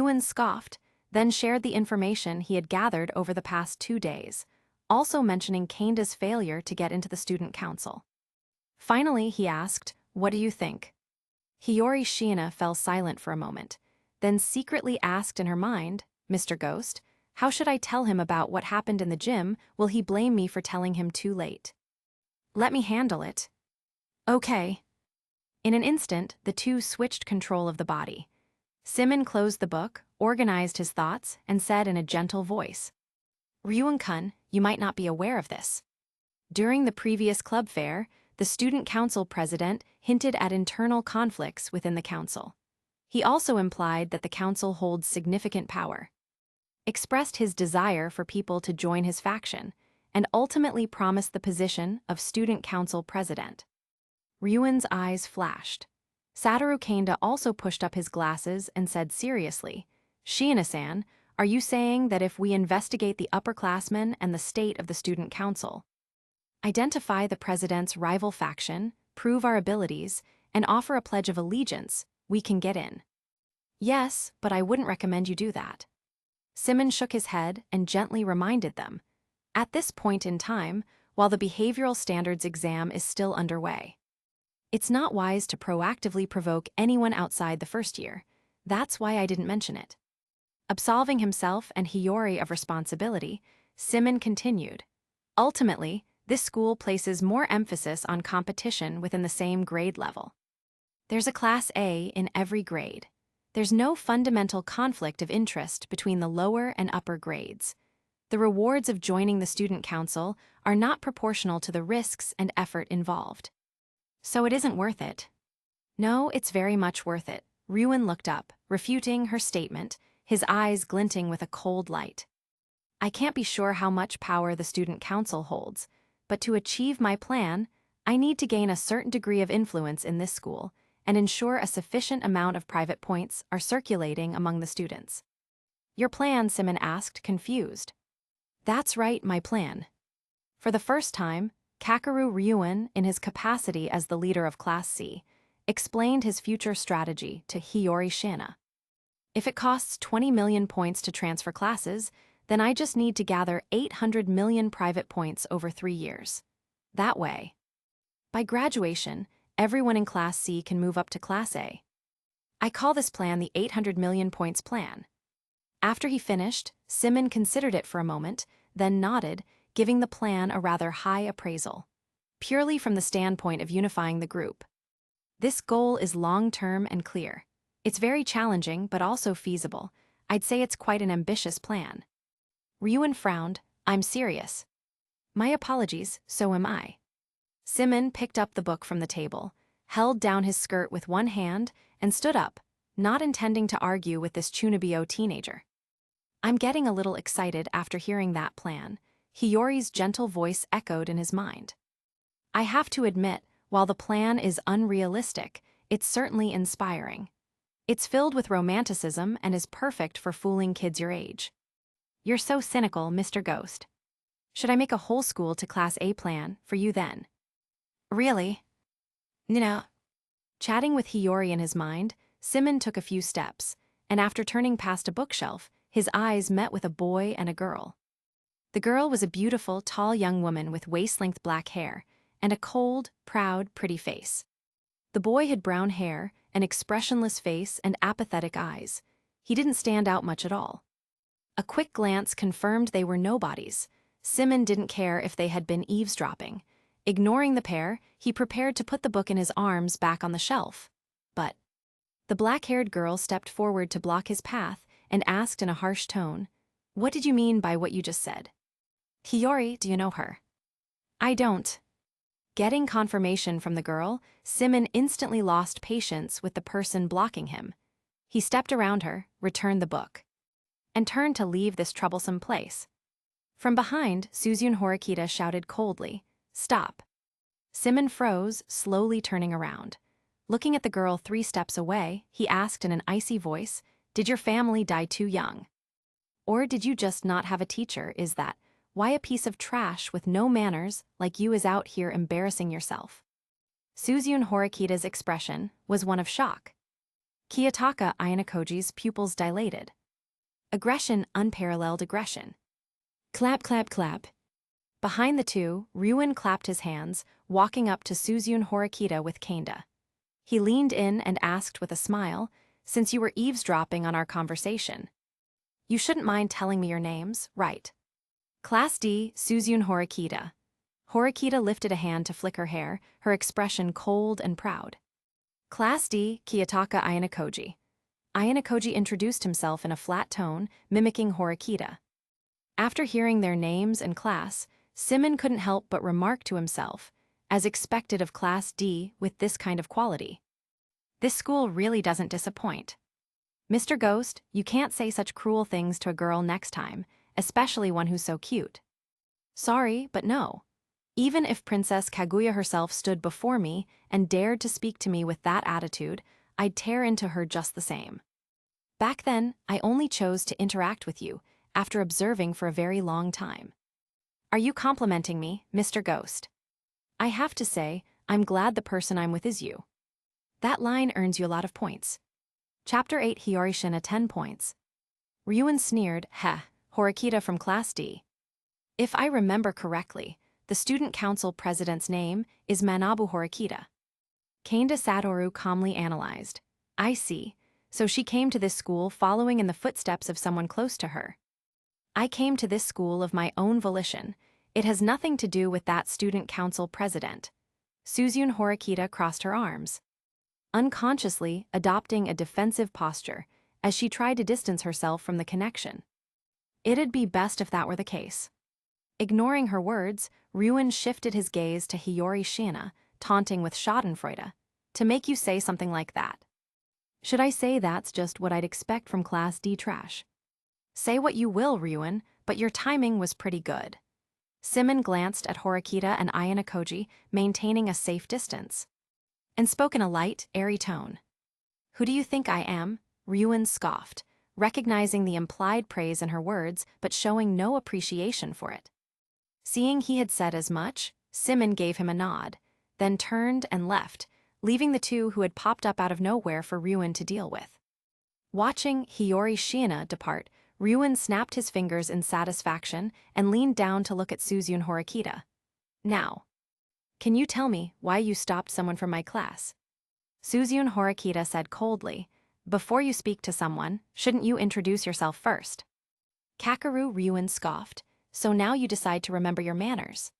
Ryuan scoffed, then shared the information he had gathered over the past 2 days, also mentioning Kanda's failure to get into the student council. Finally, he asked, "What do you think?" Hiyori Shiina fell silent for a moment, then secretly asked in her mind, "Mr. Ghost, how should I tell him about what happened in the gym? Will he blame me for telling him too late?" "Let me handle it." "Okay." In an instant, the two switched control of the body. Symon closed the book, organized his thoughts, and said in a gentle voice, "Ryuan-kun, you might not be aware of this. During the previous club fair, the student council president hinted at internal conflicts within the council. He also implied that the council holds significant power, expressed his desire for people to join his faction, and ultimately promised the position of student council president." Ryuan's eyes flashed. Satoru Kanda also pushed up his glasses and said seriously, "Shiina-san, are you saying that if we investigate the upperclassmen and the state of the student council, identify the president's rival faction, prove our abilities, and offer a pledge of allegiance, we can get in?" "Yes, but I wouldn't recommend you do that." Symon shook his head and gently reminded them, "At this point in time, while the behavioral standards exam is still underway, it's not wise to proactively provoke anyone outside the first year. That's why I didn't mention it." Absolving himself and Hiyori of responsibility, Symon continued, "Ultimately, this school places more emphasis on competition within the same grade level. There's a Class A in every grade. There's no fundamental conflict of interest between the lower and upper grades. The rewards of joining the student council are not proportional to the risks and effort involved. So it isn't worth it." "No, it's very much worth it." Ryuan looked up, refuting her statement, his eyes glinting with a cold light. "I can't be sure how much power the student council holds, but to achieve my plan, I need to gain a certain degree of influence in this school and ensure a sufficient amount of private points are circulating among the students." "Your plan?" Symon asked, confused. "That's right, my plan." For the first time, Kakeru Ryuan, in his capacity as the leader of Class C, explained his future strategy to Hiyori Shiina. "If it costs 20 million points to transfer classes, then I just need to gather 800 million private points over 3 years. That way, by graduation, everyone in Class C can move up to Class A. I call this plan the 800 million points plan." After he finished, Symon considered it for a moment, then nodded, giving the plan a rather high appraisal. "Purely from the standpoint of unifying the group. This goal is long-term and clear. It's very challenging, but also feasible. I'd say it's quite an ambitious plan." Ryuan frowned. "I'm serious." "My apologies, so am I." Symon picked up the book from the table, held down his skirt with one hand, and stood up, not intending to argue with this Chunibyo teenager. "I'm getting a little excited after hearing that plan." Hiyori's gentle voice echoed in his mind. "I have to admit, while the plan is unrealistic, it's certainly inspiring. It's filled with romanticism and is perfect for fooling kids your age." "You're so cynical, Mr. Ghost. Should I make a whole school to Class A plan for you then?" "Really?" "No." Chatting with Hiyori in his mind, Symon took a few steps, and after turning past a bookshelf, his eyes met with a boy and a girl. The girl was a beautiful, tall young woman with waist-length black hair and a cold, proud, pretty face. The boy had brown hair, an expressionless face, and apathetic eyes. He didn't stand out much at all. A quick glance confirmed they were nobodies. Symon didn't care if they had been eavesdropping. Ignoring the pair, he prepared to put the book in his arms back on the shelf. But the black-haired girl stepped forward to block his path and asked in a harsh tone, "What did you mean by what you just said?" "Hiyori, do you know her?" "I don't." Getting confirmation from the girl, Symon instantly lost patience with the person blocking him. He stepped around her, returned the book, and turned to leave this troublesome place. From behind, Suzune Horikita shouted coldly, "Stop." Symon froze, slowly turning around. Looking at the girl 3 steps away, he asked in an icy voice, "Did your family die too young? Or did you just not have a teacher, is that why a piece of trash with no manners like you is out here embarrassing yourself?" Suzune Horikita's expression was one of shock. Kiyotaka Ayanokoji's pupils dilated. Aggression, unparalleled aggression. Clap, clap, clap. Behind the two, Ryuin clapped his hands, walking up to Suzune Horikita with Kanda. He leaned in and asked with a smile, "Since you were eavesdropping on our conversation, you shouldn't mind telling me your names, right?" Class D, Suzune Horikita. Horikita lifted a hand to flick her hair, her expression cold and proud. Class D, Kiyotaka Ayanokoji. Ayanokoji introduced himself in a flat tone, mimicking Horikita. After hearing their names and class, Symon couldn't help but remark to himself, as expected of Class D with this kind of quality. This school really doesn't disappoint. Mr. Ghost, you can't say such cruel things to a girl next time, especially one who's so cute. Sorry, but no. Even if Princess Kaguya herself stood before me and dared to speak to me with that attitude, I'd tear into her just the same. Back then, I only chose to interact with you after observing for a very long time. Are you complimenting me, Mr. Ghost? I have to say, I'm glad the person I'm with is you. That line earns you a lot of points. Chapter 8 Hiyori Shiina 10 points. Ryuin sneered, "Heh, Horikita from Class D. If I remember correctly, the student council president's name is Manabu Horikita." Kanda Satoru calmly analyzed. I see, so she came to this school following in the footsteps of someone close to her. I came to this school of my own volition. It has nothing to do with that student council president. Suzune Horikita crossed her arms, unconsciously adopting a defensive posture as she tried to distance herself from the connection. It'd be best if that were the case. Ignoring her words, Ryuin shifted his gaze to Hiyori Shiina, taunting with schadenfreude. To make you say something like that. Should I say that's just what I'd expect from Class D trash? Say what you will, Ryuin, but your timing was pretty good. Symon glanced at Horikita and Ayanokoji, maintaining a safe distance, and spoke in a light, airy tone. Who do you think I am? Ryuin scoffed, recognizing the implied praise in her words but showing no appreciation for it. Seeing he had said as much, Symon gave him a nod, then turned and left, leaving the two who had popped up out of nowhere for Ryuin to deal with. Watching Hiyori Shiina depart, Ryuin snapped his fingers in satisfaction and leaned down to look at Suzune Horikita. Now, can you tell me why you stopped someone from my class? Suzune Horikita said coldly, before you speak to someone, shouldn't you introduce yourself first? Kakeru, Ryuin scoffed, so now you decide to remember your manners.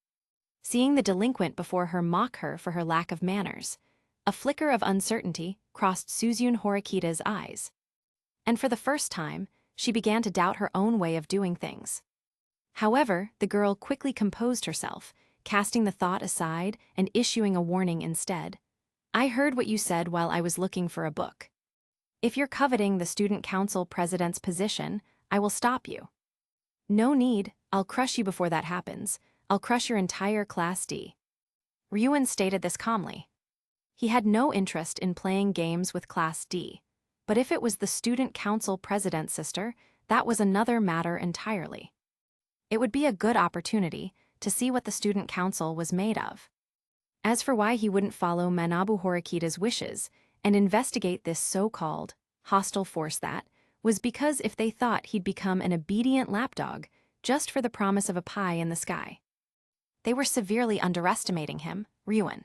Seeing the delinquent before her mock her for her lack of manners, a flicker of uncertainty crossed Suzune Horikita's eyes. And for the first time, she began to doubt her own way of doing things. However, the girl quickly composed herself, casting the thought aside and issuing a warning instead. I heard what you said while I was looking for a book. If you're coveting the student council president's position, I will stop you. No need, I'll crush you before that happens. I'll crush your entire Class D. Ryuin stated this calmly. He had no interest in playing games with Class D. But if it was the student council president's sister, that was another matter entirely. It would be a good opportunity to see what the student council was made of. As for why he wouldn't follow Manabu Horikita's wishes and investigate this so-called hostile force, that was because if they thought he'd become an obedient lapdog just for the promise of a pie in the sky. They were severely underestimating him, Ryuin.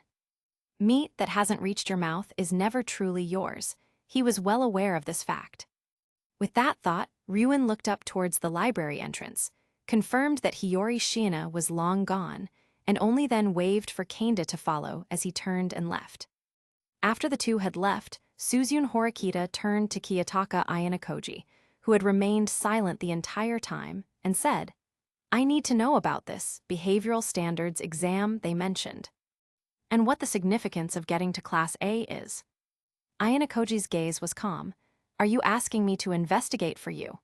Meat that hasn't reached your mouth is never truly yours. He was well aware of this fact. With that thought, Ryuin looked up towards the library entrance, confirmed that Hiyori Shiina was long gone, and only then waved for Kanda to follow as he turned and left. After the two had left, Suzune Horikita turned to Kiyotaka Ayanokoji, who had remained silent the entire time, and said, I need to know about this behavioral standards exam they mentioned, and what the significance of getting to Class A is. Ayanokoji's gaze was calm. Are you asking me to investigate for you?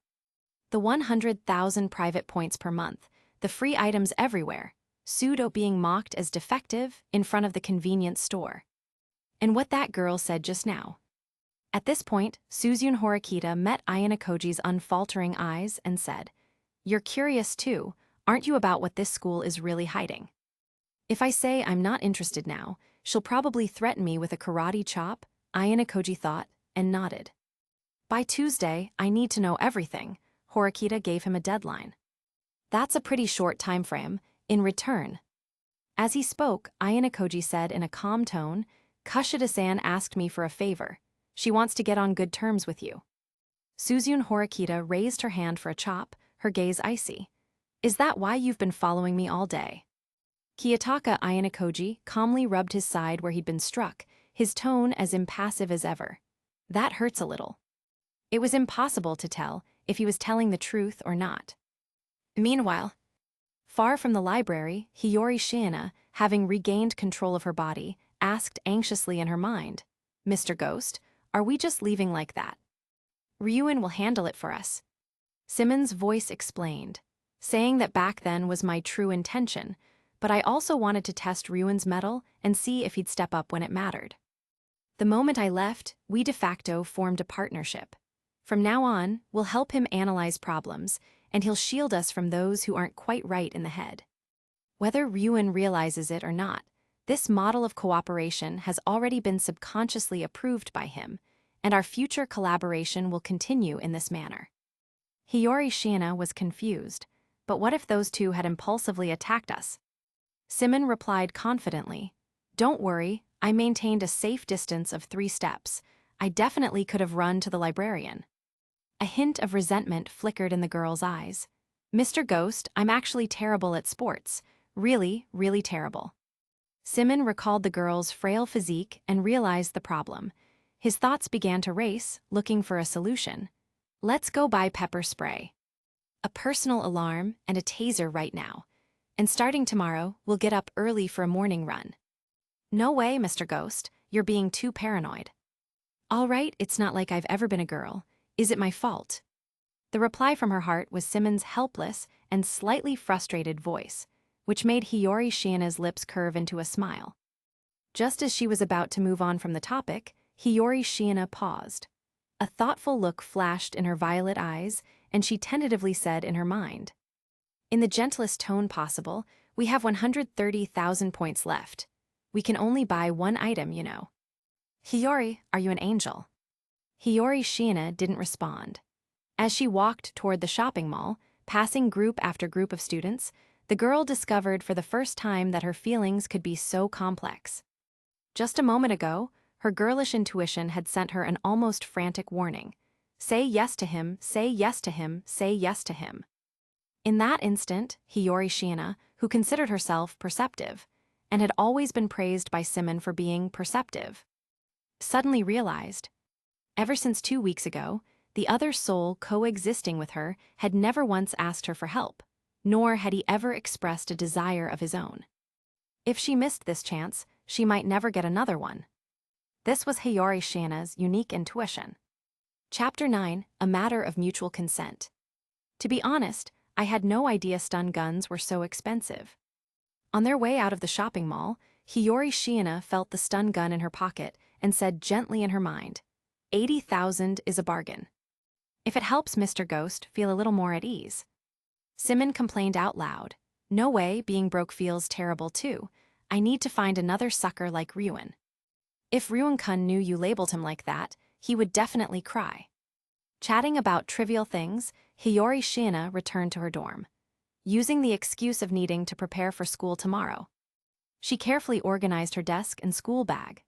The 100,000 private points per month, the free items everywhere, pseudo being mocked as defective in front of the convenience store. And what that girl said just now. At this point, Suzune Horikita met Ayanokoji's unfaltering eyes and said, You're curious too, aren't you, about what this school is really hiding? If I say I'm not interested now, she'll probably threaten me with a karate chop, Ayanokoji thought, and nodded. By Tuesday, I need to know everything, Horikita gave him a deadline. That's a pretty short time frame. In return. As he spoke, Ayanokoji said in a calm tone, Kushida-san asked me for a favor. She wants to get on good terms with you. Suzune Horikita raised her hand for a chop, her gaze icy. Is that why you've been following me all day? Kiyotaka Ayanokoji calmly rubbed his side where he'd been struck, his tone as impassive as ever. That hurts a little. It was impossible to tell if he was telling the truth or not. Meanwhile, far from the library, Hiyori Shiina, having regained control of her body, asked anxiously in her mind, Mr. Ghost, are we just leaving like that? Ryuin will handle it for us. Symon's voice explained, saying that back then was my true intention, but I also wanted to test Ryuin's mettle and see if he'd step up when it mattered. The moment I left, we de facto formed a partnership. From now on, we'll help him analyze problems, and he'll shield us from those who aren't quite right in the head. Whether Ryuin realizes it or not, this model of cooperation has already been subconsciously approved by him, and our future collaboration will continue in this manner. Hiyori Shiina was confused, but what if those two had impulsively attacked us? Symon replied confidently, Don't worry, I maintained a safe distance of 3 steps. I definitely could have run to the librarian. A hint of resentment flickered in the girl's eyes. Mr. Ghost, I'm actually terrible at sports. Really, really terrible. Symon recalled the girl's frail physique and realized the problem. His thoughts began to race, looking for a solution. Let's go buy pepper spray. A personal alarm and a taser right now. And starting tomorrow, we'll get up early for a morning run. No way, Mr. Ghost, you're being too paranoid. All right, it's not like I've ever been a girl. Is it my fault? The reply from her heart was Symon's helpless and slightly frustrated voice, which made Hiyori Shiina's lips curve into a smile. Just as she was about to move on from the topic, Hiyori Shiina paused. A thoughtful look flashed in her violet eyes, and she tentatively said in her mind, In the gentlest tone possible, we have 130,000 points left. We can only buy 1 item, you know. Hiyori, are you an angel? Hiyori Shiina didn't respond. As she walked toward the shopping mall, passing group after group of students, the girl discovered for the first time that her feelings could be so complex. Just a moment ago, her girlish intuition had sent her an almost frantic warning. Say yes to him, say yes to him, say yes to him. In that instant, Hiyori Shiina, who considered herself perceptive, and had always been praised by Symon for being perceptive, suddenly realized, ever since 2 weeks ago, the other soul coexisting with her had never once asked her for help, nor had he ever expressed a desire of his own. If she missed this chance, she might never get another one. This was Hiyori Shiina's unique intuition. Chapter 9, A Matter of Mutual Consent. To be honest, I had no idea stun guns were so expensive. On their way out of the shopping mall, Hiyori Shiina felt the stun gun in her pocket and said gently in her mind, 80,000 is a bargain. If it helps Mr. Ghost feel a little more at ease. Symon complained out loud, No way, being broke feels terrible too. I need to find another sucker like Ryuin. If Ryuin-kun knew you labeled him like that, he would definitely cry. Chatting about trivial things, Hiyori Shiina returned to her dorm, using the excuse of needing to prepare for school tomorrow. She carefully organized her desk and school bag.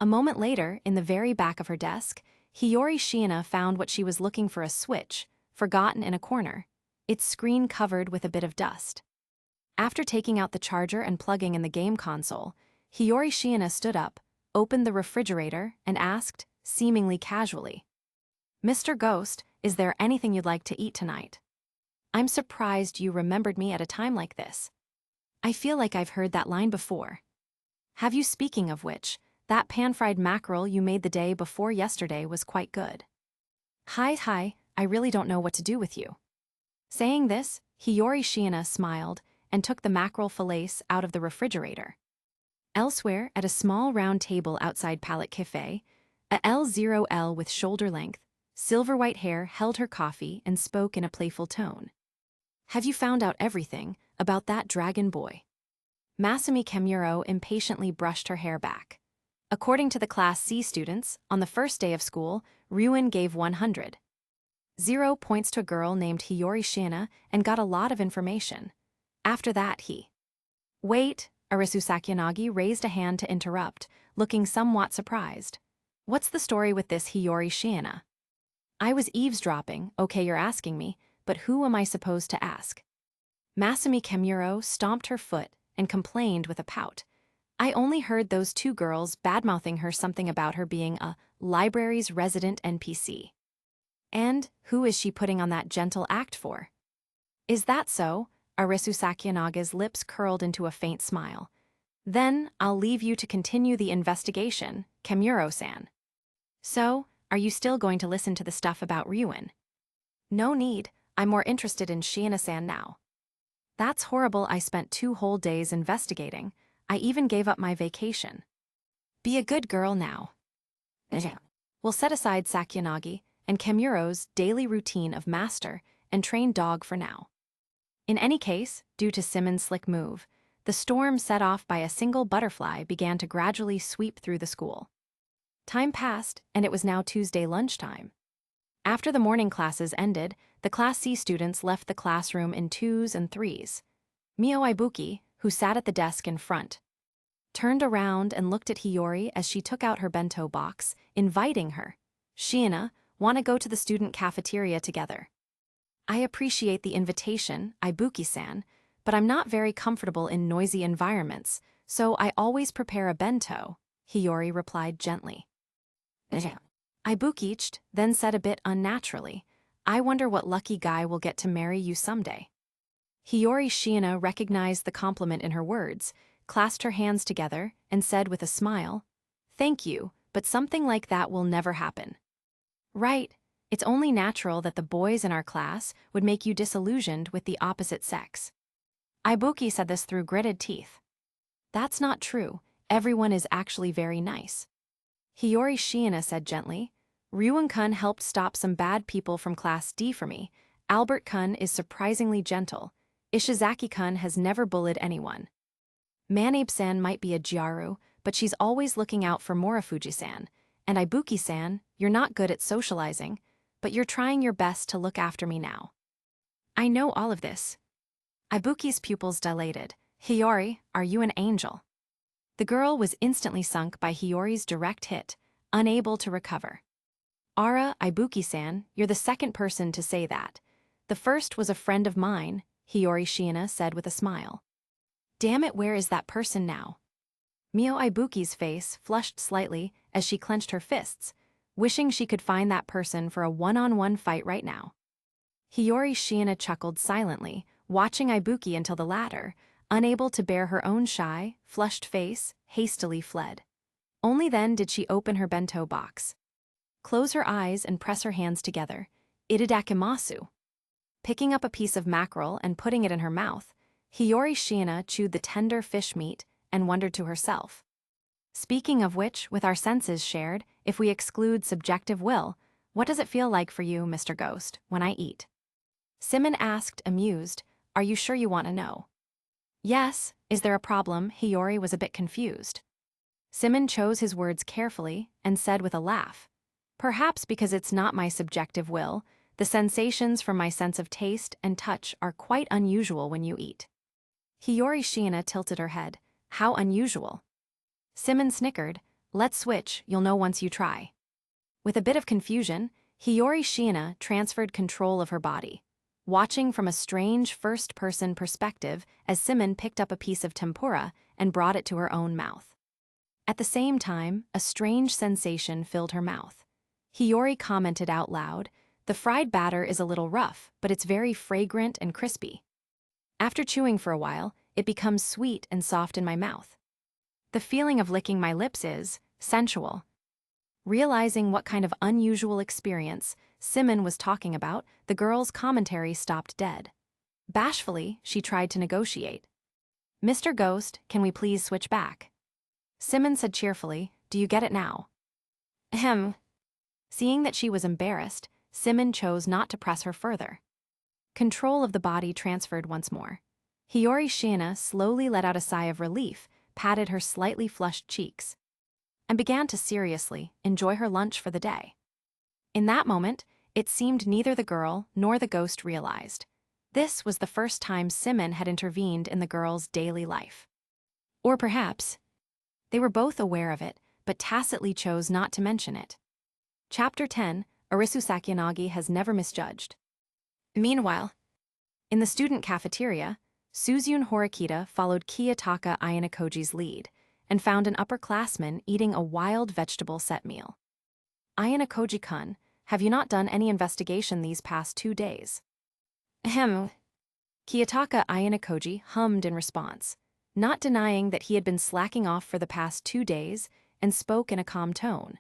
A moment later, in the very back of her desk, Hiyori Shiina found what she was looking for, a switch, forgotten in a corner, its screen covered with a bit of dust. After taking out the charger and plugging in the game console, Hiyori Shiina stood up, opened the refrigerator, and asked, seemingly casually, Mr. Ghost, is there anything you'd like to eat tonight? I'm surprised you remembered me at a time like this. I feel like I've heard that line before. Have you? Speaking of which, that pan-fried mackerel you made the day before yesterday was quite good. Hi, I really don't know what to do with you. Saying this, Hiyori Shiina smiled and took the mackerel fillets out of the refrigerator. Elsewhere, at a small round table outside Palette Cafe, a L0L with shoulder length, silver-white hair held her coffee and spoke in a playful tone. Have you found out everything about that dragon boy? Masumi Kemuro impatiently brushed her hair back. According to the Class C students, on the first day of school, Ryuin gave 100. 0 points to a girl named Hiyori Shiina and got a lot of information. After that he... Wait, Arisu Sakuyanagi raised a hand to interrupt, looking somewhat surprised. What's the story with this Hiyori Shiina? I was eavesdropping, okay you're asking me, but who am I supposed to ask? Masumi Kemuro stomped her foot and complained with a pout. I only heard those two girls badmouthing her something about her being a library's resident NPC. And who is she putting on that gentle act for? Is that so? Arisu Sakuyanaga's lips curled into a faint smile. Then I'll leave you to continue the investigation, Kemuro-san. So, are you still going to listen to the stuff about Ryuin? No need, I'm more interested in Shiina-san now. That's horrible. I spent 2 whole days investigating. I even gave up my vacation. Be a good girl now. We'll set aside Sakuyanagi and Kemuro's daily routine of master and train dog for now. In any case, due to Symon's slick move, the storm set off by a single butterfly began to gradually sweep through the school. Time passed, and it was now Tuesday lunchtime. After the morning classes ended, the Class C students left the classroom in 2s and 3s. Mio Ibuki, who sat at the desk in front, turned around and looked at Hiyori as she took out her bento box, inviting her. Shiina, want to go to the student cafeteria together? I appreciate the invitation, Ibuki-san, but I'm not very comfortable in noisy environments, so I always prepare a bento, Hiyori replied gently. Ibuki then said a bit unnaturally, I wonder what lucky guy will get to marry you someday. Hiyori Shiina recognized the compliment in her words, clasped her hands together, and said with a smile, Thank you, but something like that will never happen. Right, it's only natural that the boys in our class would make you disillusioned with the opposite sex. Ibuki said this through gritted teeth. That's not true, everyone is actually very nice. Hiyori Shiina said gently, Ryuin-kun helped stop some bad people from Class D for me. Albert-kun is surprisingly gentle. Ishizaki-kun has never bullied anyone. Manabe-san might be a Gyaru, but she's always looking out for Morifuji-san. And Ibuki-san, you're not good at socializing, but you're trying your best to look after me now. I know all of this. Ibuki's pupils dilated. Hiyori, are you an angel? The girl was instantly sunk by Hiyori's direct hit, unable to recover. Ara, Ibuki-san, you're the second person to say that. The first was a friend of mine, Hiyori Shiina said with a smile. Damn it, where is that person now? Mio Ibuki's face flushed slightly as she clenched her fists, wishing she could find that person for a one-on-one fight right now. Hiyori Shiina chuckled silently, watching Ibuki until the latter, unable to bear her own shy, flushed face, hastily fled. Only then did she open her bento box, close her eyes and press her hands together. Itadakimasu. Picking up a piece of mackerel and putting it in her mouth, Hiyori Shiina chewed the tender fish meat and wondered to herself. Speaking of which, with our senses shared, if we exclude subjective will, what does it feel like for you, Mr. Ghost, when I eat? Symon asked, amused, Are you sure you want to know? Yes, is there a problem? Hiyori was a bit confused. Symon chose his words carefully and said with a laugh, Perhaps because it's not my subjective will, the sensations from my sense of taste and touch are quite unusual when you eat. Hiyori Shiina tilted her head. How unusual? Symon snickered. Let's switch, you'll know once you try. With a bit of confusion, Hiyori Shiina transferred control of her body, watching from a strange first-person perspective as Symon picked up a piece of tempura and brought it to her own mouth. At the same time, a strange sensation filled her mouth. Hiyori commented out loud, The fried batter is a little rough, but it's very fragrant and crispy. After chewing for a while, it becomes sweet and soft in my mouth. The feeling of licking my lips is sensual. Realizing what kind of unusual experience Symon was talking about, the girl's commentary stopped dead. Bashfully, she tried to negotiate. Mr. Ghost, can we please switch back? Symon said cheerfully, Do you get it now? Ahem. Seeing that she was embarrassed, Symon chose not to press her further. Control of the body transferred once more. Hiyori Shiina slowly let out a sigh of relief, patted her slightly flushed cheeks, and began to seriously enjoy her lunch for the day. In that moment, It seemed neither the girl nor the ghost realized. This was the first time Symon had intervened in the girl's daily life. Or perhaps, they were both aware of it, but tacitly chose not to mention it. Chapter 10, Arisu Sakuyanagi has never misjudged. Meanwhile, in the student cafeteria, Suzune Horikita followed Kiyotaka Ayanokoji's lead and found an upperclassman eating a wild vegetable set meal. Ayanokoji-kun, have you not done any investigation these past 2 days? Ahem. Kiyotaka Ayanokoji hummed in response, not denying that he had been slacking off for the past 2 days, and spoke in a calm tone.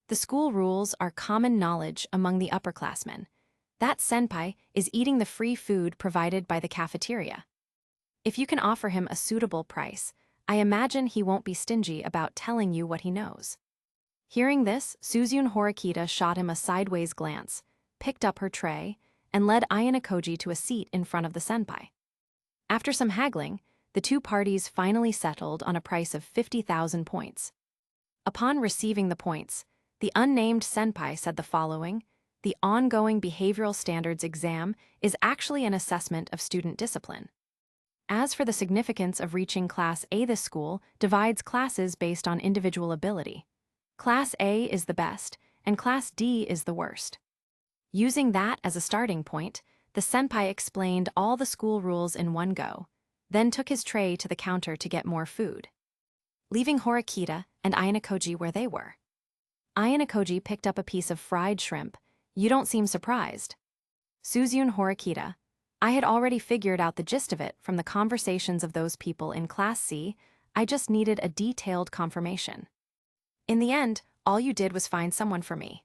The school rules are common knowledge among the upperclassmen. That senpai is eating the free food provided by the cafeteria. If you can offer him a suitable price, I imagine he won't be stingy about telling you what he knows. Hearing this, Suzune Horikita shot him a sideways glance, picked up her tray, and led Ayanokoji to a seat in front of the senpai. After some haggling, the two parties finally settled on a price of 50,000 points. Upon receiving the points, the unnamed senpai said the following: the ongoing behavioral standards exam is actually an assessment of student discipline. As for the significance of reaching Class A, this school divides classes based on individual ability. Class A is the best, and Class D is the worst. Using that as a starting point, the senpai explained all the school rules in one go, then took his tray to the counter to get more food, leaving Horikita and Ayanokoji where they were. Ayanokoji picked up a piece of fried shrimp. You don't seem surprised. Suzune Horikita, I had already figured out the gist of it from the conversations of those people in Class C. I just needed a detailed confirmation. In the end, all you did was find someone for me.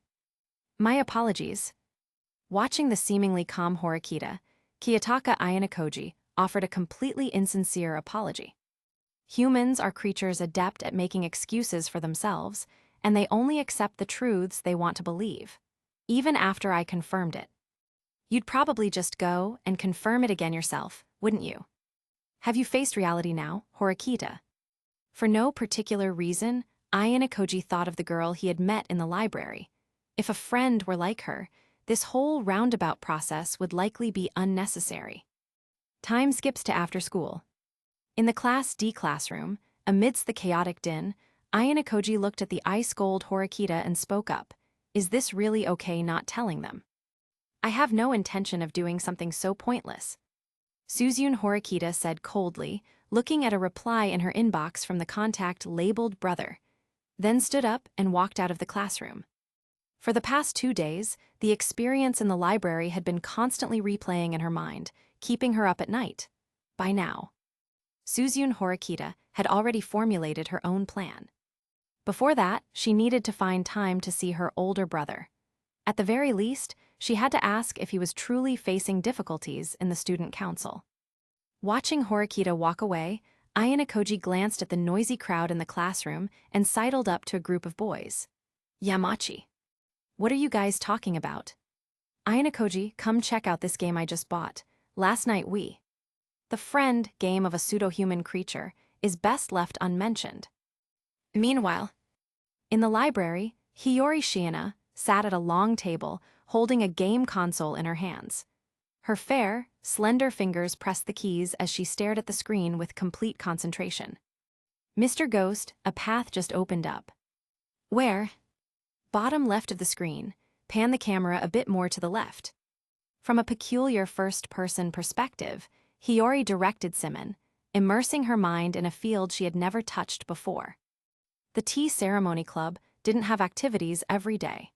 My apologies. Watching the seemingly calm Horikita, Kiyotaka Ayanokoji offered a completely insincere apology. Humans are creatures adept at making excuses for themselves, and they only accept the truths they want to believe, even after I confirmed it. You'd probably just go and confirm it again yourself, wouldn't you? Have you faced reality now, Horikita? For no particular reason, Ayanokoji thought of the girl he had met in the library. If a friend were like her, this whole roundabout process would likely be unnecessary. Time skips to after school. In the Class D classroom, amidst the chaotic din, Ayanokoji looked at the ice-cold Horikita and spoke up. Is this really okay not telling them? I have no intention of doing something so pointless. Suzune Horikita said coldly, looking at a reply in her inbox from the contact labeled brother, then stood up and walked out of the classroom. For the past 2 days, the experience in the library had been constantly replaying in her mind, keeping her up at night. By now, Suzune Horikita had already formulated her own plan. Before that, she needed to find time to see her older brother. At the very least, she had to ask if he was truly facing difficulties in the student council. Watching Horikita walk away, Ayanokoji glanced at the noisy crowd in the classroom and sidled up to a group of boys. Yamachi. What are you guys talking about? Ayanokoji, come check out this game I just bought. Last night the friend game of a pseudo-human creature is best left unmentioned. Meanwhile, in the library, Hiyori Shiina sat at a long table, holding a game console in her hands. Her fair, slender fingers pressed the keys as she stared at the screen with complete concentration. Mr. Ghost, a path just opened up. Where? Bottom left of the screen, pan the camera a bit more to the left. From a peculiar first-person perspective, Hiyori directed Symon, immersing her mind in a field she had never touched before. The tea ceremony club didn't have activities every day.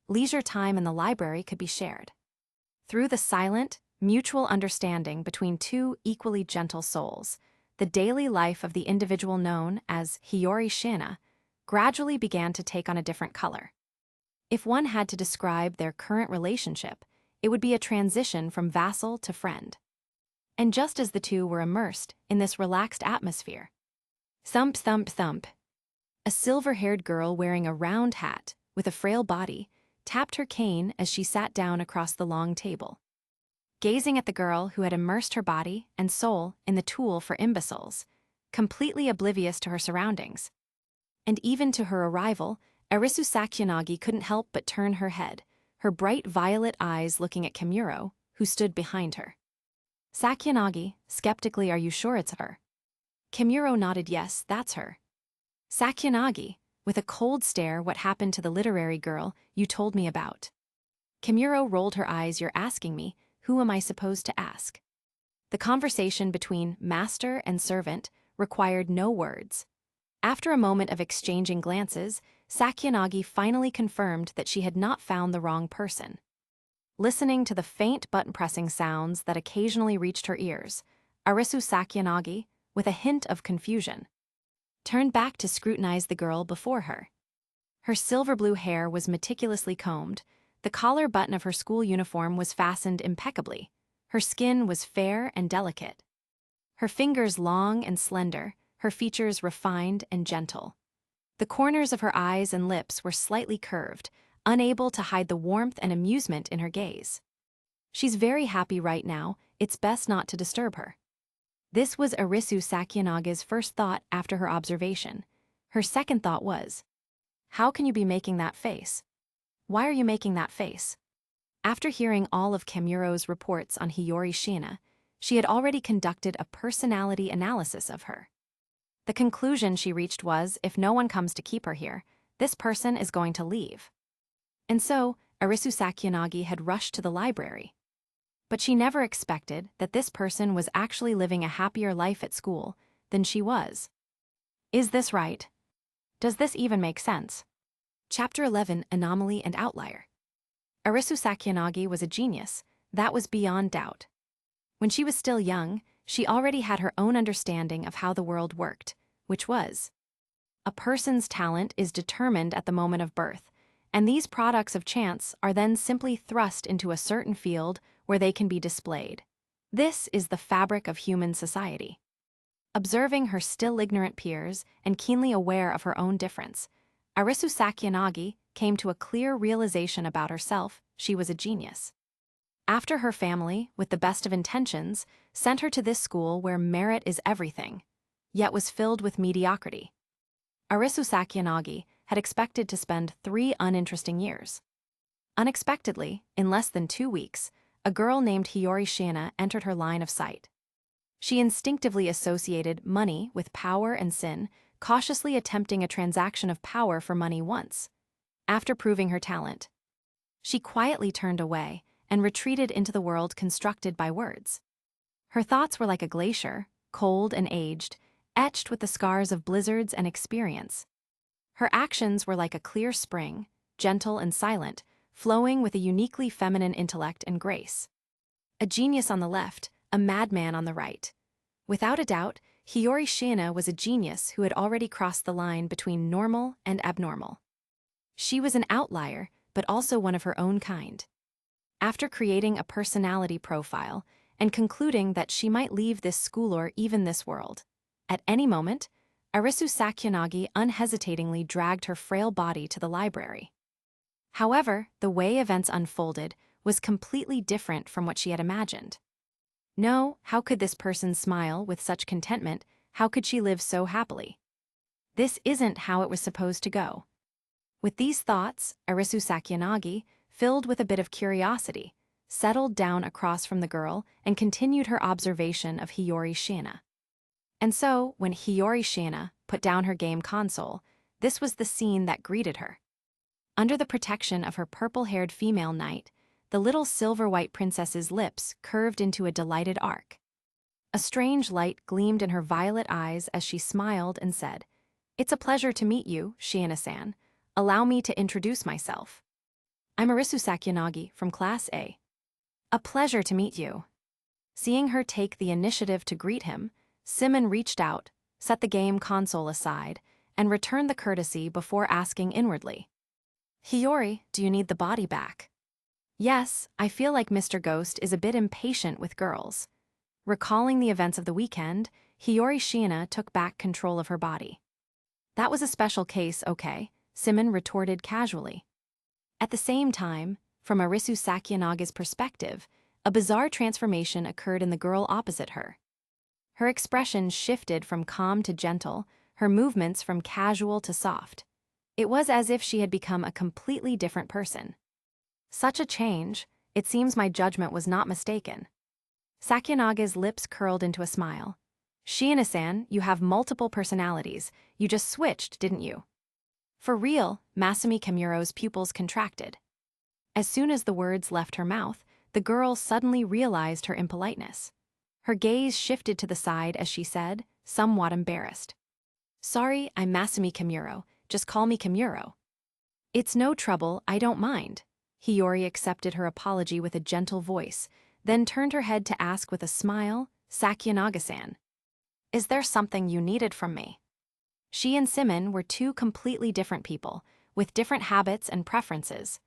Leisure time in the library could be shared. Through the silent, mutual understanding between two equally gentle souls, the daily life of the individual known as Hiyori Shiina gradually began to take on a different color. If one had to describe their current relationship, it would be a transition from vassal to friend. And just as the two were immersed in this relaxed atmosphere, thump, thump, thump, a silver-haired girl wearing a round hat with a frail body tapped her cane as she sat down across the long table. Gazing at the girl who had immersed her body and soul in the tool for imbeciles, completely oblivious to her surroundings. And even to her arrival, Arisu Sakuyanagi couldn't help but turn her head, her bright violet eyes looking at Kimuro, who stood behind her. Sakuyanagi, skeptically, are you sure it's her? Kimuro nodded, yes, that's her. Sakuyanagi, with a cold stare, what happened to the literary girl you told me about? Kimuro rolled her eyes, you're asking me, who am I supposed to ask? The conversation between master and servant required no words. After a moment of exchanging glances, Sakuyanagi finally confirmed that she had not found the wrong person. Listening to the faint button-pressing sounds that occasionally reached her ears, Arisu Sakuyanagi, with a hint of confusion, turned back to scrutinize the girl before her. Her silver-blue hair was meticulously combed, the collar button of her school uniform was fastened impeccably, her skin was fair and delicate. Her fingers long and slender, her features refined and gentle. The corners of her eyes and lips were slightly curved, unable to hide the warmth and amusement in her gaze. She's very happy right now, it's best not to disturb her. This was Arisu Sakuyanaga's first thought after her observation. Her second thought was, how can you be making that face? Why are you making that face? After hearing all of Kimuro's reports on Hiyori Shiina, she had already conducted a personality analysis of her. The conclusion she reached was, if no one comes to keep her here, this person is going to leave. And so, Arisu Sakuyanagi had rushed to the library. But she never expected that this person was actually living a happier life at school than she was. Is this right? Does this even make sense? Chapter 11, Anomaly and Outlier. Arisu Sakuyanagi was a genius, that was beyond doubt. When she was still young, she already had her own understanding of how the world worked, which was, a person's talent is determined at the moment of birth, and these products of chance are then simply thrust into a certain field where they can be displayed. This is the fabric of human society. Observing her still ignorant peers and keenly aware of her own difference, Arisu Sakuyanagi came to a clear realization about herself: she was a genius. After her family, with the best of intentions, sent her to this school where merit is everything, yet was filled with mediocrity, Arisu Sakuyanagi had expected to spend 3 uninteresting years. Unexpectedly, in less than 2 weeks, a girl named Hiyori Shiina entered her line of sight. She instinctively associated money with power and sin, cautiously attempting a transaction of power for money once. After proving her talent, she quietly turned away and retreated into the world constructed by words. Her thoughts were like a glacier, cold and aged, etched with the scars of blizzards and experience. Her actions were like a clear spring, gentle and silent, flowing with a uniquely feminine intellect and grace. A genius on the left, a madman on the right. Without a doubt, Hiyori Shiina was a genius who had already crossed the line between normal and abnormal. She was an outlier, but also one of her own kind. After creating a personality profile and concluding that she might leave this school or even this world, at any moment, Arisu Sakuyanagi unhesitatingly dragged her frail body to the library. However, the way events unfolded was completely different from what she had imagined. No, how could this person smile with such contentment? How could she live so happily? This isn't how it was supposed to go. With these thoughts, Arisu Sakuyanagi, filled with a bit of curiosity, settled down across from the girl and continued her observation of Hiyori Shiina. And so, when Hiyori Shiina put down her game console, this was the scene that greeted her. Under the protection of her purple-haired female knight, the little silver-white princess's lips curved into a delighted arc. A strange light gleamed in her violet eyes as she smiled and said, "It's a pleasure to meet you, Shiina-san. Allow me to introduce myself. I'm Arisu Sakuyanagi from Class A. A pleasure to meet you." Seeing her take the initiative to greet him, Symon reached out, set the game console aside, and returned the courtesy before asking inwardly, "Hiyori, do you need the body back?" "Yes, I feel like Mr. Ghost is a bit impatient with girls." Recalling the events of the weekend, Hiyori Shiina took back control of her body. "That was a special case, okay," Symon retorted casually. At the same time, from Arisu Sakuyanaga's perspective, a bizarre transformation occurred in the girl opposite her. Her expression shifted from calm to gentle, her movements from casual to soft. It was as if she had become a completely different person. Such a change, it seems my judgment was not mistaken. Sakyanage's lips curled into a smile. Shiina-san, you have multiple personalities. You just switched, didn't you? For real, Masami Kamuro's pupils contracted. As soon as the words left her mouth, the girl suddenly realized her impoliteness. Her gaze shifted to the side as she said, somewhat embarrassed. Sorry, I'm Masami Kamuro. Just call me Kamuro. It's no trouble, I don't mind. Hiyori accepted her apology with a gentle voice, then turned her head to ask with a smile, Sakyanage-san. Is there something you needed from me? She and Symon were two completely different people, with different habits and preferences.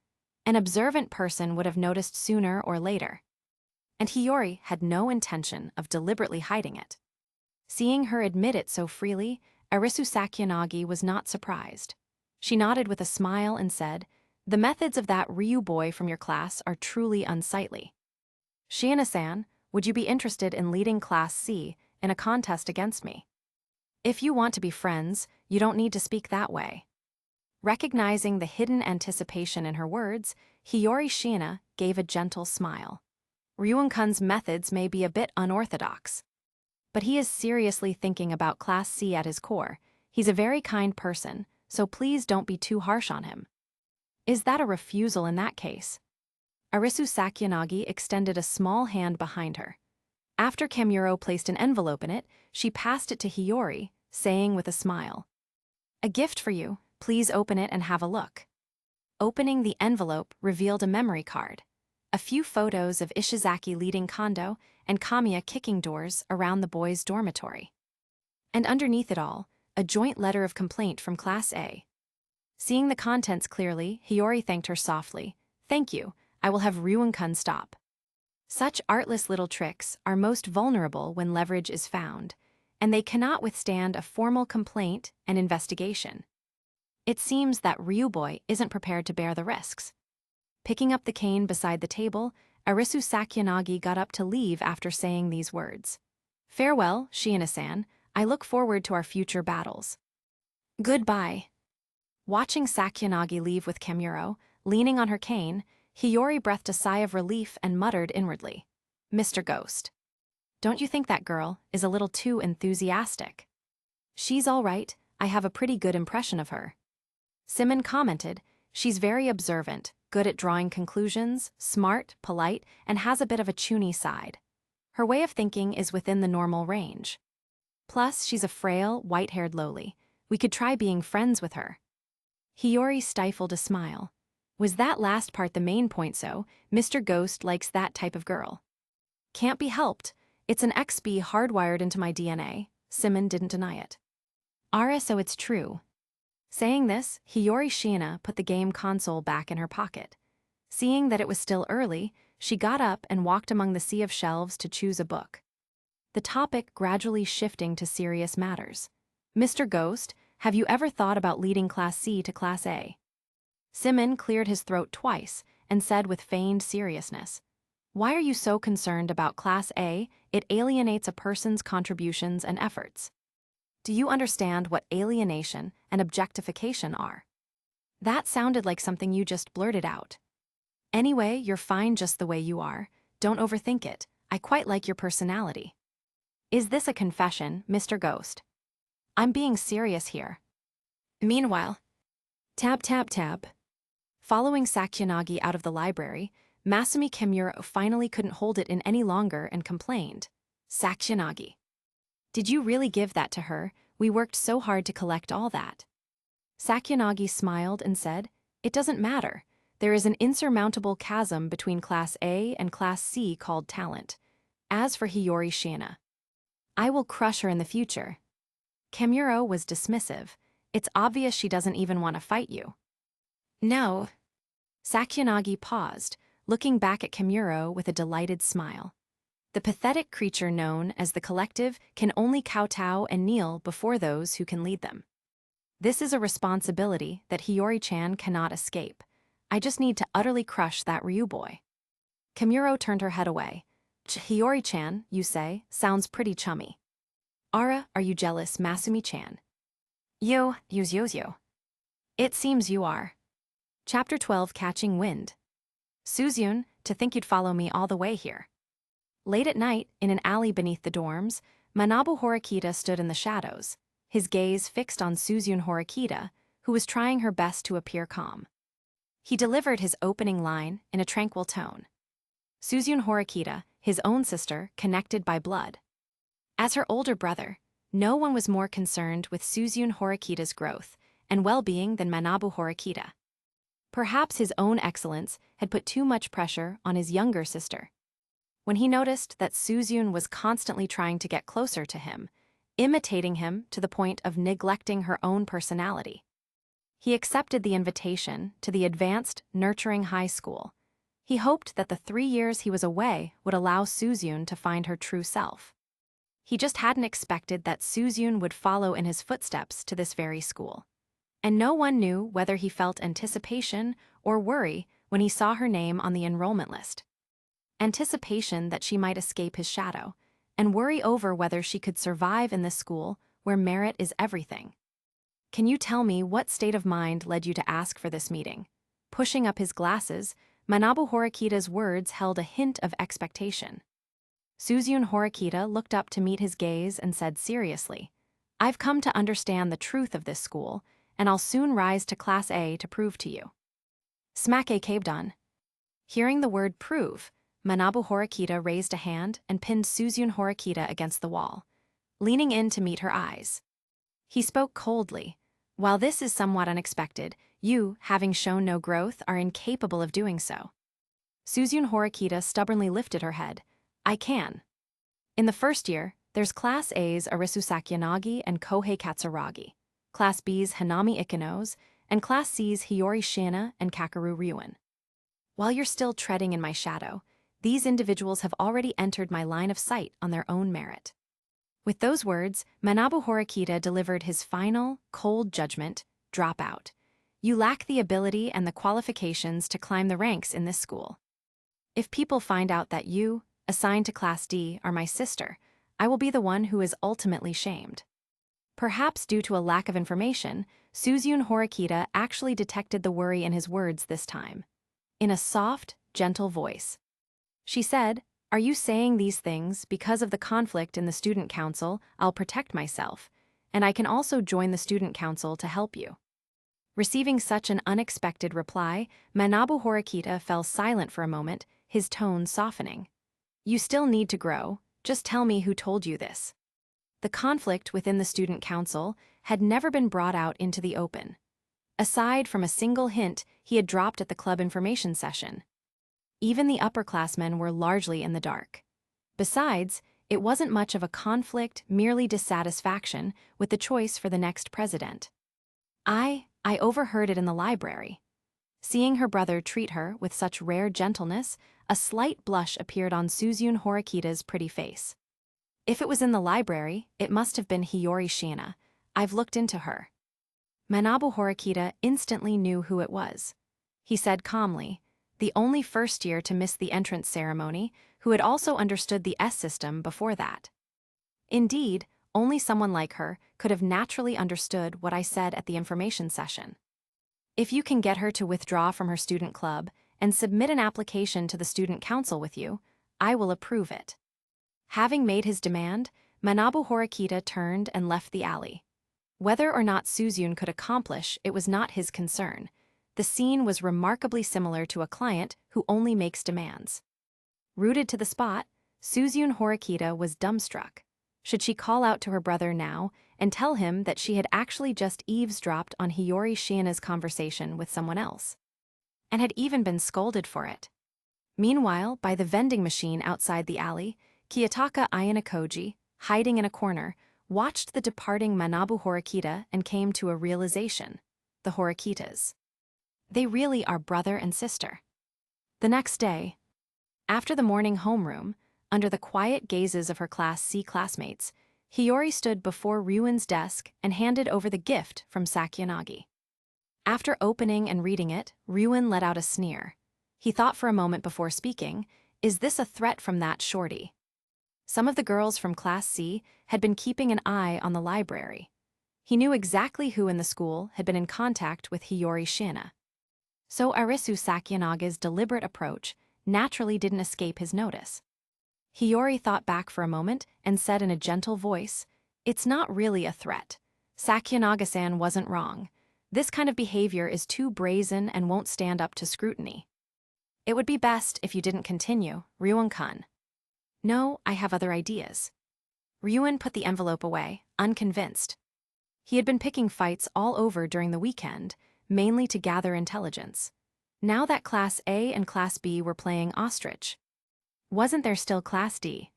An observant person would have noticed sooner or later. And Hiyori had no intention of deliberately hiding it. Seeing her admit it so freely, Arisu Sakyanage was not surprised. She nodded with a smile and said, the methods of that Ryu boy from your class are truly unsightly. Shiina-san, would you be interested in leading Class C in a contest against me? If you want to be friends, you don't need to speak that way. Recognizing the hidden anticipation in her words, Hiyori Shiina gave a gentle smile. Ryuan-kun's methods may be a bit unorthodox, but he is seriously thinking about Class C at his core. He's a very kind person, so please don't be too harsh on him. Is that a refusal in that case? Arisu Sakyanage extended a small hand behind her. After Kamuro placed an envelope in it, she passed it to Hiyori, saying with a smile, a gift for you, please open it and have a look. Opening the envelope revealed a memory card, a few photos of Ishizaki leading Kondo and Kamiya kicking doors around the boys' dormitory. And underneath it all, a joint letter of complaint from Class A. Seeing the contents clearly, Hiyori thanked her softly. Thank you, I will have Ryuan-kun stop. Such artless little tricks are most vulnerable when leverage is found, and they cannot withstand a formal complaint and investigation. It seems that Ryu-boy isn't prepared to bear the risks. Picking up the cane beside the table, Arisu Sakyanage got up to leave after saying these words. Farewell, Shiina-san, I look forward to our future battles. Goodbye. Watching Sakyanage leave with Kamuro, leaning on her cane, Hiyori breathed a sigh of relief and muttered inwardly, Mr. Ghost. Don't you think that girl is a little too enthusiastic? She's all right, I have a pretty good impression of her. Symon commented, she's very observant, good at drawing conclusions, smart, polite, and has a bit of a chuny side. Her way of thinking is within the normal range. Plus, she's a frail, white-haired lowly. We could try being friends with her. Hiyori stifled a smile. Was that last part the main point so? Mr. Ghost likes that type of girl. Can't be helped. It's an XB hardwired into my DNA. Symon didn't deny it. So it's true. Saying this, Hiyori Shiina put the game console back in her pocket. Seeing that it was still early, she got up and walked among the sea of shelves to choose a book. The topic gradually shifting to serious matters. Mr. Ghost, have you ever thought about leading Class C to Class A? Symon cleared his throat twice and said with feigned seriousness, why are you so concerned about Class A? It alienates a person's contributions and efforts. Do you understand what alienation and objectification are? That sounded like something you just blurted out. Anyway, you're fine just the way you are. Don't overthink it. I quite like your personality. Is this a confession, Mr. Ghost? I'm being serious here. Meanwhile, tab. Following Sakyanage out of the library, Masami Kamuro finally couldn't hold it in any longer and complained. Sakyanage. Did you really give that to her? We worked so hard to collect all that. Sakyanage smiled and said, it doesn't matter. There is an insurmountable chasm between Class A and Class C called talent. As for Hiyori Shiina, I will crush her in the future. Kamuro was dismissive. It's obvious she doesn't even want to fight you. No. Sakyanage paused, looking back at Kamuro with a delighted smile. The pathetic creature known as the Collective can only kowtow and kneel before those who can lead them. This is a responsibility that Hiyori-chan cannot escape. I just need to utterly crush that Ryu boy. Kamuro turned her head away. Hiyori-chan, you say, sounds pretty chummy. Are you jealous, Masumi-chan? You. It seems you are. Chapter 12, Catching Wind. Suzyun, to think you'd follow me all the way here. Late at night, in an alley beneath the dorms, Manabu Horikita stood in the shadows, his gaze fixed on Suzyun Horikita, who was trying her best to appear calm. He delivered his opening line in a tranquil tone. Suzyun Horikita, his own sister, connected by blood. As her older brother, no one was more concerned with Suzyun Horikita's growth and well-being than Manabu Horikita. Perhaps his own excellence had put too much pressure on his younger sister. When he noticed that Suzyun was constantly trying to get closer to him, imitating him to the point of neglecting her own personality, he accepted the invitation to the advanced, nurturing high school. He hoped that the 3 years he was away would allow Suzyun to find her true self. He just hadn't expected that Suzyun would follow in his footsteps to this very school. And no one knew whether he felt anticipation or worry when he saw her name on the enrollment list. Anticipation that she might escape his shadow, and worry over whether she could survive in this school where merit is everything. Can you tell me what state of mind led you to ask for this meeting? Pushing up his glasses, Manabu Horikita's words held a hint of expectation. Suzyun Horikita looked up to meet his gaze and said seriously, "I've come to understand the truth of this school, and I'll soon rise to Class A to prove to you." Smack a kabdon. Hearing the word prove, Manabu Horikita raised a hand and pinned Suzyun Horikita against the wall, leaning in to meet her eyes. He spoke coldly. "While this is somewhat unexpected, you, having shown no growth, are incapable of doing so." Suzyun Horikita stubbornly lifted her head. "I can. In the first year, there's Class A's Arisu Sakyanagi and Kohei Katsuragi, Class B's Hanami Ikenos, and Class C's Hiyori Shiina and Kakeru Ryuin. While you're still treading in my shadow, these individuals have already entered my line of sight on their own merit." With those words, Manabu Horikita delivered his final, cold judgment: drop out. You lack the ability and the qualifications to climb the ranks in this school. If people find out that you, assigned to Class D, are my sister, I will be the one who is ultimately shamed. Perhaps due to a lack of information, Suzyun Horikita actually detected the worry in his words this time. In a soft, gentle voice, she said, "Are you saying these things because of the conflict in the student council? I'll protect myself, and I can also join the student council to help you." Receiving such an unexpected reply, Manabu Horikita fell silent for a moment, his tone softening. "You still need to grow, just tell me who told you this." The conflict within the student council had never been brought out into the open. Aside from a single hint he had dropped at the club information session, even the upperclassmen were largely in the dark. Besides, it wasn't much of a conflict, merely dissatisfaction with the choice for the next president. I overheard it in the library." Seeing her brother treat her with such rare gentleness, a slight blush appeared on Suzyun Horikita's pretty face. "If it was in the library, it must have been Hiyori Shiina. I've looked into her." Manabu Horikita instantly knew who it was. He said calmly, the only first year to miss the entrance ceremony, who had also understood the S system before that. "Indeed, only someone like her could have naturally understood what I said at the information session. If you can get her to withdraw from her student club and submit an application to the student council with you, I will approve it." Having made his demand, Manabu Horikita turned and left the alley. Whether or not Suzyun could accomplish it was not his concern. The scene was remarkably similar to a client who only makes demands. Rooted to the spot, Suzyun Horikita was dumbstruck. Should she call out to her brother now and tell him that she had actually just eavesdropped on Hiyori Shiina's conversation with someone else, and had even been scolded for it? Meanwhile, by the vending machine outside the alley, Kiyotaka Ayanokoji, hiding in a corner, watched the departing Manabu Horikita and came to a realization: the Horikitas. They really are brother and sister. The next day, after the morning homeroom, under the quiet gazes of her Class C classmates, Hiyori stood before Ryuin's desk and handed over the gift from Sakyanagi. After opening and reading it, Ryuin let out a sneer. He thought for a moment before speaking, "Is this a threat from that shorty?" Some of the girls from Class C had been keeping an eye on the library. He knew exactly who in the school had been in contact with Hiyori Shiina. So Arisu Sakyonaga's deliberate approach naturally didn't escape his notice. Hiyori thought back for a moment and said in a gentle voice, "It's not really a threat. Sakyonaga-san wasn't wrong. This kind of behavior is too brazen and won't stand up to scrutiny. It would be best if you didn't continue, Ryuan-kun." "No, I have other ideas." Ryuan put the envelope away, unconvinced. He had been picking fights all over during the weekend, mainly to gather intelligence. Now that Class A and Class B were playing ostrich. Wasn't there still Class D?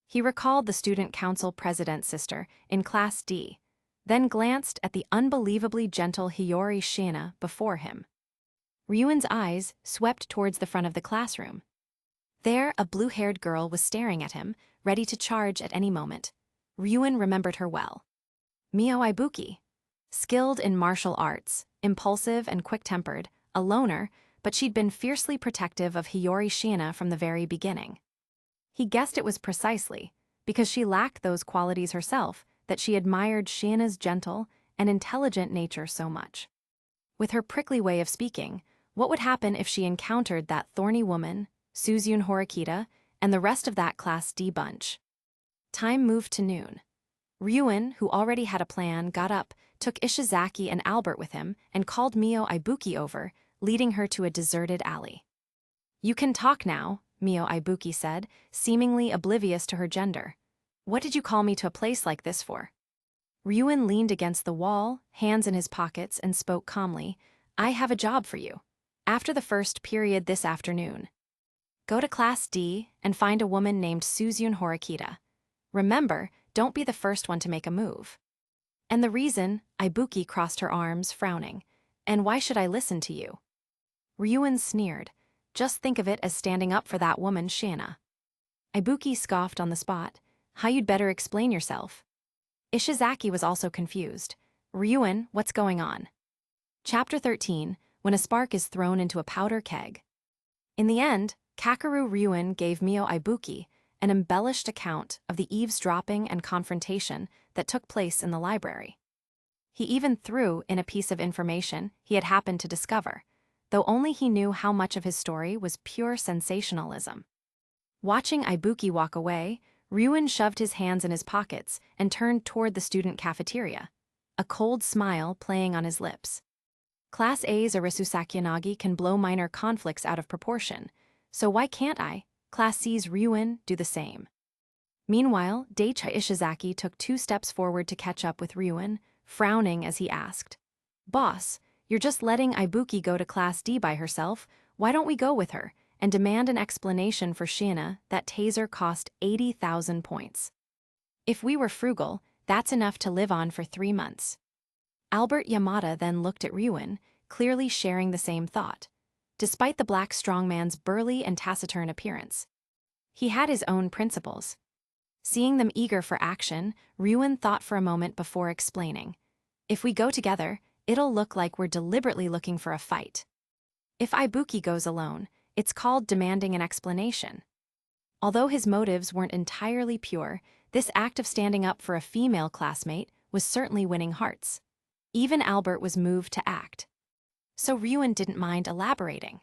He recalled the student council president's sister in Class D, then glanced at the unbelievably gentle Hiyori Shiina before him. Ryuan's eyes swept towards the front of the classroom. There, a blue-haired girl was staring at him, ready to charge at any moment. Ryuan remembered her well. Mio Ibuki. Skilled in martial arts, impulsive and quick-tempered, a loner, but she'd been fiercely protective of Hiyori Shiina from the very beginning. He guessed it was precisely because she lacked those qualities herself that she admired Shiina's gentle and intelligent nature so much. With her prickly way of speaking, what would happen if she encountered that thorny woman, Suzune Horikita, and the rest of that Class D bunch? Time moved to noon. Ryuan, who already had a plan, got up, took Ishizaki and Albert with him, and called Mio Ibuki over, leading her to a deserted alley. "You can talk now," Mio Ibuki said, seemingly oblivious to her gender. "What did you call me to a place like this for?" Ryuan leaned against the wall, hands in his pockets, and spoke calmly. "I have a job for you. After the first period this afternoon. Go to Class D and find a woman named Suzune Horikita. Remember, don't be the first one to make a move." "And the reason," Ibuki crossed her arms, frowning. "And why should I listen to you?" Ryuan sneered. "Just think of it as standing up for that woman, Shiina." Ibuki scoffed on the spot. "How you'd better explain yourself." Ishizaki was also confused. "Ryuan, what's going on?" Chapter 13, When a Spark is Thrown into a Powder Keg. In the end, Kakeru Ryuan gave Mio Ibuki an embellished account of the eavesdropping and confrontation that took place in the library. He even threw in a piece of information he had happened to discover, though only he knew how much of his story was pure sensationalism. Watching Ibuki walk away, Ryuan shoved his hands in his pockets and turned toward the student cafeteria, a cold smile playing on his lips. Class A's Arisu Sakyanagi can blow minor conflicts out of proportion, so why can't I, Class C's Ryuan, do the same? Meanwhile, Daichi Ishizaki took 2 steps forward to catch up with Ryuan, frowning as he asked, "Boss, you're just letting Ibuki go to Class D by herself. Why don't we go with her and demand an explanation for Shiina that taser cost 80,000 points? If we were frugal, that's enough to live on for 3 months." Albert Yamada then looked at Ryuan, clearly sharing the same thought, despite the black strongman's burly and taciturn appearance. He had his own principles. Seeing them eager for action, Ryuan thought for a moment before explaining. "If we go together, it'll look like we're deliberately looking for a fight. If Ibuki goes alone, it's called demanding an explanation." Although his motives weren't entirely pure, this act of standing up for a female classmate was certainly winning hearts. Even Albert was moved to act. So Ryuan didn't mind elaborating.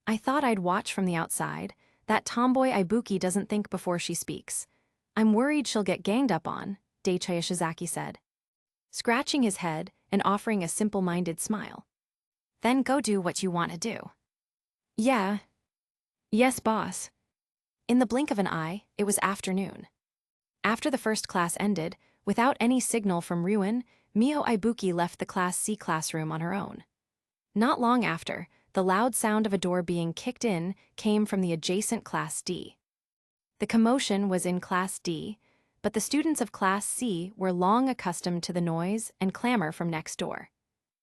"I thought I'd watch from the outside. That tomboy Ibuki doesn't think before she speaks. I'm worried she'll get ganged up on," Daichi Ishizaki said, scratching his head and offering a simple-minded smile. "Then go do what you want to do." "Yeah. Yes, boss." In the blink of an eye, it was afternoon. After the first class ended, without any signal from Ryuan, Mio Ibuki left the Class C classroom on her own. Not long after, the loud sound of a door being kicked in came from the adjacent Class D. The commotion was in Class D, but the students of Class C were long accustomed to the noise and clamor from next door.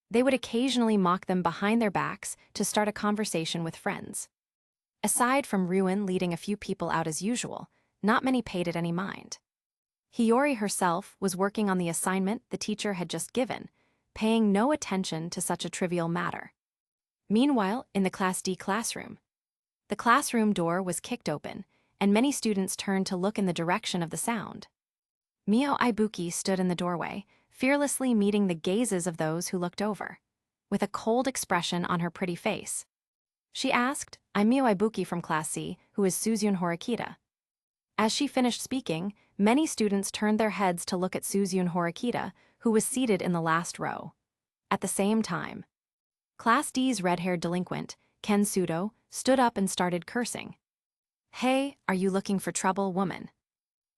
They would occasionally mock them behind their backs to start a conversation with friends. Aside from Ryuan leading a few people out as usual, not many paid it any mind. Hiyori herself was working on the assignment the teacher had just given, paying no attention to such a trivial matter. Meanwhile, in the Class D classroom, the classroom door was kicked open, and many students turned to look in the direction of the sound. Mio Ibuki stood in the doorway, fearlessly meeting the gazes of those who looked over. with a cold expression on her pretty face. She asked, "I'm Mio Ibuki from Class C, who is Suzune Horikita." As she finished speaking, many students turned their heads to look at Suzune Horikita, who was seated in the last row. At the same time, Class D's red-haired delinquent, Ken Sudo, stood up and started cursing. "Hey, are you looking for trouble, woman?"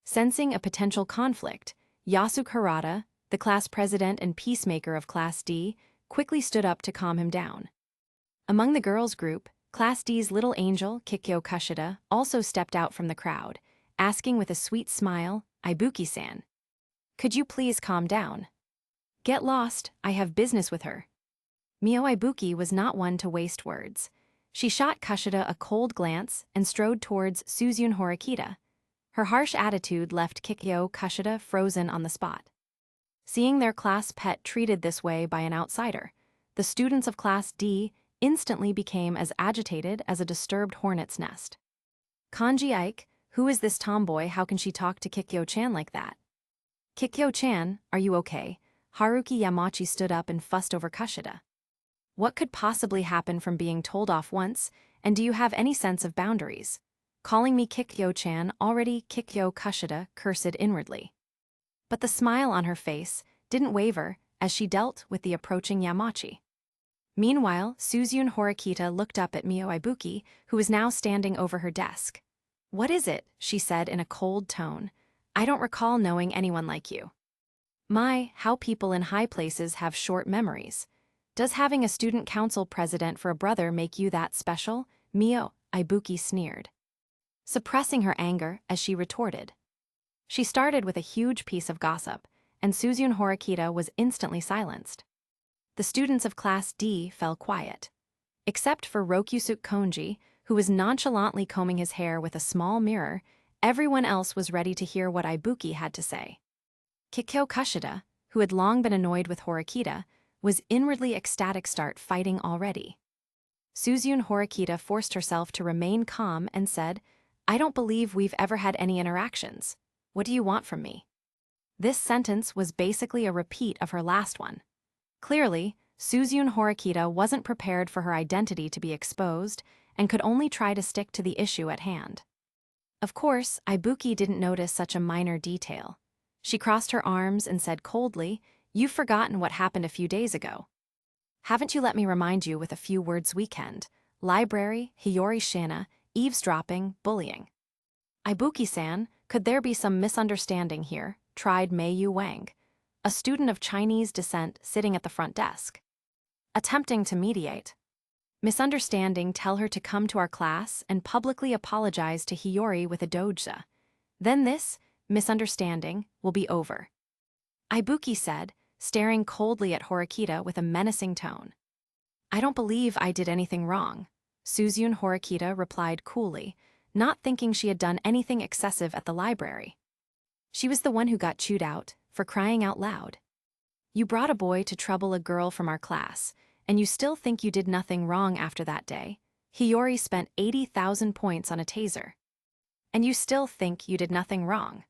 Sensing a potential conflict, Yasuke Harada, the class president and peacemaker of Class D, quickly stood up to calm him down. Among the girls' group, Class D's little angel, Kikyo Kushida, also stepped out from the crowd, asking with a sweet smile, "Ibuki-san, could you please calm down? Get lost, I have business with her." Mio Ibuki was not one to waste words. She shot Kushida a cold glance and strode towards Suzune Horikita. Her harsh attitude left Kikyo Kushida frozen on the spot. Seeing their class pet treated this way by an outsider, the students of Class D instantly became as agitated as a disturbed hornet's nest. "Kanji Ike, who is this tomboy? How can she talk to Kikyo-chan like that?" "Kikyo-chan, are you okay?" Haruki Yamachi stood up and fussed over Kushida. "What could possibly happen from being told off once, and do you have any sense of boundaries? Calling me Kikyo-chan already." Kikyo Kushida cursed inwardly. But the smile on her face didn't waver as she dealt with the approaching Yamachi. Meanwhile, Suzune Horikita looked up at Mio Ibuki, who was now standing over her desk. "What is it?" she said in a cold tone. "I don't recall knowing anyone like you." My, how people in high places have short memories. Does having a student council president for a brother make you that special? Mio Ibuki sneered, suppressing her anger as she retorted. She started with a huge piece of gossip, and Suzune Horikita was instantly silenced. The students of Class D fell quiet. Except for Rokyusuke Konji, who was nonchalantly combing his hair with a small mirror, everyone else was ready to hear what Ibuki had to say. Kikyo Kushida, who had long been annoyed with Horikita, was inwardly ecstatic start fighting already. Suzune Horikita forced herself to remain calm and said, "I don't believe we've ever had any interactions. What do you want from me?" This sentence was basically a repeat of her last one. Clearly, Suzune Horikita wasn't prepared for her identity to be exposed and could only try to stick to the issue at hand. Of course, Ibuki didn't notice such a minor detail. She crossed her arms and said coldly, "You've forgotten what happened a few days ago. Haven't you let me remind you with a few words weekend? Library, Hiyori Shiina, eavesdropping, bullying." "Ibuki-san, could there be some misunderstanding here?" tried Meiyu Wang, a student of Chinese descent sitting at the front desk. Attempting to mediate. "Misunderstanding, tell her to come to our class and publicly apologize to Hiyori with a doja. Then this misunderstanding will be over," Ibuki said, staring coldly at Horikita with a menacing tone. "I don't believe I did anything wrong," Suzune Horikita replied coolly, not thinking she had done anything excessive at the library. She was the one who got chewed out, for crying out loud. "You brought a boy to trouble a girl from our class, and you still think you did nothing wrong after that day. Hiyori spent 80,000 points on a taser. And you still think you did nothing wrong."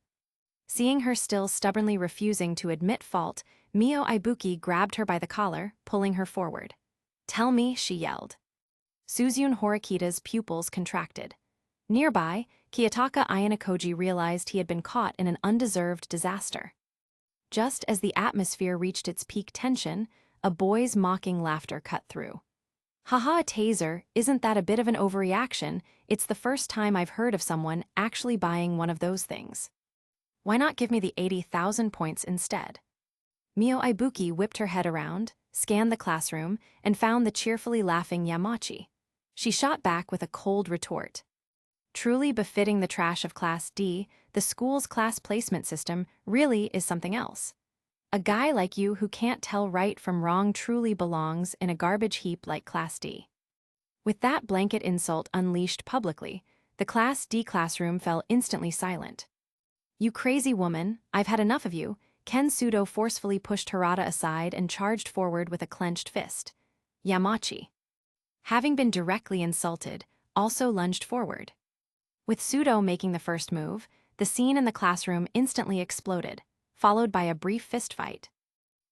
Seeing her still stubbornly refusing to admit fault, Mio Ibuki grabbed her by the collar, pulling her forward. "Tell me," she yelled. Suzune Horikita's pupils contracted. Nearby, Kiyotaka Ayanokoji realized he had been caught in an undeserved disaster. Just as the atmosphere reached its peak tension, a boy's mocking laughter cut through. "Haha, a taser, isn't that a bit of an overreaction? It's the first time I've heard of someone actually buying one of those things. Why not give me the 80,000 points instead?" Mio Ibuki whipped her head around, scanned the classroom, and found the cheerfully laughing Yamachi. She shot back with a cold retort. Truly befitting the trash of Class D, the school's class placement system really is something else. A guy like you who can't tell right from wrong truly belongs in a garbage heap like Class D. With that blanket insult unleashed publicly, the Class D classroom fell instantly silent. "You crazy woman, I've had enough of you." Ken Sudo forcefully pushed Harada aside and charged forward with a clenched fist. Yamachi, having been directly insulted, also lunged forward. With Sudo making the first move, the scene in the classroom instantly exploded, followed by a brief fistfight.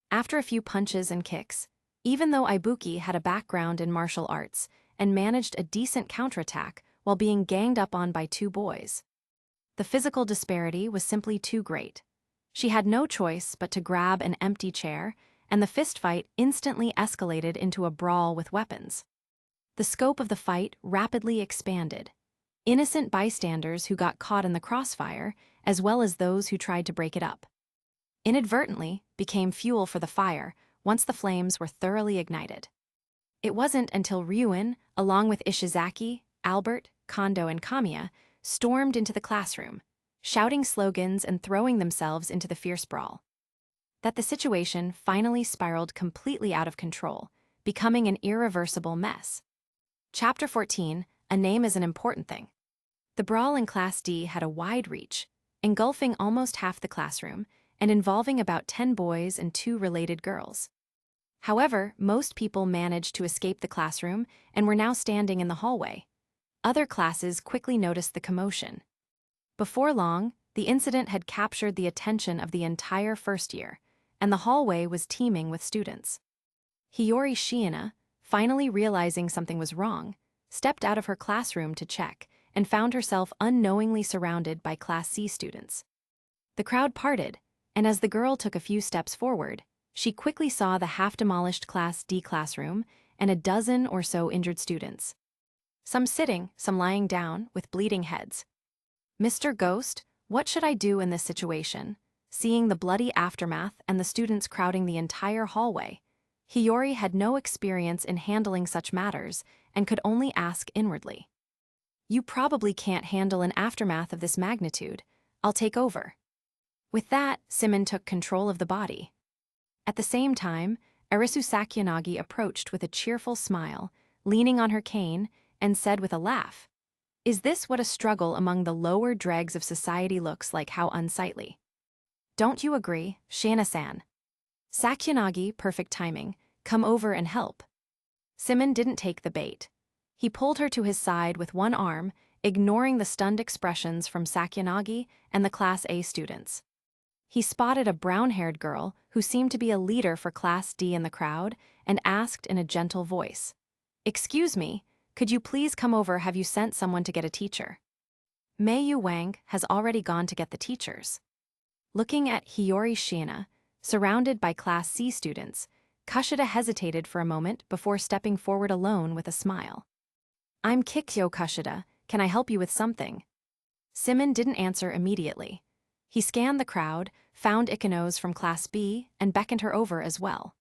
After a few punches and kicks, even though Ibuki had a background in martial arts and managed a decent counterattack while being ganged up on by two boys. The physical disparity was simply too great. She had no choice but to grab an empty chair, and the fistfight instantly escalated into a brawl with weapons. The scope of the fight rapidly expanded. Innocent bystanders who got caught in the crossfire, as well as those who tried to break it up, inadvertently became fuel for the fire once the flames were thoroughly ignited. It wasn't until Ryuen, along with Ishizaki, Albert, Kondo, and Kamiya, stormed into the classroom, shouting slogans and throwing themselves into the fierce brawl, that the situation finally spiraled completely out of control, becoming an irreversible mess. Chapter 14, A Name is an Important Thing. The brawl in Class D had a wide reach, engulfing almost half the classroom and involving about 10 boys and 2 related girls. However, most people managed to escape the classroom and were now standing in the hallway. Other classes quickly noticed the commotion. Before long, the incident had captured the attention of the entire first year, and the hallway was teeming with students. Hiyori Shiina, finally realizing something was wrong, stepped out of her classroom to check and found herself unknowingly surrounded by Class C students. The crowd parted, and as the girl took a few steps forward, she quickly saw the half-demolished Class D classroom and a dozen or so injured students. Some sitting, some lying down, with bleeding heads. "Mr. Ghost, what should I do in this situation?" Seeing the bloody aftermath and the students crowding the entire hallway, Hiyori had no experience in handling such matters and could only ask inwardly. "You probably can't handle an aftermath of this magnitude. I'll take over." With that, Symon took control of the body. At the same time, Arisu Sakyanagi approached with a cheerful smile, leaning on her cane, and said with a laugh, "Is this what a struggle among the lower dregs of society looks like? How unsightly. Don't you agree, Shiina-san?" "Sakyanagi, perfect timing. Come over and help." Symon didn't take the bait. He pulled her to his side with one arm, ignoring the stunned expressions from Sakyanagi and the Class A students. He spotted a brown-haired girl who seemed to be a leader for Class D in the crowd and asked in a gentle voice, "Excuse me, could you please come over? Have you sent someone to get a teacher?" "Mei Yu Wang has already gone to get the teachers." Looking at Hiyori Shiina, surrounded by Class C students, Kushida hesitated for a moment before stepping forward alone with a smile. "I'm Kikyo Kushida. Can I help you with something?" Symon didn't answer immediately. He scanned the crowd, found Ikenos from Class B, and beckoned her over as well.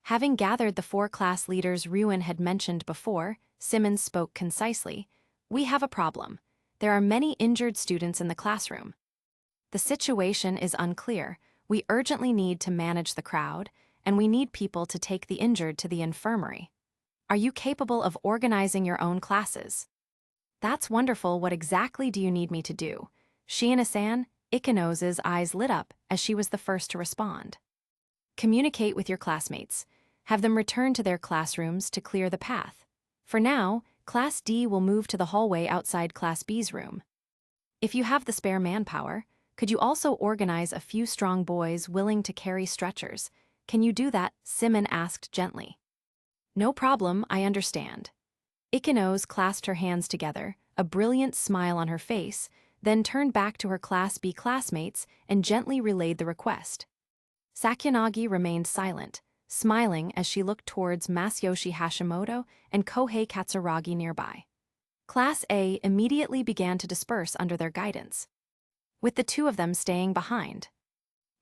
Having gathered the 4 class leaders Ryuen had mentioned before, Symon spoke concisely, "We have a problem. There are many injured students in the classroom. The situation is unclear. We urgently need to manage the crowd, and we need people to take the injured to the infirmary. Are you capable of organizing your own classes?" "That's wonderful. What exactly do you need me to do?" Shiina-san, Ikenos' eyes lit up as she was the first to respond. "Communicate with your classmates. Have them return to their classrooms to clear the path. For now, Class D will move to the hallway outside Class B's room. If you have the spare manpower, could you also organize a few strong boys willing to carry stretchers? Can you do that?" Symon asked gently. "No problem, I understand." Ikenos clasped her hands together, a brilliant smile on her face, then turned back to her Class B classmates and gently relayed the request. Sakyanagi remained silent, smiling as she looked towards Masayoshi Hashimoto and Kohei Katsuragi nearby. Class A immediately began to disperse under their guidance, with the 2 of them staying behind.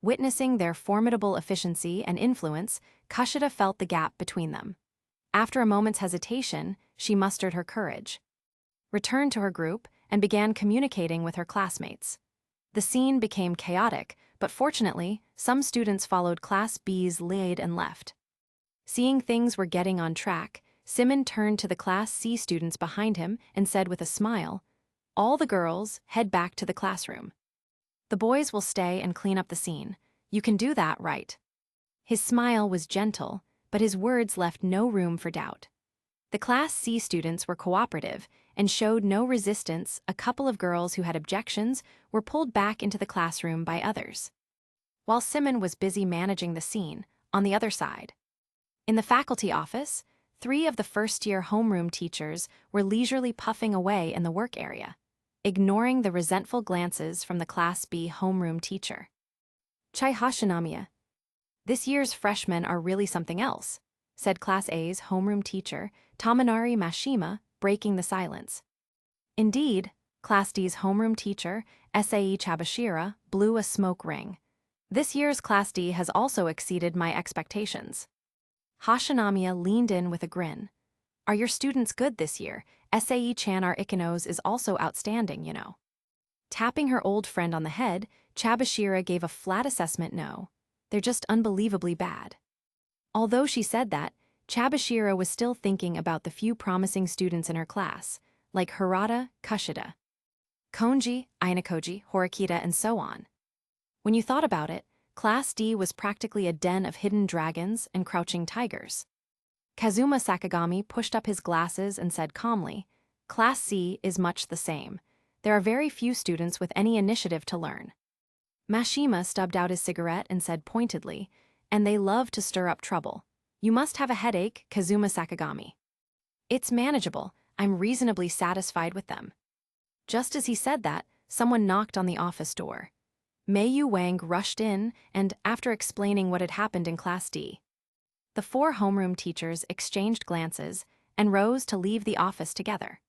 Witnessing their formidable efficiency and influence, Kushida felt the gap between them. After a moment's hesitation, she mustered her courage, returned to her group, and began communicating with her classmates. The scene became chaotic, but fortunately, some students followed Class B's lead and left. Seeing things were getting on track, Symon turned to the Class C students behind him and said with a smile, "All the girls, head back to the classroom. The boys will stay and clean up the scene. You can do that, right?" His smile was gentle, but his words left no room for doubt. The Class C students were cooperative and showed no resistance. A couple of girls who had objections were pulled back into the classroom by others. While Symon was busy managing the scene, on the other side, In the faculty office, 3 of the first-year homeroom teachers were leisurely puffing away in the work area, ignoring the resentful glances from the Class B homeroom teacher. Chai Hashinamiya. This year's freshmen are really something else, said Class A's homeroom teacher, Tamanari Mashima, breaking the silence. Indeed, Class D's homeroom teacher, Sae Chabashira, blew a smoke ring. This year's Class D has also exceeded my expectations. Hashinamiya leaned in with a grin. Are your students good this year? Sae-chan, our Ikenos is also outstanding, you know. Tapping her old friend on the head, Chabashira gave a flat assessment no. They're just unbelievably bad. Although she said that, Chabashira was still thinking about the few promising students in her class, like Hirata, Kushida, Konji, Ainakoji, Horikita, and so on. When you thought about it, Class D was practically a den of hidden dragons and crouching tigers. Kazuma Sakagami pushed up his glasses and said calmly, Class C is much the same. There are very few students with any initiative to learn. Mashima stubbed out his cigarette and said pointedly, and they love to stir up trouble. You must have a headache, Kazuma Sakagami. It's manageable. I'm reasonably satisfied with them. Just as he said that, someone knocked on the office door. Mei Yu Wang rushed in and, after explaining what had happened in Class D, the 4 homeroom teachers exchanged glances and rose to leave the office together.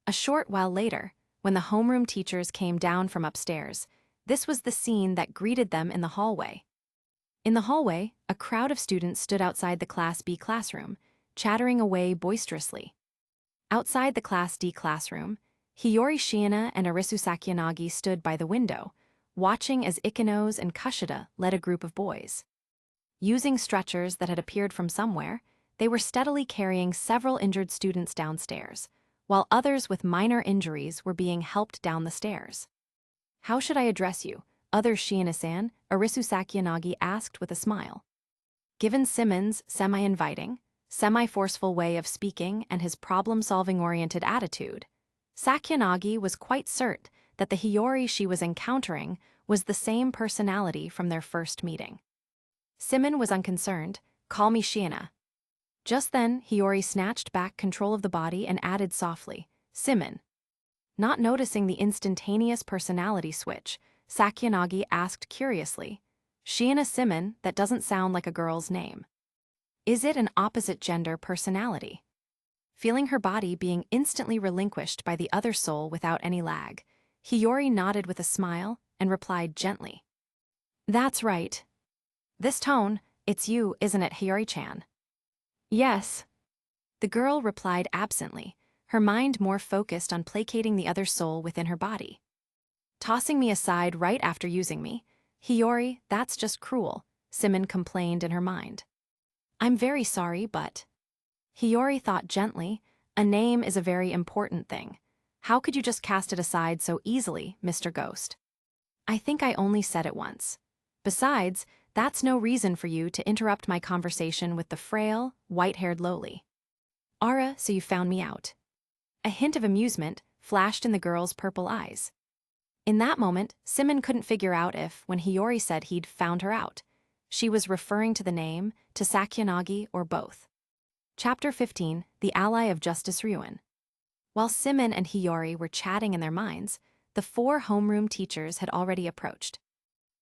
A short while later, when the homeroom teachers came down from upstairs, this was the scene that greeted them in the hallway. In the hallway, a crowd of students stood outside the Class B classroom, chattering away boisterously. Outside the Class D classroom, Hiyori Shiina and Arisu Sakiyanagi stood by the window, watching as Ikenos and Kushida led a group of boys. Using stretchers that had appeared from somewhere, they were steadily carrying several injured students downstairs, while others with minor injuries were being helped down the stairs. How should I address you, other Shiina-san? Arisu Sakiyanagi asked with a smile. Given Symon's semi-inviting, semi-forceful way of speaking and his problem-solving-oriented attitude, Sakiyanagi was quite certain that the Hiyori she was encountering was the same personality from their first meeting. Symon was unconcerned. Call me Shiina. Just then, Hiyori snatched back control of the body and added softly, Symon. Not noticing the instantaneous personality switch, Sakiyanagi asked curiously, Shiina Symon, that doesn't sound like a girl's name. Is it an opposite-gender personality? Feeling her body being instantly relinquished by the other soul without any lag, Hiyori nodded with a smile and replied gently. That's right. This tone, it's you, isn't it, Hiyori-chan? Yes. The girl replied absently, her mind more focused on placating the other soul within her body. Tossing me aside right after using me, Hiyori, that's just cruel, Symon complained in her mind. I'm very sorry, but... Hiyori thought gently, a name is a very important thing. How could you just cast it aside so easily, Mr. Ghost? I think I only said it once. Besides, that's no reason for you to interrupt my conversation with the frail, white-haired lowly. Ara, so you found me out. A hint of amusement flashed in the girl's purple eyes. In that moment, Symon couldn't figure out if, when Hiyori said he'd found her out, she was referring to the name, to Sakiyanagi, or both. Chapter 15, The Ally of Justice Ryuen. While Symon and Hiyori were chatting in their minds, the 4 homeroom teachers had already approached.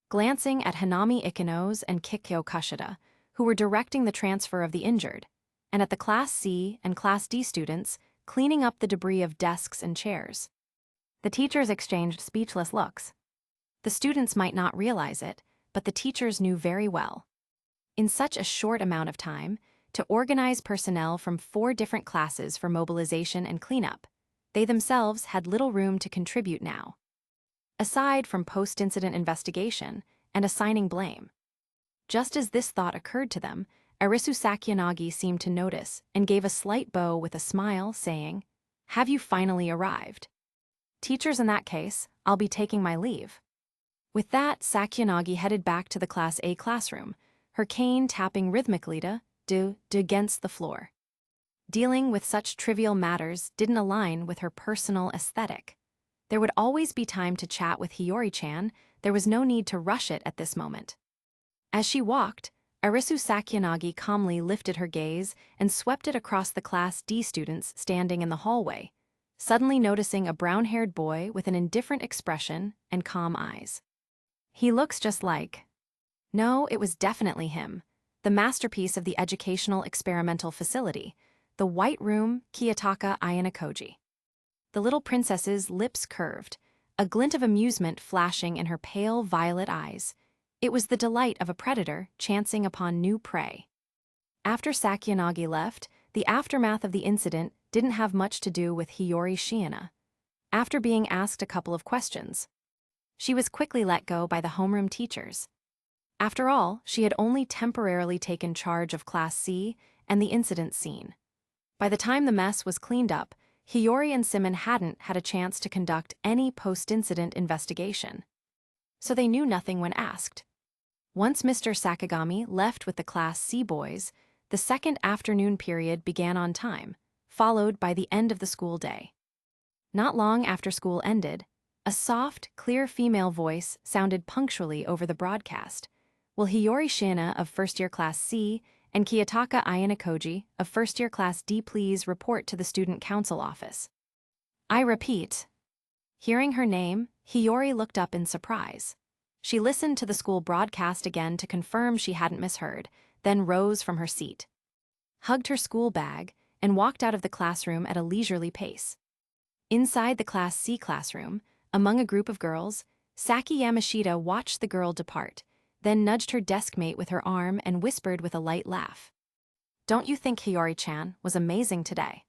Glancing at Hanami Ikenos and Kikyo Kushida, who were directing the transfer of the injured, and at the Class C and Class D students cleaning up the debris of desks and chairs, the teachers exchanged speechless looks. The students might not realize it, but the teachers knew very well. In such a short amount of time, to organize personnel from 4 different classes for mobilization and cleanup, they themselves had little room to contribute now. Aside from post-incident investigation and assigning blame. Just as this thought occurred to them, Arisu Sakiyanagi seemed to notice and gave a slight bow with a smile, saying, Have you finally arrived? Teachers, in that case, I'll be taking my leave. With that, Sakiyanagi headed back to the Class A classroom, her cane tapping rhythmically against the floor. Dealing with such trivial matters didn't align with her personal aesthetic. There would always be time to chat with Hiyori-chan, there was no need to rush it at this moment. As she walked, Arisu Sakyanagi calmly lifted her gaze and swept it across the Class D students standing in the hallway, suddenly noticing a brown-haired boy with an indifferent expression and calm eyes. He looks just like... No, it was definitely him, the masterpiece of the educational experimental facility, the White Room Kiyotaka Ayanokoji. The little princess's lips curved, a glint of amusement flashing in her pale violet eyes. It was the delight of a predator chancing upon new prey. After Sakyanagi left, the aftermath of the incident didn't have much to do with Hiyori Shiina. After being asked a couple of questions, she was quickly let go by the homeroom teachers. After all, she had only temporarily taken charge of Class C and the incident scene. By the time the mess was cleaned up, Hiyori and Symon hadn't had a chance to conduct any post-incident investigation. So they knew nothing when asked. Once Mr. Sakagami left with the Class C boys, the second afternoon period began on time, followed by the end of the school day. Not long after school ended, a soft, clear female voice sounded punctually over the broadcast. Will Hiyori Shiina of first-year Class C and Kiyotaka Ayanokoji of first-year Class D please report to the Student Council office? I repeat. Hearing her name, Hiyori looked up in surprise. She listened to the school broadcast again to confirm she hadn't misheard, then rose from her seat, hugged her school bag, and walked out of the classroom at a leisurely pace. Inside the Class C classroom, among a group of girls, Saki Yamashita watched the girl depart, then nudged her deskmate with her arm and whispered with a light laugh. Don't you think Hiyori-chan was amazing today?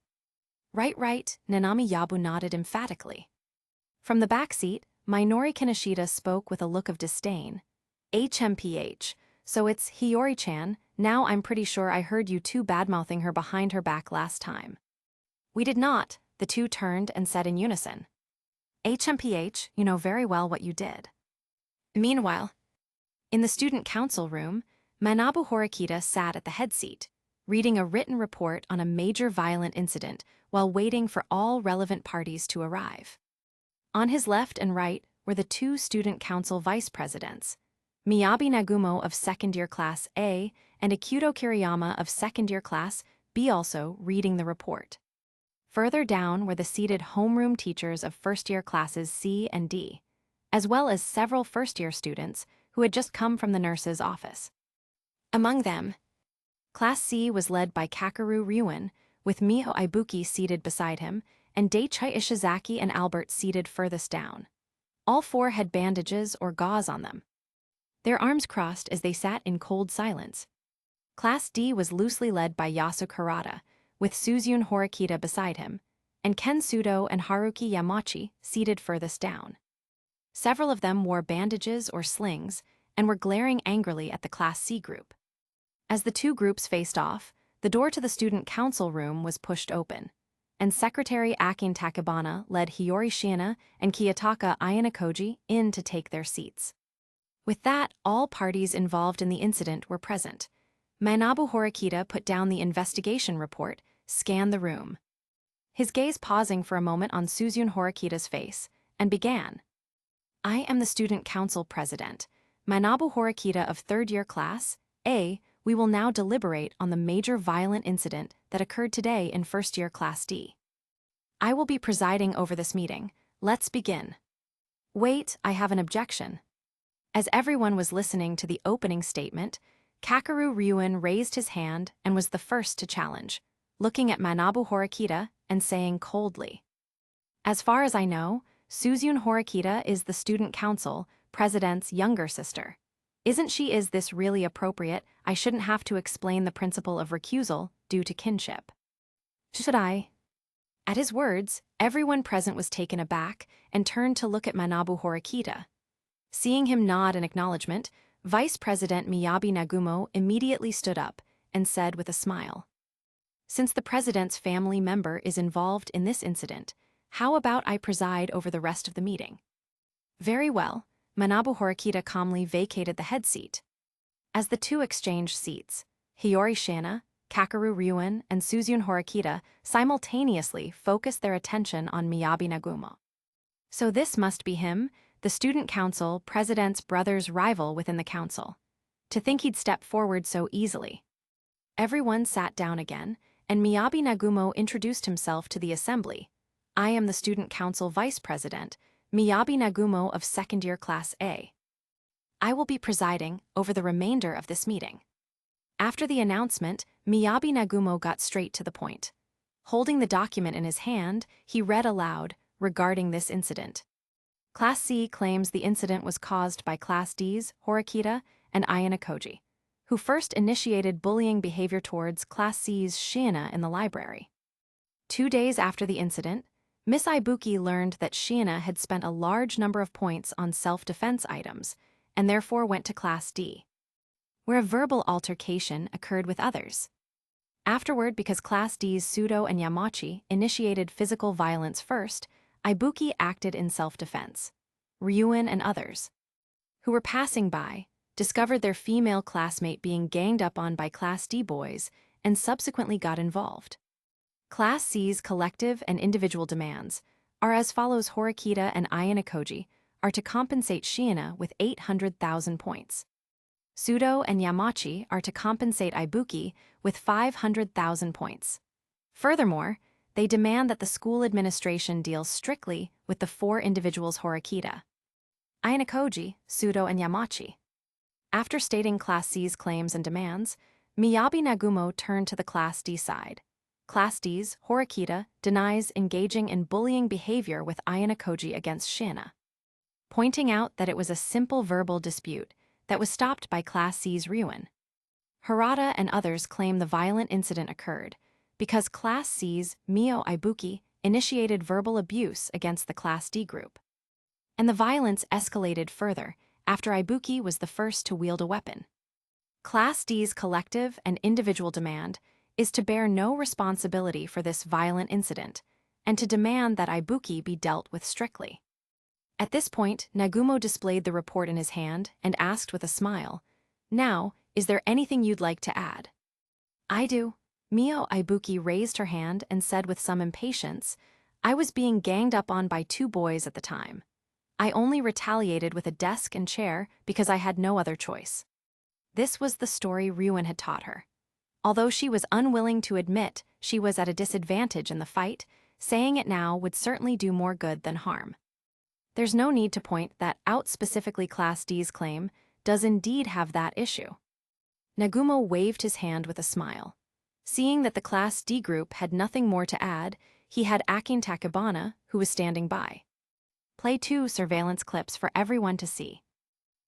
Right, Nanami Yabu nodded emphatically. From the back seat, Minori Kinoshita spoke with a look of disdain. HMPH, so it's Hiyori-chan. Now I'm pretty sure I heard you two badmouthing her behind her back last time. We did not, the two turned and said in unison. HMPH, you know very well what you did. Meanwhile, in the student council room, Manabu Horikita sat at the head seat, reading a written report on a major violent incident while waiting for all relevant parties to arrive. On his left and right were the two student council vice presidents, Miyabi Nagumo of second-year Class A and Akuto Kiriyama of second-year Class B also reading the report. Further down were the seated homeroom teachers of first-year Classes C and D, as well as several first-year students who had just come from the nurse's office. Among them, Class C was led by Kakeru Ryuen, with Miho Ibuki seated beside him, and Daichai Ishizaki and Albert seated furthest down. All four had bandages or gauze on them, their arms crossed as they sat in cold silence. Class D was loosely led by Yasu Kurata, with Suzune Horikita beside him, and Ken Sudo and Haruki Yamachi seated furthest down. Several of them wore bandages or slings and were glaring angrily at the Class C group. As the two groups faced off, the door to the student council room was pushed open, and Secretary Akin Takebana led Hiyori Shiina and Kiyotaka Ayanokoji in to take their seats. With that, all parties involved in the incident were present. Manabu Horikita put down the investigation report, scanned the room, his gaze pausing for a moment on Suzune Horikita's face, and began. I am the student council president, Manabu Horikita of third-year Class A. We will now deliberate on the major violent incident that occurred today in first-year Class D. I will be presiding over this meeting. Let's begin. Wait, I have an objection. As everyone was listening to the opening statement, Kakeru Ryuen raised his hand and was the first to challenge, looking at Manabu Horikita and saying coldly, as far as I know, Suzune Horikita is the student council president's younger sister. Isn't she? Is this really appropriate? I shouldn't have to explain the principle of recusal due to kinship. Should I? At his words, everyone present was taken aback and turned to look at Manabu Horikita. Seeing him nod in acknowledgement, Vice President Miyabi Nagumo immediately stood up and said with a smile, since the president's family member is involved in this incident, how about I preside over the rest of the meeting? Very well, Manabu Horikita calmly vacated the head seat. As the two exchanged seats, Hiyori Shiina, Kakeru Ryuen, and Suzune Horikita simultaneously focused their attention on Miyabi Nagumo. So this must be him, the student council president's brother's rival within the council. To think he'd step forward so easily. Everyone sat down again, and Miyabi Nagumo introduced himself to the assembly. I am the Student Council Vice President, Miyabi Nagumo of Second Year Class A. I will be presiding over the remainder of this meeting. After the announcement, Miyabi Nagumo got straight to the point. Holding the document in his hand, he read aloud, regarding this incident. Class C claims the incident was caused by Class D's Horikita and Ayana Koji, who first initiated bullying behavior towards Class C's Shiina in the library. 2 days after the incident, Miss Ibuki learned that Shiina had spent a large number of points on self-defense items, and therefore went to Class D, where a verbal altercation occurred with others. Afterward, because Class D's Sudo and Yamachi initiated physical violence first, Ibuki acted in self-defense. Ryuen and others, who were passing by, discovered their female classmate being ganged up on by Class D boys and subsequently got involved. Class C's collective and individual demands are as follows: Horikita and Ayana Koji are to compensate Shiina with 800,000 points. Sudo and Yamachi are to compensate Ibuki with 500,000 points. Furthermore, they demand that the school administration deals strictly with the 4 individuals Horikita, Ayana Koji, Sudo, and Yamachi. After stating Class C's claims and demands, Miyabi Nagumo turned to the Class D side. Class D's Horikita denies engaging in bullying behavior with Ayana Koji against Shiina, pointing out that it was a simple verbal dispute that was stopped by Class C's Ryuen. Harada and others claim the violent incident occurred because Class C's Mio Ibuki initiated verbal abuse against the Class D group. And the violence escalated further after Ibuki was the first to wield a weapon. Class D's collective and individual demand is to bear no responsibility for this violent incident and to demand that Ibuki be dealt with strictly. At this point, Nagumo displayed the report in his hand and asked with a smile, "Now, is there anything you'd like to add?" "I do." Mio Ibuki raised her hand and said with some impatience, "I was being ganged up on by 2 boys at the time. I only retaliated with a desk and chair because I had no other choice." This was the story Ryuen had taught her. Although she was unwilling to admit she was at a disadvantage in the fight, saying it now would certainly do more good than harm. There's no need to point that out. Specifically, Class D's claim does indeed have that issue. Nagumo waved his hand with a smile. Seeing that the Class D group had nothing more to add, he had Akin Takebana, who was standing by, play 2 surveillance clips for everyone to see.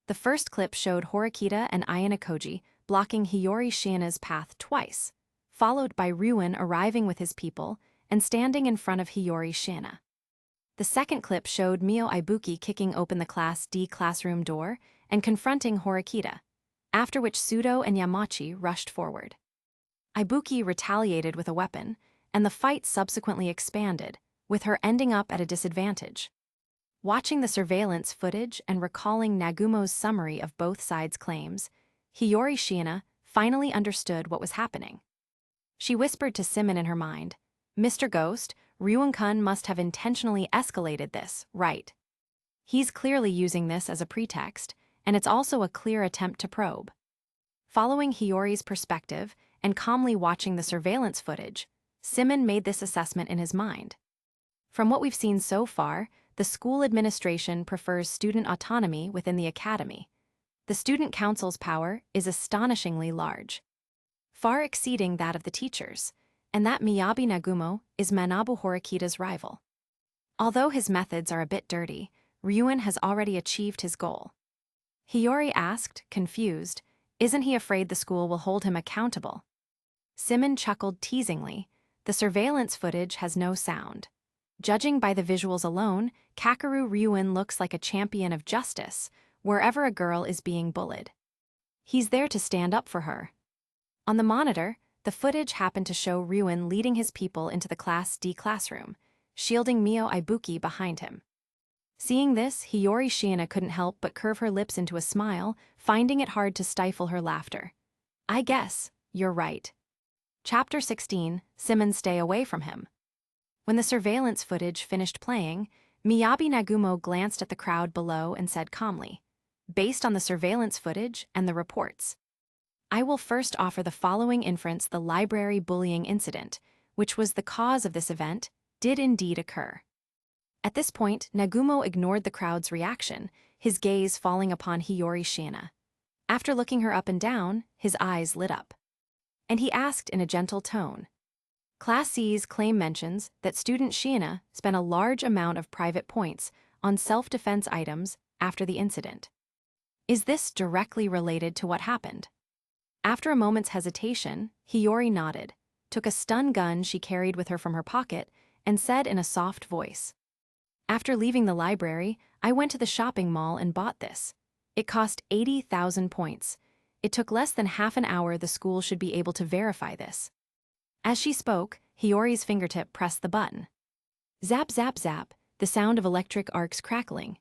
The first clip showed Horikita and Ayana Koji blocking Hiyori Shiina's path twice, followed by Ryuen arriving with his people and standing in front of Hiyori Shiina. The second clip showed Mio Ibuki kicking open the Class D classroom door and confronting Horikita, after which Sudo and Yamachi rushed forward. Ibuki retaliated with a weapon, and the fight subsequently expanded, with her ending up at a disadvantage. Watching the surveillance footage and recalling Nagumo's summary of both sides' claims, Hiyori Shiina finally understood what was happening. She whispered to Symon in her mind, "Mr. Ghost, Ryuen-kun must have intentionally escalated this, right? He's clearly using this as a pretext, and it's also a clear attempt to probe." Following Hiyori's perspective and calmly watching the surveillance footage, Symon made this assessment in his mind. From what we've seen so far, the school administration prefers student autonomy within the academy. The student council's power is astonishingly large, far exceeding that of the teachers, and that Miyabi Nagumo is Manabu Horikita's rival. Although his methods are a bit dirty, Ryuen has already achieved his goal. Hiyori asked, confused, "Isn't he afraid the school will hold him accountable?" Symon chuckled teasingly, "The surveillance footage has no sound. Judging by the visuals alone, Kakeru Ryuen looks like a champion of justice wherever a girl is being bullied. He's there to stand up for her." On the monitor, the footage happened to show Ryuen leading his people into the Class D classroom, shielding Mio Ibuki behind him. Seeing this, Hiyori Shiina couldn't help but curve her lips into a smile, finding it hard to stifle her laughter. "I guess you're right." Chapter 16, Symon, Stay Away from Him. When the surveillance footage finished playing, Miyabi Nagumo glanced at the crowd below and said calmly, based on the surveillance footage and the reports. I will first offer the following inference: the library bullying incident, which was the cause of this event, did indeed occur. At this point, Nagumo ignored the crowd's reaction, his gaze falling upon Hiyori Shiina. After looking her up and down, his eyes lit up. And he asked in a gentle tone. Class C's claim mentions that student Shiina spent a large amount of private points on self-defense items after the incident. Is this directly related to what happened? After a moment's hesitation, Hiyori nodded, took a stun gun she carried with her from her pocket, and said in a soft voice, "After leaving the library, I went to the shopping mall and bought this. It cost 80,000 points. It took less than half an hour. The school should be able to verify this." As she spoke, Hiyori's fingertip pressed the button. Zap, zap, zap, the sound of electric arcs crackling.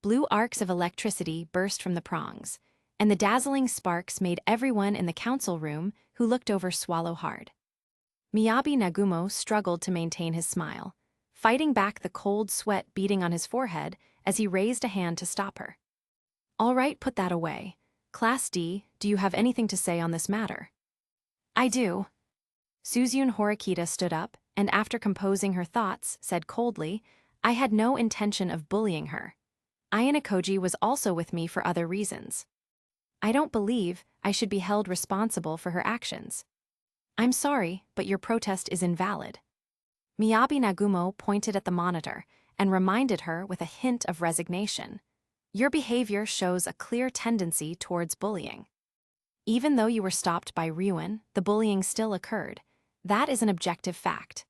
Blue arcs of electricity burst from the prongs, and the dazzling sparks made everyone in the council room who looked over swallow hard. Miyabi Nagumo struggled to maintain his smile, fighting back the cold sweat beading on his forehead as he raised a hand to stop her. "All right, put that away. Class D, do you have anything to say on this matter?" "I do." Suzune Horikita stood up and, after composing her thoughts, said coldly, "I had no intention of bullying her. Ayane Koji was also with me for other reasons. I don't believe I should be held responsible for her actions. I'm sorry, but your protest is invalid." Miyabi Nagumo pointed at the monitor and reminded her with a hint of resignation. "Your behavior shows a clear tendency towards bullying. Even though you were stopped by Ryuen, the bullying still occurred. That is an objective fact.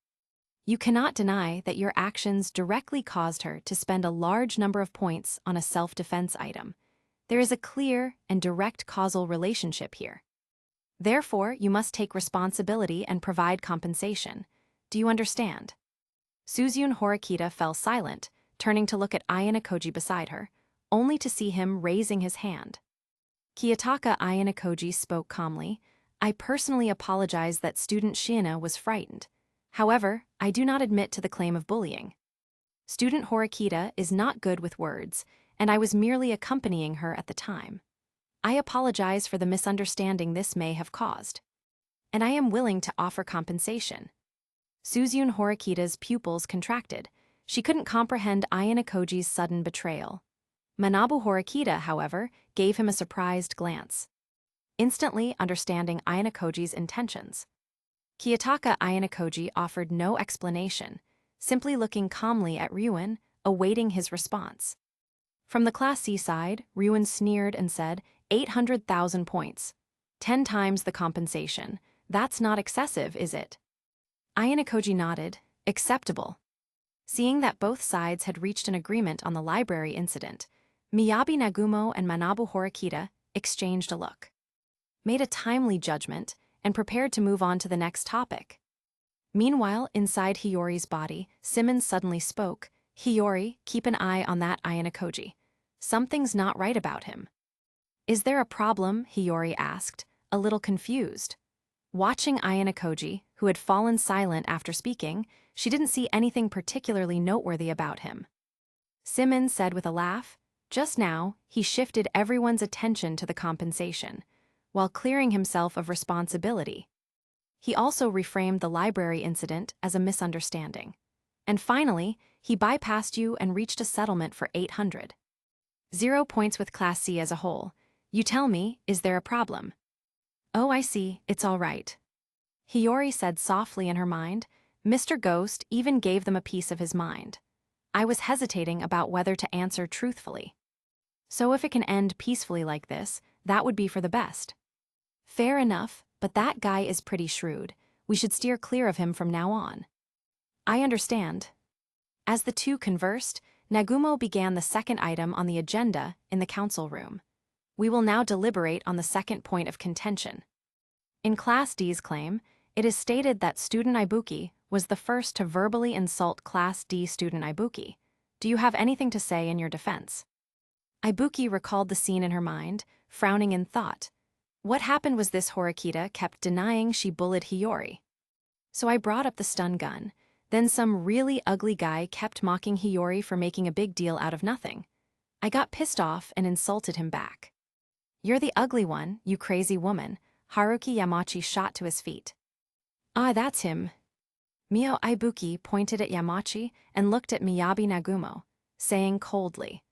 You cannot deny that your actions directly caused her to spend a large number of points on a self-defense item. There is a clear and direct causal relationship here. Therefore, you must take responsibility and provide compensation. Do you understand?" Suzune Horikita fell silent, turning to look at Ayane Koji beside her, only to see him raising his hand. Kiyotaka Ayane Koji spoke calmly. "I personally apologize that student Shiina was frightened. However, I do not admit to the claim of bullying. Student Horikita is not good with words, and I was merely accompanying her at the time. I apologize for the misunderstanding this may have caused. And I am willing to offer compensation." Suzune Horikita's pupils contracted. She couldn't comprehend Ayane Koji's sudden betrayal. Manabu Horikita, however, gave him a surprised glance, instantly understanding Ayane Koji's intentions. Kiyotaka Ayane Koji offered no explanation, simply looking calmly at Ryuen, awaiting his response. From the Class C side, Ryuen sneered and said, 800,000 points. 10 times the compensation. That's not excessive, is it? Ayane Koji nodded. Acceptable. Seeing that both sides had reached an agreement on the library incident, Miyabi Nagumo and Manabu Horikita exchanged a look, made a timely judgment, and prepared to move on to the next topic. Meanwhile, inside Hiyori's body, Symon suddenly spoke. "Hiyori, keep an eye on that Ayane Koji. Something's not right about him." "Is there a problem?" Hiyori asked, a little confused. Watching Ayane Koji, who had fallen silent after speaking, she didn't see anything particularly noteworthy about him. Symon said with a laugh, "Just now, he shifted everyone's attention to the compensation, while clearing himself of responsibility. He also reframed the library incident as a misunderstanding. And finally, he bypassed you and reached a settlement for 800. 0 points with Class C as a whole. You tell me, is there a problem?" "Oh, I see, it's all right." Hiyori said softly in her mind. Mr. Ghost even gave them a piece of his mind. I was hesitating about whether to answer truthfully. So if it can end peacefully like this, that would be for the best. Fair enough, but that guy is pretty shrewd. We should steer clear of him from now on. I understand. As the two conversed, Nagumo began the second item on the agenda in the council room. We will now deliberate on the second point of contention. In Class D's claim, it is stated that student Ibuki was the first to verbally insult Class D student Ibuki. Do you have anything to say in your defense? Ibuki recalled the scene in her mind, frowning in thought. What happened was this: Horikita kept denying she bullied Hiyori. So I brought up the stun gun. Then some really ugly guy kept mocking Hiyori for making a big deal out of nothing. I got pissed off and insulted him back. You're the ugly one, you crazy woman, Haruki Yamachi shot to his feet. Ah, that's him. Mio Ibuki pointed at Yamachi and looked at Miyabi Nagumo, saying coldly,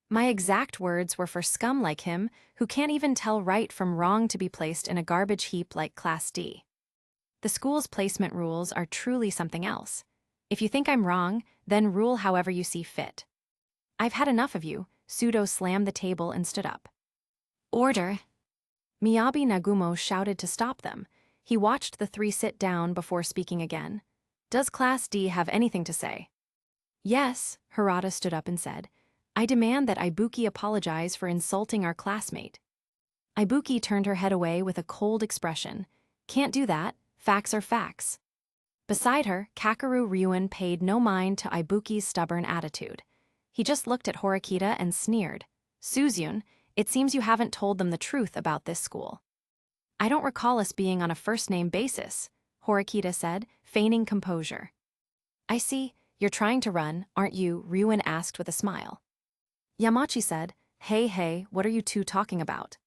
"My exact words were for scum like him who can't even tell right from wrong to be placed in a garbage heap like Class D. The school's placement rules are truly something else. If you think I'm wrong, then rule however you see fit. I've had enough of you." Sudo slammed the table and stood up. Order! Miyabi Nagumo shouted to stop them. He watched the three sit down before speaking again. Does Class D have anything to say? Yes, Hirata stood up and said. I demand that Ibuki apologize for insulting our classmate. Ibuki turned her head away with a cold expression. Can't do that, facts are facts. Beside her, Kakeru Ryuen paid no mind to Ibuki's stubborn attitude. He just looked at Horikita and sneered. Suzyun, it seems you haven't told them the truth about this school. I don't recall us being on a first-name basis, Horikita said, feigning composure. I see, you're trying to run, aren't you? Ryuen asked with a smile. Yamachi said, Hey, what are you two talking about?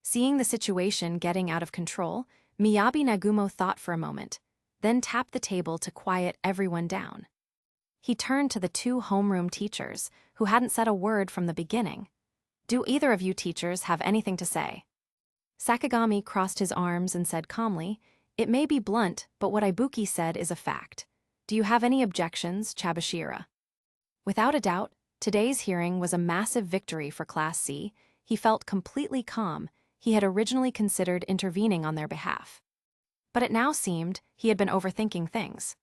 Seeing the situation getting out of control, Miyabi Nagumo thought for a moment, then tapped the table to quiet everyone down. He turned to the two homeroom teachers, who hadn't said a word from the beginning. Do either of you teachers have anything to say? Sakagami crossed his arms and said calmly, It may be blunt, but what Ibuki said is a fact. Do you have any objections, Chabashira? Without a doubt, today's hearing was a massive victory for Class C. He felt completely calm. He had originally considered intervening on their behalf. But it now seemed he had been overthinking things.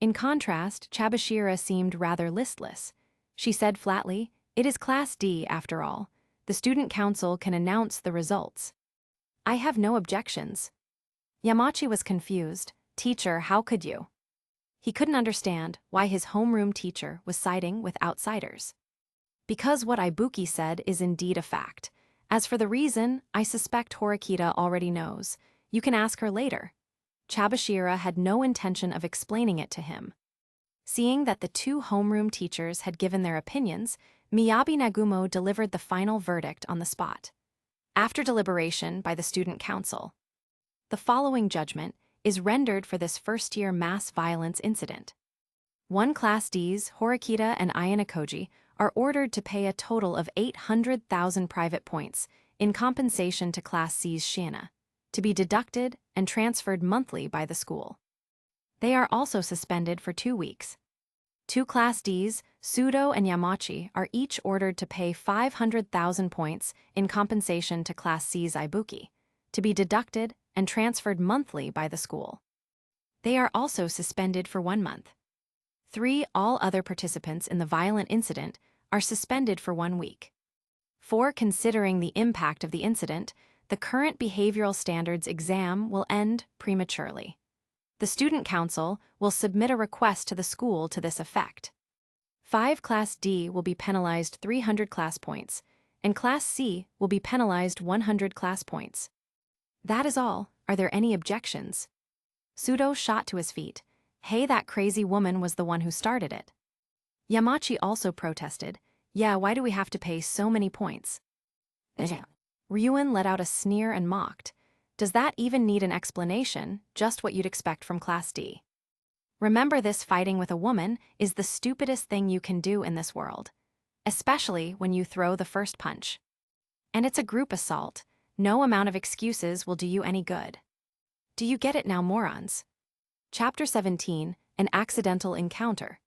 In contrast, Chabashira seemed rather listless. She said flatly, It is Class D after all. The student council can announce the results. I have no objections. Yamachi was confused. Teacher, how could you? He couldn't understand why his homeroom teacher was siding with outsiders. Because what Ibuki said is indeed a fact. As for the reason, I suspect Horikita already knows. You can ask her later. Chabashira had no intention of explaining it to him. Seeing that the two homeroom teachers had given their opinions, Miyabi Nagumo delivered the final verdict on the spot. After deliberation by the student council, the following judgment is rendered for this first-year mass violence incident. 1 Class D's, Horikita and Ayanokoji, are ordered to pay a total of 800,000 private points in compensation to Class C's Shiina, to be deducted and transferred monthly by the school. They are also suspended for 2 weeks. 2 Class D's, Sudo and Yamachi, are each ordered to pay 500,000 points in compensation to Class C's Ibuki, to be deducted and transferred monthly by the school. They are also suspended for 1 month. 3 all other participants in the violent incident are suspended for 1 week. 4 considering the impact of the incident, the current behavioral standards exam will end prematurely. The student council will submit a request to the school to this effect. 5 Class D will be penalized 300 class points, and Class C will be penalized 100 class points. That is all. Are there any objections? Sudo shot to his feet. Hey, that crazy woman was the one who started it. Yamachi also protested. Yeah, why do we have to pay so many points? Ryuen let out a sneer and mocked. Does that even need an explanation? Just what you'd expect from Class D. Remember, this fighting with a woman is the stupidest thing you can do in this world, especially when you throw the first punch. And it's a group assault. No amount of excuses will do you any good. Do you get it now, morons? Chapter 17, An Accidental Encounter.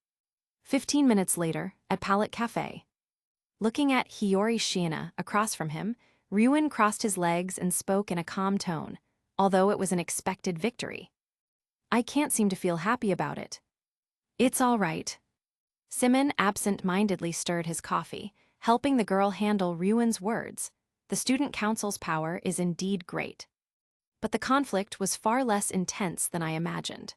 15 minutes later, at Palette Cafe. Looking at Hiyori Shiina across from him, Ryuen crossed his legs and spoke in a calm tone, although it was an expected victory. I can't seem to feel happy about it. It's all right. Symon absent-mindedly stirred his coffee, helping the girl handle Ryuen's words. The student council's power is indeed great. But the conflict was far less intense than I imagined.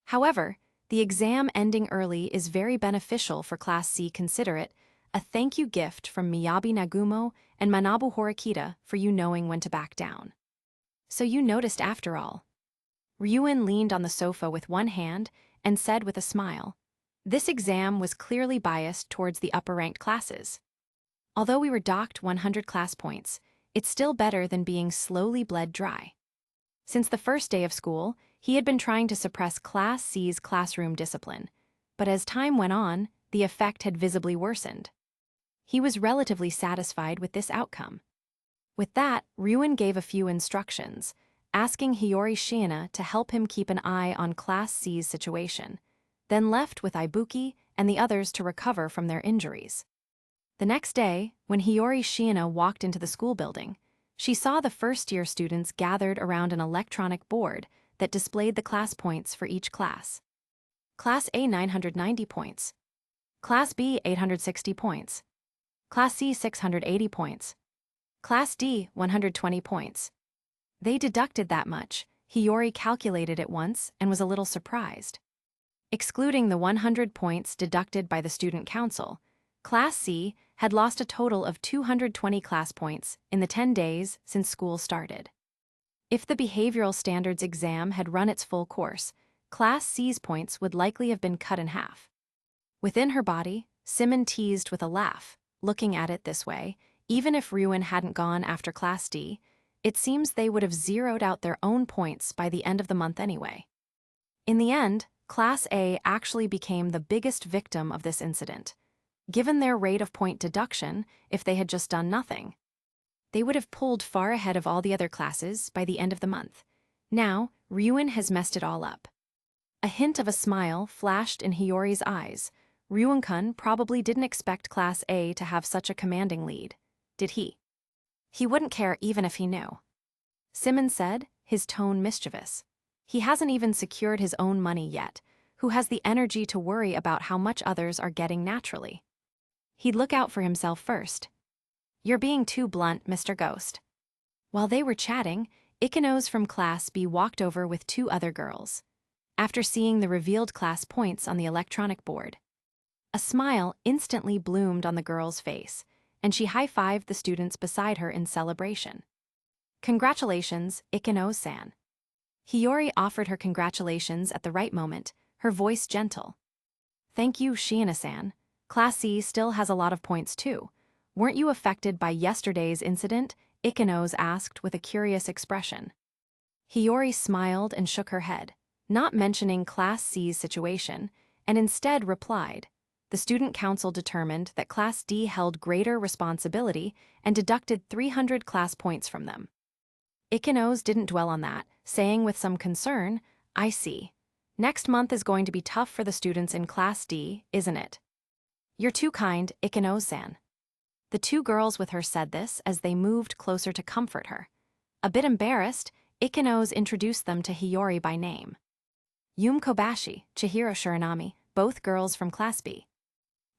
However, the exam ending early is very beneficial for Class C. Consider it a thank you gift from Miyabi Nagumo and Manabu Horikita for you knowing when to back down. So you noticed after all. Ryuen leaned on the sofa with one hand and said with a smile, This exam was clearly biased towards the upper-ranked classes. Although we were docked 100 class points, it's still better than being slowly bled dry. Since the first day of school, he had been trying to suppress Class C's classroom discipline, but as time went on, the effect had visibly worsened. He was relatively satisfied with this outcome. With that, Ryuen gave a few instructions, asking Hiyori Shiina to help him keep an eye on Class C's situation, then left with Ibuki and the others to recover from their injuries. The next day, when Hiyori Shiina walked into the school building, she saw the first-year students gathered around an electronic board that displayed the class points for each class. Class A 990 points. Class B 860 points. Class C 680 points. Class D 120 points. They deducted that much. Hiyori calculated it once and was a little surprised. Excluding the 100 points deducted by the student council, Class C had lost a total of 220 class points in the 10 days since school started. If the behavioral standards exam had run its full course, Class C's points would likely have been cut in half. Within her body, Symon teased with a laugh, looking at it this way. Even if Ryuen hadn't gone after Class D, it seems they would have zeroed out their own points by the end of the month anyway. In the end, Class A actually became the biggest victim of this incident. Given their rate of point deduction, if they had just done nothing, they would have pulled far ahead of all the other classes by the end of the month. Now, Ryuen has messed it all up. A hint of a smile flashed in Hiyori's eyes. Ryuen-kun probably didn't expect Class A to have such a commanding lead, did he? He wouldn't care even if he knew. Symon said, his tone mischievous. He hasn't even secured his own money yet. Who has the energy to worry about how much others are getting naturally? He'd look out for himself first. You're being too blunt, Mr. Ghost. While they were chatting, Ikenos from Class B walked over with two other girls. After seeing the revealed class points on the electronic board, a smile instantly bloomed on the girl's face, and she high-fived the students beside her in celebration. Congratulations, Ikenos-san. Hiyori offered her congratulations at the right moment, her voice gentle. Thank you, Shiina-san. Class C still has a lot of points too. Weren't you affected by yesterday's incident? Ikenos asked with a curious expression. Hiyori smiled and shook her head, not mentioning Class C's situation, and instead replied, the student council determined that Class D held greater responsibility and deducted 300 class points from them. Ikenos didn't dwell on that, saying with some concern, I see. Next month is going to be tough for the students in Class D, isn't it? You're too kind, Ikenos-san. The two girls with her said this as they moved closer to comfort her. A bit embarrassed, Ikenos introduced them to Hiyori by name. Yume Kobashi, Chihiro Shiranami, both girls from Class B.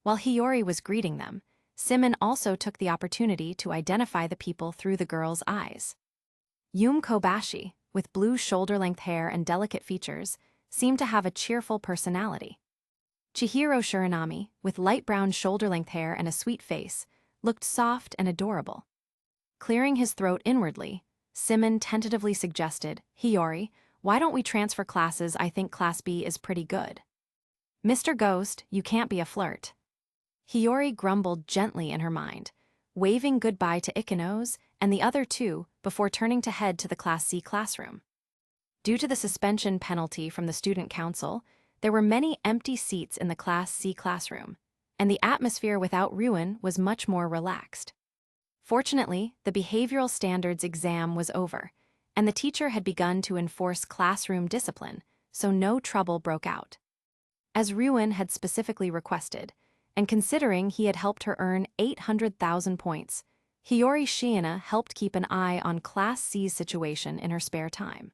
While Hiyori was greeting them, Symon also took the opportunity to identify the people through the girls' eyes. Yume Kobashi, with blue shoulder-length hair and delicate features, seemed to have a cheerful personality. Chihiro Shiranami, with light brown shoulder-length hair and a sweet face, looked soft and adorable. Clearing his throat inwardly, Symon tentatively suggested, Hiyori, why don't we transfer classes? I think Class B is pretty good. Mr. Ghost, you can't be a flirt. Hiyori grumbled gently in her mind, waving goodbye to Ikenos and the other two before turning to head to the Class C classroom. Due to the suspension penalty from the student council, there were many empty seats in the Class C classroom, and the atmosphere without Ryuen was much more relaxed. Fortunately, the behavioral standards exam was over, and the teacher had begun to enforce classroom discipline, so no trouble broke out. As Ryuen had specifically requested, and considering he had helped her earn 800,000 points, Hiyori Shiina helped keep an eye on Class C's situation in her spare time.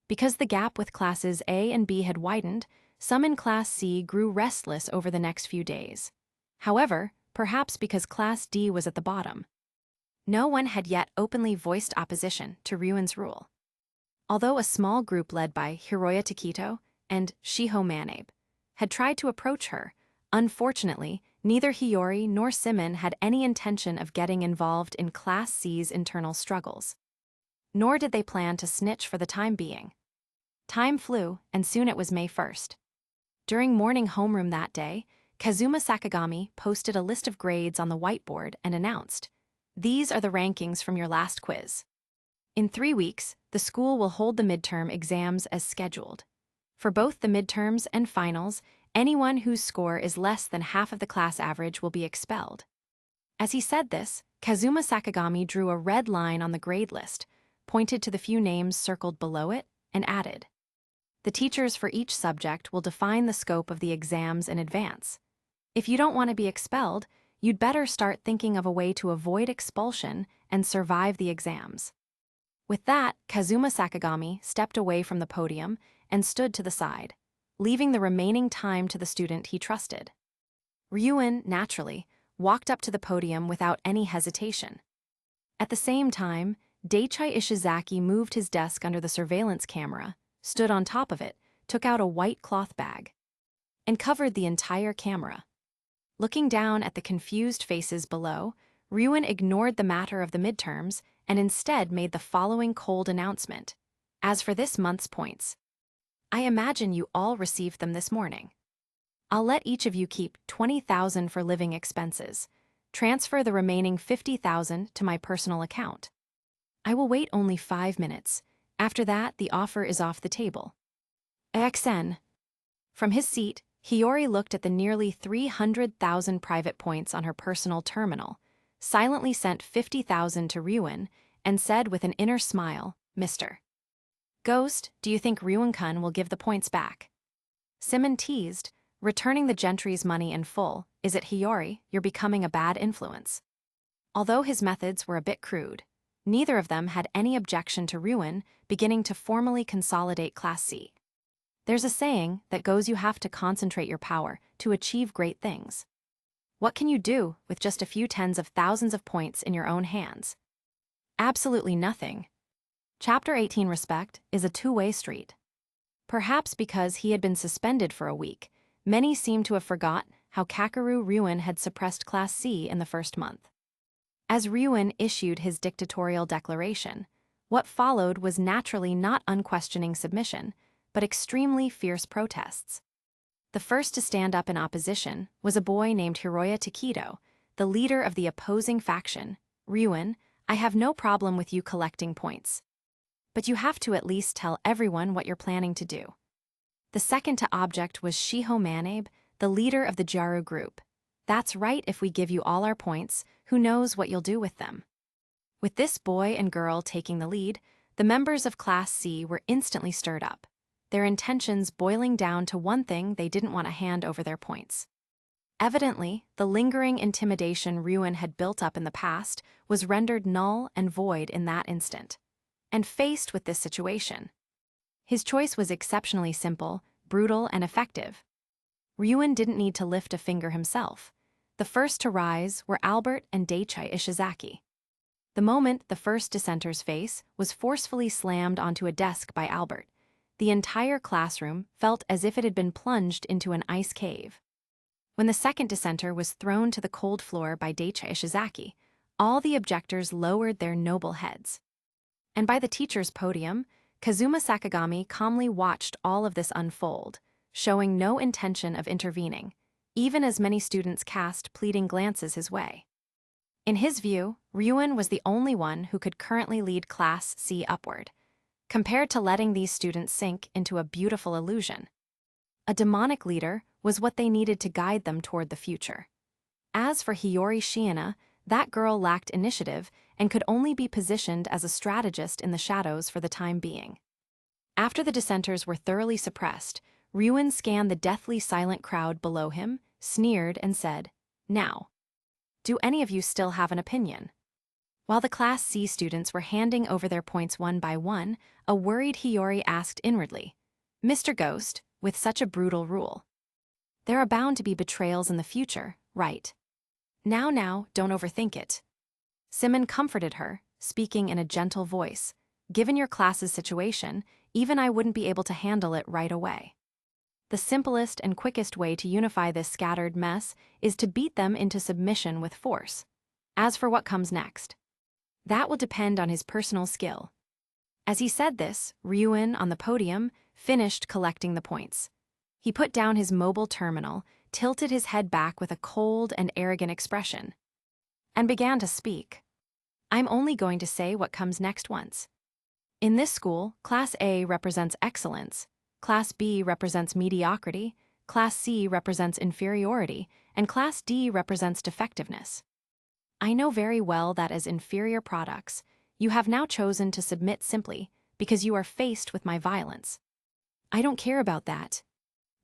Because the gap with Classes A and B had widened, some in Class C grew restless over the next few days. However, perhaps because Class D was at the bottom, no one had yet openly voiced opposition to Ryuen's rule. Although a small group led by Hiroya Takito and Shiho Manabe had tried to approach her, unfortunately, neither Hiyori nor Symon had any intention of getting involved in Class C's internal struggles. Nor did they plan to snitch for the time being. Time flew, and soon it was May 1st. During morning homeroom that day, Kazuma Sakagami posted a list of grades on the whiteboard and announced, "These are the rankings from your last quiz. In 3 weeks, the school will hold the midterm exams as scheduled. For both the midterms and finals, anyone whose score is less than half of the class average will be expelled." As he said this, Kazuma Sakagami drew a red line on the grade list, pointed to the few names circled below it, and added, "The teachers for each subject will define the scope of the exams in advance. If you don't want to be expelled, you'd better start thinking of a way to avoid expulsion and survive the exams." With that, Kazuma Sakagami stepped away from the podium and stood to the side, leaving the remaining time to the student he trusted. Ryuen, naturally, walked up to the podium without any hesitation. At the same time, Daichai Ishizaki moved his desk under the surveillance camera, stood on top of it, took out a white cloth bag, and covered the entire camera. Looking down at the confused faces below, Ryuen ignored the matter of the midterms and instead made the following cold announcement. "As for this month's points, I imagine you all received them this morning. I'll let each of you keep 20,000 for living expenses. Transfer the remaining 50,000 to my personal account. I will wait only 5 minutes. After that, the offer is off the table." AXN. From his seat, Hiyori looked at the nearly 300,000 private points on her personal terminal, silently sent 50,000 to Ryuen, and said with an inner smile, "Mr. Ghost, do you think Ryuen-kun will give the points back?" Symon teased, "Returning the gentry's money in full, is it, Hiyori? You're becoming a bad influence." Although his methods were a bit crude, neither of them had any objection to Ryuen beginning to formally consolidate Class C. There's a saying that goes, you have to concentrate your power to achieve great things. What can you do with just a few tens of thousands of points in your own hands? Absolutely nothing. Chapter 18 Respect is a two-way street. Perhaps because he had been suspended for a week, many seem to have forgot how Kakeru Ryuen had suppressed Class C in the first month. As Ryuen issued his dictatorial declaration, what followed was naturally not unquestioning submission, but extremely fierce protests. The first to stand up in opposition was a boy named Hiroya Takedo, the leader of the opposing faction. "Ryuen, I have no problem with you collecting points, but you have to at least tell everyone what you're planning to do." The second to object was Shiho Manabe, the leader of the Jaru group. "That's right, if we give you all our points, who knows what you'll do with them?" With this boy and girl taking the lead, the members of Class C were instantly stirred up, their intentions boiling down to one thing: they didn't want to hand over their points. Evidently, the lingering intimidation Ryuen had built up in the past was rendered null and void in that instant. And faced with this situation, his choice was exceptionally simple, brutal, and effective. Ryuen didn't need to lift a finger himself. The first to rise were Albert and Daichai Ishizaki. The moment the first dissenter's face was forcefully slammed onto a desk by Albert, the entire classroom felt as if it had been plunged into an ice cave. When the second dissenter was thrown to the cold floor by Daichai Ishizaki, all the objectors lowered their noble heads. And by the teacher's podium, Kazuma Sakagami calmly watched all of this unfold, showing no intention of intervening, even as many students cast pleading glances his way. In his view, Ryuen was the only one who could currently lead Class C upward, compared to letting these students sink into a beautiful illusion. A demonic leader was what they needed to guide them toward the future. As for Hiyori Shiina, that girl lacked initiative and could only be positioned as a strategist in the shadows for the time being. After the dissenters were thoroughly suppressed, Ryuen scanned the deathly silent crowd below him, sneered, and said, "Now, do any of you still have an opinion?" While the Class C students were handing over their points one by one, a worried Hiyori asked inwardly, "Mr. Ghost, with such a brutal rule, there are bound to be betrayals in the future, right? Now, don't overthink it." Symon comforted her, speaking in a gentle voice. "Given your class's situation, even I wouldn't be able to handle it right away. The simplest and quickest way to unify this scattered mess is to beat them into submission with force. As for what comes next, that will depend on his personal skill." As he said this, Ryuen, on the podium, finished collecting the points. He put down his mobile terminal, tilted his head back with a cold and arrogant expression, and began to speak. I'm only going to say what comes next once. In this school, Class A represents excellence, Class B represents mediocrity, Class C represents inferiority, and Class D represents defectiveness. I know very well that as inferior products, you have now chosen to submit simply because you are faced with my violence. I don't care about that,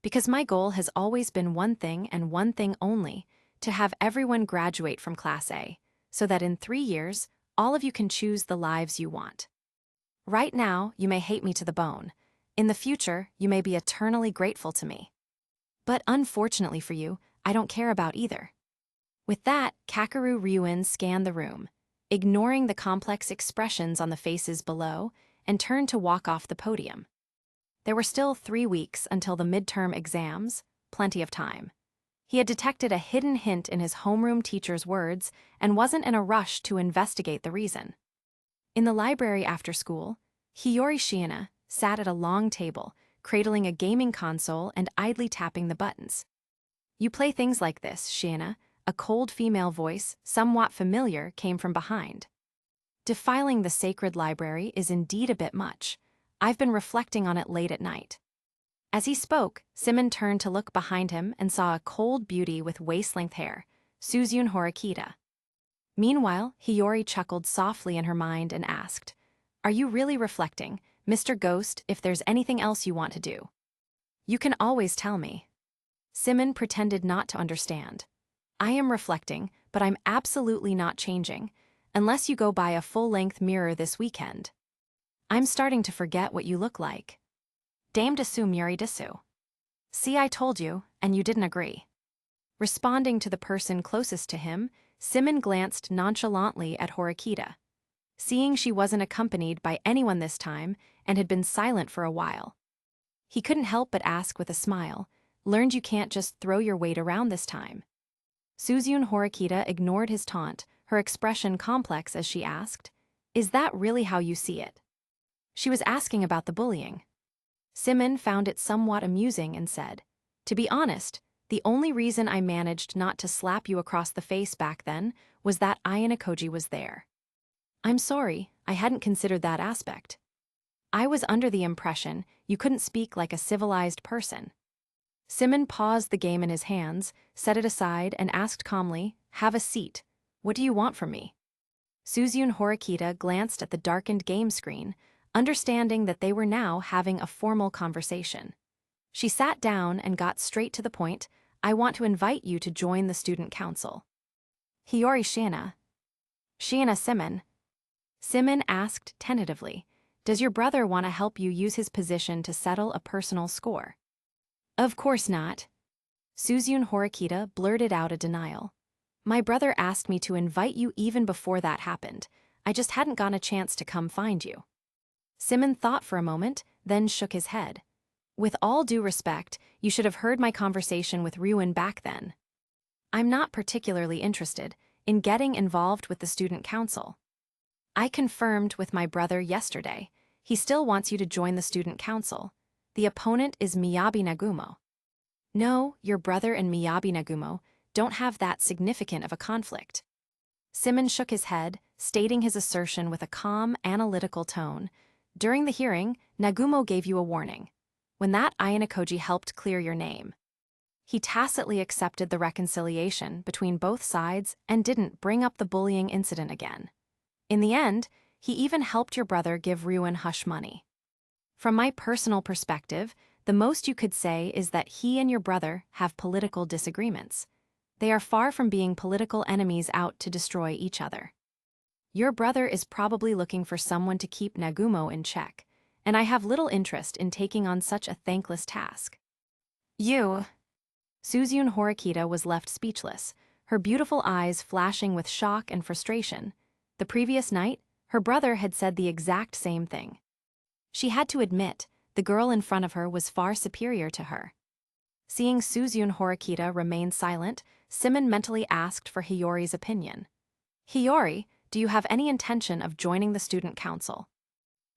because my goal has always been one thing and one thing only, to have everyone graduate from Class A, so that in 3 years, all of you can choose the lives you want. Right now, you may hate me to the bone. In the future, you may be eternally grateful to me. But unfortunately for you, I don't care about either. With that, Kakeru Ryuin scanned the room, ignoring the complex expressions on the faces below, and turned to walk off the podium. There were still 3 weeks until the midterm exams, plenty of time. He had detected a hidden hint in his homeroom teacher's words and wasn't in a rush to investigate the reason. In the library after school, Hiyori Shiina sat at a long table, cradling a gaming console and idly tapping the buttons. You play things like this, Shiina. A cold female voice, somewhat familiar, came from behind. Defiling the sacred library is indeed a bit much. I've been reflecting on it late at night. As he spoke, Symon turned to look behind him and saw a cold beauty with waist-length hair, Suzyun Horikita. Meanwhile, Hiyori chuckled softly in her mind and asked, Are you really reflecting, Mr. Ghost, if there's anything else you want to do? You can always tell me. Symon pretended not to understand. I am reflecting, but I'm absolutely not changing, unless you go buy a full-length mirror this weekend. I'm starting to forget what you look like. Dame desu muri desu. See, I told you, and you didn't agree. Responding to the person closest to him, Symon glanced nonchalantly at Horikita. Seeing she wasn't accompanied by anyone this time and had been silent for a while, he couldn't help but ask with a smile, Learned you can't just throw your weight around this time. Suzyun Horikita ignored his taunt, her expression complex as she asked, Is that really how you see it? She was asking about the bullying. Symon found it somewhat amusing and said, To be honest, the only reason I managed not to slap you across the face back then was that Ayanokoji was there. I'm sorry, I hadn't considered that aspect. I was under the impression you couldn't speak like a civilized person. Symon paused the game in his hands, set it aside, and asked calmly, Have a seat. What do you want from me? Suzyun Horikita glanced at the darkened game screen, understanding that they were now having a formal conversation. She sat down and got straight to the point, I want to invite you to join the student council. Hiyori Shiina. Shiina Symon. Symon asked tentatively, Does your brother want to help you use his position to settle a personal score? Of course not. Suzyun Horikita blurted out a denial. My brother asked me to invite you even before that happened. I just hadn't gotten a chance to come find you. Symon thought for a moment, then shook his head. With all due respect, you should have heard my conversation with Ryuin back then. I'm not particularly interested in getting involved with the student council. I confirmed with my brother yesterday. He still wants you to join the student council. The opponent is Miyabi Nagumo. No, your brother and Miyabi Nagumo don't have that significant of a conflict. Symon shook his head, stating his assertion with a calm, analytical tone. During the hearing, Nagumo gave you a warning. When that Ayanokoji helped clear your name. He tacitly accepted the reconciliation between both sides and didn't bring up the bullying incident again. In the end, he even helped your brother give Ryuin hush money. From my personal perspective, the most you could say is that he and your brother have political disagreements. They are far from being political enemies out to destroy each other. Your brother is probably looking for someone to keep Nagumo in check, and I have little interest in taking on such a thankless task. You. Suzyun Horikita was left speechless, her beautiful eyes flashing with shock and frustration. The previous night, her brother had said the exact same thing. She had to admit, the girl in front of her was far superior to her. Seeing Suzyun Horikita remain silent, Symon mentally asked for Hiyori's opinion. Hiyori, do you have any intention of joining the student council?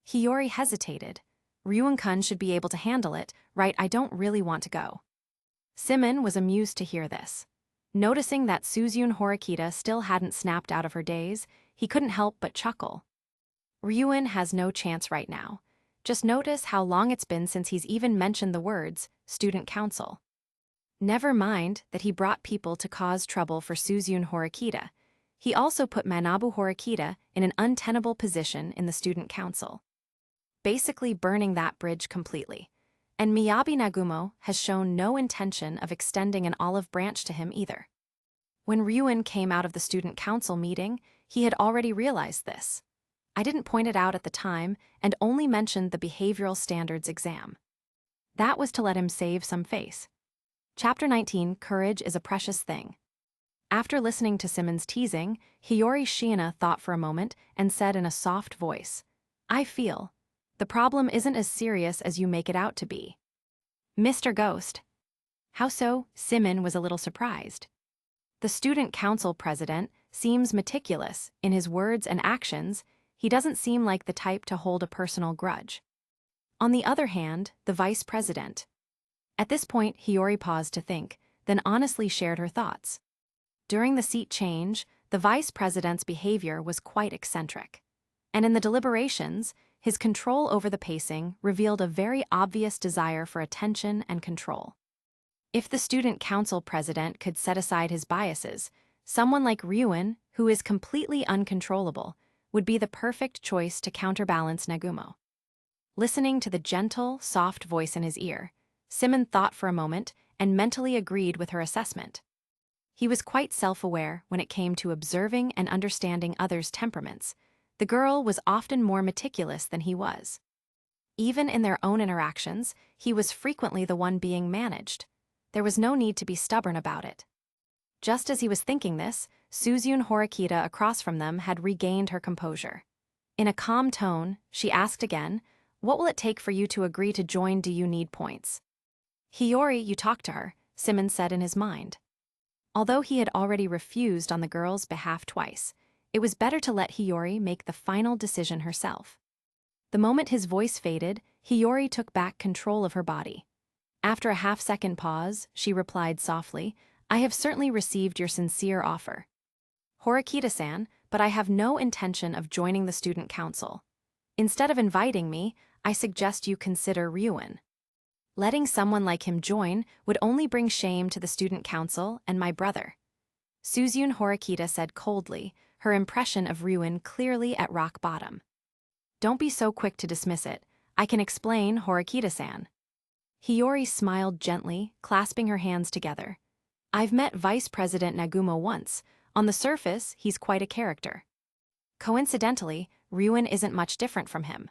Hiyori hesitated. Ryuin-kun should be able to handle it, right? I don't really want to go. Symon was amused to hear this. Noticing that Suzune Horikita still hadn't snapped out of her daze, he couldn't help but chuckle. Ryuen has no chance right now. Just notice how long it's been since he's even mentioned the words, student council. Never mind that he brought people to cause trouble for Suzune Horikita. He also put Manabu Horikita in an untenable position in the student council, basically burning that bridge completely. And Miyabi Nagumo has shown no intention of extending an olive branch to him either. When Ryuen came out of the student council meeting, he had already realized this. I didn't point it out at the time and only mentioned the behavioral standards exam. That was to let him save some face. Chapter 19, Courage is a Precious Thing. After listening to Symon's teasing, Hiyori Shiina thought for a moment and said in a soft voice, I feel the problem isn't as serious as you make it out to be. Mr. Ghost. How so? Symon was a little surprised. The student council president seems meticulous in his words and actions. He doesn't seem like the type to hold a personal grudge. On the other hand, the vice president. At this point, Hiyori paused to think, then honestly shared her thoughts. During the seat change, the vice president's behavior was quite eccentric. And in the deliberations, his control over the pacing revealed a very obvious desire for attention and control. If the student council president could set aside his biases, someone like Ryuen, who is completely uncontrollable, would be the perfect choice to counterbalance Nagumo. Listening to the gentle, soft voice in his ear, Symon thought for a moment and mentally agreed with her assessment. He was quite self-aware when it came to observing and understanding others' temperaments. The girl was often more meticulous than he was. Even in their own interactions, he was frequently the one being managed. There was no need to be stubborn about it. Just as he was thinking this, Suzune Horikita across from them had regained her composure. In a calm tone, she asked again, What will it take for you to agree to join? Do you need points? Hiyori, you talked to her, Symon said in his mind. Although he had already refused on the girl's behalf twice, it was better to let Hiyori make the final decision herself. The moment his voice faded, Hiyori took back control of her body. After a half-second pause, she replied softly, I have certainly received your sincere offer, Horikita-san, but I have no intention of joining the student council. Instead of inviting me, I suggest you consider Ryuen. Letting someone like him join would only bring shame to the student council and my brother. Suzune Horikita said coldly, her impression of Ryuen clearly at rock bottom. Don't be so quick to dismiss it. I can explain, Horikita-san. Hiyori smiled gently, clasping her hands together. I've met Vice President Nagumo once. On the surface, he's quite a character. Coincidentally, Ryuen isn't much different from him.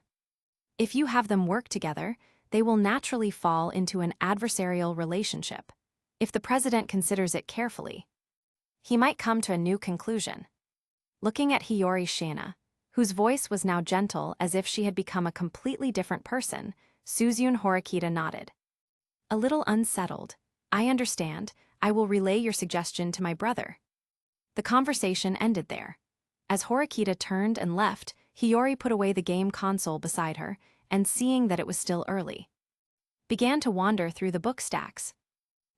If you have them work together, they will naturally fall into an adversarial relationship. If the president considers it carefully, he might come to a new conclusion. Looking at Hiyori Shiina, whose voice was now gentle as if she had become a completely different person, Suzune Horikita nodded. A little unsettled. I understand. I will relay your suggestion to my brother. The conversation ended there. As Horikita turned and left, Hiyori put away the game console beside her, and seeing that it was still early, began to wander through the book stacks.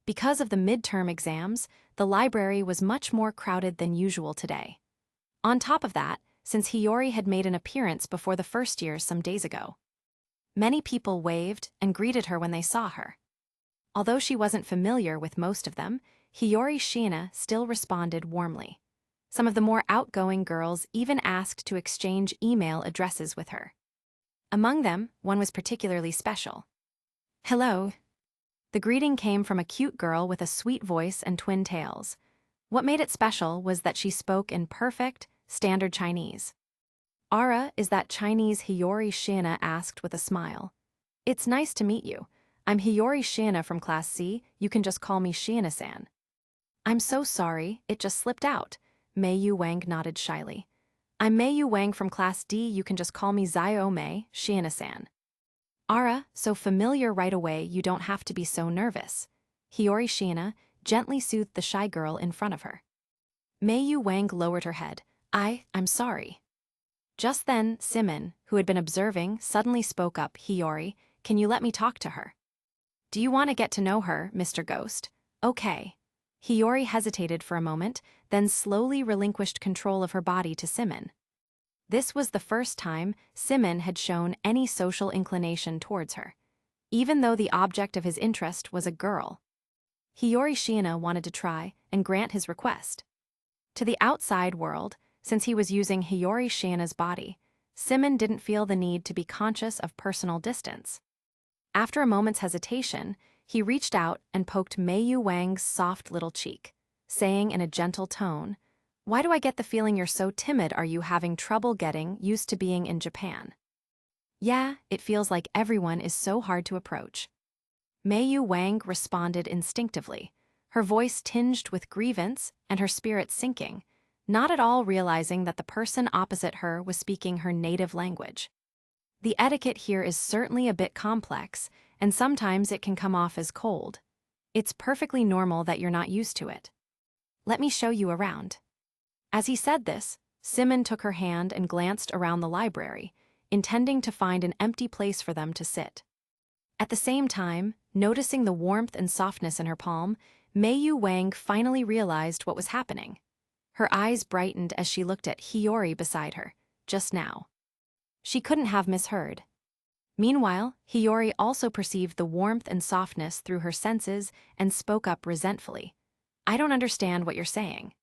Because of the midterm exams, the library was much more crowded than usual today. On top of that, since Hiyori had made an appearance before the first years some days ago, many people waved and greeted her when they saw her. Although she wasn't familiar with most of them, Hiyori Shiina still responded warmly. Some of the more outgoing girls even asked to exchange email addresses with her. Among them, one was particularly special. Hello. The greeting came from a cute girl with a sweet voice and twin tails. What made it special was that she spoke in perfect, standard Chinese. Ara, is that Chinese? Hiyori Shiina asked with a smile. It's nice to meet you. I'm Hiyori Shiina from Class C, you can just call me Shiina-san. I'm so sorry, it just slipped out. Meiyu Wang nodded shyly. I'm Meiyu Wang from Class D, you can just call me Zio-Mei, Shiina-san. Ara, so familiar right away, you don't have to be so nervous. Hiyori Shiina gently soothed the shy girl in front of her. Meiyu Wang lowered her head. I'm sorry. Just then, Symon, who had been observing, suddenly spoke up. Hiyori, can you let me talk to her? Do you want to get to know her, Mr. Ghost? Okay. Hiyori hesitated for a moment, then slowly relinquished control of her body to Symon. This was the first time Symon had shown any social inclination towards her, even though the object of his interest was a girl. Hiyori Shiina wanted to try and grant his request. To the outside world, since he was using Hiyori Shiina's body, Symon didn't feel the need to be conscious of personal distance. After a moment's hesitation, he reached out and poked Meiyu Wang's soft little cheek, saying in a gentle tone, "Why do I get the feeling you're so timid? Are you having trouble getting used to being in Japan?" "Yeah, it feels like everyone is so hard to approach." Meiyu Wang responded instinctively, her voice tinged with grievance and her spirit sinking, not at all realizing that the person opposite her was speaking her native language. The etiquette here is certainly a bit complex, and sometimes it can come off as cold. It's perfectly normal that you're not used to it. Let me show you around. As he said this, Symon took her hand and glanced around the library, intending to find an empty place for them to sit. At the same time, noticing the warmth and softness in her palm, Meiyu Wang finally realized what was happening. Her eyes brightened as she looked at Hiyori beside her, just now. She couldn't have misheard. Meanwhile, Hiyori also perceived the warmth and softness through her senses and spoke up resentfully. "I don't understand what you're saying.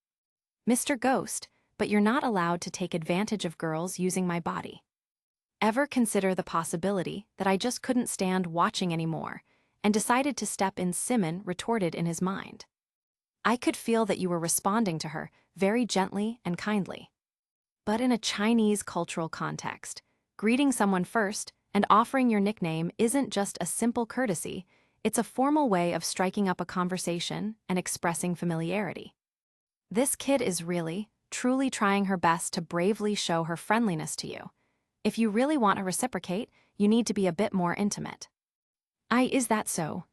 Mr. Ghost, but you're not allowed to take advantage of girls using my body. Ever consider the possibility that I just couldn't stand watching anymore and decided to step in?" Symon retorted in his mind. "I could feel that you were responding to her very gently and kindly. But in a Chinese cultural context, greeting someone first and offering your nickname isn't just a simple courtesy, it's a formal way of striking up a conversation and expressing familiarity. This kid is really, truly trying her best to bravely show her friendliness to you. If you really want to reciprocate, you need to be a bit more intimate." Is that so?"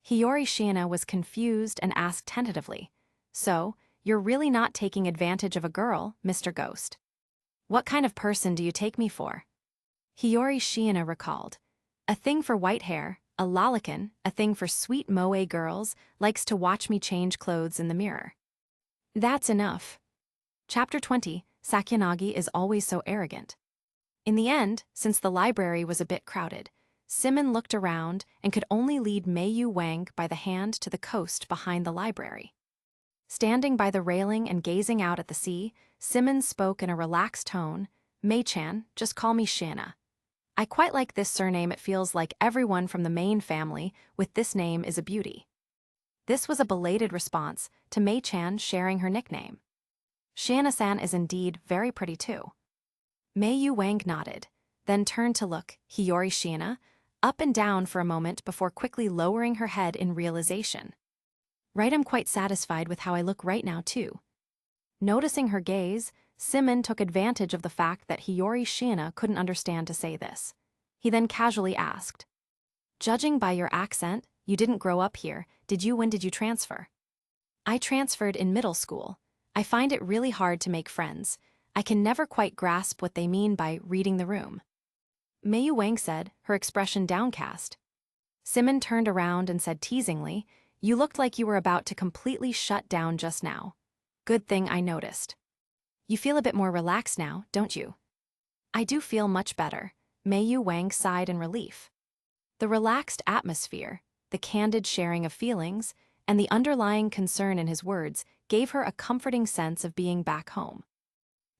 Hiyori Shiina was confused and asked tentatively, "So, you're really not taking advantage of a girl, Mr. Ghost? What kind of person do you take me for?" Hiyori Shiina recalled, "A thing for white hair, a lolicon, a thing for sweet moe girls, likes to watch me change clothes in the mirror." That's enough. Chapter 20, Sakyanagi is always so arrogant. In the end, since the library was a bit crowded, Symon looked around and could only lead Meiyu Wang by the hand to the coast behind the library. Standing by the railing and gazing out at the sea, Symon spoke in a relaxed tone, "Mei-chan, just call me Shiina. I quite like this surname. It feels like everyone from the main family with this name is a beauty." This was a belated response to Mei-chan sharing her nickname. "Shiina-san is indeed very pretty too." Meiyu Wang nodded, then turned to look Hiyori Shiina up and down for a moment before quickly lowering her head in realization. "Right, I'm quite satisfied with how I look right now too." Noticing her gaze, Symon took advantage of the fact that Hiyori Shiina couldn't understand to say this. He then casually asked, "Judging by your accent, you didn't grow up here, did you? When did you transfer?" "I transferred in middle school. I find it really hard to make friends. I can never quite grasp what they mean by reading the room," Meiyu Wang said, her expression downcast. Symon turned around and said teasingly, "You looked like you were about to completely shut down just now. Good thing I noticed. You feel a bit more relaxed now, don't you?" "I do feel much better," Meiyu Wang sighed in relief. The relaxed atmosphere, the candid sharing of feelings, and the underlying concern in his words gave her a comforting sense of being back home.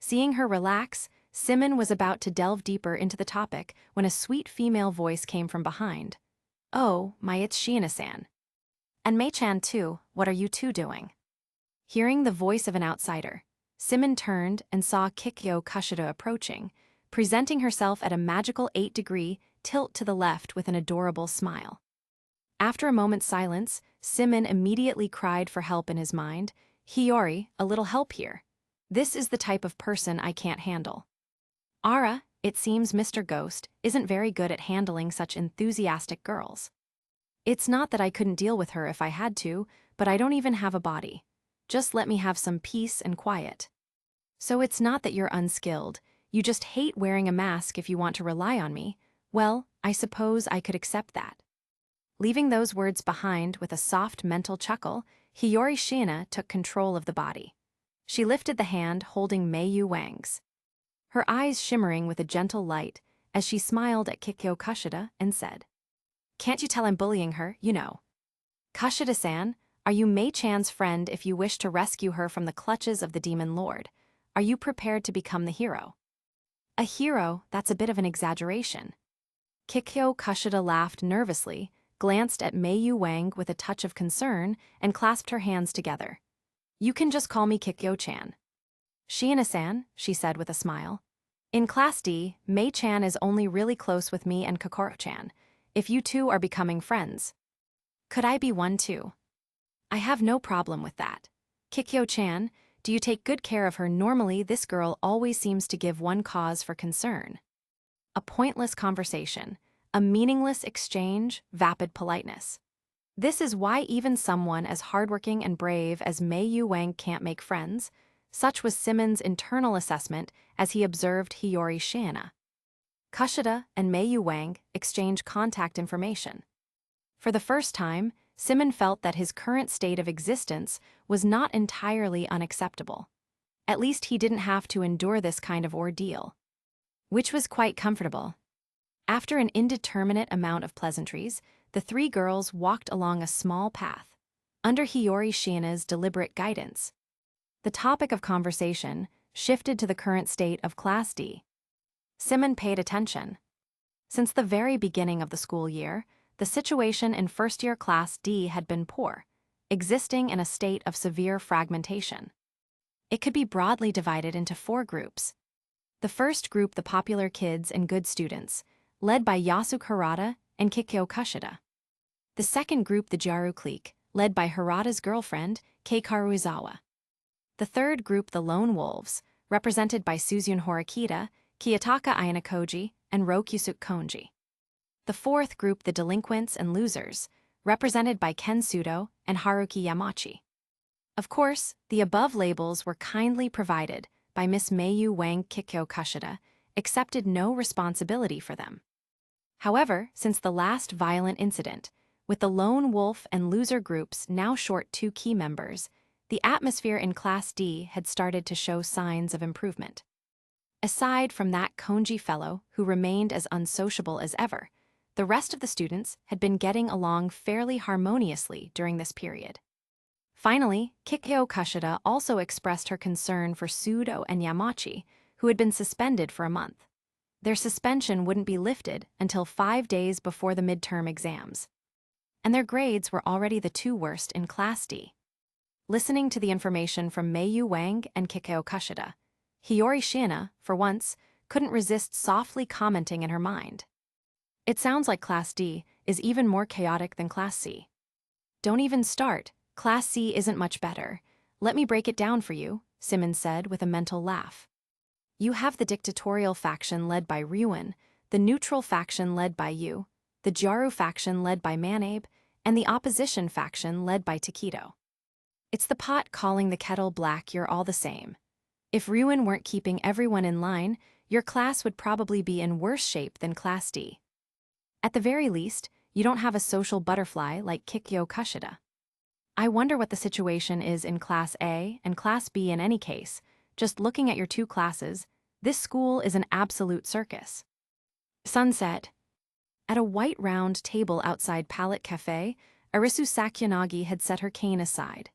Seeing her relax, Symon was about to delve deeper into the topic when a sweet female voice came from behind. "Oh, it's Shiina-san. And Mei-chan too, what are you two doing?" Hearing the voice of an outsider, Symon turned and saw Kikyo Kushida approaching, presenting herself at a magical 8-degree tilt to the left with an adorable smile. After a moment's silence, Symon immediately cried for help in his mind, "Hiyori, a little help here. This is the type of person I can't handle." It seems Mr. Ghost isn't very good at handling such enthusiastic girls. "It's not that I couldn't deal with her if I had to, but I don't even have a body. Just let me have some peace and quiet." "So it's not that you're unskilled, you just hate wearing a mask if you want to rely on me. Well, I suppose I could accept that." Leaving those words behind with a soft mental chuckle, Hiyori Shiina took control of the body. She lifted the hand holding Meiyu Wang's, her eyes shimmering with a gentle light as she smiled at Kikyo Kushida and said, "Can't you tell I'm bullying her, you know? Kushida-san, are you Mei-chan's friend if you wish to rescue her from the clutches of the demon lord? Are you prepared to become the hero?" "A hero, that's a bit of an exaggeration." Kikyo Kushida laughed nervously, glanced at Meiyu Wang with a touch of concern, and clasped her hands together. "You can just call me Kikyo-chan." "Shiina-san," she said with a smile. "In Class D, Mei-chan is only really close with me and Kokoro-chan. If you two are becoming friends, could I be one too?" "I have no problem with that. Kikyo-chan, do you take good care of her? Normally this girl always seems to give one cause for concern." A pointless conversation, a meaningless exchange, vapid politeness. This is why even someone as hardworking and brave as Meiyu Wang can't make friends. Such was Symon's internal assessment as he observed Hiyori Shiina. Kushida and Meiyu Wang exchange contact information. For the first time, Symon felt that his current state of existence was not entirely unacceptable. At least he didn't have to endure this kind of ordeal, which was quite comfortable. After an indeterminate amount of pleasantries, the three girls walked along a small path, under Hiyori Shiina's deliberate guidance. The topic of conversation shifted to the current state of Class D. Symon paid attention. Since the very beginning of the school year, the situation in first-year Class D had been poor, existing in a state of severe fragmentation. It could be broadly divided into 4 groups. The first group, the popular kids and good students, led by Yasuke Harada and Kikyo Kushida. The second group, the Jaru clique, led by Harada's girlfriend, Keikaru Izawa. The third group, the lone wolves, represented by Suzune Horikita, Kiyotaka Ayanokoji, and Rokyusuke Konji. The fourth group, the delinquents and losers, represented by Ken Sudo and Haruki Yamachi. Of course, the above labels were kindly provided by Miss Meiyu Wang. Kikyo Kushida accepted no responsibility for them. However, since the last violent incident, with the lone wolf and loser groups now short 2 key members, the atmosphere in Class D had started to show signs of improvement. Aside from that Konji fellow who remained as unsociable as ever, the rest of the students had been getting along fairly harmoniously during this period. Finally, Kikyo Kushida also expressed her concern for Sudo and Yamachi, who had been suspended for a month. Their suspension wouldn't be lifted until 5 days before the midterm exams. And their grades were already the 2 worst in Class D. Listening to the information from Meiyu Wang and Kikyo Kushida, Hiyori Shiina, for once, couldn't resist softly commenting in her mind. "It sounds like Class D is even more chaotic than Class C." "Don't even start. Class C isn't much better. Let me break it down for you," Symon said with a mental laugh. "You have the dictatorial faction led by Ryuin, the neutral faction led by you, the Jaru faction led by Manabe, and the opposition faction led by Takedo. It's the pot calling the kettle black. You're all the same. If Ryuin weren't keeping everyone in line, your class would probably be in worse shape than Class D. At the very least, you don't have a social butterfly like Kikyo Kushida. I wonder what the situation is in Class A and Class B. In any case, just looking at your 2 classes, this school is an absolute circus." Sunset. At a white round table outside Palette Cafe, Arisu Sakyanagi had set her cane aside.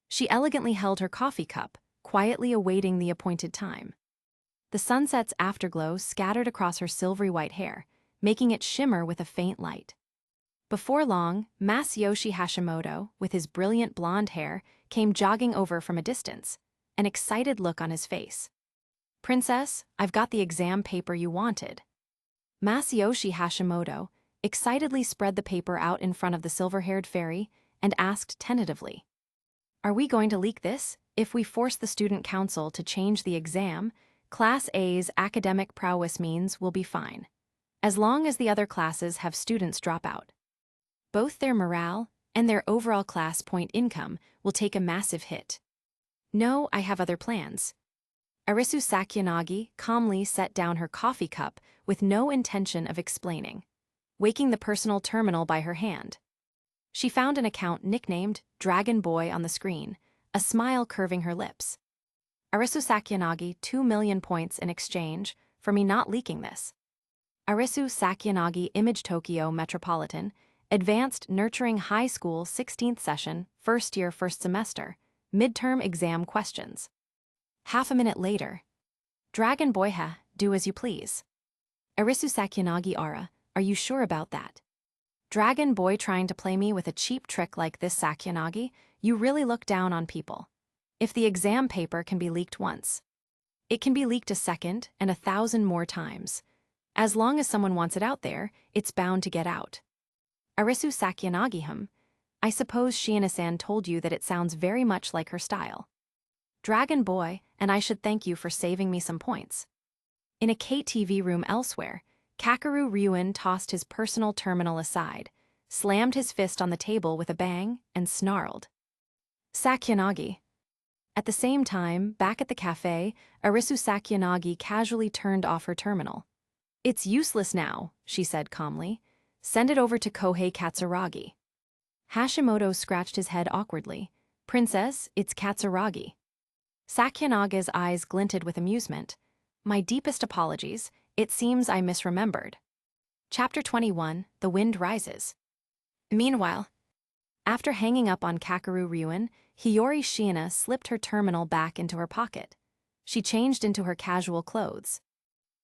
She elegantly held her coffee cup, quietly awaiting the appointed time. The sunset's afterglow scattered across her silvery white hair, making it shimmer with a faint light. Before long, Masayoshi Hashimoto, with his brilliant blonde hair, came jogging over from a distance, an excited look on his face. "Princess, I've got the exam paper you wanted." Masayoshi Hashimoto excitedly spread the paper out in front of the silver-haired fairy and asked tentatively, "Are we going to leak this? If we force the student council to change the exam, Class A's academic prowess means we'll be fine, as long as the other classes have students drop out. Both their morale and their overall class point income will take a massive hit." "No, I have other plans." Arisu Sakyanagi calmly set down her coffee cup with no intention of explaining, waking the personal terminal by her hand. She found an account nicknamed Dragon Boy on the screen, a smile curving her lips. Arisu Sakyanagi 2 million points in exchange for me not leaking this. Arisu Sakyanagi Image Tokyo Metropolitan, Advanced Nurturing High School 16th Session, First Year First Semester, Midterm Exam Questions. Half a minute later. Dragon Boy do as you please. Arisu Sakyanagi Ara, are you sure about that? Dragon Boy trying to play me with a cheap trick like this, Sakyanagi, you really look down on people. If the exam paper can be leaked once, it can be leaked a second and 1,000 more times. As long as someone wants it out there, it's bound to get out. Arisu Sakyanagi I suppose Shiina-san told you that it sounds very much like her style. Dragon Boy, and I should thank you for saving me some points. In a KTV room elsewhere, Kakeru Ryuen tossed his personal terminal aside, slammed his fist on the table with a bang, and snarled. Sakyanagi. At the same time, back at the cafe, Arisu Sakyanagi casually turned off her terminal. It's useless now, she said calmly. Send it over to Kohei Katsuragi. Hashimoto scratched his head awkwardly. Princess, it's Katsuragi. Sakyanaga's eyes glinted with amusement. My deepest apologies, it seems I misremembered. Chapter 21, The Wind Rises. Meanwhile, after hanging up on Kakeru Ryuen, Hiyori Shiina slipped her terminal back into her pocket. She changed into her casual clothes,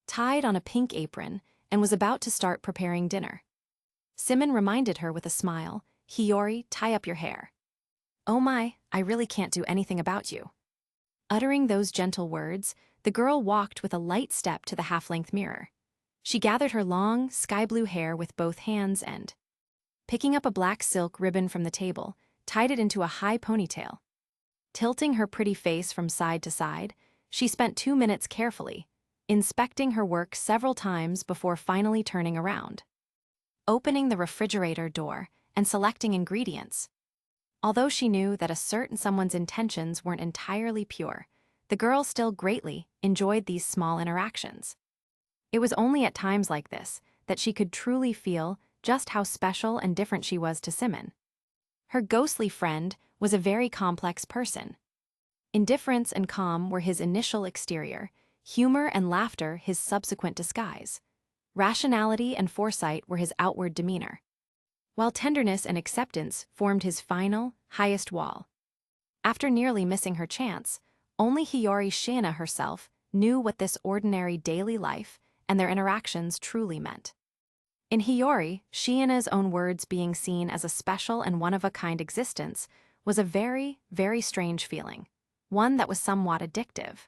tied on a pink apron, and was about to start preparing dinner. Symon reminded her with a smile, Hiyori, tie up your hair. Oh my, I really can't do anything about you. Uttering those gentle words, the girl walked with a light step to the half-length mirror. She gathered her long, sky-blue hair with both hands and, picking up a black silk ribbon from the table, tied it into a high ponytail. Tilting her pretty face from side to side, she spent 2 minutes carefully, inspecting her work several times before finally turning around. Opening the refrigerator door and selecting ingredients. Although she knew that a certain someone's intentions weren't entirely pure, the girl still greatly enjoyed these small interactions. It was only at times like this that she could truly feel just how special and different she was to Symon. Her ghostly friend was a very complex person. Indifference and calm were his initial exterior, humor and laughter his subsequent disguise. Rationality and foresight were his outward demeanor, while tenderness and acceptance formed his final, highest wall. After nearly missing her chance, only Hiyori Shiina herself knew what this ordinary daily life and their interactions truly meant. In Hiyori, Shiina's own words being seen as a special and one-of-a-kind existence was a very, very strange feeling, one that was somewhat addictive.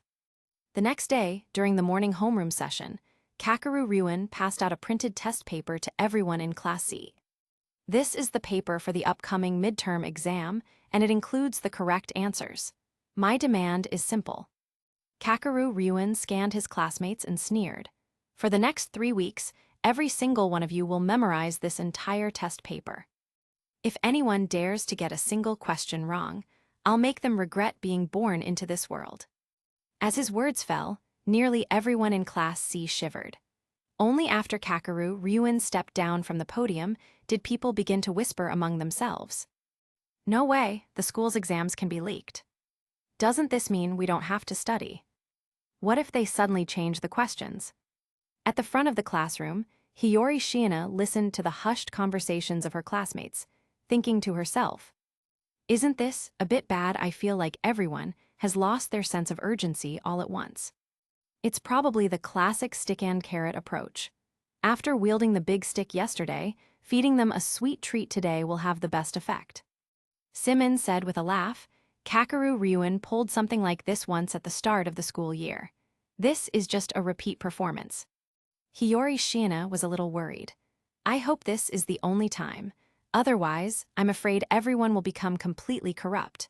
The next day, during the morning homeroom session, Kakeru Ryuen passed out a printed test paper to everyone in Class C. This is the paper for the upcoming midterm exam, and it includes the correct answers. My demand is simple. Kakeru Ryuen scanned his classmates and sneered. For the next 3 weeks, every single one of you will memorize this entire test paper. If anyone dares to get a single question wrong, I'll make them regret being born into this world. As his words fell, nearly everyone in Class C shivered. Only after Kakeru Ryuen stepped down from the podium did people begin to whisper among themselves. No way, the school's exams can be leaked. Doesn't this mean we don't have to study? What if they suddenly change the questions? At the front of the classroom, Hiyori Shiina listened to the hushed conversations of her classmates, thinking to herself, isn't this a bit bad? I feel like everyone has lost their sense of urgency all at once. It's probably the classic stick and carrot approach. After wielding the big stick yesterday, feeding them a sweet treat today will have the best effect. Symon said with a laugh. Kakeru Ryuen pulled something like this once at the start of the school year. This is just a repeat performance. Hiyori Shiina was a little worried. I hope this is the only time. Otherwise, I'm afraid everyone will become completely corrupt.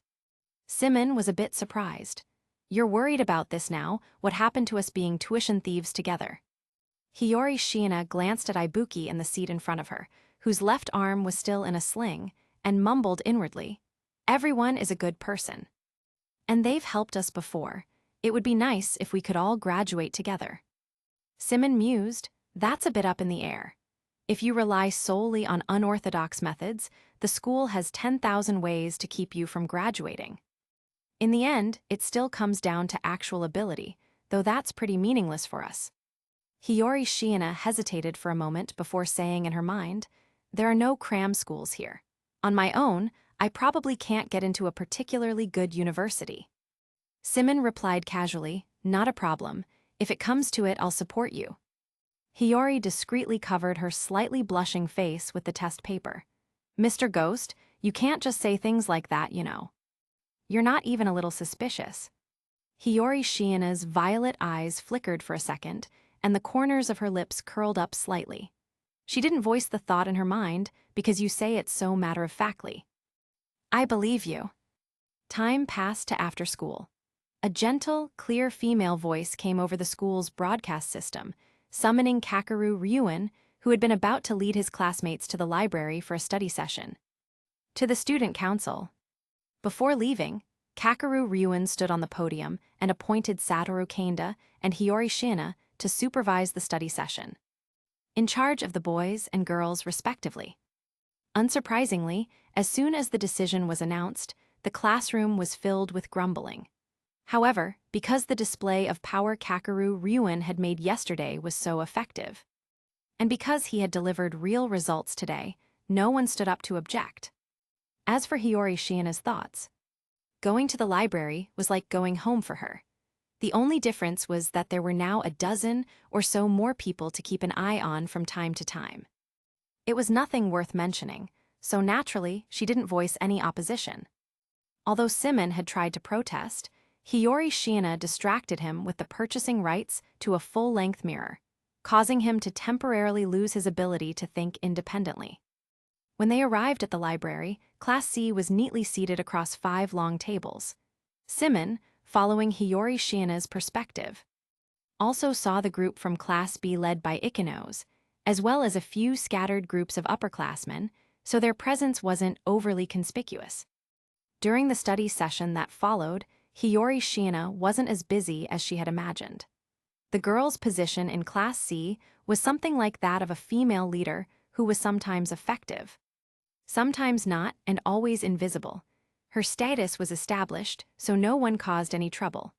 Symon was a bit surprised. You're worried about this now, what happened to us being tuition thieves together? Hiyori Shiina glanced at Ibuki in the seat in front of her, whose left arm was still in a sling, and mumbled inwardly, everyone is a good person. And they've helped us before. It would be nice if we could all graduate together. Symon mused, that's a bit up in the air. If you rely solely on unorthodox methods, the school has 10,000 ways to keep you from graduating. In the end, it still comes down to actual ability, though that's pretty meaningless for us. Hiyori Shiina hesitated for a moment before saying in her mind, "There are no cram schools here. On my own, I probably can't get into a particularly good university." Symon replied casually, "Not a problem. If it comes to it, I'll support you." Hiyori discreetly covered her slightly blushing face with the test paper. "Mr. Ghost, you can't just say things like that, you know. You're not even a little suspicious." Hiyori Shiina's violet eyes flickered for a second, and the corners of her lips curled up slightly. She didn't voice the thought in her mind because you say it so matter-of-factly. "I believe you." Time passed to after school. A gentle, clear female voice came over the school's broadcast system, summoning Kakeru Ryuen, who had been about to lead his classmates to the library for a study session. To the student council. Before leaving, Kakeru Ryuen stood on the podium and appointed Satoru Kanda and Hiyori Shiina to supervise the study session, in charge of the boys and girls respectively. Unsurprisingly, as soon as the decision was announced, the classroom was filled with grumbling. However, because the display of power Kakeru Ryuen had made yesterday was so effective, and because he had delivered real results today, no one stood up to object. As for Hiyori Shiina's thoughts, going to the library was like going home for her. The only difference was that there were now a dozen or so more people to keep an eye on from time to time. It was nothing worth mentioning, so naturally she didn't voice any opposition. Although Symon had tried to protest, Hiyori Shiina distracted him with the purchasing rights to a full-length mirror, causing him to temporarily lose his ability to think independently. When they arrived at the library, Class C was neatly seated across 5 long tables. Symon, following Hiyori Shiina's perspective, also saw the group from Class B led by Ikenos, as well as a few scattered groups of upperclassmen, so their presence wasn't overly conspicuous. During the study session that followed, Hiyori Shiina wasn't as busy as she had imagined. The girl's position in Class C was something like that of a female leader who was sometimes effective, sometimes not, and always invisible. Her status was established, so no one caused any trouble.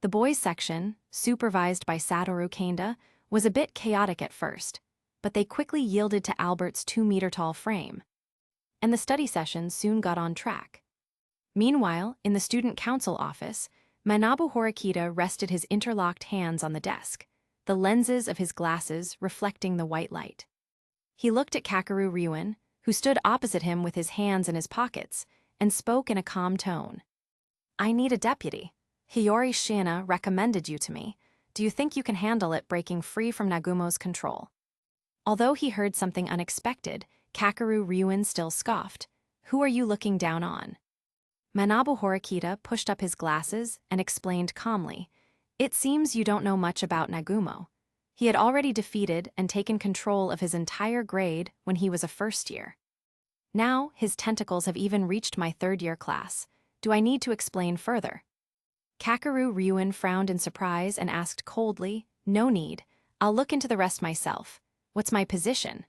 The boys' section, supervised by Satoru Kanda, was a bit chaotic at first, but they quickly yielded to Albert's 2-meter-tall frame, and the study session soon got on track. Meanwhile, in the student council office, Manabu Horikita rested his interlocked hands on the desk, the lenses of his glasses reflecting the white light. He looked at Kakeru Ryuen, who stood opposite him with his hands in his pockets, and spoke in a calm tone. "I need a deputy. Hiyori Shiina recommended you to me. Do you think you can handle it breaking free from Nagumo's control?" Although he heard something unexpected, Kakeru Ryuen still scoffed. "Who are you looking down on?" Manabu Horikita pushed up his glasses and explained calmly, "It seems you don't know much about Nagumo. He had already defeated and taken control of his entire grade when he was a first year. Now his tentacles have even reached my third-year class. Do I need to explain further?" Kakeru Ryuen frowned in surprise and asked coldly, "No need. I'll look into the rest myself. What's my position?"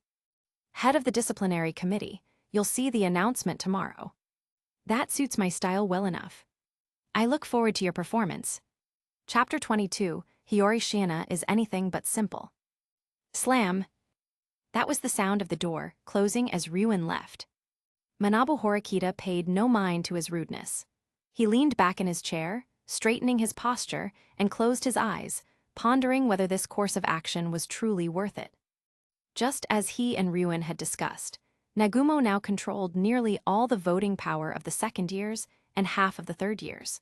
"Head of the disciplinary committee. You'll see the announcement tomorrow." "That suits my style well enough. I look forward to your performance." Chapter 22, Hiyori Shiina is anything but simple. Slam! That was the sound of the door, closing as Ryuen left. Manabu Horikita paid no mind to his rudeness. He leaned back in his chair, straightening his posture, and closed his eyes, pondering whether this course of action was truly worth it. Just as he and Ryuen had discussed, Nagumo now controlled nearly all the voting power of the second years and half of the third years.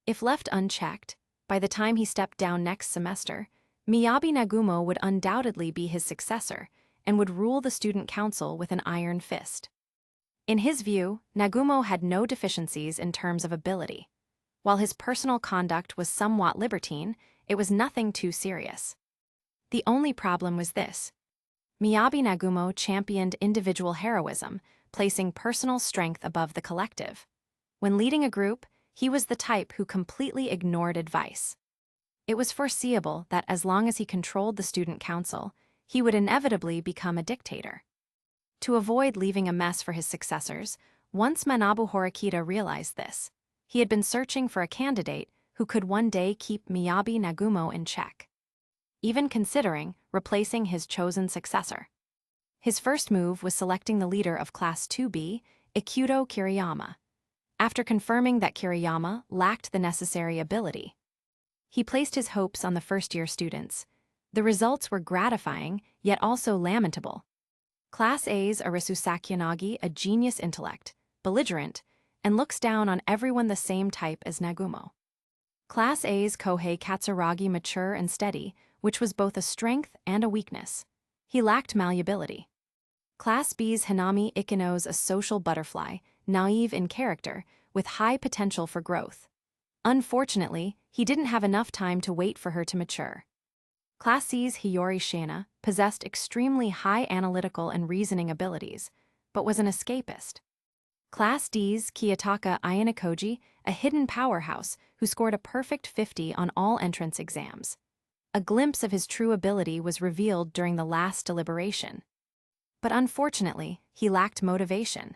If left unchecked, by the time he stepped down next semester, Miyabi Nagumo would undoubtedly be his successor and would rule the student council with an iron fist. In his view, Nagumo had no deficiencies in terms of ability. While his personal conduct was somewhat libertine, it was nothing too serious. The only problem was this: Miyabi Nagumo championed individual heroism, placing personal strength above the collective. When leading a group, he was the type who completely ignored advice. It was foreseeable that as long as he controlled the student council, he would inevitably become a dictator. To avoid leaving a mess for his successors, once Manabu Horikita realized this, he had been searching for a candidate who could one day keep Miyabi Nagumo in check, even considering replacing his chosen successor. His first move was selecting the leader of Class 2B, Ikuto Kiriyama. After confirming that Kiriyama lacked the necessary ability, he placed his hopes on the first-year students. The results were gratifying, yet also lamentable. Class A's Arisu Sakyanagi, a genius intellect, belligerent, and looks down on everyone the same type as Nagumo. Class A's Kohei Katsuragi, mature and steady, which was both a strength and a weakness. He lacked malleability. Class B's Hanami Ikino's a social butterfly, naive in character, with high potential for growth. Unfortunately, he didn't have enough time to wait for her to mature. Class C's Hiyori Shiina possessed extremely high analytical and reasoning abilities, but was an escapist. Class D's Kiyotaka Ayanokoji, a hidden powerhouse who scored a perfect 50 on all entrance exams. A glimpse of his true ability was revealed during the last deliberation. But unfortunately, he lacked motivation.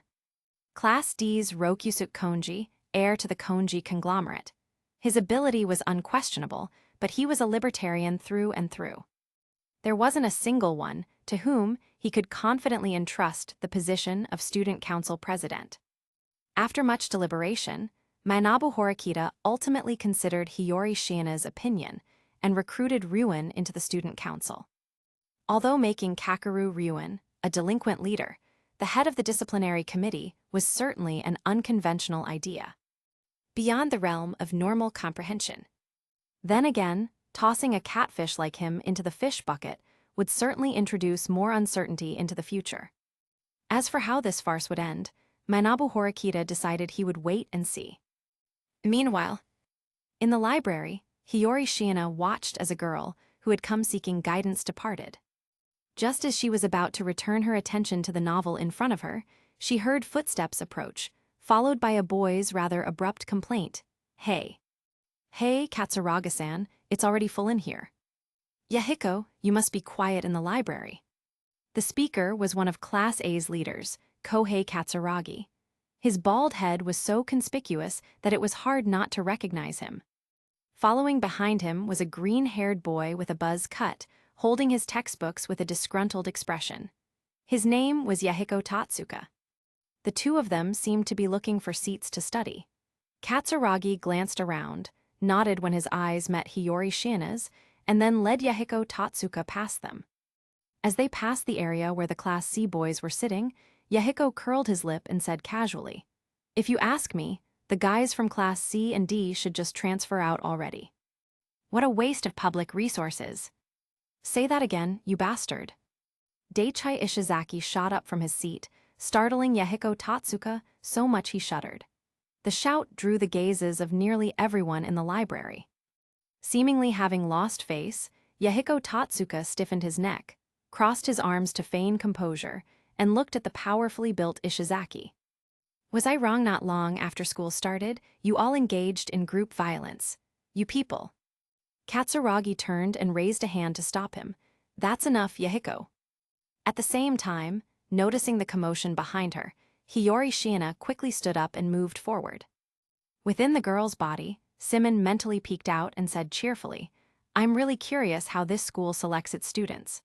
Class D's Rokyusuke Konji, heir to the Konji conglomerate. His ability was unquestionable, but he was a libertarian through and through. There wasn't a single one to whom he could confidently entrust the position of student council president. After much deliberation, Manabu Horikita ultimately considered Hiyori Shiina's opinion and recruited Ryuen into the student council. Although making Kakeru Ryuen a delinquent leader, the head of the disciplinary committee was certainly an unconventional idea, beyond the realm of normal comprehension. Then again, tossing a catfish like him into the fish bucket would certainly introduce more uncertainty into the future. As for how this farce would end, Manabu Horikita decided he would wait and see. Meanwhile, in the library, Hiyori Shiina watched as a girl who had come seeking guidance departed. Just as she was about to return her attention to the novel in front of her, she heard footsteps approach, followed by a boy's rather abrupt complaint. "Hey. Hey, Katsuraga-san, it's already full in here. Yahiko, you must be quiet in the library." The speaker was one of Class A's leaders, Kohei Katsuragi. His bald head was so conspicuous that it was hard not to recognize him. Following behind him was a green-haired boy with a buzz cut, holding his textbooks with a disgruntled expression. His name was Yahiko Tatsuka. The two of them seemed to be looking for seats to study. Katsuragi glanced around, nodded when his eyes met Hiyori Shiina's, and then led Yahiko Tatsuka past them. As they passed the area where the Class C boys were sitting, Yahiko curled his lip and said casually, "If you ask me, the guys from Class C and D should just transfer out already. What a waste of public resources." "Say that again, you bastard." Daichai Ishizaki shot up from his seat, startling Yahiko Tatsuka so much he shuddered. The shout drew the gazes of nearly everyone in the library. Seemingly having lost face, Yahiko Tatsuka stiffened his neck, crossed his arms to feign composure, and looked at the powerfully built Ishizaki. "Was I wrong not long after school started? You all engaged in group violence. You people." Katsuragi turned and raised a hand to stop him. "That's enough, Yahiko." At the same time, noticing the commotion behind her, Hiyori Shiina quickly stood up and moved forward. Within the girl's body, Symon mentally peeked out and said cheerfully, "I'm really curious how this school selects its students.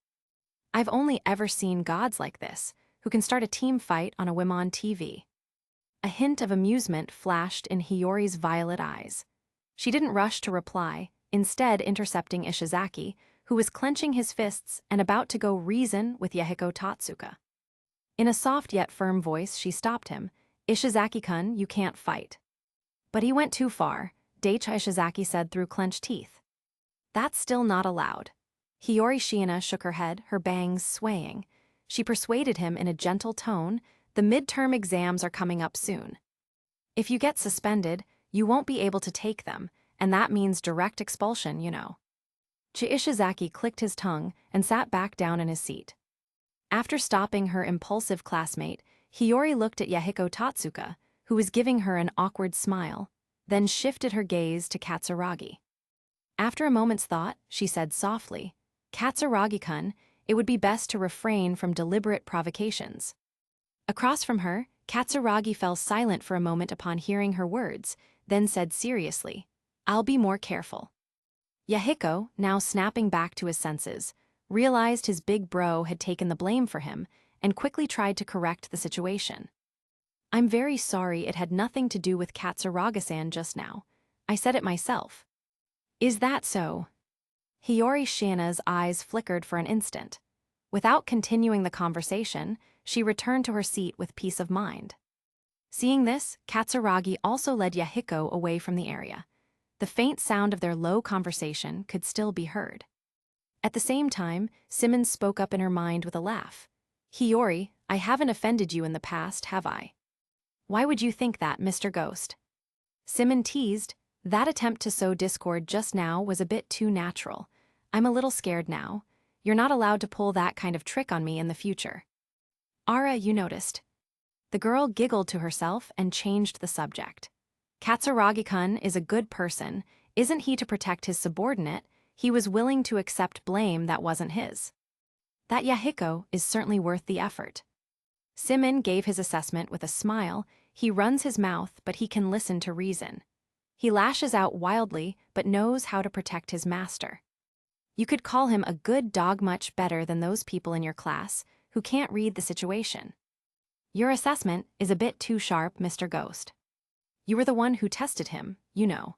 I've only ever seen gods like this, who can start a team fight on a whim on TV." A hint of amusement flashed in Hiyori's violet eyes. She didn't rush to reply, instead intercepting Ishizaki, who was clenching his fists and about to go reason with Yahiko Tatsuka. In a soft yet firm voice, she stopped him. "Ishizaki-kun, you can't fight." But he went too far, Daichai Ishizaki said through clenched teeth. "That's still not allowed." Hiyori Shiina shook her head, her bangs swaying. She persuaded him in a gentle tone, "The midterm exams are coming up soon. If you get suspended, you won't be able to take them, and that means direct expulsion, you know." Ishizaki clicked his tongue and sat back down in his seat. After stopping her impulsive classmate, Hiyori looked at Yahiko Tatsuka, who was giving her an awkward smile, then shifted her gaze to Katsuragi. After a moment's thought, she said softly, "Katsuragi-kun, it would be best to refrain from deliberate provocations. Across from her, Katsuragi fell silent for a moment upon hearing her words, then said seriously, "I'll be more careful." Yahiko, now snapping back to his senses, realized his big bro had taken the blame for him and quickly tried to correct the situation. "I'm very sorry, it had nothing to do with Katsuragi-san just now. I said it myself." "Is that so?" Hiyori Shiina's eyes flickered for an instant. Without continuing the conversation, she returned to her seat with peace of mind. Seeing this, Katsuragi also led Yahiko away from the area. The faint sound of their low conversation could still be heard. At the same time, Symon spoke up in her mind with a laugh. "Hiyori, I haven't offended you in the past, have I?" "Why would you think that, Mr. Ghost?" Symon teased. "That attempt to sow discord just now was a bit too natural. I'm a little scared now. You're not allowed to pull that kind of trick on me in the future." "Ara, you noticed." The girl giggled to herself and changed the subject. "Katsuragi-kun is a good person. Isn't he to protect his subordinate? He was willing to accept blame that wasn't his. That Yahiko is certainly worth the effort." Symon gave his assessment with a smile. "He runs his mouth, but he can listen to reason. He lashes out wildly, but knows how to protect his master. You could call him a good dog, much better than those people in your class who can't read the situation." "Your assessment is a bit too sharp, Mr. Ghost. You were the one who tested him, you know.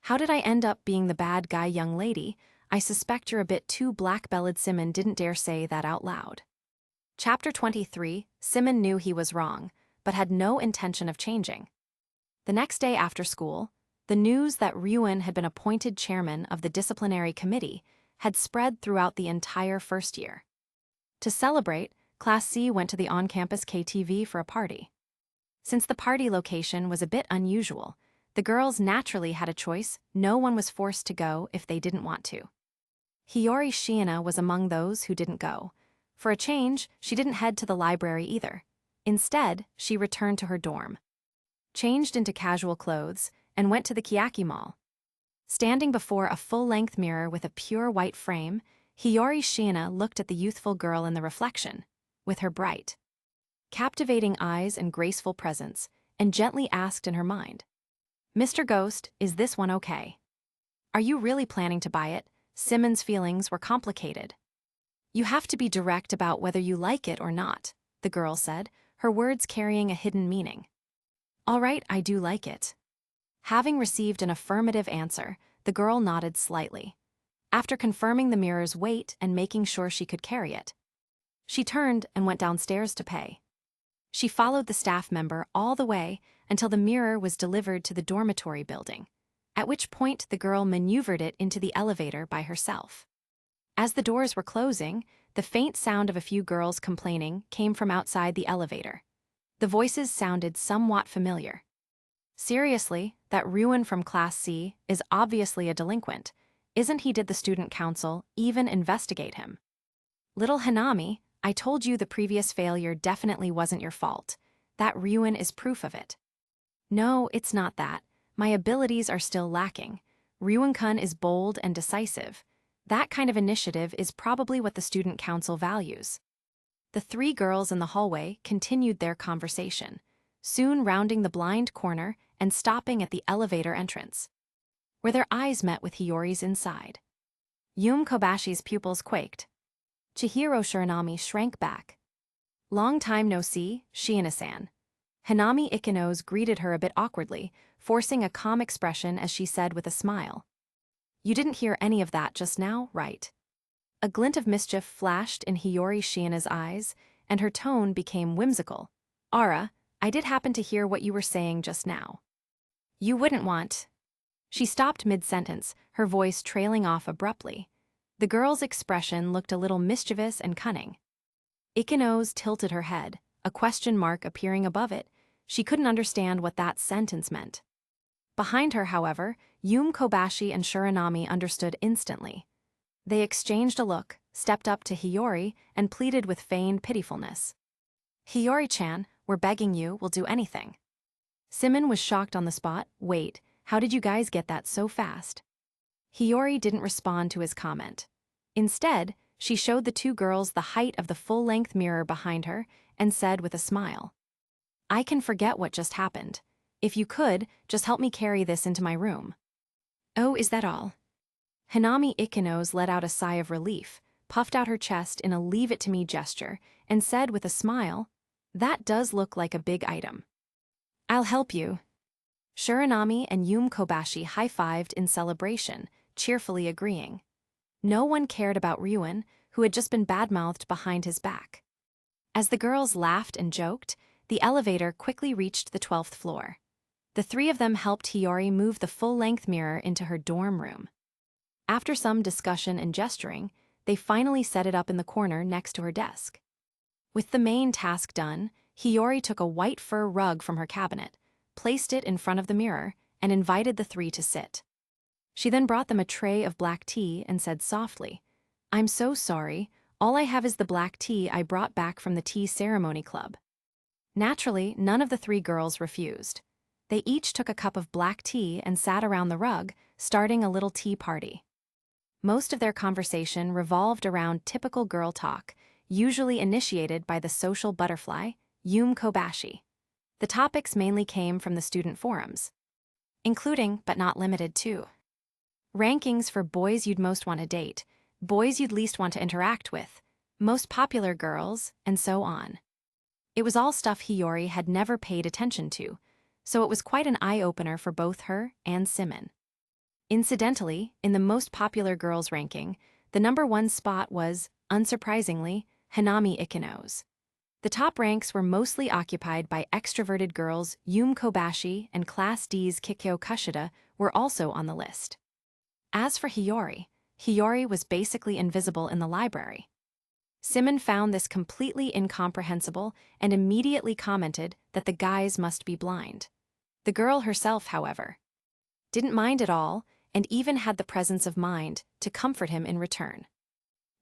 How did I end up being the bad guy, young lady? I suspect you're a bit too black-bellied." Symon didn't dare say that out loud. Chapter 23, Symon knew he was wrong, but had no intention of changing. The next day after school, the news that Ryuen had been appointed chairman of the disciplinary committee had spread throughout the entire first year. To celebrate, Class C went to the on-campus KTV for a party. Since the party location was a bit unusual, the girls naturally had a choice. No one was forced to go if they didn't want to. Hiyori Shiina was among those who didn't go. For a change, she didn't head to the library either. Instead, she returned to her dorm, changed into casual clothes, and went to the Kiyaki Mall. Standing before a full-length mirror with a pure white frame, Hiyori Shiina looked at the youthful girl in the reflection, with her bright, captivating eyes and graceful presence, and gently asked in her mind, "Mr. Ghost, is this one okay? Are you really planning to buy it?" Symon's feelings were complicated. "You have to be direct about whether you like it or not," the girl said, her words carrying a hidden meaning. "All right, I do like it." Having received an affirmative answer, the girl nodded slightly. After confirming the mirror's weight and making sure she could carry it, she turned and went downstairs to pay. She followed the staff member all the way until the mirror was delivered to the dormitory building, at which point the girl maneuvered it into the elevator by herself. As the doors were closing, the faint sound of a few girls complaining came from outside the elevator. The voices sounded somewhat familiar. "Seriously, that Ryuen from Class C is obviously a delinquent. Isn't he? Did the student council even investigate him? Little Hanami, I told you the previous failure definitely wasn't your fault. That Ryuen is proof of it." "No, it's not that. My abilities are still lacking. Ryuen-kun is bold and decisive. That kind of initiative is probably what the student council values." The three girls in the hallway continued their conversation, soon rounding the blind corner and stopping at the elevator entrance, where their eyes met with Hiyori's inside. Yume Kobashi's pupils quaked. Chihiro Shiranami shrank back. "Long time no see, Shiina-san." Hanami Ikenos greeted her a bit awkwardly, forcing a calm expression as she said with a smile, "You didn't hear any of that just now, right?" A glint of mischief flashed in Hiyori Shiina's eyes, and her tone became whimsical. "Ara, I did happen to hear what you were saying just now. You wouldn't want—" She stopped mid-sentence, her voice trailing off abruptly. The girl's expression looked a little mischievous and cunning. Ikenos tilted her head, a question mark appearing above it. She couldn't understand what that sentence meant. Behind her, however, Yume Kobashi and Shiranami understood instantly. They exchanged a look, stepped up to Hiyori, and pleaded with feigned pitifulness. "Hiyori-chan, we're begging you, we'll do anything." Symon was shocked on the spot. "Wait, how did you guys get that so fast?" Hiyori didn't respond to his comment. Instead, She showed the two girls the height of the full-length mirror behind her and said with a smile, "I can forget what just happened. If you could, just help me carry this into my room." "Oh, is that all?" Hanami Ikinose let out a sigh of relief, puffed out her chest in a leave-it-to-me gesture, and said with a smile, "That does look like a big item." "I'll help you." Shiranami and Kobashi high-fived in celebration, cheerfully agreeing. No one cared about Ryuin, who had just been badmouthed behind his back. As the girls laughed and joked, the elevator quickly reached the 12th floor. The three of them helped Hiyori move the full-length mirror into her dorm room. After some discussion and gesturing, they finally set it up in the corner next to her desk. With the main task done, Hiyori took a white fur rug from her cabinet, placed it in front of the mirror, and invited the three to sit. She then brought them a tray of black tea and said softly, "I'm so sorry, all I have is the black tea I brought back from the tea ceremony club." Naturally, none of the three girls refused. They each took a cup of black tea and sat around the rug, starting a little tea party. Most of their conversation revolved around typical girl talk, usually initiated by the social butterfly, Kobashi. The topics mainly came from the student forums, including, but not limited to, rankings for boys you'd most want to date, boys you'd least want to interact with, most popular girls, and so on. It was all stuff Hiyori had never paid attention to, so it was quite an eye-opener for both her and Symon. Incidentally, in the most popular girls ranking, the #1 spot was, unsurprisingly, Hanami Ikinose. The top ranks were mostly occupied by extroverted girls. Kobashi and Class D's Kikyo Kushida were also on the list. As for Hiyori, Hiyori was basically invisible in the library. Symon found this completely incomprehensible and immediately commented that the guys must be blind. The girl herself, however, didn't mind at all and even had the presence of mind to comfort him in return.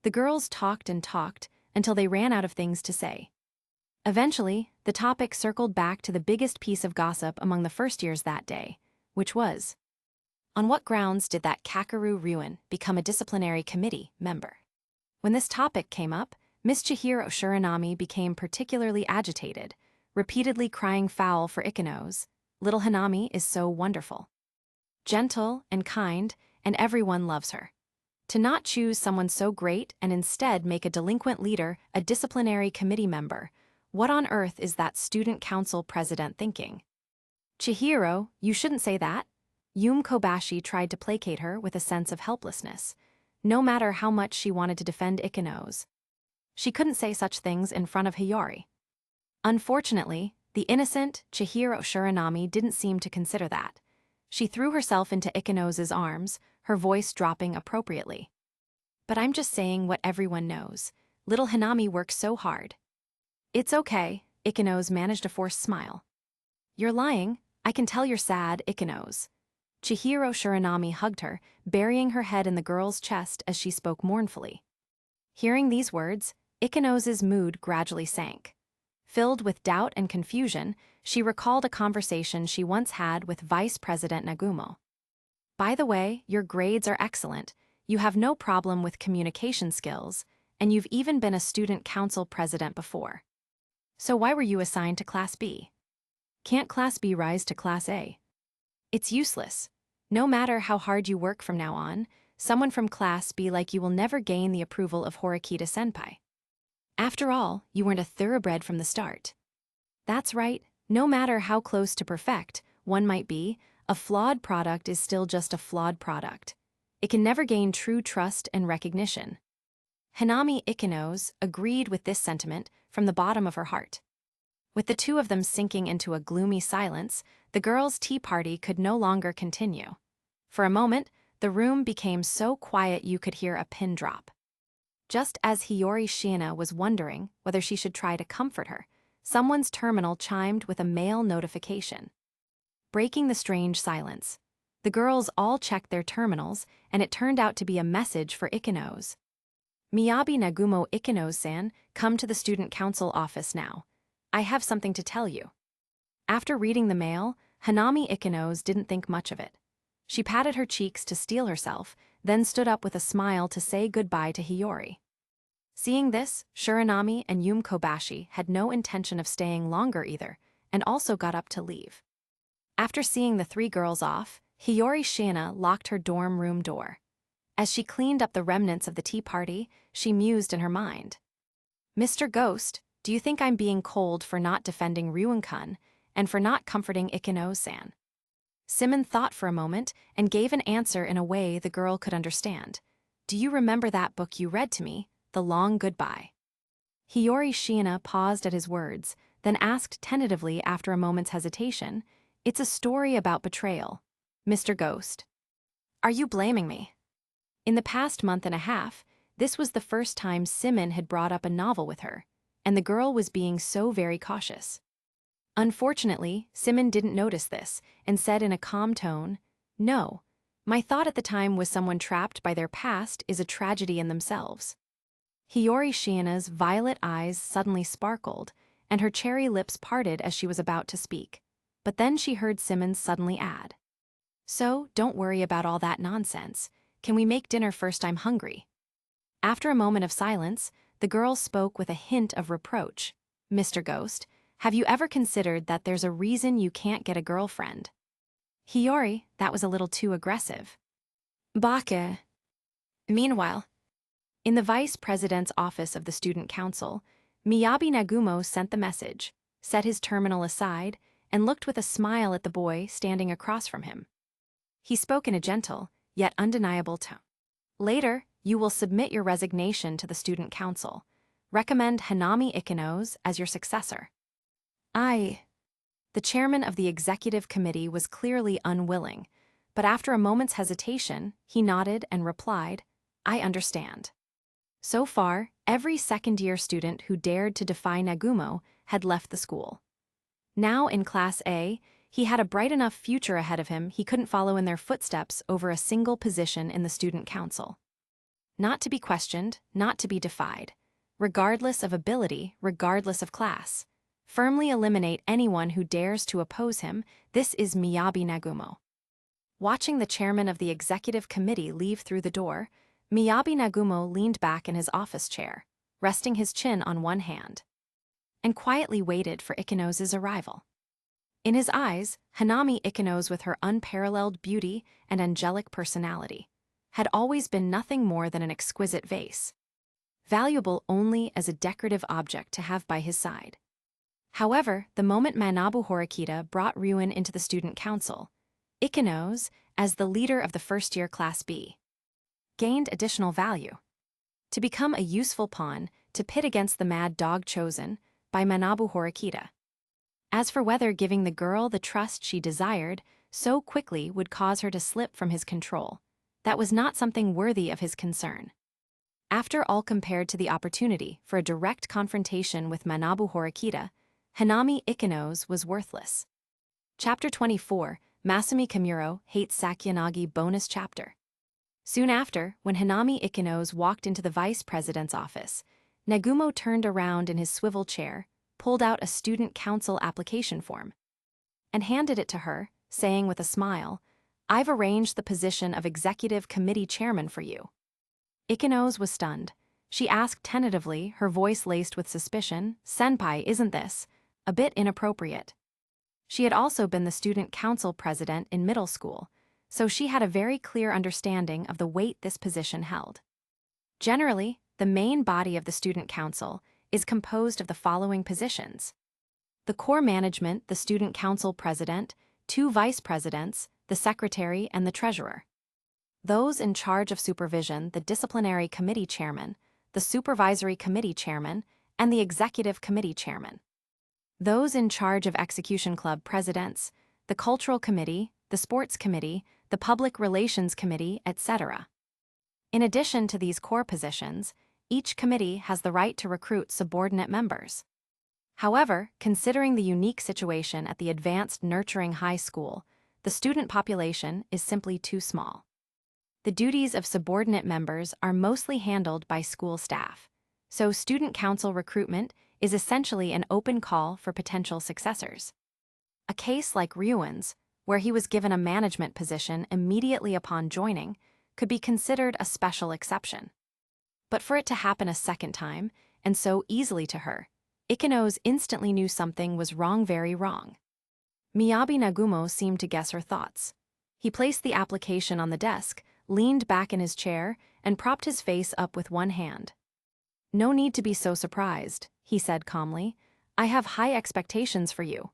The girls talked and talked until they ran out of things to say. Eventually, the topic circled back to the biggest piece of gossip among the first years that day, which was, on what grounds did that Kakeru Ryuin become a disciplinary committee member? When this topic came up, Miss Chihiro Shiranami became particularly agitated, repeatedly crying foul for Ikinose. Little Hanami is so wonderful, gentle and kind, and everyone loves her. To not choose someone so great and instead make a delinquent leader a disciplinary committee member, what on earth is that student council president thinking? Chihiro, you shouldn't say that. Kobashi tried to placate her with a sense of helplessness. No matter how much she wanted to defend Ikinose, she couldn't say such things in front of Hiyori. Unfortunately, the innocent Chihiro Shiranami didn't seem to consider that. She threw herself into Ikinose's arms, her voice dropping appropriately. "But I'm just saying what everyone knows. Little Hanami works so hard." "It's okay," Ikinose managed a forced smile. "You're lying. I can tell you're sad, Ikinose." Chihiro Shiranami hugged her, burying her head in the girl's chest as she spoke mournfully. Hearing these words, Ikinose's mood gradually sank. Filled with doubt and confusion, she recalled a conversation she once had with Vice President Nagumo. "By the way, your grades are excellent, you have no problem with communication skills, and you've even been a student council president before. So why were you assigned to Class B? Can't Class B rise to Class A? It's useless. No matter how hard you work from now on, someone from Class B like you will never gain the approval of Horikita Senpai. After all, you weren't a thoroughbred from the start." That's right, no matter how close to perfect one might be, a flawed product is still just a flawed product. It can never gain true trust and recognition. Hanami Ikinose agreed with this sentiment from the bottom of her heart. With the two of them sinking into a gloomy silence, the girls' tea party could no longer continue. For a moment, the room became so quiet you could hear a pin drop. Just as Hiyori Shiina was wondering whether she should try to comfort her, someone's terminal chimed with a mail notification. Breaking the strange silence, the girls all checked their terminals, and it turned out to be a message for Ikinose. "Miyabi Nagumo Ikinose-san, come to the student council office now. I have something to tell you." After reading the mail, Hanami Ikinose didn't think much of it. She patted her cheeks to steel herself, then stood up with a smile to say goodbye to Hiyori. Seeing this, Shiranami and Yum Kobashi had no intention of staying longer either, and also got up to leave. After seeing the three girls off, Hiyori Shiina locked her dorm room door. As she cleaned up the remnants of the tea party, she mused in her mind. Mr. Ghost, do you think I'm being cold for not defending Ryuun-kun, and for not comforting Ikino-san? Symon thought for a moment and gave an answer in a way the girl could understand. Do you remember that book you read to me, The Long Goodbye? Hiyori Shiina paused at his words, then asked tentatively after a moment's hesitation, It's a story about betrayal. Mr. Ghost. Are you blaming me? In the past month and a half, this was the first time Symon had brought up a novel with her, and the girl was being so very cautious. Unfortunately, Symon didn't notice this and said in a calm tone, No, my thought at the time was someone trapped by their past is a tragedy in themselves. Hiyori Shiina's violet eyes suddenly sparkled, and her cherry lips parted as she was about to speak. But then she heard Symon suddenly add, So, don't worry about all that nonsense. Can we make dinner first? I'm hungry. After a moment of silence, the girl spoke with a hint of reproach. Mr. Ghost, have you ever considered that there's a reason you can't get a girlfriend? Hiyori, that was a little too aggressive. Baka. Meanwhile, in the vice president's office of the student council, Miyabi Nagumo sent the message, set his terminal aside, and looked with a smile at the boy standing across from him. He spoke in a gentle, yet undeniable tone. Later, you will submit your resignation to the student council. Recommend Hanami Ikenos as your successor. The chairman of the executive committee was clearly unwilling, but after a moment's hesitation, he nodded and replied, I understand. So far, every second-year student who dared to defy Nagumo had left the school. Now in Class A, he had a bright enough future ahead of him he couldn't follow in their footsteps over a single position in the student council. Not to be questioned, not to be defied. Regardless of ability, regardless of class. Firmly eliminate anyone who dares to oppose him, this is Miyabi Nagumo. Watching the chairman of the executive committee leave through the door, Miyabi Nagumo leaned back in his office chair, resting his chin on one hand, and quietly waited for Ikenos' arrival. In his eyes, Hanami Ikenos, with her unparalleled beauty and angelic personality, had always been nothing more than an exquisite vase, valuable only as a decorative object to have by his side. However, the moment Manabu Horikita brought Ryuun into the student council, Ikenos, as the leader of the first-year Class B, gained additional value. To become a useful pawn to pit against the mad dog chosen by Manabu Horikita. As for whether giving the girl the trust she desired so quickly would cause her to slip from his control, that was not something worthy of his concern. After all, compared to the opportunity for a direct confrontation with Manabu Horikita, Hanami Ikenos was worthless. Chapter 24, Masumi Kimuro Hates Sakyanagi Bonus Chapter. Soon after, when Hanami Ikenos walked into the vice president's office, Nagumo turned around in his swivel chair, pulled out a student council application form, and handed it to her, saying with a smile, I've arranged the position of executive committee chairman for you. Ikenos was stunned. She asked tentatively, her voice laced with suspicion, Senpai, isn't this a bit inappropriate? She had also been the student council president in middle school, so she had a very clear understanding of the weight this position held. Generally, the main body of the student council is composed of the following positions: the core management, the student council president, 2 vice presidents, the secretary, and the treasurer. Those in charge of supervision, the disciplinary committee chairman, the supervisory committee chairman, and the executive committee chairman. Those in charge of execution club presidents, the cultural committee, the sports committee, the public relations committee, etc. In addition to these core positions, each committee has the right to recruit subordinate members. However, considering the unique situation at the advanced nurturing high school, the student population is simply too small. The duties of subordinate members are mostly handled by school staff, so student council recruitment is essentially an open call for potential successors. A case like Ryuun's, where he was given a management position immediately upon joining, could be considered a special exception. But for it to happen a second time, and so easily to her, Ikenos instantly knew something was wrong, very wrong. Miyabi Nagumo seemed to guess her thoughts. He placed the application on the desk, leaned back in his chair, and propped his face up with one hand. "No need to be so surprised," he said calmly. "I have high expectations for you."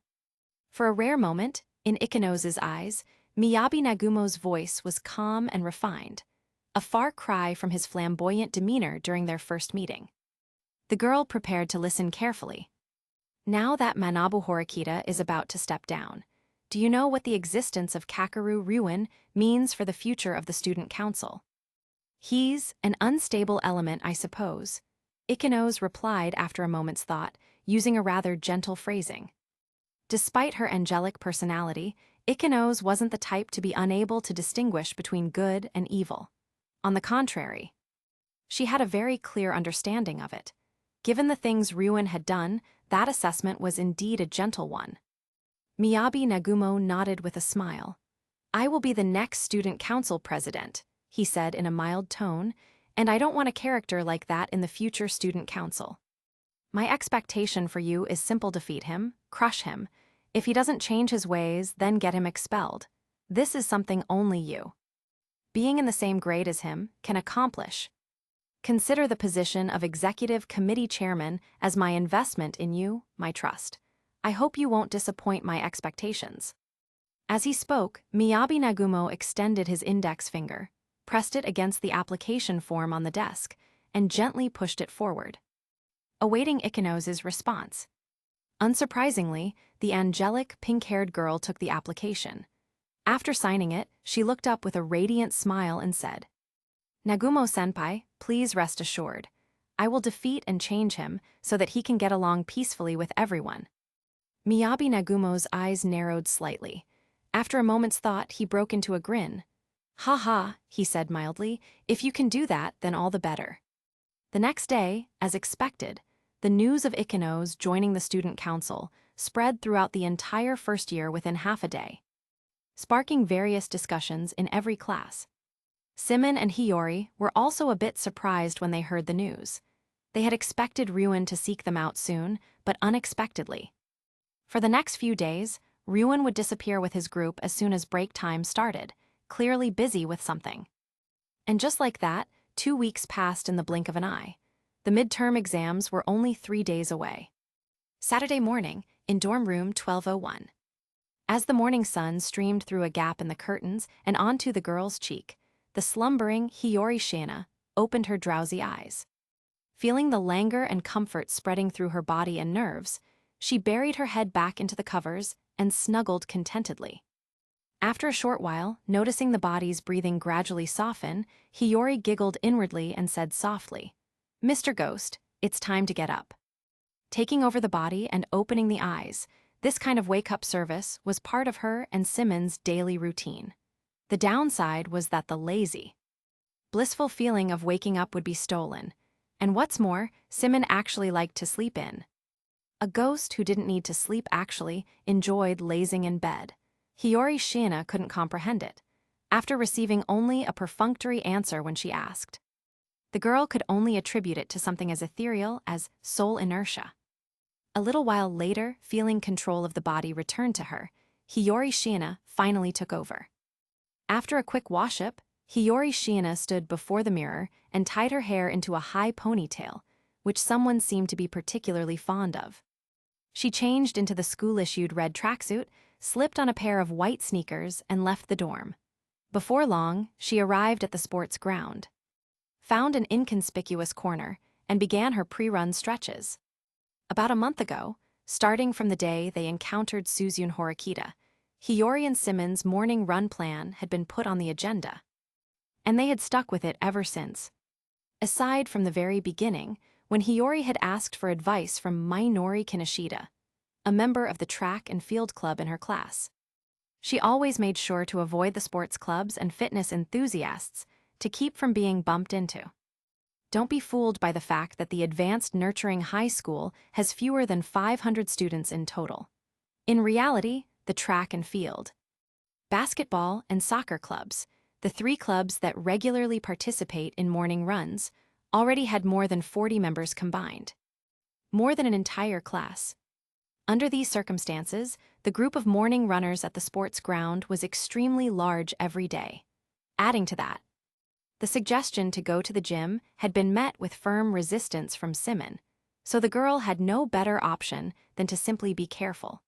For a rare moment, in Ikenos' eyes, Miyabi Nagumo's voice was calm and refined, a far cry from his flamboyant demeanor during their first meeting. The girl prepared to listen carefully. "Now that Manabu Horikita is about to step down, do you know what the existence of Kakeru Ryuin means for the future of the student council?" "He's an unstable element, I suppose," Ikenos replied after a moment's thought, using a rather gentle phrasing. Despite her angelic personality, Ikenos wasn't the type to be unable to distinguish between good and evil. On the contrary, she had a very clear understanding of it. Given the things Ryuin had done, that assessment was indeed a gentle one. Miyabi Nagumo nodded with a smile. "I will be the next student council president," he said in a mild tone, "and I don't want a character like that in the future student council. My expectation for you is simple: defeat him, crush him. If he doesn't change his ways, then get him expelled. This is something only you, being in the same grade as him, can accomplish. Consider the position of executive committee chairman as my investment in you, my trust. I hope you won't disappoint my expectations." As he spoke, Miyabi Nagumo extended his index finger, pressed it against the application form on the desk, and gently pushed it forward, awaiting Ikenos' response. Unsurprisingly, the angelic, pink-haired girl took the application. After signing it, she looked up with a radiant smile and said, "Nagumo-senpai, please rest assured. I will defeat and change him so that he can get along peacefully with everyone." Miyabi Nagumo's eyes narrowed slightly. After a moment's thought, he broke into a grin. "Ha ha," he said mildly, "if you can do that, then all the better." The next day, as expected, the news of Ikenos joining the student council spread throughout the entire first year within half a day, sparking various discussions in every class. Symon and Hiyori were also a bit surprised when they heard the news. They had expected Ryuin to seek them out soon, but unexpectedly. For the next few days, Ryuin would disappear with his group as soon as break time started, clearly busy with something. And just like that, 2 weeks passed in the blink of an eye. The midterm exams were only 3 days away. Saturday morning, in dorm room 1201. As the morning sun streamed through a gap in the curtains and onto the girl's cheek, the slumbering Hiyori Shiina opened her drowsy eyes. Feeling the languor and comfort spreading through her body and nerves, she buried her head back into the covers and snuggled contentedly. After a short while, noticing the body's breathing gradually soften, Hiyori giggled inwardly and said softly, "Mr. Ghost, it's time to get up." Taking over the body and opening the eyes, this kind of wake-up service was part of her and Symon's daily routine. The downside was that the lazy, blissful feeling of waking up would be stolen. And what's more, Symon actually liked to sleep in. A ghost who didn't need to sleep actually enjoyed lazing in bed. Hiyori Shiina couldn't comprehend it, after receiving only a perfunctory answer when she asked. The girl could only attribute it to something as ethereal as soul inertia. A little while later, feeling control of the body returned to her, Hiyori Shiina finally took over. After a quick wash-up, Hiyori Shiina stood before the mirror and tied her hair into a high ponytail, which someone seemed to be particularly fond of. She changed into the school-issued red tracksuit, slipped on a pair of white sneakers, and left the dorm. Before long, she arrived at the sports ground, found an inconspicuous corner, and began her pre-run stretches. About a month ago, starting from the day they encountered Suzune Horikita, Hiyori and Symon's morning run plan had been put on the agenda, and they had stuck with it ever since. Aside from the very beginning, when Hiyori had asked for advice from Minori Kinoshita, a member of the track and field club in her class. She always made sure to avoid the sports clubs and fitness enthusiasts to keep from being bumped into. Don't be fooled by the fact that the advanced nurturing high school has fewer than 500 students in total. In reality, the track and field, basketball and soccer clubs, the 3 clubs that regularly participate in morning runs, already had more than 40 members combined. More than an entire class. Under these circumstances, the group of morning runners at the sports ground was extremely large every day. Adding to that, the suggestion to go to the gym had been met with firm resistance from Symon, so the girl had no better option than to simply be careful.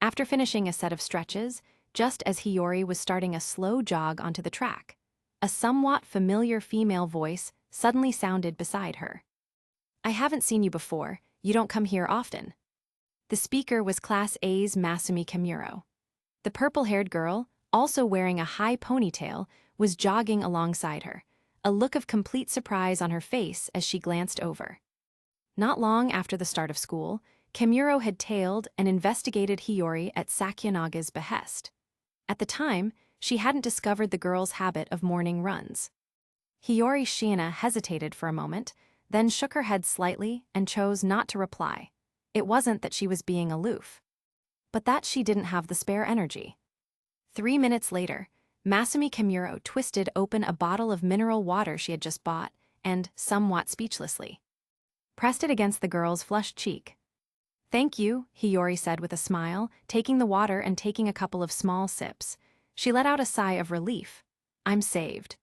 After finishing a set of stretches, just as Hiyori was starting a slow jog onto the track, a somewhat familiar female voice suddenly sounded beside her. "I haven't seen you before, you don't come here often." The speaker was Class A's Masumi Kimuro. The purple-haired girl, also wearing a high ponytail, was jogging alongside her, a look of complete surprise on her face as she glanced over. Not long after the start of school, Kimuro had tailed and investigated Hiyori at Sakyonaga's behest. At the time, she hadn't discovered the girl's habit of morning runs. Hiyori Shiina hesitated for a moment, then shook her head slightly and chose not to reply. It wasn't that she was being aloof, but that she didn't have the spare energy. 3 minutes later, Masumi Kimuro twisted open a bottle of mineral water she had just bought and, somewhat speechlessly, pressed it against the girl's flushed cheek. "Thank you," Hiyori said with a smile, taking the water and taking a couple of small sips. She let out a sigh of relief. "I'm saved."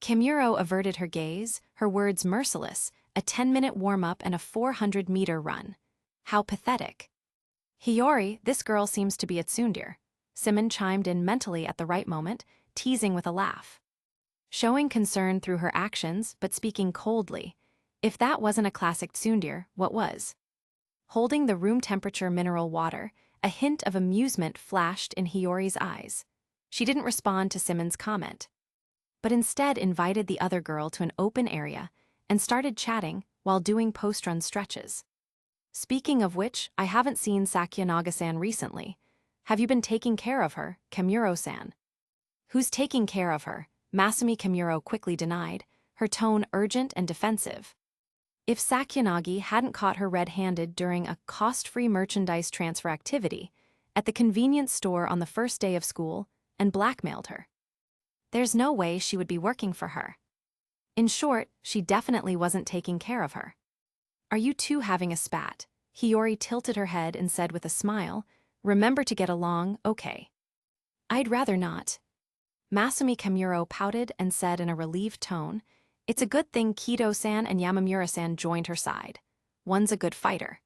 Kimuro averted her gaze, her words merciless, a 10-minute warm-up and a 400-meter run. How pathetic. "Hiyori, this girl seems to be a tsundere." Symon chimed in mentally at the right moment, teasing with a laugh. Showing concern through her actions, but speaking coldly. If that wasn't a classic tsundere, what was? Holding the room-temperature mineral water, a hint of amusement flashed in Hiyori's eyes. She didn't respond to Symon's comment, but instead invited the other girl to an open area and started chatting while doing post-run stretches. "Speaking of which, I haven't seen Sakyonaga-san recently. Have you been taking care of her, Kimuro-san?" "Who's taking care of her?" Masumi Kimuro quickly denied, her tone urgent and defensive. If Sakyanagi hadn't caught her red-handed during a cost-free merchandise transfer activity at the convenience store on the first day of school and blackmailed her, there's no way she would be working for her. In short, she definitely wasn't taking care of her. "Are you two having a spat?" Hiyori tilted her head and said with a smile, "Remember to get along, okay?" "I'd rather not." Masumi Kimuro pouted and said in a relieved tone, "It's a good thing Kido-san and Yamamura-san joined her side. One's a good fighter,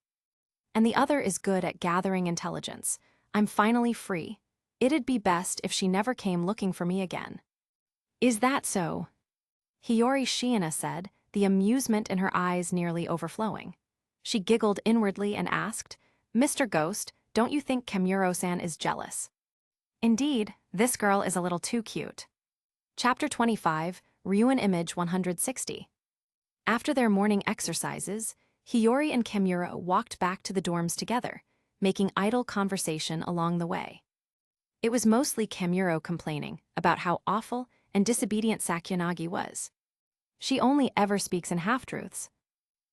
and the other is good at gathering intelligence. I'm finally free. It'd be best if she never came looking for me again." "Is that so?" Hiyori Shiina said, the amusement in her eyes nearly overflowing. She giggled inwardly and asked, "Mr. Ghost, don't you think Kimuro-san is jealous?" "Indeed, this girl is a little too cute." Chapter 25, Ryuan Image 160. After their morning exercises, Hiyori and Kimuro walked back to the dorms together, making idle conversation along the way. It was mostly Kimuro complaining about how awful and disobedient Sakyanagi was. "She only ever speaks in half-truths.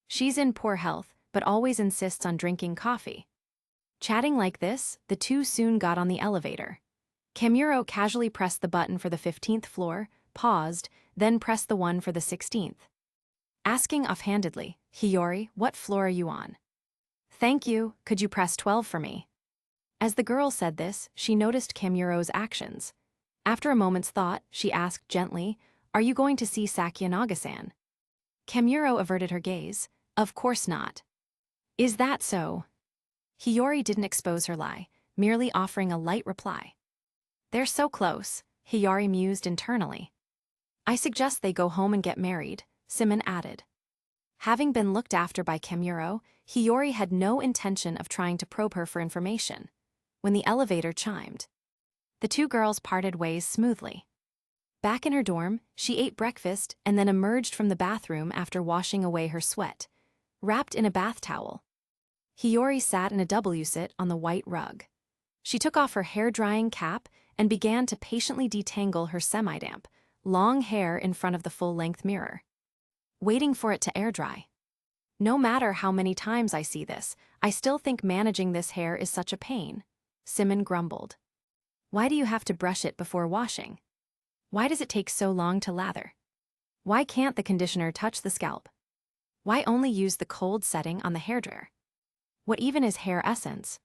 She's in poor health, but always insists on drinking coffee." Chatting like this, the two soon got on the elevator. Kimuro casually pressed the button for the 15th floor, paused, then pressed the one for the 16th. Asking offhandedly, "Hiyori, what floor are you on?" "Thank you, could you press 12 for me?" As the girl said this, she noticed Kimuro's actions. After a moment's thought, she asked gently, "Are you going to see Sakyonaga-san?" Kimuro averted her gaze. "Of course not." "Is that so?" Hiyori didn't expose her lie, merely offering a light reply. "They're so close," Hiyori mused internally. "I suggest they go home and get married," Symon added. Having been looked after by Kimuro, Hiyori had no intention of trying to probe her for information. When the elevator chimed, the two girls parted ways smoothly. Back in her dorm, she ate breakfast and then emerged from the bathroom after washing away her sweat, wrapped in a bath towel. Hiyori sat in a W-sit on the white rug. She took off her hair-drying cap and began to patiently detangle her semi-damp, long hair in front of the full-length mirror, waiting for it to air-dry. "No matter how many times I see this, I still think managing this hair is such a pain," Symon grumbled. "Why do you have to brush it before washing? Why does it take so long to lather?" Why can't the conditioner touch the scalp? Why only use the cold setting on the hairdryer? What even is hair essence?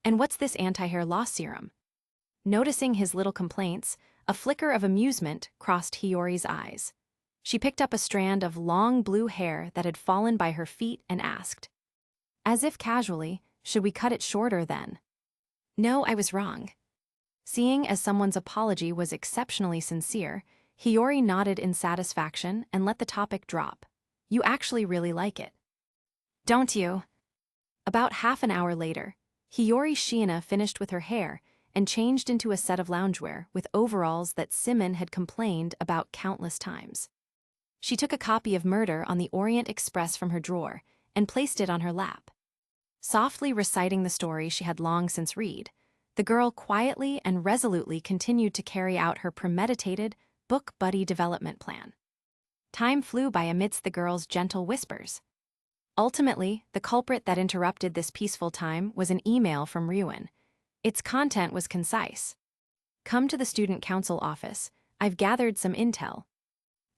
And what's this anti-hair loss serum? Noticing his little complaints, a flicker of amusement crossed Hiyori's eyes. She picked up a strand of long blue hair that had fallen by her feet and asked, as if casually, should we cut it shorter then? No, I was wrong. Seeing as someone's apology was exceptionally sincere, Hiyori nodded in satisfaction and let the topic drop. You actually really like it. Don't you? About half an hour later, Hiyori Shiina finished with her hair and changed into a set of loungewear with overalls that Symon had complained about countless times. She took a copy of Murder on the Orient Express from her drawer and placed it on her lap. Softly reciting the story she had long since read, the girl quietly and resolutely continued to carry out her premeditated book buddy development plan. Time flew by amidst the girl's gentle whispers. Ultimately, the culprit that interrupted this peaceful time was an email from Ryuin. Its content was concise. Come to the student council office, I've gathered some intel.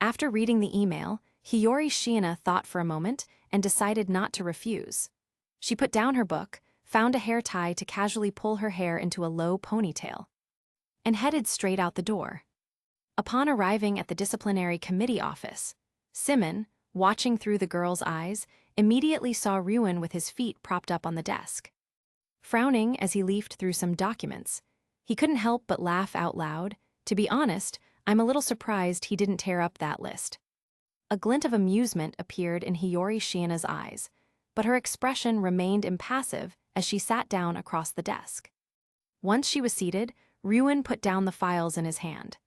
After reading the email, Hiyori Shiina thought for a moment and decided not to refuse. She put down her book, found a hair tie to casually pull her hair into a low ponytail, and headed straight out the door. Upon arriving at the disciplinary committee office, Symon, watching through the girl's eyes, immediately saw Ryuin with his feet propped up on the desk. Frowning as he leafed through some documents, he couldn't help but laugh out loud. To be honest, I'm a little surprised he didn't tear up that list. A glint of amusement appeared in Hiyori Shiina's eyes, but her expression remained impassive as she sat down across the desk. Once she was seated, Ryuin put down the files in his hand.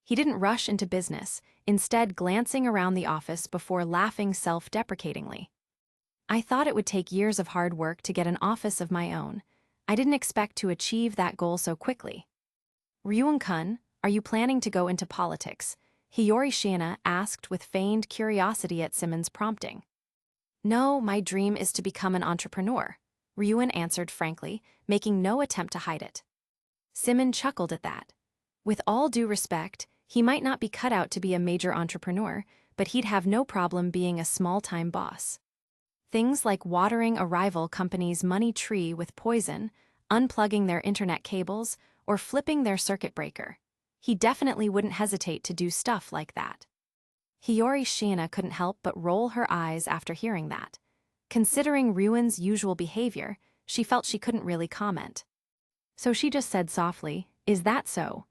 He didn't rush into business, instead glancing around the office before laughing self-deprecatingly. I thought it would take years of hard work to get an office of my own. I didn't expect to achieve that goal so quickly. Ryuin-kun, are you planning to go into politics? Hiyori Shiina asked with feigned curiosity at Symon's prompting. No, my dream is to become an entrepreneur, Ryuin answered frankly, making no attempt to hide it. Symon chuckled at that. With all due respect, he might not be cut out to be a major entrepreneur, but he'd have no problem being a small-time boss. Things like watering a rival company's money tree with poison, unplugging their internet cables, or flipping their circuit breaker. He definitely wouldn't hesitate to do stuff like that. Hiyori Shiina couldn't help but roll her eyes after hearing that. Considering Ryuin's usual behavior, she felt she couldn't really comment. So she just said softly, "Is that so?"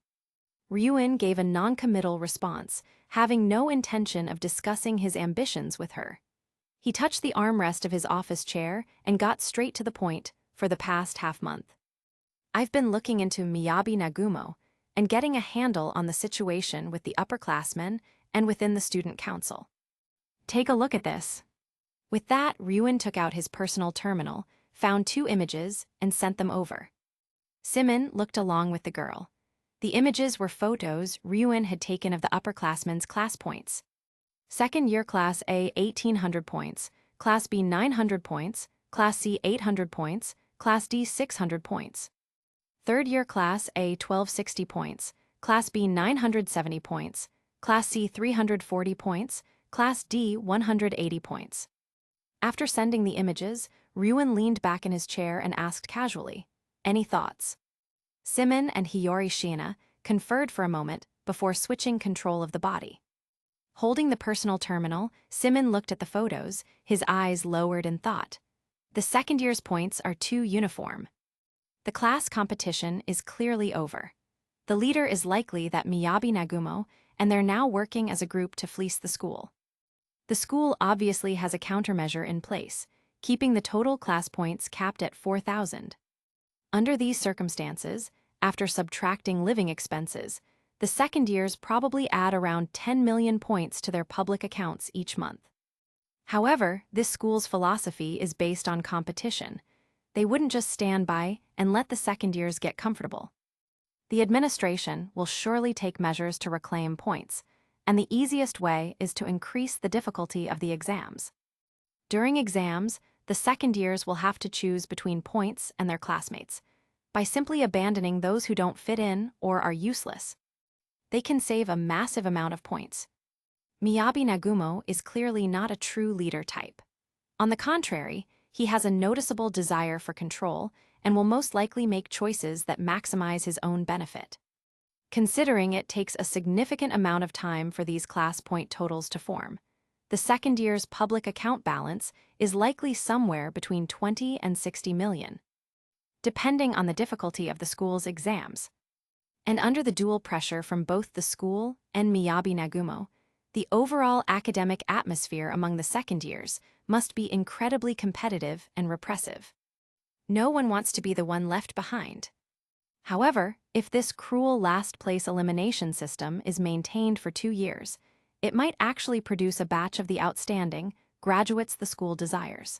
Ryuin gave a non-committal response, having no intention of discussing his ambitions with her. He touched the armrest of his office chair and got straight to the point for the past half-month. I've been looking into Miyabi Nagumo and getting a handle on the situation with the upperclassmen and within the student council. Take a look at this. With that, Ryuin took out his personal terminal, found 2 images, and sent them over. Symon looked along with the girl. The images were photos Ryuin had taken of the upperclassmen's class points. Second-year Class A 1,800 points, Class B 900 points, Class C 800 points, Class D 600 points. Third-year Class A 1,260 points, Class B 970 points, Class C 340 points, Class D 180 points. After sending the images, Ryuin leaned back in his chair and asked casually, "Any thoughts?" Symon and Hiyori Shiina conferred for a moment before switching control of the body. Holding the personal terminal, Symon looked at the photos, his eyes lowered in thought. The second year's points are too uniform. The class competition is clearly over. The leader is likely that Miyabi Nagumo, and they're now working as a group to fleece the school. The school obviously has a countermeasure in place, keeping the total class points capped at 4,000. Under these circumstances, after subtracting living expenses, the second years probably add around 10 million points to their public accounts each month. However, this school's philosophy is based on competition. They wouldn't just stand by and let the second years get comfortable. The administration will surely take measures to reclaim points, and the easiest way is to increase the difficulty of the exams. During exams, the second years will have to choose between points and their classmates, by simply abandoning those who don't fit in or are useless. They can save a massive amount of points. Miyabi Nagumo is clearly not a true leader type. On the contrary, he has a noticeable desire for control and will most likely make choices that maximize his own benefit. Considering it takes a significant amount of time for these class point totals to form, the second year's public account balance is likely somewhere between 20 and 60 million, depending on the difficulty of the school's exams. And under the dual pressure from both the school and Miyabi Nagumo, the overall academic atmosphere among the second years must be incredibly competitive and repressive. No one wants to be the one left behind. However, if this cruel last-place elimination system is maintained for 2 years, it might actually produce a batch of the outstanding graduates the school desires.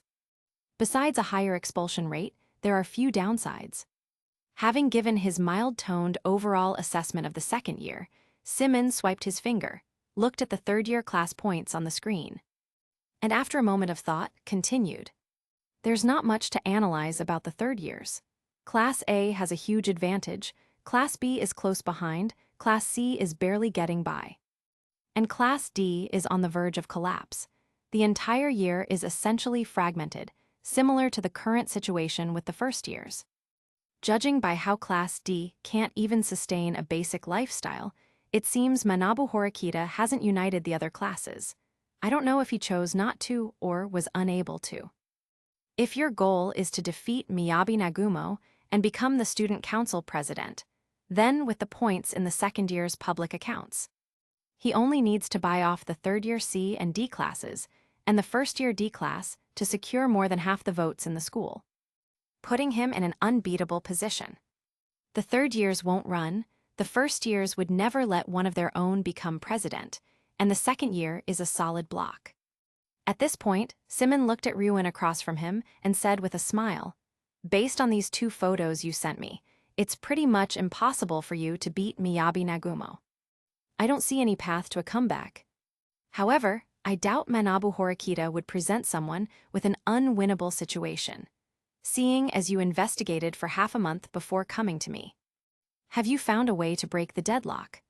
Besides a higher expulsion rate, there are few downsides. Having given his mild-toned overall assessment of the second year, Symon swiped his finger, looked at the third-year class points on the screen, and after a moment of thought, continued. There's not much to analyze about the third years. Class A has a huge advantage, Class B is close behind, Class C is barely getting by. And Class D is on the verge of collapse. The entire year is essentially fragmented, similar to the current situation with the first years. Judging by how Class D can't even sustain a basic lifestyle, it seems Manabu Horikita hasn't united the other classes. I don't know if he chose not to or was unable to. If your goal is to defeat Miyabi Nagumo and become the student council president, then with the points in the second year's public accounts. He only needs to buy off the third-year C and D classes and the first-year D class to secure more than half the votes in the school, putting him in an unbeatable position. The third years won't run, the first years would never let one of their own become president, and the second year is a solid block. At this point, Symon looked at Ryuen across from him and said with a smile, "Based on these 2 photos you sent me, it's pretty much impossible for you to beat Miyabi Nagumo. I don't see any path to a comeback. However, I doubt Manabu Horikita would present someone with an unwinnable situation, seeing as you investigated for half a month before coming to me. Have you found a way to break the deadlock?"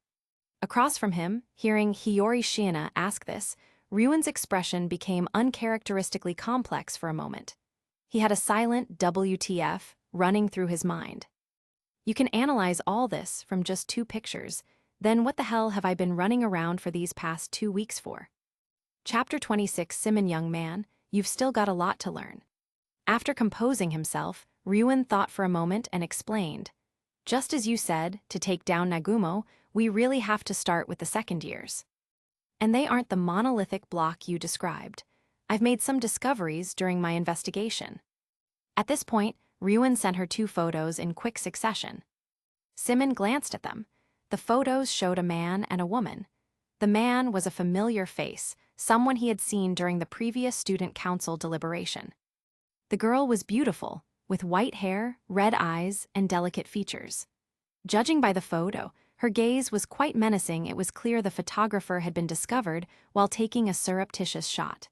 Across from him, hearing Hiyori Shiina ask this, Ryuen's expression became uncharacteristically complex for a moment. He had a silent WTF running through his mind. You can analyze all this from just 2 pictures, then what the hell have I been running around for these past 2 weeks for? Chapter 26. Symon, young man, you've still got a lot to learn. After composing himself, Ryuen thought for a moment and explained. Just as you said, to take down Nagumo, we really have to start with the second years. And they aren't the monolithic block you described. I've made some discoveries during my investigation. At this point, Ryuen sent her 2 photos in quick succession. Symon glanced at them. The photos showed a man and a woman. The man was a familiar face, someone he had seen during the previous student council deliberation. The girl was beautiful, with white hair, red eyes, and delicate features. Judging by the photo, her gaze was quite menacing. It was clear the photographer had been discovered while taking a surreptitious shot.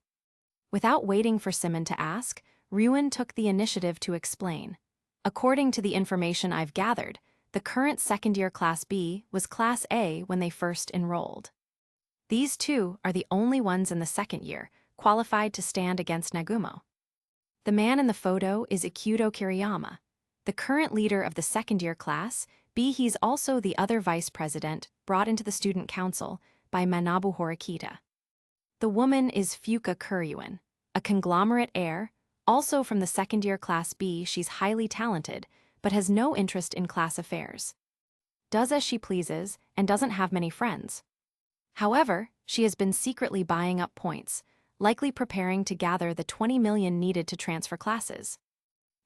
Without waiting for Symon to ask, Ryuen took the initiative to explain. According to the information I've gathered, the current second-year Class B was Class A when they first enrolled. These 2 are the only ones in the second year qualified to stand against Nagumo. The man in the photo is Ikuto Kiriyama, the current leader of the second-year class. He's also the other vice president brought into the student council by Manabu Horikita. The woman is Fuka Kuryuen, a conglomerate heir, also from the second-year Class B. She's highly talented, but has no interest in class affairs. Does as she pleases and doesn't have many friends. However, she has been secretly buying up points, likely preparing to gather the 20 million needed to transfer classes.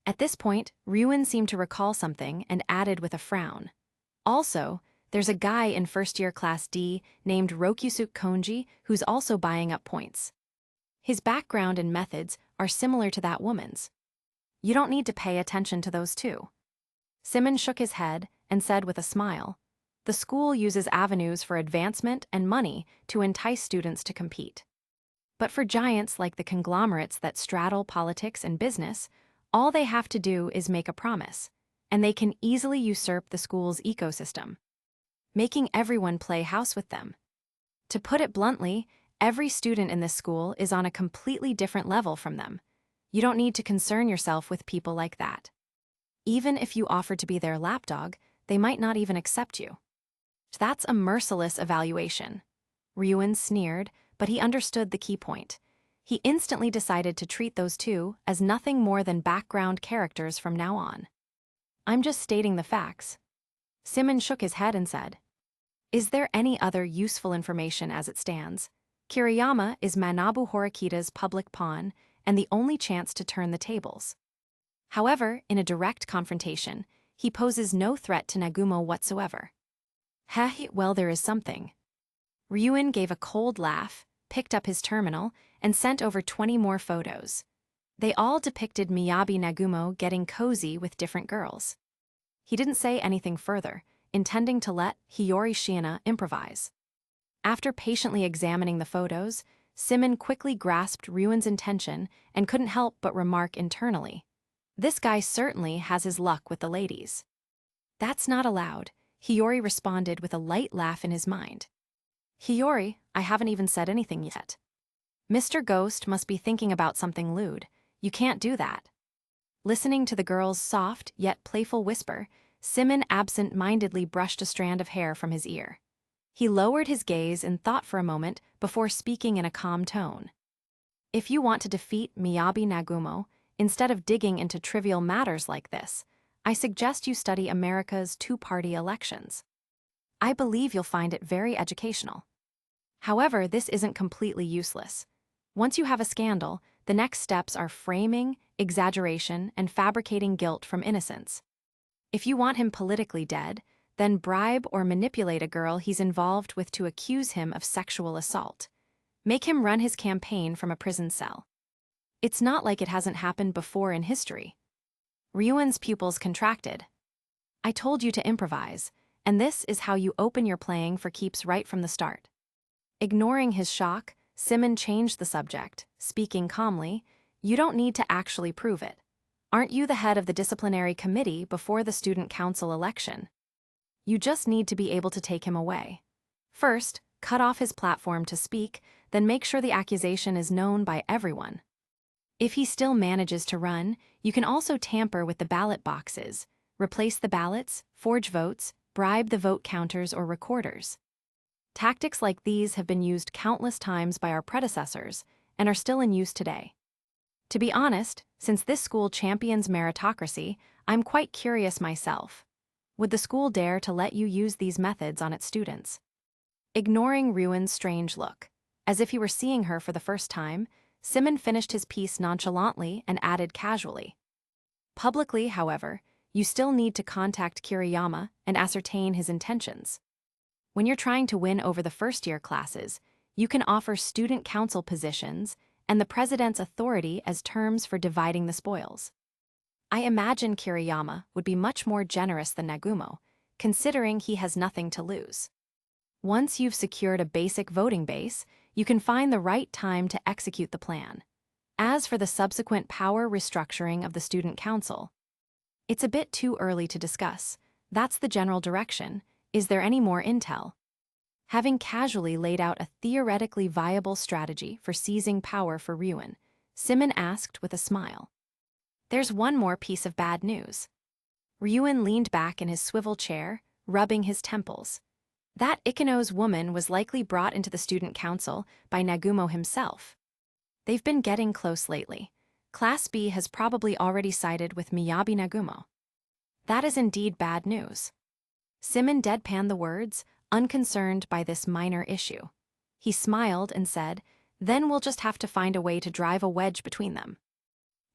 At this point, Ryuen seemed to recall something and added with a frown. Also, there's a guy in first-year Class D named Rokyusuke Konji who's also buying up points. His background and methods are similar to that woman's. You don't need to pay attention to those 2. Symon shook his head and said with a smile, the school uses avenues for advancement and money to entice students to compete. But for giants like the conglomerates that straddle politics and business, all they have to do is make a promise, and they can easily usurp the school's ecosystem, making everyone play house with them. To put it bluntly, Every student in this school is on a completely different level from them. You don't need to concern yourself with people like that. Even if you offer to be their lapdog, they might not even accept you. That's a merciless evaluation. Ryuin sneered, but he understood the key point. He instantly decided to treat those two as nothing more than background characters from now on. I'm just stating the facts. Symon shook his head and said, "Is there any other useful information as it stands? Kiriyama is Manabu Horikita's public pawn and the only chance to turn the tables. However, in a direct confrontation, he poses no threat to Nagumo whatsoever." Heh, well, there is something. Ryuin gave a cold laugh, picked up his terminal, and sent over 20 more photos. They all depicted Miyabi Nagumo getting cozy with different girls. He didn't say anything further, intending to let Hiyori Shiina improvise. After patiently examining the photos, Symon quickly grasped Ryuin's intention and couldn't help but remark internally, "This guy certainly has his luck with the ladies." "That's not allowed," Hiyori responded with a light laugh in his mind. "Hiyori, I haven't even said anything yet." "Mr. Ghost must be thinking about something lewd. You can't do that." Listening to the girl's soft yet playful whisper, Symon absent-mindedly brushed a strand of hair from his ear. He lowered his gaze in thought for a moment before speaking in a calm tone. "If you want to defeat Miyabi Nagumo, instead of digging into trivial matters like this, I suggest you study America's two-party elections. I believe you'll find it very educational. However, this isn't completely useless. Once you have a scandal, the next steps are framing, exaggeration, and fabricating guilt from innocence. If you want him politically dead, then bribe or manipulate a girl he's involved with to accuse him of sexual assault. Make him run his campaign from a prison cell. It's not like it hasn't happened before in history." Ryuin's pupils contracted. "I told you to improvise, and this is how you open your playing for keeps right from the start." Ignoring his shock, Symon changed the subject, speaking calmly, "You don't need to actually prove it. Aren't you the head of the disciplinary committee before the student council election? You just need to be able to take him away. First, cut off his platform to speak, then make sure the accusation is known by everyone. If he still manages to run, you can also tamper with the ballot boxes, replace the ballots, forge votes, bribe the vote counters or recorders. Tactics like these have been used countless times by our predecessors and are still in use today. To be honest, since this school champions meritocracy, I'm quite curious myself. Would the school dare to let you use these methods on its students?" Ignoring Ryuin's strange look, as if he were seeing her for the first time, Symon finished his piece nonchalantly and added casually, "Publicly, however, you still need to contact Kiriyama and ascertain his intentions. When you're trying to win over the first-year classes, you can offer student council positions and the president's authority as terms for dividing the spoils. I imagine Kiriyama would be much more generous than Nagumo, considering he has nothing to lose. Once you've secured a basic voting base, you can find the right time to execute the plan. As for the subsequent power restructuring of the student council, it's a bit too early to discuss. That's the general direction. Is there any more intel?" Having casually laid out a theoretically viable strategy for seizing power for Ryuin, Symon asked with a smile. "There's one more piece of bad news." Ryuin leaned back in his swivel chair, rubbing his temples. That Ikenos woman was likely brought into the student council by Nagumo himself. They've been getting close lately. Class B has probably already sided with Miyabi Nagumo. That is indeed bad news. Symon deadpanned the words, unconcerned by this minor issue. He smiled and said, "Then we'll just have to find a way to drive a wedge between them.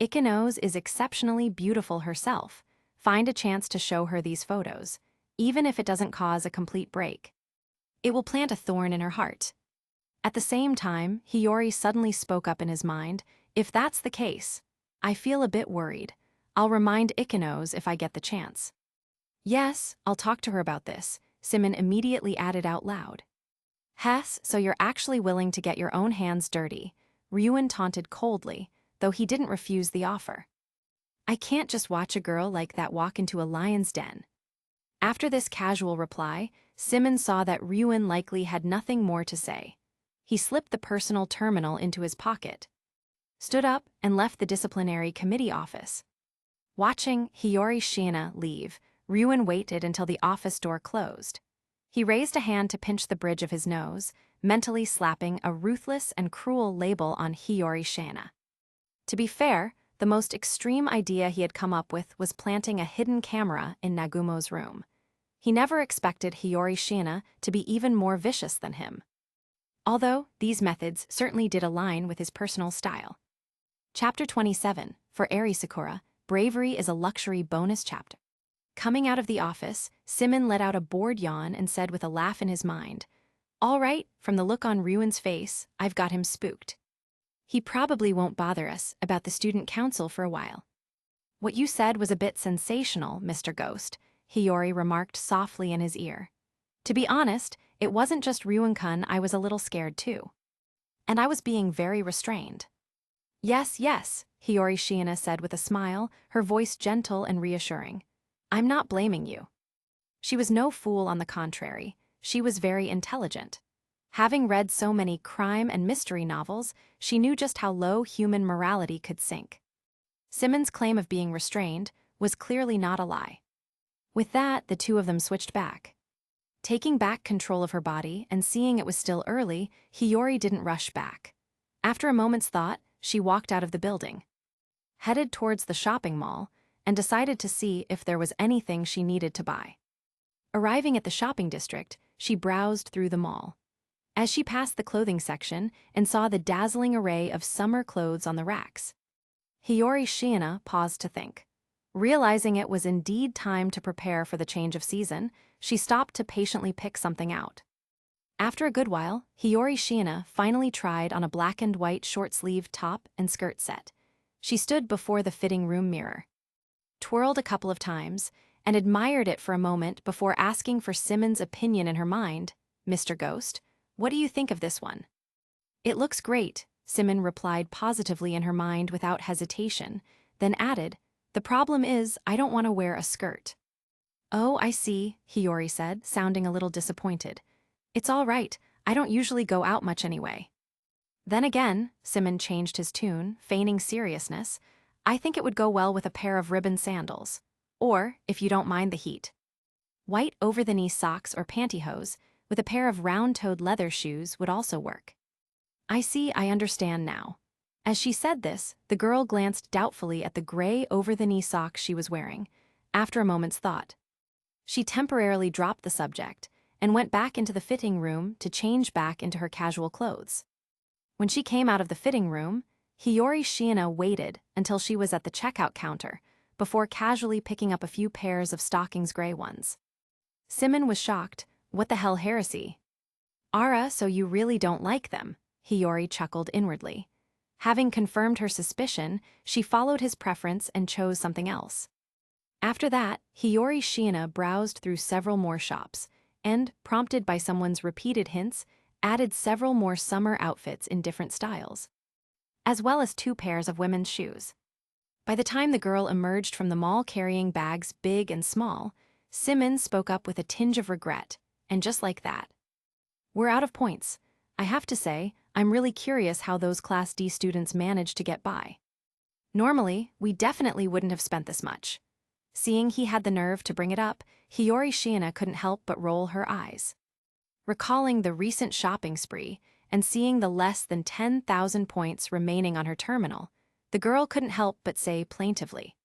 Ikenos is exceptionally beautiful herself. Find a chance to show her these photos, even if it doesn't cause a complete break. It will plant a thorn in her heart." At the same time, Hiyori suddenly spoke up in his mind, "If that's the case, I feel a bit worried. I'll remind Ikenos if I get the chance." "Yes, I'll talk to her about this," Symon immediately added out loud. "Hess, so you're actually willing to get your own hands dirty," Ryuin taunted coldly, though he didn't refuse the offer. "I can't just watch a girl like that walk into a lion's den." After this casual reply, Symon saw that Ryuin likely had nothing more to say. He slipped the personal terminal into his pocket, stood up, and left the disciplinary committee office. Watching Hiyori Shiina leave, Ryuin waited until the office door closed. He raised a hand to pinch the bridge of his nose, mentally slapping a ruthless and cruel label on Hiyori Shiina. To be fair, the most extreme idea he had come up with was planting a hidden camera in Nagumo's room. He never expected Hiyori Shiina to be even more vicious than him. Although these methods certainly did align with his personal style. Chapter 27, for Eri Sakura, Bravery is a Luxury bonus chapter. Coming out of the office, Symon let out a bored yawn and said with a laugh in his mind, "All right, from the look on Ryuin's face, I've got him spooked. He probably won't bother us about the student council for a while." "What you said was a bit sensational, Mr. Ghost," Hiyori remarked softly in his ear. "To be honest, it wasn't just Ryuin-kun, I was a little scared too. And I was being very restrained." "Yes, yes," Hiyori Shiina said with a smile, her voice gentle and reassuring. "I'm not blaming you." She was no fool, on the contrary. She was very intelligent. Having read so many crime and mystery novels, she knew just how low human morality could sink. Symon's claim of being restrained was clearly not a lie. With that, the two of them switched back. Taking back control of her body and seeing it was still early, Hiyori didn't rush back. After a moment's thought, she walked out of the building, headed towards the shopping mall, and decided to see if there was anything she needed to buy. Arriving at the shopping district, she browsed through the mall. As she passed the clothing section and saw the dazzling array of summer clothes on the racks, Hiyori Shiina paused to think. Realizing it was indeed time to prepare for the change of season, she stopped to patiently pick something out. After a good while, Hiyori Shiina finally tried on a black and white short-sleeved top and skirt set. She stood before the fitting room mirror, twirled a couple of times, and admired it for a moment before asking for Symon's opinion in her mind. "Mr. Ghost, what do you think of this one?" "It looks great," Symon replied positively in her mind without hesitation, then added, "The problem is, I don't want to wear a skirt." "Oh, I see," Hiyori said, sounding a little disappointed. "It's all right, I don't usually go out much anyway." "Then again," Symon changed his tune, feigning seriousness, "I think it would go well with a pair of ribbon sandals. Or, if you don't mind the heat, white over-the-knee socks or pantyhose with a pair of round-toed leather shoes would also work." "I see, I understand now." As she said this, the girl glanced doubtfully at the gray over-the-knee socks she was wearing. After a moment's thought, she temporarily dropped the subject and went back into the fitting room to change back into her casual clothes. When she came out of the fitting room, Hiyori Shiina waited until she was at the checkout counter before casually picking up a few pairs of stockings, gray ones. Symon was shocked. "What the hell, heresy? Ara, so you really don't like them?" Hiyori chuckled inwardly. Having confirmed her suspicion, she followed his preference and chose something else. After that, Hiyori Shiina browsed through several more shops, and, prompted by someone's repeated hints, added several more summer outfits in different styles, as well as 2 pairs of women's shoes. By the time the girl emerged from the mall carrying bags big and small, Symon spoke up with a tinge of regret, and just like that, "We're out of points. I have to say, I'm really curious how those Class D students managed to get by. Normally, we definitely wouldn't have spent this much." Seeing he had the nerve to bring it up, Hiyori Shiina couldn't help but roll her eyes. Recalling the recent shopping spree and seeing the less than 10,000 points remaining on her terminal, the girl couldn't help but say plaintively,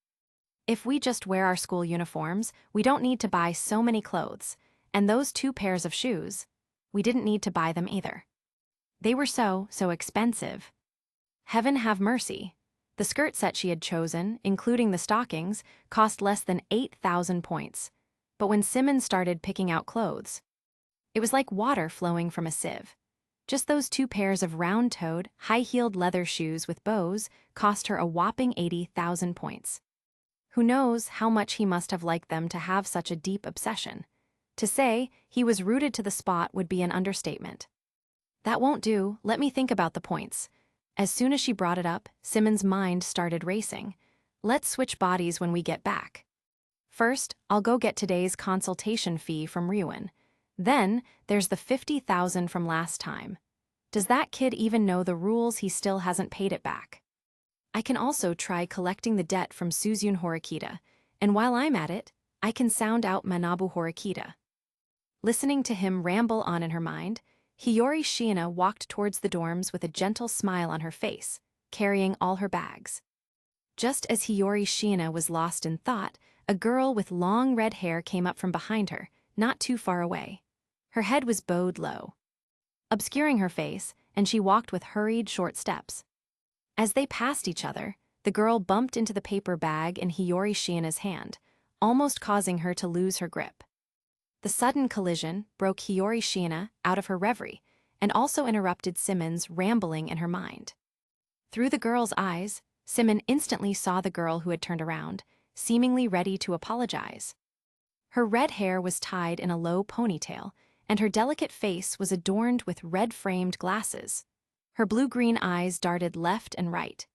"If we just wear our school uniforms, we don't need to buy so many clothes, and those 2 pairs of shoes, we didn't need to buy them either. They were so expensive." Heaven have mercy. The skirt set she had chosen, including the stockings, cost less than 8,000 points. But when Symon started picking out clothes, it was like water flowing from a sieve. Just those 2 pairs of round-toed, high-heeled leather shoes with bows cost her a whopping 80,000 points. Who knows how much he must have liked them to have such a deep obsession. To say he was rooted to the spot would be an understatement. "That won't do, let me think about the points." As soon as she brought it up, Symon's mind started racing. "Let's switch bodies when we get back. First, I'll go get today's consultation fee from Ryuin. Then, there's the 50,000 from last time. Does that kid even know the rules? He still hasn't paid it back. I can also try collecting the debt from Suzune Horikita, and while I'm at it, I can sound out Manabu Horikita. Listening to him ramble on in her mind, Hiyori Shiina walked towards the dorms with a gentle smile on her face, carrying all her bags. Just as Hiyori Shiina was lost in thought, a girl with long red hair came up from behind her, not too far away. Her head was bowed low, obscuring her face, and she walked with hurried, short steps. As they passed each other, the girl bumped into the paper bag in Hiyori Shiina's hand, almost causing her to lose her grip. The sudden collision broke Hiyori Shiina out of her reverie and also interrupted Symon's rambling in her mind. Through the girl's eyes, Symon instantly saw the girl who had turned around, seemingly ready to apologize. Her red hair was tied in a low ponytail, and her delicate face was adorned with red-framed glasses. Her blue-green eyes darted left and right,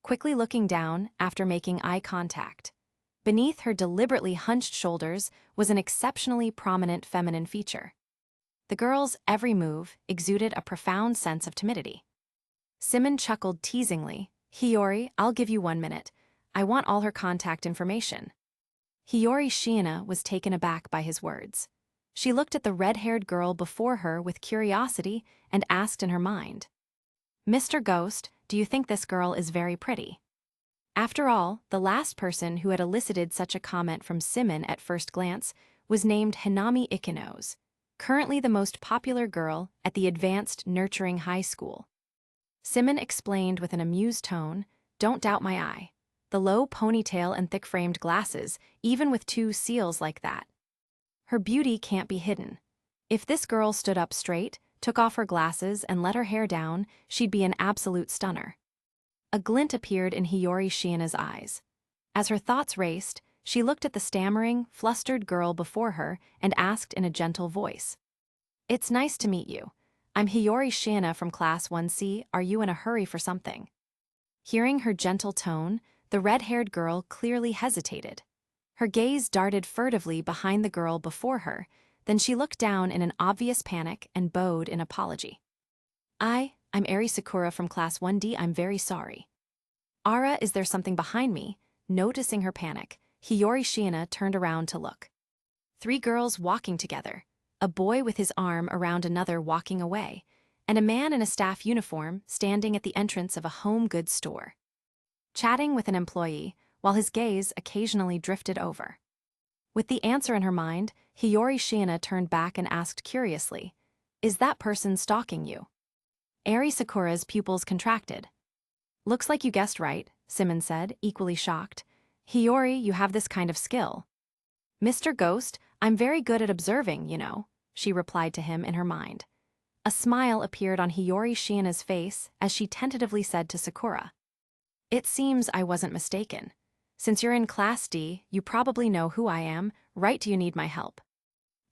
quickly looking down after making eye contact. Beneath her deliberately hunched shoulders was an exceptionally prominent feminine feature. The girl's every move exuded a profound sense of timidity. Symon chuckled teasingly. "Hiyori, I'll give you 1 minute. I want all her contact information." Hiyori Shiina was taken aback by his words. She looked at the red-haired girl before her with curiosity and asked in her mind, "Mr. Ghost, do you think this girl is very pretty?" After all, the last person who had elicited such a comment from Symon at first glance was named Hanami Ikinose, currently the most popular girl at the advanced nurturing high school. Symon explained with an amused tone, "Don't doubt my eye. The low ponytail and thick-framed glasses, even with 2 seals like that. Her beauty can't be hidden. If this girl stood up straight, took off her glasses, and let her hair down, she'd be an absolute stunner." A glint appeared in Hiyori Shiina's eyes. As her thoughts raced, she looked at the stammering, flustered girl before her and asked in a gentle voice, "It's nice to meet you. I'm Hiyori Shiina from Class 1C. Are you in a hurry for something?" Hearing her gentle tone, the red-haired girl clearly hesitated. Her gaze darted furtively behind the girl before her, then she looked down in an obvious panic and bowed in apology. I'm Eri Sakura from Class 1D. I'm very sorry." "Ara, is there something behind me?" Noticing her panic, Hiyori Shiina turned around to look. 3 girls walking together, a boy with his arm around another walking away, and a man in a staff uniform standing at the entrance of a home goods store, chatting with an employee while his gaze occasionally drifted over. With the answer in her mind, Hiyori Shiina turned back and asked curiously, "Is that person stalking you?" Eri Sakura's pupils contracted. "Looks like you guessed right," Symon said, equally shocked. "Hiyori, you have this kind of skill." "Mr. Ghost, I'm very good at observing, you know," she replied to him in her mind. A smile appeared on Hiyori Shiina's face as she tentatively said to Sakura, "It seems I wasn't mistaken. Since you're in Class D, you probably know who I am, right? Do you need my help?"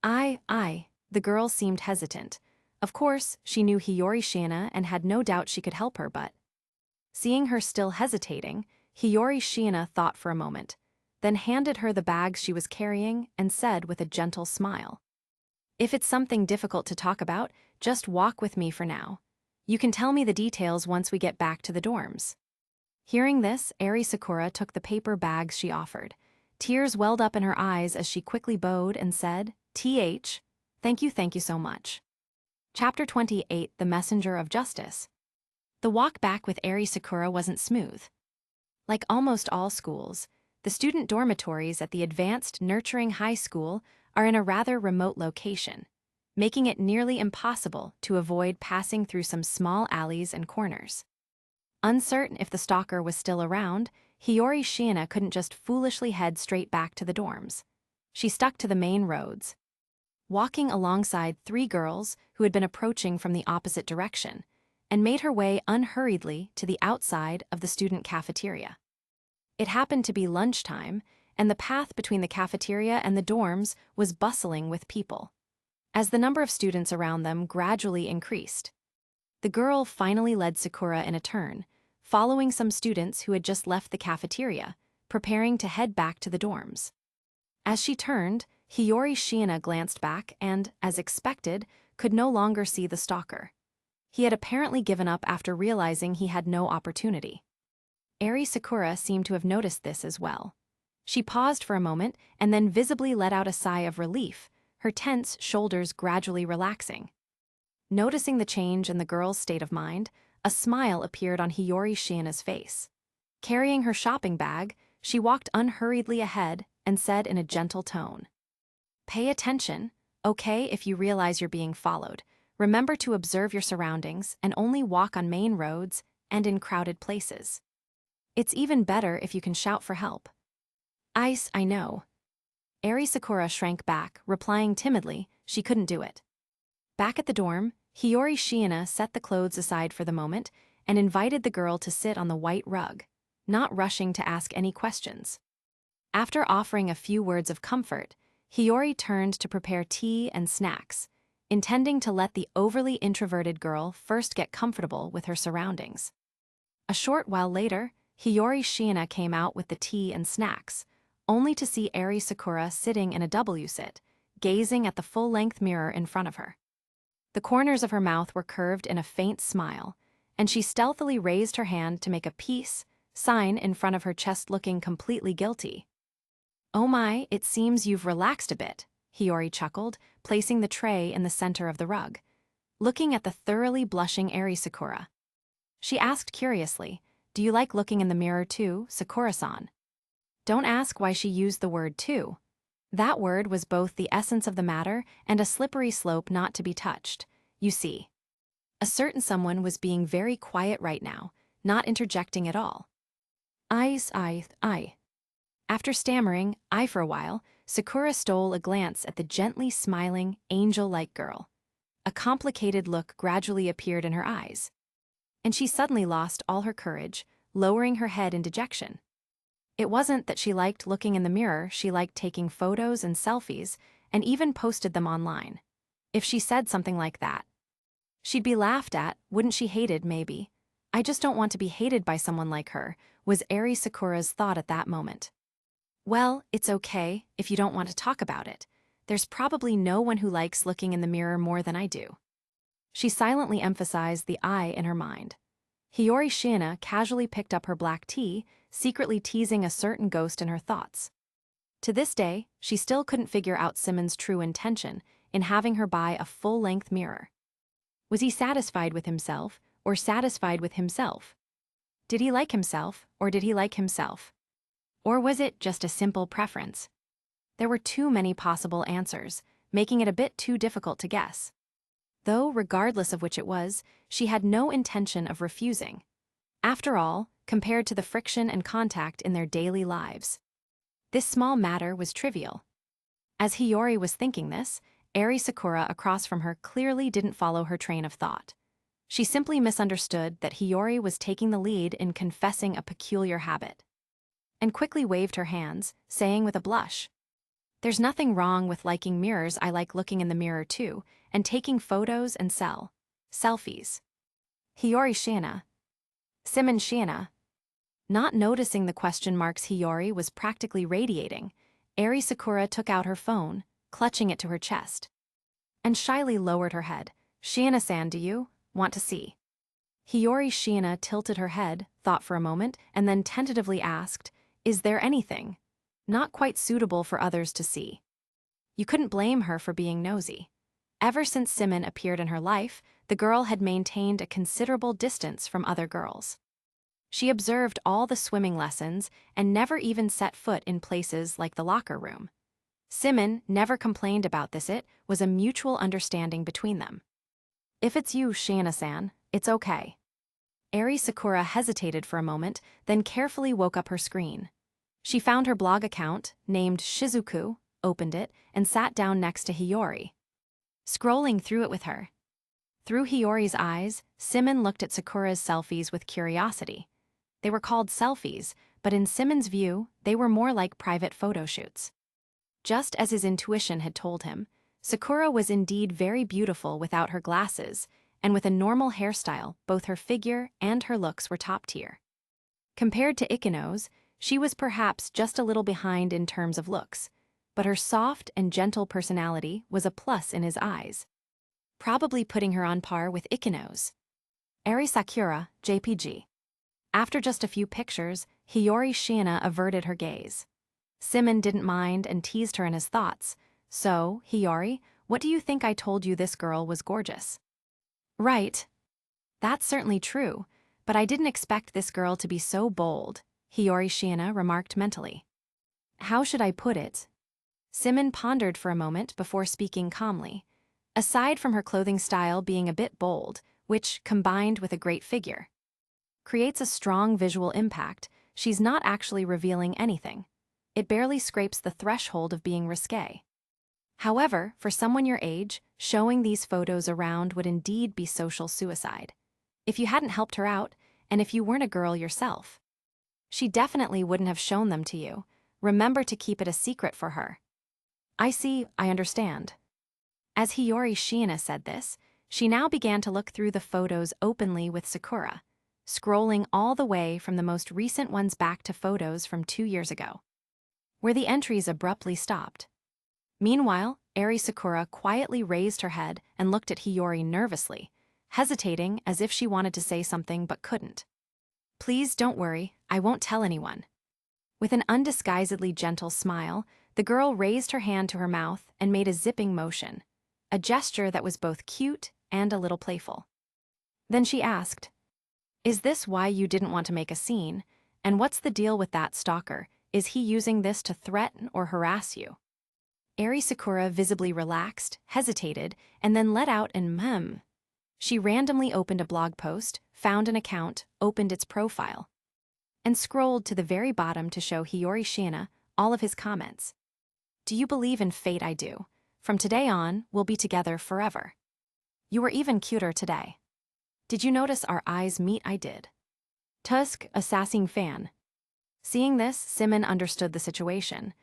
The girl seemed hesitant. Of course, she knew Hiyori Shiina and had no doubt she could help her, but seeing her still hesitating, Hiyori Shiina thought for a moment, then handed her the bags she was carrying and said with a gentle smile, "If it's something difficult to talk about, just walk with me for now. You can tell me the details once we get back to the dorms." Hearing this, Eri Sakura took the paper bags she offered. Tears welled up in her eyes as she quickly bowed and said, Thank you so much." Chapter 28, The Messenger of Justice. The walk back with Eri Sakura wasn't smooth. Like almost all schools, the student dormitories at the advanced nurturing high school are in a rather remote location, making it nearly impossible to avoid passing through some small alleys and corners. Uncertain if the stalker was still around, Hiyori Shiina couldn't just foolishly head straight back to the dorms. She stuck to the main roads, walking alongside 3 girls who had been approaching from the opposite direction, and made her way unhurriedly to the outside of the student cafeteria. It happened to be lunchtime, and the path between the cafeteria and the dorms was bustling with people. As the number of students around them gradually increased, the girl finally led Sakura in a turn, following some students who had just left the cafeteria, preparing to head back to the dorms. As she turned, Hiyori Shiina glanced back and, as expected, could no longer see the stalker. He had apparently given up after realizing he had no opportunity. Eri Sakura seemed to have noticed this as well. She paused for a moment and then visibly let out a sigh of relief, her tense shoulders gradually relaxing. Noticing the change in the girl's state of mind, a smile appeared on Hiyori Shiina's face. Carrying her shopping bag, she walked unhurriedly ahead and said in a gentle tone, "Pay attention, okay, if you realize you're being followed. Remember to observe your surroundings and only walk on main roads and in crowded places. It's even better if you can shout for help." I know." Eri Sakura shrank back, replying timidly she couldn't do it. Back at the dorm, Hiyori Shiina set the clothes aside for the moment and invited the girl to sit on the white rug, not rushing to ask any questions. After offering a few words of comfort, Hiyori turned to prepare tea and snacks, intending to let the overly introverted girl first get comfortable with her surroundings. A short while later, Hiyori Shiina came out with the tea and snacks, only to see Eri Sakura sitting in a W-sit, gazing at the full-length mirror in front of her. The corners of her mouth were curved in a faint smile, and she stealthily raised her hand to make a peace sign in front of her chest, looking completely guilty. "Oh my, it seems you've relaxed a bit," Hiyori chuckled, placing the tray in the center of the rug. Looking at the thoroughly blushing Eri Sakura, she asked curiously, "Do you like looking in the mirror too, Sakura-san?" Don't ask why she used the word too. That word was both the essence of the matter and a slippery slope not to be touched. You see, a certain someone was being very quiet right now, not interjecting at all. I. After stammering, I for a while, Sakura stole a glance at the gently smiling, angel-like girl. A complicated look gradually appeared in her eyes, and she suddenly lost all her courage, lowering her head in dejection. It wasn't that she liked looking in the mirror, she liked taking photos and selfies, and even posted them online. If she said something like that, she'd be laughed at, wouldn't she? Hated, maybe. I just don't want to be hated by someone like her, was Eri Sakura's thought at that moment. Well, it's okay if you don't want to talk about it. There's probably no one who likes looking in the mirror more than I do. She silently emphasized the I in her mind. Hiyori Shiina casually picked up her black tea, secretly teasing a certain ghost in her thoughts. To this day, she still couldn't figure out Symon's true intention in having her buy a full-length mirror. Was he satisfied with himself, or satisfied with himself? Did he like himself, or did he like himself? Or was it just a simple preference? There were too many possible answers, making it a bit too difficult to guess. Though, regardless of which it was, she had no intention of refusing. After all, compared to the friction and contact in their daily lives, this small matter was trivial. As Hiyori was thinking this, Eri Sakura across from her clearly didn't follow her train of thought. She simply misunderstood that Hiyori was taking the lead in confessing a peculiar habit, and quickly waved her hands, saying with a blush, "There's nothing wrong with liking mirrors. I like looking in the mirror too, and taking photos and selfies." Hiyori Shiina. Symon Shiina. Not noticing the question marks, Hiyori was practically radiating. Eri Sakura took out her phone, clutching it to her chest, and shyly lowered her head. "Shiina-san, do you want to see?" Hiyori Shiina tilted her head, thought for a moment, and then tentatively asked, "Is there anything not quite suitable for others to see?" You couldn't blame her for being nosy. Ever since Symon appeared in her life, the girl had maintained a considerable distance from other girls. She observed all the swimming lessons and never even set foot in places like the locker room. Symon never complained about this. It was a mutual understanding between them. "If it's you, Shiina-san, it's okay." Eri Sakura hesitated for a moment, then carefully woke up her screen. She found her blog account, named Shizuku, opened it, and sat down next to Hiyori, scrolling through it with her. Through Hiyori's eyes, Symon looked at Sakura's selfies with curiosity. They were called selfies, but in Symon's view, they were more like private photo shoots. Just as his intuition had told him, Sakura was indeed very beautiful without her glasses, and with a normal hairstyle, both her figure and her looks were top tier. Compared to Ikino's, she was perhaps just a little behind in terms of looks, but her soft and gentle personality was a plus in his eyes, probably putting her on par with Ikino's. Eri Sakura, JPG. After just a few pictures, Hiyori Shiina averted her gaze. Symon didn't mind and teased her in his thoughts. So, Hiyori, what do you think I told you this girl was gorgeous? Right. That's certainly true, but I didn't expect this girl to be so bold, Hiyori Shiina remarked mentally. How should I put it? Symon pondered for a moment before speaking calmly. Aside from her clothing style being a bit bold, which, combined with a great figure, creates a strong visual impact, she's not actually revealing anything. It barely scrapes the threshold of being risque. However, for someone your age, showing these photos around would indeed be social suicide. If you hadn't helped her out, and if you weren't a girl yourself, she definitely wouldn't have shown them to you. Remember to keep it a secret for her. I see, I understand. As Hiyori Shiina said this, she now began to look through the photos openly with Sakura, scrolling all the way from the most recent ones back to photos from 2 years ago, where the entries abruptly stopped. Meanwhile, Eri Sakura quietly raised her head and looked at Hiyori nervously, hesitating as if she wanted to say something but couldn't. Please don't worry, I won't tell anyone. With an undisguisedly gentle smile, the girl raised her hand to her mouth and made a zipping motion, a gesture that was both cute and a little playful. Then she asked, Is this why you didn't want to make a scene? And what's the deal with that stalker? Is he using this to threaten or harass you? Eri Sakura visibly relaxed, hesitated, and then let out an mmm. She randomly opened a blog post, found an account, opened its profile, and scrolled to the very bottom to show Hiyori Shiina all of his comments. Do you believe in fate? I do. From today on, we'll be together forever. You were even cuter today. Did you notice our eyes meet? I did. Tusk, a sassing fan. Seeing this, Symon understood the situation.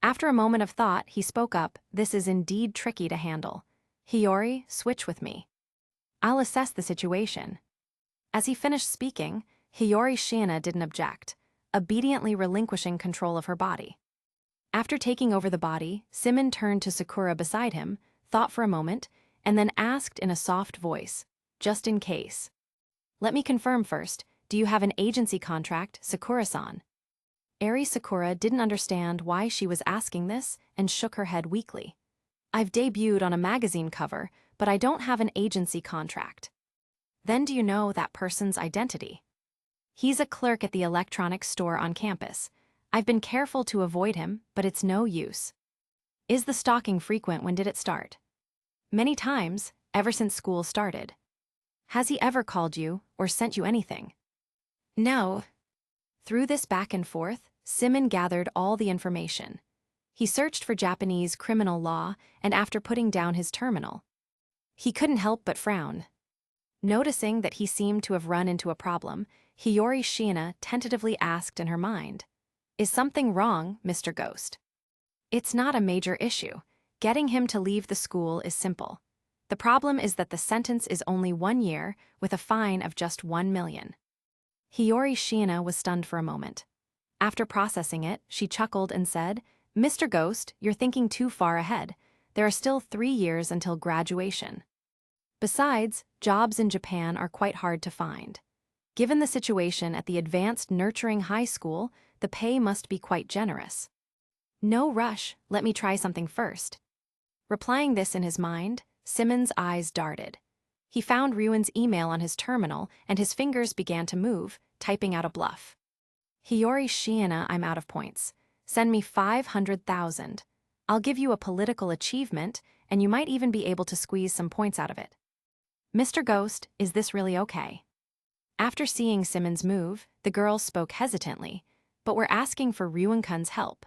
After a moment of thought, he spoke up, This is indeed tricky to handle. Hiyori, switch with me. I'll assess the situation. As he finished speaking, Hiyori Shiina didn't object, obediently relinquishing control of her body. After taking over the body, Symon turned to Sakura beside him, thought for a moment, and then asked in a soft voice, just in case. Let me confirm first, do you have an agency contract, Sakura-san? Eri Sakura didn't understand why she was asking this and shook her head weakly. I've debuted on a magazine cover, but I don't have an agency contract. Then do you know that person's identity? He's a clerk at the electronics store on campus. I've been careful to avoid him, but it's no use. Is the stalking frequent? When did it start? Many times, ever since school started. Has he ever called you or sent you anything? No. Through this back and forth, Symon gathered all the information. He searched for Japanese criminal law, and after putting down his terminal, he couldn't help but frown. Noticing that he seemed to have run into a problem, Hiyori Shiina tentatively asked in her mind, Is something wrong, Mr. Ghost? It's not a major issue. Getting him to leave the school is simple. The problem is that the sentence is only 1 year, with a fine of just 1 million. Hiyori Shiina was stunned for a moment. After processing it, she chuckled and said, Mr. Ghost, you're thinking too far ahead. There are still 3 years until graduation. Besides, jobs in Japan are quite hard to find. Given the situation at the advanced nurturing high school, the pay must be quite generous. No rush, let me try something first. Replying this in his mind, Symon's eyes darted. He found Ryuan's email on his terminal, and his fingers began to move, typing out a bluff. Hiyori Shiina, I'm out of points. Send me 500,000. I'll give you a political achievement, and you might even be able to squeeze some points out of it. Mr. Ghost, is this really okay? After seeing Symon's move, the girl spoke hesitantly, but we're asking for Ryuan-kun's help.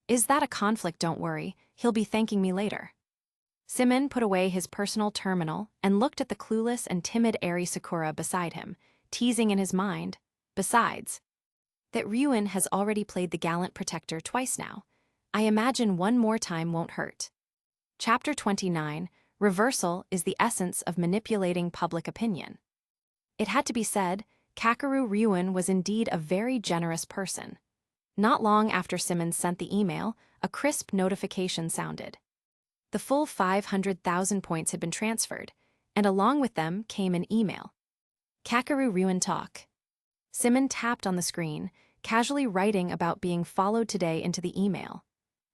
Is that a conflict? Don't worry, he'll be thanking me later. Symon put away his personal terminal and looked at the clueless and timid Eri Sakura beside him, teasing in his mind, besides, that Ryuan has already played the gallant protector twice now. I imagine one more time won't hurt. Chapter 29, Reversal is the essence of manipulating public opinion. It had to be said, Kakeru Ryuan was indeed a very generous person. Not long after Symon sent the email, a crisp notification sounded. The full 500,000 points had been transferred, and along with them came an email. Kakeru Ryuen talk. Symon tapped on the screen, casually writing about being followed today into the email.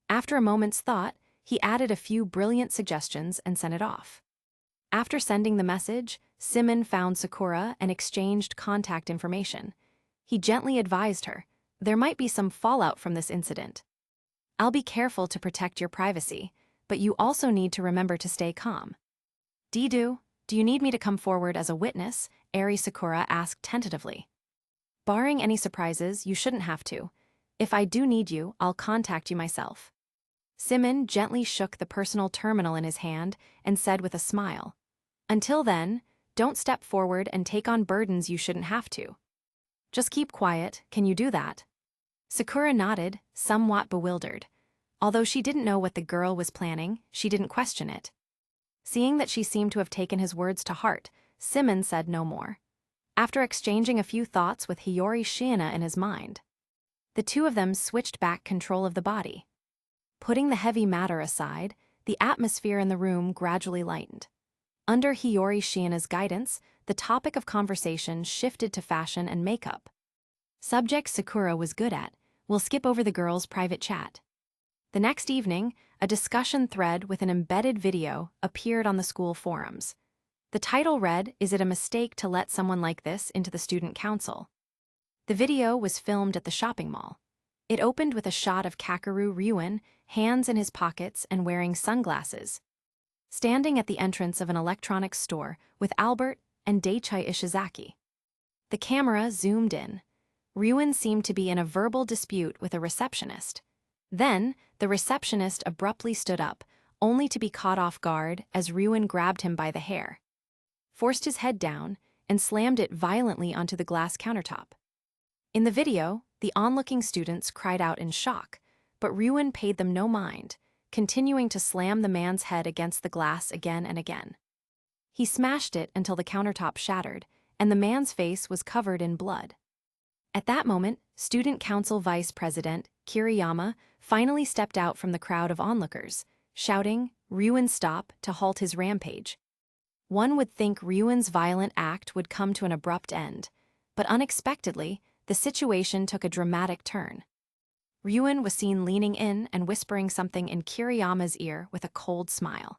After a moment's thought, he added a few brilliant suggestions and sent it off. After sending the message, Symon found Sakura and exchanged contact information. He gently advised her, there might be some fallout from this incident. I'll be careful to protect your privacy, but you also need to remember to stay calm. Do you need me to come forward as a witness? Eri Sakura asked tentatively. Barring any surprises, you shouldn't have to. If I do need you, I'll contact you myself. Symon gently shook the personal terminal in his hand and said with a smile, until then, don't step forward and take on burdens you shouldn't have to. Just keep quiet, can you do that? Sakura nodded, somewhat bewildered. Although she didn't know what the girl was planning, she didn't question it. Seeing that she seemed to have taken his words to heart, Symon said no more. After exchanging a few thoughts with Hiyori Shiina in his mind, the two of them switched back control of the body. Putting the heavy matter aside, the atmosphere in the room gradually lightened. Under Hiyori Shiina's guidance, the topic of conversation shifted to fashion and makeup. Subject Sakura was good at, we'll skip over the girls' private chat. The next evening, a discussion thread with an embedded video appeared on the school forums. The title read, "Is it a mistake to let someone like this into the student council?" The video was filmed at the shopping mall. It opened with a shot of Kakeru Ryuen, hands in his pockets and wearing sunglasses, standing at the entrance of an electronics store with Albert and Daichai Ishizaki. The camera zoomed in. Ryuen seemed to be in a verbal dispute with a receptionist. Then, the receptionist abruptly stood up, only to be caught off guard as Ryuen grabbed him by the hair, forced his head down, and slammed it violently onto the glass countertop. In the video, the onlooking students cried out in shock, but Ryuen paid them no mind, continuing to slam the man's head against the glass again and again. He smashed it until the countertop shattered, and the man's face was covered in blood. At that moment, Student Council Vice President Kiriyama finally stepped out from the crowd of onlookers, shouting, "Ryuen, stop," to halt his rampage. One would think Ryuen's violent act would come to an abrupt end, but unexpectedly, the situation took a dramatic turn. Ryuen was seen leaning in and whispering something in Kiriyama's ear with a cold smile.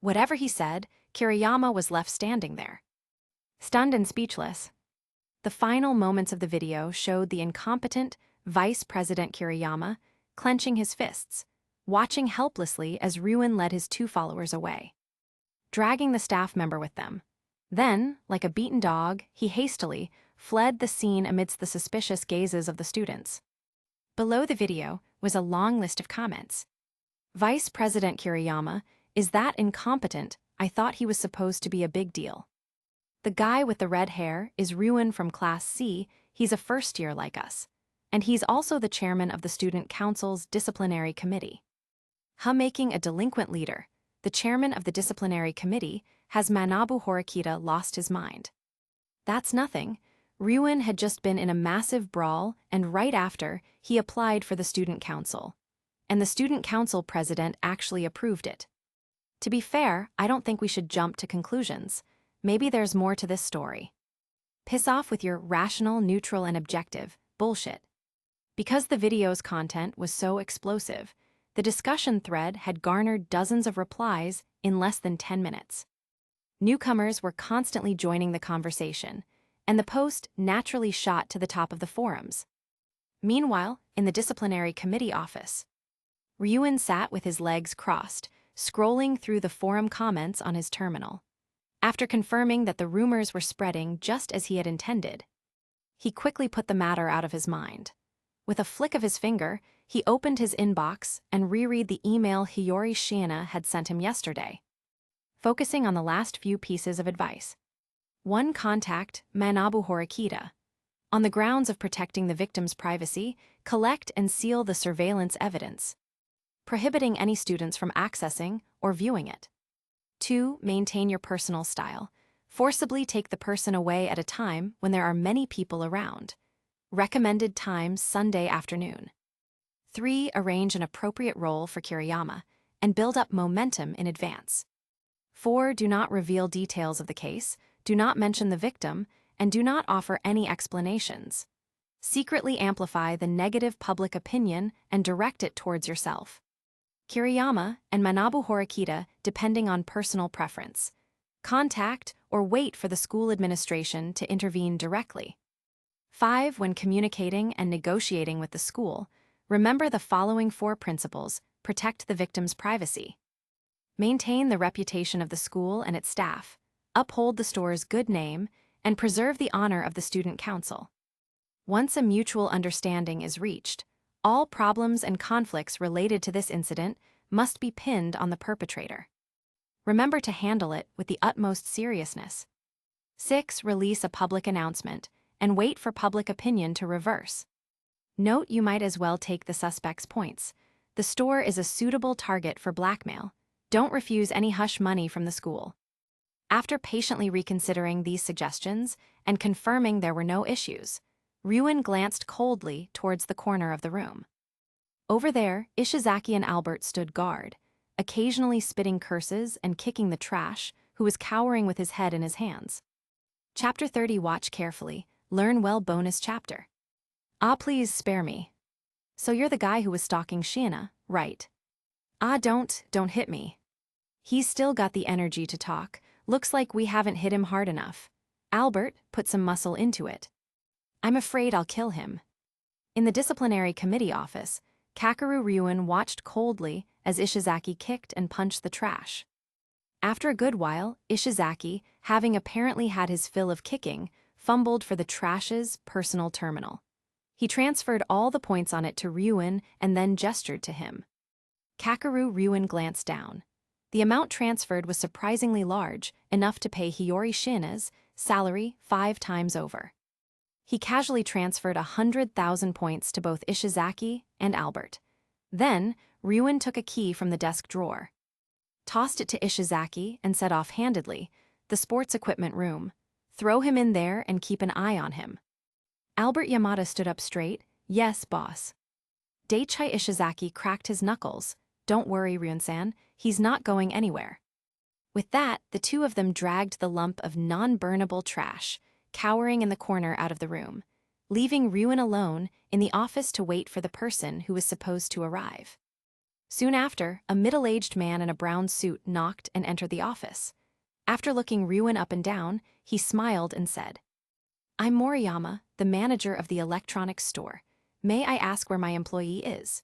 Whatever he said, Kiriyama was left standing there, stunned and speechless. The final moments of the video showed the incompetent Vice President Kiriyama clenching his fists, watching helplessly as Ryuen led his two followers away, dragging the staff member with them. Then, like a beaten dog, he hastily fled the scene amidst the suspicious gazes of the students. Below the video was a long list of comments. Vice President Kiriyama, is that incompetent? I thought he was supposed to be a big deal. The guy with the red hair is Ryuen from Class C, he's a first year like us. And he's also the chairman of the Student Council's Disciplinary Committee. Making a delinquent leader, the chairman of the Disciplinary Committee, has Manabu Horikita lost his mind? That's nothing. Ryuen had just been in a massive brawl, and right after, he applied for the Student Council. And the Student Council president actually approved it. To be fair, I don't think we should jump to conclusions. Maybe there's more to this story. Piss off with your rational, neutral, and objective bullshit. Because the video's content was so explosive, the discussion thread had garnered dozens of replies in less than 10 minutes. Newcomers were constantly joining the conversation, and the post naturally shot to the top of the forums. Meanwhile, in the disciplinary committee office, Ryuen sat with his legs crossed, scrolling through the forum comments on his terminal. After confirming that the rumors were spreading just as he had intended, he quickly put the matter out of his mind. With a flick of his finger, he opened his inbox and reread the email Hiyori Shiina had sent him yesterday, focusing on the last few pieces of advice. 1. Contact Manabu Horikita. On the grounds of protecting the victim's privacy, collect and seal the surveillance evidence, prohibiting any students from accessing or viewing it. 2. Maintain your personal style. Forcibly take the person away at a time when there are many people around. Recommended time Sunday afternoon. 3. Arrange an appropriate role for Kiriyama and build up momentum in advance. 4. Do not reveal details of the case, do not mention the victim, and do not offer any explanations. Secretly amplify the negative public opinion and direct it towards yourself. Kiriyama and Manabu Horikita, depending on personal preference. Contact or wait for the school administration to intervene directly. 5. When communicating and negotiating with the school, remember the following 4 principles: protect the victim's privacy. Maintain the reputation of the school and its staff, uphold the store's good name, and preserve the honor of the student council. Once a mutual understanding is reached, all problems and conflicts related to this incident must be pinned on the perpetrator. Remember to handle it with the utmost seriousness. 6. Release a public announcement and wait for public opinion to reverse. Note you might as well take the suspect's points. The store is a suitable target for blackmail. Don't refuse any hush money from the school. After patiently reconsidering these suggestions and confirming there were no issues, Ryuen glanced coldly towards the corner of the room. Over there, Ishizaki and Albert stood guard, occasionally spitting curses and kicking the trash, who was cowering with his head in his hands. Chapter 30. Watch carefully. Learn well. Bonus chapter. Ah, please spare me. So you're the guy who was stalking Shiina, right? Ah, don't hit me. He's still got the energy to talk. Looks like we haven't hit him hard enough. Albert, put some muscle into it. I'm afraid I'll kill him. In the disciplinary committee office, Kakeru Ryuen watched coldly as Ishizaki kicked and punched the trash. After a good while, Ishizaki, having apparently had his fill of kicking, fumbled for the trash's personal terminal. He transferred all the points on it to Ryuen and then gestured to him. Kakeru Ryuen glanced down. The amount transferred was surprisingly large, enough to pay Hiyori Shiina's salary 5 times over. He casually transferred 100,000 points to both Ishizaki and Albert. Then, Ryuen took a key from the desk drawer, tossed it to Ishizaki, and said offhandedly, "The sports equipment room. Throw him in there and keep an eye on him." Albert Yamada stood up straight. "Yes, boss." Daichai Ishizaki cracked his knuckles. "Don't worry, Ryuen-san, he's not going anywhere." With that, the two of them dragged the lump of non-burnable trash, cowering in the corner, out of the room, leaving Ryuen alone in the office to wait for the person who was supposed to arrive. Soon after, a middle-aged man in a brown suit knocked and entered the office. After looking Ryuen up and down, he smiled and said, "I'm Moriyama, the manager of the electronics store. May I ask where my employee is?"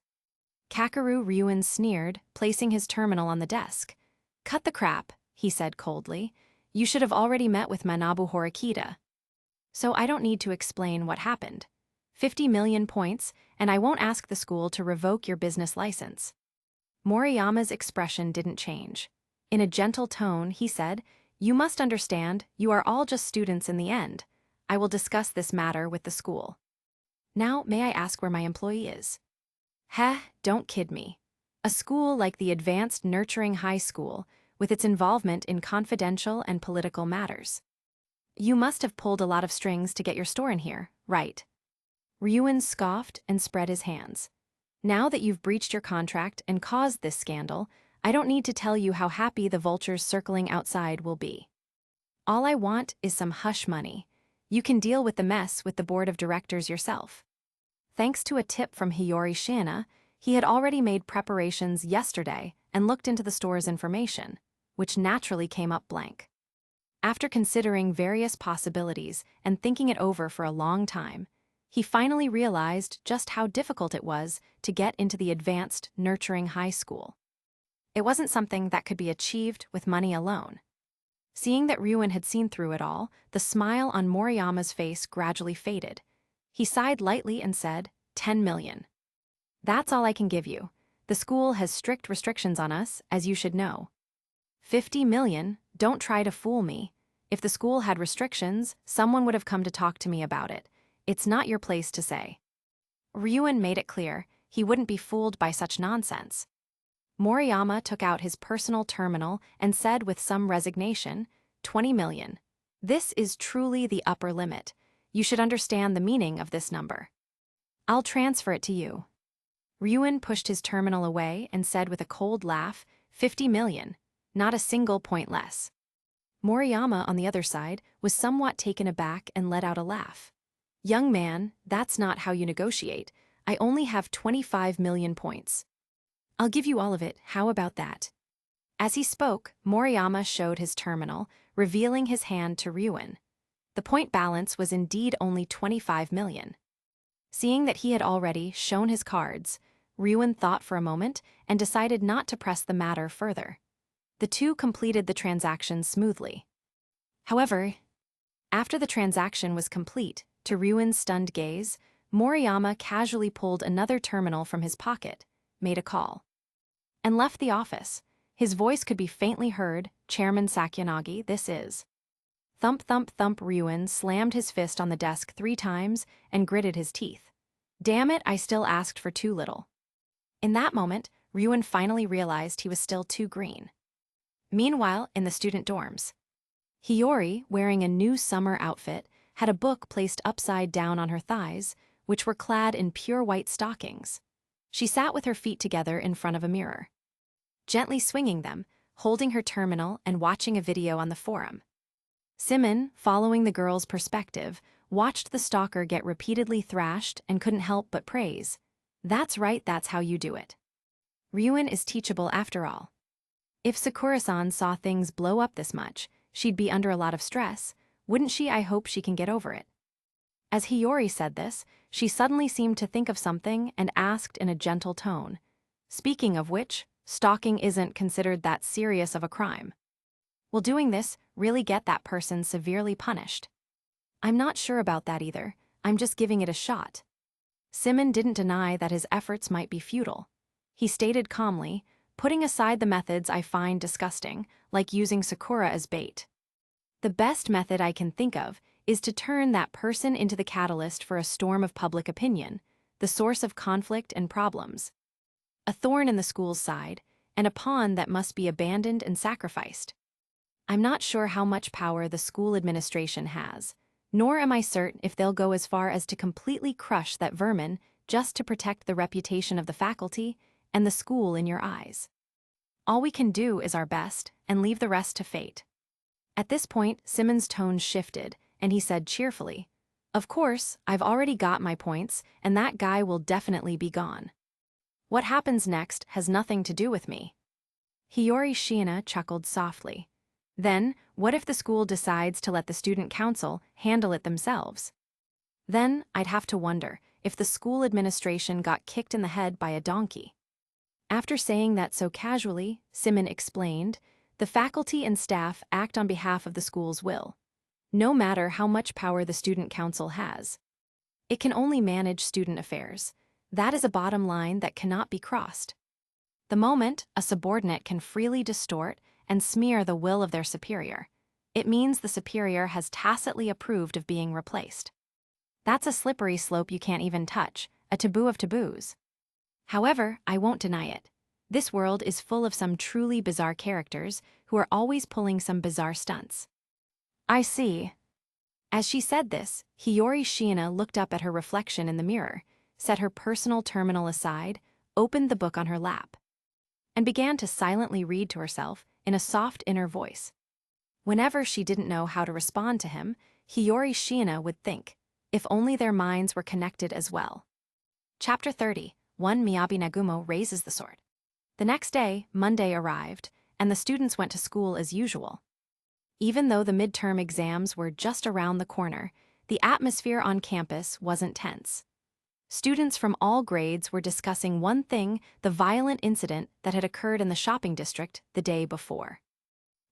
Kakeru Ryuen sneered, placing his terminal on the desk. "Cut the crap," he said coldly. "You should have already met with Manabu Horikita. So I don't need to explain what happened. 50 million points, and I won't ask the school to revoke your business license." Moriyama's expression didn't change. In a gentle tone, he said, "You must understand, you are all just students in the end. I will discuss this matter with the school. Now, may I ask where my employee is?" "Heh, don't kid me. A school like the Advanced Nurturing High School, with its involvement in confidential and political matters. You must have pulled a lot of strings to get your store in here, right?" Ryuen scoffed and spread his hands. "Now that you've breached your contract and caused this scandal, I don't need to tell you how happy the vultures circling outside will be. All I want is some hush money. You can deal with the mess with the board of directors yourself." Thanks to a tip from Hiyori Shiina, he had already made preparations yesterday and looked into the store's information, which naturally came up blank. After considering various possibilities and thinking it over for a long time, he finally realized just how difficult it was to get into the Advanced Nurturing High School. It wasn't something that could be achieved with money alone. Seeing that Ryuen had seen through it all, the smile on Moriyama's face gradually faded. He sighed lightly and said, 10 million. That's all I can give you. The school has strict restrictions on us, as you should know. 50 million? Don't try to fool me. If the school had restrictions, someone would have come to talk to me about it. It's not your place to say. Ryuen made it clear he wouldn't be fooled by such nonsense. Moriyama took out his personal terminal and said with some resignation, 20 million. This is truly the upper limit. You should understand the meaning of this number. I'll transfer it to you. Ryuen pushed his terminal away and said with a cold laugh, 50 million. Not a single point less. Moriyama, on the other side, was somewhat taken aback and let out a laugh. Young man, that's not how you negotiate. I only have 25 million points. I'll give you all of it, how about that? As he spoke, Moriyama showed his terminal, revealing his hand to Ryuen. The point balance was indeed only 25 million. Seeing that he had already shown his cards, Ryuen thought for a moment and decided not to press the matter further. The two completed the transaction smoothly. However, after the transaction was complete, to Ryuen's stunned gaze, Moriyama casually pulled another terminal from his pocket, made a call, and left the office. His voice could be faintly heard, "Chairman Sakyanagi, this is." Thump, thump, thump. Ryuen slammed his fist on the desk 3 times and gritted his teeth. Damn it, I still asked for too little. In that moment, Ryuen finally realized he was still too green. Meanwhile, in the student dorms, Hiyori, wearing a new summer outfit, had a book placed upside down on her thighs, which were clad in pure white stockings. She sat with her feet together in front of a mirror, gently swinging them, holding her terminal and watching a video on the forum. Symon, following the girl's perspective, watched the stalker get repeatedly thrashed and couldn't help but praise. That's right, that's how you do it. Ryuen is teachable after all. If Sakura-san saw things blow up this much, she'd be under a lot of stress, wouldn't she? I hope she can get over it. As Hiyori said this, she suddenly seemed to think of something and asked in a gentle tone. Speaking of which, stalking isn't considered that serious of a crime. Will doing this really get that person severely punished? I'm not sure about that either, I'm just giving it a shot. Symon didn't deny that his efforts might be futile. He stated calmly, putting aside the methods I find disgusting, like using Sakura as bait. The best method I can think of is to turn that person into the catalyst for a storm of public opinion, the source of conflict and problems. A thorn in the school's side, and a pawn that must be abandoned and sacrificed. I'm not sure how much power the school administration has, nor am I certain if they'll go as far as to completely crush that vermin just to protect the reputation of the faculty and the school in your eyes. All we can do is our best and leave the rest to fate. At this point, Symon's tone shifted, and he said cheerfully, Of course, I've already got my points, and that guy will definitely be gone. What happens next has nothing to do with me. Hiyori Shiina chuckled softly. Then, what if the school decides to let the student council handle it themselves? Then, I'd have to wonder if the school administration got kicked in the head by a donkey. After saying that so casually, Symon explained, the faculty and staff act on behalf of the school's will, no matter how much power the student council has. It can only manage student affairs. That is a bottom line that cannot be crossed. The moment a subordinate can freely distort and smear the will of their superior, it means the superior has tacitly approved of being replaced. That's a slippery slope you can't even touch, a taboo of taboos. However, I won't deny it. This world is full of some truly bizarre characters who are always pulling some bizarre stunts. I see. As she said this, Hiyori Shiina looked up at her reflection in the mirror, set her personal terminal aside, opened the book on her lap, and began to silently read to herself in a soft inner voice. Whenever she didn't know how to respond to him, Hiyori Shiina would think, if only their minds were connected as well. Chapter 30, 1 Miyabi Nagumo raises the sword. The next day, Monday, arrived, and the students went to school as usual. Even though the midterm exams were just around the corner, the atmosphere on campus wasn't tense. Students from all grades were discussing one thing, the violent incident that had occurred in the shopping district the day before.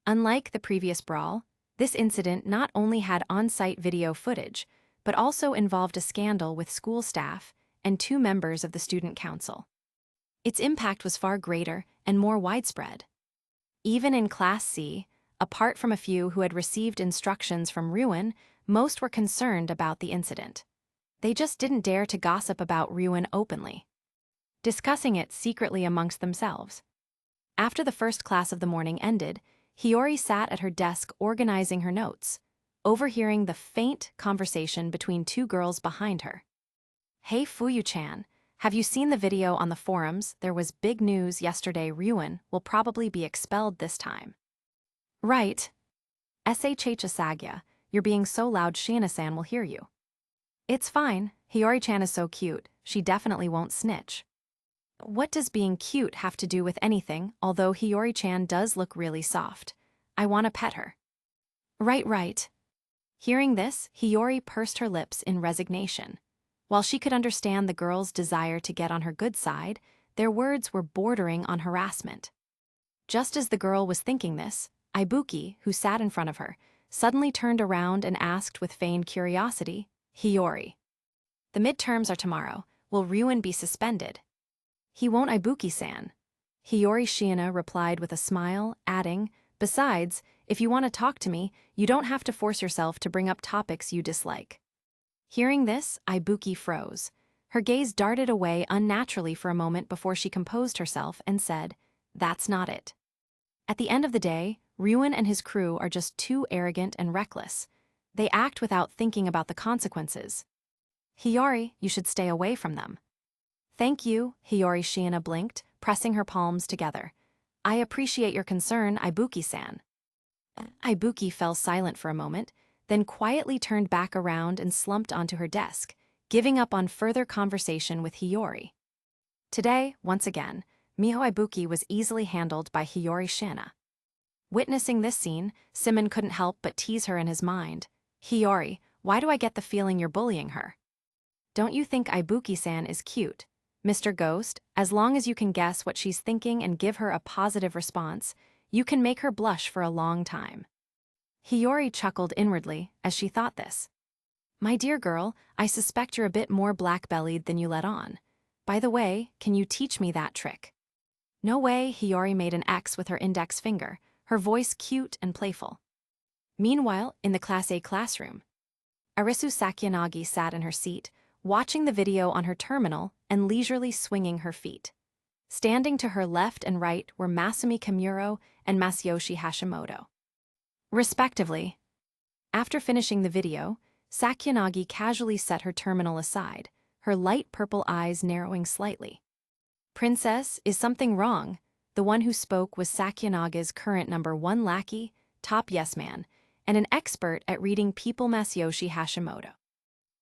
Unlike the previous brawl, this incident not only had on-site video footage, but also involved a scandal with school staff and 2 members of the student council. Its impact was far greater and more widespread. Even in Class C, apart from a few who had received instructions from Ryuen, most were concerned about the incident. They just didn't dare to gossip about Ryuen openly, discussing it secretly amongst themselves. After the first class of the morning ended, Hiyori sat at her desk organizing her notes, overhearing the faint conversation between 2 girls behind her. Hey Fuyu-chan, have you seen the video on the forums? There was big news yesterday. Ryuen will probably be expelled this time. Right. Shh, you're being so loud Shiina-san will hear you. It's fine, Hiyori-chan is so cute, she definitely won't snitch. What does being cute have to do with anything, although Hiyori-chan does look really soft? I want to pet her. Right. Hearing this, Hiyori pursed her lips in resignation. While she could understand the girl's desire to get on her good side, their words were bordering on harassment. Just as the girl was thinking this, Ibuki, who sat in front of her, suddenly turned around and asked with feigned curiosity, Hiyori. The midterms are tomorrow. Will Ryuen be suspended? He won't, Ibuki-san. Hiyori Shiina replied with a smile, adding, besides, if you want to talk to me, you don't have to force yourself to bring up topics you dislike. Hearing this, Ibuki froze. Her gaze darted away unnaturally for a moment before she composed herself and said, that's not it. At the end of the day, Ryuen and his crew are just too arrogant and reckless. They act without thinking about the consequences. Hiyori, you should stay away from them. Thank you, Hiyori Shiina blinked, pressing her palms together. I appreciate your concern, Ibuki-san. Ibuki fell silent for a moment, then quietly turned back around and slumped onto her desk, giving up on further conversation with Hiyori. Today, once again, Miho Ibuki was easily handled by Hiyori Shiina. Witnessing this scene, Symon couldn't help but tease her in his mind. Hiyori, why do I get the feeling you're bullying her? Don't you think Ibuki-san is cute? Mr. Ghost, as long as you can guess what she's thinking and give her a positive response, you can make her blush for a long time. Hiyori chuckled inwardly as she thought this. My dear girl, I suspect you're a bit more black-bellied than you let on. By the way, can you teach me that trick? No way, Hiyori made an X with her index finger, her voice cute and playful. Meanwhile, in the Class A classroom, Arisu Sakyanagi sat in her seat, watching the video on her terminal and leisurely swinging her feet. Standing to her left and right were Masumi Kimuro and Masayoshi Hashimoto, respectively. After finishing the video, Sakyanagi casually set her terminal aside, her light purple eyes narrowing slightly. Princess, is something wrong? The one who spoke was Sakyanaga's current #1 lackey, top yes man, and an expert at reading people Masayoshi Hashimoto.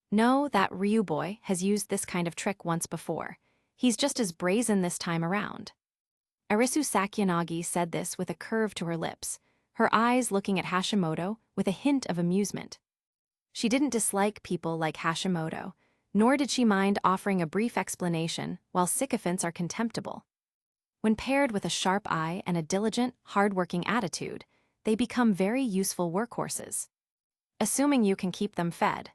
No, that Ryu boy has used this kind of trick once before. He's just as brazen this time around. Arisu Sakyanagi said this with a curve to her lips, her eyes looking at Hashimoto with a hint of amusement. She didn't dislike people like Hashimoto, nor did she mind offering a brief explanation while sycophants are contemptible. When paired with a sharp eye and a diligent, hard-working attitude, they become very useful workhorses. Assuming you can keep them fed.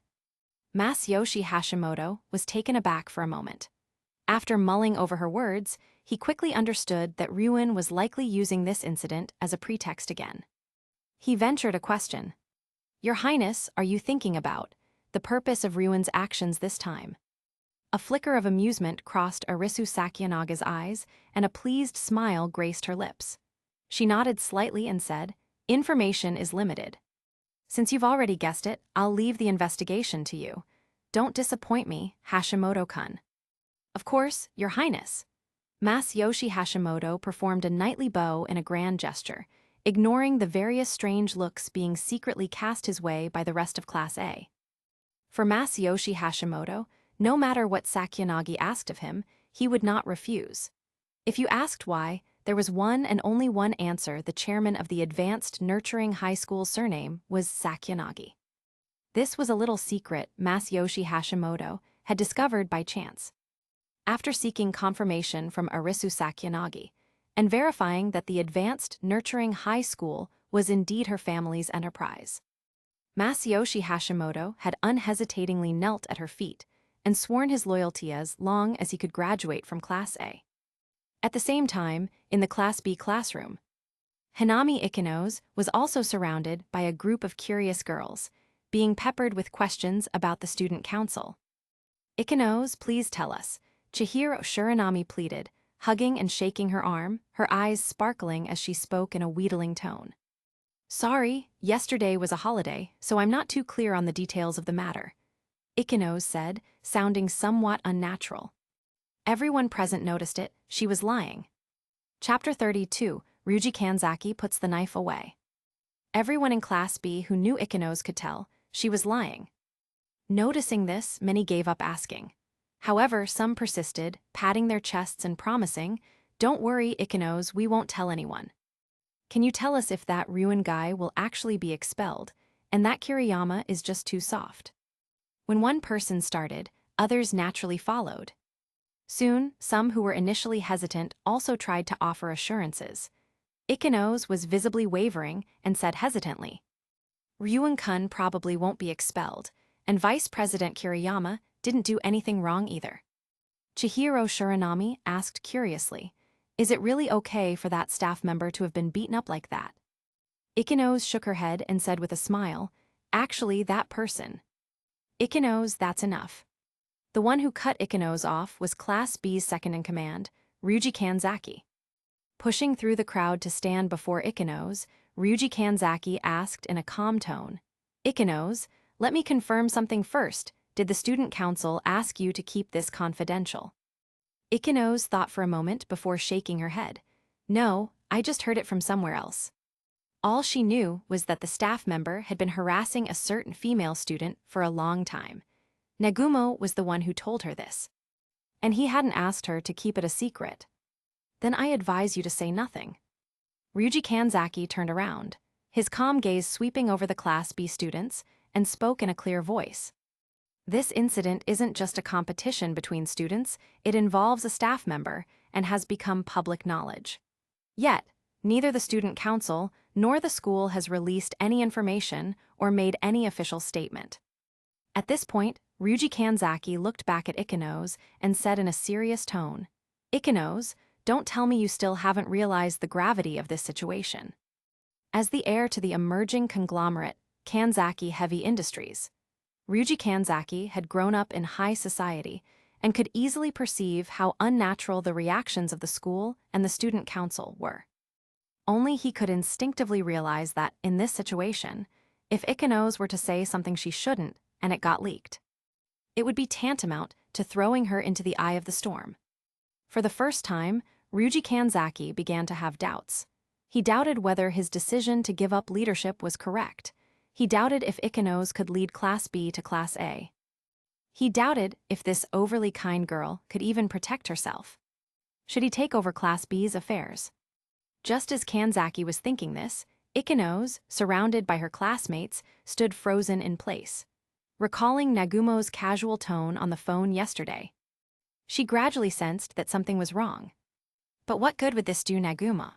Masayoshi Hashimoto was taken aback for a moment. After mulling over her words, he quickly understood that Ryuen was likely using this incident as a pretext again. He ventured a question. Your Highness, are you thinking about the purpose of Ryuen's actions this time? A flicker of amusement crossed Arisu Sakyanaga's eyes, and a pleased smile graced her lips. She nodded slightly and said, information is limited. Since you've already guessed it, I'll leave the investigation to you. Don't disappoint me, Hashimoto-kun. Of course, Your Highness. Masayoshi Hashimoto performed a knightly bow in a grand gesture, ignoring the various strange looks being secretly cast his way by the rest of Class A. For Masayoshi Hashimoto, no matter what Sakyanagi asked of him, he would not refuse. If you asked why, there was one and only one answer: the chairman of the Advanced Nurturing High School surname was Sakyanagi. This was a little secret Masayoshi Hashimoto had discovered by chance. After seeking confirmation from Arisu Sakyanagi, and verifying that the Advanced Nurturing High School was indeed her family's enterprise, Masayoshi Hashimoto had unhesitatingly knelt at her feet and sworn his loyalty as long as he could graduate from Class A. At the same time, in the Class B classroom, Hanami Ikinose was also surrounded by a group of curious girls, being peppered with questions about the student council. Ikinose, please tell us, Chihiro Shiranami pleaded, hugging and shaking her arm, her eyes sparkling as she spoke in a wheedling tone. Sorry, yesterday was a holiday, so I'm not too clear on the details of the matter, Ikinose said, sounding somewhat unnatural. Everyone present noticed it, she was lying. Chapter 32, Ryuji Kanzaki puts the knife away. Everyone in Class B who knew Ikenos could tell she was lying. Noticing this, many gave up asking. However, some persisted, patting their chests and promising, "Don't worry, Ikenos, we won't tell anyone. Can you tell us if that Ryuan guy will actually be expelled, and that Kiriyama is just too soft?" When one person started, others naturally followed. Soon, some who were initially hesitant also tried to offer assurances. Ikenos was visibly wavering and said hesitantly, "Ryuan-kun probably won't be expelled, and Vice President Kiriyama didn't do anything wrong either." Chihiro Shiranami asked curiously, "Is it really okay for that staff member to have been beaten up like that?" Ikenos shook her head and said with a smile, "Actually, that person." "Ikenos, that's enough." The one who cut Ikenos off was Class B's second-in-command, Ryuji Kanzaki. Pushing through the crowd to stand before Ikenos, Ryuji Kanzaki asked in a calm tone, "Ikenos, let me confirm something first. Did the student council ask you to keep this confidential?" Ikenos thought for a moment before shaking her head. "No, I just heard it from somewhere else." All she knew was that the staff member had been harassing a certain female student for a long time. Nagumo was the one who told her this. And he hadn't asked her to keep it a secret. "Then I advise you to say nothing." Ryuji Kanzaki turned around, his calm gaze sweeping over the Class B students, and spoke in a clear voice. "This incident isn't just a competition between students, it involves a staff member and has become public knowledge. Yet, neither the student council nor the school has released any information or made any official statement." At this point, Ryuji Kanzaki looked back at Ikenos and said in a serious tone, "Ikenos, don't tell me you still haven't realized the gravity of this situation." As the heir to the emerging conglomerate, Kanzaki Heavy Industries, Ryuji Kanzaki had grown up in high society and could easily perceive how unnatural the reactions of the school and the student council were. Only he could instinctively realize that, in this situation, if Ikenos were to say something she shouldn't and it got leaked, it would be tantamount to throwing her into the eye of the storm. For the first time, Ryuji Kanzaki began to have doubts. He doubted whether his decision to give up leadership was correct. He doubted if Ikenos could lead Class B to Class A. He doubted if this overly kind girl could even protect herself. Should he take over Class B's affairs? Just as Kanzaki was thinking this, Ikenos, surrounded by her classmates, stood frozen in place, recalling Nagumo's casual tone on the phone yesterday. She gradually sensed that something was wrong. But what good would this do Nagumo?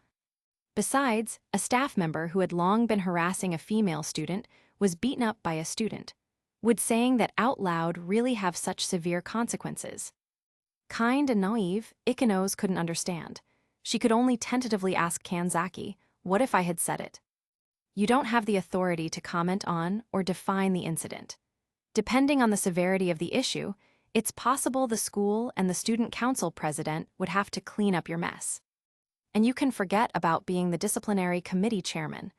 Besides, a staff member who had long been harassing a female student was beaten up by a student. Would saying that out loud really have such severe consequences? Kind and naive, Ikenos couldn't understand. She could only tentatively ask Kanzaki, "What if I had said it?" "You don't have the authority to comment on or define the incident. Depending on the severity of the issue, it's possible the school and the student council president would have to clean up your mess. And you can forget about being the disciplinary committee chairman."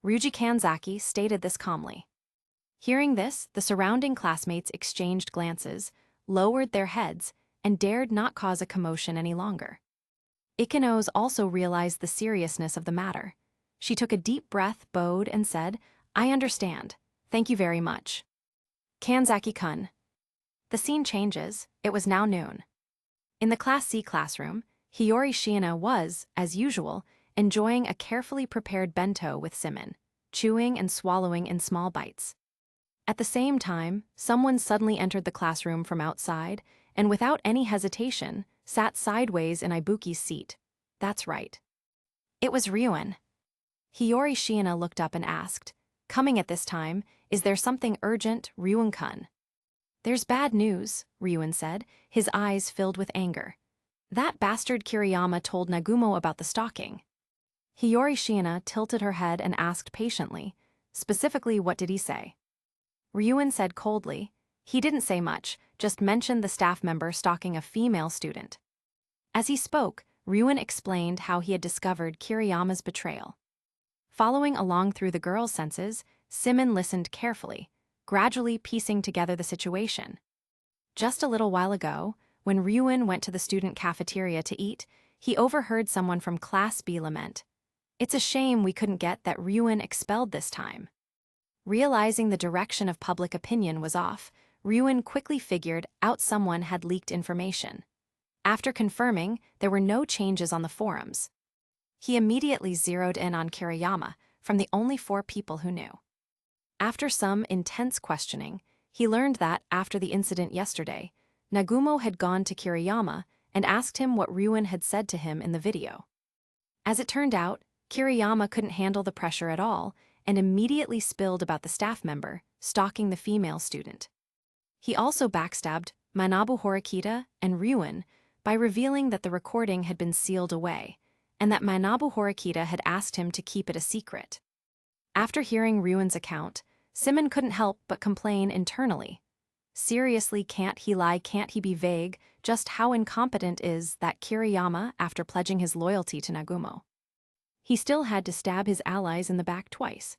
Ryuji Kanzaki stated this calmly. Hearing this, the surrounding classmates exchanged glances, lowered their heads, and dared not cause a commotion any longer. Ikenos also realized the seriousness of the matter. She took a deep breath, bowed, and said, "I understand. Thank you very much." Kanzaki-kun. The scene changes. It was now noon. In the Class C classroom, Hiyori Shiina was, as usual, enjoying a carefully prepared bento with Symon, chewing and swallowing in small bites. At the same time, someone suddenly entered the classroom from outside and, without any hesitation, sat sideways in Ibuki's seat. That's right. It was Ryuan. Hiyori Shiina looked up and asked, "Coming at this time, is there something urgent, Ryuan-kun?" "There's bad news," Ryuan said, his eyes filled with anger. "That bastard Kiriyama told Nagumo about the stalking." Hiyori Shiina tilted her head and asked patiently, "Specifically, what did he say?" Ryuan said coldly, "He didn't say much, just mentioned the staff member stalking a female student." As he spoke, Ryuan explained how he had discovered Kiriyama's betrayal. Following along through the girl's senses, Symon listened carefully, gradually piecing together the situation. Just a little while ago, when Ryuan went to the student cafeteria to eat, he overheard someone from Class B lament, It's a shame we couldn't get that Ryuin expelled this time. Realizing the direction of public opinion was off, Ryuin quickly figured out someone had leaked information. After confirming, there were no changes on the forums. He immediately zeroed in on Kiriyama, from the only 4 people who knew. After some intense questioning, he learned that, after the incident yesterday, Nagumo had gone to Kiriyama and asked him what Ryuin had said to him in the video. As it turned out, Kiriyama couldn't handle the pressure at all and immediately spilled about the staff member stalking the female student. He also backstabbed Manabu Horikita and Ryuin by revealing that the recording had been sealed away and that Manabu Horikita had asked him to keep it a secret. After hearing Ryuin's account, Symon couldn't help but complain internally. Seriously, can't he lie, can't he be vague? Just how incompetent is that Kiriyama after pledging his loyalty to Nagumo? He still had to stab his allies in the back twice.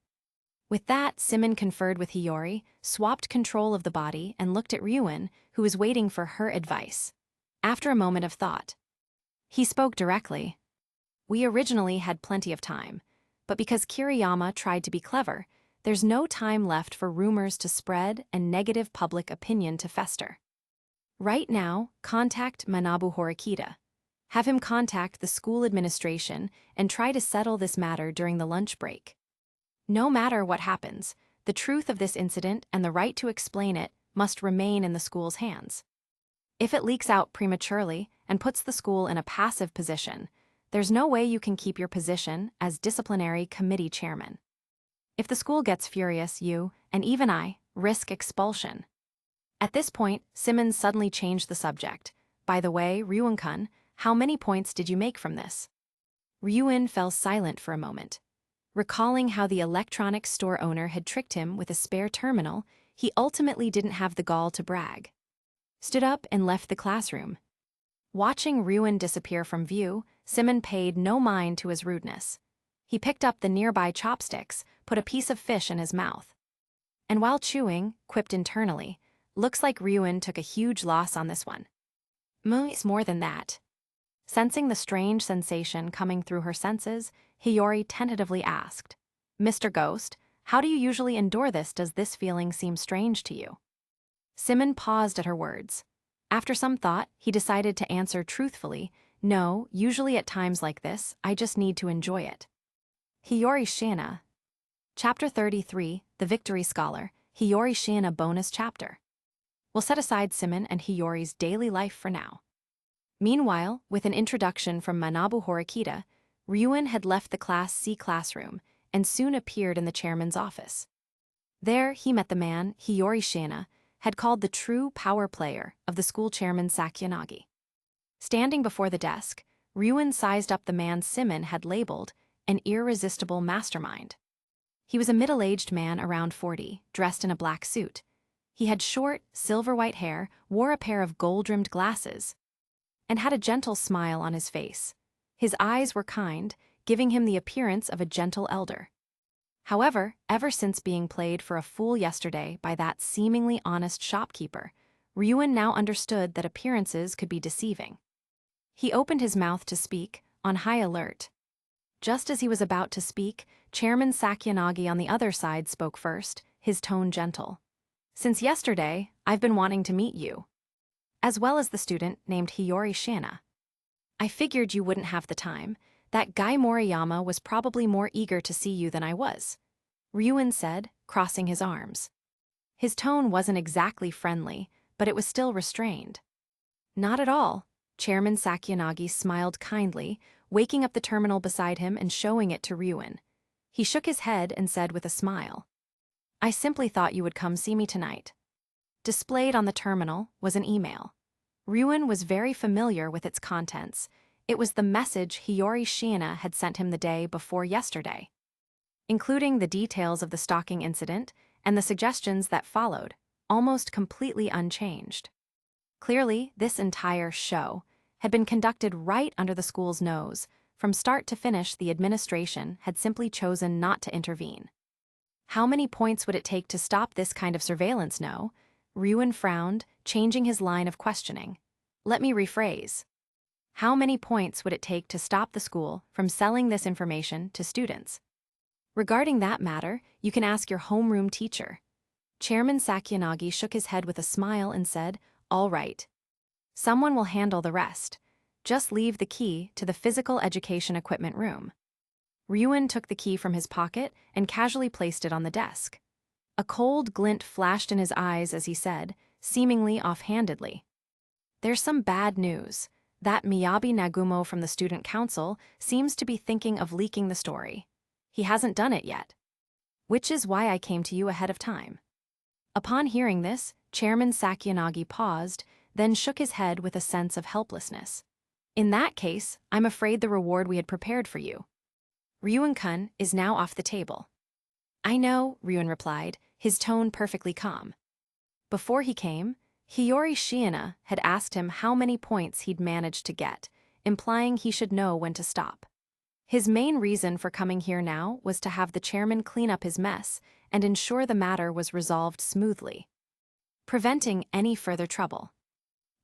With that, Symon conferred with Hiyori, swapped control of the body, and looked at Ryuin, who was waiting for her advice. After a moment of thought, he spoke directly. We originally had plenty of time, but because Kiriyama tried to be clever, there's no time left for rumors to spread and negative public opinion to fester. Right now, contact Manabu Horikita. Have him contact the school administration and try to settle this matter during the lunch break. No matter what happens, the truth of this incident and the right to explain it must remain in the school's hands. If it leaks out prematurely and puts the school in a passive position, there's no way you can keep your position as disciplinary committee chairman. If the school gets furious, you, and even I, risk expulsion. At this point, Symon suddenly changed the subject. By the way, Ryuin-kun, how many points did you make from this? Ryuin fell silent for a moment. Recalling how the electronics store owner had tricked him with a spare terminal, he ultimately didn't have the gall to brag. Stood up and left the classroom. Watching Ryuin disappear from view, Symon paid no mind to his rudeness. He picked up the nearby chopsticks, put a piece of fish in his mouth. And while chewing, quipped internally, looks like Ryuin took a huge loss on this one. It's more than that. Sensing the strange sensation coming through her senses, Hiyori tentatively asked, Mr. Ghost, how do you usually endure this? Does this feeling seem strange to you? Symon paused at her words. After some thought, he decided to answer truthfully, no, usually at times like this, I just need to enjoy it. Hiyori Shiina. Chapter 33, The Victory Scholar, Hiyori Shiina bonus chapter. We'll set aside Symon and Hiyori's daily life for now. Meanwhile, with an introduction from Manabu Horikita, Ryuin had left the Class C classroom and soon appeared in the chairman's office. There, he met the man Hiyori Shiina had called the true power player of the school chairman Sakyanagi. Standing before the desk, Ryuin sized up the man Symon had labeled an irresistible mastermind. He was a middle-aged man around 40, dressed in a black suit. He had short, silver-white hair, wore a pair of gold-rimmed glasses, and had a gentle smile on his face. His eyes were kind, giving him the appearance of a gentle elder. However, ever since being played for a fool yesterday by that seemingly honest shopkeeper, Ryuin now understood that appearances could be deceiving. He opened his mouth to speak, on high alert. Just as he was about to speak, Chairman Sakyanagi on the other side spoke first, his tone gentle. Since yesterday, I've been wanting to meet you, as well as the student named Hiyori Shiina. I figured you wouldn't have the time. That guy Moriyama was probably more eager to see you than I was, Ryuin said, crossing his arms. His tone wasn't exactly friendly, but it was still restrained. Not at all. Chairman Sakyanagi smiled kindly, waking up the terminal beside him and showing it to Ryuin. He shook his head and said with a smile, I simply thought you would come see me tonight. Displayed on the terminal was an email. Ryuin was very familiar with its contents. It was the message Hiyori Shiina had sent him the day before yesterday, including the details of the stalking incident and the suggestions that followed, almost completely unchanged. Clearly, this entire show had been conducted right under the school's nose. From start to finish, the administration had simply chosen not to intervene. How many points would it take to stop this kind of surveillance? No. Ryuin frowned, changing his line of questioning. Let me rephrase. How many points would it take to stop the school from selling this information to students? Regarding that matter, you can ask your homeroom teacher. Chairman Sakyanagi shook his head with a smile and said, "All right. Someone will handle the rest. Just leave the key to the physical education equipment room." Ryuin took the key from his pocket and casually placed it on the desk. A cold glint flashed in his eyes as he said, seemingly offhandedly, "There's some bad news. That Miyabi Nagumo from the student council seems to be thinking of leaking the story. He hasn't done it yet. Which is why I came to you ahead of time." Upon hearing this, Chairman Sakyanagi paused, then shook his head with a sense of helplessness. "In that case, I'm afraid the reward we had prepared for you, Ryuin-kun, is now off the table." "I know," Ryuin replied, his tone perfectly calm. Before he came, Hiyori Shiina had asked him how many points he'd managed to get, implying he should know when to stop. His main reason for coming here now was to have the chairman clean up his mess and ensure the matter was resolved smoothly, preventing any further trouble.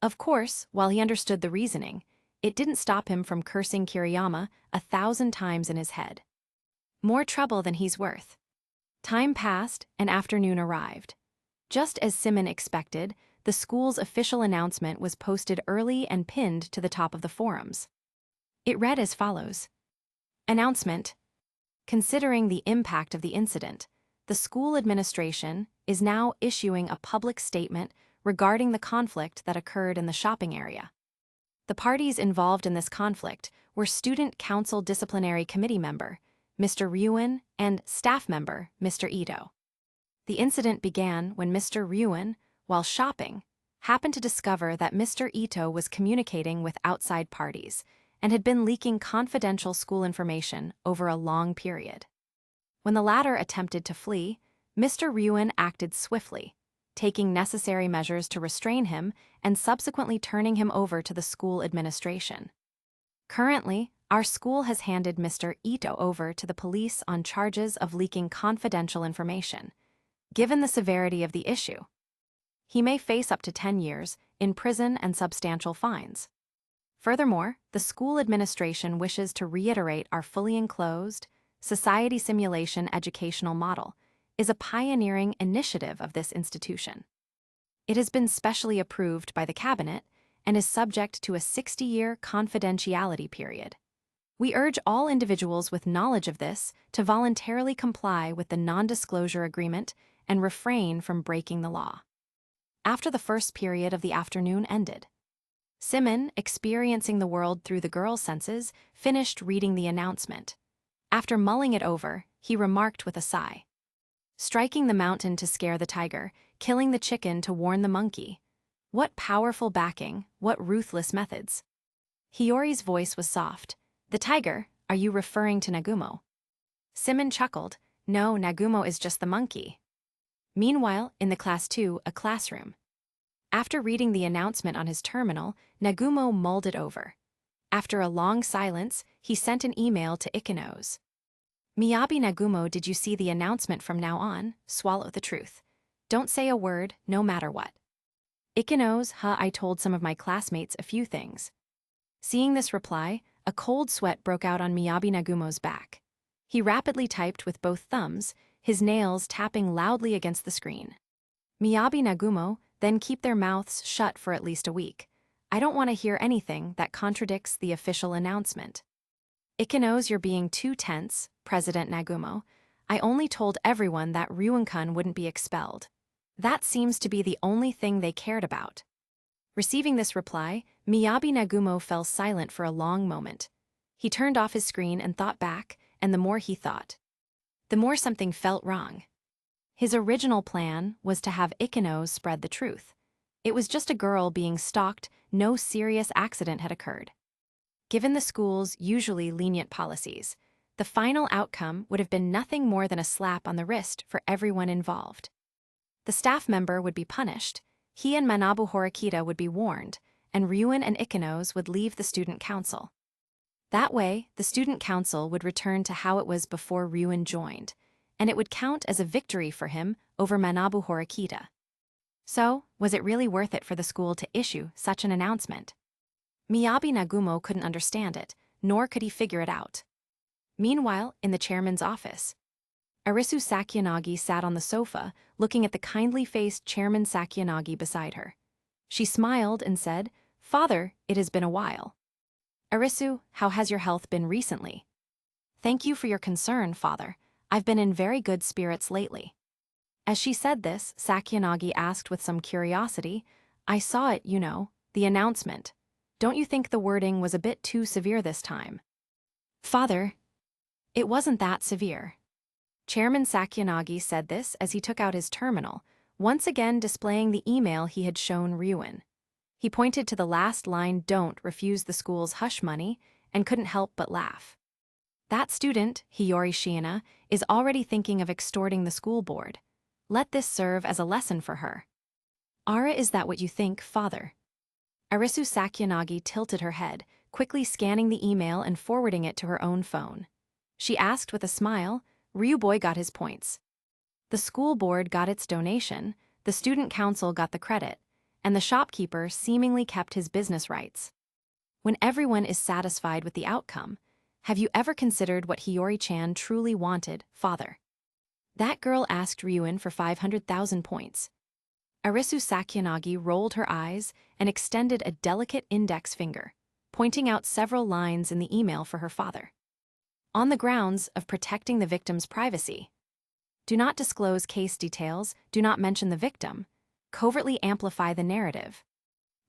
Of course, while he understood the reasoning, it didn't stop him from cursing Kiriyama 1,000 times in his head. More trouble than he's worth. Time passed and afternoon arrived. Just as Symon expected, the school's official announcement was posted early and pinned to the top of the forums. It read as follows. Announcement. Considering the impact of the incident, the school administration is now issuing a public statement regarding the conflict that occurred in the shopping area. The parties involved in this conflict were Student Council Disciplinary Committee member, Mr. Ryuin, and staff member, Mr. Ito. The incident began when Mr. Ryuin, while shopping, happened to discover that Mr. Ito was communicating with outside parties and had been leaking confidential school information over a long period. When the latter attempted to flee, Mr. Ryuin acted swiftly, taking necessary measures to restrain him and subsequently turning him over to the school administration. Currently, our school has handed Mr. Ito over to the police on charges of leaking confidential information. Given the severity of the issue, he may face up to 10 years in prison and substantial fines. Furthermore, the school administration wishes to reiterate our fully enclosed, society simulation educational model is a pioneering initiative of this institution. It has been specially approved by the cabinet and is subject to a 60-year confidentiality period. We urge all individuals with knowledge of this to voluntarily comply with the non-disclosure agreement and refrain from breaking the law. After the first period of the afternoon ended, Symon, experiencing the world through the girl's senses, finished reading the announcement. After mulling it over, he remarked with a sigh, "Striking the mountain to scare the tiger, killing the chicken to warn the monkey. What powerful backing, what ruthless methods." Hiyori's voice was soft. "The tiger, are you referring to Nagumo?" Symon chuckled. "No, Nagumo is just the monkey." Meanwhile, in the Class 2, a classroom. After reading the announcement on his terminal, Nagumo mulled it over. After a long silence, he sent an email to Ikenos. "Miyabi Nagumo, did you see the announcement? From now on, swallow the truth. Don't say a word, no matter what." Ikenos, I told some of my classmates a few things." Seeing this reply, a cold sweat broke out on Miyabi Nagumo's back. He rapidly typed with both thumbs, his nails tapping loudly against the screen. "Miyabi Nagumo, then keep their mouths shut for at least a week. I don't want to hear anything that contradicts the official announcement." "Ikenos, you're being too tense, President Nagumo. I only told everyone that Ryuin-kun wouldn't be expelled. That seems to be the only thing they cared about." Receiving this reply, Miyabi Nagumo fell silent for a long moment. He turned off his screen and thought back, and the more he thought, the more something felt wrong. His original plan was to have Ikenos spread the truth. It was just a girl being stalked, no serious accident had occurred. Given the school's usually lenient policies, the final outcome would have been nothing more than a slap on the wrist for everyone involved. The staff member would be punished, he and Manabu Horikita would be warned, and Ryuin and Ikenos would leave the student council. That way, the student council would return to how it was before Ryuin joined, and it would count as a victory for him over Manabu Horikita. So, was it really worth it for the school to issue such an announcement? Miyabi Nagumo couldn't understand it, nor could he figure it out. Meanwhile, in the chairman's office, Arisu Sakyanagi sat on the sofa, looking at the kindly-faced Chairman Sakyanagi beside her. She smiled and said, "Father, it has been a while." "Arisu, how has your health been recently?" "Thank you for your concern, Father. I've been in very good spirits lately." As she said this, Sakyanagi asked with some curiosity, "I saw it, the announcement. Don't you think the wording was a bit too severe this time?" "Father, it wasn't that severe." Chairman Sakyanagi said this as he took out his terminal, once again displaying the email he had shown Ryuin. He pointed to the last line, "Don't refuse the school's hush money," and couldn't help but laugh. That student, Hiyori Shiina, is already thinking of extorting the school board. Let this serve as a lesson for her. Is that what you think, Father?" Arisu Sakyanagi tilted her head, quickly scanning the email and forwarding it to her own phone. She asked with a smile, "Ryuboy got his points. The school board got its donation, the student council got the credit, and the shopkeeper seemingly kept his business rights. When everyone is satisfied with the outcome, have you ever considered what Hiyori-chan truly wanted, Father?" That girl asked Ryuin for 500,000 points. Arisu Sakyanagi rolled her eyes and extended a delicate index finger, pointing out several lines in the email for her father. "On the grounds of protecting the victim's privacy. Do not disclose case details, do not mention the victim, covertly amplify the narrative.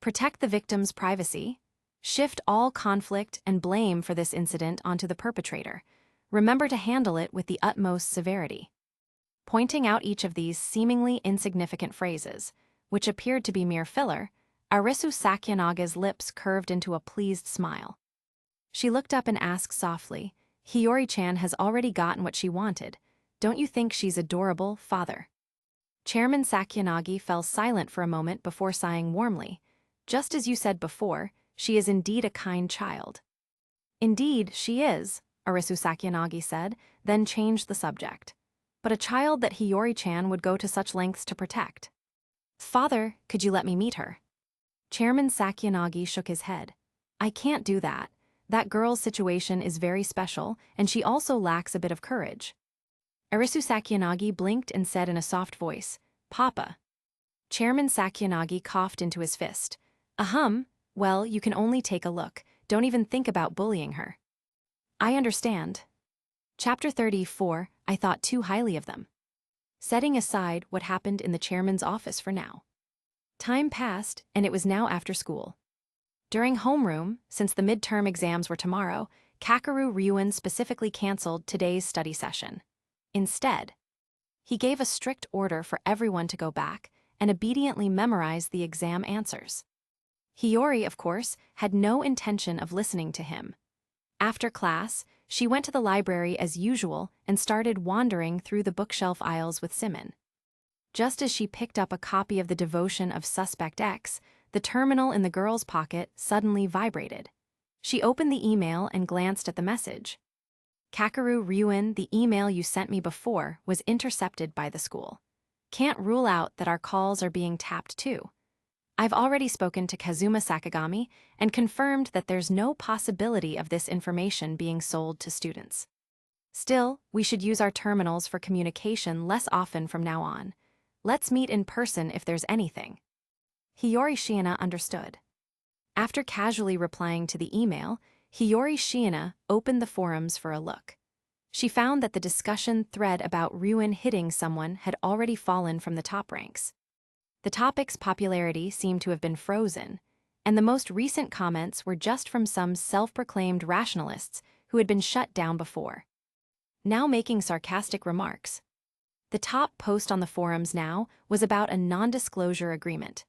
Protect the victim's privacy. Shift all conflict and blame for this incident onto the perpetrator. Remember to handle it with the utmost severity." Pointing out each of these seemingly insignificant phrases, which appeared to be mere filler, Arisu Sakyanaga's lips curved into a pleased smile. She looked up and asked softly, "Hiyori-chan has already gotten what she wanted. Don't you think she's adorable, Father?" Chairman Sakyanagi fell silent for a moment before sighing warmly. "Just as you said before, she is indeed a kind child." "Indeed, she is," Arisu Sakyanagi said, then changed the subject. "But a child that Hiyori-chan would go to such lengths to protect. Father, could you let me meet her?" Chairman Sakyanagi shook his head. "I can't do that. That girl's situation is very special, and she also lacks a bit of courage." Arisu Sakyanagi blinked and said in a soft voice, "Papa." Chairman Sakyanagi coughed into his fist. Well, you can only take a look. Don't even think about bullying her." "I understand." Chapter 34, I thought too highly of them. Setting aside what happened in the chairman's office for now. Time passed, and it was now after school. During homeroom, since the midterm exams were tomorrow, Kakeru Ryuin specifically canceled today's study session. Instead, he gave a strict order for everyone to go back and obediently memorize the exam answers. Hiyori, of course, had no intention of listening to him. After class, she went to the library as usual and started wandering through the bookshelf aisles with Symon. Just as she picked up a copy of The Devotion of Suspect X, the terminal in the girl's pocket suddenly vibrated. She opened the email and glanced at the message. "Kakeru Ryuin, the email you sent me before was intercepted by the school. Can't rule out that our calls are being tapped too. I've already spoken to Kazuma Sakagami and confirmed that there's no possibility of this information being sold to students. Still, we should use our terminals for communication less often from now on. Let's meet in person if there's anything." Hiyori Shiina understood. After casually replying to the email, Hiyori Shiina opened the forums for a look. She found that the discussion thread about Ryuin hitting someone had already fallen from the top ranks. The topic's popularity seemed to have been frozen, and the most recent comments were just from some self-proclaimed rationalists who had been shut down before, now making sarcastic remarks. The top post on the forums now was about a non-disclosure agreement.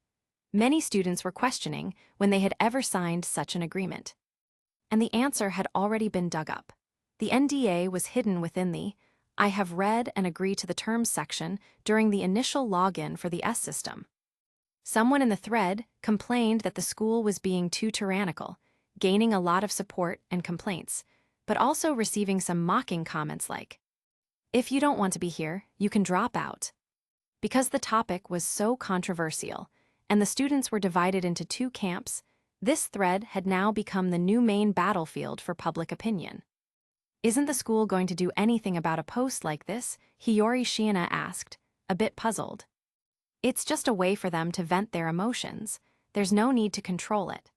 Many students were questioning when they had ever signed such an agreement. And the answer had already been dug up. The NDA was hidden within the "I have read and agree to the terms" section during the initial login for the S system. Someone in the thread complained that the school was being too tyrannical, gaining a lot of support and complaints, but also receiving some mocking comments like, "If you don't want to be here, you can drop out." Because the topic was so controversial, and the students were divided into two camps, This thread had now become the new main battlefield for public opinion. Isn't the school going to do anything about a post like this? Hiyori Shiina asked, a bit puzzled. It's just a way for them to vent their emotions. There's no need to control it.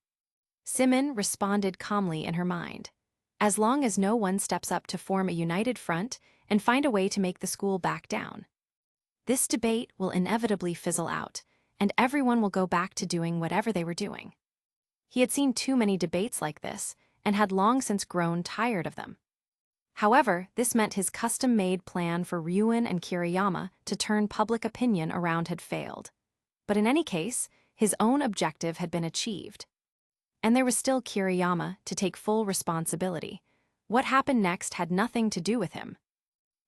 Symon responded calmly in her mind. As long as no one steps up to form a united front and find a way to make the school back down. This debate will inevitably fizzle out, and everyone will go back to doing whatever they were doing. He had seen too many debates like this, and had long since grown tired of them. However, this meant his custom-made plan for Ryuin and Kiriyama to turn public opinion around had failed. But in any case, his own objective had been achieved. And there was still Kiriyama to take full responsibility. What happened next had nothing to do with him.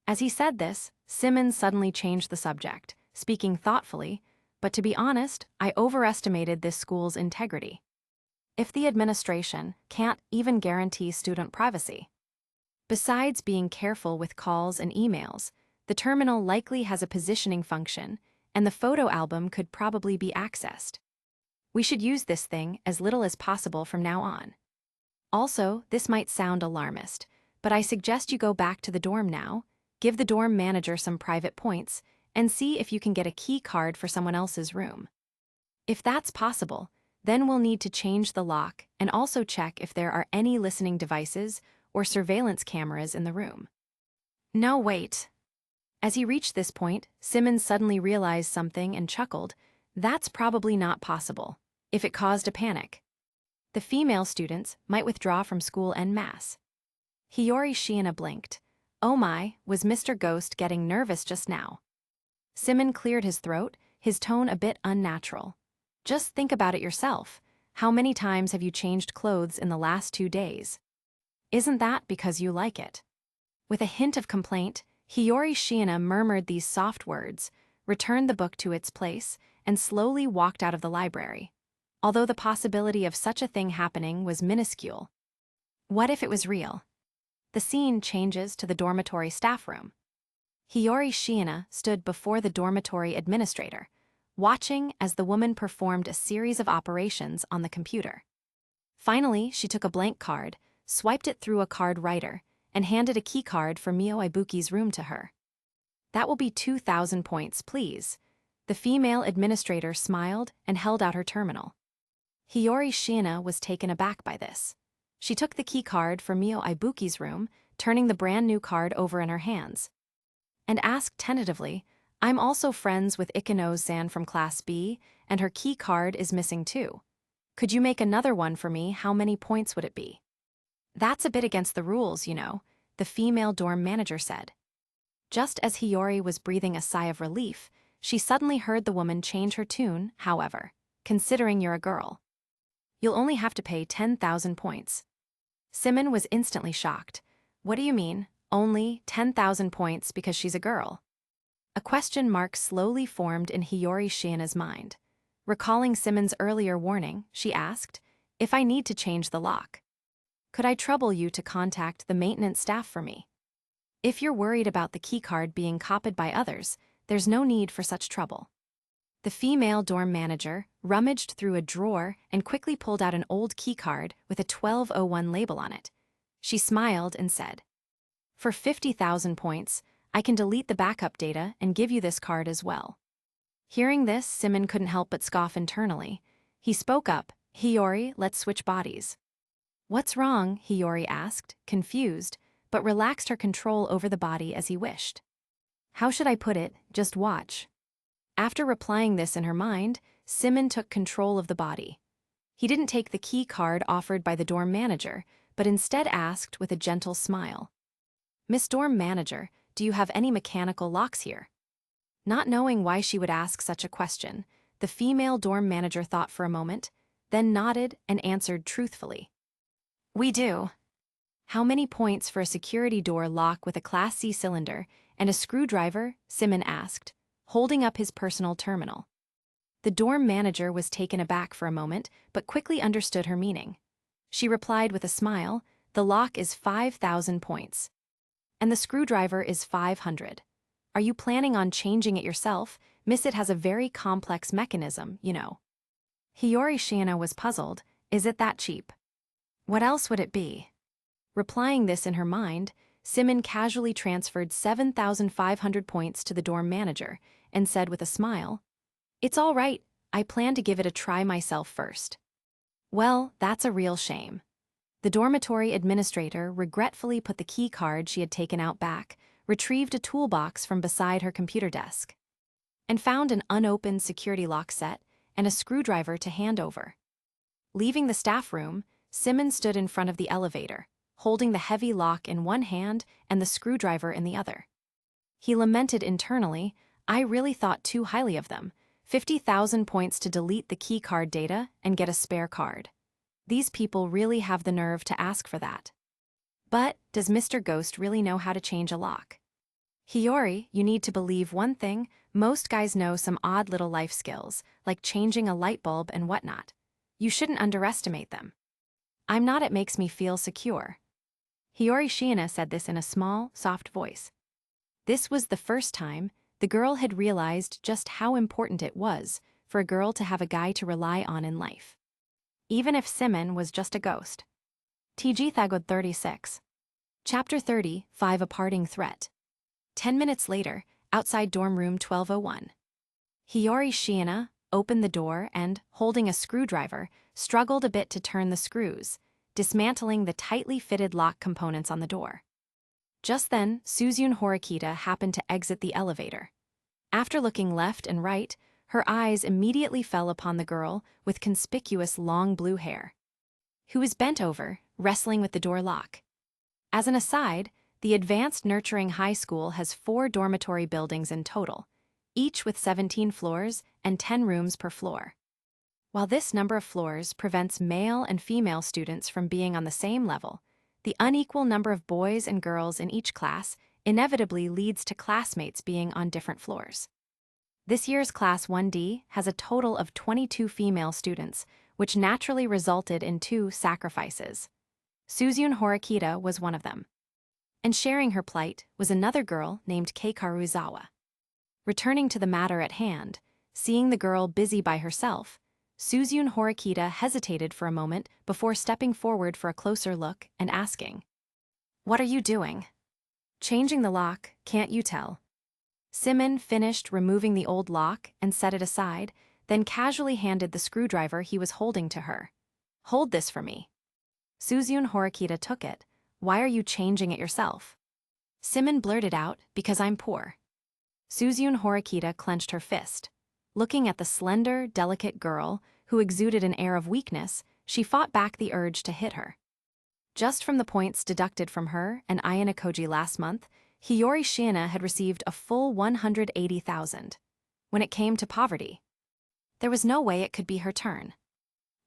As he said this, Symon suddenly changed the subject, speaking thoughtfully, but to be honest, I overestimated this school's integrity. If the administration can't even guarantee student privacy. Besides being careful with calls and emails, the terminal likely has a positioning function, and the photo album could probably be accessed. We should use this thing as little as possible from now on. Also, this might sound alarmist, but I suggest you go back to the dorm now, give the dorm manager some private points, and see if you can get a key card for someone else's room. If that's possible, then we'll need to change the lock and also check if there are any listening devices or surveillance cameras in the room. No, wait. As he reached this point, Symon suddenly realized something and chuckled. That's probably not possible, if it caused a panic. The female students might withdraw from school en masse. Hiyori Shiina blinked. Oh my, was Mr. Ghost getting nervous just now? Symon cleared his throat, his tone a bit unnatural. Just think about it yourself. How many times have you changed clothes in the last 2 days? Isn't that because you like it? With a hint of complaint, Hiyori Shiina murmured these soft words, returned the book to its place, and slowly walked out of the library. Although the possibility of such a thing happening was minuscule. What if it was real? The scene changes to the dormitory staff room. Hiyori Shiina stood before the dormitory administrator, watching as the woman performed a series of operations on the computer. Finally, she took a blank card, swiped it through a card writer, and handed a key card for Mio Ibuki's room to her. That will be 2,000 points, please. The female administrator smiled and held out her terminal. Hiyori Shiina was taken aback by this. She took the key card for Mio Ibuki's room, turning the brand new card over in her hands, and asked tentatively, I'm also friends with Ikano-san from Class B, and her key card is missing too. Could you make another one for me? How many points would it be? That's a bit against the rules, you know, the female dorm manager said. Just as Hiyori was breathing a sigh of relief, she suddenly heard the woman change her tune, however, considering you're a girl. You'll only have to pay 10,000 points. Symon was instantly shocked. What do you mean, only 10,000 points because she's a girl? A question mark slowly formed in Hiyori Shiina's mind. Recalling Symon's earlier warning, she asked, if I need to change the lock, could I trouble you to contact the maintenance staff for me? If you're worried about the keycard being copied by others, there's no need for such trouble. The female dorm manager rummaged through a drawer and quickly pulled out an old keycard with a 1201 label on it. She smiled and said, for 50,000 points, I can delete the backup data and give you this card as well. Hearing this, Symon couldn't help but scoff internally. He spoke up, Hiyori, let's switch bodies. What's wrong? Hiyori asked, confused, but relaxed her control over the body as he wished. How should I put it? Just watch. After replying this in her mind, Symon took control of the body. He didn't take the key card offered by the dorm manager, but instead asked with a gentle smile, Miss Dorm Manager, do you have any mechanical locks here? Not knowing why she would ask such a question, the female dorm manager thought for a moment, then nodded and answered truthfully. We do. How many points for a security door lock with a Class C cylinder and a screwdriver? Symon asked, holding up his personal terminal. The dorm manager was taken aback for a moment, but quickly understood her meaning. She replied with a smile, the lock is 5,000 points. And the screwdriver is 500. Are you planning on changing it yourself? Miss, it has a very complex mechanism, you know. Hiyori Shiina was puzzled, Is it that cheap? What else would it be? Replying this in her mind, Symon casually transferred 7,500 points to the dorm manager and said with a smile, "It's all right, I plan to give it a try myself first." Well, that's a real shame. The dormitory administrator regretfully put the key card she had taken out back, retrieved a toolbox from beside her computer desk, and found an unopened security lock set and a screwdriver to hand over. Leaving the staff room, Symon stood in front of the elevator, holding the heavy lock in one hand and the screwdriver in the other. He lamented internally, "I really thought too highly of them. 50,000 points to delete the key card data and get a spare card. These people really have the nerve to ask for that." But does Mr. Ghost really know how to change a lock? Hiyori, you need to believe one thing, most guys know some odd little life skills, like changing a light bulb and whatnot. You shouldn't underestimate them. I'm not, it makes me feel secure. Hiyori Shiina said this in a small, soft voice. This was the first time the girl had realized just how important it was for a girl to have a guy to rely on in life. Even if Symon was just a ghost. TG Thagod 36. Chapter 30, 5 A Parting Threat. 10 minutes later, outside dorm room 1201. Hiyori Shiina opened the door and, holding a screwdriver, struggled a bit to turn the screws, dismantling the tightly fitted lock components on the door. Just then, Suzune Horikita happened to exit the elevator. After looking left and right, her eyes immediately fell upon the girl with conspicuous long blue hair, who was bent over, wrestling with the door lock. As an aside, the Advanced Nurturing High School has 4 dormitory buildings in total, each with 17 floors and 10 rooms per floor. While this number of floors prevents male and female students from being on the same level, the unequal number of boys and girls in each class inevitably leads to classmates being on different floors. This year's Class 1D has a total of 22 female students, which naturally resulted in 2 sacrifices. Suzune Horikita was one of them. And sharing her plight was another girl named Keikaru Zawa. Returning to the matter at hand, seeing the girl busy by herself, Suzune Horikita hesitated for a moment before stepping forward for a closer look and asking, "What are you doing?" "Changing the lock, can't you tell?" Symon finished removing the old lock and set it aside, then casually handed the screwdriver he was holding to her. "Hold this for me." Suzune Horikita took it. "Why are you changing it yourself?" Symon blurted out, "Because I'm poor." Suzune Horikita clenched her fist. Looking at the slender, delicate girl, who exuded an air of weakness, she fought back the urge to hit her. Just from the points deducted from her and Ayane Koji last month, Hiyori Shiina had received a full 180,000. When it came to poverty, there was no way it could be her turn.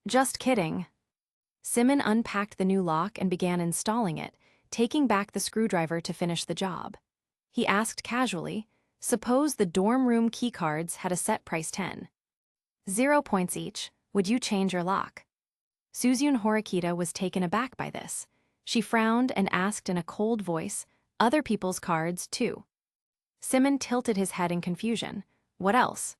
"Just kidding." Symon unpacked the new lock and began installing it, taking back the screwdriver to finish the job. He asked casually, "Suppose the dorm room keycards had a set price 0 points each, would you change your lock?" Suzune Horikita was taken aback by this. She frowned and asked in a cold voice, "Other people's cards, too?" Symon tilted his head in confusion. "What else?"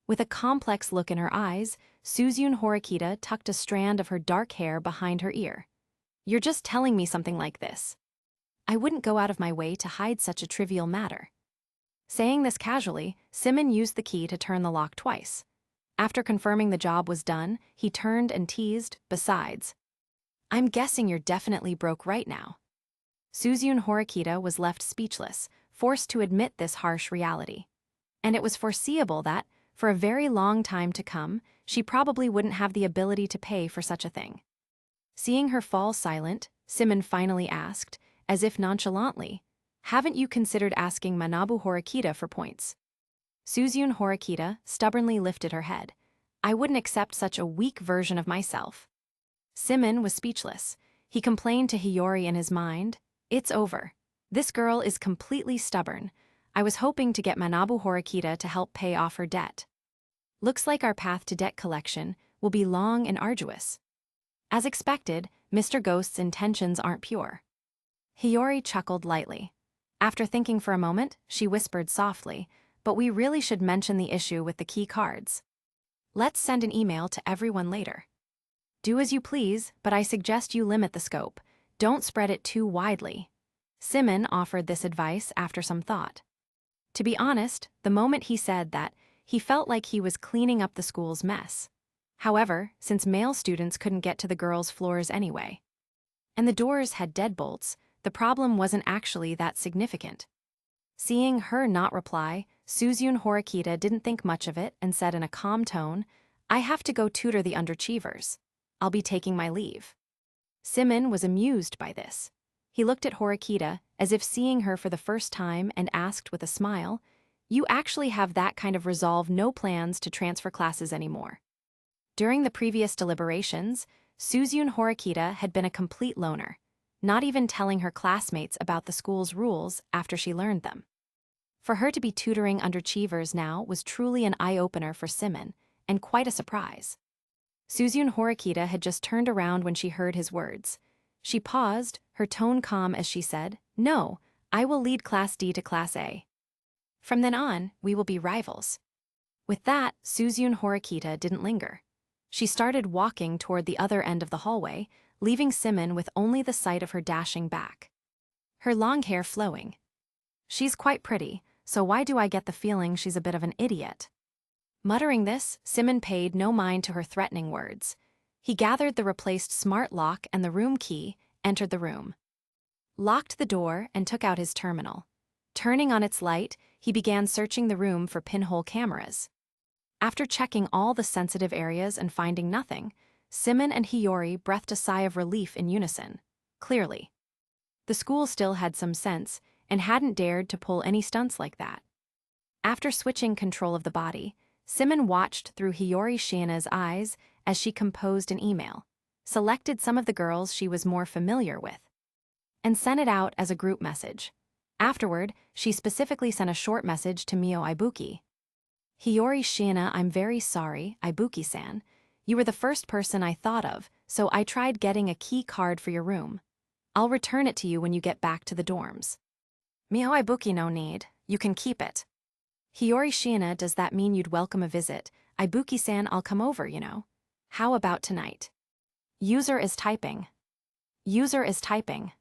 With a complex look in her eyes, Suzune Horikita tucked a strand of her dark hair behind her ear. "You're just telling me something like this. I wouldn't go out of my way to hide such a trivial matter." Saying this casually, Symon used the key to turn the lock twice. After confirming the job was done, he turned and teased, "Besides, I'm guessing you're definitely broke right now." Suzune Horikita was left speechless, forced to admit this harsh reality. And it was foreseeable that, for a very long time to come, she probably wouldn't have the ability to pay for such a thing. Seeing her fall silent, Symon finally asked, as if nonchalantly, "Haven't you considered asking Manabu Horikita for points?" Suzune Horikita stubbornly lifted her head. "I wouldn't accept such a weak version of myself." Symon was speechless. He complained to Hiyori in his mind, "It's over. This girl is completely stubborn. I was hoping to get Manabu Horikita to help pay off her debt. Looks like our path to debt collection will be long and arduous." As expected, Mr. Ghost's intentions aren't pure. Hiyori chuckled lightly. After thinking for a moment, she whispered softly, "But we really should mention the issue with the key cards. Let's send an email to everyone later." Do as you please, but I suggest you limit the scope. Don't spread it too widely. Symon offered this advice after some thought. To be honest, the moment he said that, he felt like he was cleaning up the school's mess. However, since male students couldn't get to the girls' floors anyway, and the doors had deadbolts, the problem wasn't actually that significant. Seeing her not reply, Suzune Horikita didn't think much of it and said in a calm tone, "I have to go tutor the underachievers. I'll be taking my leave." Symon was amused by this. He looked at Horikita as if seeing her for the first time and asked with a smile, "You actually have that kind of resolve, no plans to transfer classes anymore." During the previous deliberations, Suzune Horikita had been a complete loner, not even telling her classmates about the school's rules after she learned them. For her to be tutoring underachievers now was truly an eye-opener for Symon, and quite a surprise. Suzune Horikita had just turned around when she heard his words. She paused, her tone calm as she said, "No, I will lead Class D to Class A. From then on, we will be rivals." With that, Suzune Horikita didn't linger. She started walking toward the other end of the hallway, leaving Symon with only the sight of her dashing back. Her long hair flowing. "She's quite pretty, so why do I get the feeling she's a bit of an idiot?" Muttering this, Symon paid no mind to her threatening words. He gathered the replaced smart lock and the room key, entered the room, locked the door, and took out his terminal. Turning on its light, he began searching the room for pinhole cameras. After checking all the sensitive areas and finding nothing, Symon and Hiyori breathed a sigh of relief in unison. Clearly, the school still had some sense and hadn't dared to pull any stunts like that. After switching control of the body, Symon watched through Hiyori Shiina's eyes as she composed an email, selected some of the girls she was more familiar with, and sent it out as a group message. Afterward, she specifically sent a short message to Mio Ibuki. "Hiyori Shiina, I'm very sorry, Ibuki-san. You were the first person I thought of, so I tried getting a key card for your room. I'll return it to you when you get back to the dorms." "Mio Ibuki, no need. You can keep it." "Hiyori Shiina, does that mean you'd welcome a visit? Ibuki-san, I'll come over, you know. How about tonight?" User is typing. User is typing.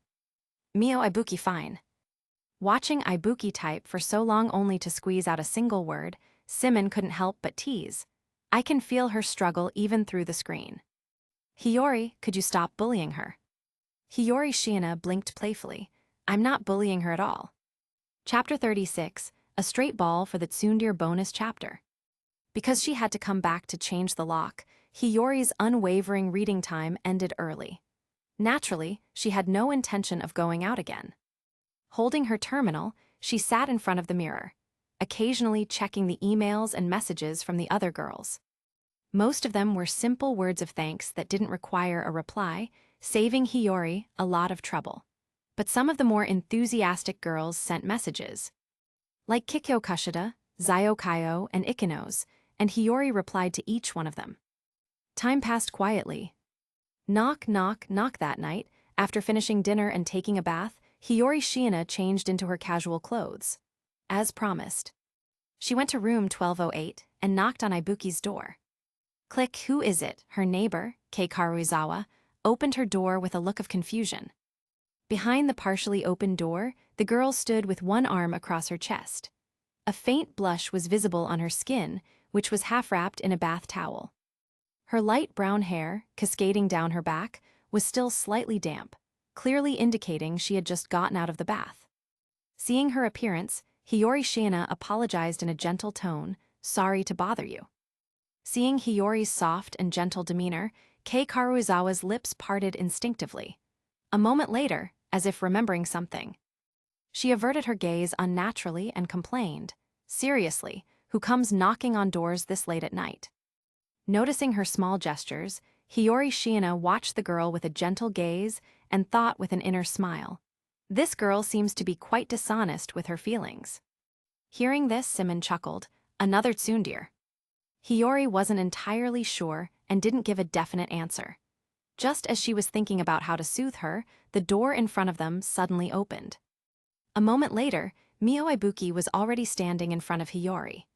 Mio Ibuki, fine. Watching Ibuki type for so long only to squeeze out a single word, Symon couldn't help but tease. I can feel her struggle even through the screen. "Hiyori, could you stop bullying her?" Hiyori Shiina blinked playfully. "I'm not bullying her at all." Chapter 36, a straight ball for the tsundere bonus chapter. Because she had to come back to change the lock, Hiyori's unwavering reading time ended early. Naturally, she had no intention of going out again. Holding her terminal, she sat in front of the mirror, occasionally checking the emails and messages from the other girls. Most of them were simple words of thanks that didn't require a reply, saving Hiyori a lot of trouble. But some of the more enthusiastic girls sent messages, like Kikyo Kushida, Zayo Kaio, and Ikenos, and Hiyori replied to each one of them. Time passed quietly. Knock, knock, knock. That night, after finishing dinner and taking a bath, Hiyori Shiina changed into her casual clothes. As promised, she went to room 1208 and knocked on Ibuki's door. Click. "Who is it?" Her neighbor, Kei Karuizawa, opened her door with a look of confusion. Behind the partially open door, the girl stood with one arm across her chest. A faint blush was visible on her skin, which was half wrapped in a bath towel. Her light brown hair, cascading down her back, was still slightly damp, clearly indicating she had just gotten out of the bath. Seeing her appearance, Hiyori Shiina apologized in a gentle tone, "Sorry to bother you." Seeing Hiyori's soft and gentle demeanor, Kei Karuizawa's lips parted instinctively. A moment later, as if remembering something, she averted her gaze unnaturally and complained, "Seriously, who comes knocking on doors this late at night?" Noticing her small gestures, Hiyori Shiina watched the girl with a gentle gaze and thought with an inner smile, "This girl seems to be quite dishonest with her feelings." Hearing this, Symon chuckled, "Another tsundere." Hiyori wasn't entirely sure and didn't give a definite answer. Just as she was thinking about how to soothe her, the door in front of them suddenly opened. A moment later, Mio Ibuki was already standing in front of Hiyori.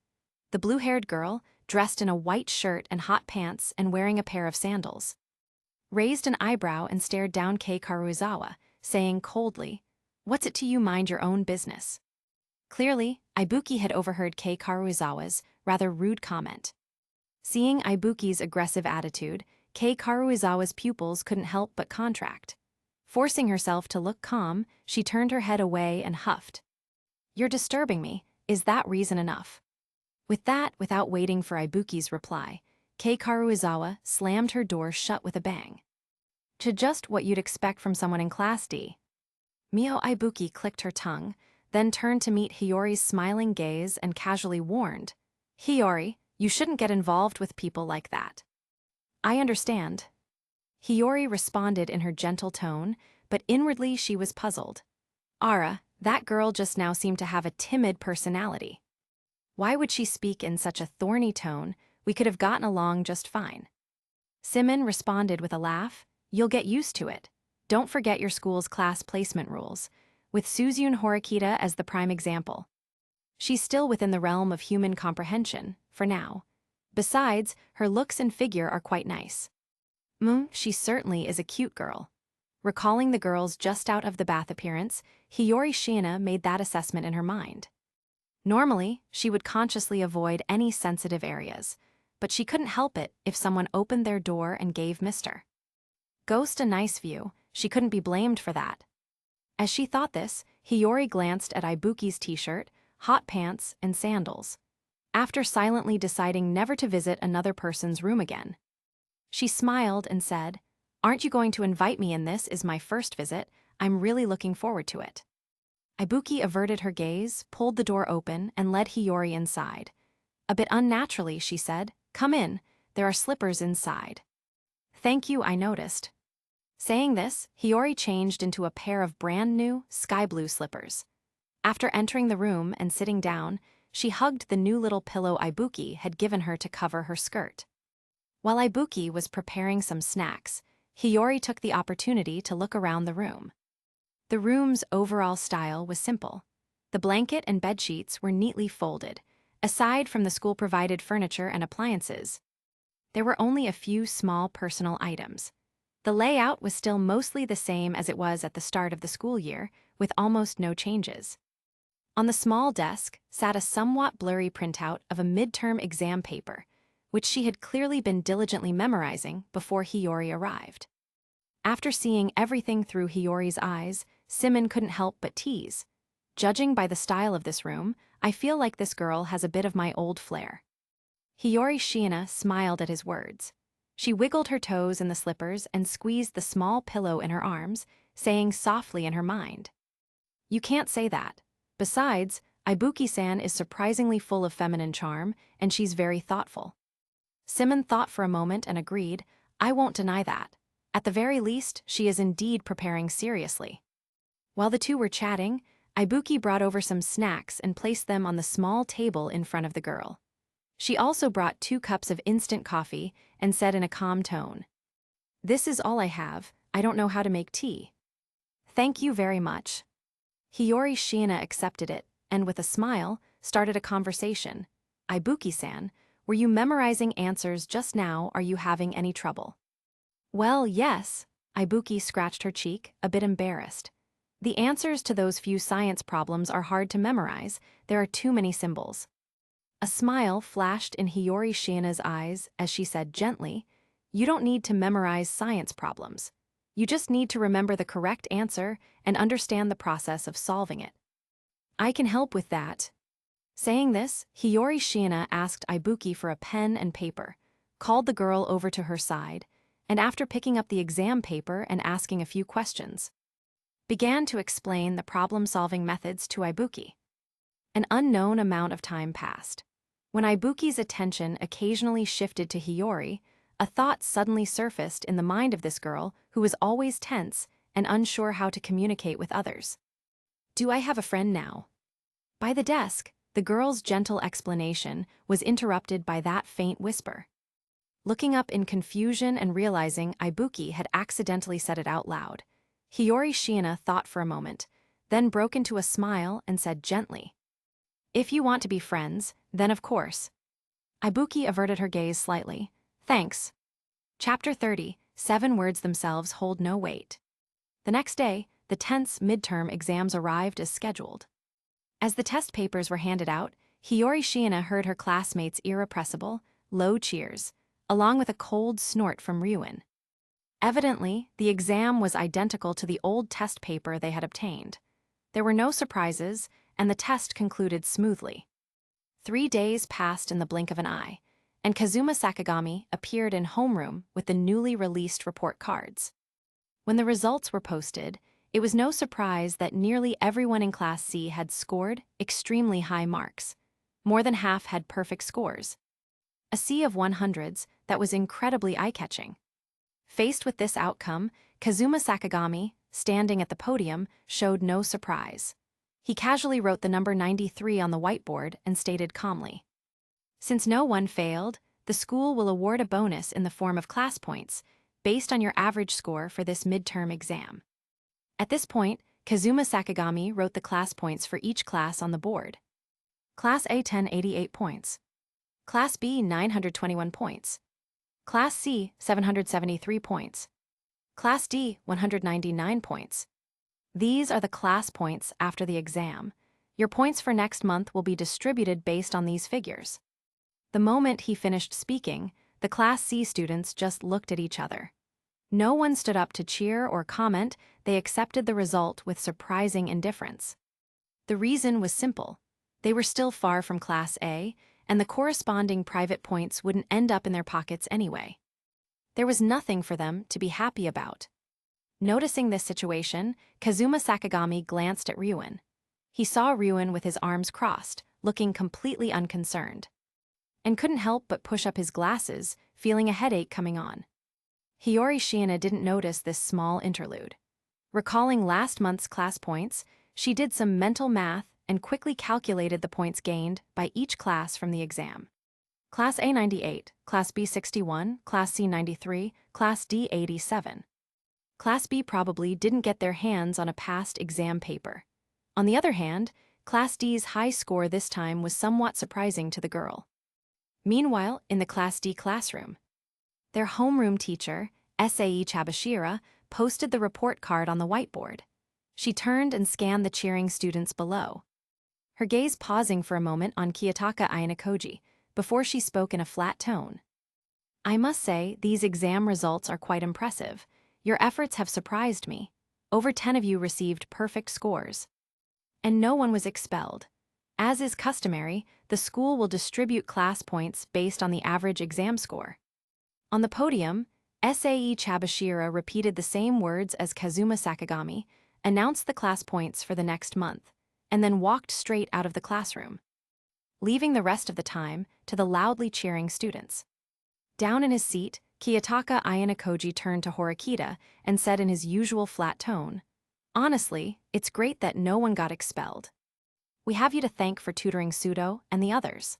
The blue-haired girl, dressed in a white shirt and hot pants and wearing a pair of sandals. raised an eyebrow and stared down Kei Karuizawa, saying coldly, "What's it to you, mind your own business?" Clearly, Ibuki had overheard Kei Karuizawa's rather rude comment. Seeing Ibuki's aggressive attitude, Kei Karuizawa's pupils couldn't help but contract. Forcing herself to look calm, she turned her head away and huffed. "You're disturbing me. Is that reason enough?" With that, without waiting for Ibuki's reply, Kei Karuizawa slammed her door shut with a bang. To just what you'd expect from someone in Class D. Mio Ibuki clicked her tongue, then turned to meet Hiyori's smiling gaze and casually warned, "Hiyori, you shouldn't get involved with people like that." "I understand." Hiyori responded in her gentle tone, but inwardly she was puzzled. That girl just now seemed to have a timid personality. Why would she speak in such a thorny tone? We could have gotten along just fine. Symon responded with a laugh, "You'll get used to it. Don't forget your school's class placement rules, with Suzune Horikita as the prime example. She's still within the realm of human comprehension, for now. Besides, her looks and figure are quite nice." She certainly is a cute girl. Recalling the girl's just out of the bath appearance, Hiyori Shiina made that assessment in her mind. Normally, she would consciously avoid any sensitive areas, but she couldn't help it if someone opened their door and gave Mr. Ghost a nice view. She couldn't be blamed for that. As she thought this, Hiyori glanced at Ibuki's t-shirt, hot pants, and sandals. After silently deciding never to visit another person's room again, she smiled and said, "Aren't you going to invite me in? This is my first visit. I'm really looking forward to it." Ibuki averted her gaze, pulled the door open, and led Hiyori inside. A bit unnaturally, she said, "Come in. There are slippers inside." "Thank you, I noticed." Saying this, Hiyori changed into a pair of brand new, sky blue slippers. After entering the room and sitting down, she hugged the new little pillow Ibuki had given her to cover her skirt. While Ibuki was preparing some snacks, Hiyori took the opportunity to look around the room. The room's overall style was simple. The blanket and bedsheets were neatly folded. Aside from the school-provided furniture and appliances, there were only a few small personal items. The layout was still mostly the same as it was at the start of the school year, with almost no changes. On the small desk sat a somewhat blurry printout of a midterm exam paper, which she had clearly been diligently memorizing before Hiyori arrived. After seeing everything through Hiyori's eyes, Symon couldn't help but tease. "Judging by the style of this room, I feel like this girl has a bit of my old flair." Hiyori Shiina smiled at his words. She wiggled her toes in the slippers and squeezed the small pillow in her arms, saying softly in her mind, "You can't say that. Besides, Ibuki-san is surprisingly full of feminine charm, and she's very thoughtful." Symon thought for a moment and agreed, "I won't deny that. At the very least, she is indeed preparing seriously." While the two were chatting, Ibuki brought over some snacks and placed them on the small table in front of the girl. She also brought 2 cups of instant coffee and said in a calm tone, "This is all I have. I don't know how to make tea." "Thank you very much." Hiyori Shiina accepted it and, with a smile, started a conversation. "Ibuki-san, were you memorizing answers just now? Are you having any trouble?" "Well, yes." Ibuki scratched her cheek, a bit embarrassed. "The answers to those few science problems are hard to memorize. There are too many symbols." A smile flashed in Hiyori Shiina's eyes as she said gently, "You don't need to memorize science problems. You just need to remember the correct answer and understand the process of solving it." "I can help with that." Saying this, Hiyori Shiina asked Ibuki for a pen and paper, called the girl over to her side, and after picking up the exam paper and asking a few questions, began to explain the problem-solving methods to Ibuki. An unknown amount of time passed. When Ibuki's attention occasionally shifted to Hiyori, a thought suddenly surfaced in the mind of this girl who was always tense and unsure how to communicate with others. "Do I have a friend now?" By the desk, the girl's gentle explanation was interrupted by that faint whisper. Looking up in confusion and realizing Ibuki had accidentally said it out loud, Hiyori Shiina thought for a moment, then broke into a smile and said gently, "If you want to be friends, then of course." Ibuki averted her gaze slightly. "Thanks." Chapter 30, 7 words themselves hold no weight. The next day, the tense midterm exams arrived as scheduled. As the test papers were handed out, Hiyori Shiina heard her classmates' irrepressible, low cheers, along with a cold snort from Ryuin. Evidently, the exam was identical to the old test paper they had obtained. There were no surprises, and the test concluded smoothly. 3 days passed in the blink of an eye, and Kazuma Sakagami appeared in homeroom with the newly released report cards. When the results were posted, it was no surprise that nearly everyone in Class C had scored extremely high marks. More than half had perfect scores. A sea of 100s that was incredibly eye-catching. Faced with this outcome, Kazuma Sakagami, standing at the podium, showed no surprise. He casually wrote the number 93 on the whiteboard and stated calmly, "Since no one failed, the school will award a bonus in the form of class points, based on your average score for this midterm exam." At this point, Kazuma Sakagami wrote the class points for each class on the board. Class A 1088 points. Class B 921 points. Class C 773 points. Class D 199 points. These are the class points after the exam. Your points for next month will be distributed based on these figures. The moment he finished speaking, the Class C students just looked at each other. No one stood up to cheer or comment. They accepted the result with surprising indifference. The reason was simple. They were still far from Class A, and the corresponding private points wouldn't end up in their pockets anyway. There was nothing for them to be happy about. Noticing this situation, Kazuma Sakagami glanced at Ryuin. He saw Ryuin with his arms crossed, looking completely unconcerned, and couldn't help but push up his glasses, feeling a headache coming on. Hiyori Shiina didn't notice this small interlude. Recalling last month's class points, she did some mental math and quickly calculated the points gained by each class from the exam. Class A 98, Class B 61, Class C 93, Class D 87. Class B probably didn't get their hands on a past exam paper. On the other hand, Class D's high score this time was somewhat surprising to the girl. Meanwhile, in the Class D classroom, their homeroom teacher, Sae Chabashira, posted the report card on the whiteboard. She turned and scanned the cheering students below, her gaze pausing for a moment on Kiyotaka Ayanokoji before she spoke in a flat tone. "I must say, these exam results are quite impressive. Your efforts have surprised me. Over 10 of you received perfect scores. And no one was expelled. As is customary, the school will distribute class points based on the average exam score." On the podium, Sae Chabashira repeated the same words as Kazuma Sakagami, announced the class points for the next month, and then walked straight out of the classroom, leaving the rest of the time to the loudly cheering students. Down in his seat, Kiyotaka Ayanokoji turned to Horikita and said in his usual flat tone, "Honestly, it's great that no one got expelled. We have you to thank for tutoring Sudo and the others.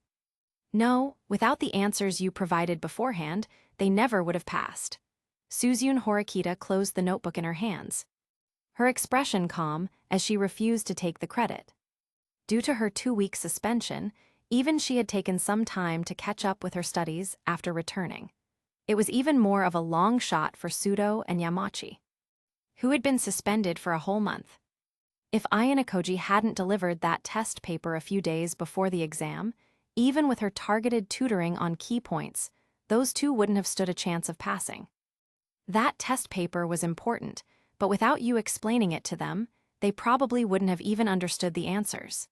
No, without the answers you provided beforehand, they never would have passed." Suzune Horikita closed the notebook in her hands, her expression calm as she refused to take the credit. Due to her 2-week suspension, even she had taken some time to catch up with her studies after returning. It was even more of a long shot for Sudo and Yamachi, who had been suspended for a whole month. If Ayanokoji hadn't delivered that test paper a few days before the exam, even with her targeted tutoring on key points, those two wouldn't have stood a chance of passing. That test paper was important, but without you explaining it to them, they probably wouldn't have even understood the answers.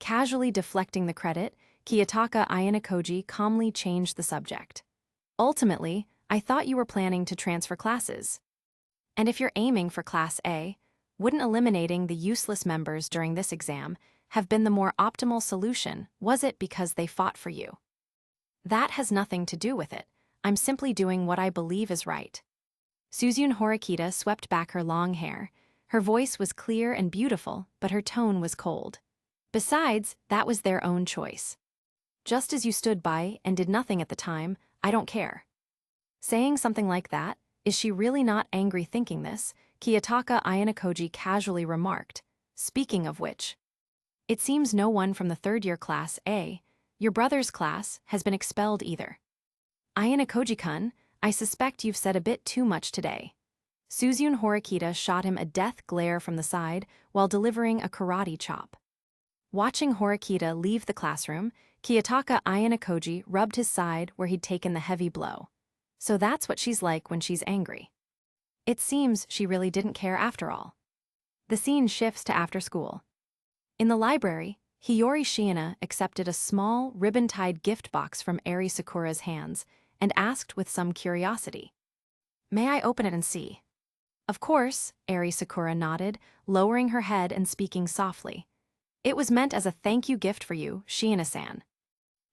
Casually deflecting the credit, Kiyotaka Ayanokoji calmly changed the subject. "Ultimately, I thought you were planning to transfer classes. And if you're aiming for Class A, wouldn't eliminating the useless members during this exam have been the more optimal solution, was it because they fought for you? That has nothing to do with it. I'm simply doing what I believe is right." Suzune Horikita swept back her long hair. Her voice was clear and beautiful, but her tone was cold. "Besides, that was their own choice. Just as you stood by and did nothing at the time, I don't care." Saying something like that, "Is she really not angry thinking this?" Kiyotaka Ayanokoji casually remarked. "Speaking of which, it seems no one from the third-year Class A, your brother's class, has been expelled either." "Ayanokoji-kun, I suspect you've said a bit too much today. Suzyun Horikita shot him a death glare from the side while delivering a karate chop. Watching Horikita leave the classroom, Kiyotaka Ayanokoji rubbed his side where he'd taken the heavy blow. So that's what she's like when she's angry. It seems she really didn't care after all. The scene shifts to after school. In the library, Hiyori Shiina accepted a small, ribbon-tied gift box from Eri Sakura's hands and asked with some curiosity, "May I open it and see?" "Of course," Eri Sakura nodded, lowering her head and speaking softly. "It was meant as a thank you gift for you, Shiina-san."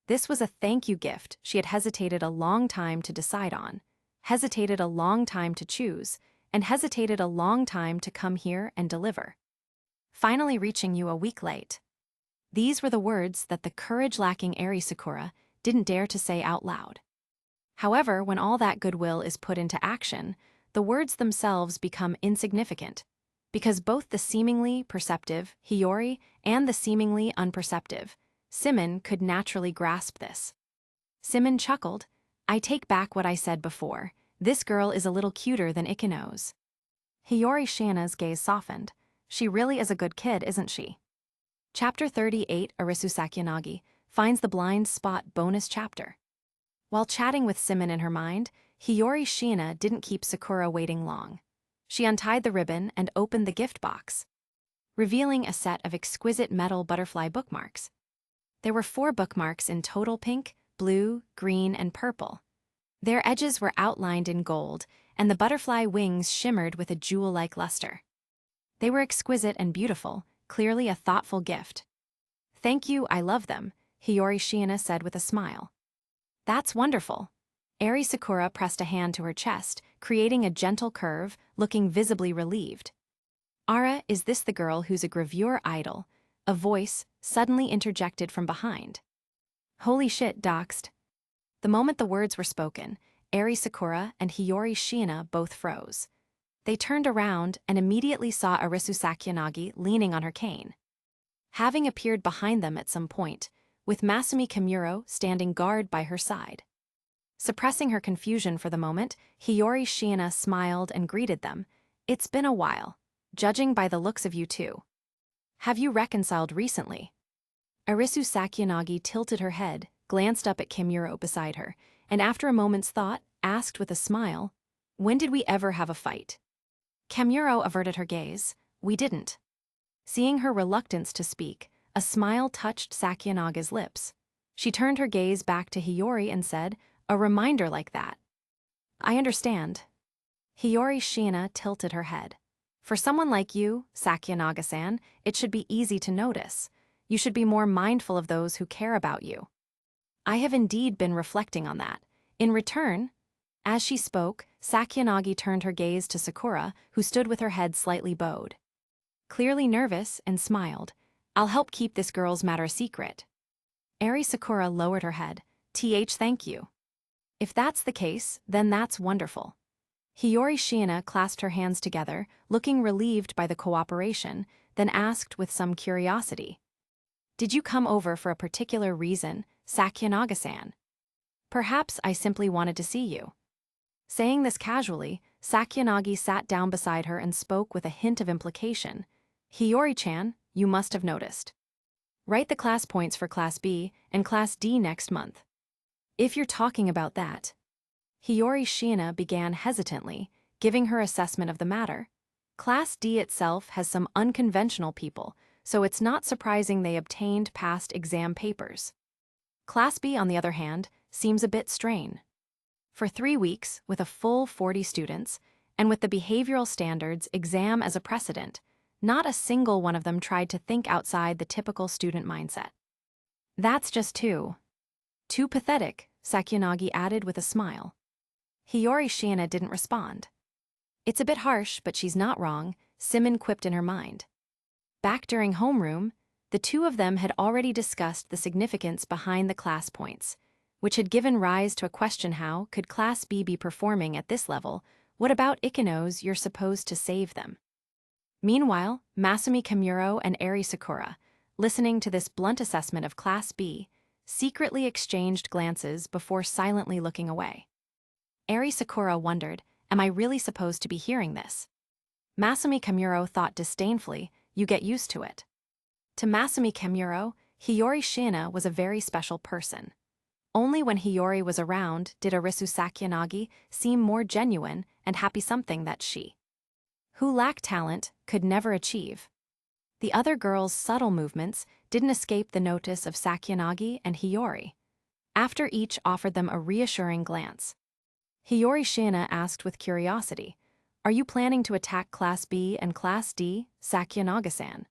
This was a thank you gift she had hesitated a long time to decide on, hesitated a long time to choose, and hesitated a long time to come here and deliver. Finally reaching you a week late. These were the words that the courage-lacking Eri Sakura didn't dare to say out loud. However, when all that goodwill is put into action, the words themselves become insignificant, because both the seemingly perceptive Hiyori and the seemingly unperceptive Symon could naturally grasp this. Symon chuckled, "I take back what I said before. This girl is a little cuter than Ikeno's." Hiyori Shiina's gaze softened. She really is a good kid, isn't she? Chapter 38, Arisu Sakyanagi, finds the blind spot bonus chapter. While chatting with Symon in her mind, Hiyori Shiina didn't keep Sakura waiting long. She untied the ribbon and opened the gift box, revealing a set of exquisite metal butterfly bookmarks. There were 4 bookmarks in total pink, blue, green, and purple. Their edges were outlined in gold, and the butterfly wings shimmered with a jewel-like luster. They were exquisite and beautiful, clearly a thoughtful gift. "Thank you, I love them," Hiyori Shiina said with a smile. "That's wonderful." Eri Sakura pressed a hand to her chest, creating a gentle curve, looking visibly relieved. "Ara, is this the girl who's a gravure idol?" A voice suddenly interjected from behind. "Holy shit, doxed." The moment the words were spoken, Eri Sakura and Hiyori Shiina both froze. They turned around and immediately saw Arisu Sakyanagi leaning on her cane. Having appeared behind them at some point, with Masumi Kimuro standing guard by her side. Suppressing her confusion for the moment, Hiyori Shiina smiled and greeted them. "It's been a while, judging by the looks of you two. Have you reconciled recently?" Arisu Sakyanagi tilted her head, glanced up at Kimuro beside her, and after a moment's thought, asked with a smile, "When did we ever have a fight?" Kimuro averted her gaze. "We didn't." Seeing her reluctance to speak, a smile touched Sakyanaga's lips. She turned her gaze back to Hiyori and said, "A reminder like that." "I understand." Hiyori Shiina tilted her head. "For someone like you, Sakyanaga-san, it should be easy to notice. You should be more mindful of those who care about you." "I have indeed been reflecting on that. In return..." As she spoke, Sakyanagi turned her gaze to Sakura, who stood with her head slightly bowed. Clearly nervous, and smiled. "I'll help keep this girl's matter secret." Eri Sakura lowered her head. Thank you." "If that's the case, then that's wonderful." Hiyori Shiina clasped her hands together, looking relieved by the cooperation, then asked with some curiosity, "Did you come over for a particular reason, Sakyanaga-san?" "Perhaps I simply wanted to see you." Saying this casually, Sakyanagi sat down beside her and spoke with a hint of implication. "Hiyori-chan, you must have noticed. Write the class points for Class B and Class D next month." "If you're talking about that..." Hiyori Shiina began hesitantly, giving her assessment of the matter. Class D itself has some unconventional people, so it's not surprising they obtained past exam papers. Class B, on the other hand, seems a bit strain. For 3 weeks, with a full 40 students, and with the behavioral standards exam as a precedent, not a single one of them tried to think outside the typical student mindset. "That's just too pathetic," Sakyanagi added with a smile. Hiyori Shiina didn't respond. "It's a bit harsh, but she's not wrong," Symon quipped in her mind. Back during homeroom, the two of them had already discussed the significance behind the class points, which had given rise to a question: how could Class B be performing at this level? What about Ikeno's you're supposed to save them? Meanwhile, Masumi Kimuro and Eri Sakura, listening to this blunt assessment of Class B, secretly exchanged glances before silently looking away. Eri Sakura wondered, am I really supposed to be hearing this? Masumi Kamuro thought disdainfully, you get used to it. To Masumi Kamuro, Hiyori Shiina was a very special person. Only when Hiyori was around did Arisu Sakuyanagi seem more genuine and happy, something that she, who lacked talent, could never achieve. The other girls' subtle movements didn't escape the notice of Sakuyanagi and Hiyori. After each offered them a reassuring glance, Hiyori Shiina asked with curiosity, are you planning to attack Class B and Class D, Sakuyanagi-san?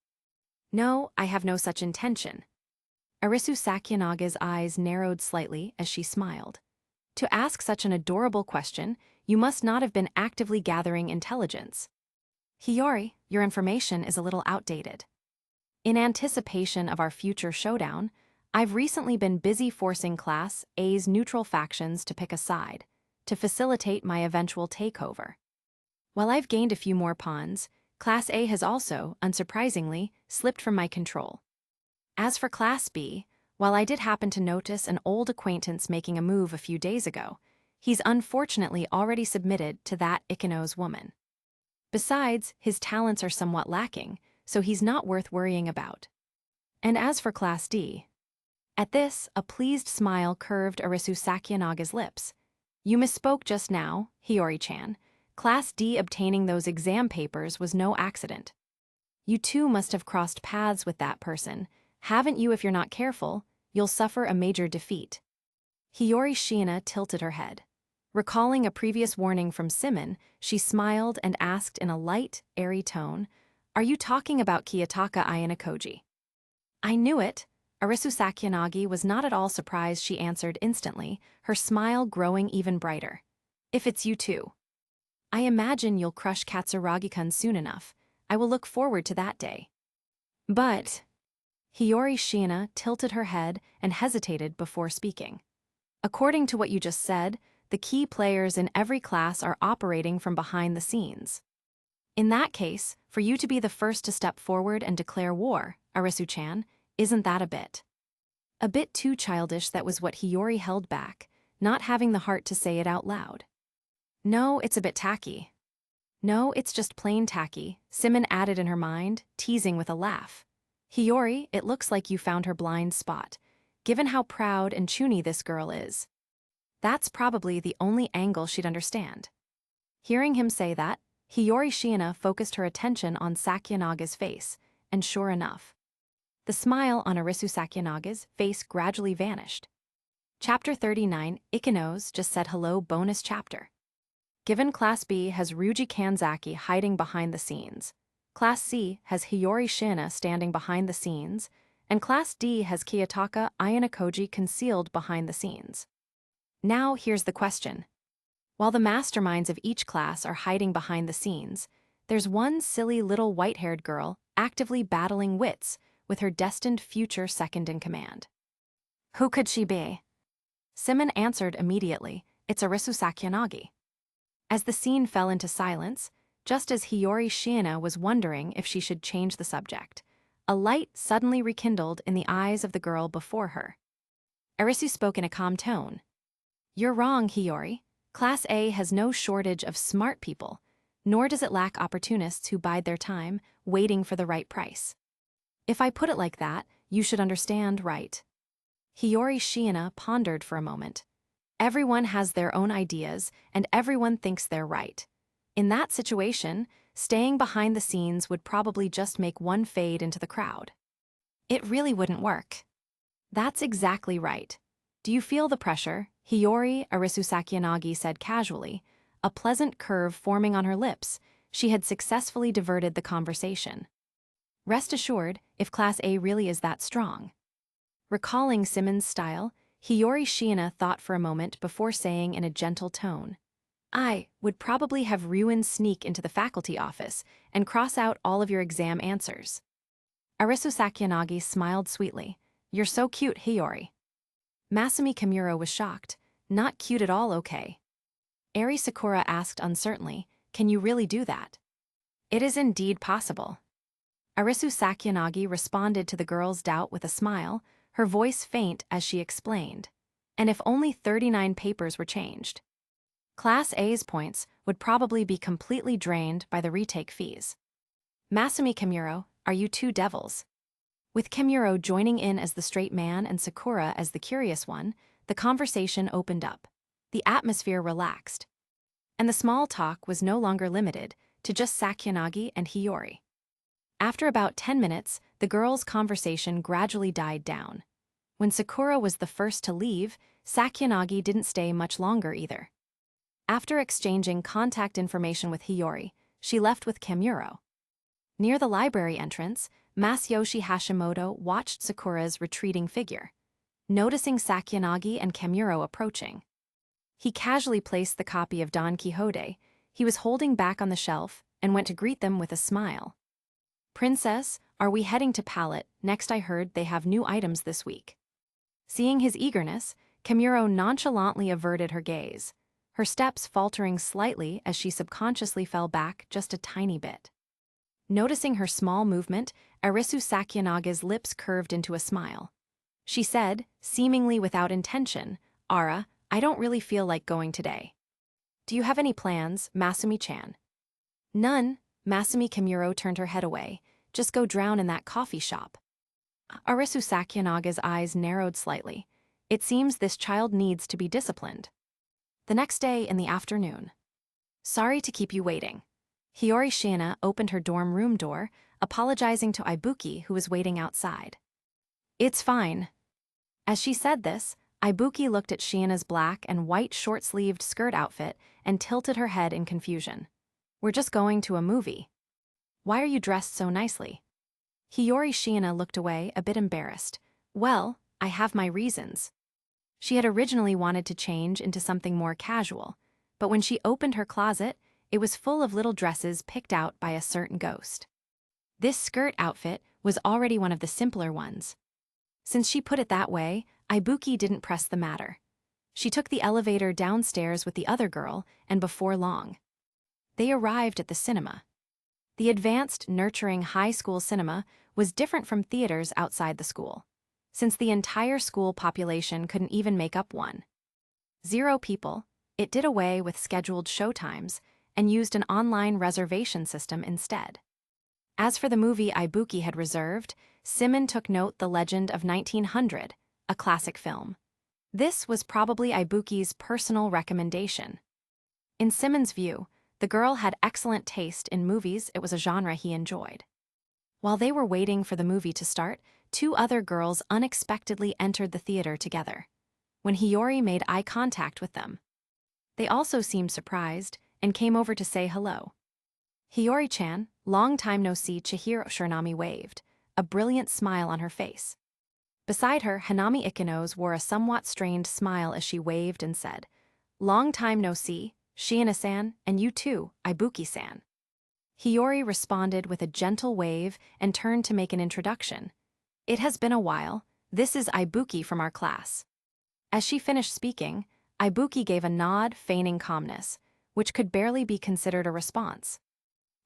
No, I have no such intention. Arisu Sakuyanaga's eyes narrowed slightly as she smiled. To ask such an adorable question, you must not have been actively gathering intelligence. Hiyori, your information is a little outdated. In anticipation of our future showdown, I've recently been busy forcing Class A's neutral factions to pick a side, to facilitate my eventual takeover. While I've gained a few more pawns, Class A has also, unsurprisingly, slipped from my control. As for Class B, while I did happen to notice an old acquaintance making a move a few days ago, he's unfortunately already submitted to that Ikenos woman. Besides, his talents are somewhat lacking, so he's not worth worrying about. And as for Class D... At this, a pleased smile curved Arisu Sakuyanaga's lips. You misspoke just now, Hiyori-chan. Class D obtaining those exam papers was no accident. You too must have crossed paths with that person. Haven't you? If you're not careful, you'll suffer a major defeat. Hiyori Shiina tilted her head. Recalling a previous warning from Symon, she smiled and asked in a light, airy tone, are you talking about Kiyotaka Ayanokoji? I knew it. Arisu Sakuyanagi was not at all surprised. She answered instantly, her smile growing even brighter. If it's you too. I imagine you'll crush Katsuragi-kun soon enough. I will look forward to that day. But... Hiyori Shiina tilted her head and hesitated before speaking. According to what you just said, the key players in every class are operating from behind the scenes. In that case, for you to be the first to step forward and declare war, Arisu-chan, isn't that a bit too childish? That was what Hiyori held back, not having the heart to say it out loud. No, it's a bit tacky. No, it's just plain tacky, Symon added in her mind, teasing with a laugh. Hiyori, it looks like you found her blind spot, given how proud and chuny this girl is. That's probably the only angle she'd understand. Hearing him say that, Hiyori Shiina focused her attention on Sakuyanaga's face, and sure enough, the smile on Arisu Sakuyanaga's face gradually vanished. Chapter 39, Ikenos just said hello. Bonus chapter. Given Class B has Ryuji Kanzaki hiding behind the scenes, Class C has Hiyori Shiina standing behind the scenes, and Class D has Kiyotaka Ayanokoji concealed behind the scenes. Now here's the question. While the masterminds of each class are hiding behind the scenes, there's one silly little white-haired girl actively battling wits with her destined future second-in-command. Who could she be? Symon answered immediately, it's Arisu Sakuyanagi. As the scene fell into silence, just as Hiyori Shiina was wondering if she should change the subject, a light suddenly rekindled in the eyes of the girl before her. Arisu spoke in a calm tone. You're wrong, Hiyori. Class A has no shortage of smart people, nor does it lack opportunists who bide their time, waiting for the right price. If I put it like that, you should understand, right? Hiyori Shiina pondered for a moment. Everyone has their own ideas, and everyone thinks they're right. In that situation, staying behind the scenes would probably just make one fade into the crowd. It really wouldn't work. That's exactly right. Do you feel the pressure? Hiyori Arisu Sakuyanagi said casually, a pleasant curve forming on her lips. She had successfully diverted the conversation. Rest assured, if Class A really is that strong. Recalling Symon's style, Hiyori Shiina thought for a moment before saying in a gentle tone, I would probably have Ryuen sneak into the faculty office and cross out all of your exam answers. Arisu Sakuyanagi smiled sweetly. You're so cute, Hiyori. Masumi Kamuro was shocked. Not cute at all, okay. Eri Sakura asked uncertainly, can you really do that? It is indeed possible. Arisu Sakuyanagi responded to the girl's doubt with a smile, her voice faint as she explained. And if only 39 papers were changed. Class A's points would probably be completely drained by the retake fees. Masumi Kimuro, are you two devils? With Kimuro joining in as the straight man and Sakura as the curious one, the conversation opened up. The atmosphere relaxed. And the small talk was no longer limited to just Sakuyanagi and Hiyori. After about 10 minutes, the girls' conversation gradually died down. When Sakura was the first to leave, Sakuyanagi didn't stay much longer either. After exchanging contact information with Hiyori, she left with Kimuro. Near the library entrance, Masayoshi Hashimoto watched Sakura's retreating figure. Noticing Sakuyanagi and Kimuro approaching, he casually placed the copy of Don Quixote he was holding back on the shelf and went to greet them with a smile. Princess, are we heading to Palette? Next I heard they have new items this week. Seeing his eagerness, Kimuro nonchalantly averted her gaze, her steps faltering slightly as she subconsciously fell back just a tiny bit. Noticing her small movement, Arisu Sakuyanaga's lips curved into a smile. She said, seemingly without intention, Ara, I don't really feel like going today. Do you have any plans, Masumi-chan? None. Masumi Kimuro turned her head away. Just go drown in that coffee shop. Arisu Sakuyanaga's eyes narrowed slightly. It seems this child needs to be disciplined. The next day in the afternoon. Sorry to keep you waiting. Hiyori Shiina opened her dorm room door, apologizing to Ibuki who was waiting outside. It's fine. As she said this, Ibuki looked at Shiina's black and white short-sleeved skirt outfit and tilted her head in confusion. We're just going to a movie. Why are you dressed so nicely? Hiyori Shiina looked away, a bit embarrassed. Well, I have my reasons. She had originally wanted to change into something more casual, but when she opened her closet, it was full of little dresses picked out by a certain ghost. This skirt outfit was already one of the simpler ones. Since she put it that way, Ibuki didn't press the matter. She took the elevator downstairs with the other girl, and before long, they arrived at the cinema. The advanced, nurturing high school cinema was different from theaters outside the school, since the entire school population couldn't even make up one. 0 people, it did away with scheduled showtimes and used an online reservation system instead. As for the movie Ibuki had reserved, Symon took note The Legend of 1900, a classic film. This was probably Ibuki's personal recommendation. In Symon's view, the girl had excellent taste in movies. It was a genre he enjoyed. While they were waiting for the movie to start, 2 other girls unexpectedly entered the theater together. When Hiyori made eye contact with them, they also seemed surprised and came over to say hello. Hiyori-chan, long time no see. Chihiro Shiranami waved, a brilliant smile on her face. Beside her, Hanami Ikinos wore a somewhat strained smile as she waved and said, long time no see, Shiina-san, and you too, Ibuki-san. Hiyori responded with a gentle wave and turned to make an introduction. It has been a while. This is Ibuki from our class. As she finished speaking, Ibuki gave a nod, feigning calmness, which could barely be considered a response.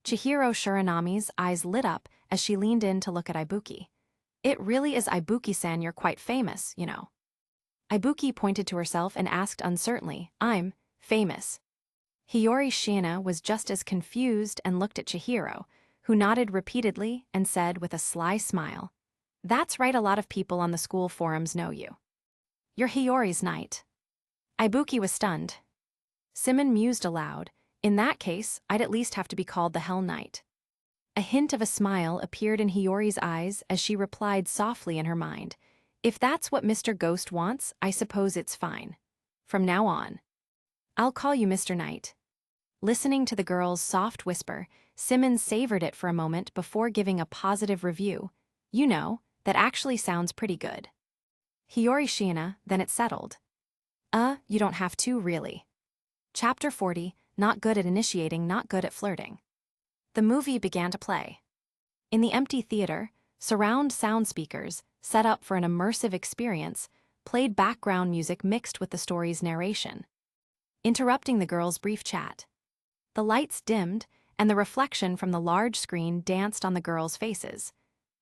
Chihiro Shiranami's eyes lit up as she leaned in to look at Ibuki. It really is Ibuki-san, you're quite famous, you know. Ibuki pointed to herself and asked uncertainly, I'm famous. Hiyori Shiina was just as confused and looked at Chihiro, who nodded repeatedly and said with a sly smile, that's right, a lot of people on the school forums know you. You're Hiyori's knight. Ibuki was stunned. Symon mused aloud, in that case, I'd at least have to be called the Hell Knight. A hint of a smile appeared in Hiyori's eyes as she replied softly in her mind, if that's what Mr. Ghost wants, I suppose it's fine. From now on, I'll call you Mr. Knight. Listening to the girl's soft whisper, Symon savored it for a moment before giving a positive review. You know, that actually sounds pretty good. Hiyori Shiina, then it settled. You don't have to, really. Chapter 40, Not Good at Initiating, Not Good at Flirting. The movie began to play. In the empty theater, surround sound speakers, set up for an immersive experience, played background music mixed with the story's narration, interrupting the girls' brief chat. The lights dimmed, and the reflection from the large screen danced on the girls' faces.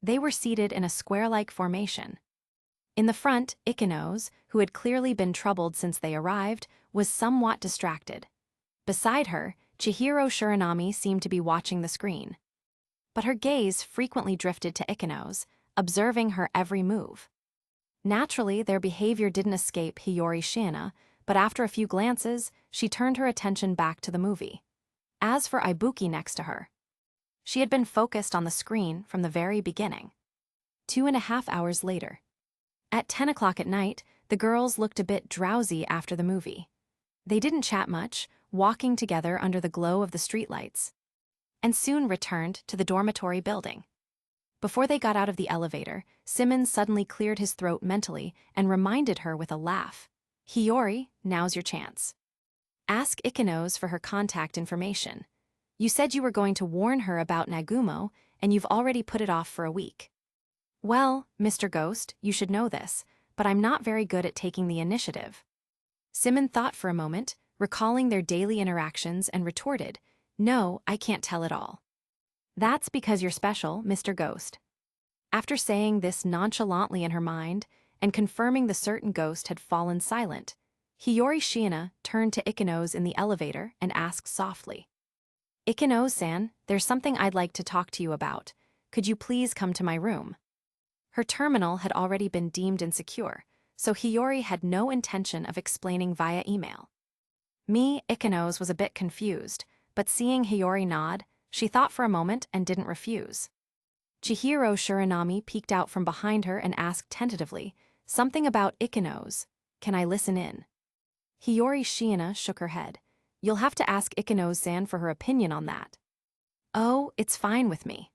They were seated in a square-like formation. In the front, Ikinos, who had clearly been troubled since they arrived, was somewhat distracted. Beside her, Chihiro Shiranami seemed to be watching the screen. But her gaze frequently drifted to Ikenos, observing her every move. Naturally, their behavior didn't escape Hiyori Shiina, but after a few glances, she turned her attention back to the movie. As for Ibuki next to her, she had been focused on the screen from the very beginning. 2.5 hours later. At 10 o'clock at night, the girls looked a bit drowsy after the movie. They didn't chat much, walking together under the glow of the streetlights, and soon returned to the dormitory building. Before they got out of the elevator, Symon suddenly cleared his throat mentally and reminded her with a laugh. Hiyori, now's your chance. Ask Ikenos for her contact information. You said you were going to warn her about Nagumo, and you've already put it off for a week. Well, Mr. Ghost, you should know this, but I'm not very good at taking the initiative. Symon thought for a moment, recalling their daily interactions, and retorted, No, I can't tell it all. That's because you're special, Mr. Ghost. After saying this nonchalantly in her mind, and confirming the certain ghost had fallen silent, Hiyori Shiina turned to Ikenos in the elevator and asked softly, Ikenos-san, there's something I'd like to talk to you about. Could you please come to my room? Her terminal had already been deemed insecure, so Hiyori had no intention of explaining via email. Ikenos was a bit confused, but seeing Hiyori nod, she thought for a moment and didn't refuse. Chihiro Shiranami peeked out from behind her and asked tentatively, Something about Ikenos. Can I listen in? Hiyori Shiina shook her head. You'll have to ask Ikenos-san for her opinion on that. Oh, it's fine with me.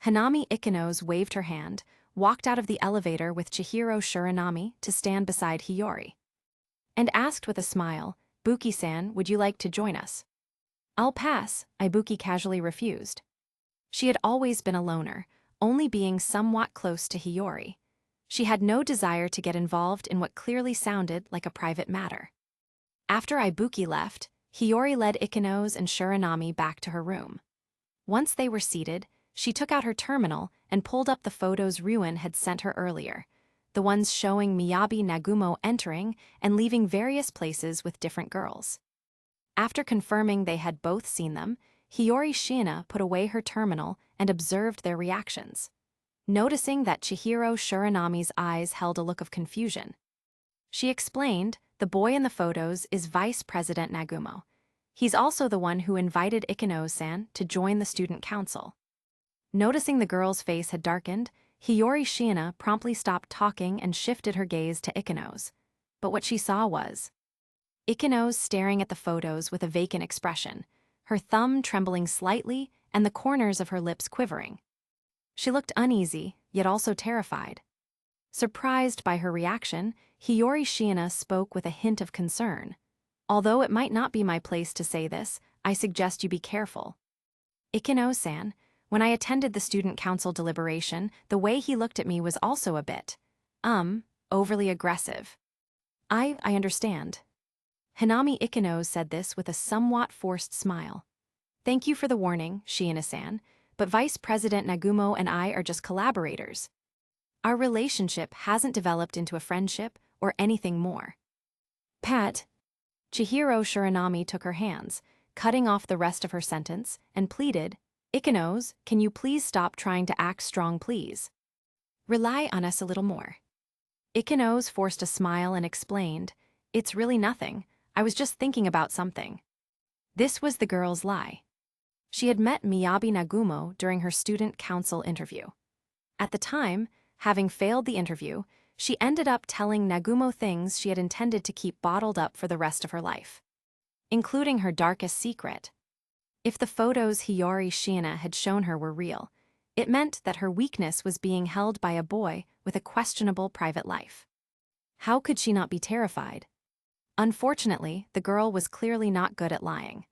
Hanami Ikenos waved her hand, walked out of the elevator with Chihiro Shiranami to stand beside Hiyori, and asked with a smile, Buki-san, would you like to join us? I'll pass, Ibuki casually refused. She had always been a loner, only being somewhat close to Hiyori. She had no desire to get involved in what clearly sounded like a private matter. After Ibuki left, Hiyori led Ikenos and Shiranami back to her room. Once they were seated, she took out her terminal and pulled up the photos Ryuen had sent her earlier, the ones showing Miyabi Nagumo entering and leaving various places with different girls. After confirming they had both seen them, Hiyori Shiina put away her terminal and observed their reactions. Noticing that Chihiro Shiranami's eyes held a look of confusion, she explained, the boy in the photos is Vice President Nagumo. He's also the one who invited Ikenos-san to join the student council. Noticing the girl's face had darkened, Hiyori Shiina promptly stopped talking and shifted her gaze to Ikenos. But what she saw was Ikenos staring at the photos with a vacant expression, her thumb trembling slightly and the corners of her lips quivering. She looked uneasy, yet also terrified. Surprised by her reaction, Hiyori Shiina spoke with a hint of concern. Although it might not be my place to say this, I suggest you be careful. Ikenos-san, when I attended the student council deliberation, the way he looked at me was also a bit, overly aggressive. I understand. Hanami Ikenos said this with a somewhat forced smile. Thank you for the warning, Shiina-san, but Vice President Nagumo and I are just collaborators. Our relationship hasn't developed into a friendship or anything more. Pat. Chihiro Shiranami took her hands, cutting off the rest of her sentence, and pleaded, Ikenos, can you please stop trying to act strong, please? Rely on us a little more. Ikenos forced a smile and explained, It's really nothing, I was just thinking about something. This was the girl's lie. She had met Miyabi Nagumo during her student council interview. At the time, having failed the interview, she ended up telling Nagumo things she had intended to keep bottled up for the rest of her life, including her darkest secret. If the photos Hiyori Shiina had shown her were real, it meant that her weakness was being held by a boy with a questionable private life. How could she not be terrified? Unfortunately, the girl was clearly not good at lying.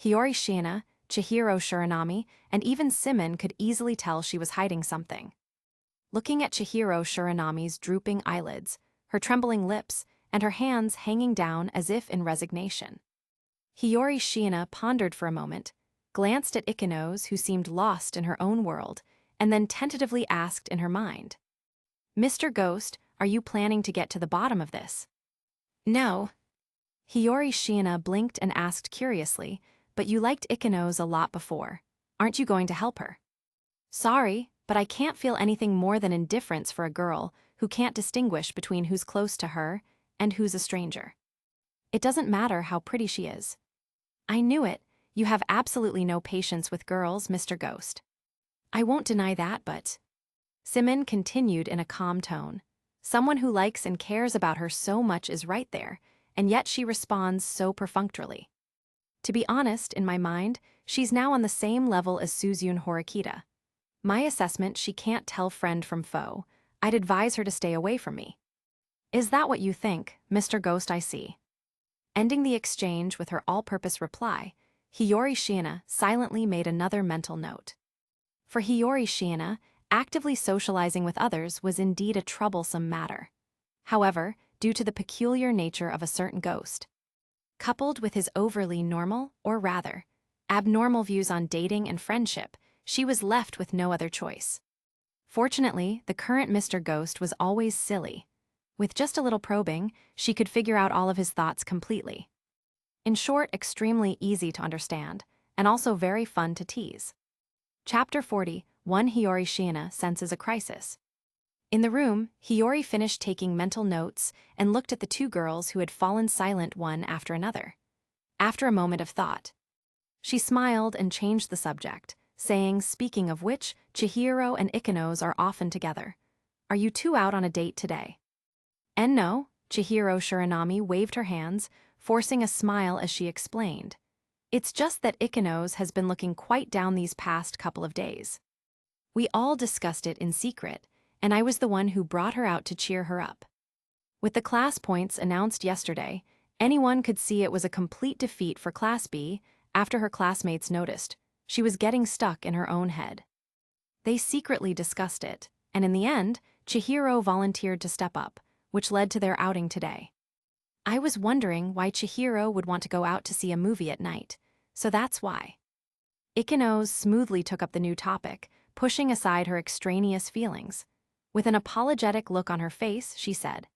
Hiyori Shiina, Chihiro Shiranami, and even Symon could easily tell she was hiding something. Looking at Chihiro Shiranami's drooping eyelids, her trembling lips, and her hands hanging down as if in resignation, Hiyori Shiina pondered for a moment, glanced at Ikenos, who seemed lost in her own world, and then tentatively asked in her mind, Mr. Ghost, are you planning to get to the bottom of this? No. Hiyori Shiina blinked and asked curiously, but you liked Ikenos a lot before. Aren't you going to help her? Sorry, but I can't feel anything more than indifference for a girl who can't distinguish between who's close to her and who's a stranger. It doesn't matter how pretty she is. I knew it. You have absolutely no patience with girls, Mr. Ghost. I won't deny that, but... Symon continued in a calm tone. Someone who likes and cares about her so much is right there, and yet she responds so perfunctorily. To be honest, in my mind, she's now on the same level as Suzune Horikita. My assessment, she can't tell friend from foe. I'd advise her to stay away from me. Is that what you think, Mr. Ghost? I see. Ending the exchange with her all-purpose reply, Hiyori Shiina silently made another mental note. For Hiyori Shiina, actively socializing with others was indeed a troublesome matter. However, due to the peculiar nature of a certain ghost, coupled with his overly normal, or rather, abnormal views on dating and friendship, she was left with no other choice. Fortunately, the current Mr. Ghost was always silly. With just a little probing, she could figure out all of his thoughts completely. In short, extremely easy to understand, and also very fun to tease. Chapter 40, One Hiyori Shiina Senses a Crisis. In the room, Hiyori finished taking mental notes and looked at the two girls who had fallen silent one after another. After a moment of thought, she smiled and changed the subject, saying, speaking of which, Chihiro and Ikenos are often together. Are you two out on a date today? And no, Chihiro Shiranami waved her hands, forcing a smile as she explained. It's just that Ikenos has been looking quite down these past couple of days. We all discussed it in secret, and I was the one who brought her out to cheer her up. With the class points announced yesterday, anyone could see it was a complete defeat for Class B after her classmates noticed. She was getting stuck in her own head. They secretly discussed it, and in the end, Chihiro volunteered to step up, which led to their outing today. I was wondering why Chihiro would want to go out to see a movie at night, so that's why. Ikenos smoothly took up the new topic, pushing aside her extraneous feelings. With an apologetic look on her face, she said,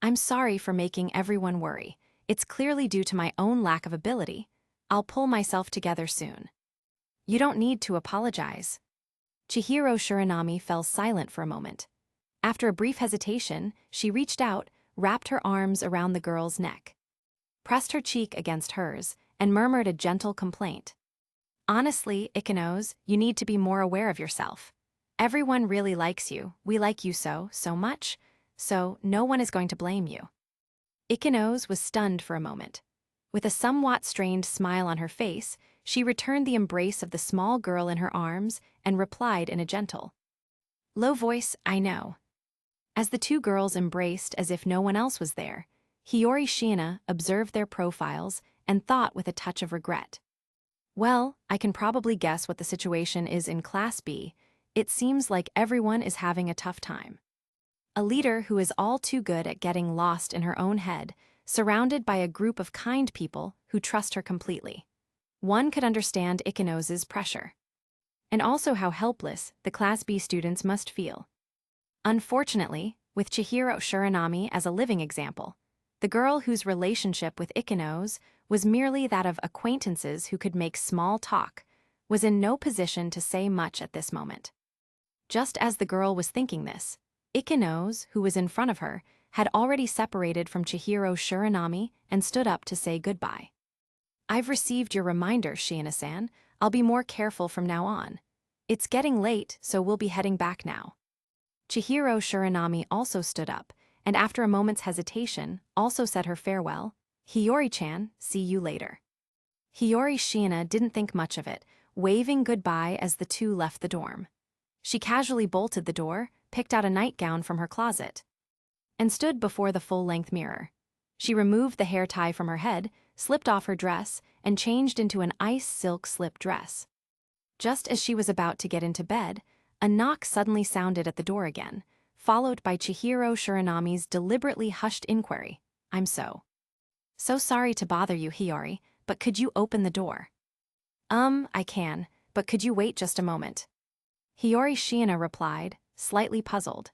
I'm sorry for making everyone worry. It's clearly due to my own lack of ability. I'll pull myself together soon. You don't need to apologize. Chihiro Shiranami fell silent for a moment. After a brief hesitation, she reached out, wrapped her arms around the girl's neck, pressed her cheek against hers, and murmured a gentle complaint. Honestly, Ikenos, you need to be more aware of yourself. Everyone really likes you. We like you so much, so no one is going to blame you. Ikenos was stunned for a moment. With a somewhat strained smile on her face, she returned the embrace of the small girl in her arms and replied in a gentle, low voice, I know. As the two girls embraced as if no one else was there, Hiyori Shiina observed their profiles and thought with a touch of regret. Well, I can probably guess what the situation is in Class B. It seems like everyone is having a tough time. A leader who is all too good at getting lost in her own head, surrounded by a group of kind people who trust her completely. One could understand Ikenos's pressure. And also how helpless the Class B students must feel. Unfortunately, with Chihiro Shiranami as a living example, the girl whose relationship with Ikenos was merely that of acquaintances who could make small talk, was in no position to say much at this moment. Just as the girl was thinking this, Ikenos, who was in front of her, had already separated from Chihiro Shiranami and stood up to say goodbye. I've received your reminder, Shiina-san. I'll be more careful from now on. It's getting late, so we'll be heading back now. Chihiro Shiranami also stood up, and after a moment's hesitation, also said her farewell. Hiyori-chan, see you later. Hiyori Shiina didn't think much of it, waving goodbye as the two left the dorm. She casually bolted the door, picked out a nightgown from her closet, and stood before the full-length mirror. She removed the hair tie from her head, slipped off her dress, and changed into an ice silk slip dress. Just as she was about to get into bed, a knock suddenly sounded at the door again, followed by Chihiro Shiranami's deliberately hushed inquiry. I'm so sorry to bother you, Hiyori, but could you open the door? I can, but could you wait just a moment? Hiyori Shiina replied, slightly puzzled.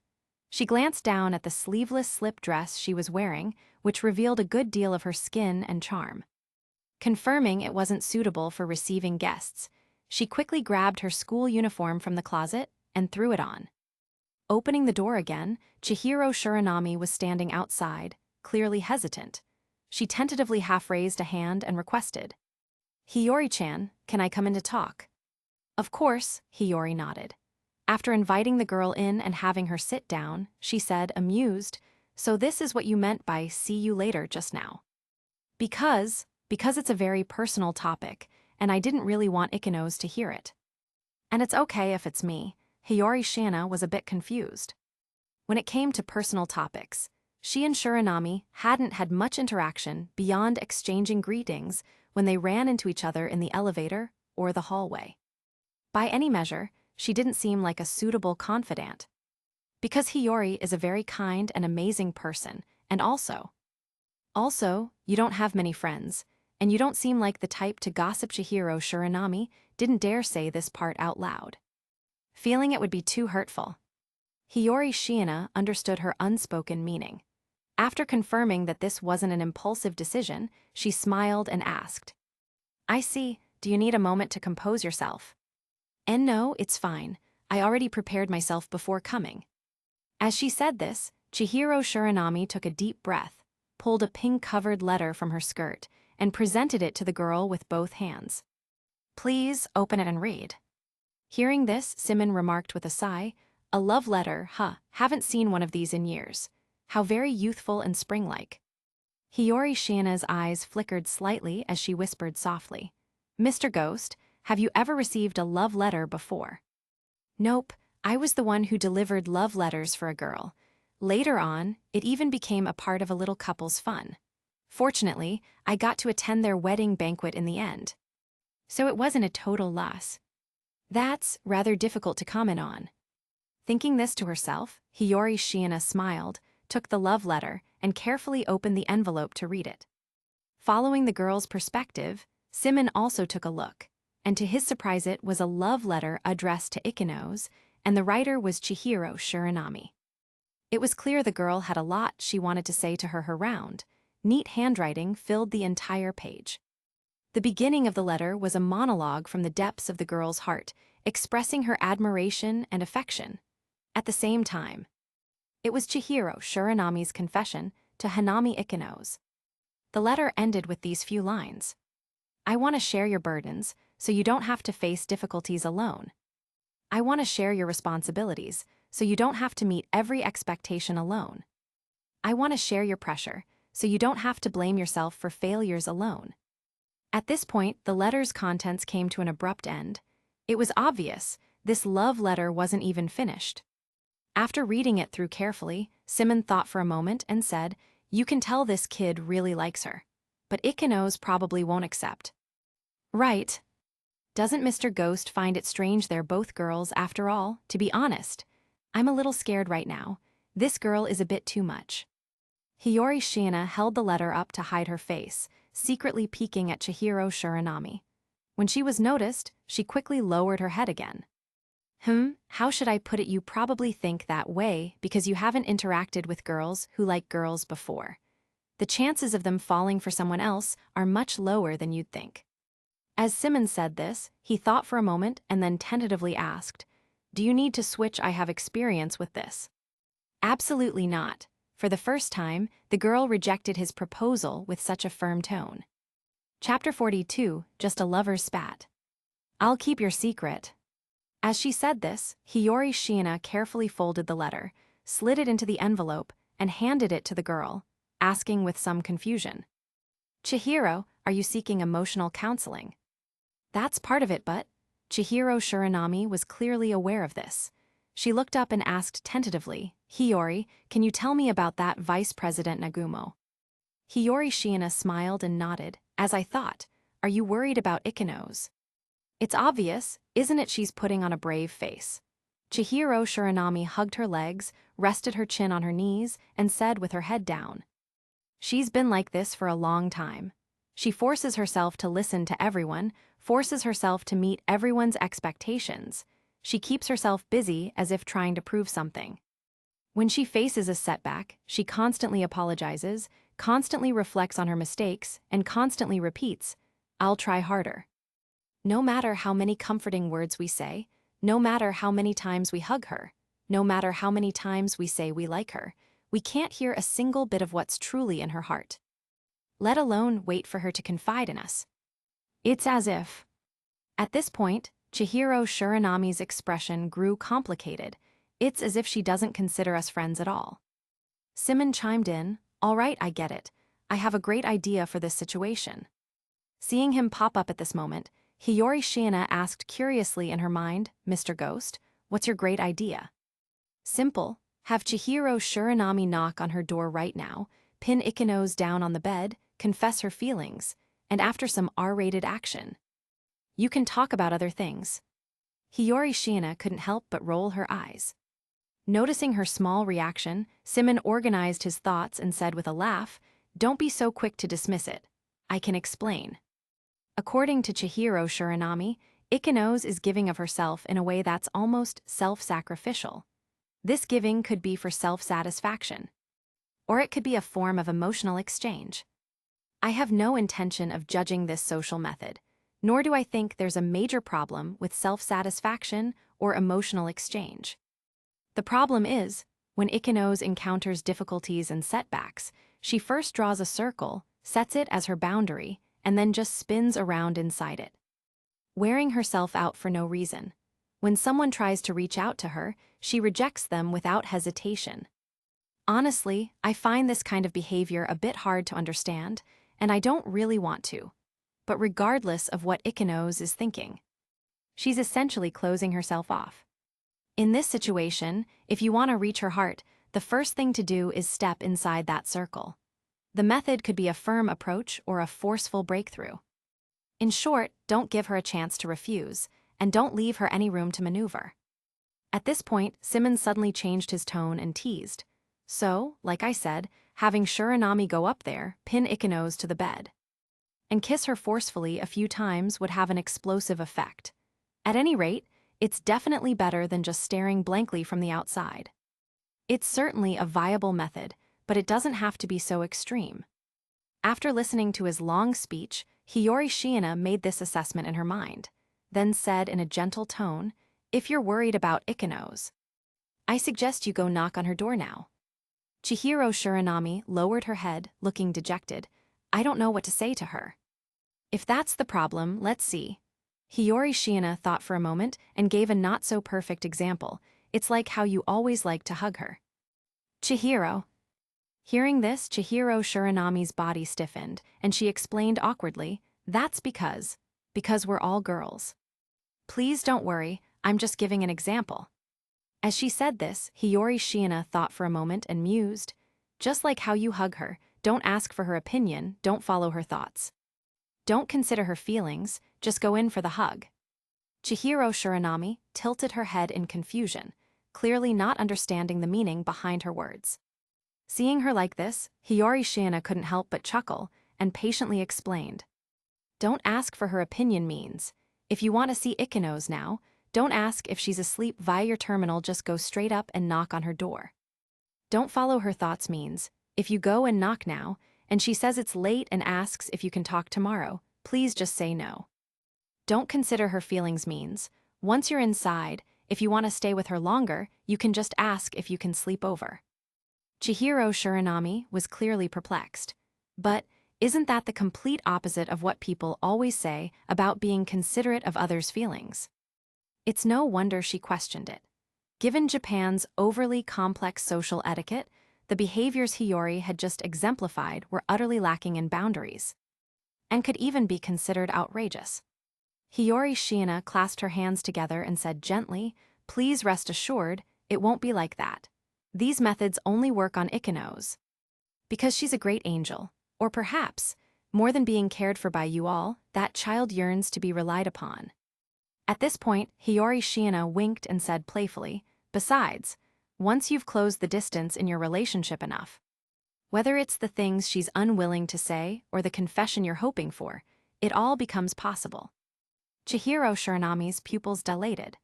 She glanced down at the sleeveless slip dress she was wearing, which revealed a good deal of her skin and charm. Confirming it wasn't suitable for receiving guests, she quickly grabbed her school uniform from the closet and threw it on. Opening the door again, Chihiro Shiranami was standing outside, clearly hesitant. She tentatively half-raised a hand and requested, "Hiyori-chan, can I come in to talk?" Of course, Hiyori nodded. After inviting the girl in and having her sit down, she said, amused, "So this is what you meant by 'see you later' just now." Because it's a very personal topic, and I didn't really want Ikenos to hear it. And it's okay if it's me. Hiyori Shiina was a bit confused. When it came to personal topics, she and Shiranami hadn't had much interaction beyond exchanging greetings when they ran into each other in the elevator or the hallway. By any measure, she didn't seem like a suitable confidant. Because Hiyori is a very kind and amazing person, and also, you don't have many friends, and you don't seem like the type to gossip. Chihiro Shiranami didn't dare say this part out loud, feeling it would be too hurtful. Hiyori Shiina understood her unspoken meaning. After confirming that this wasn't an impulsive decision, she smiled and asked, "I see, do you need a moment to compose yourself?" "And no, it's fine. I already prepared myself before coming." As she said this, Chihiro Shiranami took a deep breath, pulled a pink-covered letter from her skirt, and presented it to the girl with both hands. "Please open it and read." Hearing this, Symon remarked with a sigh, "A love letter, huh? Haven't seen one of these in years. How very youthful and spring-like." Hiyori Shiina's eyes flickered slightly as she whispered softly, "Mr. Ghost, have you ever received a love letter before?" "Nope, I was the one who delivered love letters for a girl. Later on, it even became a part of a little couple's fun. Fortunately, I got to attend their wedding banquet in the end. So it wasn't a total loss." "That's rather difficult to comment on." Thinking this to herself, Hiyori Shiina smiled, took the love letter, and carefully opened the envelope to read it. Following the girl's perspective, Symon also took a look, and to his surprise it was a love letter addressed to Ikenos, and the writer was Chihiro Shiranami. It was clear the girl had a lot she wanted to say to her around. Neat handwriting filled the entire page. The beginning of the letter was a monologue from the depths of the girl's heart, expressing her admiration and affection. At the same time, it was Chihiro Shiranami's confession to Hanami Ikenos. The letter ended with these few lines. "I want to share your burdens, so you don't have to face difficulties alone. I want to share your responsibilities, so you don't have to meet every expectation alone. I want to share your pressure, so you don't have to blame yourself for failures alone." At this point, the letter's contents came to an abrupt end. It was obvious, this love letter wasn't even finished. After reading it through carefully, Symon thought for a moment and said, "You can tell this kid really likes her. But Ikenos probably won't accept. Right? Doesn't Mr. Ghost find it strange they're both girls after all? To be honest, I'm a little scared right now. This girl is a bit too much." Hiyori Shiina held the letter up to hide her face, secretly peeking at Chihiro Shiranami. When she was noticed, she quickly lowered her head again. How should I put it? You probably think that way because you haven't interacted with girls who like girls before. The chances of them falling for someone else are much lower than you'd think." As Symon said this, he thought for a moment and then tentatively asked, "Do you need to switch? I have experience with this." "Absolutely not." For the first time, the girl rejected his proposal with such a firm tone. Chapter 42, Just a Lover's Spat. "I'll keep your secret." As she said this, Hiyori Shiina carefully folded the letter, slid it into the envelope, and handed it to the girl, asking with some confusion, "Chihiro, are you seeking emotional counseling?" "That's part of it, but..." Chihiro Shiranami was clearly aware of this. She looked up and asked tentatively, "Hiyori, can you tell me about that Vice President Nagumo?" Hiyori Shiina smiled and nodded, "As I thought. Are you worried about Ikenos?" "It's obvious, isn't it?" She's putting on a brave face. Chihiro Shiranami hugged her legs, rested her chin on her knees, and said with her head down, "She's been like this for a long time. She forces herself to listen to everyone, forces herself to meet everyone's expectations. She keeps herself busy as if trying to prove something. When she faces a setback, she constantly apologizes, constantly reflects on her mistakes, and constantly repeats, "I'll try harder." No matter how many comforting words we say, no matter how many times we hug her, no matter how many times we say we like her, we can't hear a single bit of what's truly in her heart. Let alone wait for her to confide in us. It's as if. At this point, Chihiro Shiranami's expression grew complicated. It's as if she doesn't consider us friends at all. Symon chimed in, "All right, I get it. I have a great idea for this situation." Seeing him pop up at this moment, Hiyori Shiina asked curiously in her mind, "Mr. Ghost, what's your great idea?" "Simple. Have Chihiro Shiranami knock on her door right now, pin Ikenos down on the bed, confess her feelings, and after some R-rated action. You can talk about other things." Hiyori Shiina couldn't help but roll her eyes. Noticing her small reaction, Symon organized his thoughts and said with a laugh, "Don't be so quick to dismiss it. I can explain." According to Chihiro Shiranami, Ikenos is giving of herself in a way that's almost self-sacrificial. This giving could be for self-satisfaction, or it could be a form of emotional exchange. I have no intention of judging this social method, nor do I think there's a major problem with self-satisfaction or emotional exchange. The problem is, when Ikenos encounters difficulties and setbacks, she first draws a circle, sets it as her boundary, and then just spins around inside it, wearing herself out for no reason. When someone tries to reach out to her, she rejects them without hesitation. Honestly, I find this kind of behavior a bit hard to understand, and I don't really want to. But regardless of what Ikenos is thinking, she's essentially closing herself off. In this situation, if you want to reach her heart, the first thing to do is step inside that circle. The method could be a firm approach or a forceful breakthrough. In short, don't give her a chance to refuse, and don't leave her any room to maneuver. At this point, Symon suddenly changed his tone and teased. So, like I said, having Shiranami go up there, pin Ikenos to the bed, and kiss her forcefully a few times would have an explosive effect. At any rate, it's definitely better than just staring blankly from the outside. It's certainly a viable method, but it doesn't have to be so extreme. After listening to his long speech, Hiyori Shiina made this assessment in her mind, then said in a gentle tone, "If you're worried about Ikenos, I suggest you go knock on her door now." Chihiro Shiranami lowered her head, looking dejected. "I don't know what to say to her." "If that's the problem, let's see." Hiyori Shiina thought for a moment and gave a not-so-perfect example. "It's like how you always like to hug her." "Chihiro." Hearing this, Chihiro Shiranami's body stiffened, and she explained awkwardly, "That's because we're all girls. Please don't worry, I'm just giving an example." As she said this, Hiyori Shiina thought for a moment and mused, "Just like how you hug her, don't ask for her opinion, don't follow her thoughts. Don't consider her feelings, just go in for the hug." Chihiro Shiranami tilted her head in confusion, clearly not understanding the meaning behind her words. Seeing her like this, Hiyori Shiina couldn't help but chuckle and patiently explained. "Don't ask for her opinion means, if you want to see Ikenos now, don't ask if she's asleep via your terminal, just go straight up and knock on her door. Don't follow her thoughts means, if you go and knock now, and she says it's late and asks if you can talk tomorrow, please just say no. Don't consider her feelings means, once you're inside, if you want to stay with her longer, you can just ask if you can sleep over." Chihiro Shiranami was clearly perplexed. But isn't that the complete opposite of what people always say about being considerate of others' feelings? It's no wonder she questioned it. Given Japan's overly complex social etiquette, the behaviors Hiyori had just exemplified were utterly lacking in boundaries, and could even be considered outrageous. Hiyori Shiina clasped her hands together and said gently, "Please rest assured, it won't be like that. These methods only work on Ikenos. Because she's a great angel, or perhaps, more than being cared for by you all, that child yearns to be relied upon." At this point, Hiyori Shiina winked and said playfully, "Besides, once you've closed the distance in your relationship enough, whether it's the things she's unwilling to say or the confession you're hoping for, it all becomes possible." Chihiro Shiranami's pupils dilated.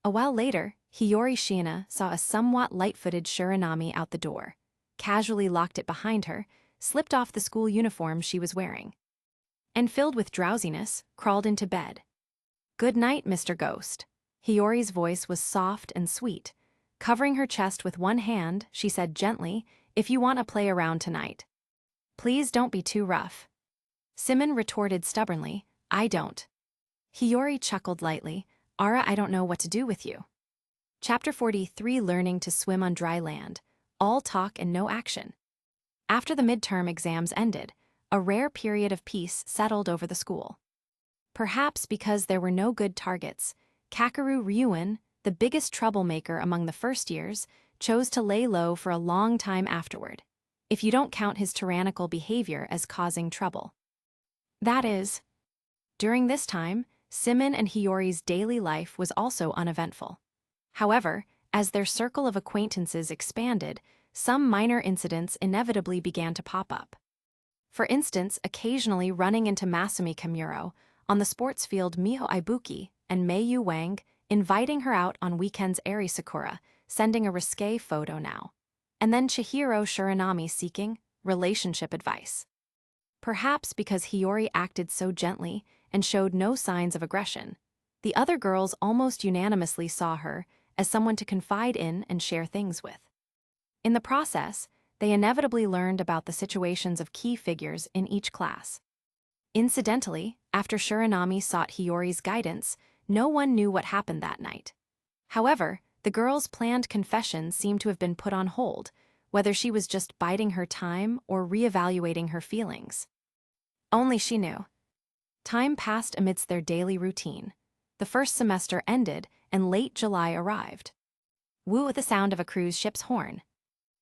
A while later, Hiyori Shiina saw a somewhat light-footed Shiranami out the door, casually locked it behind her, slipped off the school uniform she was wearing, and filled with drowsiness, crawled into bed. "Good night, Mr. Ghost." Hiyori's voice was soft and sweet. Covering her chest with one hand, she said gently, "If you want to play around tonight, please don't be too rough." Symon retorted stubbornly, "I don't." Hiyori chuckled lightly, I don't know what to do with you." Chapter 43, Learning to Swim on Dry Land. All talk and no action. After the midterm exams ended, a rare period of peace settled over the school. Perhaps because there were no good targets, Kakeru Ryuin, the biggest troublemaker among the first years, chose to lay low for a long time afterward, if you don't count his tyrannical behavior as causing trouble. That is, during this time, Symon and Hiyori's daily life was also uneventful. However, as their circle of acquaintances expanded, some minor incidents inevitably began to pop up. For instance, occasionally running into Masumi Kamuro, on the sports field Miho Ibuki, and Meiyu Wang, inviting her out on weekends Eri Sakura, sending a risque photo now. And then Chihiro Shiranami seeking relationship advice. Perhaps because Hiyori acted so gently and showed no signs of aggression, the other girls almost unanimously saw her as someone to confide in and share things with. In the process, they inevitably learned about the situations of key figures in each class. Incidentally, after Shiranami sought Hiyori's guidance, no one knew what happened that night. However, the girl's planned confession seemed to have been put on hold, whether she was just biding her time or reevaluating her feelings. Only she knew. Time passed amidst their daily routine. The first semester ended, and late July arrived. Woo with the sound of a cruise ship's horn.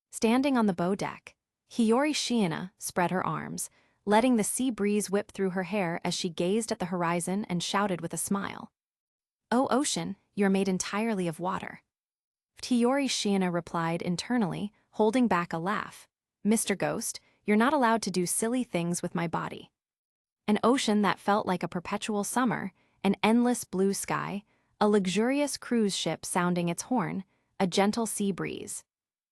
Standing on the bow deck, Hiyori Shiina spread her arms, letting the sea breeze whip through her hair as she gazed at the horizon and shouted with a smile. "Oh ocean, you're made entirely of water." Hiyori Shiina replied internally, holding back a laugh. "Mr. Ghost, you're not allowed to do silly things with my body." An ocean that felt like a perpetual summer, an endless blue sky, a luxurious cruise ship sounding its horn, a gentle sea breeze.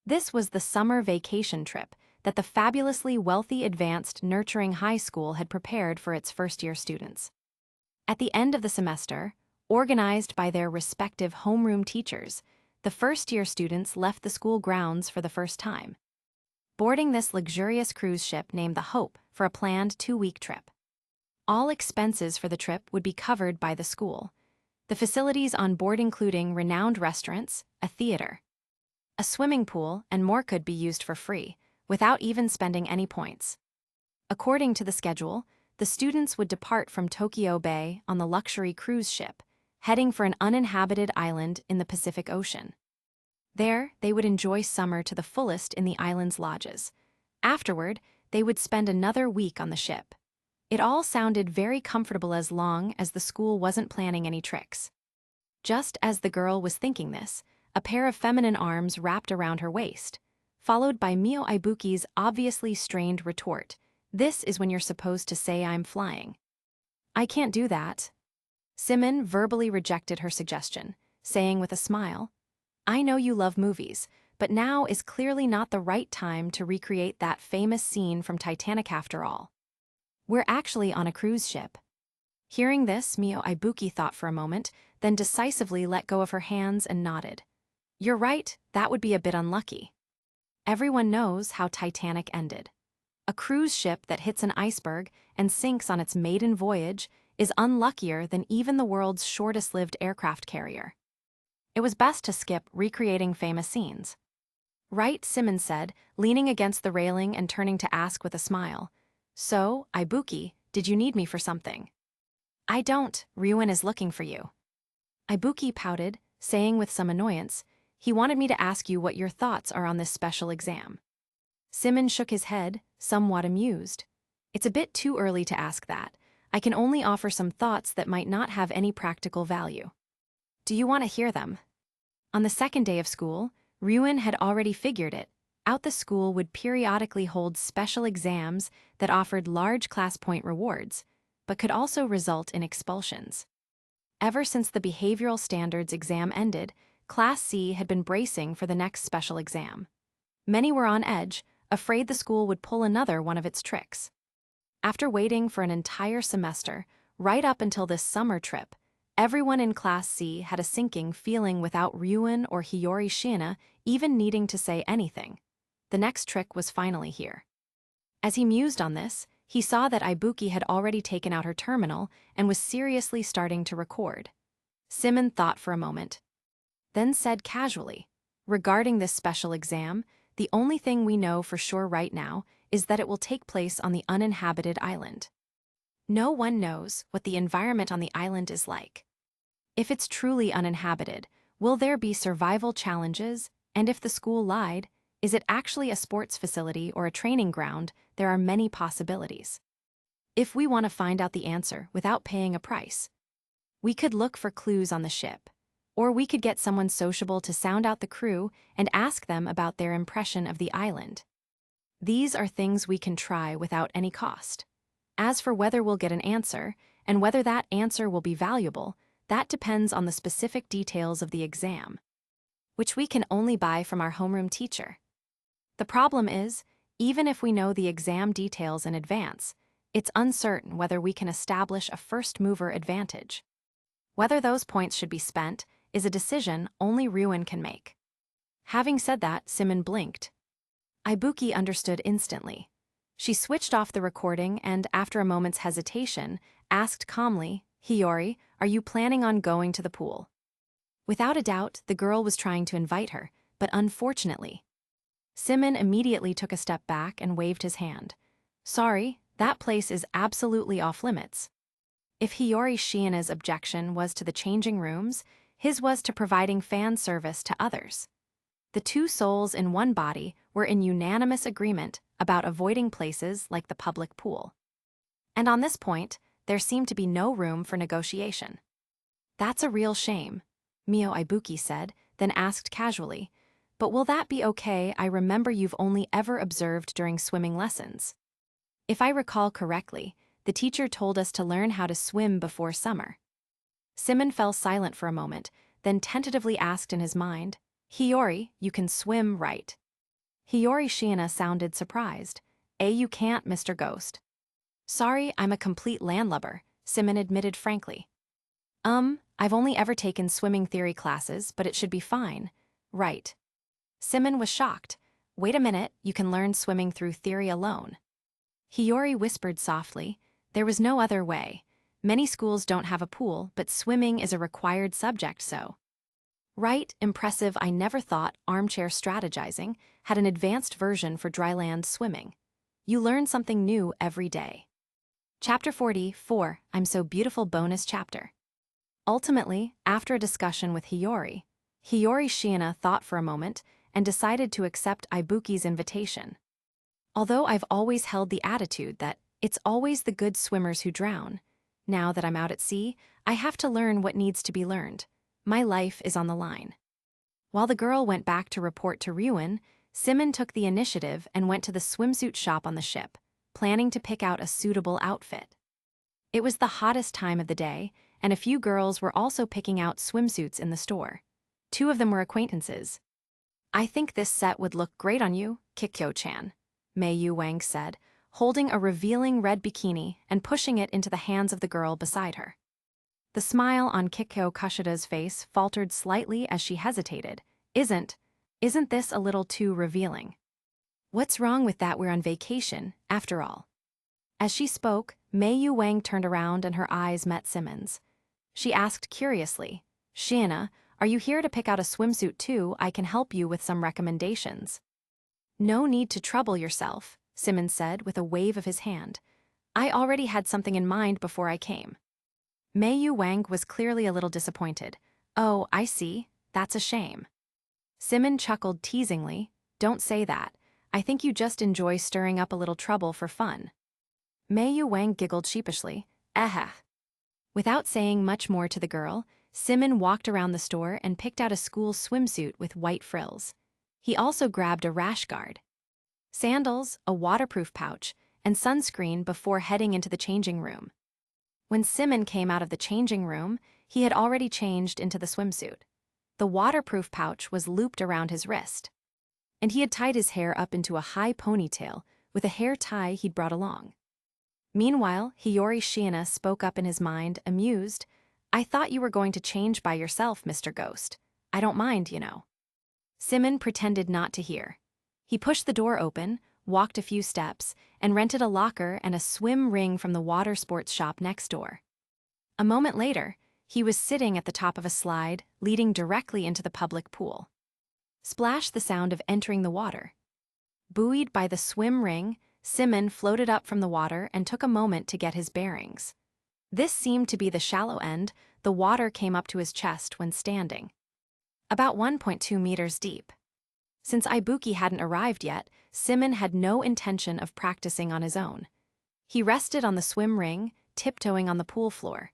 This was the summer vacation trip that the fabulously wealthy advanced nurturing high school had prepared for its first-year students. At the end of the semester, organized by their respective homeroom teachers, the first-year students left the school grounds for the first time, boarding this luxurious cruise ship named the Hope for a planned 2-week trip. All expenses for the trip would be covered by the school, the facilities on board including renowned restaurants, a theater, a swimming pool, and more could be used for free, without even spending any points. According to the schedule, the students would depart from Tokyo Bay on the luxury cruise ship, heading for an uninhabited island in the Pacific Ocean. There, they would enjoy summer to the fullest in the island's lodges. Afterward, they would spend another week on the ship. It all sounded very comfortable as long as the school wasn't planning any tricks. Just as the girl was thinking this, a pair of feminine arms wrapped around her waist, followed by Mio Ibuki's obviously strained retort, "This is when you're supposed to say I'm flying." "I can't do that." Symon verbally rejected her suggestion, saying with a smile, "I know you love movies, but now is clearly not the right time to recreate that famous scene from Titanic after all. We're actually on a cruise ship." Hearing this, Mio Ibuki thought for a moment, then decisively let go of her hands and nodded. "You're right, that would be a bit unlucky. Everyone knows how Titanic ended. A cruise ship that hits an iceberg and sinks on its maiden voyage is unluckier than even the world's shortest-lived aircraft carrier. It was best to skip recreating famous scenes." "Right," Symon said, leaning against the railing and turning to ask with a smile. "So, Ibuki, did you need me for something?" "I don't, Ryuin is looking for you." Ibuki pouted, saying with some annoyance, "He wanted me to ask you what your thoughts are on this special exam." Symon shook his head, somewhat amused. "It's a bit too early to ask that. I can only offer some thoughts that might not have any practical value." "Do you want to hear them?" On the second day of school, Ryuin had already figured it out. The school would periodically hold special exams that offered large class point rewards, but could also result in expulsions. Ever since the behavioral standards exam ended, Class C had been bracing for the next special exam. Many were on edge, afraid the school would pull another one of its tricks. After waiting for an entire semester, right up until this summer trip, everyone in Class C had a sinking feeling without Ryuen or Hiyori Shiina even needing to say anything. The next trick was finally here. As he mused on this, he saw that Ibuki had already taken out her terminal and was seriously starting to record. Symon thought for a moment, then said casually, "Regarding this special exam, the only thing we know for sure right now is that it will take place on the uninhabited island. No one knows what the environment on the island is like. If it's truly uninhabited, will there be survival challenges? And if the school lied, is it actually a sports facility or a training ground? There are many possibilities. If we want to find out the answer without paying a price, we could look for clues on the ship. Or we could get someone sociable to sound out the crew and ask them about their impression of the island. These are things we can try without any cost. As for whether we'll get an answer, and whether that answer will be valuable, that depends on the specific details of the exam, which we can only buy from our homeroom teacher. The problem is, even if we know the exam details in advance, it's uncertain whether we can establish a first-mover advantage. Whether those points should be spent is a decision only Ryuen can make." Having said that, Symon blinked. Ibuki understood instantly. She switched off the recording and, after a moment's hesitation, asked calmly, "Hiyori, are you planning on going to the pool?" Without a doubt, the girl was trying to invite her, but unfortunately. Symon immediately took a step back and waved his hand. "Sorry, that place is absolutely off-limits." If Hiyori Shiina's objection was to the changing rooms, his was to providing fan service to others. The two souls in one body were in unanimous agreement about avoiding places like the public pool. And on this point, there seemed to be no room for negotiation. "That's a real shame," Mio Ibuki said, then asked casually, "But will that be okay? I remember you've only ever observed during swimming lessons. If I recall correctly, the teacher told us to learn how to swim before summer." Symon fell silent for a moment, then tentatively asked in his mind, "Hiyori, you can swim, right?" Hiyori Shiina sounded surprised. You can't, Mr. Ghost." "Sorry, I'm a complete landlubber," Symon admitted frankly. I've only ever taken swimming theory classes, but it should be fine, right?" Symon was shocked. "Wait a minute, you can learn swimming through theory alone." Hiyori whispered softly, "There was no other way. Many schools don't have a pool, but swimming is a required subject, so." "Right, impressive. I never thought armchair strategizing had an advanced version for dryland swimming. You learn something new every day." Chapter 44, I'm So Beautiful bonus chapter. Ultimately, after a discussion with Hiyori Shiina thought for a moment and decided to accept Ibuki's invitation. "Although I've always held the attitude that it's always the good swimmers who drown, now that I'm out at sea, I have to learn what needs to be learned. My life is on the line." While the girl went back to report to Ryuen, Symon took the initiative and went to the swimsuit shop on the ship, planning to pick out a suitable outfit. It was the hottest time of the day, and a few girls were also picking out swimsuits in the store. Two of them were acquaintances. "I think this set would look great on you, Kikyo-chan," Meiyu Wang said, holding a revealing red bikini and pushing it into the hands of the girl beside her. The smile on Kikyo Kashida's face faltered slightly as she hesitated. Isn't this a little too revealing?" "What's wrong with that? We're on vacation, after all." As she spoke, Meiyu Wang turned around and her eyes met Symon's. She asked curiously, "Shiina, are you here to pick out a swimsuit too? I can help you with some recommendations." "No need to trouble yourself," Symon said with a wave of his hand. "I already had something in mind before I came." Meiyu Wang was clearly a little disappointed. "Oh, I see. That's a shame." Symon chuckled teasingly. "Don't say that. I think you just enjoy stirring up a little trouble for fun." Meiyu Wang giggled sheepishly. Without saying much more to the girl, Symon walked around the store and picked out a school swimsuit with white frills. He also grabbed a rash guard, sandals, a waterproof pouch, and sunscreen before heading into the changing room. When Symon came out of the changing room, he had already changed into the swimsuit. the waterproof pouch was looped around his wrist. And he had tied his hair up into a high ponytail with a hair tie he'd brought along. Meanwhile, Hiyori Shiina spoke up in his mind, amused. "I thought you were going to change by yourself, Mr. Ghost. I don't mind, you know." Symon pretended not to hear. He pushed the door open, walked a few steps, and rented a locker and a swim ring from the water sports shop next door. A moment later, he was sitting at the top of a slide leading directly into the public pool. Splash the sound of entering the water. Buoyed by the swim ring, Symon floated up from the water and took a moment to get his bearings. This seemed to be the shallow end. The water came up to his chest when standing. About 1.2 meters deep. Since Ibuki hadn't arrived yet, Symon had no intention of practicing on his own. He rested on the swim ring, tiptoeing on the pool floor,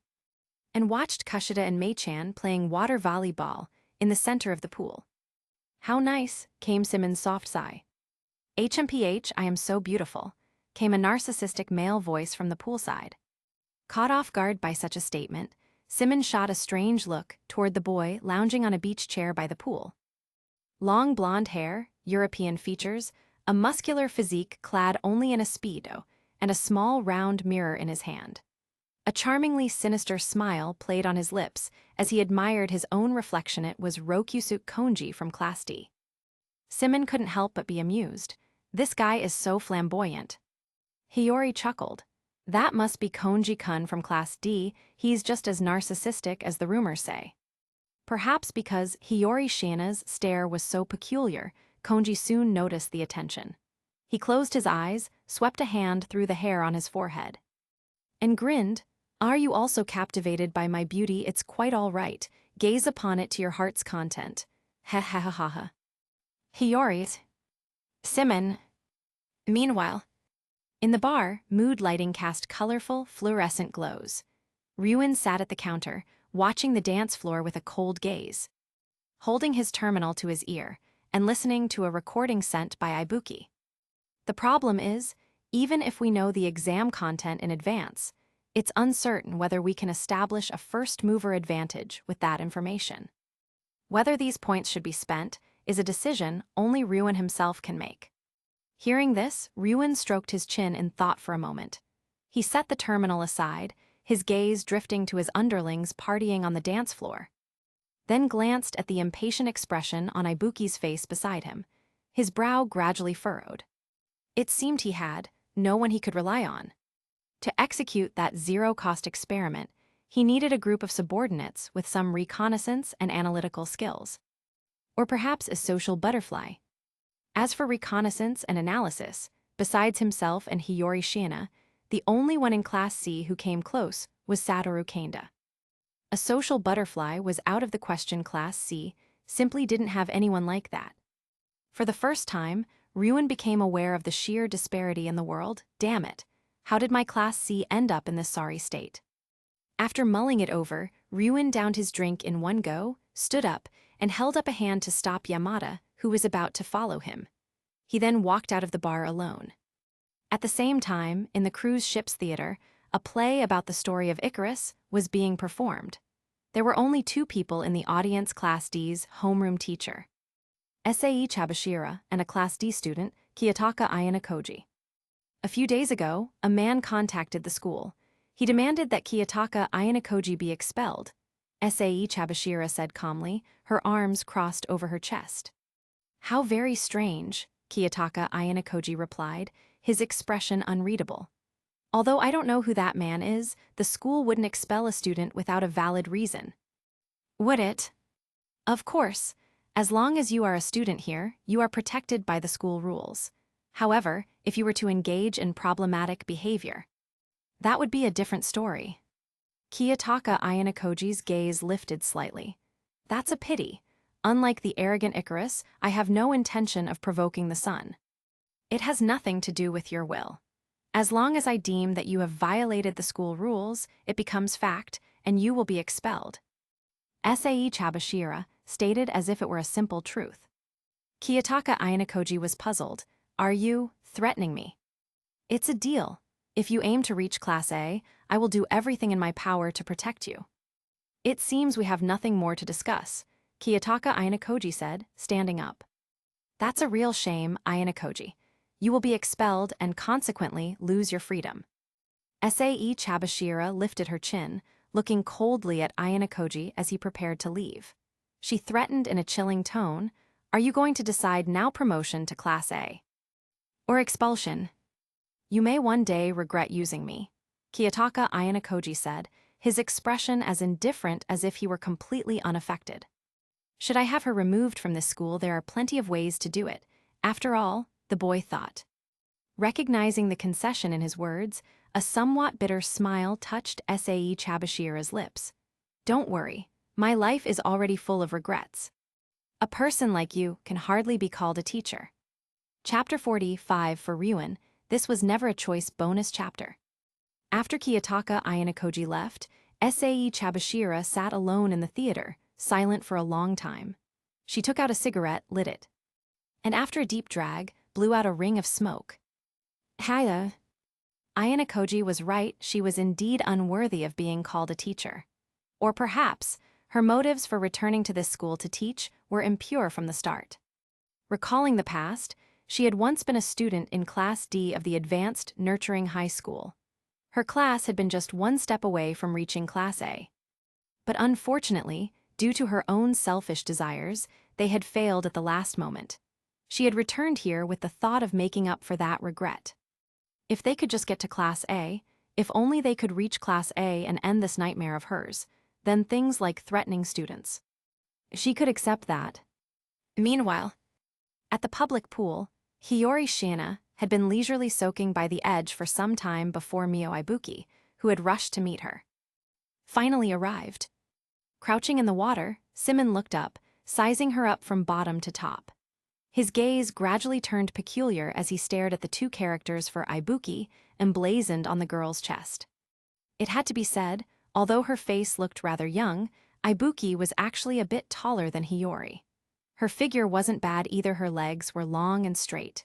and watched Kushida and Mei-chan playing water volleyball in the center of the pool. "How nice," came Symon's soft sigh. "HMPH, I am so beautiful," came a narcissistic male voice from the poolside. Caught off guard by such a statement, Symon shot a strange look toward the boy lounging on a beach chair by the pool. Long blonde hair, European features, a muscular physique clad only in a speedo, and a small round mirror in his hand. A charmingly sinister smile played on his lips as he admired his own reflection. It was Rokyusuke Konji from Class D. Symon couldn't help but be amused. "This guy is so flamboyant." Hiyori chuckled. "That must be Konji-kun from Class D. He's just as narcissistic as the rumors say." Perhaps because Hiyori Shiina's stare was so peculiar, Konji soon noticed the attention. He closed his eyes, swept a hand through the hair on his forehead, and grinned. "Are you also captivated by my beauty? It's quite all right. Gaze upon it to your heart's content." Ha ha ha ha ha. Hiyori's. Symon. Meanwhile, in the bar, mood lighting cast colorful, fluorescent glows. Ryuen sat at the counter, watching the dance floor with a cold gaze, holding his terminal to his ear and listening to a recording sent by Ibuki. The problem is, even if we know the exam content in advance, it's uncertain whether we can establish a first-mover advantage with that information. Whether these points should be spent is a decision only Ryuen himself can make. Hearing this, Ryuen stroked his chin in thought for a moment. He set the terminal aside, his gaze drifting to his underlings partying on the dance floor, then glanced at the impatient expression on Ibuki's face beside him. His brow gradually furrowed. It seemed he had no one he could rely on. To execute that zero-cost experiment, he needed a group of subordinates with some reconnaissance and analytical skills. Or perhaps a social butterfly. As for reconnaissance and analysis, besides himself and Hiyori Shiina, the only one in Class C who came close was Satoru Kanda. A social butterfly was out of the question. Class C simply didn't have anyone like that. For the first time, Ryuen became aware of the sheer disparity in the world. Damn it, how did my Class C end up in this sorry state? After mulling it over, Ryuen downed his drink in one go, stood up, and held up a hand to stop Yamada, who was about to follow him. He then walked out of the bar alone. At the same time, in the cruise ship's theater, a play about the story of Icarus was being performed. There were only two people in the audience: Class D's homeroom teacher, Sae Chabashira, and a Class D student, Kiyotaka Ayanokoji. A few days ago, a man contacted the school. He demanded that Kiyotaka Ayanokoji be expelled. Sae Chabashira said calmly, her arms crossed over her chest. "How very strange," Kiyotaka Ayanokoji replied, his expression unreadable. "Although I don't know who that man is, the school wouldn't expel a student without a valid reason. Would it?" "Of course. As long as you are a student here, you are protected by the school rules. However, if you were to engage in problematic behavior, that would be a different story." Kiyotaka Ayanokoji's gaze lifted slightly. "That's a pity. Unlike the arrogant Icarus, I have no intention of provoking the sun. It has nothing to do with your will. As long as I deem that you have violated the school rules, it becomes fact, and you will be expelled," Sae Chabashira stated as if it were a simple truth. Kiyotaka Ayanokoji was puzzled. "Are you threatening me?" "It's a deal. If you aim to reach Class A, I will do everything in my power to protect you." "It seems we have nothing more to discuss. Kiyotaka Ayanokoji said, standing up. That's a real shame, Ayanokoji. You will be expelled and consequently lose your freedom. Sae Chabashira lifted her chin, looking coldly at Ayanokoji as he prepared to leave. She threatened in a chilling tone, "Are you going to decide now promotion to Class A? Or expulsion? You may one day regret using me," Kiyotaka Ayanokoji said, his expression as indifferent as if he were completely unaffected. "Should I have her removed from this school, there are plenty of ways to do it. After all," the boy thought. Recognizing the concession in his words, a somewhat bitter smile touched Sae Chabashira's lips. "Don't worry, my life is already full of regrets. A person like you can hardly be called a teacher." Chapter 45 for Ryuin, this was never a choice bonus chapter. After Kiyotaka Ayanokoji left, Sae Chabashira sat alone in the theater, silent for a long time. She took out a cigarette, lit it, and after a deep drag, blew out a ring of smoke. Hiatus. Ayanokoji was right, she was indeed unworthy of being called a teacher. Or perhaps, her motives for returning to this school to teach were impure from the start. Recalling the past, she had once been a student in Class D of the Advanced Nurturing High School. Her class had been just one step away from reaching Class A. But unfortunately, due to her own selfish desires, they had failed at the last moment. She had returned here with the thought of making up for that regret. If they could just get to Class A, if only they could reach Class A and end this nightmare of hers, then things like threatening students. She could accept that. Meanwhile, at the public pool, Hiyori Shiina had been leisurely soaking by the edge for some time before Mio Ibuki, who had rushed to meet her, finally arrived. Crouching in the water, Symon looked up, sizing her up from bottom to top. His gaze gradually turned peculiar as he stared at the two characters for Ibuki emblazoned on the girl's chest. It had to be said, although her face looked rather young, Ibuki was actually a bit taller than Hiyori. Her figure wasn't bad either, her legs were long and straight,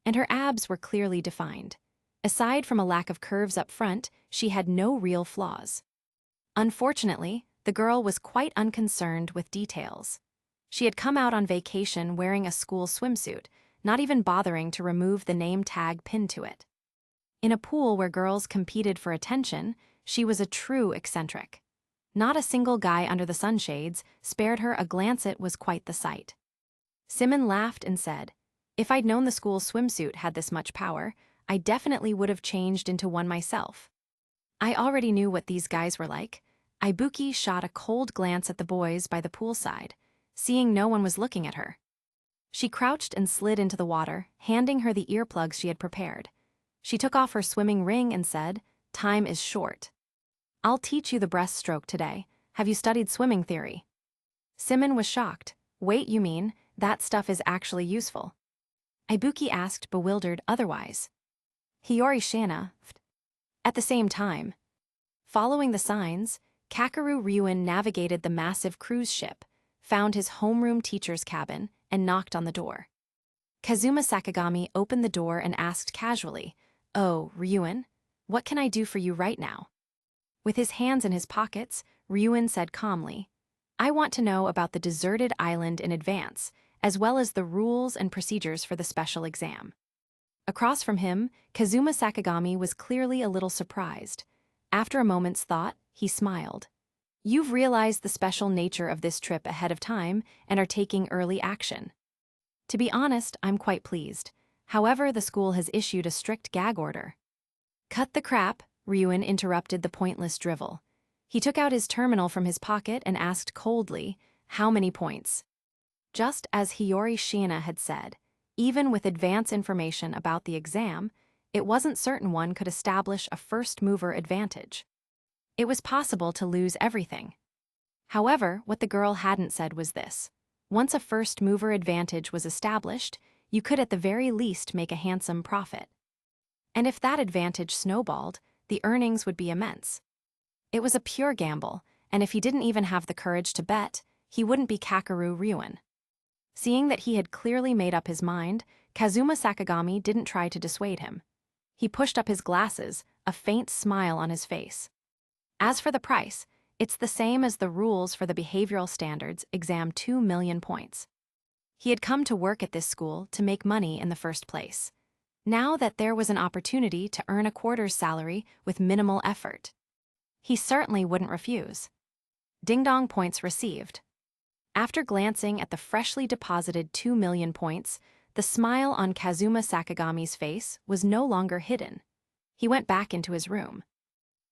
and her abs were clearly defined. Aside from a lack of curves up front, she had no real flaws. Unfortunately, the girl was quite unconcerned with details. She had come out on vacation wearing a school swimsuit, not even bothering to remove the name tag pinned to it. In a pool where girls competed for attention, she was a true eccentric. Not a single guy under the sunshades spared her a glance. It was quite the sight. Symon laughed and said, "If I'd known the school swimsuit had this much power, I definitely would have changed into one myself." I already knew what these guys were like. Ibuki shot a cold glance at the boys by the poolside, seeing no one was looking at her. She crouched and slid into the water, handing her the earplugs she had prepared. She took off her swimming ring and said, "Time is short. I'll teach you the breaststroke today. Have you studied swimming theory?" Symon was shocked. "Wait, you mean that stuff is actually useful?" Ibuki asked, bewildered otherwise. Hiyori Shiina. At the same time, following the signs, Kakeru Ryuin navigated the massive cruise ship, found his homeroom teacher's cabin, and knocked on the door. Kazuma Sakagami opened the door and asked casually, "Oh, Ryuin, what can I do for you right now?" With his hands in his pockets, Ryuin said calmly, "I want to know about the deserted island in advance, as well as the rules and procedures for the special exam." Across from him, Kazuma Sakagami was clearly a little surprised. After a moment's thought, he smiled. "You've realized the special nature of this trip ahead of time and are taking early action. To be honest, I'm quite pleased. However, the school has issued a strict gag order." "Cut the crap," Ryuin interrupted the pointless drivel. He took out his terminal from his pocket and asked coldly, "How many points?" Just as Hiyori Shiina had said, even with advance information about the exam, it wasn't certain one could establish a first-mover advantage. It was possible to lose everything. However, what the girl hadn't said was this: once a first-mover advantage was established, you could at the very least make a handsome profit. And if that advantage snowballed, the earnings would be immense. It was a pure gamble, and if he didn't even have the courage to bet, he wouldn't be Kakeru Ryuin. Seeing that he had clearly made up his mind, Kazuma Sakagami didn't try to dissuade him. He pushed up his glasses, a faint smile on his face. "As for the price, It's the same as the rules for the behavioral standards exam 2 million points. He had come to work at this school to make money in the first place. Now that there was an opportunity to earn a quarter's salary with minimal effort, he certainly wouldn't refuse. Ding-dong points received. After glancing at the freshly deposited 2 million points, the smile on Kazuma Sakagami's face was no longer hidden. He went back into his room,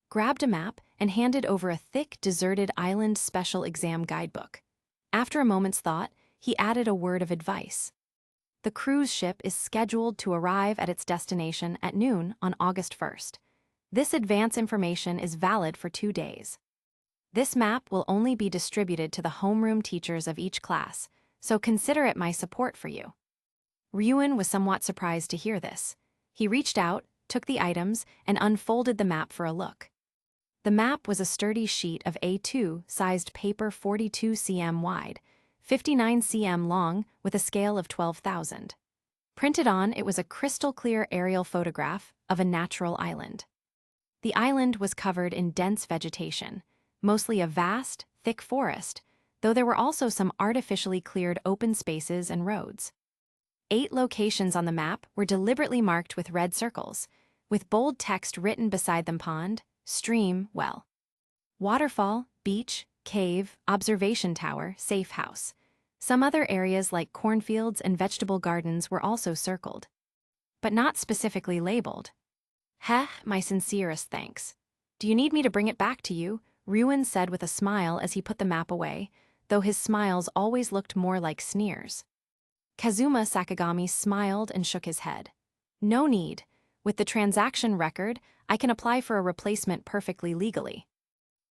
grabbed a map, and handed over a thick, deserted island special exam guidebook. After a moment's thought, he added a word of advice. The cruise ship is scheduled to arrive at its destination at noon on August 1st. This advance information is valid for 2 days. This map will only be distributed to the homeroom teachers of each class, so consider it my support for you. Ryuin was somewhat surprised to hear this. He reached out, took the items, and unfolded the map for a look. The map was a sturdy sheet of A2-sized paper 42 cm wide, 59 cm long with a scale of 12,000. Printed on it was a crystal-clear aerial photograph of a natural island. The island was covered in dense vegetation, mostly a vast, thick forest, though there were also some artificially cleared open spaces and roads. 8 locations on the map were deliberately marked with red circles, with bold text written beside them: pond, stream, well, waterfall, beach, cave, observation tower, safe house. Some other areas like cornfields and vegetable gardens were also circled, but not specifically labeled. Heh, my sincerest thanks. Do you need me to bring it back to you? Ryuin said with a smile as he put the map away, though his smiles always looked more like sneers. Kazuma Sakagami smiled and shook his head. No need. With the transaction record, I can apply for a replacement perfectly legally.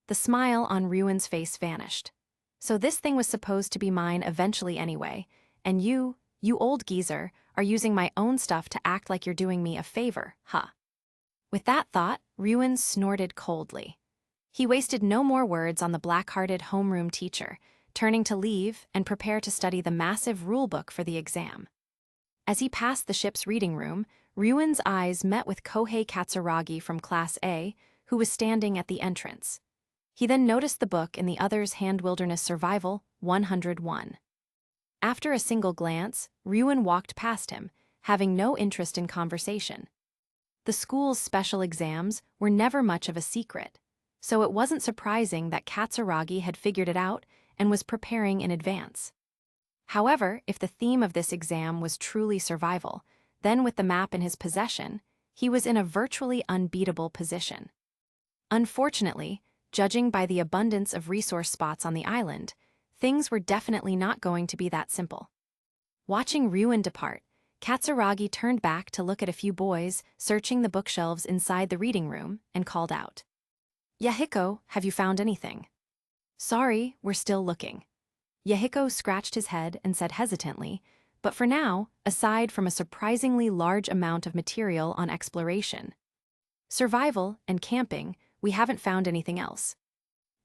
The smile on Ryuin's face vanished. So this thing was supposed to be mine eventually anyway, and you old geezer, are using my own stuff to act like you're doing me a favor, huh? With that thought, Ryuin snorted coldly. He wasted no more words on the black-hearted homeroom teacher, turning to leave and prepare to study the massive rulebook for the exam. As he passed the ship's reading room, Ryuin's eyes met with Kohei Katsuragi from Class A, who was standing at the entrance. He then noticed the book in the other's hand: Wilderness Survival 101. After a single glance, Ryuin walked past him, having no interest in conversation. The school's special exams were never much of a secret, so it wasn't surprising that Katsuragi had figured it out and was preparing in advance. However, if the theme of this exam was truly survival, then with the map in his possession, he was in a virtually unbeatable position. Unfortunately, judging by the abundance of resource spots on the island, things were definitely not going to be that simple. Watching Ryuin depart, Katsuragi turned back to look at a few boys searching the bookshelves inside the reading room and called out, "Yahiko, have you found anything?" "Sorry, we're still looking." Yahiko scratched his head and said hesitantly, "But for now, aside from a surprisingly large amount of material on exploration, survival, and camping, we haven't found anything else."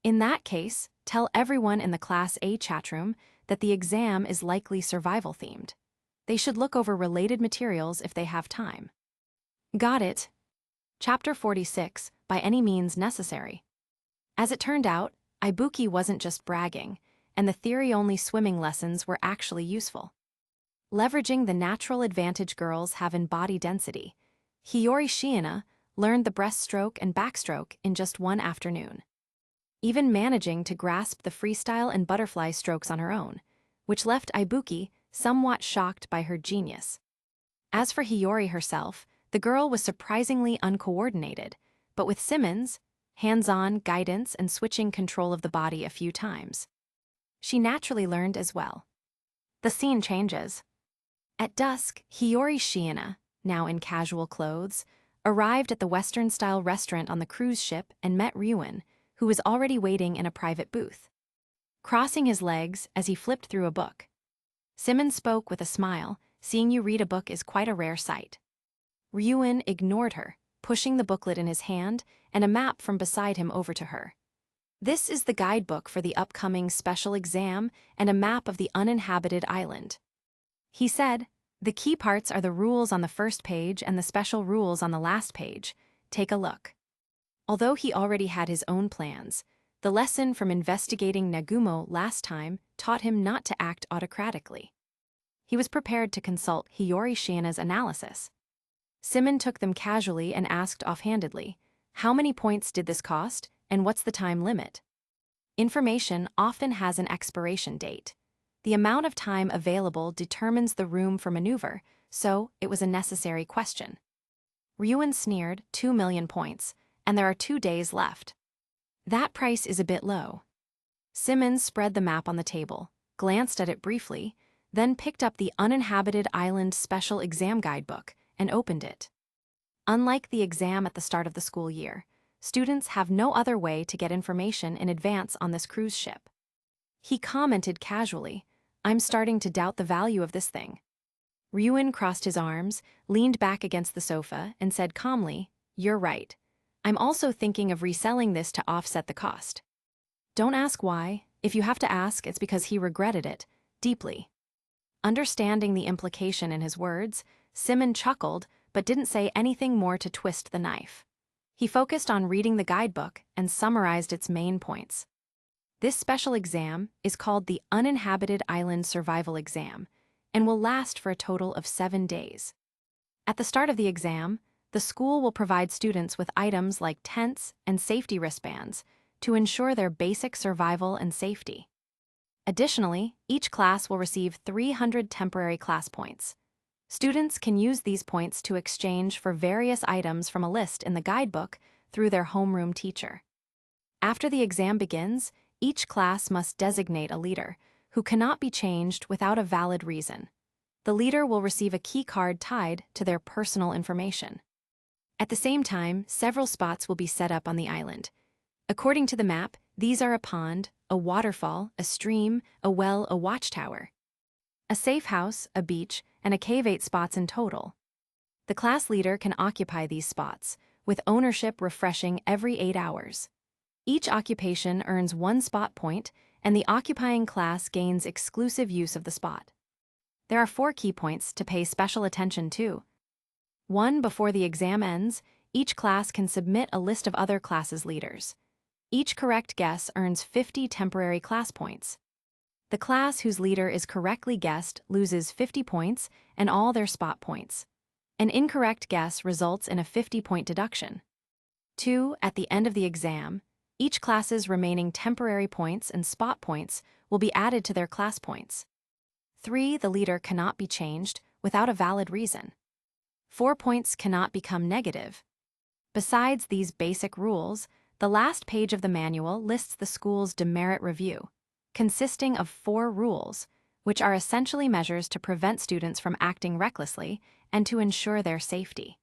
"In that case, tell everyone in the Class A chatroom that the exam is likely survival-themed. They should look over related materials if they have time." Got it. Chapter 46, By Any Means Necessary. As it turned out, Ibuki wasn't just bragging, and the theory-only swimming lessons were actually useful. Leveraging the natural advantage girls have in body density, Hiyori Shiina learned the breaststroke and backstroke in just one afternoon, even managing to grasp the freestyle and butterfly strokes on her own, which left Ibuki somewhat shocked by her genius. As for Hiyori herself, the girl was surprisingly uncoordinated, but with Symon's hands-on guidance and switching control of the body a few times, she naturally learned as well. The scene changes. At dusk, Hiyori Shiina, now in casual clothes, arrived at the Western-style restaurant on the cruise ship and met Ryuin, who was already waiting in a private booth, crossing his legs as he flipped through a book. Symon spoke with a smile. "Seeing you read a book is quite a rare sight." Ryuin ignored her, pushing the booklet in his hand and a map from beside him over to her. "This is the guidebook for the upcoming special exam and a map of the uninhabited island," he said. "The key parts are the rules on the first page and the special rules on the last page. Take a look." Although he already had his own plans, The lesson from investigating Nagumo last time taught him not to act autocratically. He was prepared to consult Hiyori Shiina's analysis. Symon took them casually and asked offhandedly, "How many points did this cost, and what's the time limit?" Information often has an expiration date. The amount of time available determines the room for maneuver, so it was a necessary question. Ryuan sneered, 2 million points, and there are 2 days left. That price is a bit low. Symon spread the map on the table, glanced at it briefly, then picked up the Uninhabited Island Special Exam Guidebook and opened it. Unlike the exam at the start of the school year, students have no other way to get information in advance on this cruise ship. He commented casually, "I'm starting to doubt the value of this thing." Ryuan crossed his arms, leaned back against the sofa, and said calmly, "You're right. I'm also thinking of reselling this to offset the cost." Don't ask why. If you have to ask, it's because he regretted it, deeply. Understanding the implication in his words, Symon chuckled but didn't say anything more to twist the knife. He focused on reading the guidebook and summarized its main points. This special exam is called the Uninhabited Island Survival Exam and will last for a total of 7 days. At the start of the exam, the school will provide students with items like tents and safety wristbands to ensure their basic survival and safety. Additionally, each class will receive 300 temporary class points. Students can use these points to exchange for various items from a list in the guidebook through their homeroom teacher. After the exam begins, each class must designate a leader, who cannot be changed without a valid reason. The leader will receive a key card tied to their personal information. At the same time, several spots will be set up on the island. According to the map, these are a pond, a waterfall, a stream, a well, a watchtower, a safe house, a beach, and a cave, 8 spots in total. The class leader can occupy these spots, with ownership refreshing every 8 hours. Each occupation earns 1 spot point, and the occupying class gains exclusive use of the spot. There are 4 key points to pay special attention to. 1. Before the exam ends, each class can submit a list of other classes' leaders. Each correct guess earns 50 temporary class points. The class whose leader is correctly guessed loses 50 points and all their spot points. An incorrect guess results in a 50-point deduction. 2. At the end of the exam, each class's remaining temporary points and spot points will be added to their class points. 3. The leader cannot be changed without a valid reason. 4 points cannot become negative. Besides these basic rules, the last page of the manual lists the school's demerit review, consisting of 4 rules, which are essentially measures to prevent students from acting recklessly and to ensure their safety.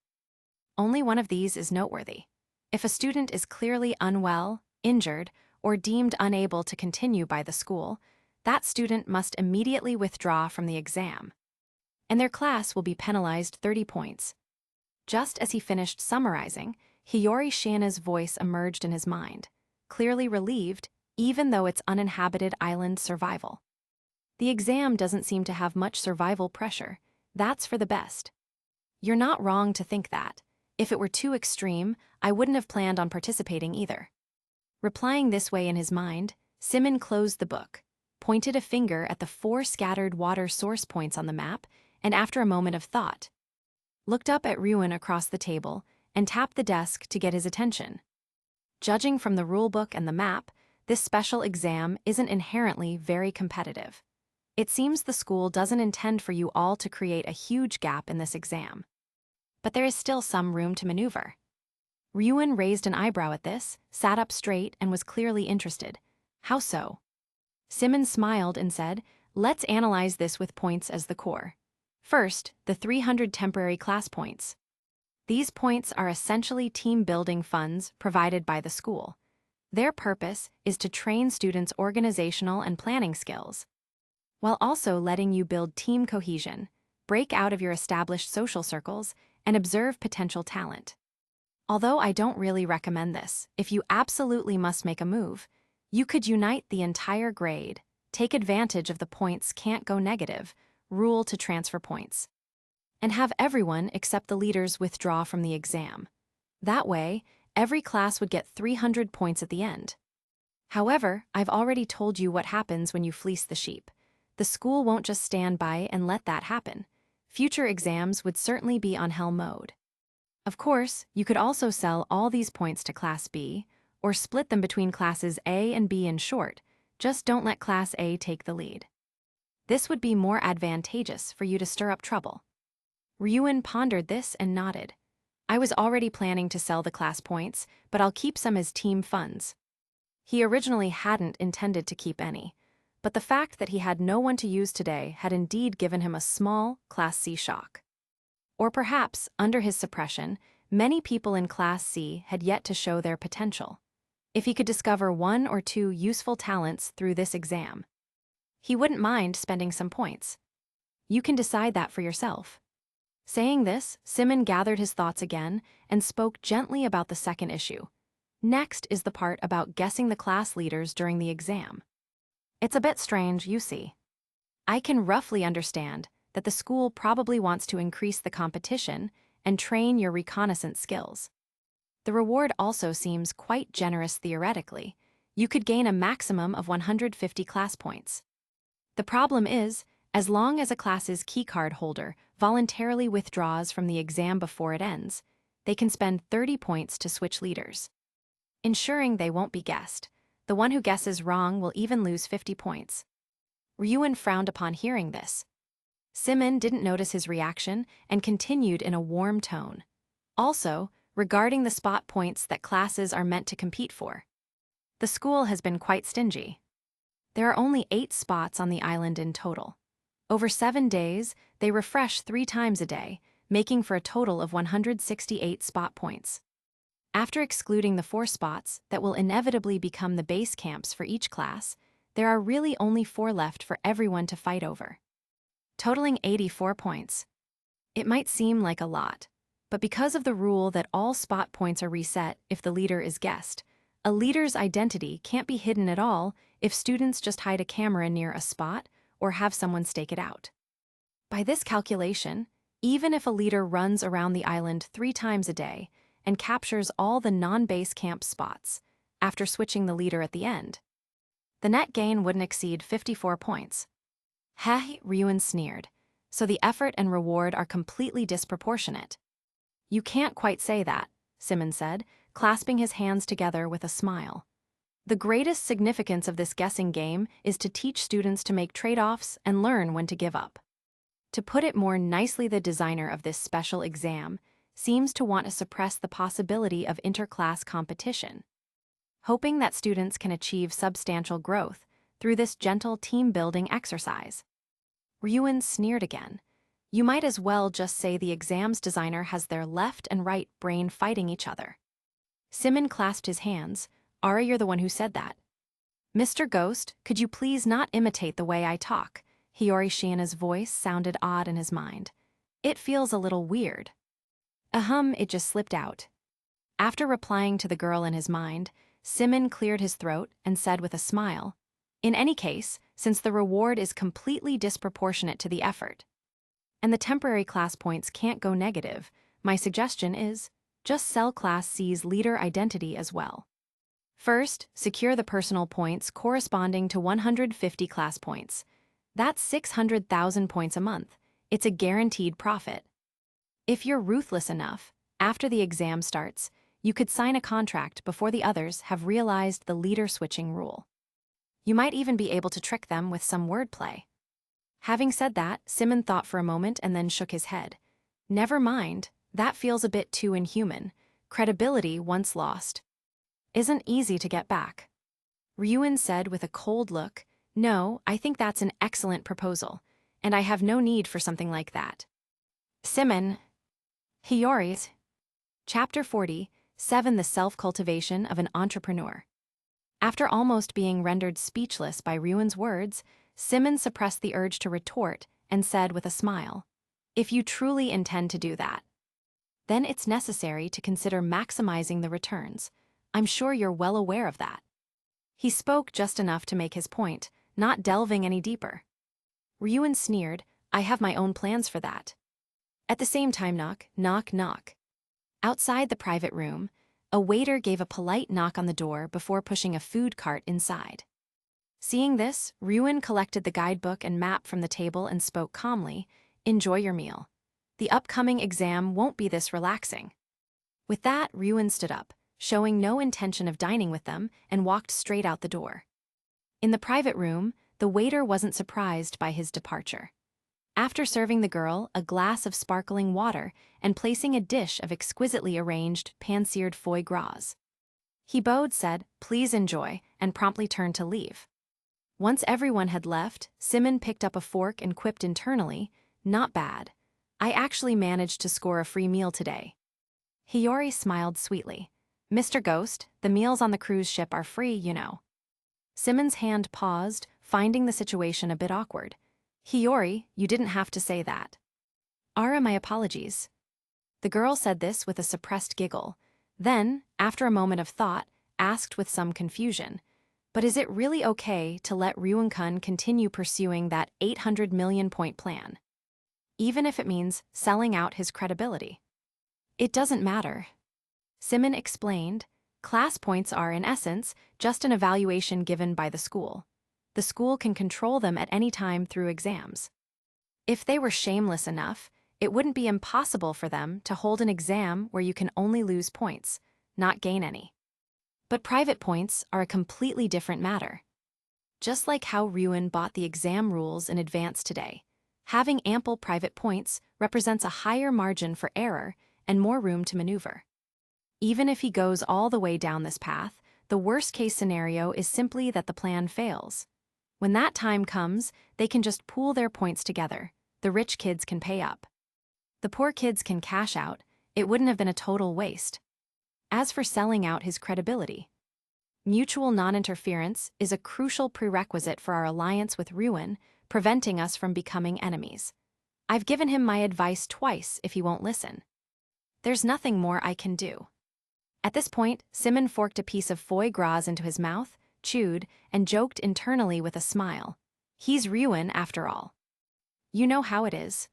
Only one of these is noteworthy. If a student is clearly unwell, injured, or deemed unable to continue by the school, that student must immediately withdraw from the exam, and their class will be penalized 30 points. Just as he finished summarizing, Hiyori Shiina's voice emerged in his mind, clearly relieved, even though it's uninhabited island survival. The exam doesn't seem to have much survival pressure. That's for the best. You're not wrong to think that. If it were too extreme, I wouldn't have planned on participating either. Replying this way in his mind, Symon closed the book, pointed a finger at the 4 scattered water source points on the map, and after a moment of thought, looked up at Ryuan across the table and tapped the desk to get his attention. Judging from the rulebook and the map, this special exam isn't inherently very competitive. It seems the school doesn't intend for you all to create a huge gap in this exam. But there is still some room to maneuver. Ryuan raised an eyebrow at this, sat up straight, and was clearly interested. How so? Symon smiled and said, "Let's analyze this with points as the core. First, the 300 temporary class points. These points are essentially team-building funds provided by the school. Their purpose is to train students' organizational and planning skills, while also letting you build team cohesion, break out of your established social circles, and observe potential talent. Although I don't really recommend this, if you absolutely must make a move, you could unite the entire grade, take advantage of the points can't go negative rule to transfer points, and have everyone except the leaders withdraw from the exam. That way, every class would get 300 points at the end. However, I've already told you what happens when you fleece the sheep. The school won't just stand by and let that happen. Future exams would certainly be on hell mode. Of course, you could also sell all these points to Class B, or split them between Classes A and B in short. Just don't let Class A take the lead. This would be more advantageous for you to stir up trouble. Ryuin pondered this and nodded. I was already planning to sell the class points, but I'll keep some as team funds. He originally hadn't intended to keep any, but the fact that he had no one to use today had indeed given him a small Class C shock. Or perhaps, under his suppression, many people in Class C had yet to show their potential. If he could discover 1 or 2 useful talents through this exam, he wouldn't mind spending some points. You can decide that for yourself. Saying this, Symon gathered his thoughts again and spoke gently about the second issue. Next is the part about guessing the class leaders during the exam. It's a bit strange, you see. I can roughly understand that the school probably wants to increase the competition and train your reconnaissance skills. The reward also seems quite generous theoretically. You could gain a maximum of 150 class points. The problem is, as long as a class's keycard holder voluntarily withdraws from the exam before it ends, they can spend 30 points to switch leaders, ensuring they won't be guessed. The one who guesses wrong will even lose 50 points. Ryuin frowned upon hearing this. Symon didn't notice his reaction and continued in a warm tone. Also, regarding the spot points that classes are meant to compete for, the school has been quite stingy. There are only 8 spots on the island in total. Over 7 days, they refresh 3 times a day, making for a total of 168 spot points. After excluding the 4 spots that will inevitably become the base camps for each class, there are really only 4 left for everyone to fight over, totaling 84 points. It might seem like a lot, but because of the rule that all spot points are reset if the leader is guessed, a leader's identity can't be hidden at all if students just hide a camera near a spot or have someone stake it out. By this calculation, even if a leader runs around the island 3 times a day and captures all the non-base camp spots after switching the leader at the end, the net gain wouldn't exceed 54 points. Heh, Ryuin sneered. So the effort and reward are completely disproportionate. You can't quite say that, Symon said, clasping his hands together with a smile. The greatest significance of this guessing game is to teach students to make trade-offs and learn when to give up. To put it more nicely, the designer of this special exam seems to want to suppress the possibility of interclass competition, hoping that students can achieve substantial growth through this gentle team-building exercise. Ryuin sneered again. You might as well just say the exam's designer has their left and right brain fighting each other. Symon clasped his hands. You're the one who said that. Mr. Ghost, could you please not imitate the way I talk? Hiyori Shiina's voice sounded odd in his mind. It feels a little weird. It just slipped out. After replying to the girl in his mind, Symon cleared his throat and said with a smile, in any case, since the reward is completely disproportionate to the effort, and the temporary class points can't go negative, my suggestion is, just sell Class C's leader identity as well. First, secure the personal points corresponding to 150 class points. That's 600,000 points a month. It's a guaranteed profit. If you're ruthless enough, after the exam starts, you could sign a contract before the others have realized the leader switching rule. You might even be able to trick them with some wordplay. Having said that, Symon thought for a moment and then shook his head. Never mind, that feels a bit too inhuman. Credibility once lost isn't easy to get back. Ryuin said with a cold look, no, I think that's an excellent proposal, and I have no need for something like that. Symon Hiyori's Chapter 47, The Self-Cultivation of an Entrepreneur. After almost being rendered speechless by Ryuin's words, Symon suppressed the urge to retort and said with a smile, if you truly intend to do that, then it's necessary to consider maximizing the returns. I'm sure you're well aware of that. He spoke just enough to make his point, not delving any deeper. Ryuin sneered, I have my own plans for that. At the same time, knock, knock, knock. Outside the private room, A waiter gave a polite knock on the door before pushing a food cart inside. Seeing this, Ryuin collected the guidebook and map from the table and spoke calmly, "Enjoy your meal. The upcoming exam won't be this relaxing." With that, Ryuin stood up, showing no intention of dining with them, and walked straight out the door. In the private room, the waiter wasn't surprised by his departure. After serving the girl a glass of sparkling water and placing a dish of exquisitely arranged pan-seared foie gras, he bowed, said, "Please enjoy," and promptly turned to leave. Once everyone had left, Symon picked up a fork and quipped internally, "Not bad. I actually managed to score a free meal today." Hiyori smiled sweetly. "Mr. Ghost, the meals on the cruise ship are free, you know." Symon's hand paused, finding the situation a bit awkward. "Hiyori, you didn't have to say that." My apologies." The girl said this with a suppressed giggle. Then, after a moment of thought, asked with some confusion, "But is it really okay to let Ryuin-kun continue pursuing that 800 million point plan? Even if it means selling out his credibility?" "It doesn't matter." Symon explained, "Class points are, in essence, just an evaluation given by the school. The school can control them at any time through exams. If they were shameless enough, it wouldn't be impossible for them to hold an exam where you can only lose points, not gain any. But private points are a completely different matter. Just like how Ryuin bought the exam rules in advance today, having ample private points represents a higher margin for error and more room to maneuver. Even if he goes all the way down this path, the worst-case scenario is simply that the plan fails. When that time comes, they can just pool their points together. The rich kids can pay up. The poor kids can cash out. It wouldn't have been a total waste. As for selling out his credibility, mutual non-interference is a crucial prerequisite for our alliance with Ryuin, preventing us from becoming enemies. I've given him my advice twice if he won't listen. There's nothing more I can do." At this point, Symon forked a piece of foie gras into his mouth, chewed, and joked internally with a smile. "He's Ryuin after all. You know how it is."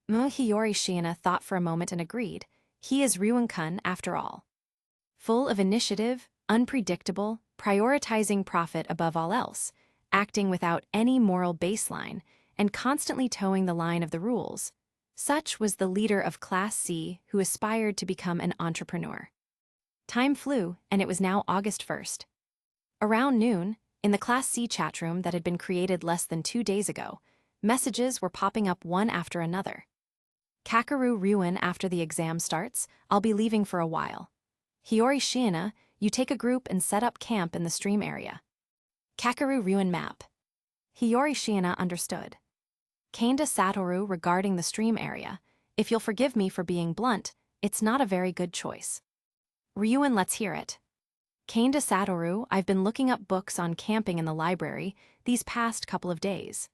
Hiyori Shiina thought for a moment and agreed. He is Ryuin-kun after all. Full of initiative, unpredictable, prioritizing profit above all else, acting without any moral baseline, and constantly towing the line of the rules. Such was the leader of Class C who aspired to become an entrepreneur. Time flew, and it was now August 1st. Around noon, in the Class C chat room that had been created less than 2 days ago, messages were popping up one after another. "Kakeru Ryuin, after the exam starts, I'll be leaving for a while. Hiyori Shiina, you take a group and set up camp in the stream area. Kakeru Ryuin map." Hiyori Shiina understood. "Kanda Satoru regarding the stream area. If you'll forgive me for being blunt, it's not a very good choice." "Ryuin, let's hear it." "Kanda Satoru, I've been looking up books on camping in the library these past couple of days.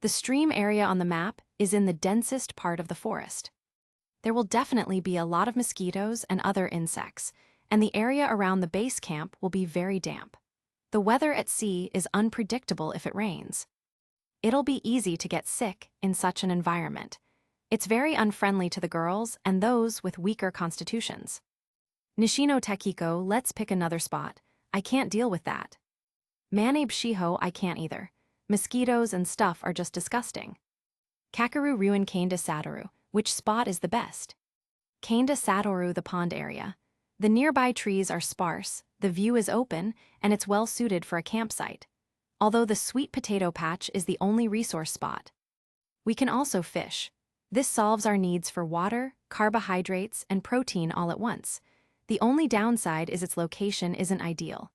The stream area on the map is in the densest part of the forest. There will definitely be a lot of mosquitoes and other insects, and the area around the base camp will be very damp. The weather at sea is unpredictable if it rains. It'll be easy to get sick in such an environment. It's very unfriendly to the girls and those with weaker constitutions. Nishino Takiko, let's pick another spot. I can't deal with that. Manabe Shiho, I can't either. Mosquitoes and stuff are just disgusting. Kakeru Ryuin Kanda Satoru, which spot is the best? Kanda Satoru, the pond area. The nearby trees are sparse, the view is open, and it's well suited for a campsite. Although the sweet potato patch is the only resource spot. We can also fish. This solves our needs for water, carbohydrates, and protein all at once. The only downside is its location isn't ideal.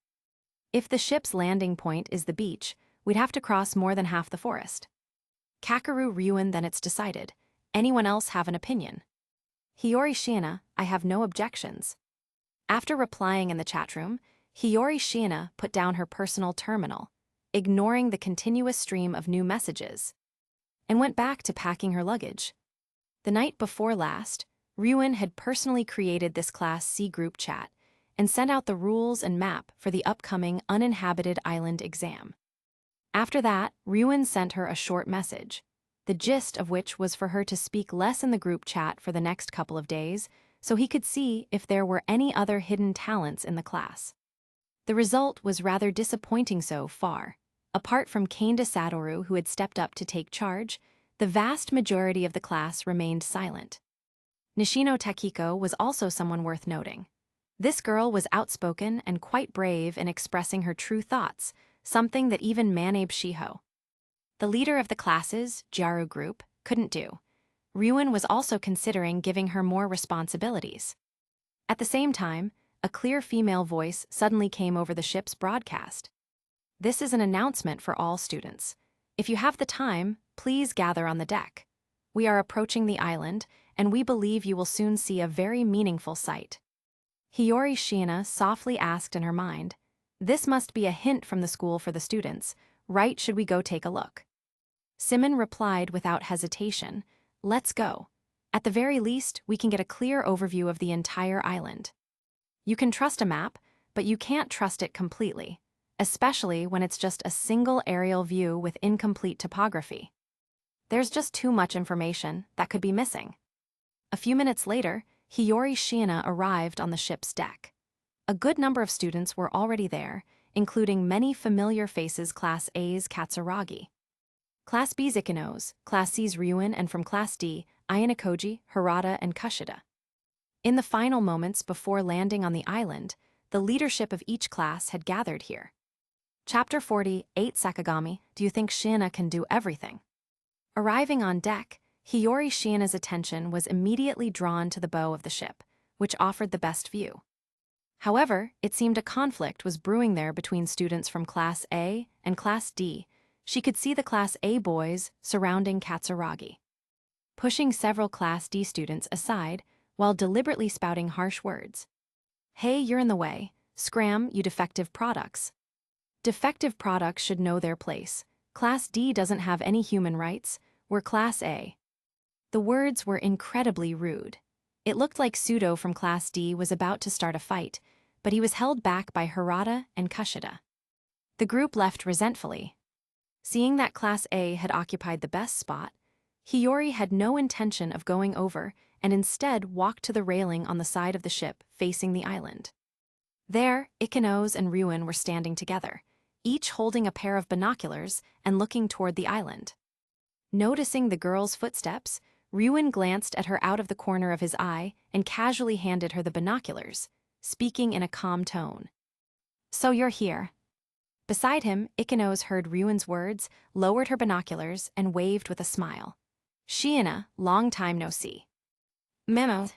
If the ship's landing point is the beach, we'd have to cross more than half the forest. Kakeru Ryuin, then it's decided. Anyone else have an opinion? Hiyori Shiina, I have no objections. After replying in the chat room, Hiyori Shiina put down her personal terminal, ignoring the continuous stream of new messages, and went back to packing her luggage. The night before last, Ryuin had personally created this Class C group chat and sent out the rules and map for the upcoming uninhabited island exam. After that, Ryuin sent her a short message, the gist of which was for her to speak less in the group chat for the next couple of days so he could see if there were any other hidden talents in the class. The result was rather disappointing so far. Apart from Kanda Satoru, who had stepped up to take charge, the vast majority of the class remained silent. Nishino Takiko was also someone worth noting. This girl was outspoken and quite brave in expressing her true thoughts, something that even Manabe Shiho, the leader of the class's Jaru group, couldn't do. Ryuin was also considering giving her more responsibilities. At the same time, a clear female voice suddenly came over the ship's broadcast. This is an announcement for all students. If you have the time, please gather on the deck. We are approaching the island, and we believe you will soon see a very meaningful sight. Hiyori Shiina softly asked in her mind, "This must be a hint from the school for the students, right? Should we go take a look?" Symon replied without hesitation, "Let's go. At the very least, we can get a clear overview of the entire island. You can trust a map, but you can't trust it completely, especially when it's just a single aerial view with incomplete topography. There's just too much information that could be missing." A few minutes later, Hiyori Shiina arrived on the ship's deck. A good number of students were already there, including many familiar faces Class A's Katsuragi, Class B's Ikenos, Class C's Ryuin, and from Class D, Ayanikoji, Harada, and Kushida. In the final moments before landing on the island, the leadership of each class had gathered here. Chapter 48 Sakagami, do you think Shiina can do everything? Arriving on deck, Hiyori Shiina's attention was immediately drawn to the bow of the ship, which offered the best view. However, it seemed a conflict was brewing there between students from Class A and Class D. She could see the Class A boys surrounding Katsuragi, pushing several Class D students aside while deliberately spouting harsh words. "Hey, you're in the way. Scram, you defective products. Defective products should know their place. Class D doesn't have any human rights. We're Class A." The words were incredibly rude. It looked like Sudo from Class D was about to start a fight, but he was held back by Harada and Kushida. The group left resentfully. Seeing that Class A had occupied the best spot, Hiyori had no intention of going over and instead walked to the railing on the side of the ship facing the island. There, Ikenos and Ryuin were standing together, each holding a pair of binoculars and looking toward the island. Noticing the girl's footsteps, Ryuin glanced at her out of the corner of his eye and casually handed her the binoculars, speaking in a calm tone. "So you're here." Beside him, Ikenos heard Ryuin's words, lowered her binoculars, and waved with a smile. "Shiina, long time no see." "Memo."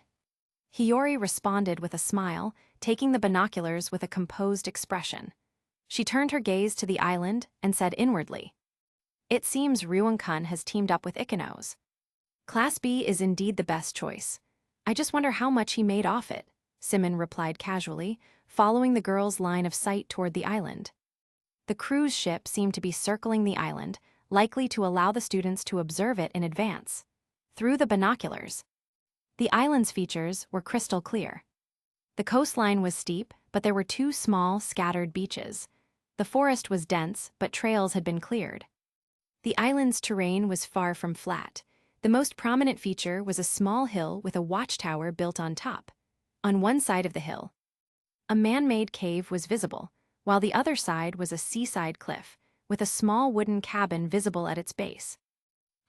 Hiyori responded with a smile, taking the binoculars with a composed expression. She turned her gaze to the island and said inwardly, "It seems Ryuin-kun has teamed up with Ikenos. Class B is indeed the best choice. I just wonder how much he made off it," Symon replied casually, following the girl's line of sight toward the island. The cruise ship seemed to be circling the island, likely to allow the students to observe it in advance, through the binoculars. The island's features were crystal clear. The coastline was steep, but there were two small, scattered beaches. The forest was dense, but trails had been cleared. The island's terrain was far from flat. The most prominent feature was a small hill with a watchtower built on top. On one side of the hill, a man-made cave was visible, while the other side was a seaside cliff, with a small wooden cabin visible at its base.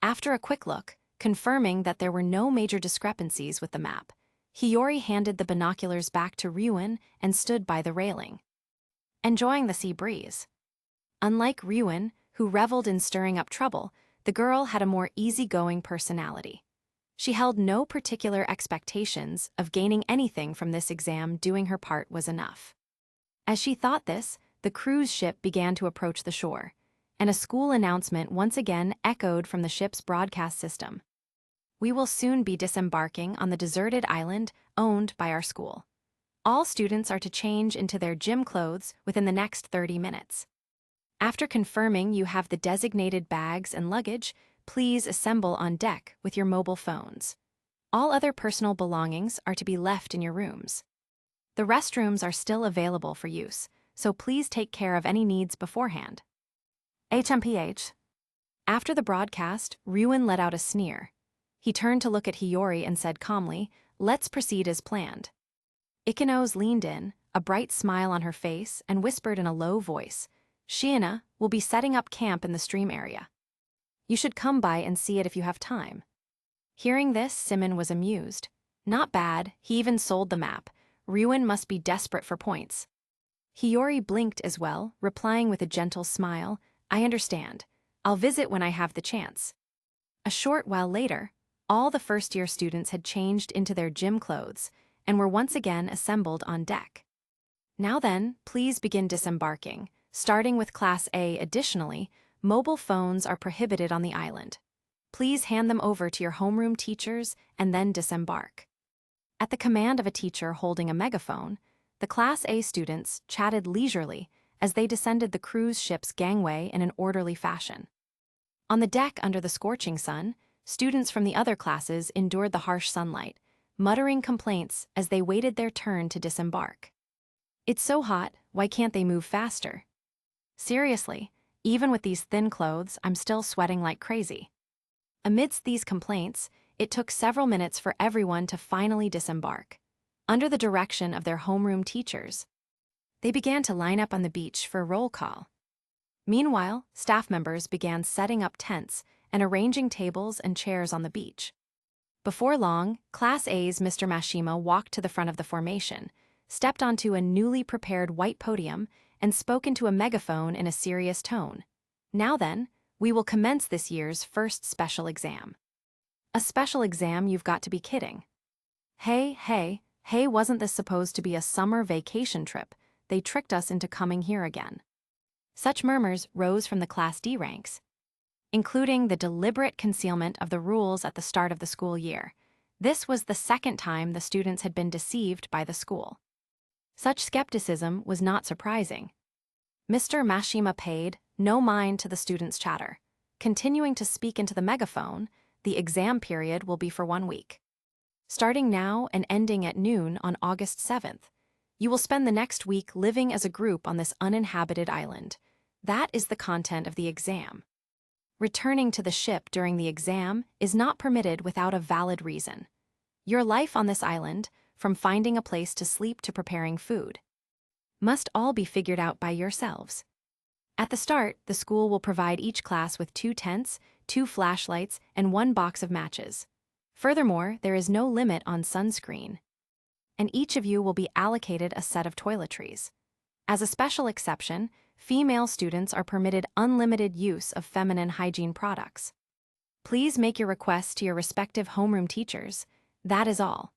After a quick look, confirming that there were no major discrepancies with the map, Hiyori handed the binoculars back to Ryuin and stood by the railing, enjoying the sea breeze. Unlike Ryuin, who reveled in stirring up trouble, the girl had a more easygoing personality. She held no particular expectations of gaining anything from this exam. Doing her part was enough. As she thought this, the cruise ship began to approach the shore, and a school announcement once again echoed from the ship's broadcast system. "We will soon be disembarking on the deserted island owned by our school. All students are to change into their gym clothes within the next 30 minutes. After confirming you have the designated bags and luggage, please assemble on deck with your mobile phones. All other personal belongings are to be left in your rooms. The restrooms are still available for use, so please take care of any needs beforehand. HMPH." After the broadcast, Ryuin let out a sneer. He turned to look at Hiyori and said calmly, Let's proceed as planned. Ikenos leaned in, a bright smile on her face, and whispered in a low voice, Shiina will be setting up camp in the stream area. You should come by and see it if you have time. Hearing this, Symon was amused. Not bad, he even sold the map. Ryuin must be desperate for points. Hiyori blinked as well, replying with a gentle smile, I understand. I'll visit when I have the chance. A short while later, all the first-year students had changed into their gym clothes and were once again assembled on deck. Now then, please begin disembarking, starting with Class A. Additionally, mobile phones are prohibited on the island. Please hand them over to your homeroom teachers and then disembark. At the command of a teacher holding a megaphone, the Class A students chatted leisurely as they descended the cruise ship's gangway in an orderly fashion. On the deck under the scorching sun, students from the other classes endured the harsh sunlight, muttering complaints as they waited their turn to disembark. It's so hot, why can't they move faster? Seriously, even with these thin clothes, I'm still sweating like crazy. Amidst these complaints, it took several minutes for everyone to finally disembark. Under the direction of their homeroom teachers, they began to line up on the beach for roll call. Meanwhile, staff members began setting up tents and arranging tables and chairs on the beach. Before long, Class A's Mr. Mashima walked to the front of the formation, stepped onto a newly prepared white podium, and spoke into a megaphone in a serious tone. Now then, we will commence this year's first special exam. A special exam? You've got to be kidding. Hey, wasn't this supposed to be a summer vacation trip? They tricked us into coming here again. Such murmurs rose from the Class D ranks, including the deliberate concealment of the rules at the start of the school year. This was the second time the students had been deceived by the school. Such skepticism was not surprising. Mr. Mashima paid no mind to the students' chatter. Continuing to speak into the megaphone, the exam period will be for 1 week. Starting now and ending at noon on August 7th, you will spend the next week living as a group on this uninhabited island. That is the content of the exam. Returning to the ship during the exam is not permitted without a valid reason. Your life on this island, from finding a place to sleep to preparing food, must all be figured out by yourselves. At the start, the school will provide each class with 2 tents, 2 flashlights, and 1 box of matches. Furthermore, there is no limit on sunscreen, and each of you will be allocated a set of toiletries. As a special exception, female students are permitted unlimited use of feminine hygiene products. Please make your requests to your respective homeroom teachers. That is all.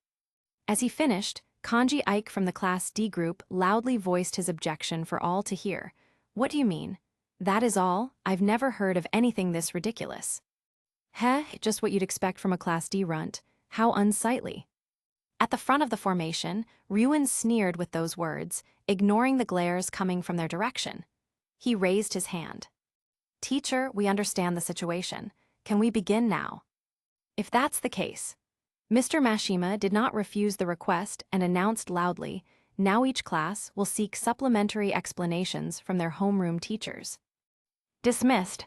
As he finished, Kanji Ike from the Class D group loudly voiced his objection for all to hear. What do you mean? That is all? I've never heard of anything this ridiculous. Just what you'd expect from a Class D runt. How unsightly. At the front of the formation, Ryuin sneered with those words, ignoring the glares coming from their direction. He raised his hand. Teacher, we understand the situation. Can we begin now? If that's the case. Mr. Mashima did not refuse the request and announced loudly, now each class will seek supplementary explanations from their homeroom teachers. Dismissed.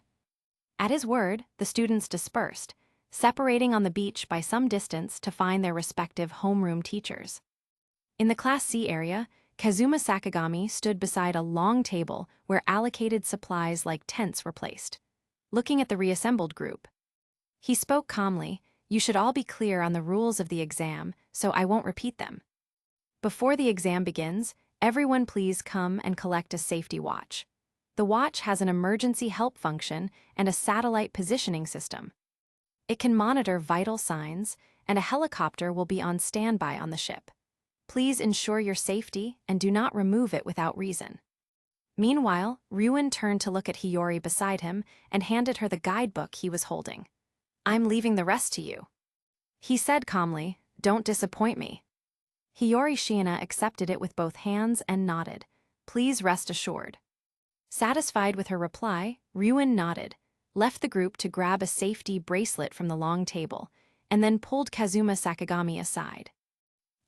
At his word, the students dispersed, separating on the beach by some distance to find their respective homeroom teachers. In the Class C area, Kazuma Sakagami stood beside a long table where allocated supplies like tents were placed, looking at the reassembled group. He spoke calmly, you should all be clear on the rules of the exam, so I won't repeat them. Before the exam begins, everyone please come and collect a safety watch. The watch has an emergency help function and a satellite positioning system. It can monitor vital signs, and a helicopter will be on standby on the ship. Please ensure your safety and do not remove it without reason. Meanwhile, Ryuin turned to look at Hiyori beside him and handed her the guidebook he was holding. I'm leaving the rest to you. He said calmly, don't disappoint me. Hiyori Shiina accepted it with both hands and nodded. Please rest assured. Satisfied with her reply, Ryuin nodded, left the group to grab a safety bracelet from the long table, and then pulled Kazuma Sakagami aside.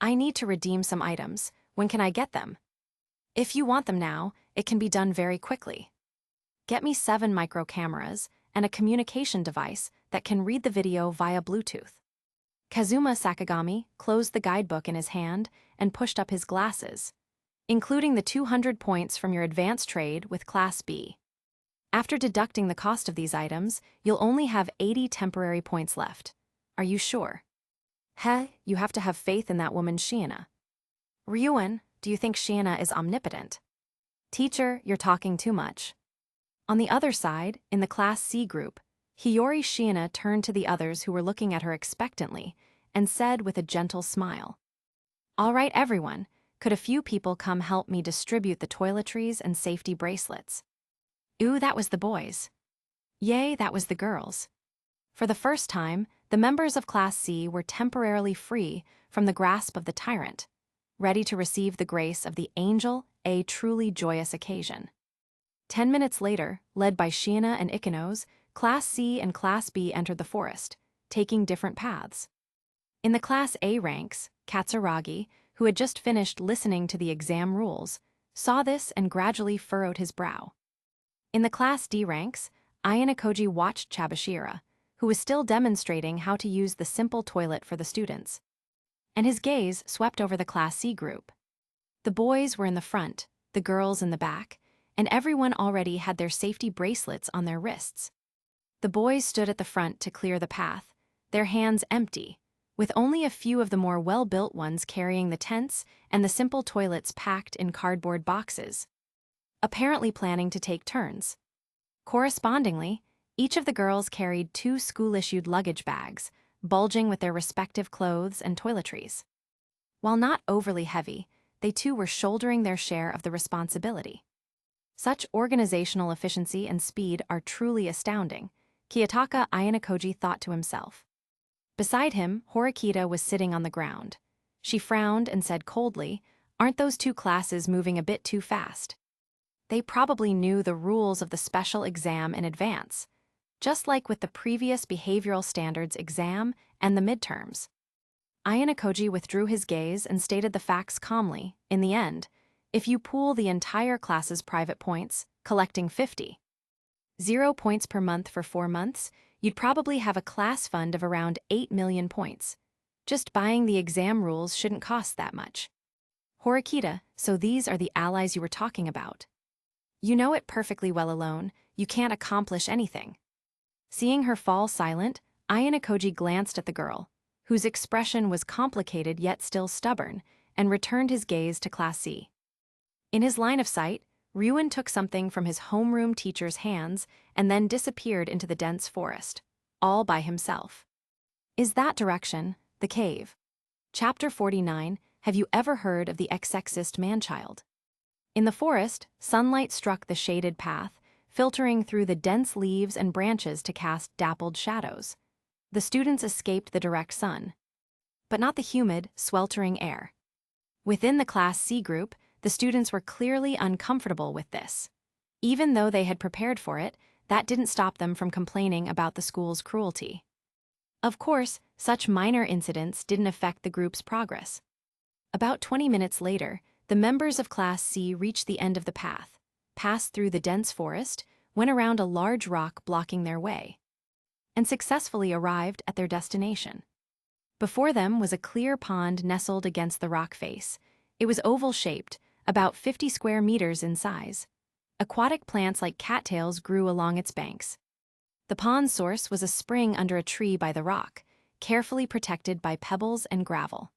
I need to redeem some items. When can I get them? If you want them now, it can be done very quickly. Get me 7 micro cameras and a communication device that can read the video via Bluetooth. Kazuma Sakagami closed the guidebook in his hand and pushed up his glasses, including the 200 points from your advanced trade with Class B. After deducting the cost of these items, you'll only have 80 temporary points left. Are you sure? You have to have faith in that woman Shiina. Ryuan, do you think Shiina is omnipotent? Teacher, you're talking too much. On the other side, in the Class C group, Hiyori Shiina turned to the others who were looking at her expectantly and said with a gentle smile, "All right, everyone, could a few people come help me distribute the toiletries and safety bracelets?" Ooh, that was the boys. Yay, that was the girls. For the first time, the members of Class C were temporarily free from the grasp of the tyrant, ready to receive the grace of the angel, a truly joyous occasion. 10 minutes later, led by Shiina and Ikenos, Class C and Class B entered the forest, taking different paths. In the Class A ranks, Katsuragi, who had just finished listening to the exam rules, saw this and gradually furrowed his brow. In the Class D ranks, Ayanokoji watched Chabashira, who was still demonstrating how to use the simple toilet for the students, and his gaze swept over the Class C group. The boys were in the front, the girls in the back, and everyone already had their safety bracelets on their wrists. The boys stood at the front to clear the path, their hands empty, with only a few of the more well-built ones carrying the tents and the simple toilets packed in cardboard boxes, apparently planning to take turns. Correspondingly, each of the girls carried 2 school-issued luggage bags, bulging with their respective clothes and toiletries. While not overly heavy, they too were shouldering their share of the responsibility. Such organizational efficiency and speed are truly astounding, Kiyotaka Ayanokoji thought to himself. Beside him, Horikita was sitting on the ground. She frowned and said coldly, "Aren't those 2 classes moving a bit too fast?" They probably knew the rules of the special exam in advance, just like with the previous behavioral standards exam and the midterms. Ayanokoji withdrew his gaze and stated the facts calmly. In the end, if you pool the entire class's private points, collecting 50, 0 points per month for 4 months, you'd probably have a class fund of around 8 million points. Just buying the exam rules shouldn't cost that much. Horikita, so these are the allies you were talking about. You know it perfectly well alone, you can't accomplish anything. Seeing her fall silent, Ayanokoji glanced at the girl, whose expression was complicated yet still stubborn, and returned his gaze to Class C. In his line of sight, Ryuan took something from his homeroom teacher's hands and then disappeared into the dense forest, all by himself. Is that direction the cave? Chapter 49, Have you ever heard of the exexist man-child? In the forest, sunlight struck the shaded path, filtering through the dense leaves and branches to cast dappled shadows. The students escaped the direct sun, but not the humid, sweltering air. Within the Class C group, the students were clearly uncomfortable with this. Even though they had prepared for it, that didn't stop them from complaining about the school's cruelty. Of course, such minor incidents didn't affect the group's progress. About 20 minutes later, the members of Class C reached the end of the path, passed through the dense forest, went around a large rock blocking their way, and successfully arrived at their destination. Before them was a clear pond nestled against the rock face. It was oval-shaped, about 50 square meters in size. Aquatic plants like cattails grew along its banks. The pond's source was a spring under a tree by the rock, carefully protected by pebbles and gravel.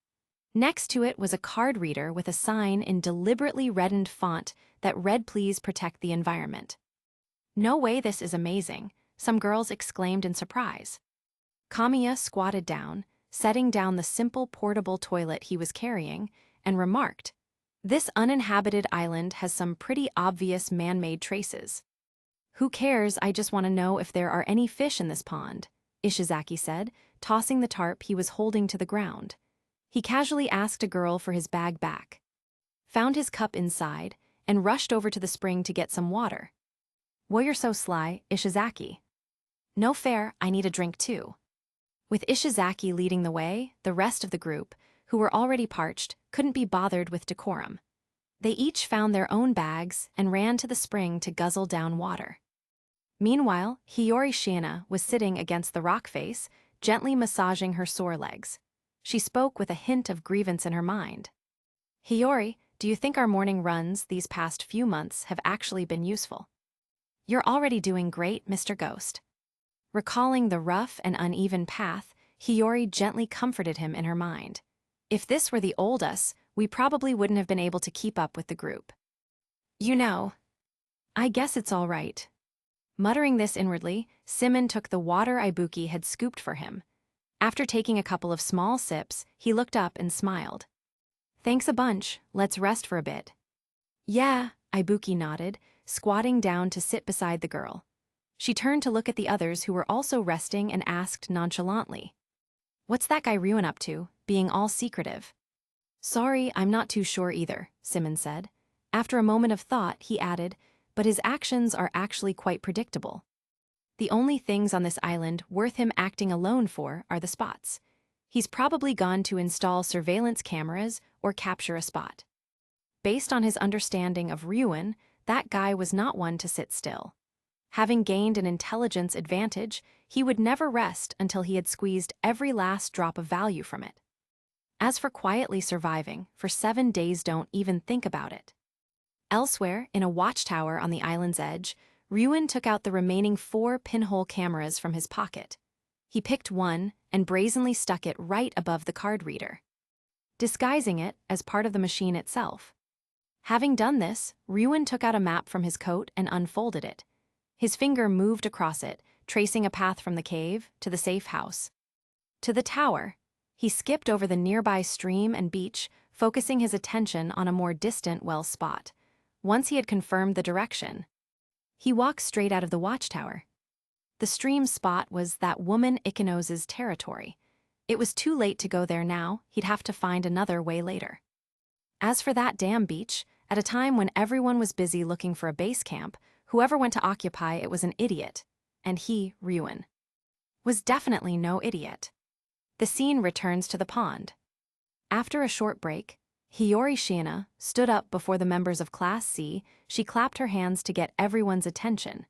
Next to it was a card reader with a sign in deliberately reddened font that read, "Please protect the environment." "No way, this is amazing," some girls exclaimed in surprise. Kamiya squatted down, setting down the simple portable toilet he was carrying, and remarked, "This uninhabited island has some pretty obvious man-made traces." "Who cares, I just want to know if there are any fish in this pond," Ishizaki said, tossing the tarp he was holding to the ground. He casually asked a girl for his bag back, found his cup inside, and rushed over to the spring to get some water. "Why you're so sly, Ishizaki?" "No fair, I need a drink too." With Ishizaki leading the way, the rest of the group, who were already parched, couldn't be bothered with decorum. They each found their own bags and ran to the spring to guzzle down water. Meanwhile, Hiyori Shiina was sitting against the rock face, gently massaging her sore legs. She spoke with a hint of grievance in her mind. Hiyori, do you think our morning runs these past few months have actually been useful? You're already doing great, Mr. Ghost. Recalling the rough and uneven path, Hiyori gently comforted him in her mind. If this were the old us, we probably wouldn't have been able to keep up with the group. You know, I guess it's all right. Muttering this inwardly, Symon took the water Ibuki had scooped for him. After taking a couple of small sips, he looked up and smiled. Thanks a bunch, let's rest for a bit. Yeah, Ibuki nodded, squatting down to sit beside the girl. She turned to look at the others who were also resting and asked nonchalantly. What's that guy Ryuen up to, being all secretive? Sorry, I'm not too sure either, Symon said. After a moment of thought, he added, but his actions are actually quite predictable. The only things on this island worth him acting alone for are the spots. He's probably gone to install surveillance cameras or capture a spot. Based on his understanding of Ryuen, that guy was not one to sit still. Having gained an intelligence advantage, he would never rest until he had squeezed every last drop of value from it. As for quietly surviving, for 7 days don't even think about it. Elsewhere, in a watchtower on the island's edge, Ryuen took out the remaining 4 pinhole cameras from his pocket. He picked one and brazenly stuck it right above the card reader, disguising it as part of the machine itself. Having done this, Ryuen took out a map from his coat and unfolded it. His finger moved across it, tracing a path from the cave to the safe house. To the tower. He skipped over the nearby stream and beach, focusing his attention on a more distant well spot. Once he had confirmed the direction, he walked straight out of the watchtower. The stream spot was that woman Ikenos's territory. It was too late to go there now, he'd have to find another way later. As for that damn beach, at a time when everyone was busy looking for a base camp, whoever went to occupy it was an idiot, and he, Ryuen, was definitely no idiot. The scene returns to the pond. After a short break, Hiyori Shiina stood up before the members of Class C. She clapped her hands to get everyone's attention,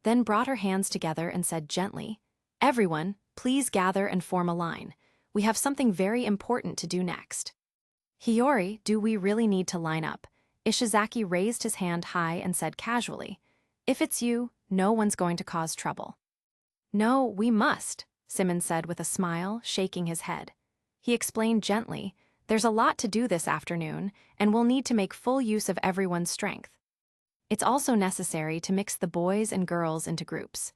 then brought her hands together and said gently, "Everyone, please gather and form a line. We have something very important to do next." Hiyori, do we really need to line up? Ishizaki raised his hand high and said casually, "If it's you, no one's going to cause trouble." "No, we must," Symon said with a smile, shaking his head. He explained gently, "There's a lot to do this afternoon, and we'll need to make full use of everyone's strength. It's also necessary to mix the boys and girls into groups.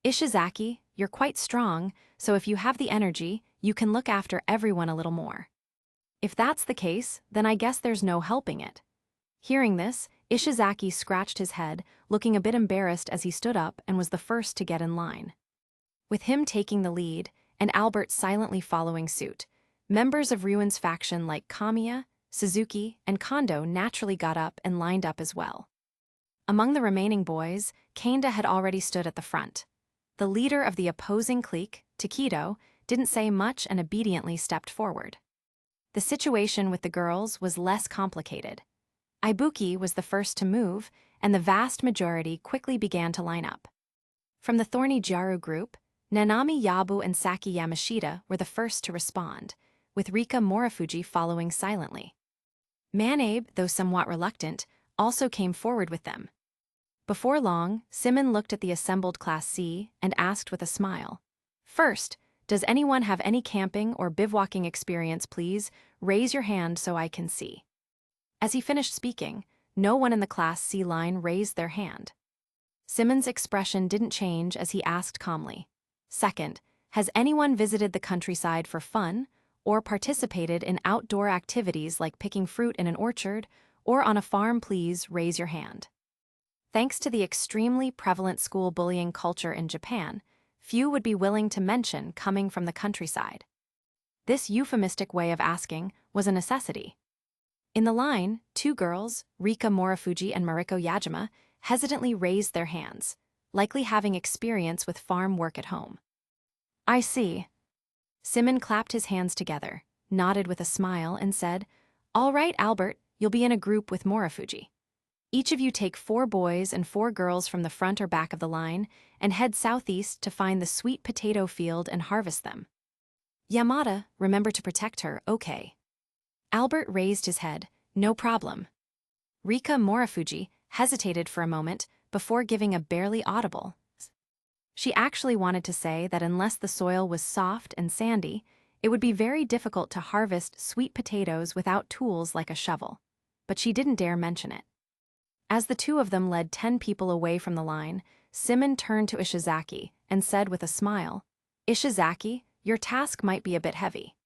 Ishizaki, you're quite strong, so if you have the energy, you can look after everyone a little more." If that's the case, then I guess there's no helping it. Hearing this, Ishizaki scratched his head, looking a bit embarrassed as he stood up and was the first to get in line. With him taking the lead, and Albert silently following suit, members of Ryuen's faction like Kamiya, Suzuki, and Kondo naturally got up and lined up as well. Among the remaining boys, Kanda had already stood at the front. The leader of the opposing clique, Takedo, didn't say much and obediently stepped forward. The situation with the girls was less complicated. Ibuki was the first to move, and the vast majority quickly began to line up. From the Thorny Jaru group, Nanami Yabu and Saki Yamashita were the first to respond, with Rika Morifuji following silently. Manabe, though somewhat reluctant, also came forward with them. Before long, Symon looked at the assembled Class C and asked with a smile, "First, does anyone have any camping or bivouacking experience, please? Raise your hand so I can see." As he finished speaking, no one in the Class C line raised their hand. Symon's expression didn't change as he asked calmly, "Second, has anyone visited the countryside for fun or participated in outdoor activities like picking fruit in an orchard or on a farm? Please raise your hand." Thanks to the extremely prevalent school bullying culture in Japan, few would be willing to mention coming from the countryside. This euphemistic way of asking was a necessity. In the line, 2 girls, Rika Morifuji and Mariko Yajima, hesitantly raised their hands, likely having experience with farm work at home. "I see." Symon clapped his hands together, nodded with a smile, and said, "All right, Albert, you'll be in a group with Morifuji." Each of you take 4 boys and 4 girls from the front or back of the line and head southeast to find the sweet potato field and harvest them. Yamada, remember to protect her, okay? Albert raised his head. No problem. Rika Morifuji hesitated for a moment before giving a barely audible. She actually wanted to say that unless the soil was soft and sandy, it would be very difficult to harvest sweet potatoes without tools like a shovel. But she didn't dare mention it. As the two of them led 10 people away from the line, Symon turned to Ishizaki and said with a smile, "Ishizaki, your task might be a bit heavy."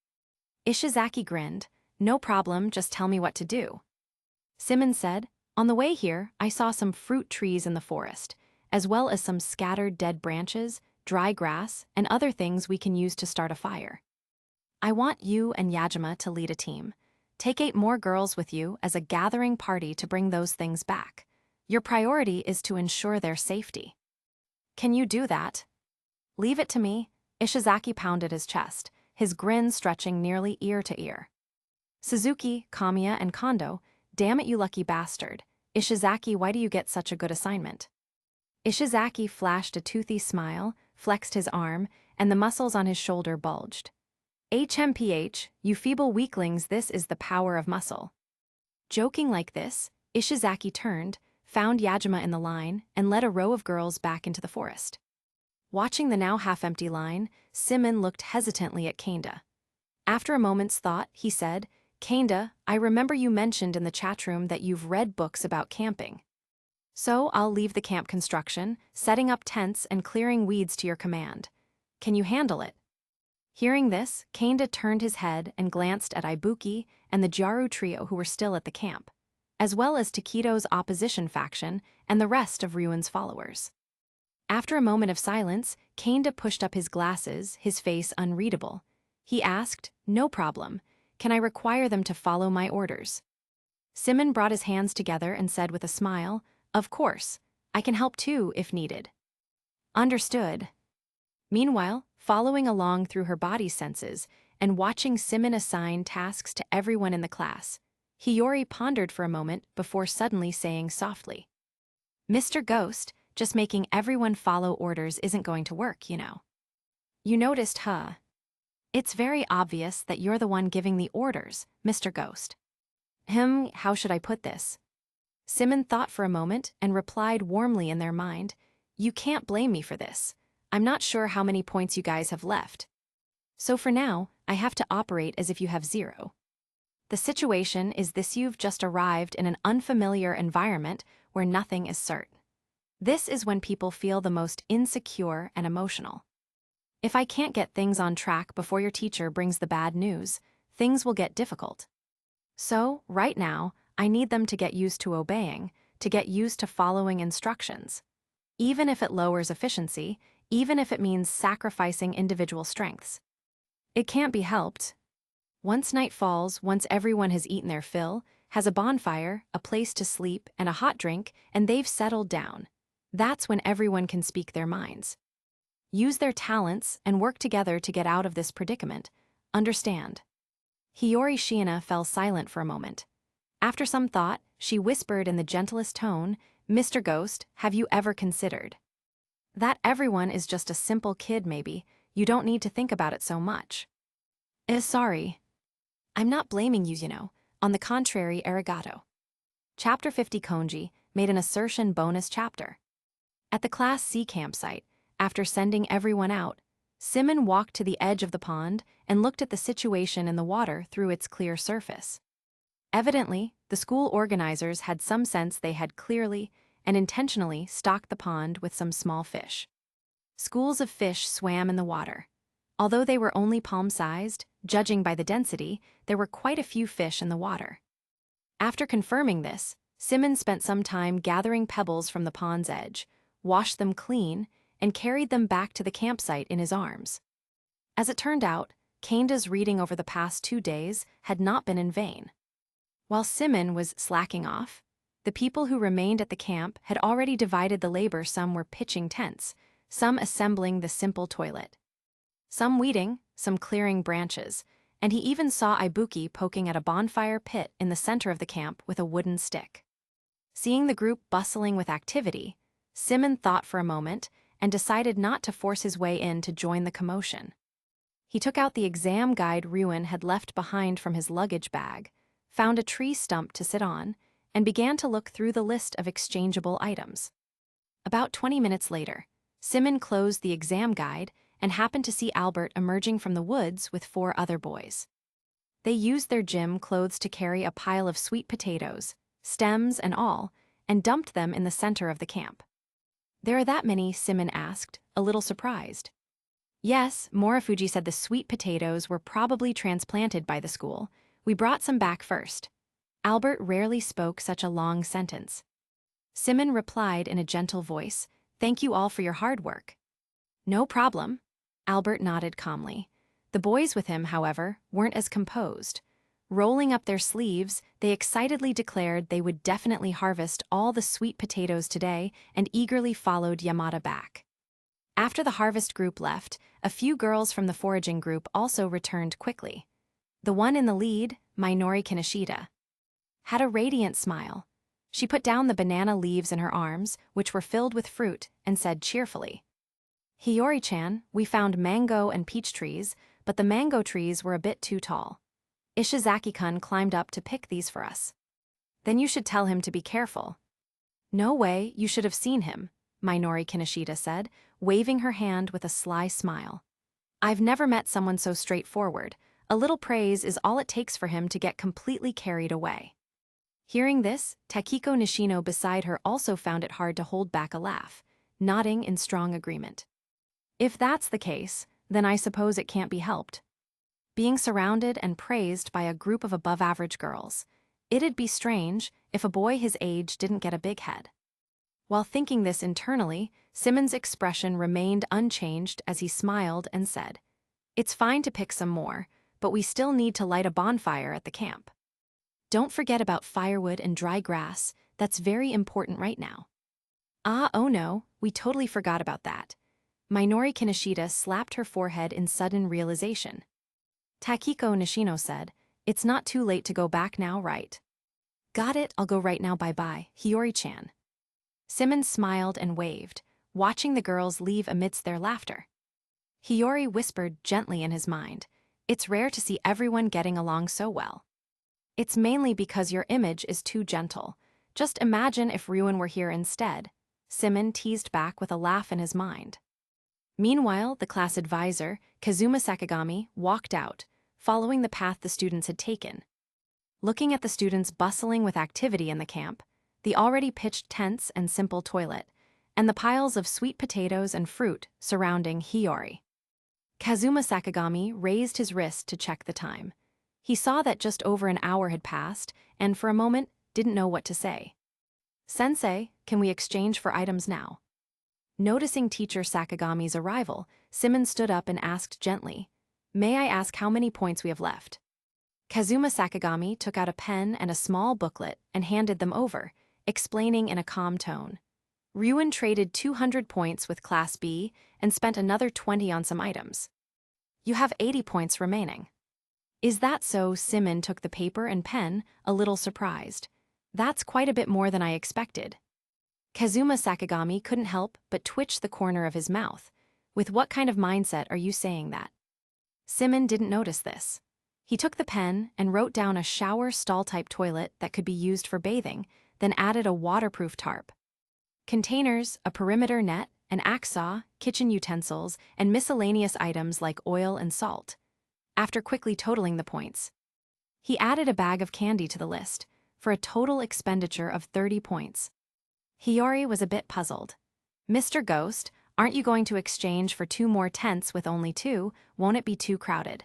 Ishizaki grinned. "No problem, just tell me what to do." Symon said, "On the way here, I saw some fruit trees in the forest, as well as some scattered dead branches, dry grass, and other things we can use to start a fire. I want you and Yajima to lead a team. Take 8 more girls with you as a gathering party to bring those things back. Your priority is to ensure their safety." "Can you do that?" "Leave it to me." Ishizaki pounded his chest, his grin stretching nearly ear to ear. Suzuki, Kamiya, and Kondo, "Damn it, you lucky bastard. Ishizaki, why do you get such a good assignment?" Ishizaki flashed a toothy smile, flexed his arm, and the muscles on his shoulder bulged. "HMPH, you feeble weaklings, this is the power of muscle." Joking like this, Ishizaki turned, found Yajima in the line, and led a row of girls back into the forest. Watching the now half-empty line, Symon looked hesitantly at Kanda. After a moment's thought, he said, "Kanda, I remember you mentioned in the chat room that you've read books about camping. So I'll leave the camp construction, setting up tents, and clearing weeds to your command. Can you handle it?" Hearing this, Kanda turned his head and glanced at Ibuki and the Jaru trio who were still at the camp, as well as Takedo's opposition faction and the rest of Ryuan's followers. After a moment of silence, Kanda pushed up his glasses, his face unreadable. He asked, "No problem. Can I require them to follow my orders?" Symon brought his hands together and said with a smile, "Of course. I can help too if needed." "Understood." Meanwhile, following along through her body's senses and watching Symon assign tasks to everyone in the class, Hiyori pondered for a moment before suddenly saying softly, "Mr. Ghost, just making everyone follow orders isn't going to work, you know." "You noticed, huh? It's very obvious that you're the one giving the orders, Mr. Ghost." How should I put this?" Symon thought for a moment and replied warmly in their mind, "You can't blame me for this. I'm not sure how many points you guys have left. So for now, I have to operate as if you have 0. The situation is this: you've just arrived in an unfamiliar environment where nothing is certain. This is when people feel the most insecure and emotional. If I can't get things on track before your teacher brings the bad news, things will get difficult. So, right now, I need them to get used to obeying, to get used to following instructions. Even if it lowers efficiency, even if it means sacrificing individual strengths. It can't be helped. Once night falls, once everyone has eaten their fill, has a bonfire, a place to sleep, and a hot drink, and they've settled down, that's when everyone can speak their minds. Use their talents and work together to get out of this predicament. Understand?" Hiyori Shiina fell silent for a moment. After some thought, she whispered in the gentlest tone, "Mr. Ghost, have you ever considered that everyone is just a simple kid maybe? You don't need to think about it so much." Sorry. I'm not blaming you, you know. On the contrary, arigato." Chapter 50 Konji made an assertion bonus chapter. At the Class C campsite, after sending everyone out, Symon walked to the edge of the pond and looked at the situation in the water through its clear surface. Evidently, the school organizers had some sense they had clearly and intentionally stocked the pond with some small fish. Schools of fish swam in the water. Although they were only palm-sized, judging by the density, there were quite a few fish in the water. After confirming this, Symon spent some time gathering pebbles from the pond's edge, washed them clean, and carried them back to the campsite in his arms. As it turned out, Kanda's reading over the past 2 days had not been in vain. While Symon was slacking off, the people who remained at the camp had already divided the labor. Some were pitching tents, some assembling the simple toilet, some weeding, some clearing branches, and he even saw Ibuki poking at a bonfire pit in the center of the camp with a wooden stick. Seeing the group bustling with activity, Symon thought for a moment and decided not to force his way in to join the commotion. He took out the exam guide Ryuin had left behind from his luggage bag, found a tree stump to sit on, and began to look through the list of exchangeable items. About 20 minutes later, Symon closed the exam guide and happened to see Albert emerging from the woods with 4 other boys. They used their gym clothes to carry a pile of sweet potatoes, stems and all, and dumped them in the center of the camp. "There are that many?" Symon asked, a little surprised. "Yes," Morifuji said, "the sweet potatoes were probably transplanted by the school. We brought some back first." Albert rarely spoke such a long sentence. Symon replied in a gentle voice, "Thank you all for your hard work." "No problem." Albert nodded calmly. The boys with him, however, weren't as composed. Rolling up their sleeves, they excitedly declared they would definitely harvest all the sweet potatoes today and eagerly followed Yamada back. After the harvest group left, a few girls from the foraging group also returned quickly. The one in the lead, Minori Kinoshita, had a radiant smile. She put down the banana leaves in her arms, which were filled with fruit, and said cheerfully, "Hiyori-chan, we found mango and peach trees, but the mango trees were a bit too tall. Ishizaki-kun climbed up to pick these for us." "Then you should tell him to be careful." "No way, you should have seen him," Minori Kinoshita said, waving her hand with a sly smile. "I've never met someone so straightforward. A little praise is all it takes for him to get completely carried away." Hearing this, Takiko Nishino beside her also found it hard to hold back a laugh, nodding in strong agreement. "If that's the case, then I suppose it can't be helped. Being surrounded and praised by a group of above-average girls, it'd be strange if a boy his age didn't get a big head." While thinking this internally, Symon's expression remained unchanged as he smiled and said, "It's fine to pick some more, but we still need to light a bonfire at the camp. Don't forget about firewood and dry grass, that's very important right now." Oh no, we totally forgot about that." Minori Kinoshita slapped her forehead in sudden realization. Takiko Nishino said, "It's not too late to go back now, right?" "Got it, I'll go right now, bye-bye, Hiyori-chan." Symon smiled and waved, watching the girls leave amidst their laughter. Hiyori whispered gently in his mind, "It's rare to see everyone getting along so well. It's mainly because your image is too gentle. Just imagine if Ryuin were here instead." Symon teased back with a laugh in his mind. Meanwhile, the class advisor, Kazuma Sakagami, walked out, following the path the students had taken. Looking at the students bustling with activity in the camp, the already pitched tents and simple toilet, and the piles of sweet potatoes and fruit surrounding Hiyori, Kazuma Sakagami raised his wrist to check the time. He saw that just over an hour had passed, and for a moment didn't know what to say. "Sensei, can we exchange for items now?" Noticing teacher Sakagami's arrival, Symon stood up and asked gently, "May I ask how many points we have left?" Kazuma Sakagami took out a pen and a small booklet and handed them over, explaining in a calm tone. "Ryuin traded 200 points with Class B and spent another 20 on some items. You have 80 points remaining." "Is that so?" Symon took the paper and pen, a little surprised. "That's quite a bit more than I expected." Kazuma Sakagami couldn't help but twitch the corner of his mouth. "With what kind of mindset are you saying that?" Symon didn't notice this. He took the pen and wrote down a shower stall-type toilet that could be used for bathing, then added a waterproof tarp. Containers, a perimeter net, an axe saw, kitchen utensils, and miscellaneous items like oil and salt. After quickly totaling the points, he added a bag of candy to the list, for a total expenditure of 30 points. Hiyori was a bit puzzled. "Mr. Ghost, aren't you going to exchange for 2 more tents with only 2? Won't it be too crowded?"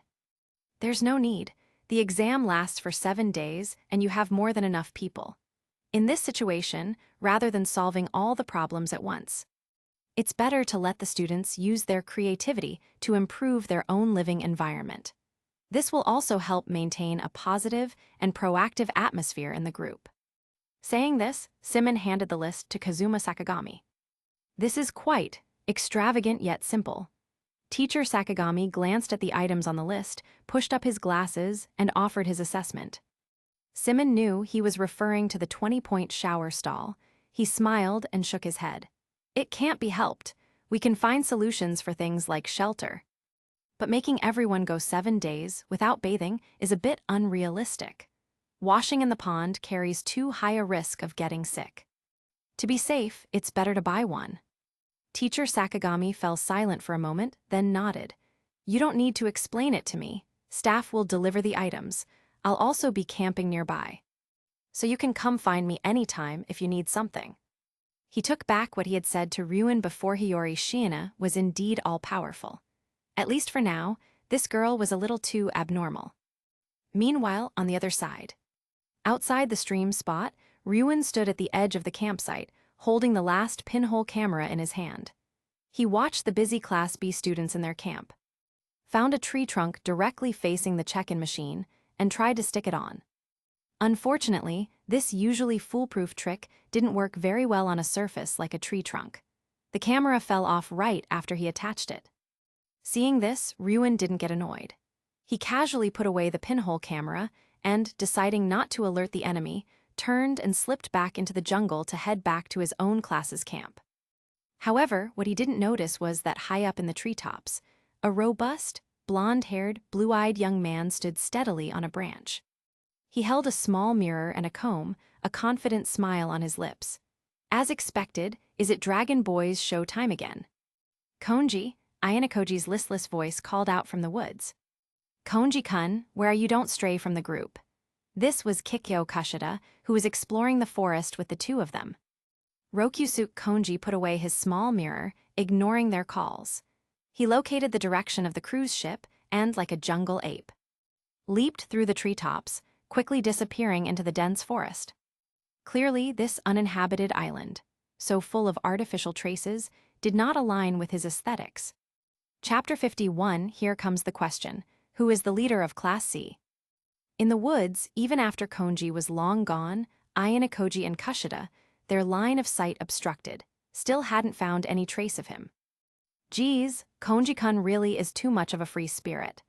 "There's no need. The exam lasts for 7 days, and you have more than enough people. In this situation, rather than solving all the problems at once, it's better to let the students use their creativity to improve their own living environment. This will also help maintain a positive and proactive atmosphere in the group." Saying this, Symon handed the list to Kazuma Sakagami. "This is quite extravagant yet simple." Teacher Sakagami glanced at the items on the list, pushed up his glasses, and offered his assessment. Symon knew he was referring to the 20-point shower stall. He smiled and shook his head. It can't be helped. We can find solutions for things like shelter. But making everyone go 7 days without bathing is a bit unrealistic. Washing in the pond carries too high a risk of getting sick. To be safe, it's better to buy one. Teacher Sakagami fell silent for a moment, then nodded. You don't need to explain it to me. Staff will deliver the items. I'll also be camping nearby. So you can come find me anytime if you need something. He took back what he had said to Ryuen before Hiyori. Shiina was indeed all-powerful. At least for now, this girl was a little too abnormal. Meanwhile, on the other side. Outside the stream spot, Ryuen stood at the edge of the campsite, holding the last pinhole camera in his hand. He watched the busy Class B students in their camp, found a tree trunk directly facing the check-in machine, and tried to stick it on. Unfortunately, this usually foolproof trick didn't work very well on a surface like a tree trunk. The camera fell off right after he attached it. Seeing this, Ryuen didn't get annoyed. He casually put away the pinhole camera and, deciding not to alert the enemy, turned and slipped back into the jungle to head back to his own class's camp. However, what he didn't notice was that high up in the treetops, a robust, blonde-haired, blue-eyed young man stood steadily on a branch. He held a small mirror and a comb, a confident smile on his lips. As expected, is it Dragon Boy's show time again? Konji, Ayanokoji's listless voice called out from the woods. Konji-kun, where you don't stray from the group. This was Kikyo Kushida, who was exploring the forest with the two of them. Rokyusuke Konji put away his small mirror, ignoring their calls. He located the direction of the cruise ship and, like a jungle ape, leaped through the treetops, quickly disappearing into the dense forest. Clearly, this uninhabited island, so full of artificial traces, did not align with his aesthetics. Chapter 51, here comes the question: who is the leader of Class C? In the woods, even after Konji was long gone, Ayanokoji and Kushida, their line of sight obstructed, still hadn't found any trace of him. Geez, Konji-kun really is too much of a free spirit,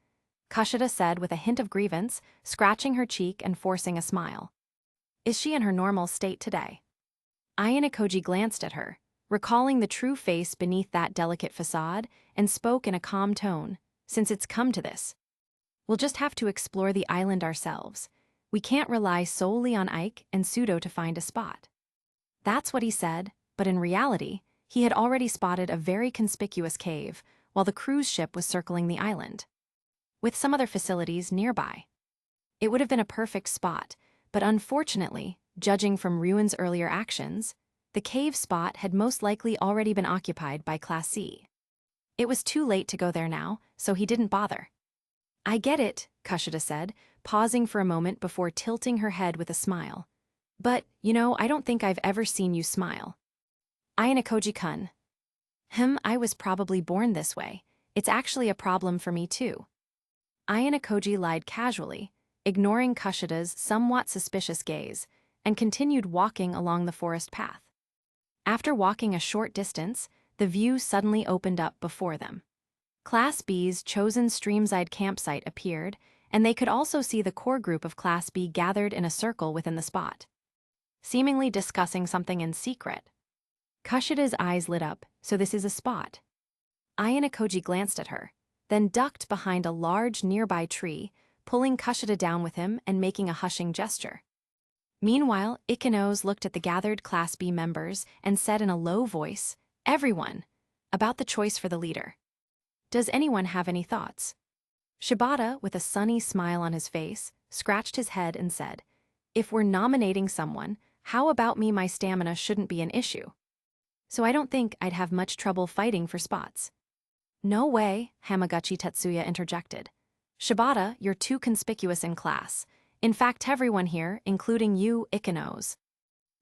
Kushida said with a hint of grievance, scratching her cheek and forcing a smile. Is she in her normal state today? Ayanokoji glanced at her, recalling the true face beneath that delicate facade, and spoke in a calm tone. Since it's come to this, we'll just have to explore the island ourselves. We can't rely solely on Ike and Pseudo to find a spot. That's what he said, but in reality, he had already spotted a very conspicuous cave while the cruise ship was circling the island, with some other facilities nearby. It would have been a perfect spot, but unfortunately, judging from Ryuen's earlier actions, the cave spot had most likely already been occupied by Class C. It was too late to go there now, so he didn't bother. I get it, Kushida said, pausing for a moment before tilting her head with a smile. But, I don't think I've ever seen you smile. Ayanokoji-kun. I was probably born this way. It's actually a problem for me too. Ayanokoji lied casually, ignoring Kushida's somewhat suspicious gaze, and continued walking along the forest path. After walking a short distance, the view suddenly opened up before them. Class B's chosen streamside campsite appeared, and they could also see the core group of Class B gathered in a circle within the spot, seemingly discussing something in secret. Kushida's eyes lit up, so this is a spot. Ayanokoji glanced at her, then ducked behind a large nearby tree, pulling Kushida down with him and making a hushing gesture. Meanwhile, Ikenos looked at the gathered Class B members and said in a low voice, "Everyone," about the choice for the leader. Does anyone have any thoughts? Shibata, with a sunny smile on his face, scratched his head and said, "If we're nominating someone, how about me? My stamina shouldn't be an issue. So I don't think I'd have much trouble fighting for spots." "No way," Hamaguchi Tetsuya interjected. "Shibata, you're too conspicuous in class. In fact, everyone here, including you, Ikenos.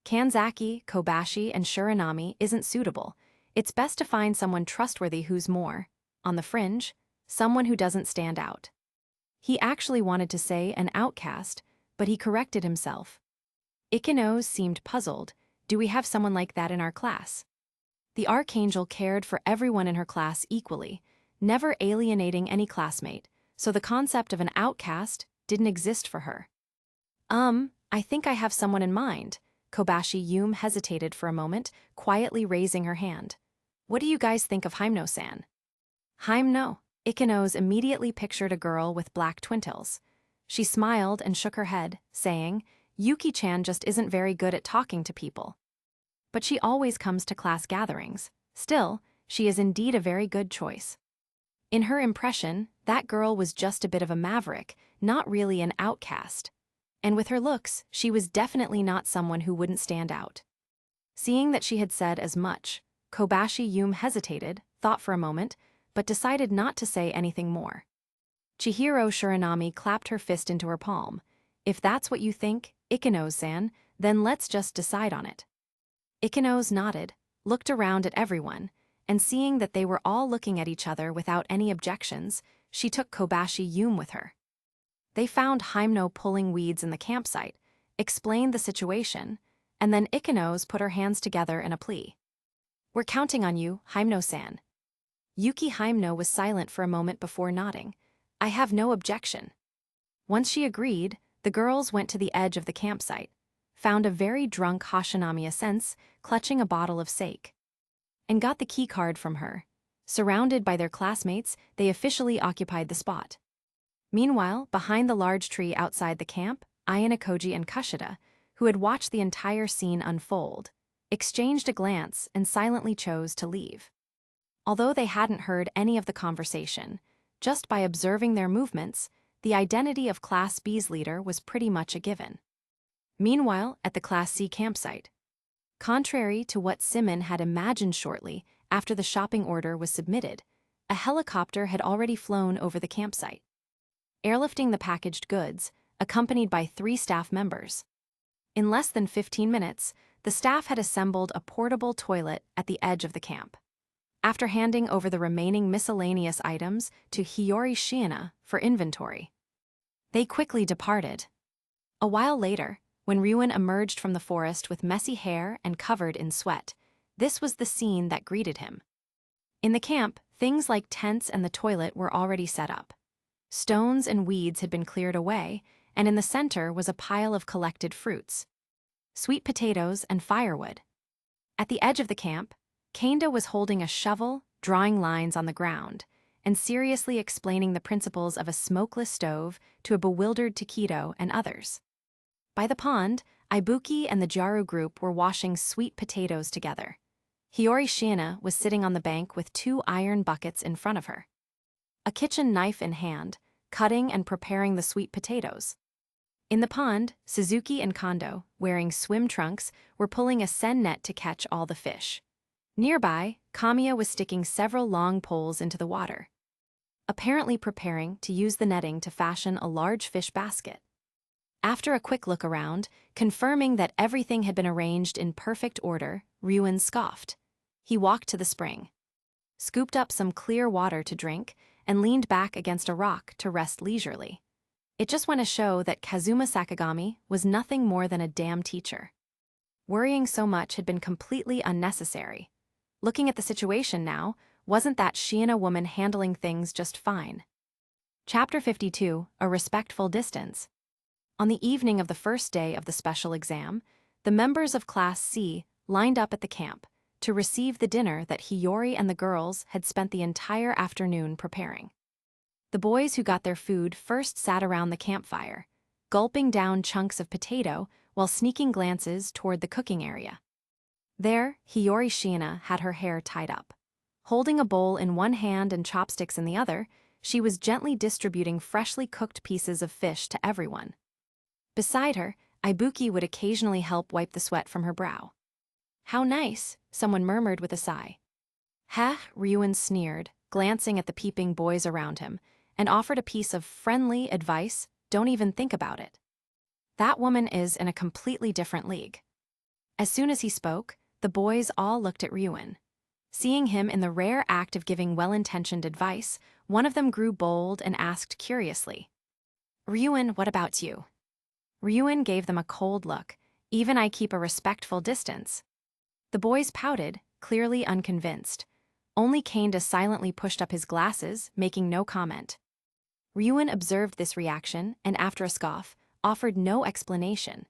Kanzaki, Kobashi, and Shiranami isn't suitable. It's best to find someone trustworthy who's more on the fringe, someone who doesn't stand out." He actually wanted to say an outcast, but he corrected himself. Ikenos seemed puzzled. Do we have someone like that in our class? The Archangel cared for everyone in her class equally, never alienating any classmate, so the concept of an outcast didn't exist for her. I think I have someone in mind. Kobashi Yume hesitated for a moment, quietly raising her hand. What do you guys think of Hyemno-san? Hyemno. Ikenos immediately pictured a girl with black twintils. She smiled and shook her head, saying, Yuki-chan just isn't very good at talking to people. But she always comes to class gatherings. Still, she is indeed a very good choice. In her impression, that girl was just a bit of a maverick, not really an outcast. And with her looks, she was definitely not someone who wouldn't stand out. Seeing that she had said as much, Kobashi Yume hesitated, thought for a moment, but decided not to say anything more. Chihiro Shiranami clapped her fist into her palm. If that's what you think, Ikenos-san, then let's just decide on it. Ikenos nodded, looked around at everyone, and seeing that they were all looking at each other without any objections, she took Kobashi Yume with her. They found Hyemno pulling weeds in the campsite, explained the situation, and then Ikenos put her hands together in a plea. We're counting on you, Hyemno-san. Yuki Hyemno was silent for a moment before nodding. I have no objection. Once she agreed, the girls went to the edge of the campsite, found a very drunk Hashinami-sense clutching a bottle of sake, and got the key card from her. Surrounded by their classmates, they officially occupied the spot. Meanwhile, behind the large tree outside the camp, Ayanokoji and Kushida, who had watched the entire scene unfold, exchanged a glance and silently chose to leave. Although they hadn't heard any of the conversation, just by observing their movements, the identity of Class B's leader was pretty much a given. Meanwhile, at the Class C campsite, contrary to what Symon had imagined shortly after the shopping order was submitted, a helicopter had already flown over the campsite, airlifting the packaged goods, accompanied by 3 staff members. In less than 15 minutes, the staff had assembled a portable toilet at the edge of the camp. After handing over the remaining miscellaneous items to Hiyori Shiina for inventory, they quickly departed. A while later, when Ryuen emerged from the forest with messy hair and covered in sweat, this was the scene that greeted him. In the camp, things like tents and the toilet were already set up. Stones and weeds had been cleared away, and in the center was a pile of collected fruits, sweet potatoes, and firewood. At the edge of the camp, Kanda was holding a shovel, drawing lines on the ground, and seriously explaining the principles of a smokeless stove to a bewildered Takedo and others. By the pond, Ibuki and the Jaru group were washing sweet potatoes together. Hiyori Shiina was sitting on the bank with 2 iron buckets in front of her, a kitchen knife in hand, cutting and preparing the sweet potatoes. In the pond, Suzuki and Kondo, wearing swim trunks, were pulling a sen net to catch all the fish. Nearby, Kamiya was sticking several long poles into the water, apparently preparing to use the netting to fashion a large fish basket. After a quick look around, confirming that everything had been arranged in perfect order, Ryuen scoffed. He walked to the spring, scooped up some clear water to drink, and leaned back against a rock to rest leisurely. It just went to show that Kazuma Sakagami was nothing more than a damn teacher. Worrying so much had been completely unnecessary. Looking at the situation now, wasn't that Shiina woman handling things just fine? Chapter 52, A Respectful Distance. On the evening of the first day of the special exam, the members of Class C lined up at the camp to receive the dinner that Hiyori and the girls had spent the entire afternoon preparing. The boys who got their food first sat around the campfire, gulping down chunks of potato while sneaking glances toward the cooking area. There, Hiyori Shiina had her hair tied up. Holding a bowl in one hand and chopsticks in the other, she was gently distributing freshly cooked pieces of fish to everyone. Beside her, Ibuki would occasionally help wipe the sweat from her brow. How nice, someone murmured with a sigh. Heh, Ryuen sneered, glancing at the peeping boys around him, and offered a piece of friendly advice, don't even think about it. That woman is in a completely different league. As soon as he spoke, the boys all looked at Ryuen. Seeing him in the rare act of giving well-intentioned advice, one of them grew bold and asked curiously, Ryuen, what about you? Ryuen gave them a cold look. Even I keep a respectful distance. The boys pouted, clearly unconvinced. Only Kanda silently pushed up his glasses, making no comment. Ryuen observed this reaction, and after a scoff, offered no explanation.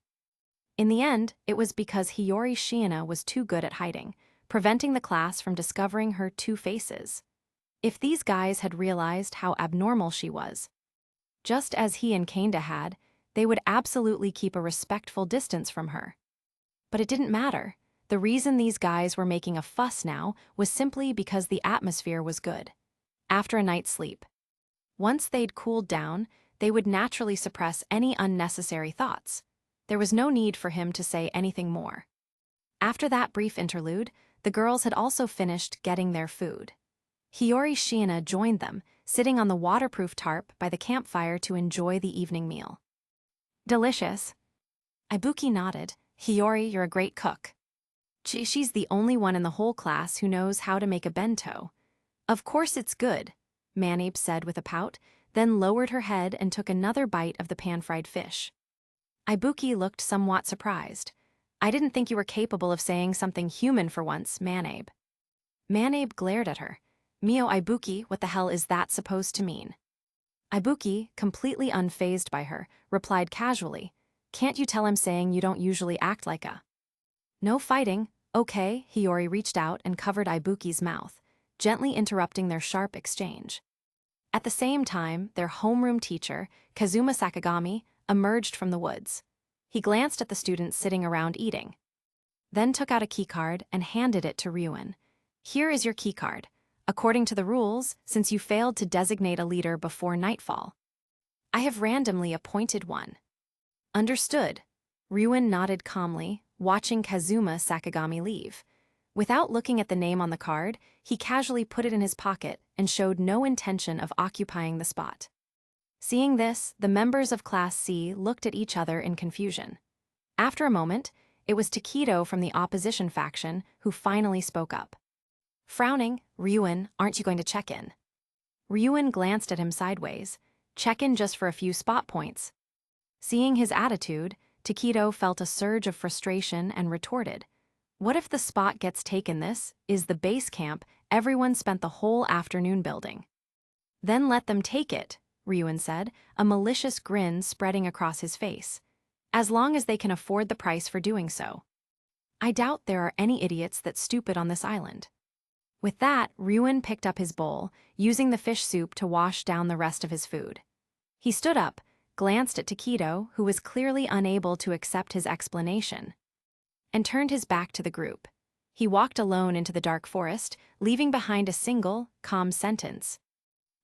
In the end, it was because Hiyori Shiina was too good at hiding, preventing the class from discovering her two faces. If these guys had realized how abnormal she was, just as he and Kanda had, they would absolutely keep a respectful distance from her. But it didn't matter. The reason these guys were making a fuss now was simply because the atmosphere was good. After a night's sleep, once they'd cooled down, they would naturally suppress any unnecessary thoughts. There was no need for him to say anything more. After that brief interlude, the girls had also finished getting their food. Hiyori Shiina joined them, sitting on the waterproof tarp by the campfire to enjoy the evening meal. Delicious. Ibuki nodded. Hiyori, you're a great cook. She's the only one in the whole class who knows how to make a bento. Of course it's good, Manabe said with a pout, then lowered her head and took another bite of the pan-fried fish. Ibuki looked somewhat surprised. I didn't think you were capable of saying something human for once, Manabe. Manabe glared at her. Mio Ibuki, what the hell is that supposed to mean? Ibuki, completely unfazed by her, replied casually, can't you tell I'm saying you don't usually act like a... No fighting, okay, Hiyori reached out and covered Ibuki's mouth, gently interrupting their sharp exchange. At the same time, their homeroom teacher, Kazuma Sakagami, emerged from the woods. He glanced at the students sitting around eating, then took out a keycard and handed it to Ryuen. Here is your keycard. According to the rules, since you failed to designate a leader before nightfall, I have randomly appointed one. Understood. Ryuen nodded calmly, watching Kazuma Sakagami leave. Without looking at the name on the card, he casually put it in his pocket and showed no intention of occupying the spot. Seeing this, the members of Class C looked at each other in confusion. After a moment, it was Takedo from the opposition faction who finally spoke up. Frowning, Ryuen, aren't you going to check in? Ryuen glanced at him sideways. Check in just for a few spot points. Seeing his attitude, Takedo felt a surge of frustration and retorted, what if the spot gets taken? This is the base camp everyone spent the whole afternoon building. Then let them take it, Ryuen said, a malicious grin spreading across his face. As long as they can afford the price for doing so. I doubt there are any idiots that stupid on this island. With that, Ryuen picked up his bowl, using the fish soup to wash down the rest of his food. He stood up, glanced at Takedo, who was clearly unable to accept his explanation, and turned his back to the group. He walked alone into the dark forest, leaving behind a single, calm sentence.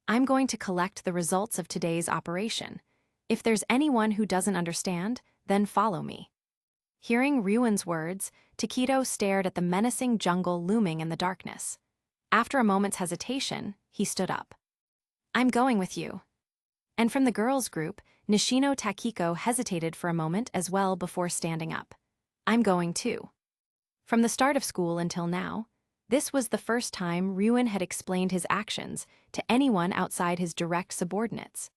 I'm going to collect the results of today's operation. If there's anyone who doesn't understand, then follow me. Hearing Ryuen's words, Takedo stared at the menacing jungle looming in the darkness. After a moment's hesitation, he stood up. I'm going with you. And from the girls' group, Nishino Takiko hesitated for a moment as well before standing up. I'm going too. From the start of school until now, this was the first time Ryuen had explained his actions to anyone outside his direct subordinates.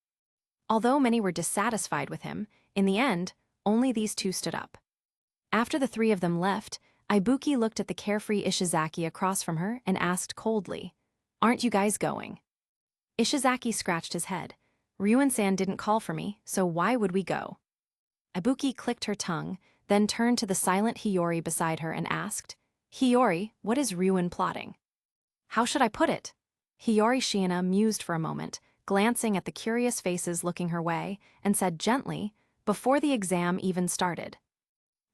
Although many were dissatisfied with him, in the end, only these two stood up. After the three of them left, Ibuki looked at the carefree Ishizaki across from her and asked coldly, aren't you guys going? Ishizaki scratched his head. Ryuen-san didn't call for me, so why would we go? Ibuki clicked her tongue, then turned to the silent Hiyori beside her and asked, Hiyori, what is Ryuen plotting? How should I put it? Hiyori Shiina mused for a moment, glancing at the curious faces looking her way, and said gently, before the exam even started.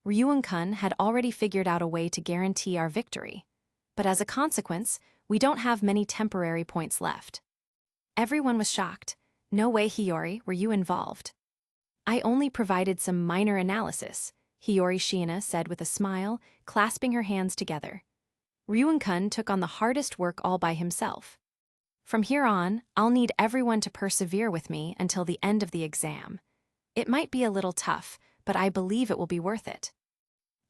Ryuen-kun had already figured out a way to guarantee our victory, but as a consequence, we don't have many temporary points left. Everyone was shocked. No way, Hiyori, were you involved? I only provided some minor analysis, Hiyori Shiina said with a smile, clasping her hands together. Ryuen-kun took on the hardest work all by himself. From here on, I'll need everyone to persevere with me until the end of the exam. It might be a little tough, but I believe it will be worth it.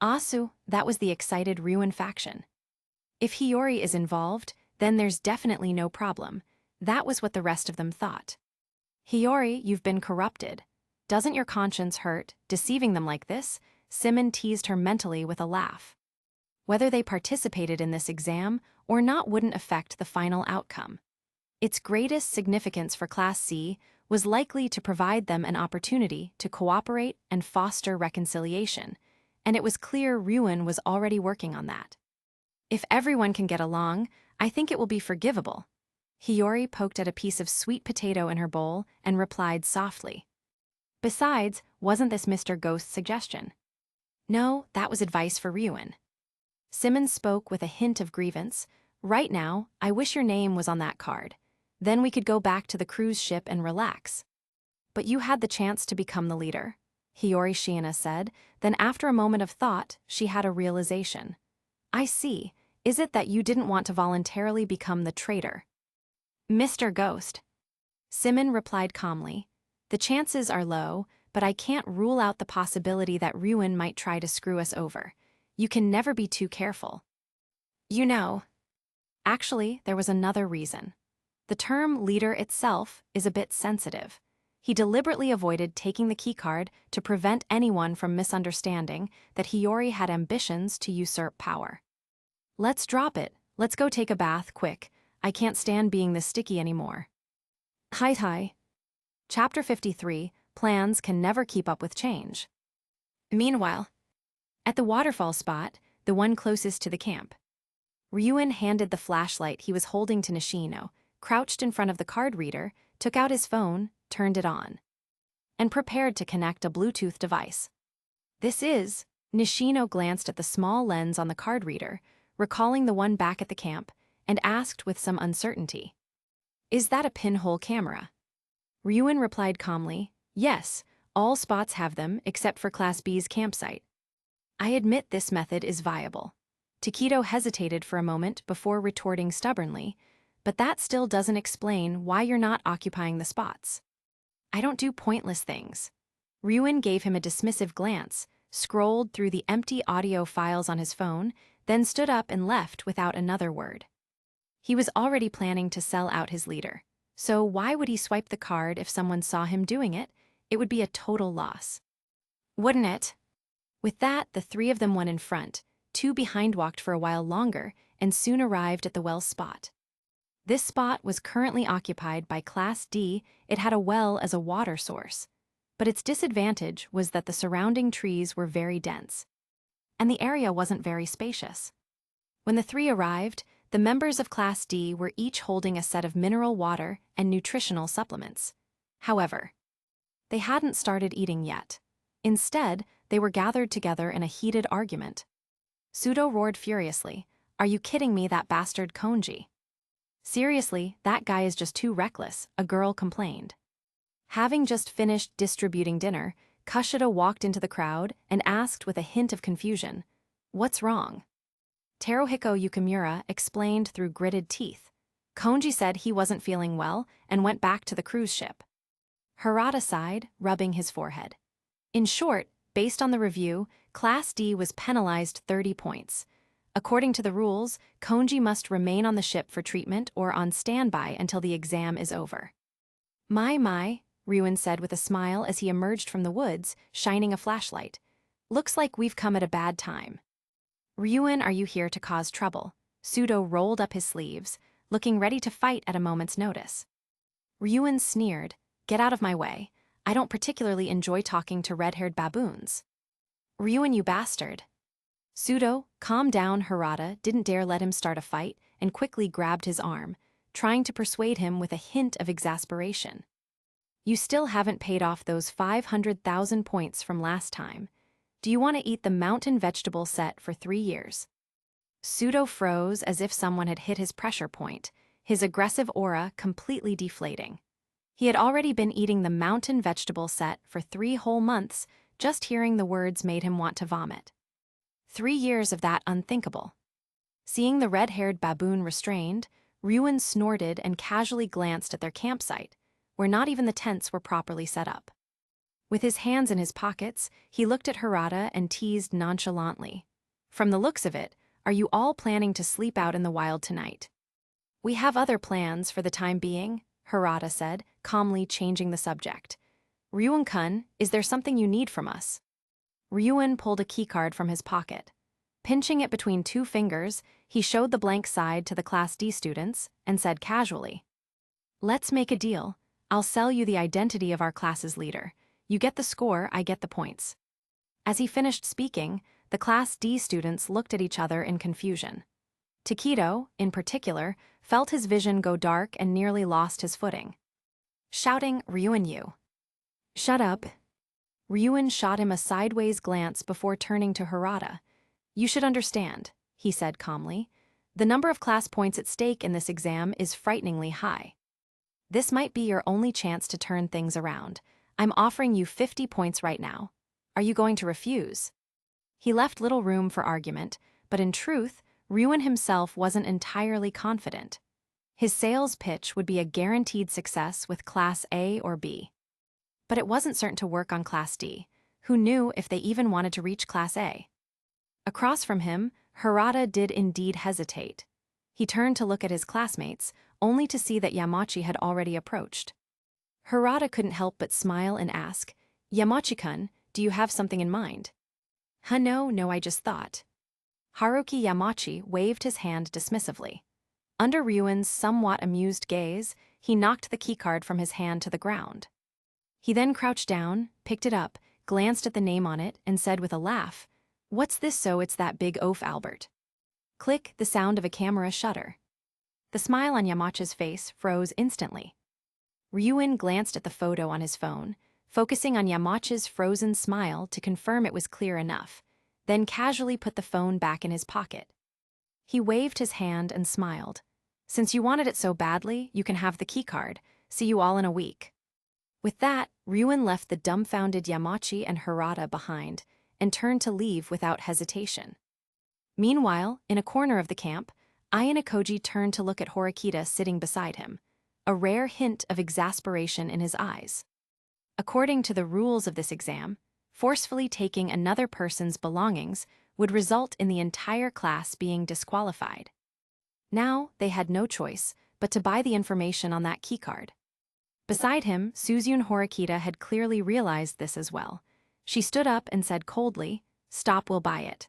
Asu, that was the excited Ryuen faction. If Hiyori is involved, then there's definitely no problem. That was what the rest of them thought. Hiyori, you've been corrupted. Doesn't your conscience hurt, deceiving them like this? Symon teased her mentally with a laugh. Whether they participated in this exam or not wouldn't affect the final outcome. Its greatest significance for Class C was likely to provide them an opportunity to cooperate and foster reconciliation, and it was clear Ryuin was already working on that. If everyone can get along, I think it will be forgivable. Hiyori poked at a piece of sweet potato in her bowl and replied softly. Besides, wasn't this Mr. Ghost's suggestion? No, that was advice for Ryuin. Symon spoke with a hint of grievance. Right now, I wish your name was on that card. Then we could go back to the cruise ship and relax. But you had the chance to become the leader, Hiyori Shiina said. Then after a moment of thought, she had a realization. I see. Is it that you didn't want to voluntarily become the traitor? Mr. Ghost. Symon replied calmly. The chances are low, but I can't rule out the possibility that Ryuin might try to screw us over. You can never be too careful. You know. Actually, there was another reason. The term leader itself is a bit sensitive. He deliberately avoided taking the keycard to prevent anyone from misunderstanding that Hiyori had ambitions to usurp power. Let's drop it. Let's go take a bath, quick. I can't stand being this sticky anymore. Hi. Chapter 53, Plans Can Never Keep Up with Change. Meanwhile, at the waterfall spot, the one closest to the camp, Ryuin handed the flashlight he was holding to Nishino, crouched in front of the card reader, took out his phone, turned it on, and prepared to connect a Bluetooth device. Nishino glanced at the small lens on the card reader, recalling the one back at the camp, and asked with some uncertainty. Is that a pinhole camera? Ryuin replied calmly, yes, all spots have them except for Class B's campsite. I admit this method is viable. Takedo hesitated for a moment before retorting stubbornly, but that still doesn't explain why you're not occupying the spots. I don't do pointless things. Ryuin gave him a dismissive glance, scrolled through the empty audio files on his phone, then stood up and left without another word. He was already planning to sell out his leader, so why would he swipe the card if someone saw him doing it? It would be a total loss. Wouldn't it? With that, the three of them went in front, two behind walked for a while longer, and soon arrived at the well spot. This spot was currently occupied by Class D. It had a well as a water source, but its disadvantage was that the surrounding trees were very dense, and the area wasn't very spacious. When the three arrived, the members of Class D were each holding a set of mineral water and nutritional supplements. However, they hadn't started eating yet. Instead, they were gathered together in a heated argument. Sudo roared furiously, "Are you kidding me, that bastard Konji? Seriously, that guy is just too reckless," a girl complained. Having just finished distributing dinner, Kushida walked into the crowd and asked with a hint of confusion, "What's wrong?" Teruhiko Yukimura explained through gritted teeth. Konji said he wasn't feeling well and went back to the cruise ship. Harada sighed, rubbing his forehead. In short, based on the review, Class D was penalized 30 points. According to the rules, Konji must remain on the ship for treatment or on standby until the exam is over. My, Ryuin said with a smile as he emerged from the woods, shining a flashlight. Looks like we've come at a bad time. Ryuin, are you here to cause trouble? Sudo rolled up his sleeves, looking ready to fight at a moment's notice. Ryuin sneered, "Get out of my way. I don't particularly enjoy talking to red-haired baboons." Ryuin, you bastard. Sudo, calm down. Harada didn't dare let him start a fight and quickly grabbed his arm, trying to persuade him with a hint of exasperation. You still haven't paid off those 500,000 points from last time. Do you want to eat the mountain vegetable set for 3 years? Sudo froze as if someone had hit his pressure point, his aggressive aura completely deflating. He had already been eating the mountain vegetable set for 3 whole months. Just hearing the words made him want to vomit. 3 years of that unthinkable. Seeing the red-haired baboon restrained, Ryuin snorted and casually glanced at their campsite, where not even the tents were properly set up. With his hands in his pockets, he looked at Harada and teased nonchalantly. From the looks of it, are you all planning to sleep out in the wild tonight? We have other plans for the time being, Harada said, calmly changing the subject. Ryuin-kun, is there something you need from us? Ryuin pulled a keycard from his pocket. Pinching it between 2 fingers, he showed the blank side to the Class D students and said casually, "Let's make a deal. I'll sell you the identity of our class's leader. You get the score, I get the points. As he finished speaking, the Class D students looked at each other in confusion. Takedo, in particular, felt his vision go dark and nearly lost his footing. Shouting, "Ryuen, you!" "Shut up." Ryuen shot him a sideways glance before turning to Hirata. "You should understand," he said calmly. "The number of class points at stake in this exam is frighteningly high. This might be your only chance to turn things around. I'm offering you 50 points right now. Are you going to refuse?" He left little room for argument, but in truth, Ryuen himself wasn't entirely confident. His sales pitch would be a guaranteed success with Class A or B. But it wasn't certain to work on Class D. Who knew if they even wanted to reach Class A? Across from him, Hirata did indeed hesitate. He turned to look at his classmates, only to see that Yamachi had already approached. Hirata couldn't help but smile and ask, "Yamachi-kun, do you have something in mind?" No, I just thought." Haruki Yamachi waved his hand dismissively. Under Ryuen's somewhat amused gaze, he knocked the keycard from his hand to the ground. He then crouched down, picked it up, glanced at the name on it, and said with a laugh, "What's this? So it's that big oaf, Albert." Click, the sound of a camera shutter. The smile on Yamachi's face froze instantly. Ryuen glanced at the photo on his phone, focusing on Yamachi's frozen smile to confirm it was clear enough, then casually put the phone back in his pocket. He waved his hand and smiled. "Since you wanted it so badly, you can have the keycard. See you all in a week." With that, Ryuen left the dumbfounded Yamachi and Hirata behind and turned to leave without hesitation. Meanwhile, in a corner of the camp, Ayanokoji turned to look at Horikita sitting beside him, a rare hint of exasperation in his eyes. According to the rules of this exam, forcefully taking another person's belongings would result in the entire class being disqualified. Now, they had no choice but to buy the information on that keycard. Beside him, Suzune Horikita had clearly realized this as well. She stood up and said coldly, "Stop, we'll buy it."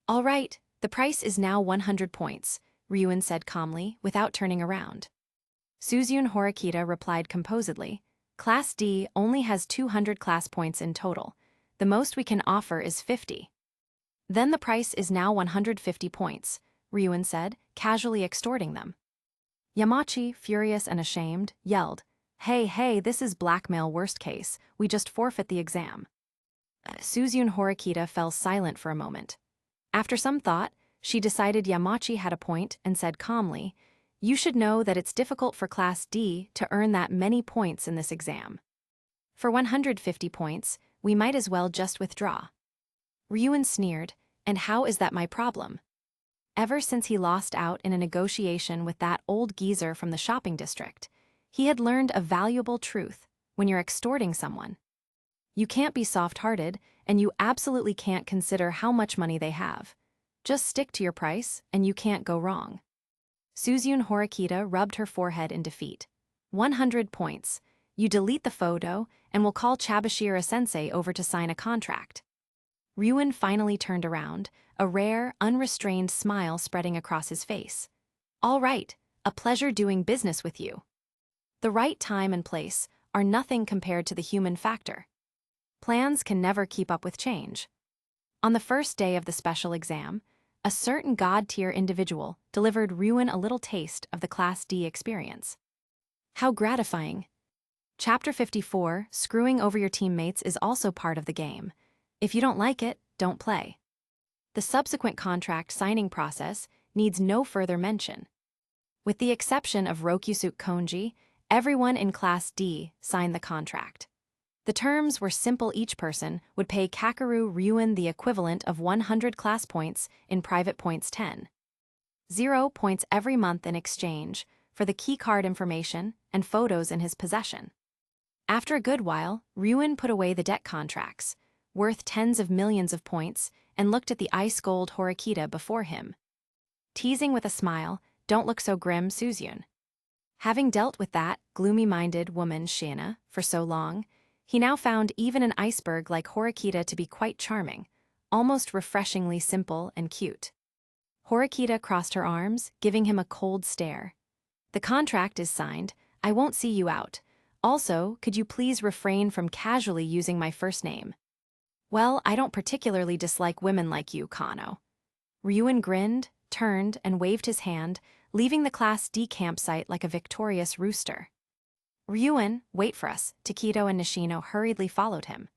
"All right, the price is now 100 points, Ryuen said calmly, without turning around. Suzune Horikita replied composedly, "Class D only has 200 class points in total. The most we can offer is 50. "Then the price is now 150 points, Ryuen said, casually extorting them. Yamachi, furious and ashamed, yelled, Hey, this is blackmail worst case, we just forfeit the exam." Suzune Horikita fell silent for a moment. After some thought, she decided Yamachi had a point and said calmly, "You should know that it's difficult for Class D to earn that many points in this exam. For 150 points, we might as well just withdraw." Ryuen sneered, "And how is that my problem?" Ever since he lost out in a negotiation with that old geezer from the shopping district, he had learned a valuable truth: when you're extorting someone, you can't be soft-hearted, and you absolutely can't consider how much money they have. Just stick to your price, and you can't go wrong. Suzune Horikita rubbed her forehead in defeat. 100 points. You delete the photo, and we'll call Chabashira-sensei over to sign a contract. Ryuen finally turned around, a rare, unrestrained smile spreading across his face. "All right, a pleasure doing business with you." The right time and place are nothing compared to the human factor. Plans can never keep up with change. On the first day of the special exam, a certain god-tier individual delivered Ryuen a little taste of the Class D experience. How gratifying. Chapter 54, Screwing Over Your Teammates, is also part of the game. If you don't like it, don't play. The subsequent contract signing process needs no further mention. With the exception of Rokyusuke Konji, everyone in Class D signed the contract. The terms were simple: each person would pay Kakeru Ryuen the equivalent of 100 class points in private points 10. 0 points every month in exchange for the keycard information and photos in his possession. After a good while, Ryuen put away the debt contracts, worth tens of millions of points, and looked at the ice-gold Horikita before him. Teasing with a smile, "Don't look so grim, Suzune." Having dealt with that gloomy-minded woman Shiina for so long, he now found even an iceberg like Horikita to be quite charming, almost refreshingly simple and cute. Horikita crossed her arms, giving him a cold stare. "The contract is signed. I won't see you out. Also, could you please refrain from casually using my first name? Well, I don't particularly dislike women like you, Kano. Ryuin grinned, turned, and waved his hand, leaving the Class D campsite like a victorious rooster. Ryuin, wait for us, Takedo and Nishino hurriedly followed him.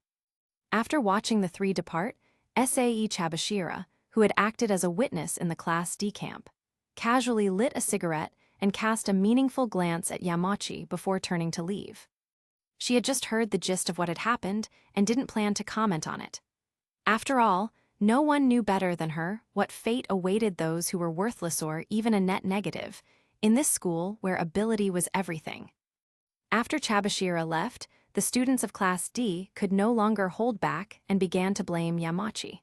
After watching the three depart, Sae Chabashira, who had acted as a witness in the Class D camp, casually lit a cigarette and cast a meaningful glance at Yamachi before turning to leave. She had just heard the gist of what had happened and didn't plan to comment on it. After all, no one knew better than her what fate awaited those who were worthless or even a net negative, in this school where ability was everything. After Chabashira left, the students of Class D could no longer hold back and began to blame Yamachi.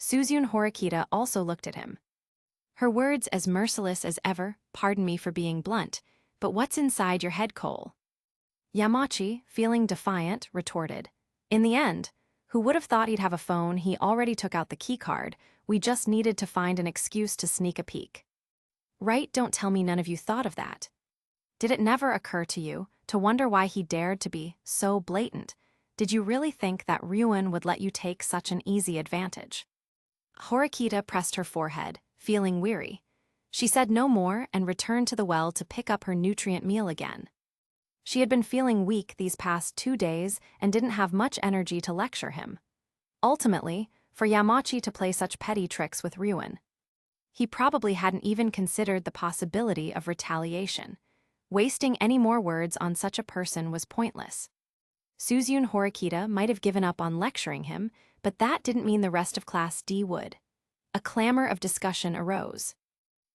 Suzune Horikita also looked at him. Her words as merciless as ever, pardon me for being blunt, but what's inside your head, Cole? Yamachi, feeling defiant, retorted. In the end, who would have thought he'd have a phone? He already took out the keycard, we just needed to find an excuse to sneak a peek. Right, don't tell me none of you thought of that. Did it never occur to you to wonder why he dared to be so blatant? Did you really think that Ryuin would let you take such an easy advantage? Horikita pressed her forehead, feeling weary. She said no more and returned to the well to pick up her nutrient meal again. She had been feeling weak these past 2 days and didn't have much energy to lecture him. Ultimately, for Yamachi to play such petty tricks with Ryuin. He probably hadn't even considered the possibility of retaliation. Wasting any more words on such a person was pointless. Suzune Horikita might have given up on lecturing him, but that didn't mean the rest of Class D would. A clamor of discussion arose.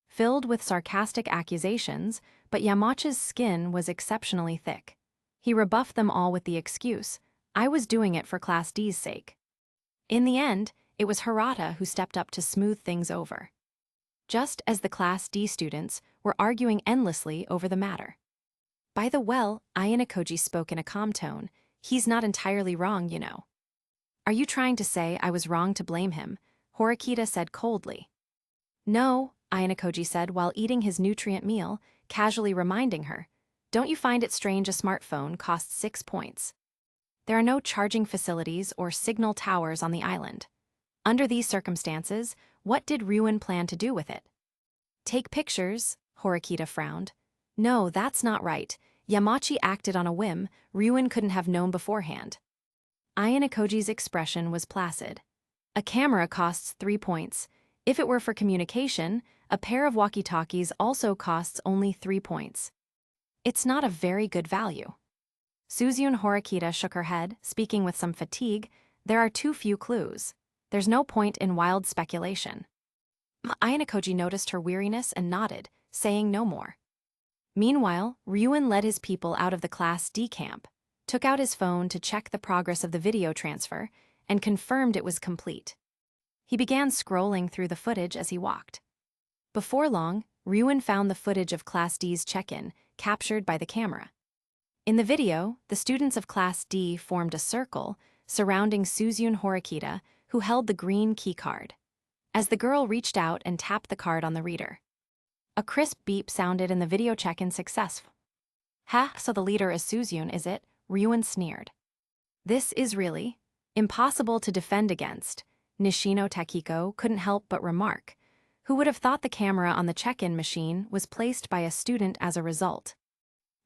Filled with sarcastic accusations, but Yamachi's skin was exceptionally thick. He rebuffed them all with the excuse, I was doing it for Class D's sake. In the end, it was Hirata who stepped up to smooth things over. Just as the Class D students were arguing endlessly over the matter. By the well, Ayanokoji spoke in a calm tone, he's not entirely wrong, you know. Are you trying to say I was wrong to blame him? Horikita said coldly. No, Ayanokoji said while eating his nutrient meal, casually reminding her, don't you find it strange a smartphone costs 6 points? There are no charging facilities or signal towers on the island. Under these circumstances, what did Ryuin plan to do with it? Take pictures, Horikita frowned. No, that's not right. Yamachi acted on a whim, Ryuin couldn't have known beforehand. Ayanokoji's expression was placid. A camera costs 3 points. If it were for communication, a pair of walkie-talkies also costs only 3 points. It's not a very good value. Suzune Horikita shook her head, speaking with some fatigue. There are too few clues. There's no point in wild speculation. Ayanokoji noticed her weariness and nodded, saying no more. Meanwhile, Ryuin led his people out of the Class D camp, took out his phone to check the progress of the video transfer, and confirmed it was complete. He began scrolling through the footage as he walked. Before long, Ryuin found the footage of Class D's check-in, captured by the camera. In the video, the students of Class D formed a circle surrounding Suzune Horikita, who held the green keycard. As the girl reached out and tapped the card on the reader. A crisp beep sounded and the video check-in successful. Ha, so the leader is Suzune, is it? Ryuin sneered. This is really impossible to defend against, Nishino Takiko couldn't help but remark. Who would have thought the camera on the check-in machine was placed by a student as a result?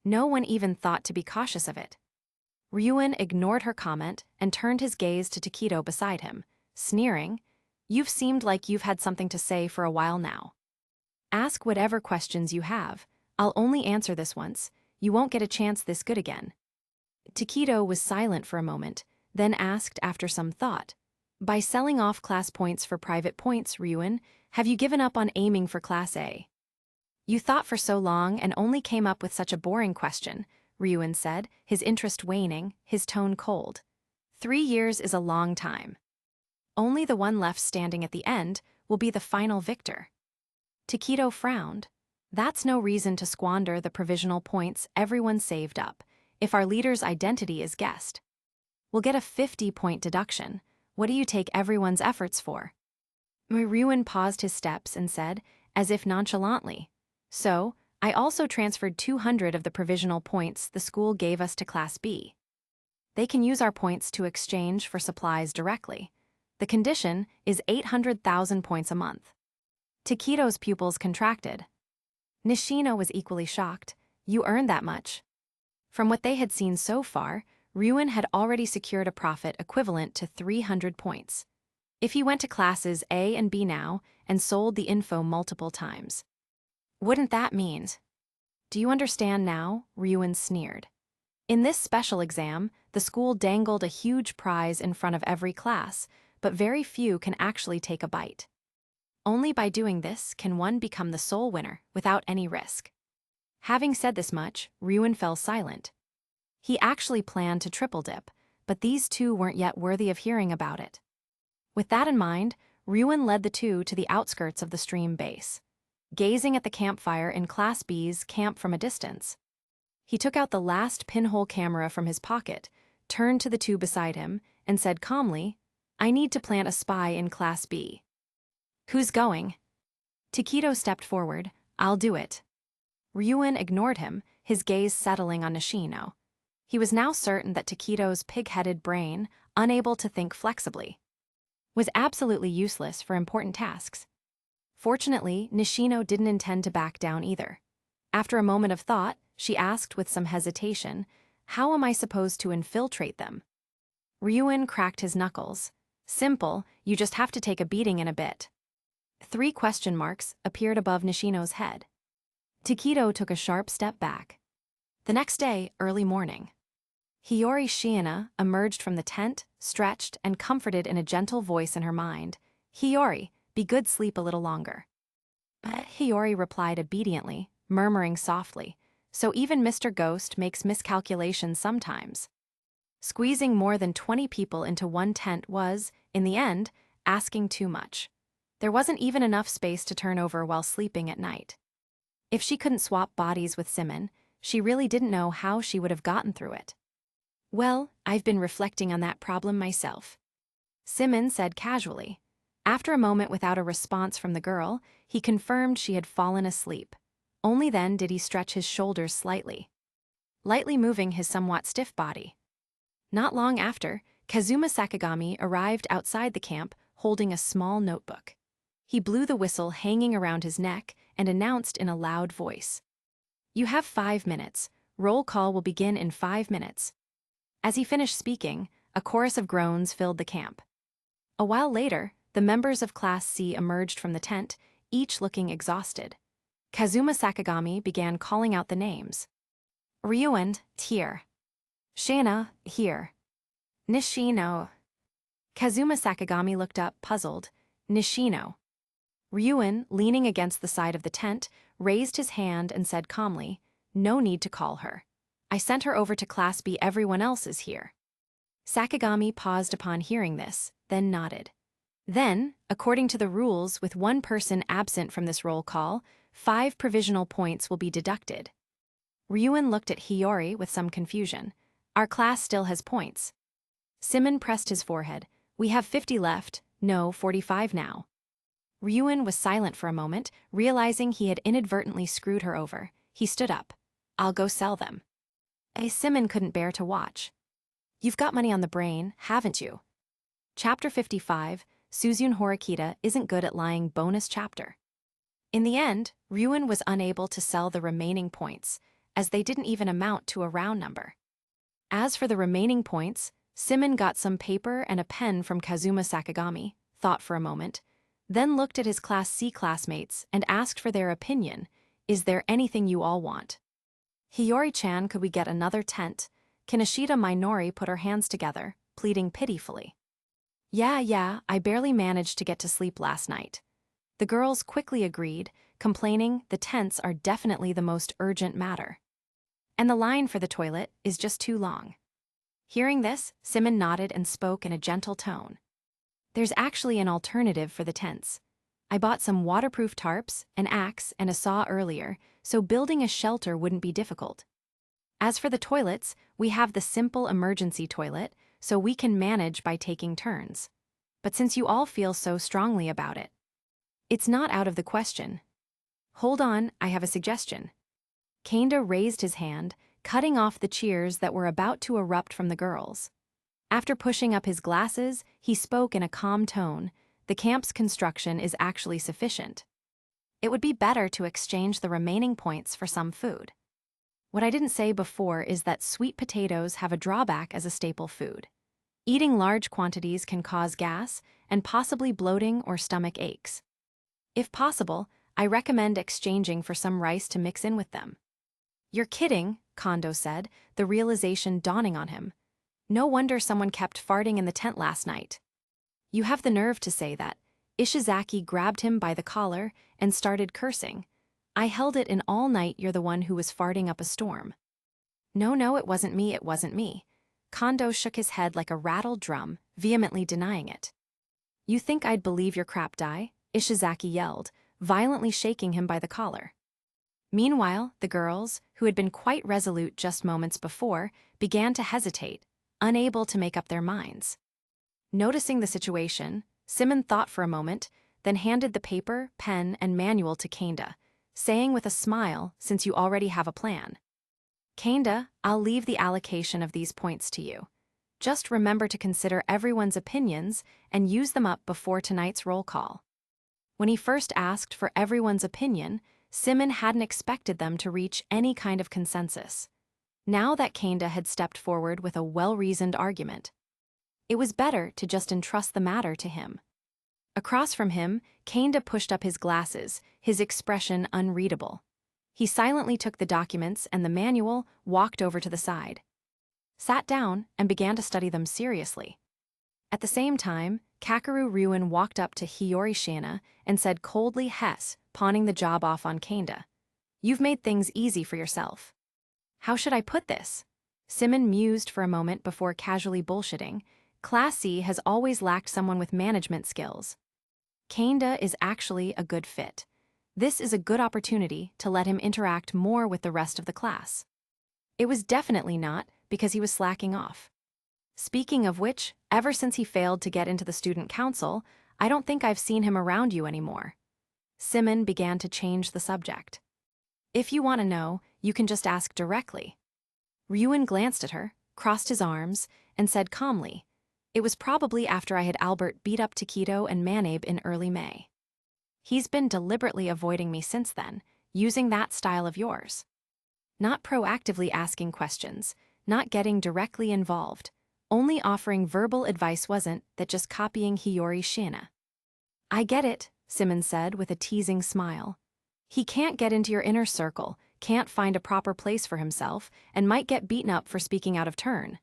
No one even thought to be cautious of it. Ryuin ignored her comment and turned his gaze to Takedo beside him, sneering, You've seemed like you've had something to say for a while now. Ask whatever questions you have. I'll only answer this once. You won't get a chance this good again. Takedo was silent for a moment, then asked after some thought. By selling off class points for private points, Ryuin, have you given up on aiming for Class A? You thought for so long and only came up with such a boring question, Ryuin said, his interest waning, his tone cold. 3 years is a long time. Only the one left standing at the end will be the final victor. Takedo frowned. That's no reason to squander the provisional points everyone saved up, if our leader's identity is guessed. We'll get a 50-point deduction. What do you take everyone's efforts for? Ryuin paused his steps and said, as if nonchalantly, So, I also transferred 200 of the provisional points the school gave us to Class B. They can use our points to exchange for supplies directly. The condition is 800,000 points a month. Takedo's pupils contracted. Nishino was equally shocked. You earned that much. From what they had seen so far, Ryuen had already secured a profit equivalent to 300 points. If he went to classes A and B now and sold the info multiple times. Wouldn't that mean? Do you understand now? Ryuen sneered. In this special exam, the school dangled a huge prize in front of every class, but very few can actually take a bite. Only by doing this can one become the sole winner without any risk. Having said this much, Ryuen fell silent. He actually planned to triple dip, but these two weren't yet worthy of hearing about it. With that in mind, Ryuen led the two to the outskirts of the stream base. Gazing at the campfire in Class B's camp from a distance, he took out the last pinhole camera from his pocket, turned to the two beside him, and said calmly, I need to plant a spy in Class B. Who's going? Takedo stepped forward. I'll do it. Ryuen ignored him, his gaze settling on Nishino. He was now certain that Takedo's pig-headed brain, unable to think flexibly, was absolutely useless for important tasks. Fortunately, Nishino didn't intend to back down either. After a moment of thought, she asked with some hesitation, how am I supposed to infiltrate them? Ryuen cracked his knuckles. Simple, you just have to take a beating in a bit. 3 question marks appeared above Nishino's head. Takedo took a sharp step back. The next day, early morning, Hiyori Shiina emerged from the tent, stretched, and comforted in a gentle voice in her mind. Hiyori, be good, sleep a little longer. Hiyori replied obediently, murmuring softly, so even Mr. Ghost makes miscalculations sometimes. Squeezing more than 20 people into one tent was, in the end, asking too much. There wasn't even enough space to turn over while sleeping at night. If she couldn't swap bodies with Symon, she really didn't know how she would have gotten through it. Well, I've been reflecting on that problem myself, Symon said casually. After a moment without a response from the girl, he confirmed she had fallen asleep. Only then did he stretch his shoulders slightly, lightly moving his somewhat stiff body. Not long after, Kazuma Sakagami arrived outside the camp holding a small notebook. He blew the whistle hanging around his neck and announced in a loud voice, You have 5 minutes. Roll call will begin in 5 minutes. As he finished speaking, a chorus of groans filled the camp. A while later, the members of Class C emerged from the tent, each looking exhausted. Kazuma Sakagami began calling out the names. Ryuen, here. Shiina, here. Nishino. Kazuma Sakagami looked up, puzzled. Nishino. Ryuen, leaning against the side of the tent, raised his hand and said calmly, No need to call her. I sent her over to Class B. Everyone else is here. Sakagami paused upon hearing this, then nodded. Then, according to the rules, with one person absent from this roll call, 5 provisional points will be deducted. Ryuen looked at Hiyori with some confusion. Our class still has points. Symon pressed his forehead. We have 50 left, no, 45 now. Ryuen was silent for a moment, realizing he had inadvertently screwed her over. He stood up. I'll go sell them. Symon couldn't bear to watch. You've got money on the brain, haven't you? Chapter 55, Suzune Horikita isn't good at lying bonus chapter. In the end, Ryuen was unable to sell the remaining points, as they didn't even amount to a round number. As for the remaining points, Symon got some paper and a pen from Kazuma Sakagami, thought for a moment, then looked at his Class C classmates and asked for their opinion. Is there anything you all want? Hiyori-chan, could we get another tent? Kinoshita Minori put her hands together, pleading pitifully. Yeah, I barely managed to get to sleep last night. The girls quickly agreed, complaining the tents are definitely the most urgent matter. And the line for the toilet is just too long. Hearing this, Symon nodded and spoke in a gentle tone. There's actually an alternative for the tents. I bought some waterproof tarps, an axe, and a saw earlier, so building a shelter wouldn't be difficult. As for the toilets, we have the simple emergency toilet, so we can manage by taking turns. But since you all feel so strongly about it, it's not out of the question. Hold on, I have a suggestion. Kanda raised his hand, cutting off the cheers that were about to erupt from the girls. After pushing up his glasses, he spoke in a calm tone. The camp's construction is actually sufficient. It would be better to exchange the remaining points for some food. What I didn't say before is that sweet potatoes have a drawback as a staple food. Eating large quantities can cause gas and possibly bloating or stomach aches. If possible, I recommend exchanging for some rice to mix in with them. You're kidding, Kondo said, the realization dawning on him. No wonder someone kept farting in the tent last night. You have the nerve to say that. Ishizaki grabbed him by the collar and started cursing. I held it in all night. You're the one who was farting up a storm. No, it wasn't me. Kondo shook his head like a rattled drum, vehemently denying it. You think I'd believe your crap die? Ishizaki yelled, violently shaking him by the collar. Meanwhile, the girls, who had been quite resolute just moments before, began to hesitate, unable to make up their minds. Noticing the situation, Symon thought for a moment, then handed the paper, pen, and manual to Kanda, saying with a smile, since you already have a plan. Kanda, I'll leave the allocation of these points to you. Just remember to consider everyone's opinions and use them up before tonight's roll call. When he first asked for everyone's opinion, Symon hadn't expected them to reach any kind of consensus. Now that Kanda had stepped forward with a well-reasoned argument, it was better to just entrust the matter to him. Across from him, Kanda pushed up his glasses, his expression unreadable. He silently took the documents and the manual, walked over to the side, sat down, and began to study them seriously. At the same time, Kakeru Ryuin walked up to Hiyori Shiina and said coldly, Hess, pawning the job off on Kanda. You've made things easy for yourself. How should I put this? Symon mused for a moment before casually bullshitting. Class C has always lacked someone with management skills. Kanda is actually a good fit. This is a good opportunity to let him interact more with the rest of the class. It was definitely not because he was slacking off. Speaking of which, ever since he failed to get into the student council, I don't think I've seen him around you anymore. Symon began to change the subject. If you want to know, you can just ask directly. Ryuin glanced at her, crossed his arms, and said calmly, it was probably after I had Albert beat up Takedo and Manabe in early May. He's been deliberately avoiding me since then, using that style of yours. Not proactively asking questions, not getting directly involved, only offering verbal advice wasn't that just copying Hiyori Shiina. I get it, Symon said with a teasing smile. He can't get into your inner circle, can't find a proper place for himself, and might get beaten up for speaking out of turn.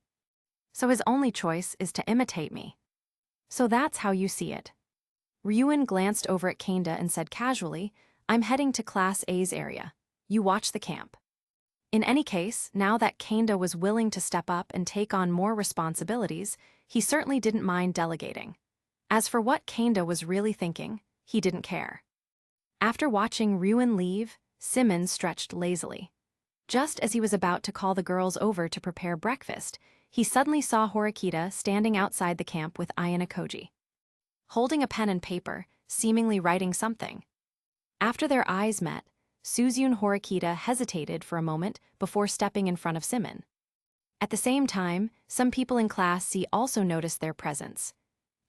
So his only choice is to imitate me. So that's how you see it. Ryuin glanced over at Kanda and said casually, I'm heading to Class A's area. You watch the camp. In any case, now that Kanda was willing to step up and take on more responsibilities, he certainly didn't mind delegating. As for what Kanda was really thinking, he didn't care. After watching Ryuin leave, Symon stretched lazily. Just as he was about to call the girls over to prepare breakfast, he suddenly saw Horikita standing outside the camp with Ayano Koji, holding a pen and paper, seemingly writing something. After their eyes met, Suzune Horikita hesitated for a moment before stepping in front of Symon. At the same time, some people in Class C also noticed their presence.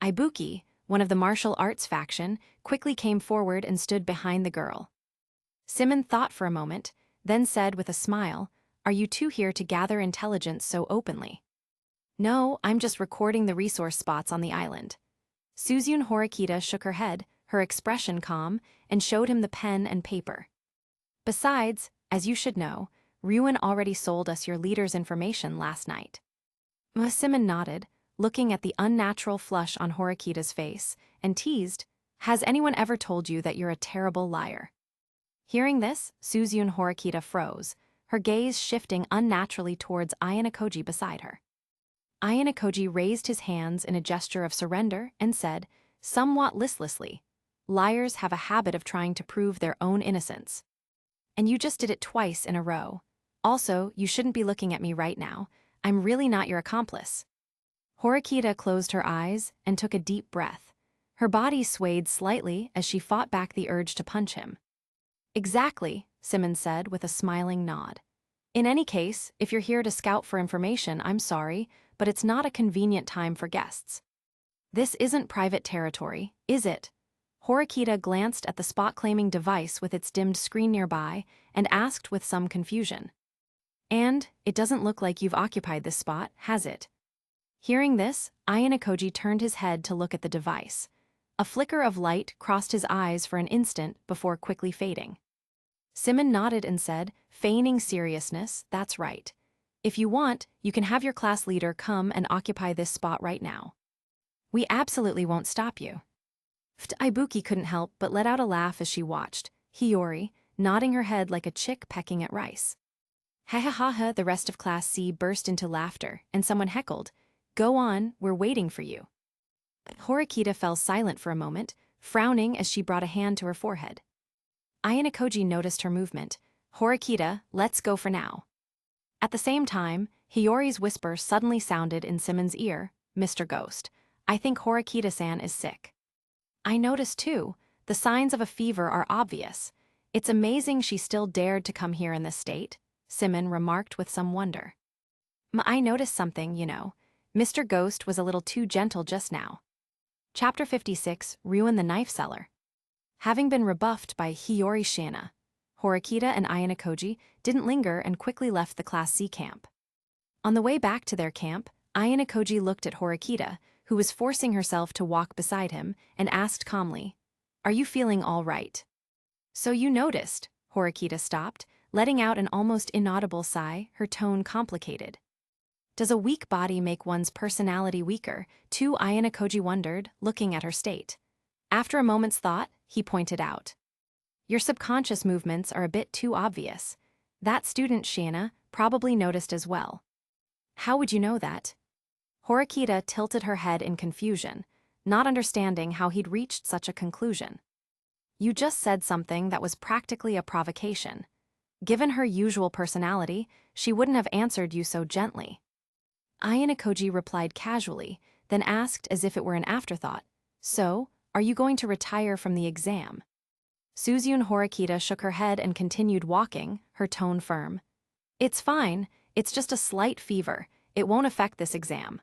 Ibuki, one of the martial arts faction, quickly came forward and stood behind the girl. Symon thought for a moment, then said with a smile, Are you two here to gather intelligence so openly? No, I'm just recording the resource spots on the island. Suzune Horikita shook her head, her expression calm, and showed him the pen and paper. Besides, as you should know, Ryuin already sold us your leader's information last night. Symon nodded, looking at the unnatural flush on Horikita's face, and teased, Has anyone ever told you that you're a terrible liar? Hearing this, Suzune Horikita froze, her gaze shifting unnaturally towards Ayano Koji beside her. Ayano Koji raised his hands in a gesture of surrender and said, somewhat listlessly, Liars have a habit of trying to prove their own innocence. And you just did it twice in a row. Also, you shouldn't be looking at me right now. I'm really not your accomplice. Horikita closed her eyes and took a deep breath. Her body swayed slightly as she fought back the urge to punch him. Exactly, Symon said with a smiling nod. In any case, if you're here to scout for information, I'm sorry, but it's not a convenient time for guests. This isn't private territory, is it? Horikita glanced at the spot-claiming device with its dimmed screen nearby and asked with some confusion. And it doesn't look like you've occupied this spot, has it? Hearing this, Ayanokoji turned his head to look at the device. A flicker of light crossed his eyes for an instant before quickly fading. Symon nodded and said, feigning seriousness, that's right. If you want, you can have your class leader come and occupy this spot right now. We absolutely won't stop you. Ibuki couldn't help but let out a laugh as she watched Hiyori, nodding her head like a chick pecking at rice. Ha ha ha ha, the rest of Class C burst into laughter, and someone heckled, "Go on, we're waiting for you." Horikita fell silent for a moment, frowning as she brought a hand to her forehead. Ayanokoji noticed her movement. "Horikita, let's go for now." At the same time, Hiyori's whisper suddenly sounded in Symon's ear, "Mr. Ghost, I think Horikita-san is sick." "I noticed too. The signs of a fever are obvious. It's amazing she still dared to come here in this state," Symon remarked with some wonder. "I noticed something, you know. Mr. Ghost was a little too gentle just now." Chapter 56, Ruin the Knife Seller. Having been rebuffed by Hiyori Shiina, Horikita and Ayanokoji didn't linger and quickly left the Class C camp. On the way back to their camp, Ayanokoji looked at Horikita, who was forcing herself to walk beside him, and asked calmly, "Are you feeling all right?" "So you noticed," Horikita stopped, letting out an almost inaudible sigh, her tone complicated. Does a weak body make one's personality weaker? Too, Ayanokoji wondered, looking at her state. After a moment's thought, he pointed out. "Your subconscious movements are a bit too obvious. That student, Shiina, probably noticed as well." "How would you know that?" Horikita tilted her head in confusion, not understanding how he'd reached such a conclusion. "You just said something that was practically a provocation. Given her usual personality, she wouldn't have answered you so gently." Ayanokoji replied casually, then asked as if it were an afterthought, "So, are you going to retire from the exam?" Suzyun Horikita shook her head and continued walking, her tone firm. "It's fine, it's just a slight fever. It won't affect this exam."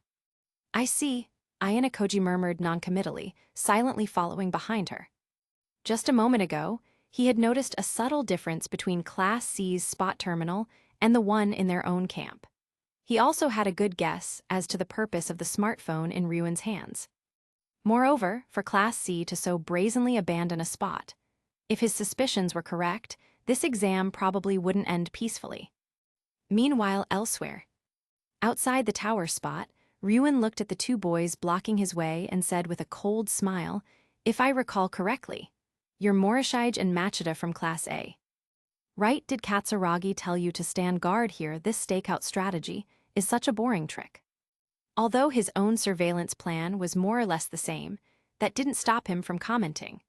"I see," Ayanokoji murmured noncommittally, silently following behind her. Just a moment ago, he had noticed a subtle difference between Class C's spot terminal and the one in their own camp. He also had a good guess as to the purpose of the smartphone in Ryuin's hands. Moreover, for Class C to so brazenly abandon a spot, if his suspicions were correct, this exam probably wouldn't end peacefully. Meanwhile, elsewhere, outside the tower spot, Ryuin looked at the two boys blocking his way and said with a cold smile, "If I recall correctly, you're Morishige and Machida from Class A. Right? Did Katsuragi tell you to stand guard here? This stakeout strategy is such a boring trick." Although his own surveillance plan was more or less the same, that didn't stop him from commenting.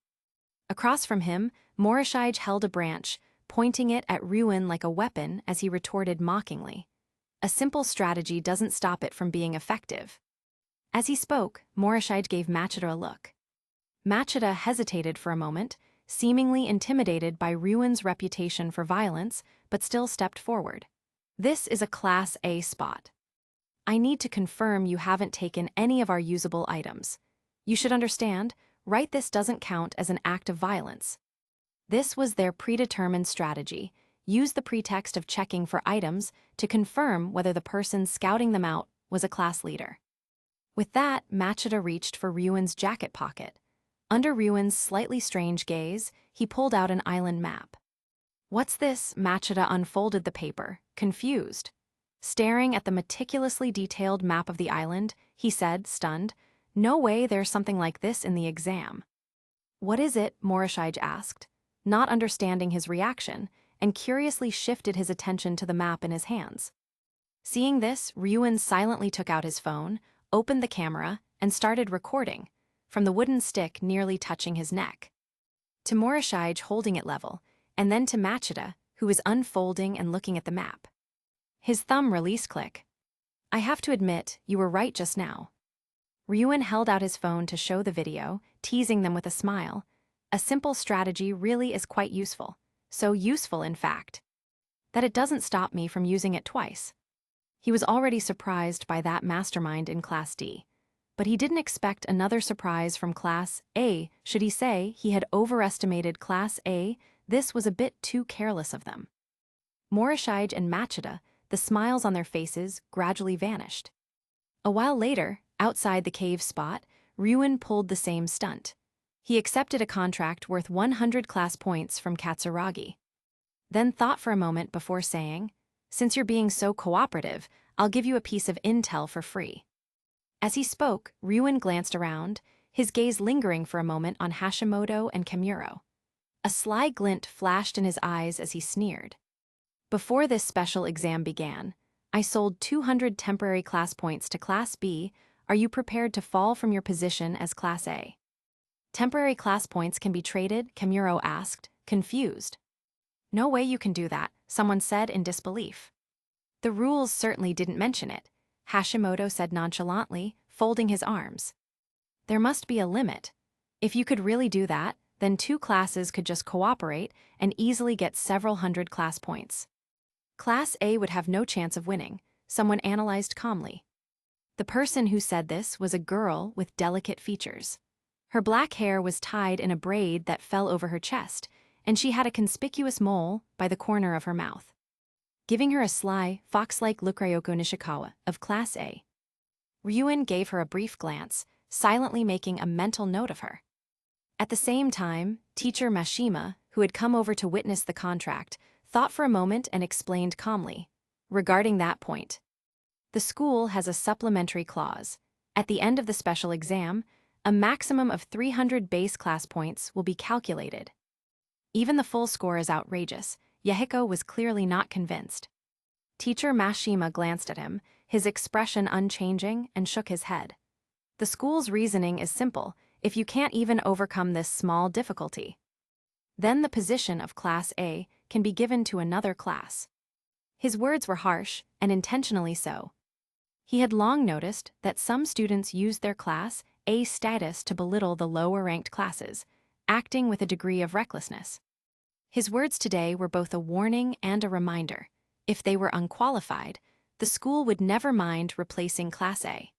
Across from him, Morishige held a branch, pointing it at Ryuin like a weapon as he retorted mockingly, "A simple strategy doesn't stop it from being effective." As he spoke, Morishige gave Machida a look. Machida hesitated for a moment, seemingly intimidated by Ryuin's reputation for violence, but still stepped forward. "This is a Class A spot. I need to confirm you haven't taken any of our usable items. You should understand, right? This doesn't count as an act of violence." This was their predetermined strategy. Use the pretext of checking for items to confirm whether the person scouting them out was a class leader. With that, Machida reached for Ryuin's jacket pocket. Under Ryuin's slightly strange gaze, he pulled out an island map. "What's this?" Machida unfolded the paper, confused. Staring at the meticulously detailed map of the island, he said, stunned, "No way there's something like this in the exam." "What is it?" Morishige asked, not understanding his reaction, and curiously shifted his attention to the map in his hands. Seeing this, Ryuin silently took out his phone, opened the camera, and started recording, from the wooden stick nearly touching his neck. To Morishige holding it level, and then to Machida, who was unfolding and looking at the map. His thumb release click. "I have to admit, you were right just now." Ryuin held out his phone to show the video, teasing them with a smile. "A simple strategy really is quite useful. So useful, in fact, that it doesn't stop me from using it twice. He was already surprised by that mastermind in Class D. But he didn't expect another surprise from Class A. Should he say he had overestimated Class A? This was a bit too careless of them. Morishige and Machida, the smiles on their faces, gradually vanished. A while later, outside the cave spot, Ryuin pulled the same stunt. He accepted a contract worth 100 class points from Katsuragi. Then thought for a moment before saying, "Since you're being so cooperative, I'll give you a piece of intel for free." As he spoke, Ryuin glanced around, his gaze lingering for a moment on Hashimoto and Kamuro. A sly glint flashed in his eyes as he sneered. "Before this special exam began, I sold 200 temporary class points to Class B. Are you prepared to fall from your position as Class A?" "Temporary class points can be traded?" Kamuro asked, confused. "No way you can do that," someone said in disbelief. "The rules certainly didn't mention it," Hashimoto said nonchalantly, folding his arms. "There must be a limit. If you could really do that, then two classes could just cooperate and easily get several hundred class points. Class A would have no chance of winning," someone analyzed calmly. The person who said this was a girl with delicate features. Her black hair was tied in a braid that fell over her chest, and she had a conspicuous mole by the corner of her mouth, giving her a sly, fox-like look. Ryoko Nishikawa, of Class A. Ryuin gave her a brief glance, silently making a mental note of her. At the same time, teacher Mashima, who had come over to witness the contract, thought for a moment and explained calmly. "Regarding that point, the school has a supplementary clause. At the end of the special exam, a maximum of 300 base class points will be calculated." Even the full score is outrageous. Yahiko was clearly not convinced. Teacher Mashima glanced at him, his expression unchanging, and shook his head. "The school's reasoning is simple. If you can't even overcome this small difficulty, then the position of Class A can be given to another class." His words were harsh, and intentionally so. He had long noticed that some students used their Class A status to belittle the lower-ranked classes, acting with a degree of recklessness. His words today were both a warning and a reminder. If they were unqualified, the school would never mind replacing Class A.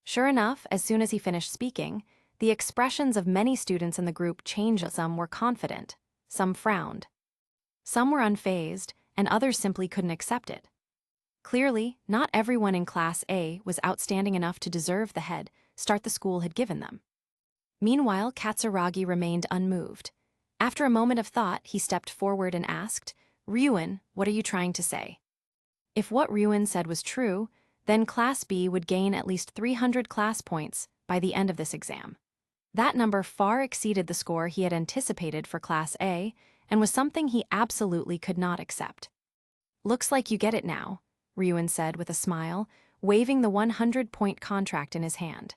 Sure enough, as soon as he finished speaking, the expressions of many students in the group changed. Some were confident, some frowned. Some were unfazed, and others simply couldn't accept it. Clearly, not everyone in Class A was outstanding enough to deserve the head start the school had given them. Meanwhile, Katsuragi remained unmoved. After a moment of thought, he stepped forward and asked, "Ryuin, what are you trying to say?" If what Ryuin said was true, then Class B would gain at least 300 class points by the end of this exam. That number far exceeded the score he had anticipated for Class A, and was something he absolutely could not accept. "Looks like you get it now," Ryuin said with a smile, waving the 100-point contract in his hand.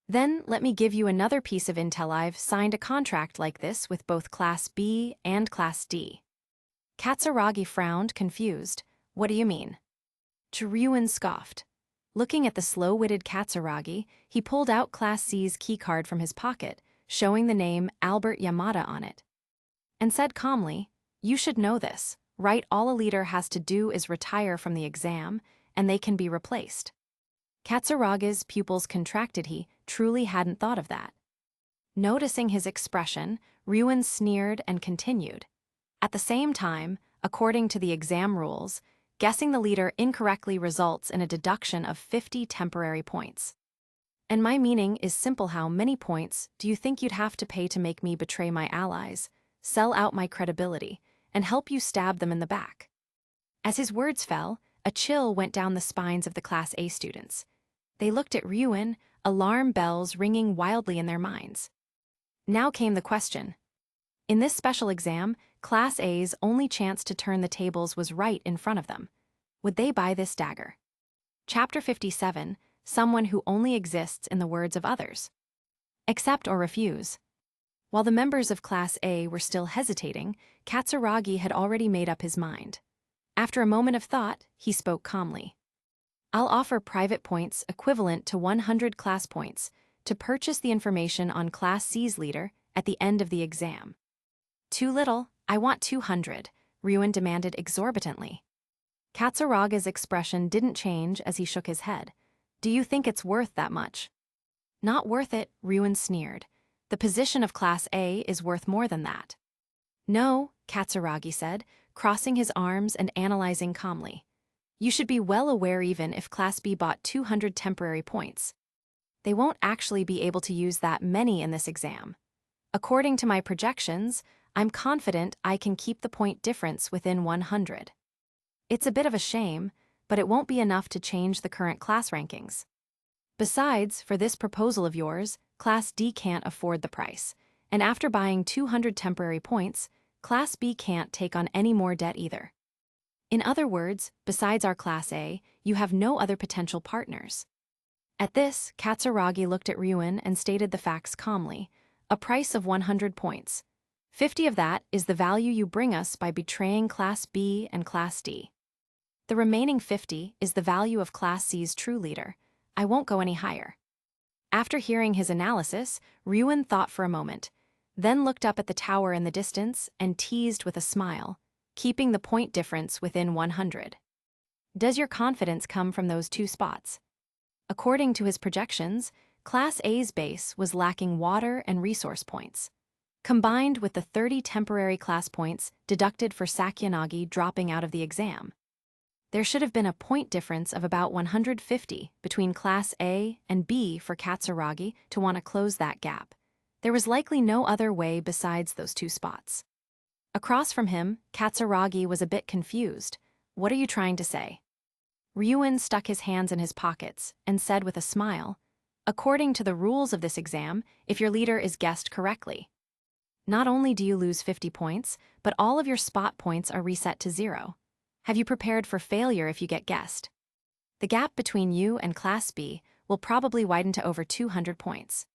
"Then let me give you another piece of intel. I've signed a contract like this with both Class B and Class D." Katsuragi frowned, confused. "What do you mean?" Ryuin scoffed. Looking at the slow-witted Katsuragi, he pulled out Class C's keycard from his pocket, showing the name Albert Yamada on it, and said calmly, "You should know this, right? All a leader has to do is retire from the exam, and they can be replaced." Katsuragi's pupils contracted. He truly hadn't thought of that. Noticing his expression, Ryuin sneered and continued. "At the same time, according to the exam rules, guessing the leader incorrectly results in a deduction of 50 temporary points. And my meaning is simple. How many points do you think you'd have to pay to make me betray my allies, sell out my credibility, and help you stab them in the back?" As his words fell, a chill went down the spines of the Class A students. They looked at Ryuin, alarm bells ringing wildly in their minds. Now came the question. In this special exam, Class A's only chance to turn the tables was right in front of them. Would they buy this dagger? Chapter 57, Someone Who Only Exists in the Words of Others. Accept or refuse. While the members of Class A were still hesitating, Katsuragi had already made up his mind. After a moment of thought, he spoke calmly. "I'll offer private points equivalent to 100 class points to purchase the information on Class C's leader at the end of the exam." "Too little," I want 200, Ryuen demanded exorbitantly. Katsuraga's expression didn't change as he shook his head. Do you think it's worth that much? Not worth it, Ryuen sneered. The position of Class A is worth more than that. No, Katsuragi said, crossing his arms and analyzing calmly. You should be well aware even if Class B bought 200 temporary points. They won't actually be able to use that many in this exam. According to my projections, I'm confident I can keep the point difference within 100. It's a bit of a shame, but it won't be enough to change the current class rankings. Besides, for this proposal of yours, Class D can't afford the price, and after buying 200 temporary points, Class B can't take on any more debt either. In other words, besides our Class A, you have no other potential partners. At this, Katsuragi looked at Ryuen and stated the facts calmly. A price of 100 points. 50 of that is the value you bring us by betraying Class B and Class D. The remaining 50 is the value of Class C's true leader. I won't go any higher. After hearing his analysis, Ryuen thought for a moment, then looked up at the tower in the distance and teased with a smile, keeping the point difference within 100. Does your confidence come from those two spots? According to his projections, Class A's base was lacking water and resource points. Combined with the 30 temporary class points deducted for Sakyanagi dropping out of the exam, there should have been a point difference of about 150 between Class A and B for Katsuragi to want to close that gap. There was likely no other way besides those two spots. Across from him, Katsuragi was a bit confused. What are you trying to say? Ryuen stuck his hands in his pockets and said with a smile, according to the rules of this exam, if your leader is guessed correctly, not only do you lose 50 points, but all of your spot points are reset to 0. Have you prepared for failure if you get guessed? The gap between you and Class B will probably widen to over 200 points.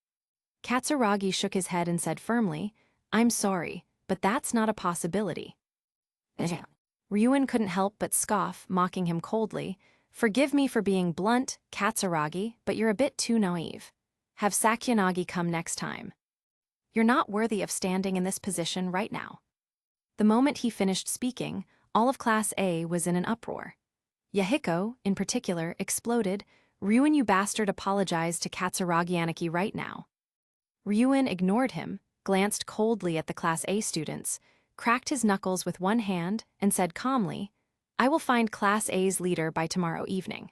Katsuragi shook his head and said firmly, I'm sorry, but that's not a possibility. Ryuen couldn't help but scoff, mocking him coldly. Forgive me for being blunt, Katsuragi, but you're a bit too naive. Have Sakyanagi come next time. You're not worthy of standing in this position right now. The moment he finished speaking, all of Class A was in an uproar. Yahiko, in particular, exploded, Ryuen, you bastard, apologize to Katsuragi-aniki right now. Ryuen ignored him, glanced coldly at the Class A students, cracked his knuckles with one hand, and said calmly, I will find Class A's leader by tomorrow evening.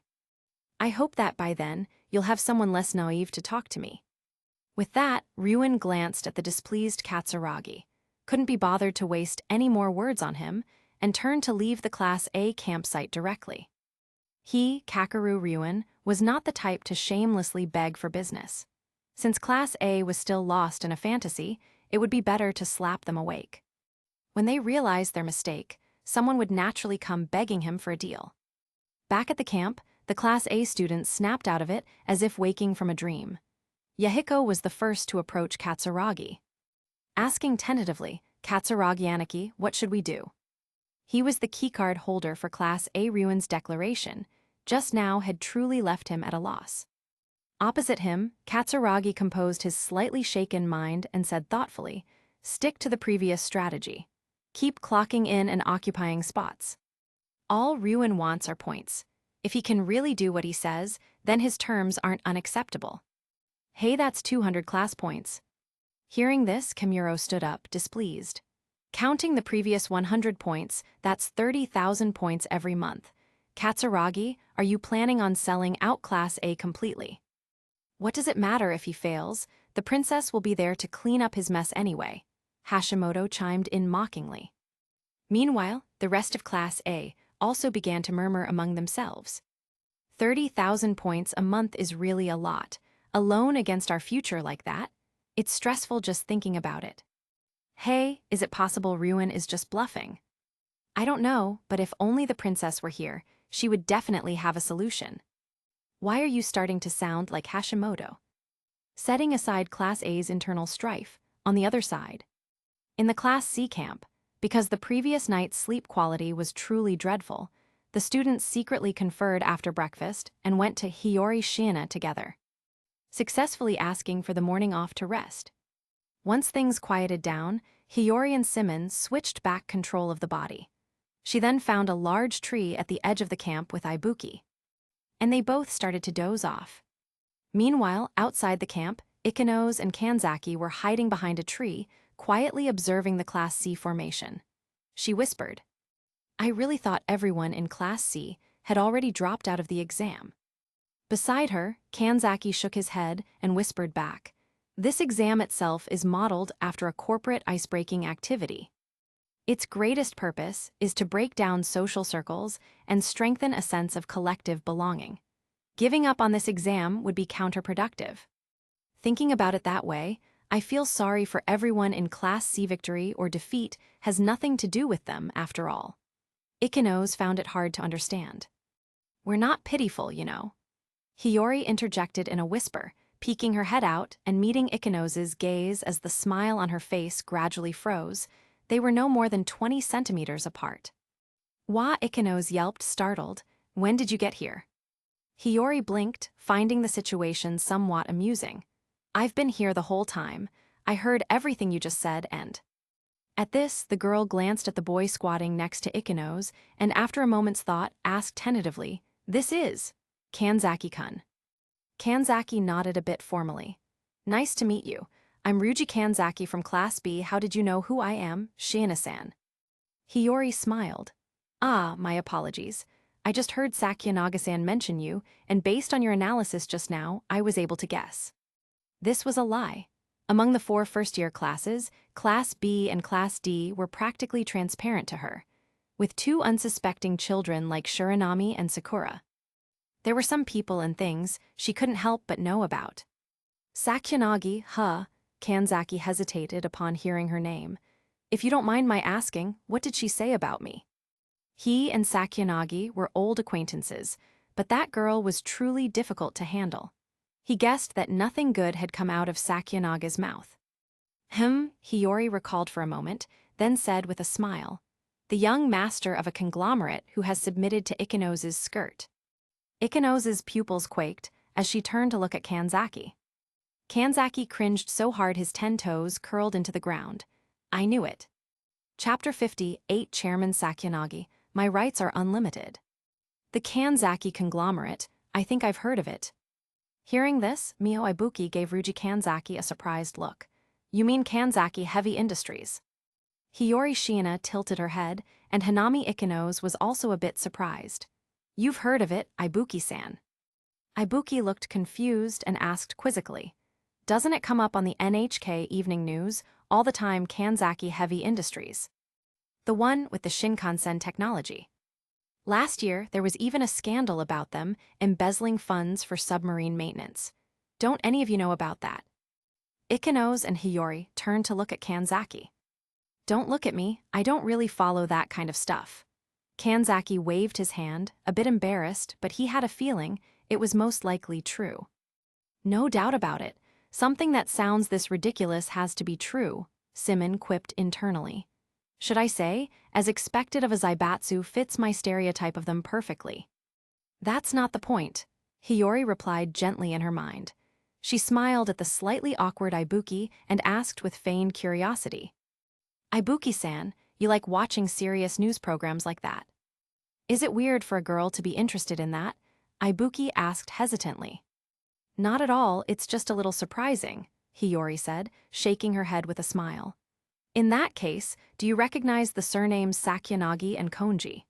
I hope that by then, you'll have someone less naive to talk to me. With that, Ryuen glanced at the displeased Katsuragi, couldn't be bothered to waste any more words on him, and turned to leave the Class A campsite directly. He, Kakeru Ryuen, was not the type to shamelessly beg for business. Since Class A was still lost in a fantasy, it would be better to slap them awake. When they realized their mistake, someone would naturally come begging him for a deal. Back at the camp, the Class A students snapped out of it as if waking from a dream. Yahiko was the first to approach Katsuragi. Asking tentatively, Katsuragi-aniki, what should we do? He was the keycard holder for Class A. Ryuen's declaration, just now had truly left him at a loss. Opposite him, Katsuragi composed his slightly shaken mind and said thoughtfully, stick to the previous strategy. Keep clocking in and occupying spots. All Ryuen wants are points. If he can really do what he says, then his terms aren't unacceptable. Hey, that's 200 class points. Hearing this, Kimuro stood up, displeased. Counting the previous 100 points, that's 30,000 points every month. Katsuragi, are you planning on selling out Class A completely? What does it matter if he fails? The princess will be there to clean up his mess anyway. Hashimoto chimed in mockingly. Meanwhile, the rest of Class A also began to murmur among themselves. 30,000 points a month is really a lot. A loan against our future like that? It's stressful just thinking about it. Hey, is it possible Ryuen is just bluffing? I don't know, but if only the princess were here, she would definitely have a solution. Why are you starting to sound like Hashimoto? Setting aside Class A's internal strife, on the other side. In the Class C camp, because the previous night's sleep quality was truly dreadful, the students secretly conferred after breakfast and went to Hiyori Shiina together, successfully asking for the morning off to rest. Once things quieted down, Hiyori and Symon switched back control of the body. She then found a large tree at the edge of the camp with Ibuki. And they both started to doze off. Meanwhile, outside the camp, Ikenos and Kanzaki were hiding behind a tree, quietly observing the Class C formation. She whispered, "I really thought everyone in Class C had already dropped out of the exam." Beside her, Kanzaki shook his head and whispered back, "This exam itself is modeled after a corporate icebreaking activity. Its greatest purpose is to break down social circles and strengthen a sense of collective belonging. Giving up on this exam would be counterproductive. Thinking about it that way, I feel sorry for everyone in Class C. Victory or defeat has nothing to do with them, after all." Ikenos found it hard to understand. "We're not pitiful, you know." Hiyori interjected in a whisper, peeking her head out and meeting Ikenos' gaze as the smile on her face gradually froze. They were no more than 20 centimeters apart. "Wah!" Ikenos yelped, startled. "When did you get here?" Hiyori blinked, finding the situation somewhat amusing. "I've been here the whole time. I heard everything you just said and—" At this, the girl glanced at the boy squatting next to Ikenos and after a moment's thought asked tentatively, "This is Kanzaki-kun." Kanzaki nodded a bit formally. "Nice to meet you. I'm Ryuji Kanzaki from Class B. How did you know who I am, Shiina-san?" Hiyori smiled. "Ah, my apologies. I just heard Sakyanaga-san mention you, and based on your analysis just now, I was able to guess." This was a lie. Among the 4 first-year classes, Class B and Class D were practically transparent to her, with 2 unsuspecting children like Shiranami and Sakura. There were some people and things she couldn't help but know about. "Sakyanagi, huh?" Kanzaki hesitated upon hearing her name. "If you don't mind my asking, what did she say about me?" He and Sakyanagi were old acquaintances, but that girl was truly difficult to handle. He guessed that nothing good had come out of Sakyanaga's mouth. Hiyori recalled for a moment, then said with a smile, "The young master of a conglomerate who has submitted to Ikenos' skirt." Ikenos' pupils quaked as she turned to look at Kanzaki. Kanzaki cringed so hard his 10 toes curled into the ground. "I knew it." Chapter 58, Chairman Sakyanagi, "My rights are unlimited." The Kanzaki conglomerate, I think I've heard of it. Hearing this, Mio Ibuki gave Ryuji Kanzaki a surprised look. "You mean Kanzaki Heavy Industries?" Hiyori Shiina tilted her head, and Hanami Ikenos was also a bit surprised. "You've heard of it, Ibuki-san." Ibuki looked confused and asked quizzically, "Doesn't it come up on the NHK evening news all the time, Kanzaki Heavy Industries? The one with the Shinkansen technology. Last year, there was even a scandal about them embezzling funds for submarine maintenance. Don't any of you know about that?" Ikenos and Hiyori turned to look at Kanzaki. "Don't look at me, I don't really follow that kind of stuff." Kanzaki waved his hand, a bit embarrassed, but he had a feeling it was most likely true. "No doubt about it. Something that sounds this ridiculous has to be true," Symon quipped internally. "Should I say, as expected of a Zaibatsu fits my stereotype of them perfectly." "That's not the point," Hiyori replied gently in her mind. She smiled at the slightly awkward Ibuki and asked with feigned curiosity, "Ibuki-san, you like watching serious news programs like that?" "Is it weird for a girl to be interested in that?" Ibuki asked hesitantly. "Not at all, it's just a little surprising," Hiyori said, shaking her head with a smile. "In that case, do you recognize the surnames Sakyanagi and Konji?"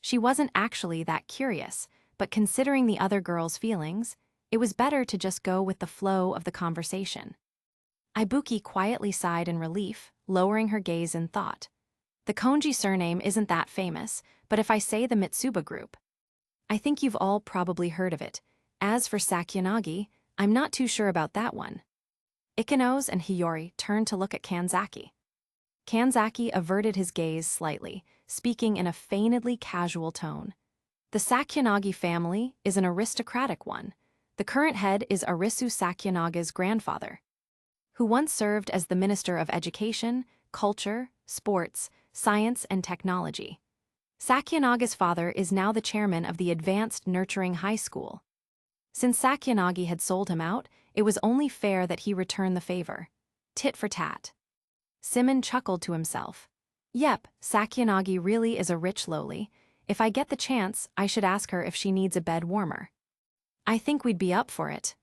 She wasn't actually that curious, but considering the other girl's feelings, it was better to just go with the flow of the conversation. Ibuki quietly sighed in relief, lowering her gaze in thought. "The Konji surname isn't that famous, but if I say the Mitsuba group, I think you've all probably heard of it. As for Sakyanagi, I'm not too sure about that one." Ikenos and Hiyori turned to look at Kanzaki. Kanzaki averted his gaze slightly, speaking in a feignedly casual tone. "The Sakyanagi family is an aristocratic one. The current head is Arisu Sakyanaga's grandfather, who once served as the Minister of Education, Culture, Sports, Science, and Technology. Sakyanaga's father is now the chairman of the Advanced Nurturing High School. Since Sakyanagi had sold him out, it was only fair that he return the favor. Tit for tat. Symon chuckled to himself. Yep, Sakyanagi really is a rich loli. If I get the chance, I should ask her if she needs a bed warmer. I think we'd be up for it.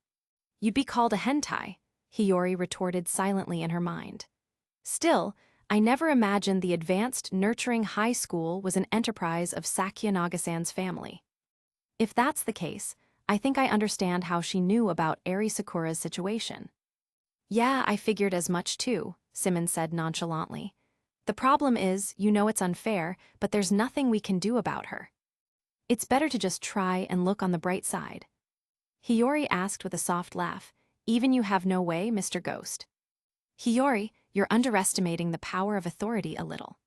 You'd be called a hentai, Hiyori retorted silently in her mind. Still, I never imagined the advanced, nurturing high school was an enterprise of Sakyanagi-san's family. If that's the case, I think I understand how she knew about Eri Sakura's situation. Yeah, I figured as much too, Symon said nonchalantly. The problem is, you know it's unfair, but there's nothing we can do about her. It's better to just try and look on the bright side. Hiyori asked with a soft laugh, even you have no way, Mr. Ghost. Hiyori, you're underestimating the power of authority a little.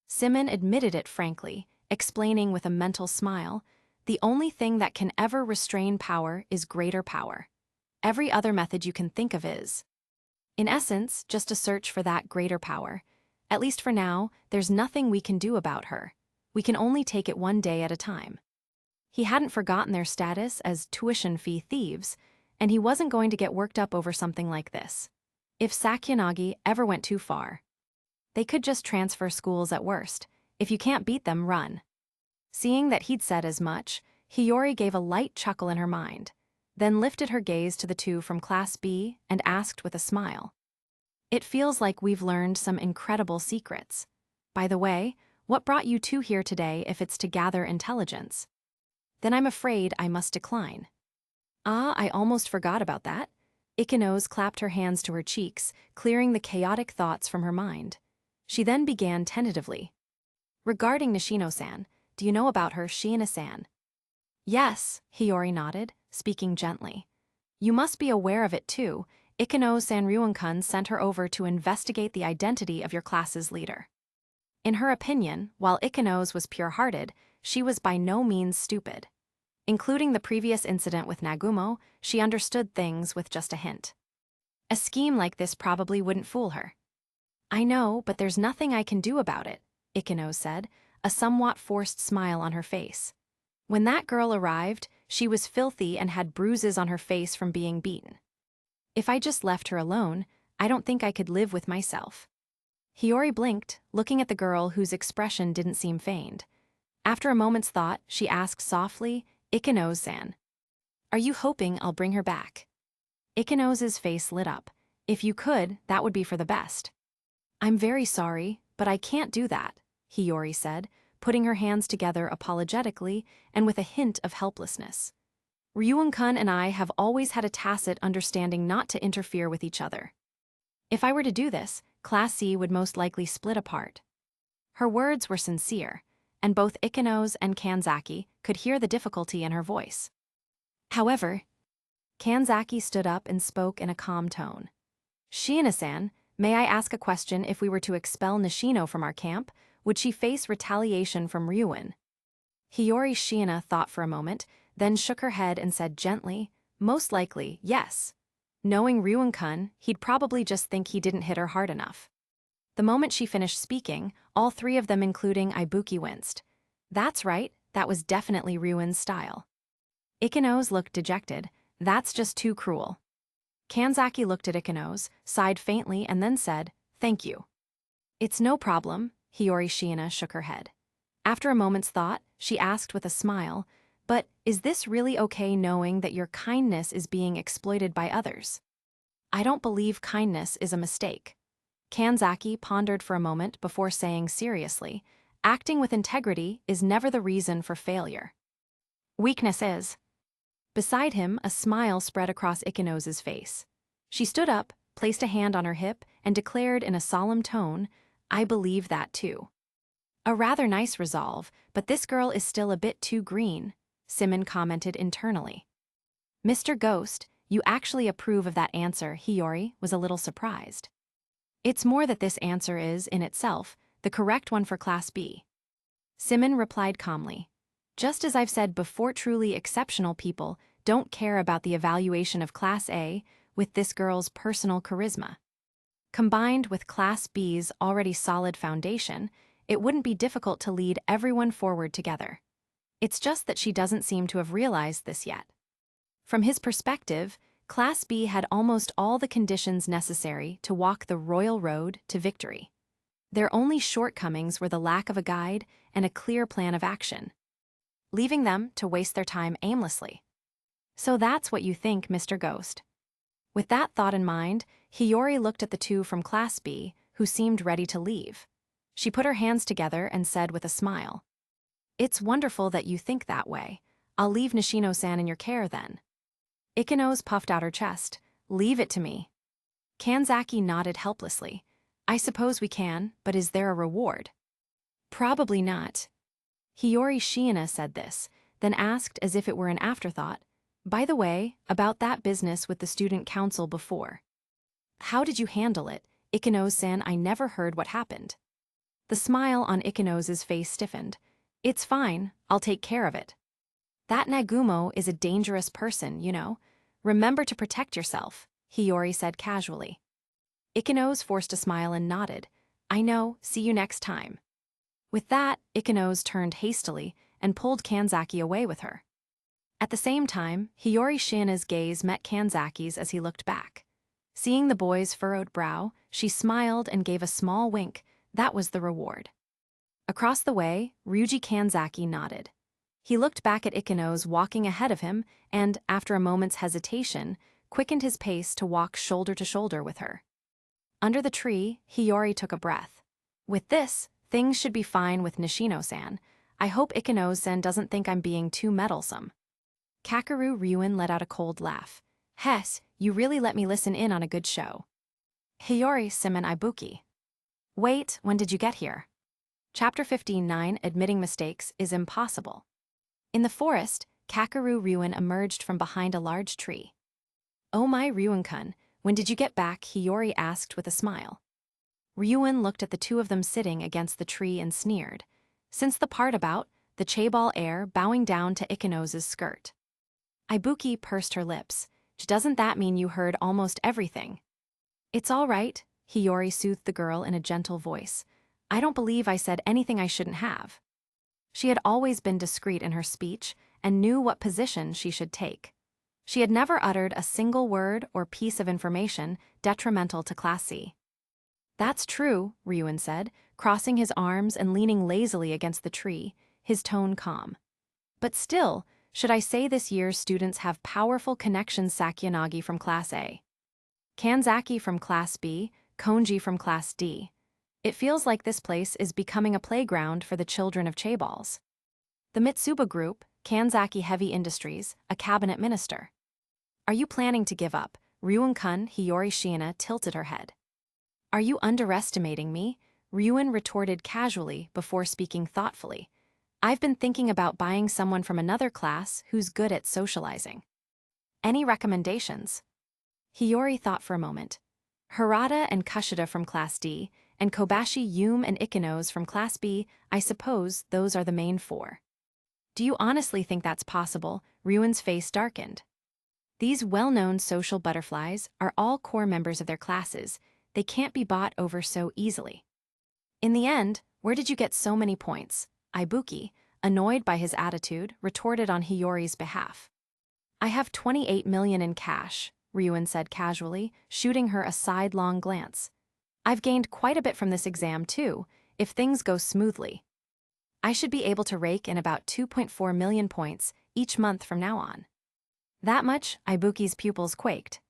Symon admitted it frankly, explaining with a mental smile, the only thing that can ever restrain power is greater power. Every other method you can think of is, in essence, just a search for that greater power. At least for now, there's nothing we can do about her. We can only take it one day at a time. He hadn't forgotten their status as tuition fee thieves, and he wasn't going to get worked up over something like this. If Sakyanagi ever went too far, they could just transfer schools at worst. If you can't beat them, run. Seeing that he'd said as much, Hiyori gave a light chuckle in her mind, then lifted her gaze to the two from Class B and asked with a smile. It feels like we've learned some incredible secrets. By the way, what brought you two here today if it's to gather intelligence? Then I'm afraid I must decline. Ah, I almost forgot about that. Ikenos clapped her hands to her cheeks, clearing the chaotic thoughts from her mind. She then began tentatively. Regarding Nishino-san, do you know about her Shiina-san? Yes, Hiyori nodded, speaking gently. You must be aware of it too. Ikenos-san Ryuan-kun sent her over to investigate the identity of your class's leader. In her opinion, while Ikenos was pure-hearted, she was by no means stupid. Including the previous incident with Nagumo, she understood things with just a hint. A scheme like this probably wouldn't fool her. I know, but there's nothing I can do about it, Ikenos said, a somewhat forced smile on her face. When that girl arrived, she was filthy and had bruises on her face from being beaten. If I just left her alone, I don't think I could live with myself. Hiyori blinked, looking at the girl whose expression didn't seem feigned. After a moment's thought, she asked softly, Ikenos-san, are you hoping I'll bring her back? Ikenos' face lit up. If you could, that would be for the best. I'm very sorry, but I can't do that, Hiyori said, putting her hands together apologetically and with a hint of helplessness. Ryuan-kun and I have always had a tacit understanding not to interfere with each other. If I were to do this, Class C would most likely split apart. Her words were sincere, and both Ikenos and Kanzaki could hear the difficulty in her voice. However, Kanzaki stood up and spoke in a calm tone. Shiina-san, may I ask a question? If we were to expel Nishino from our camp, would she face retaliation from Ryuan? Hiyori Shiina thought for a moment, then shook her head and said gently, most likely, yes. Knowing Ryuan-kun, he'd probably just think he didn't hit her hard enough. The moment she finished speaking, all three of them including Ibuki winced. That's right, that was definitely Ryuan's style. Ikenos looked dejected. That's just too cruel. Kanzaki looked at Ikenos, sighed faintly and then said, thank you. It's no problem, Hiyori Shiina shook her head. After a moment's thought, she asked with a smile, but is this really okay knowing that your kindness is being exploited by others? I don't believe kindness is a mistake. Kanzaki pondered for a moment before saying seriously, acting with integrity is never the reason for failure. Weakness is. Beside him, a smile spread across Ikenos' face. She stood up, placed a hand on her hip, and declared in a solemn tone, I believe that too. A rather nice resolve, but this girl is still a bit too green, Symon commented internally. Mr. Ghost, you actually approve of that answer, Hiyori was a little surprised. It's more that this answer is, in itself, the correct one for Class B. Symon replied calmly. Just as I've said before, truly exceptional people don't care about the evaluation of Class A with this girl's personal charisma. Combined with Class B's already solid foundation, it wouldn't be difficult to lead everyone forward together. It's just that she doesn't seem to have realized this yet. From his perspective, Class B had almost all the conditions necessary to walk the royal road to victory. Their only shortcomings were the lack of a guide and a clear plan of action, leaving them to waste their time aimlessly. So that's what you think, Mr. Ghost. With that thought in mind, Hiyori looked at the two from Class B, who seemed ready to leave. She put her hands together and said with a smile, "It's wonderful that you think that way. I'll leave Nishino-san in your care then." Ikinose puffed out her chest. "Leave it to me." Kanzaki nodded helplessly. "I suppose we can, but is there a reward?" "Probably not." Hiyori Shiina said this, then asked as if it were an afterthought, "By the way, about that business with the student council before. How did you handle it? Ikinose-san, I never heard what happened." The smile on Ikinose's face stiffened. "It's fine, I'll take care of it. That Nagumo is a dangerous person, you know. Remember to protect yourself," Hiyori said casually. Ikinose forced a smile and nodded. "I know, see you next time." With that, Ikinose turned hastily and pulled Kanzaki away with her. At the same time, Hiyori Shiina's gaze met Kanzaki's as he looked back. Seeing the boy's furrowed brow, she smiled and gave a small wink. That was the reward. Across the way, Ryuji Kanzaki nodded. He looked back at Ikinose walking ahead of him and, after a moment's hesitation, quickened his pace to walk shoulder to shoulder with her. Under the tree, Hiyori took a breath. "With this, things should be fine with Nishino-san. I hope Ikinose-san doesn't think I'm being too meddlesome." Kakeru Ryuen let out a cold laugh. "Hess, you really let me listen in on a good show." Hiyori Symon Ibuki. Wait, when did you get here? Chapter 59, Admitting Mistakes is Impossible. In the forest, Kakeru Ryuen emerged from behind a large tree. "Oh my Ryuen-kun, when did you get back?" Hiyori asked with a smile. Ryuen looked at the two of them sitting against the tree and sneered. "Since the part about the chaebol heir bowing down to Ikinose's skirt." Ibuki pursed her lips. "Doesn't that mean you heard almost everything?" "It's all right," Hiyori soothed the girl in a gentle voice. "I don't believe I said anything I shouldn't have." She had always been discreet in her speech and knew what position she should take. She had never uttered a single word or piece of information detrimental to Class C. "That's true," Ryuen said, crossing his arms and leaning lazily against the tree, his tone calm. "But still, should I say this year's students have powerful connections? Sakyanagi from Class A, Kanzaki from Class B, Konji from Class D. It feels like this place is becoming a playground for the children of chaebols. The Mitsuba Group, Kanzaki Heavy Industries, a cabinet minister. Are you planning to give up?" Ryuen-kun, Hiyori Shiina tilted her head. "Are you underestimating me?" Ryuen retorted casually before speaking thoughtfully. "I've been thinking about buying someone from another class who's good at socializing. Any recommendations?" Hiyori thought for a moment. "Harada and Kushida from Class D, and Kobashi Yume and Ikinose from Class B, I suppose those are the main four." "Do you honestly think that's possible?" Ryuen's face darkened. "These well-known social butterflies are all core members of their classes. They can't be bought over so easily." "In the end, where did you get so many points?" Ibuki, annoyed by his attitude, retorted on Hiyori's behalf. "I have 28 million in cash," Ryuen said casually, shooting her a sidelong glance. "I've gained quite a bit from this exam too, if things go smoothly. I should be able to rake in about 2.4 million points each month from now on." "That much?" Ibuki's pupils quaked.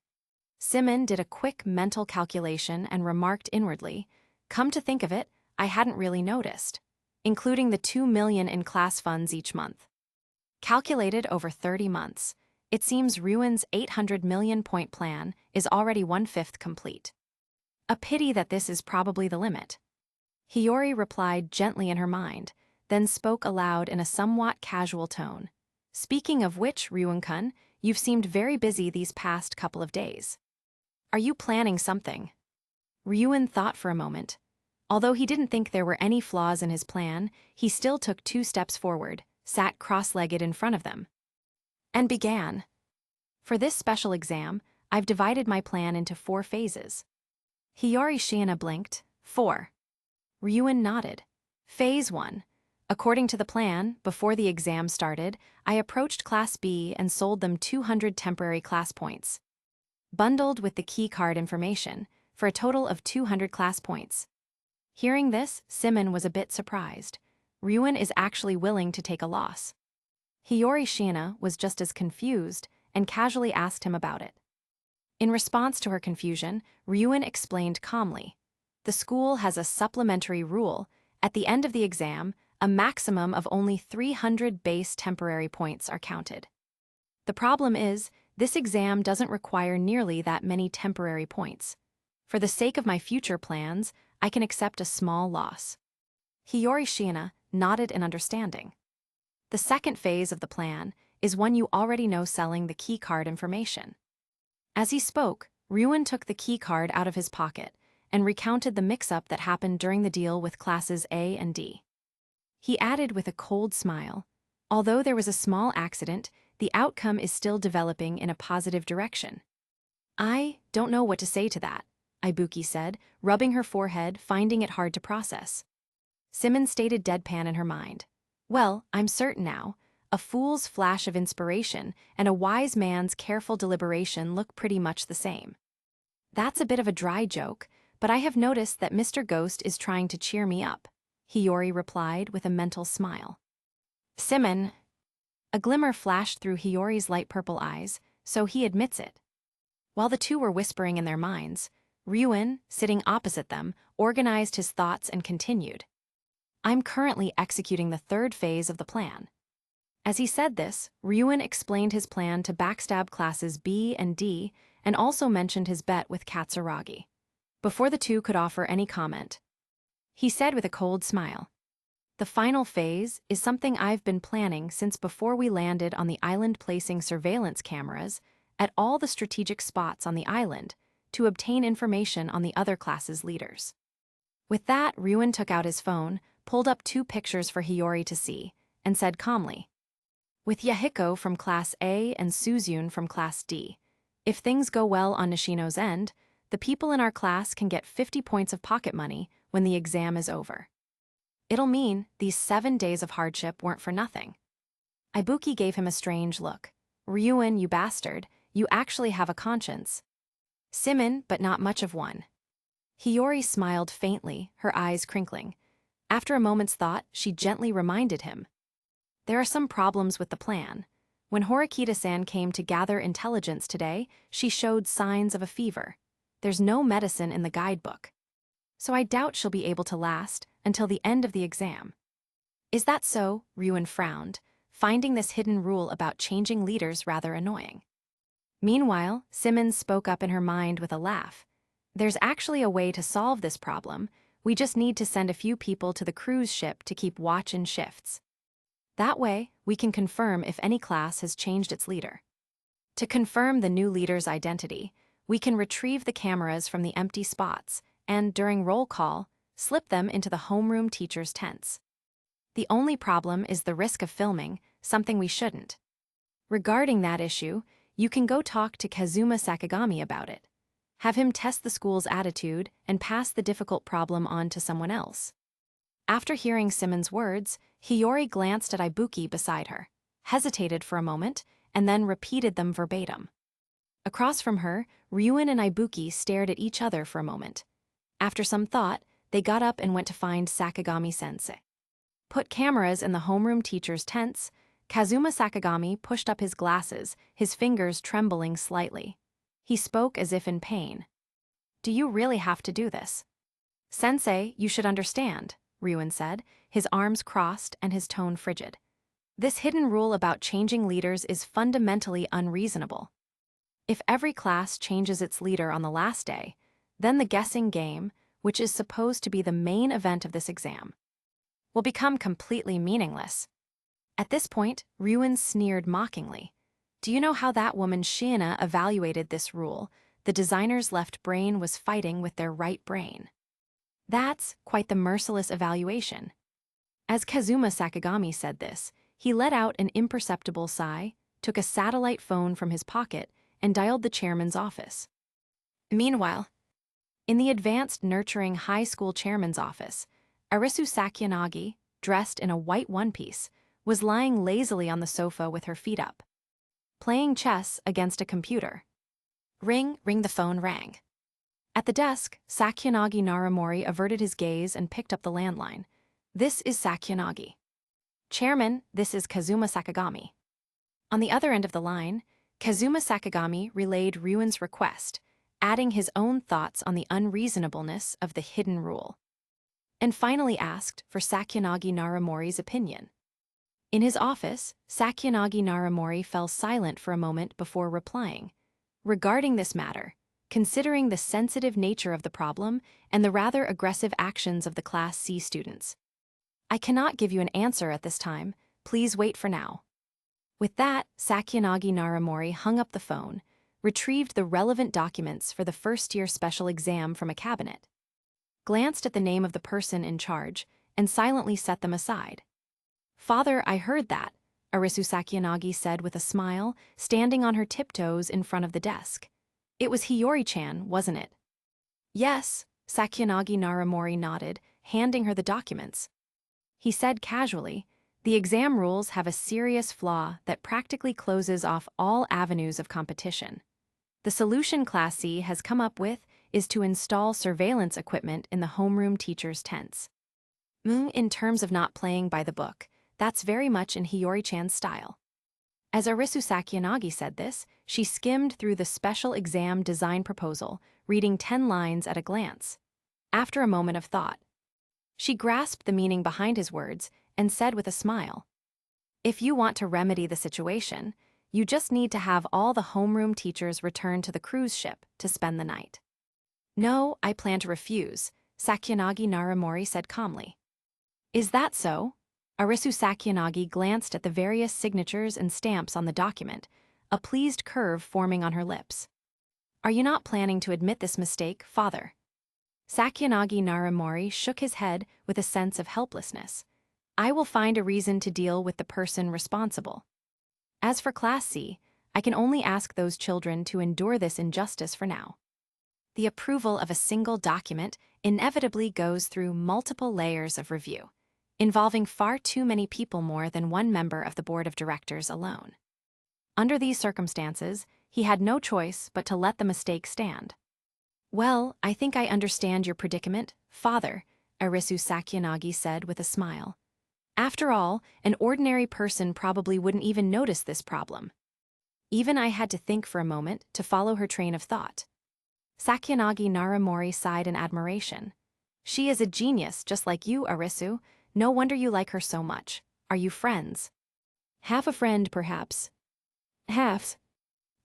Symon did a quick mental calculation and remarked inwardly, "Come to think of it, I hadn't really noticed. Including the 2 million in class funds each month. Calculated over 30 months, it seems Ryuen's 800 million point plan is already 1/5 complete. A pity that this is probably the limit." Hiyori replied gently in her mind, then spoke aloud in a somewhat casual tone. "Speaking of which, Ryuen-kun, you've seemed very busy these past couple of days. Are you planning something?" Ryuen thought for a moment. Although he didn't think there were any flaws in his plan, he still took 2 steps forward, sat cross-legged in front of them, and began. "For this special exam, I've divided my plan into 4 phases." Hiyori Shiina blinked. 4. Ryuen nodded. "Phase 1. According to the plan, before the exam started, I approached Class B and sold them 200 temporary class points. bundled with the key card information, for a total of 200 class points. Hearing this, Symon was a bit surprised. Ryuin is actually willing to take a loss. Hiyori Shiina was just as confused and casually asked him about it. In response to her confusion, Ryuin explained calmly. The school has a supplementary rule. At the end of the exam, a maximum of only 300 base temporary points are counted. The problem is, this exam doesn't require nearly that many temporary points. For the sake of my future plans, I can accept a small loss. Hiyori Shiina nodded in understanding. The second phase of the plan is one you already know, selling the key card information. As he spoke, Ryuin took the key card out of his pocket and recounted the mix-up that happened during the deal with classes A and D. He added with a cold smile, although there was a small accident, the outcome is still developing in a positive direction. I don't know what to say to that, Ibuki said, rubbing her forehead, finding it hard to process. Symon stated deadpan in her mind. Well, I'm certain now. A fool's flash of inspiration and a wise man's careful deliberation look pretty much the same. That's a bit of a dry joke, but I have noticed that Mr. Ghost is trying to cheer me up, Hiyori replied with a mental smile. Symon. A glimmer flashed through Hiyori's light purple eyes, so he admits it. While the two were whispering in their minds, Ryuin, sitting opposite them, organized his thoughts and continued. I'm currently executing the third phase of the plan. As he said this, Ryuin explained his plan to backstab classes B and D and also mentioned his bet with Katsuragi. Before the two could offer any comment, he said with a cold smile, the final phase is something I've been planning since before we landed on the island, placing surveillance cameras at all the strategic spots on the island to obtain information on the other class's leaders. With that, Ryuin took out his phone, pulled up 2 pictures for Hiyori to see, and said calmly, with Yahiko from Class A and Suzune from Class D, if things go well on Nishino's end, the people in our class can get 50 points of pocket money when the exam is over. It'll mean these 7 days of hardship weren't for nothing. Ibuki gave him a strange look. Ryuin, you bastard, you actually have a conscience. Symon, but not much of one. Hiyori smiled faintly, her eyes crinkling. After a moment's thought, she gently reminded him. There are some problems with the plan. When Horikita-san came to gather intelligence today, she showed signs of a fever. There's no medicine in the guidebook. So I doubt she'll be able to last until the end of the exam. Is that so? Ryuin frowned, finding this hidden rule about changing leaders rather annoying. Meanwhile, Symon spoke up in her mind with a laugh. There's actually a way to solve this problem. We just need to send a few people to the cruise ship to keep watch in shifts. That way, we can confirm if any class has changed its leader. To confirm the new leader's identity, we can retrieve the cameras from the empty spots and, during roll call, slip them into the homeroom teachers' tents. The only problem is the risk of filming, something we shouldn't. Regarding that issue, you can go talk to Kazuma Sakagami about it. Have him test the school's attitude and pass the difficult problem on to someone else. After hearing Symon's words, Hiyori glanced at Ibuki beside her, hesitated for a moment, and then repeated them verbatim. Across from her, Ryuin and Ibuki stared at each other for a moment. After some thought, they got up and went to find Sakagami-sensei. Put cameras in the homeroom teachers' tents, Kazuma Sakagami pushed up his glasses, his fingers trembling slightly. He spoke as if in pain. Do you really have to do this? Sensei, you should understand, Ryuin said, his arms crossed and his tone frigid. This hidden rule about changing leaders is fundamentally unreasonable. If every class changes its leader on the last day, then the guessing game, which is supposed to be the main event of this exam, will become completely meaningless. At this point, Ryuin sneered mockingly. Do you know how that woman Shiina evaluated this rule? The designer's left brain was fighting with their right brain. That's quite the merciless evaluation. As Kazuma Sakagami said this, he let out an imperceptible sigh, took a satellite phone from his pocket, and dialed the chairman's office. Meanwhile, in the advanced nurturing high school chairman's office, Arisu Sakyanagi, dressed in a white one-piece, was lying lazily on the sofa with her feet up, playing chess against a computer. Ring, the phone rang. At the desk, Sakyanagi Naramori averted his gaze and picked up the landline. This is Sakyanagi. Chairman, this is Kazuma Sakagami. On the other end of the line, Kazuma Sakagami relayed Ryuan's request, adding his own thoughts on the unreasonableness of the hidden rule, and finally asked for Sakyanagi Naramori's opinion. In his office, Sakyanagi Naramori fell silent for a moment before replying. Regarding this matter, considering the sensitive nature of the problem and the rather aggressive actions of the Class C students, I cannot give you an answer at this time. Please wait for now. With that, Sakyanagi Naramori hung up the phone, retrieved the relevant documents for the first-year special exam from a cabinet, glanced at the name of the person in charge, and silently set them aside. Father, I heard that, Arisu Sakyanagi said with a smile, standing on her tiptoes in front of the desk. It was Hiyori-chan, wasn't it? Yes, Sakyanagi Naramori nodded, handing her the documents. He said casually, the exam rules have a serious flaw that practically closes off all avenues of competition. The solution Class C has come up with is to install surveillance equipment in the homeroom teachers' tents. In terms of not playing by the book, that's very much in Hiyori-chan's style. As Arisu Sakyanagi said this, she skimmed through the special exam design proposal, reading 10 lines at a glance. After a moment of thought, she grasped the meaning behind his words and said with a smile, if you want to remedy the situation, you just need to have all the homeroom teachers return to the cruise ship to spend the night. No, I plan to refuse, Sakyanagi Naramori said calmly. Is that so? Arisu Sakyanagi glanced at the various signatures and stamps on the document, a pleased curve forming on her lips. Are you not planning to admit this mistake, father? Sakyanagi Naramori shook his head with a sense of helplessness. I will find a reason to deal with the person responsible. As for Class C, I can only ask those children to endure this injustice for now. The approval of a single document inevitably goes through multiple layers of review, involving far too many people more than one member of the board of directors alone. Under these circumstances, he had no choice but to let the mistake stand. Well, I think I understand your predicament, father, Arisu Sakyanagi said with a smile. After all, an ordinary person probably wouldn't even notice this problem. Even I had to think for a moment to follow her train of thought. Sakyanagi Naramori sighed in admiration. She is a genius just like you, Arisu. No wonder you like her so much. Are you friends? Half a friend, perhaps. Half.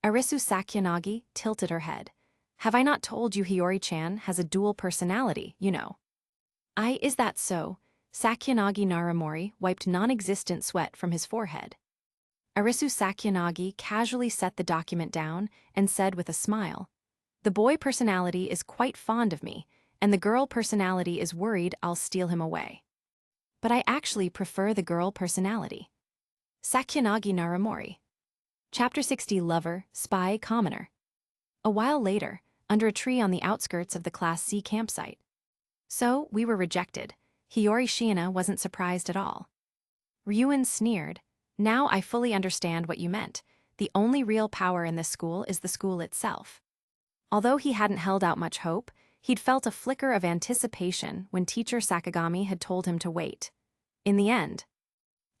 Arisu Sakyanagi tilted her head. Have I not told you Hiyori-chan has a dual personality, you know? Is that so? Sakyanagi Naramori wiped non-existent sweat from his forehead. Arisu Sakyanagi casually set the document down and said with a smile, the boy personality is quite fond of me, and the girl personality is worried I'll steal him away. But I actually prefer the girl personality. Sakyanagi Naramori. Chapter 60 Lover, Spy, Commoner. A while later, under a tree on the outskirts of the Class C campsite. So, we were rejected. Hiyori Shiina wasn't surprised at all. Ryuan sneered. Now I fully understand what you meant. The only real power in this school is the school itself. Although he hadn't held out much hope, he'd felt a flicker of anticipation when teacher Sakagami had told him to wait. In the end,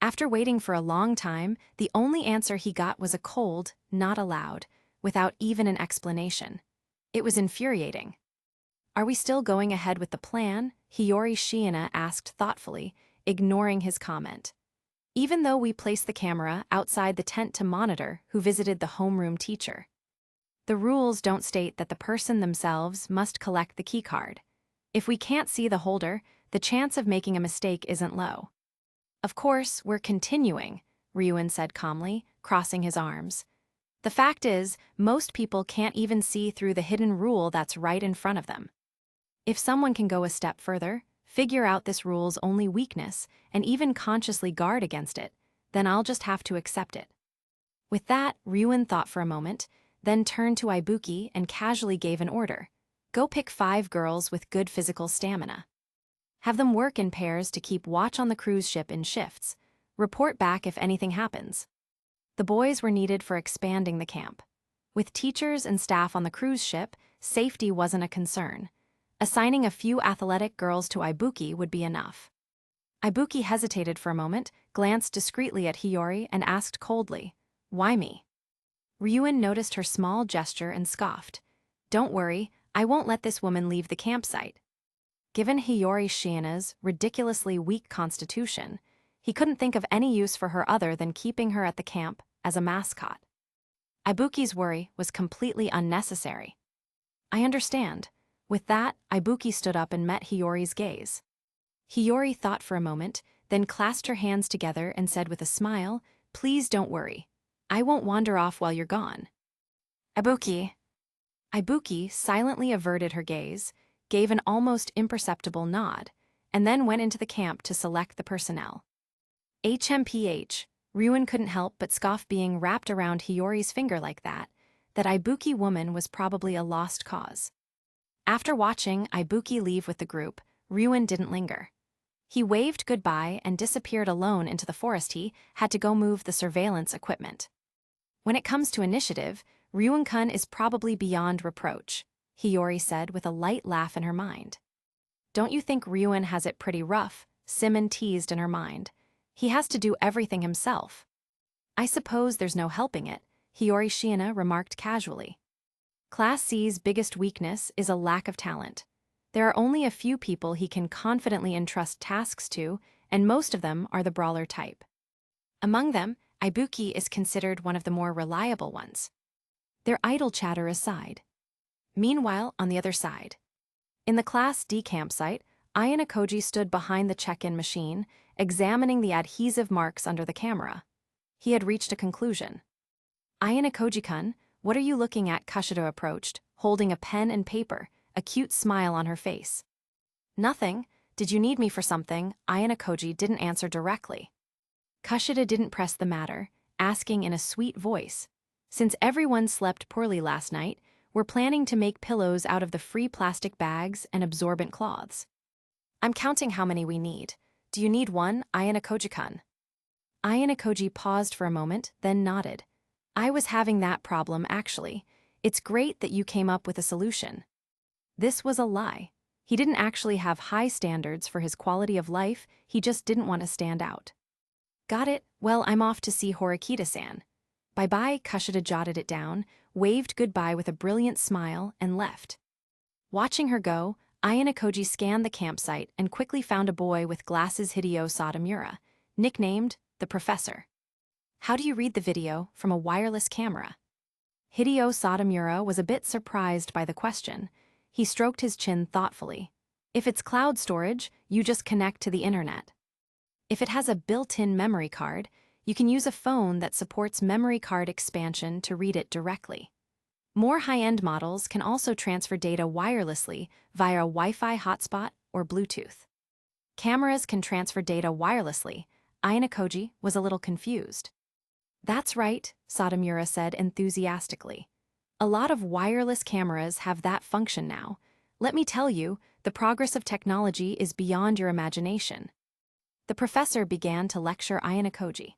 after waiting for a long time, the only answer he got was a cold, not allowed, without even an explanation. It was infuriating. Are we still going ahead with the plan? Hiyori Shiina asked thoughtfully, ignoring his comment. Even though we placed the camera outside the tent to monitor who visited the homeroom teacher. The rules don't state that the person themselves must collect the keycard. If we can't see the holder, the chance of making a mistake isn't low. Of course, we're continuing, Ryuan said calmly, crossing his arms. The fact is, most people can't even see through the hidden rule that's right in front of them. If someone can go a step further, figure out this rule's only weakness, and even consciously guard against it, then I'll just have to accept it. With that, Ryuan thought for a moment, then turned to Ibuki and casually gave an order. Go pick 5 girls with good physical stamina. Have them work in pairs to keep watch on the cruise ship in shifts. Report back if anything happens. The boys were needed for expanding the camp. With teachers and staff on the cruise ship, safety wasn't a concern. Assigning a few athletic girls to Ibuki would be enough. Ibuki hesitated for a moment, glanced discreetly at Hiyori, and asked coldly, "Why me?" Ryuin noticed her small gesture and scoffed. "Don't worry, I won't let this woman leave the campsite." Given Hiyori Shiina's ridiculously weak constitution, he couldn't think of any use for her other than keeping her at the camp as a mascot. Ibuki's worry was completely unnecessary. "I understand." With that, Ibuki stood up and met Hiyori's gaze. Hiyori thought for a moment, then clasped her hands together and said with a smile, "Please don't worry. I won't wander off while you're gone." "Ibuki." Ibuki silently averted her gaze, gave an almost imperceptible nod, and then went into the camp to select the personnel. HMPH, Ryuin couldn't help but scoff being wrapped around Hiyori's finger like that Ibuki woman was probably a lost cause. After watching Ibuki leave with the group, Ryuin didn't linger. He waved goodbye and disappeared alone into the forest. He had to go move the surveillance equipment. When it comes to initiative, Ryuin-kun is probably beyond reproach, Hiyori said with a light laugh in her mind. "Don't you think Ryuin has it pretty rough?" Symon teased in her mind. "He has to do everything himself." "I suppose there's no helping it," Hiyori Shiina remarked casually. Class C's biggest weakness is a lack of talent. There are only a few people he can confidently entrust tasks to, and most of them are the brawler type. Among them, Ibuki is considered one of the more reliable ones. Their idle chatter aside. Meanwhile, on the other side. In the Class D campsite, Ayanokoji stood behind the check-in machine, examining the adhesive marks under the camera. He had reached a conclusion. "Ayanokoji-kun, what are you looking at?" Kushida approached, holding a pen and paper, a cute smile on her face. "Nothing. Did you need me for something?" Ayanokoji didn't answer directly. Kushida didn't press the matter, asking in a sweet voice, "Since everyone slept poorly last night, we're planning to make pillows out of the free plastic bags and absorbent cloths. I'm counting how many we need. Do you need one, Ayanokoji-kun?" Ayanokoji paused for a moment, then nodded. "I was having that problem, actually. It's great that you came up with a solution." This was a lie. He didn't actually have high standards for his quality of life, he just didn't want to stand out. "Got it. Well, I'm off to see Horikita-san." "Bye-bye," Kushida jotted it down, waved goodbye with a brilliant smile, and left. Watching her go, Ayanokoji scanned the campsite and quickly found a boy with glasses, Hideo Satomura, nicknamed the Professor. "How do you read the video from a wireless camera?" Hideo Satomura was a bit surprised by the question. He stroked his chin thoughtfully. "If it's cloud storage, you just connect to the internet. If it has a built-in memory card, you can use a phone that supports memory card expansion to read it directly. More high-end models can also transfer data wirelessly via a Wi-Fi hotspot or Bluetooth. Cameras can transfer data wirelessly." Ayanokoji was a little confused. "That's right," Satomura said enthusiastically. "A lot of wireless cameras have that function now. Let me tell you, the progress of technology is beyond your imagination." The professor began to lecture Ayanokoji.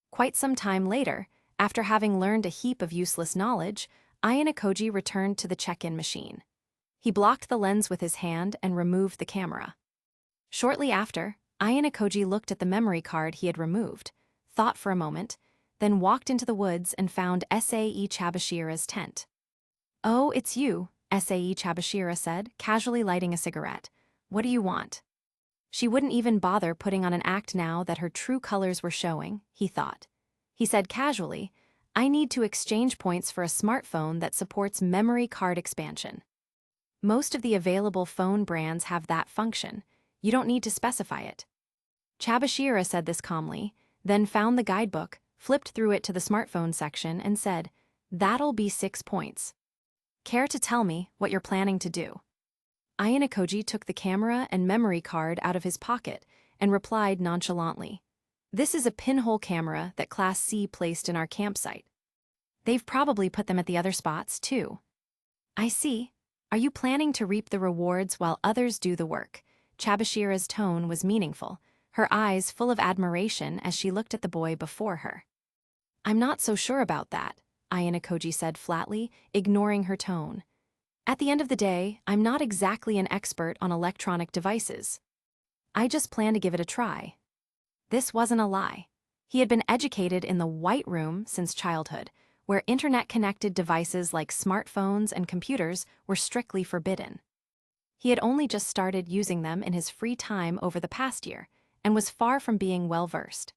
Quite some time later, after having learned a heap of useless knowledge, Ayanokoji returned to the check-in machine. He blocked the lens with his hand and removed the camera. Shortly after, Ayanokoji looked at the memory card he had removed, thought for a moment, then walked into the woods and found Sae Chabashira's tent. "Oh, it's you," Sae Chabashira said, casually lighting a cigarette. "What do you want?" She wouldn't even bother putting on an act now that her true colors were showing, he thought. He said casually, "I need to exchange points for a smartphone that supports memory card expansion. Most of the available phone brands have that function. You don't need to specify it." Chabashira said this calmly, then found the guidebook, flipped through it to the smartphone section, and said, "That'll be 6 points. Care to tell me what you're planning to do?" Ayanokoji took the camera and memory card out of his pocket and replied nonchalantly, "This is a pinhole camera that Class C placed in our campsite. They've probably put them at the other spots, too." "I see. Are you planning to reap the rewards while others do the work?" Chabashira's tone was meaningful, her eyes full of admiration as she looked at the boy before her. "I'm not so sure about that," Ayano said flatly, ignoring her tone. At the end of the day, I'm not exactly an expert on electronic devices. I just plan to give it a try. This wasn't a lie. He had been educated in the White Room since childhood, where internet-connected devices like smartphones and computers were strictly forbidden. He had only just started using them in his free time over the past year, and was far from being well-versed.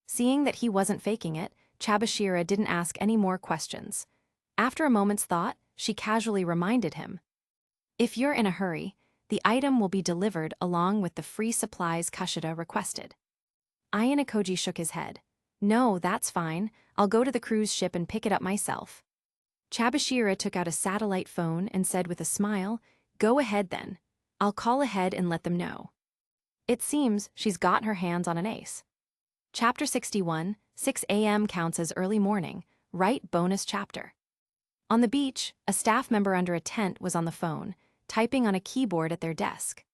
Seeing that he wasn't faking it, Chabashira didn't ask any more questions. After a moment's thought, she casually reminded him, "If you're in a hurry, the item will be delivered along with the free supplies Kushida requested." Ayano shook his head. "No, that's fine. I'll go to the cruise ship and pick it up myself." Chabashira took out a satellite phone and said with a smile, "Go ahead then. I'll call ahead and let them know." It seems she's got her hands on an ace. Chapter 61, 6 a.m. counts as early morning, right? Bonus chapter. On the beach, a staff member under a tent was on the phone, typing on a keyboard at their desk.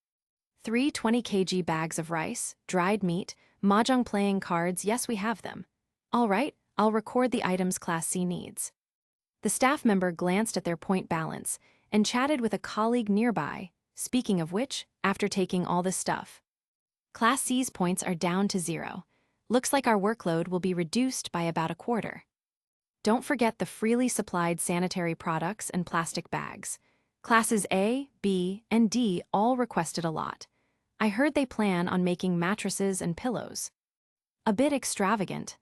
3 20 kg bags of rice, dried meat, mahjong playing cards, yes we have them. All right, I'll record the items Class C needs. The staff member glanced at their point balance and chatted with a colleague nearby, speaking of which, after taking all this stuff. Class C's points are down to 0. Looks like our workload will be reduced by about a quarter. Don't forget the freely supplied sanitary products and plastic bags. Classes A, B, and D all requested a lot. I heard they plan on making mattresses and pillows. A bit extravagant.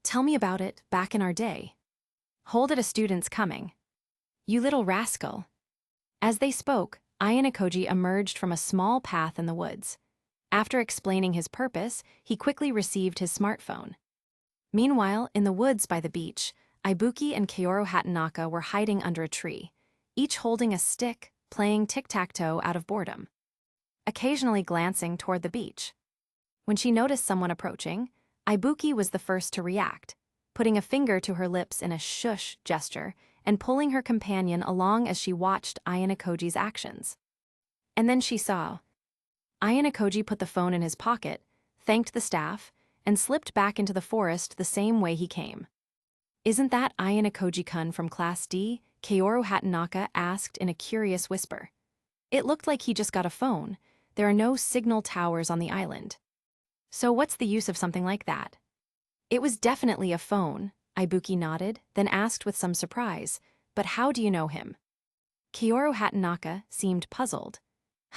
Tell me about it, back in our day. Hold it, a student's coming. You little rascal. As they spoke, Ayano emerged from a small path in the woods. After explaining his purpose, he quickly received his smartphone. Meanwhile, in the woods by the beach, Ibuki and Kaoru Hatanaka were hiding under a tree, each holding a stick, playing tic-tac-toe out of boredom, occasionally glancing toward the beach. When she noticed someone approaching, Ibuki was the first to react, putting a finger to her lips in a shush gesture and pulling her companion along as she watched Ayano actions. And then she saw. Ayano put the phone in his pocket, thanked the staff, and slipped back into the forest the same way he came. "Isn't that Ayano-kun from Class D?" Kaoru Hatanaka asked in a curious whisper. It looked like he just got a phone. There are no signal towers on the island. So what's the use of something like that? It was definitely a phone, Ibuki nodded, then asked with some surprise, "But how do you know him?" Kaoru Hatanaka seemed puzzled.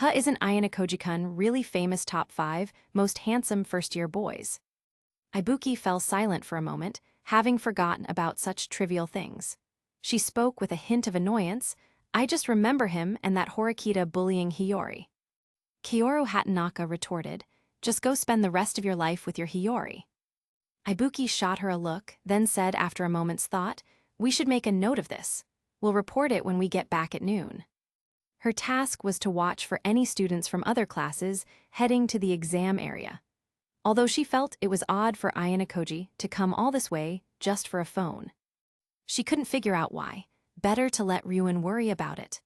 Isn't Ayano-kun really famous top 5 most handsome first-year boys? Ibuki fell silent for a moment, having forgotten about such trivial things. She spoke with a hint of annoyance. "I just remember him and that Horikita bullying Hiyori." Kaoru Hatanaka retorted, "Just go spend the rest of your life with your Hiyori." Ibuki shot her a look, then said after a moment's thought, "We should make a note of this. We'll report it when we get back at noon." Her task was to watch for any students from other classes heading to the exam area. Although she felt it was odd for Ayano to come all this way just for a phone. She couldn't figure out why. Better to let Ryuen worry about it.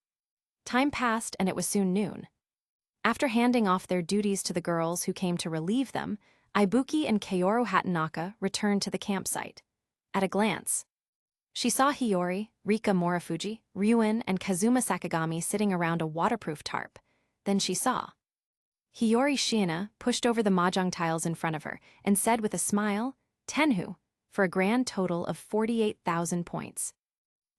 Time passed and it was soon noon. After handing off their duties to the girls who came to relieve them, Ibuki and Kaoru Hatanaka returned to the campsite. At a glance, she saw Hiyori, Rika Morafuji, Ryuen, and Kazuma Sakagami sitting around a waterproof tarp. Then she saw Hiyori Shiina pushed over the mahjong tiles in front of her and said with a smile, "Tenhu," for a grand total of 48,000 points.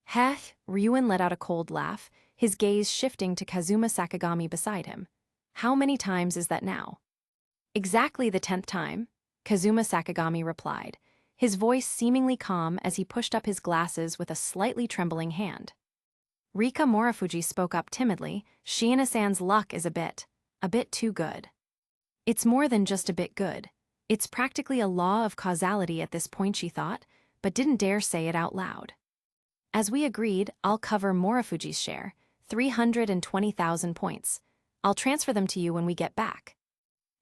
Heh, Ryuen let out a cold laugh, his gaze shifting to Kazuma Sakagami beside him. "How many times is that now?" "Exactly the 10th time," Kazuma Sakagami replied, his voice seemingly calm as he pushed up his glasses with a slightly trembling hand. Rika Morafuji spoke up timidly. "Shiina-san's luck is a bit too good." "It's more than just a bit good. It's practically a law of causality at this point," she thought, but didn't dare say it out loud. "As we agreed, I'll cover Morafuji's share, 320,000 points. I'll transfer them to you when we get back."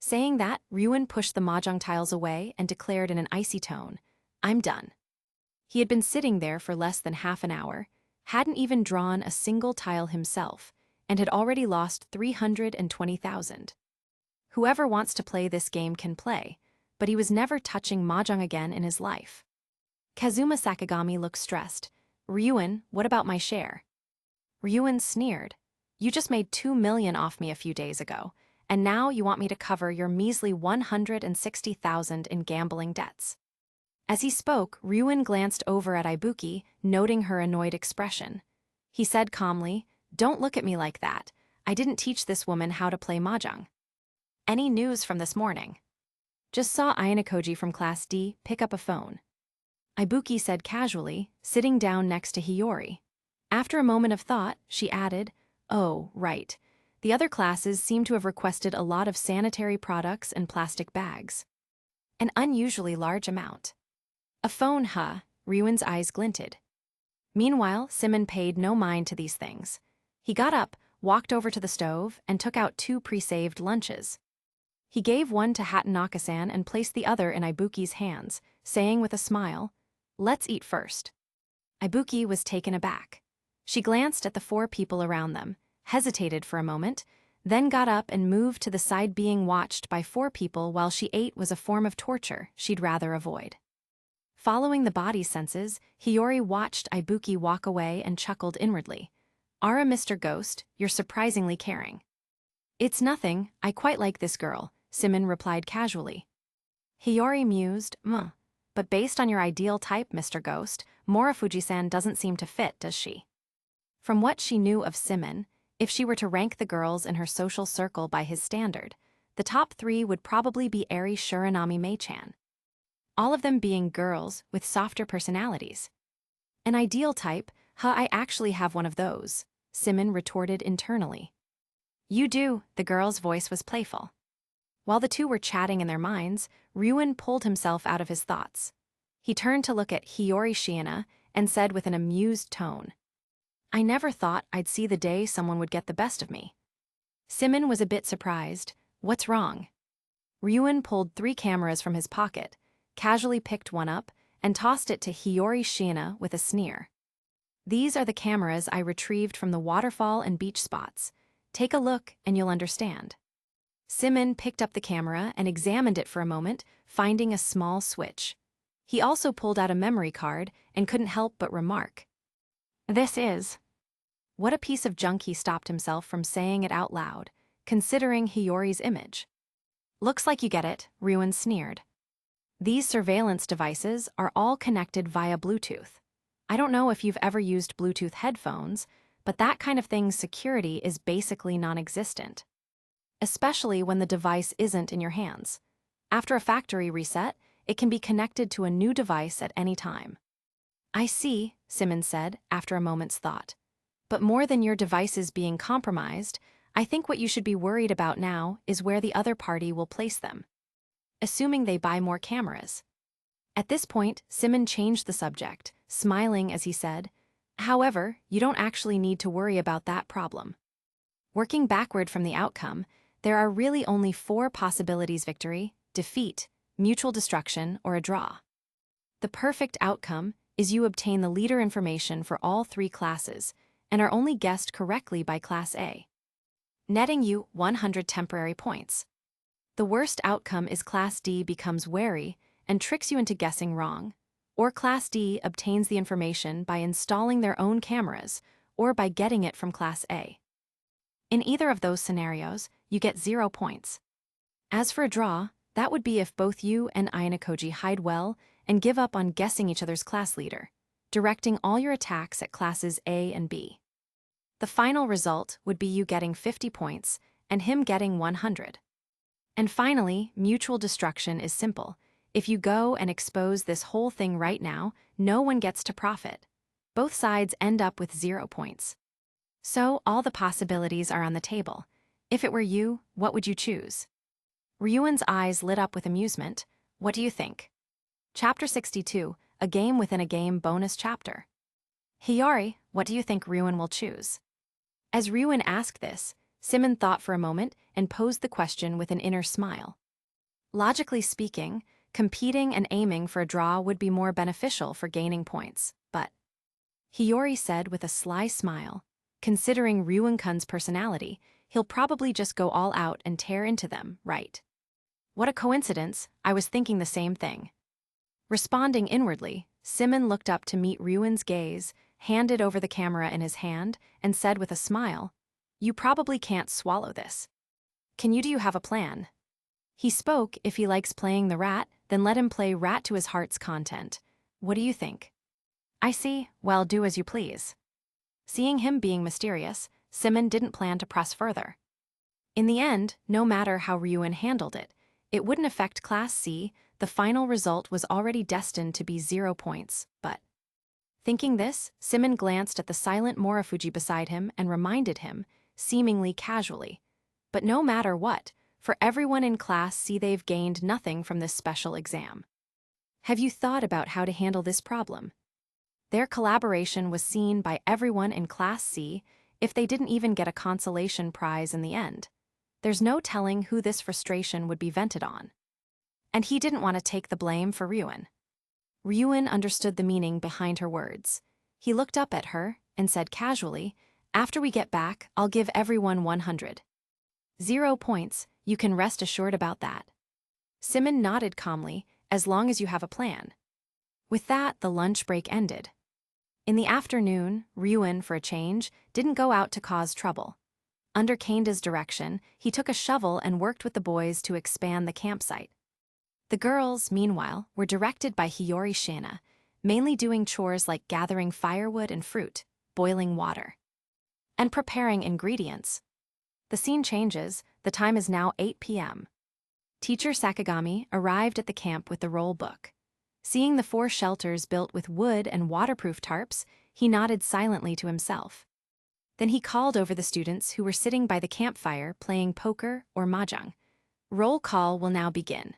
Saying that, Ryuen pushed the mahjong tiles away and declared in an icy tone, "I'm done." He had been sitting there for less than half an hour, hadn't even drawn a single tile himself, and had already lost 320,000. Whoever wants to play this game can play, but he was never touching mahjong again in his life. Kazuma Sakagami looked stressed. Ryuen, what about my share? Ryuen sneered. You just made 2 million off me a few days ago, and now you want me to cover your measly 160,000 in gambling debts. As he spoke, Ryuen glanced over at Ibuki, noting her annoyed expression. He said calmly, Don't look at me like that. I didn't teach this woman how to play mahjong. Any news from this morning? Just saw Ayanokoji from Class D pick up a phone. Ibuki said casually, sitting down next to Hiyori. After a moment of thought, she added, Oh, right. The other classes seem to have requested a lot of sanitary products and plastic bags. An unusually large amount. A phone, huh? Ryuen's eyes glinted. Meanwhile, Symon paid no mind to these things. He got up, walked over to the stove, and took out 2 pre-saved lunches. He gave one to Hatanaka-san and placed the other in Ibuki's hands, saying with a smile, Let's eat first. Ibuki was taken aback. She glanced at the 4 people around them, hesitated for a moment, then got up and moved to the side. Being watched by 4 people while she ate was a form of torture she'd rather avoid. Following the body's senses, Hiyori watched Ibuki walk away and chuckled inwardly. Ara, Mr. Ghost, you're surprisingly caring. It's nothing, I quite like this girl, Symon replied casually. Hiyori mused, but based on your ideal type, Mr. Ghost, Morifuji-san doesn't seem to fit, does she? From what she knew of Symon, if she were to rank the girls in her social circle by his standard, the top 3 would probably be Eri Shiranami Mei-chan. All of them being girls with softer personalities. An ideal type, I actually have one of those, Symon retorted internally. You do, the girl's voice was playful. While the 2 were chatting in their minds, Ryuen pulled himself out of his thoughts. He turned to look at Hiyori Shiina and said with an amused tone, I never thought I'd see the day someone would get the best of me. Symon was a bit surprised. What's wrong? Ryuen pulled 3 cameras from his pocket, casually picked one up, and tossed it to Hiyori Shiina with a sneer. These are the cameras I retrieved from the waterfall and beach spots. Take a look and you'll understand. Symon picked up the camera and examined it for a moment, finding a small switch. He also pulled out a memory card and couldn't help but remark, This is... What a piece of junk. He stopped himself from saying it out loud, considering Hiyori's image. Looks like you get it, Ryuen sneered. These surveillance devices are all connected via Bluetooth. I don't know if you've ever used Bluetooth headphones, but that kind of thing's security is basically non-existent. Especially when the device isn't in your hands. After a factory reset, it can be connected to a new device at any time. I see, Symon said after a moment's thought. But more than your devices being compromised, I think what you should be worried about now is where the other party will place them. Assuming they buy more cameras. At this point, Symon changed the subject, smiling as he said, However, you don't actually need to worry about that problem. Working backward from the outcome, there are really only 4 possibilities: victory, defeat, mutual destruction, or a draw. The perfect outcome is you obtain the leader information for all 3 classes and are only guessed correctly by Class A, netting you 100 temporary points. The worst outcome is Class D becomes wary and tricks you into guessing wrong, or Class D obtains the information by installing their own cameras or by getting it from Class A. In either of those scenarios, you get 0 points. As for a draw, that would be if both you and Ayanokoji hide well and give up on guessing each other's class leader, directing all your attacks at classes A and B. The final result would be you getting 50 points and him getting 100. And finally, mutual destruction is simple. If you go and expose this whole thing right now, no one gets to profit. Both sides end up with 0 points. So all the possibilities are on the table. If it were you, what would you choose? Ryuen's eyes lit up with amusement. What do you think? Chapter 62, A Game Within a Game bonus chapter. Hiyori, what do you think Ryuen will choose? As Ryuen asked this, Symon thought for a moment and posed the question with an inner smile. Logically speaking, competing and aiming for a draw would be more beneficial for gaining points, but Hiyori said with a sly smile, considering Ryuen-kun's personality, he'll probably just go all out and tear into them, right? What a coincidence, I was thinking the same thing. Responding inwardly, Symon looked up to meet Ryuan's gaze, handed over the camera in his hand, and said with a smile, "You probably can't swallow this. Do you have a plan?" He spoke, if he likes playing the rat, then let him play rat to his heart's content. What do you think? I see, well, do as you please. Seeing him being mysterious, Symon didn't plan to press further. In the end, no matter how Ryuan handled it, it wouldn't affect Class C. The final result was already destined to be 0 points, but... Thinking this, Symon glanced at the silent Morofuji beside him and reminded him, seemingly casually, but no matter what, for everyone in Class C they've gained nothing from this special exam. Have you thought about how to handle this problem? Their collaboration was seen by everyone in Class C if they didn't even get a consolation prize in the end. There's no telling who this frustration would be vented on. And he didn't want to take the blame for Ryuan. Ryuan understood the meaning behind her words. He looked up at her and said casually, "After we get back, I'll give everyone 100. 0 points, you can rest assured about that." Symon nodded calmly, "As long as you have a plan." With that, the lunch break ended. In the afternoon, Ryuan, for a change, didn't go out to cause trouble. Under Kanda's direction, he took a shovel and worked with the boys to expand the campsite. The girls, meanwhile, were directed by Hiyori Shiina, mainly doing chores like gathering firewood and fruit, boiling water, and preparing ingredients. The scene changes, the time is now 8 p.m. Teacher Sakagami arrived at the camp with the roll book. Seeing the 4 shelters built with wood and waterproof tarps, he nodded silently to himself. Then he called over the students who were sitting by the campfire playing poker or mahjong. "Roll call will now begin."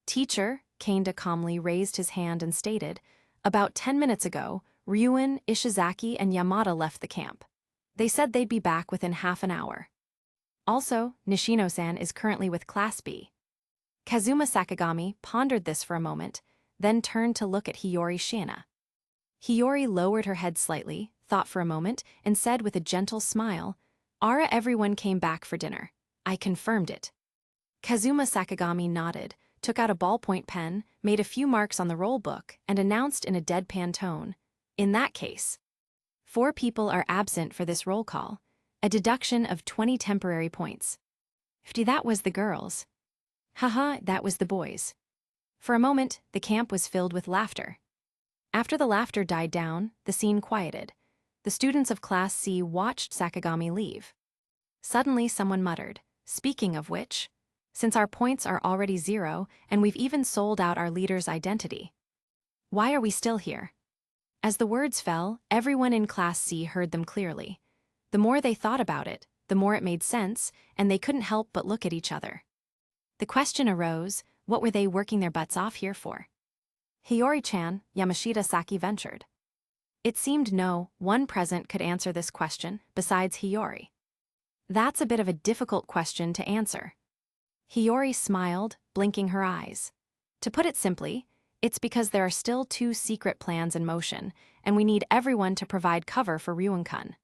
"Teacher," Kanda calmly raised his hand and stated, "about 10 minutes ago, Ryuan, Ishizaki, and Yamada left the camp. They said they'd be back within half an hour. Also, Nishino-san is currently with Class B." Kazuma Sakagami pondered this for a moment, then turned to look at Hiyori Shiina. Hiyori lowered her head slightly, thought for a moment, and said with a gentle smile, Everyone came back for dinner. I confirmed it." Kazuma Sakagami nodded, took out a ballpoint pen, made a few marks on the roll book, and announced in a deadpan tone, "In that case, 4 people are absent for this roll call, a deduction of 20 temporary points." That was the girls. Haha, that was the boys. For a moment, the camp was filled with laughter. After the laughter died down, the scene quieted. The students of Class C watched Sakagami leave. Suddenly someone muttered, "Speaking of which, since our points are already 0 and we've even sold out our leader's identity, why are we still here?" As the words fell, everyone in Class C heard them clearly. The more they thought about it, the more it made sense, and they couldn't help but look at each other. The question arose, what were they working their butts off here for? "Hiyori-chan," Yamashita Saki ventured. It seemed no one present could answer this question besides Hiyori. "That's a bit of a difficult question to answer." Hiyori smiled, blinking her eyes. "To put it simply, it's because there are still 2 secret plans in motion, and we need everyone to provide cover for Ryuan-kun.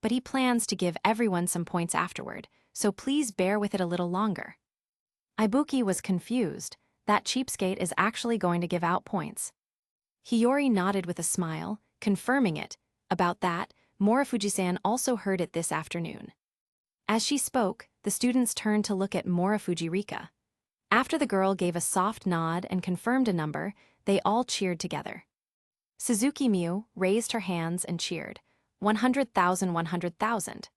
But he plans to give everyone some points afterward, so please bear with it a little longer." Ibuki was confused. That cheapskate is actually going to give out points. Hiyori nodded with a smile, confirming it. About that, Morofuji-san also heard it this afternoon. As she spoke, the students turned to look at Morofuji Rika. After the girl gave a soft nod and confirmed a number, they all cheered together. Suzuki Miu raised her hands and cheered, 100,000, 100,000.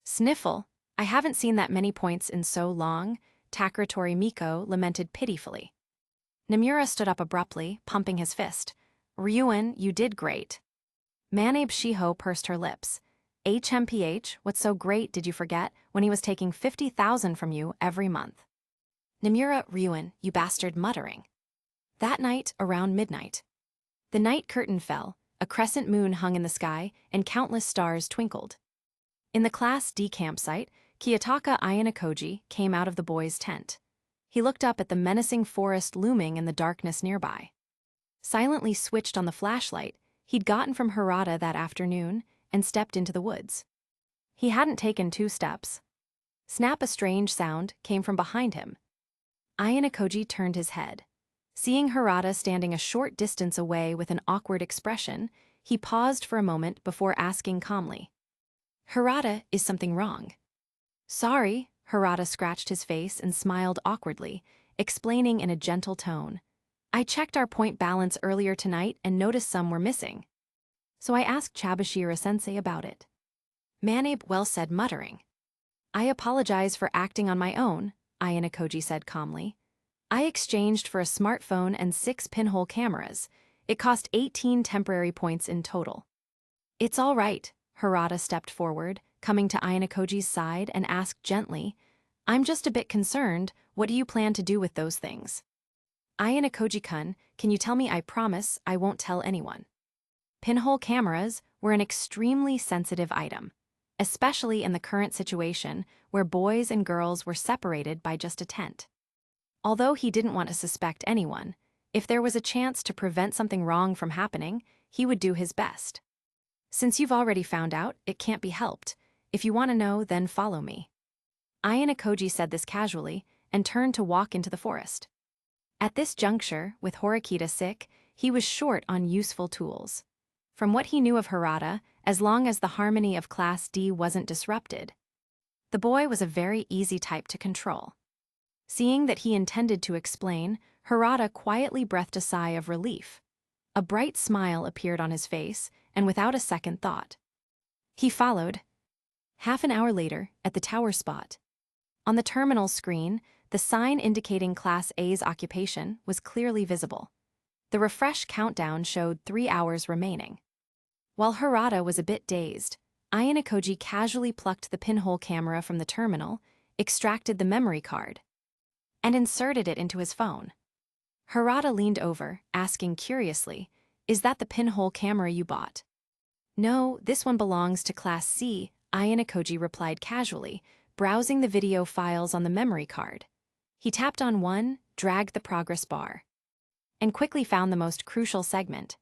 Sniffle, I haven't seen that many points in so long, Takaratori Miko lamented pitifully. Nomura stood up abruptly, pumping his fist. Ryuan, you did great. Manabe Shiho pursed her lips. HMPH, what's so great did you forget when he was taking 50,000 from you every month? Nomura, Ryuan, you bastard, muttering. That night, around midnight, the night curtain fell, a crescent moon hung in the sky, and countless stars twinkled. In the Class D campsite, Kiyotaka Ayanokoji came out of the boys' tent. He looked up at the menacing forest looming in the darkness nearby. Silently switched on the flashlight he'd gotten from Harada that afternoon and stepped into the woods. He hadn't taken 2 steps. Snap, a strange sound came from behind him. Ayanokoji turned his head. Seeing Hirata standing a short distance away with an awkward expression, he paused for a moment before asking calmly, "Hirata, is something wrong?" "Sorry," Hirata scratched his face and smiled awkwardly, explaining in a gentle tone. "I checked our point balance earlier tonight and noticed some were missing. So I asked Chabashira-sensei about it." Manabe well said, muttering. "I apologize for acting on my own," Ayanokoji said calmly. "I exchanged for a smartphone and 6 pinhole cameras. It cost 18 temporary points in total." "It's all right," Hirata stepped forward, coming to Ayanokoji's side and asked gently, "I'm just a bit concerned. What do you plan to do with those things?" "Ayanokoji-kun, can you tell me? I promise I won't tell anyone." Pinhole cameras were an extremely sensitive item, especially in the current situation where boys and girls were separated by just a tent. Although he didn't want to suspect anyone, if there was a chance to prevent something wrong from happening, he would do his best. "Since you've already found out, it can't be helped. If you want to know, then follow me." Ayanokoji said this casually and turned to walk into the forest. At this juncture, with Horikita sick, he was short on useful tools. From what he knew of Hirata, as long as the harmony of Class D wasn't disrupted, the boy was a very easy type to control. Seeing that he intended to explain, Hirata quietly breathed a sigh of relief. A bright smile appeared on his face, and without a second thought, he followed. Half an hour later, at the tower spot, on the terminal screen, the sign indicating Class A's occupation was clearly visible. The refresh countdown showed 3 hours remaining. While Hirata was a bit dazed, Ayanokoji casually plucked the pinhole camera from the terminal, extracted the memory card, and inserted it into his phone. Hirata leaned over, asking curiously, "Is that the pinhole camera you bought?" "No, this one belongs to Class C," Ayanokoji replied casually, browsing the video files on the memory card. He tapped on one, dragged the progress bar, and quickly found the most crucial segment.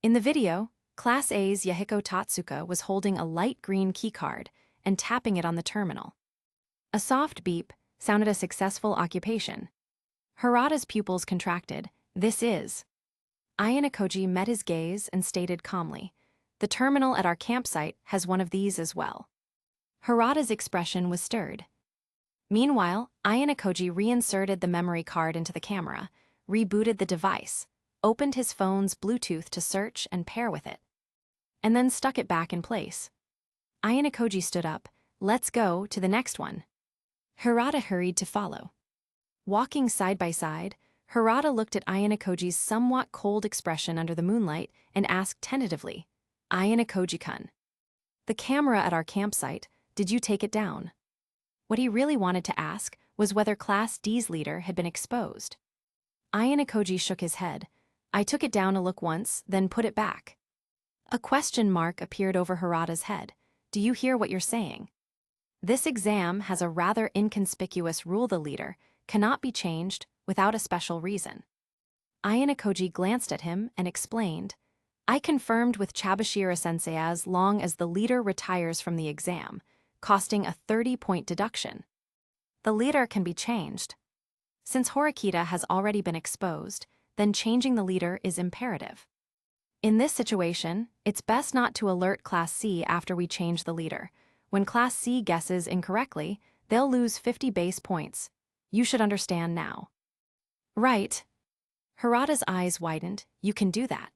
In the video, Class A's Yahiko Tatsuka was holding a light green keycard and tapping it on the terminal. A soft beep sounded a successful occupation. Hirata's pupils contracted. "This is..." Ayanokoji met his gaze and stated calmly, "The terminal at our campsite has one of these as well." Hirata's expression was stirred. Meanwhile, Ayanokoji reinserted the memory card into the camera, rebooted the device, opened his phone's Bluetooth to search and pair with it, and then stuck it back in place. Ayanokoji stood up. "Let's go to the next one." Hirata hurried to follow. Walking side by side, Hirata looked at Ayanokoji's somewhat cold expression under the moonlight and asked tentatively, "Ayanokoji-kun, the camera at our campsite, did you take it down?" What he really wanted to ask was whether Class D's leader had been exposed. Ayanokoji shook his head. "I took it down to look once, then put it back." A question mark appeared over Hirata's head. "Do you hear what you're saying? This exam has a rather inconspicuous rule: the leader cannot be changed without a special reason." Ayanokoji glanced at him and explained, "I confirmed with Chabashira-sensei as long as the leader retires from the exam, costing a 30-point deduction. The leader can be changed. Since Horikita has already been exposed, then changing the leader is imperative. In this situation, it's best not to alert Class C after we change the leader. When Class C guesses incorrectly, they'll lose 50 base points. You should understand now." "Right." Hirata's eyes widened. "You can do that."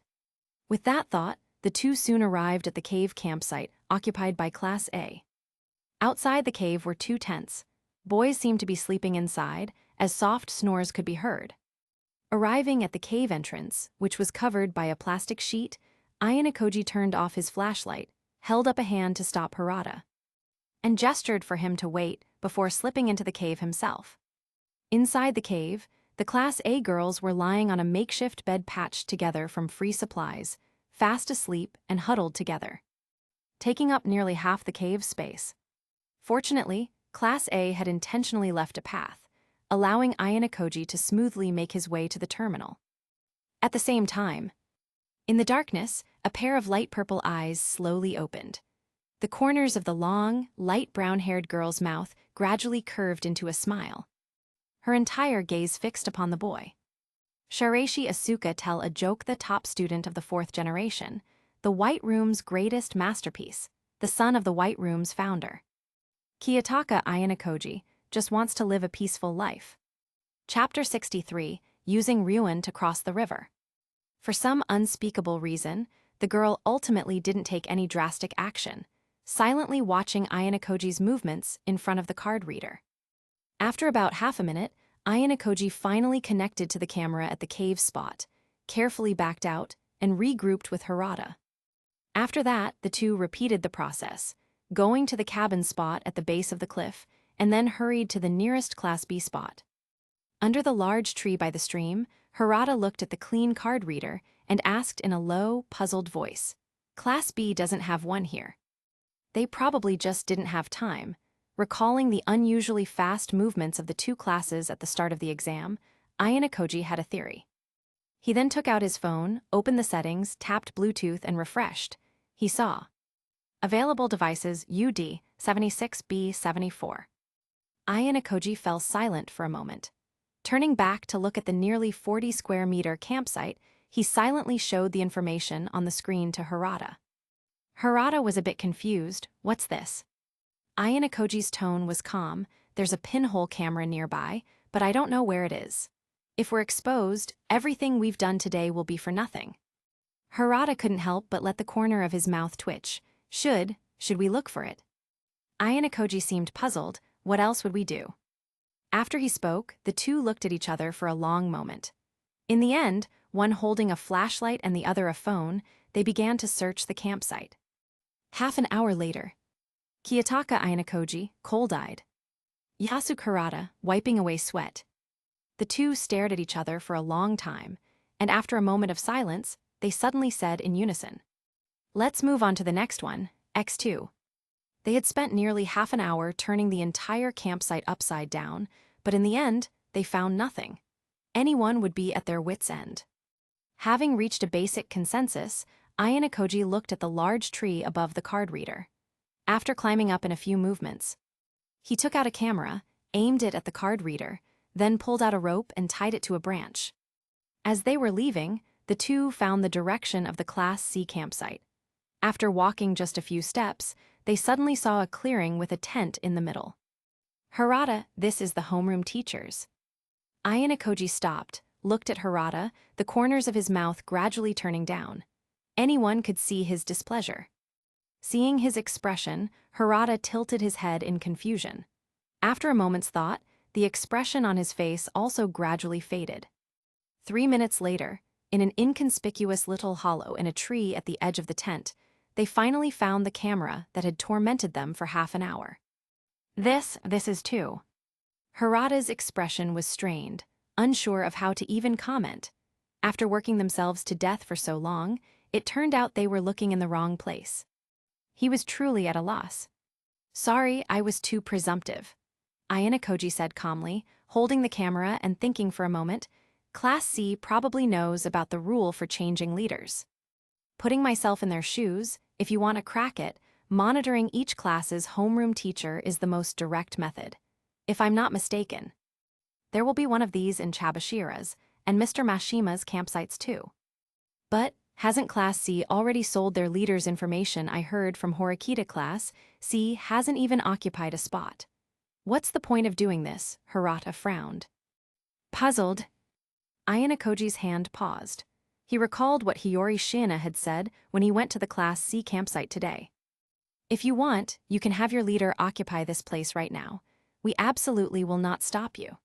With that thought, the two soon arrived at the cave campsite occupied by Class A. Outside the cave were 2 tents. Boys seemed to be sleeping inside, as soft snores could be heard. Arriving at the cave entrance, which was covered by a plastic sheet, Ayanokoji turned off his flashlight, held up a hand to stop Hirata, and gestured for him to wait before slipping into the cave himself. Inside the cave, the Class A girls were lying on a makeshift bed patched together from free supplies, fast asleep and huddled together, taking up nearly half the cave space. Fortunately, Class A had intentionally left a path, allowing Ayanokoji to smoothly make his way to the terminal. At the same time, in the darkness, a pair of light purple eyes slowly opened. The corners of the long, light brown-haired girl's mouth gradually curved into a smile, her entire gaze fixed upon the boy. Shiraishi Asuka tell a joke the top student of the fourth generation, the White Room's greatest masterpiece, the son of the White Room's founder. Kiyotaka Ayanokoji just wants to live a peaceful life. Chapter 63, Using Ryuan to Cross the River. For some unspeakable reason, the girl ultimately didn't take any drastic action, silently watching Ayanokoji's movements in front of the card reader. After about half a minute, Ayanokoji finally connected to the camera at the cave spot, carefully backed out, and regrouped with Hirata. After that, the two repeated the process, going to the cabin spot at the base of the cliff, and then hurried to the nearest Class B spot. Under the large tree by the stream, Hirata looked at the clean card reader and asked in a low, puzzled voice, "Class B doesn't have one here." They probably just didn't have time. Recalling the unusually fast movements of the two classes at the start of the exam, Ayanokoji had a theory. He then took out his phone, opened the settings, tapped Bluetooth, and refreshed. He saw available devices UD 76B74. Ayanokoji fell silent for a moment. Turning back to look at the nearly 40-square-meter campsite, he silently showed the information on the screen to Hirata. Hirata was a bit confused. "What's this?" Ayanokoji's tone was calm. "There's a pinhole camera nearby, but I don't know where it is. If we're exposed, everything we've done today will be for nothing." Hirata couldn't help but let the corner of his mouth twitch. Should we look for it?" Ayanokoji seemed puzzled. "What else would we do?" After he spoke, the two looked at each other for a long moment. In the end, one holding a flashlight and the other a phone, they began to search the campsite. Half an hour later, Kiyotaka Ayanokoji, cold-eyed. Yasuke Hirata, wiping away sweat. The two stared at each other for a long time, and after a moment of silence, they suddenly said in unison, "Let's move on to the next one, X2. They had spent nearly half an hour turning the entire campsite upside down, but in the end, they found nothing. Anyone would be at their wits' end. Having reached a basic consensus, Ayanokoji looked at the large tree above the card reader. After climbing up in a few movements, he took out a camera, aimed it at the card reader, then pulled out a rope and tied it to a branch. As they were leaving, the two found the direction of the Class C campsite. After walking just a few steps, they suddenly saw a clearing with a tent in the middle. "Hirata, this is the homeroom teachers." Ayanokoji stopped, looked at Hirata, the corners of his mouth gradually turning down. Anyone could see his displeasure. Seeing his expression, Hirata tilted his head in confusion. After a moment's thought, the expression on his face also gradually faded. 3 minutes later, in an inconspicuous little hollow in a tree at the edge of the tent, they finally found the camera that had tormented them for half an hour. This is too." Hirata's expression was strained, unsure of how to even comment. After working themselves to death for so long, it turned out they were looking in the wrong place. He was truly at a loss. "Sorry, I was too presumptive," Ayanokoji said calmly, holding the camera and thinking for a moment. "Class C probably knows about the rule for changing leaders. Putting myself in their shoes, if you want to crack it, monitoring each class's homeroom teacher is the most direct method. If I'm not mistaken, there will be one of these in Chabashira's and Mr. Mashima's campsites too. But hasn't Class C already sold their leader's information? I heard from Horikita Class C hasn't even occupied a spot. What's the point of doing this?" Hirata frowned. Puzzled, Ayanokoji's hand paused. He recalled what Hiyori Shiina had said when he went to the Class C campsite today. "If you want, you can have your leader occupy this place right now. We absolutely will not stop you."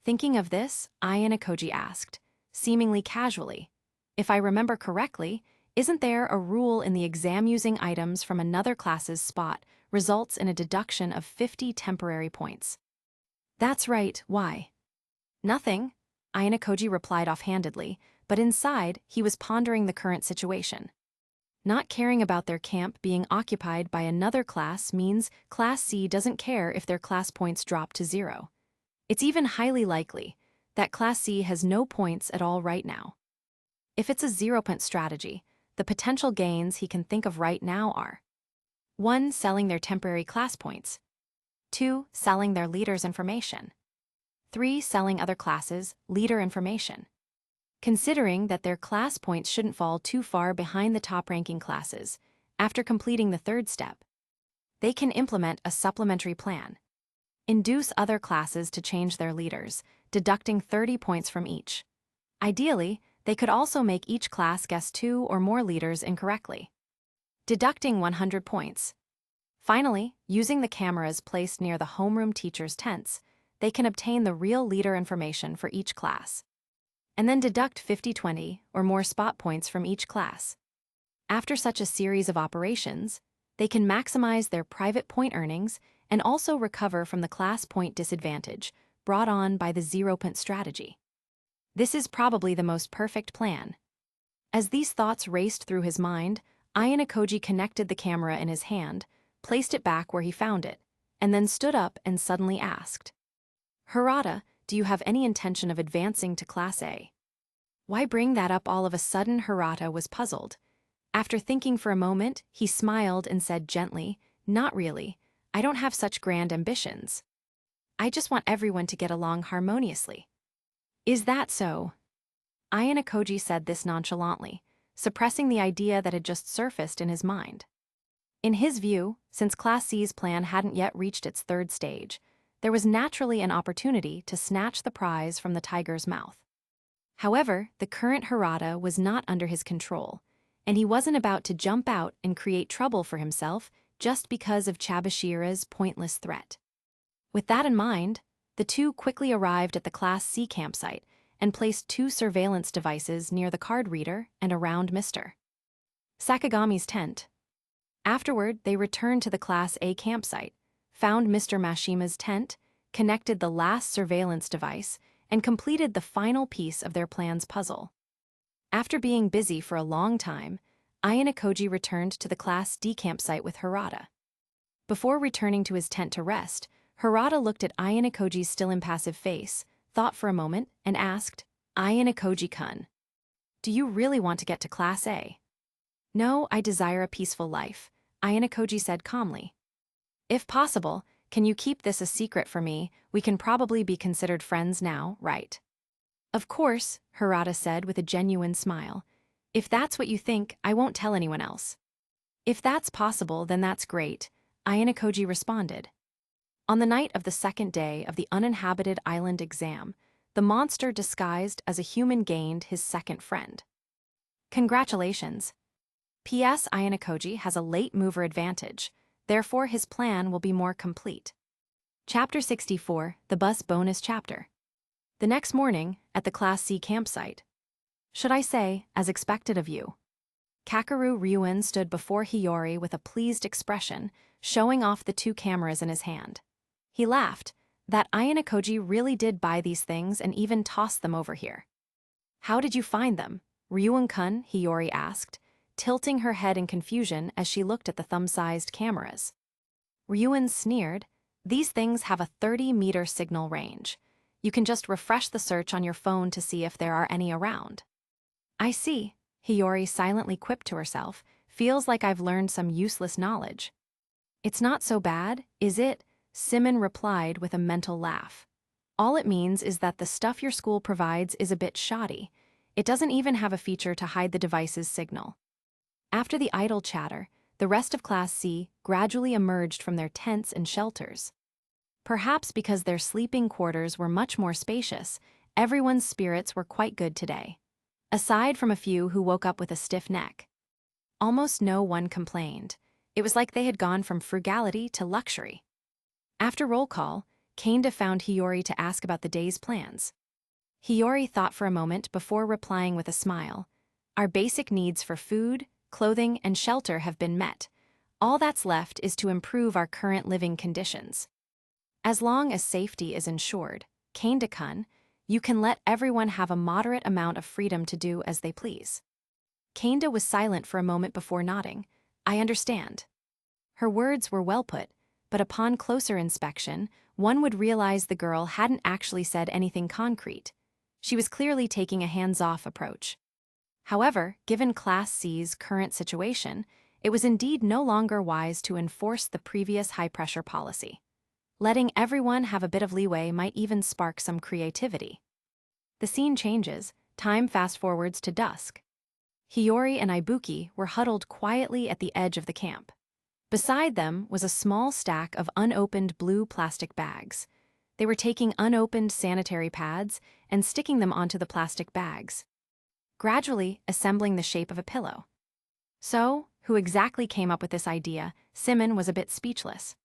Thinking of this, Ayanokoji asked, seemingly casually, "If I remember correctly, isn't there a rule in the exam using items from another class's spot results in a deduction of 50 temporary points?" "That's right, why?" "Nothing," Ayanokoji replied offhandedly, but inside, he was pondering the current situation. Not caring about their camp being occupied by another class means Class C doesn't care if their class points drop to 0. It's even highly likely that Class C has no points at all right now. If it's a 0-point strategy, the potential gains he can think of right now are 1. Selling their temporary class points. 2. Selling their leader's information. 3. Selling other classes' leader information. considering that their class points shouldn't fall too far behind the top-ranking classes. After completing the third step, they can implement a supplementary plan. Induce other classes to change their leaders, deducting 30 points from each. Ideally, they could also make each class guess 2 or more leaders incorrectly, deducting 100 points. Finally, using the cameras placed near the homeroom teachers' tents, they can obtain the real leader information for each class, and then deduct 50-20 or more spot points from each class. After such a series of operations, they can maximize their private point earnings and also recover from the class point disadvantage brought on by the zero-point strategy. This is probably the most perfect plan. As these thoughts raced through his mind, Ayanokoji connected the camera in his hand, placed it back where he found it, and then stood up and suddenly asked, "Hirata, do you have any intention of advancing to Class A?" Why bring that up all of a sudden? Hirata was puzzled. After thinking for a moment, he smiled and said gently, "Not really. I don't have such grand ambitions. I just want everyone to get along harmoniously." "Is that so?" Ayanokoji said this nonchalantly, suppressing the idea that had just surfaced in his mind. In his view, since Class C's plan hadn't yet reached its third stage, there was naturally an opportunity to snatch the prize from the tiger's mouth. However, the current Hirata was not under his control, and he wasn't about to jump out and create trouble for himself just because of Chabashira's pointless threat. With that in mind, the two quickly arrived at the Class C campsite and placed 2 surveillance devices near the card reader and around Mr. Sakagami's tent. Afterward, they returned to the Class A campsite, found Mr. Mashima's tent, connected the last surveillance device, and completed the final piece of their plan's puzzle. After being busy for a long time, Ayanokoji returned to the Class D campsite with Hirata. Before returning to his tent to rest, Hirata looked at Ayanokoji's still impassive face, thought for a moment, and asked, "Ayanokoji-kun, do you really want to get to Class A?" "No, I desire a peaceful life," Ayanokoji said calmly. "If possible, can you keep this a secret for me? We can probably be considered friends now, right?" "Of course," Hirata said with a genuine smile. "If that's what you think, I won't tell anyone else." "If that's possible, then that's great," Ayanokoji responded. On the night of the second day of the uninhabited island exam, the monster disguised as a human gained his second friend. "Congratulations. P.S. Ayanokoji has a late mover advantage, therefore his plan will be more complete." Chapter 64, the bus bonus chapter. The next morning, at the Class C campsite. "Should I say, as expected of you?" Kakeru Ryuen stood before Hiyori with a pleased expression, showing off the 2 cameras in his hand. He laughed, that Ayanokoji really did buy these things and even tossed them over here. "How did you find them, Ryuen-kun?" Hiyori asked, tilting her head in confusion as she looked at the thumb-sized cameras. Ryuen sneered, "These things have a 30-meter signal range. You can just refresh the search on your phone to see if there are any around." "I see," Hiyori silently quipped to herself, "feels like I've learned some useless knowledge." "It's not so bad, is it?" Symon replied with a mental laugh. "All it means is that the stuff your school provides is a bit shoddy. It doesn't even have a feature to hide the device's signal." After the idle chatter, the rest of Class C gradually emerged from their tents and shelters. Perhaps because their sleeping quarters were much more spacious, everyone's spirits were quite good today. Aside from a few who woke up with a stiff neck, almost no one complained. It was like they had gone from frugality to luxury. After roll call, Kanda found Hiyori to ask about the day's plans. Hiyori thought for a moment before replying with a smile. "Our basic needs for food, clothing, and shelter have been met. All that's left is to improve our current living conditions. As long as safety is ensured, Kanda-kun, you can let everyone have a moderate amount of freedom to do as they please." Kanda was silent for a moment before nodding. "I understand." Her words were well put, but upon closer inspection, one would realize the girl hadn't actually said anything concrete. She was clearly taking a hands-off approach. However, given Class C's current situation, it was indeed no longer wise to enforce the previous high-pressure policy. Letting everyone have a bit of leeway might even spark some creativity. The scene changes, time fast-forwards to dusk. Hiyori and Ibuki were huddled quietly at the edge of the camp. Beside them was a small stack of unopened blue plastic bags. They were taking unopened sanitary pads and sticking them onto the plastic bags, gradually assembling the shape of a pillow. So, who exactly came up with this idea? Symon was a bit speechless.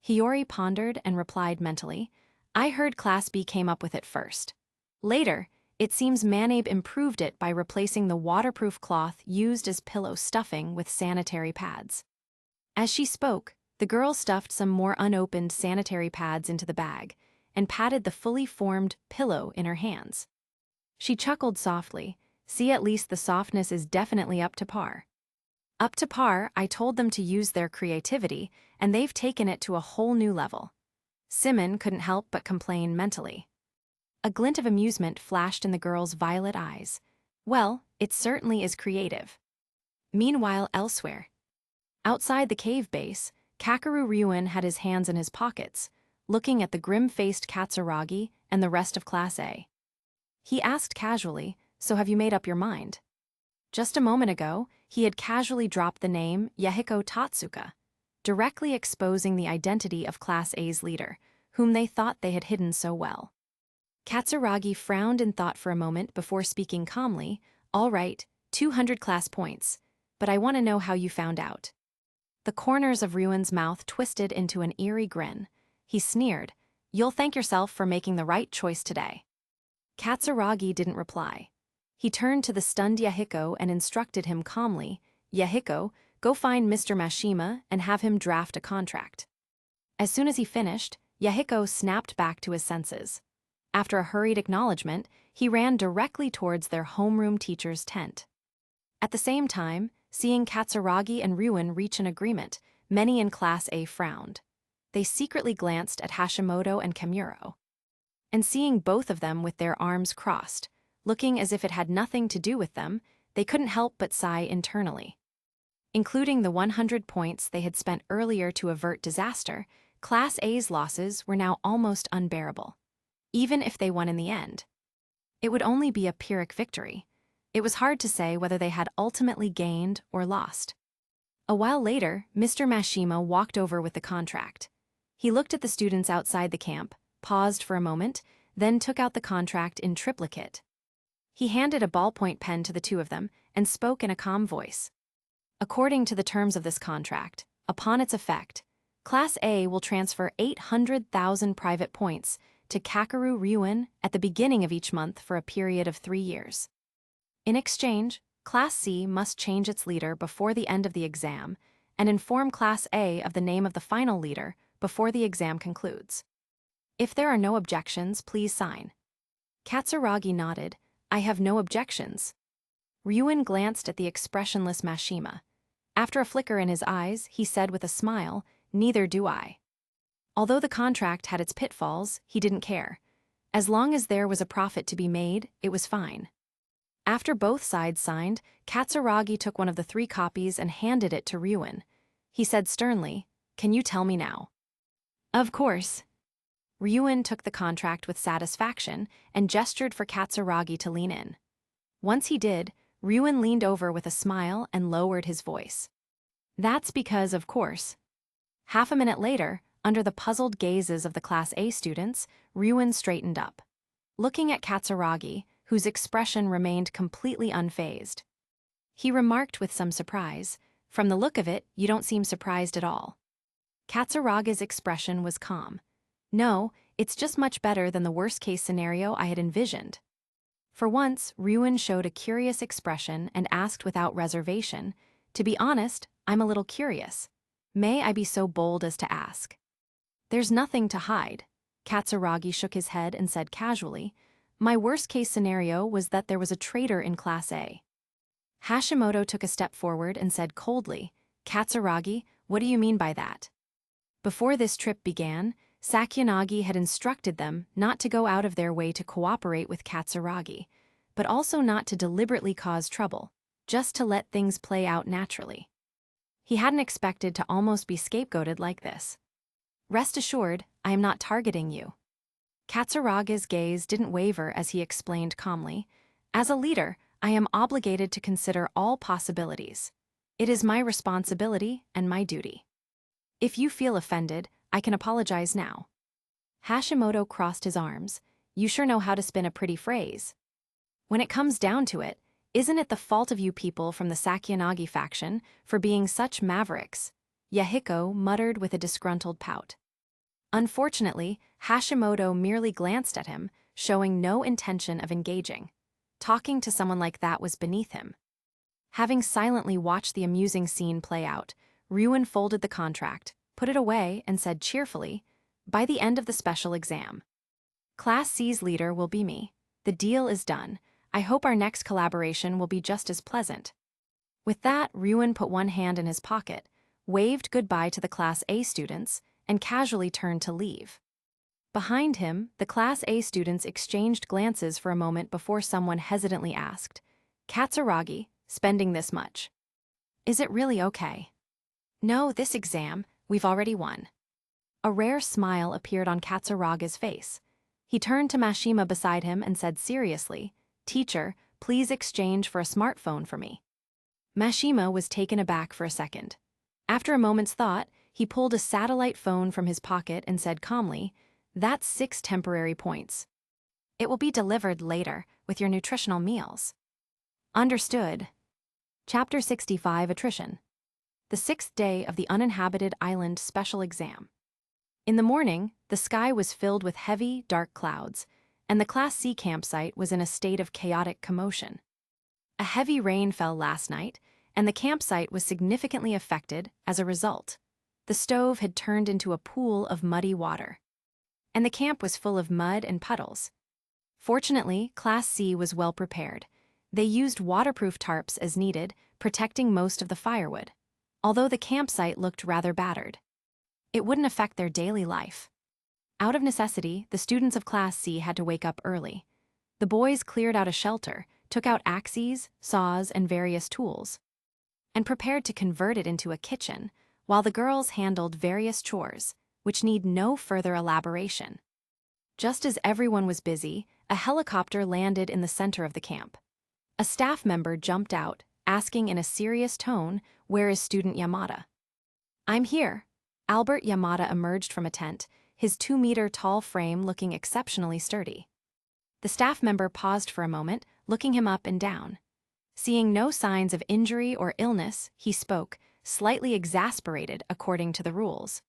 Hiyori pondered and replied mentally, I heard Class B came up with it first. Later, it seems Manabe improved it by replacing the waterproof cloth used as pillow stuffing with sanitary pads. As she spoke, the girl stuffed some more unopened sanitary pads into the bag and patted the fully formed pillow in her hands. She chuckled softly. See, at least the softness is definitely up to par. Up to par, I told them to use their creativity, and they've taken it to a whole new level. Symon couldn't help but complain mentally. A glint of amusement flashed in the girl's violet eyes. Well, it certainly is creative. Meanwhile, elsewhere. Outside the cave base, Kakeru Ryuen had his hands in his pockets, looking at the grim-faced Katsuragi and the rest of Class A. He asked casually, so have you made up your mind? Just a moment ago, he had casually dropped the name Yahiko Tatsuka, directly exposing the identity of Class A's leader, whom they thought they had hidden so well. Katsuragi frowned in thought for a moment before speaking calmly, all right, 200 class points, but I want to know how you found out. The corners of Ryuen's mouth twisted into an eerie grin. He sneered, you'll thank yourself for making the right choice today. Katsuragi didn't reply. He turned to the stunned Yahiko and instructed him calmly, Yahiko, go find Mr. Mashima and have him draft a contract. As soon as he finished, Yahiko snapped back to his senses. After a hurried acknowledgement, he ran directly towards their homeroom teacher's tent. At the same time, seeing Katsuragi and Ryuen reach an agreement, many in Class A frowned. They secretly glanced at Hashimoto and Kamuro. And seeing both of them with their arms crossed, looking as if it had nothing to do with them, they couldn't help but sigh internally. Including the 100 points they had spent earlier to avert disaster, Class A's losses were now almost unbearable. Even if they won in the end, it would only be a Pyrrhic victory. It was hard to say whether they had ultimately gained or lost. A while later, Mr. Mashima walked over with the contract. He looked at the students outside the camp, paused for a moment, then took out the contract in triplicate. He handed a ballpoint pen to the two of them and spoke in a calm voice. According to the terms of this contract, upon its effect, Class A will transfer 800,000 private points to Kakeru Ryuen at the beginning of each month for a period of 3 years. In exchange, Class C must change its leader before the end of the exam and inform Class A of the name of the final leader before the exam concludes. If there are no objections, please sign. Katsuragi nodded. I have no objections. Ryuen glanced at the expressionless Mashima. After a flicker in his eyes, he said with a smile, neither do I. Although the contract had its pitfalls, he didn't care. As long as there was a profit to be made, it was fine. After both sides signed, Katsuragi took one of the 3 copies and handed it to Ryuen. He said sternly, can you tell me now? Of course. Ryuen took the contract with satisfaction and gestured for Katsuragi to lean in. Once he did, Ryuen leaned over with a smile and lowered his voice. That's because, of course. Half a minute later, under the puzzled gazes of the Class A students, Ryuen straightened up. Looking at Katsuragi, whose expression remained completely unfazed, he remarked with some surprise, from the look of it, you don't seem surprised at all. Katsuragi's expression was calm. No, it's just much better than the worst-case scenario I had envisioned. For once, Ryuen showed a curious expression and asked without reservation, to be honest, I'm a little curious. May I be so bold as to ask? There's nothing to hide. Katsuragi shook his head and said casually, my worst-case scenario was that there was a traitor in Class A. Hashimoto took a step forward and said coldly, Katsuragi, what do you mean by that? Before this trip began, Sakyanagi had instructed them not to go out of their way to cooperate with Katsuragi, but also not to deliberately cause trouble, just to let things play out naturally. He hadn't expected to almost be scapegoated like this. Rest assured, I am not targeting you. Katsuragi's gaze didn't waver as he explained calmly, As a leader, I am obligated to consider all possibilities. It is my responsibility and my duty. If you feel offended, I can apologize now. Hashimoto crossed his arms. You sure know how to spin a pretty phrase. When it comes down to it, isn't it the fault of you people from the Sakyanagi faction for being such mavericks? Yahiko muttered with a disgruntled pout. Unfortunately, Hashimoto merely glanced at him, showing no intention of engaging. Talking to someone like that was beneath him. Having silently watched the amusing scene play out, Ryuen folded the contract, put it away, and said cheerfully, "By the end of the special exam, Class C's leader will be me. The deal is done. I hope our next collaboration will be just as pleasant." With that, Ryuen put one hand in his pocket, waved goodbye to the Class A students, and casually turned to leave. Behind him, the Class A students exchanged glances for a moment before someone hesitantly asked, "Katsuragi, spending this much. Is it really okay?" "No, this exam, we've already won." A rare smile appeared on Katsuraga's face. He turned to Mashima beside him and said seriously, "Teacher, please exchange for a smartphone for me." Mashima was taken aback for a second. After a moment's thought, he pulled a satellite phone from his pocket and said calmly, "That's 6 temporary points. It will be delivered later with your nutritional meals." Understood. Chapter 65, Attrition. The 6th day of the uninhabited island special exam. In the morning, the sky was filled with heavy, dark clouds, and the Class C campsite was in a state of chaotic commotion. A heavy rain fell last night, and the campsite was significantly affected as a result. The stove had turned into a pool of muddy water, and the camp was full of mud and puddles. Fortunately, Class C was well prepared. They used waterproof tarps as needed, protecting most of the firewood, although the campsite looked rather battered. It wouldn't affect their daily life. Out of necessity, the students of Class C had to wake up early. The boys cleared out a shelter, took out axes, saws, and various tools, and prepared to convert it into a kitchen, while the girls handled various chores, which need no further elaboration. Just as everyone was busy, a helicopter landed in the center of the camp. A staff member jumped out, asking in a serious tone, "Where is student Yamada?" "I'm here." Albert Yamada emerged from a tent, his 2-meter-tall frame looking exceptionally sturdy. The staff member paused for a moment, looking him up and down. Seeing no signs of injury or illness, he spoke, slightly exasperated according to the rules.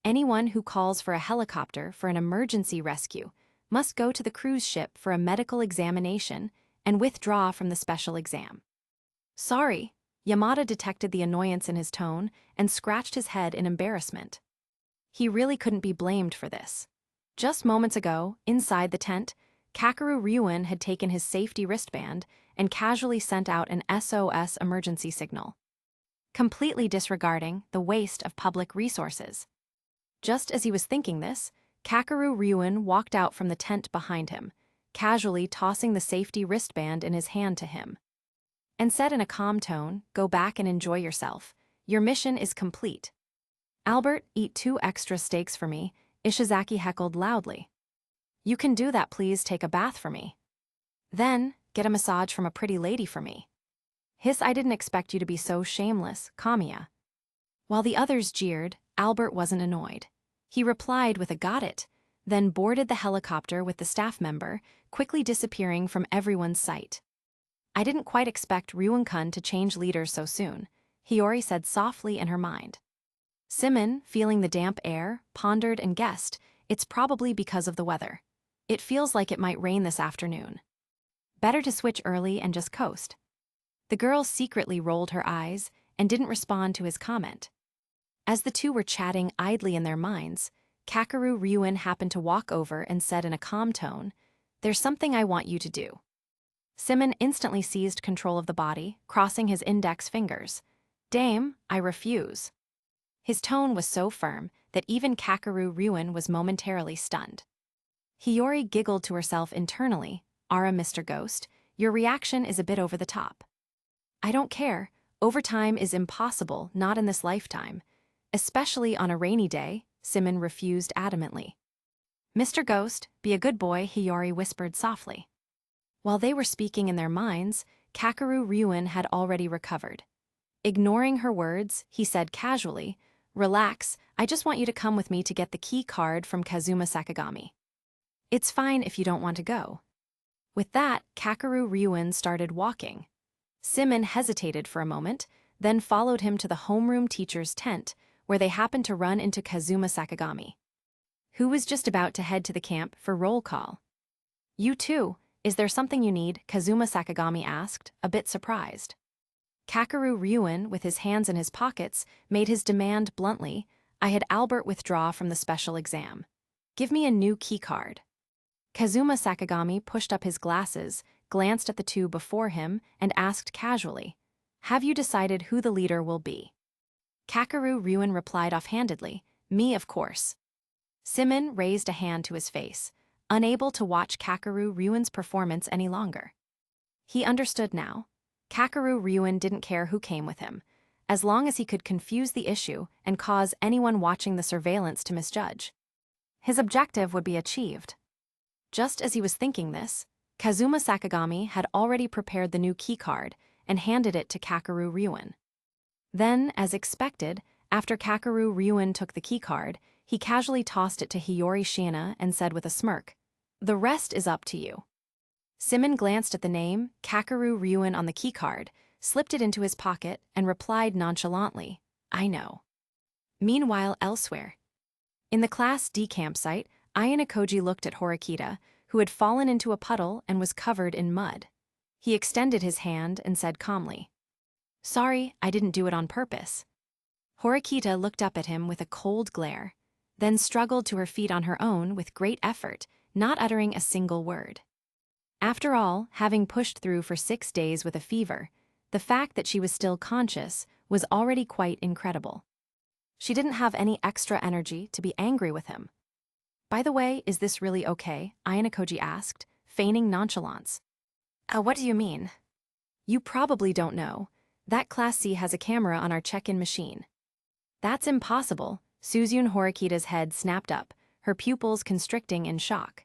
"Anyone who calls for a helicopter for an emergency rescue must go to the cruise ship for a medical examination and withdraw from the special exam." "Sorry." Yamada detected the annoyance in his tone and scratched his head in embarrassment. He really couldn't be blamed for this. Just moments ago, inside the tent, Kakeru Ryuen had taken his safety wristband and casually sent out an SOS emergency signal, completely disregarding the waste of public resources. Just as he was thinking this, Kakeru Ryuen walked out from the tent behind him, casually tossing the safety wristband in his hand to him, and said in a calm tone, "Go back and enjoy yourself. Your mission is complete." "Albert, eat 2 extra steaks for me," Ishizaki heckled loudly. "You can do that, please take a bath for me. Then, get a massage from a pretty lady for me." "Hiss, I didn't expect you to be so shameless, Kamiya." While the others jeered, Albert wasn't annoyed. He replied with a "got it," then boarded the helicopter with the staff member, quickly disappearing from everyone's sight. "I didn't quite expect Ryuen-kun to change leaders so soon," Hiyori said softly in her mind. Symon, feeling the damp air, pondered and guessed, "It's probably because of the weather. It feels like it might rain this afternoon. Better to switch early and just coast." The girl secretly rolled her eyes and didn't respond to his comment. As the two were chatting idly in their minds, Kakeru Ryuen happened to walk over and said in a calm tone, "There's something I want you to do." Symon instantly seized control of the body, crossing his index fingers. "Dame, I refuse." His tone was so firm that even Kakeru Ryuen was momentarily stunned. Hiyori giggled to herself internally. "Ara, Mr. Ghost, your reaction is a bit over the top." "I don't care. Overtime is impossible, not in this lifetime. Especially on a rainy day," Symon refused adamantly. "Mr. Ghost, be a good boy," Hiyori whispered softly. While they were speaking in their minds, Kakeru Ryuin had already recovered. Ignoring her words, he said casually, "Relax, I just want you to come with me to get the key card from Kazuma Sakagami. It's fine if you don't want to go." With that, Kakeru Ryuin started walking. Symon hesitated for a moment, then followed him to the homeroom teacher's tent, where they happened to run into Kazuma Sakagami, who was just about to head to the camp for roll call. "You too, is there something you need?" Kazuma Sakagami asked, a bit surprised. Kakeru Ryuin, with his hands in his pockets, made his demand bluntly. "I had Albert withdraw from the special exam. Give me a new keycard." Kazuma Sakagami pushed up his glasses, glanced at the two before him, and asked casually, "Have you decided who the leader will be?" Kakeru Ryuin replied offhandedly, "Me, of course." Symon raised a hand to his face, unable to watch Kakeru Ryuin's performance any longer. He understood now. Kakeru Ryuin didn't care who came with him, as long as he could confuse the issue and cause anyone watching the surveillance to misjudge. His objective would be achieved. Just as he was thinking this, Kazuma Sakagami had already prepared the new keycard and handed it to Kakeru Ryuin. Then, as expected, after Kakeru Ryuin took the keycard, he casually tossed it to Hiyori Shiina and said with a smirk, "The rest is up to you." Symon glanced at the name, Kakeru Ryuin, on the keycard, slipped it into his pocket, and replied nonchalantly, "I know." Meanwhile, elsewhere. In the Class D campsite, Ayano looked at Horikita, who had fallen into a puddle and was covered in mud. He extended his hand and said calmly, "Sorry, I didn't do it on purpose." Horikita looked up at him with a cold glare, then struggled to her feet on her own with great effort, not uttering a single word. After all, having pushed through for 6 days with a fever, the fact that she was still conscious was already quite incredible. She didn't have any extra energy to be angry with him. "By the way, is this really okay?" Ayano asked, feigning nonchalance. What do you mean?" "You probably don't know. That Class C has a camera on our check-in machine." "That's impossible." Suzune Horikita's head snapped up, her pupils constricting in shock.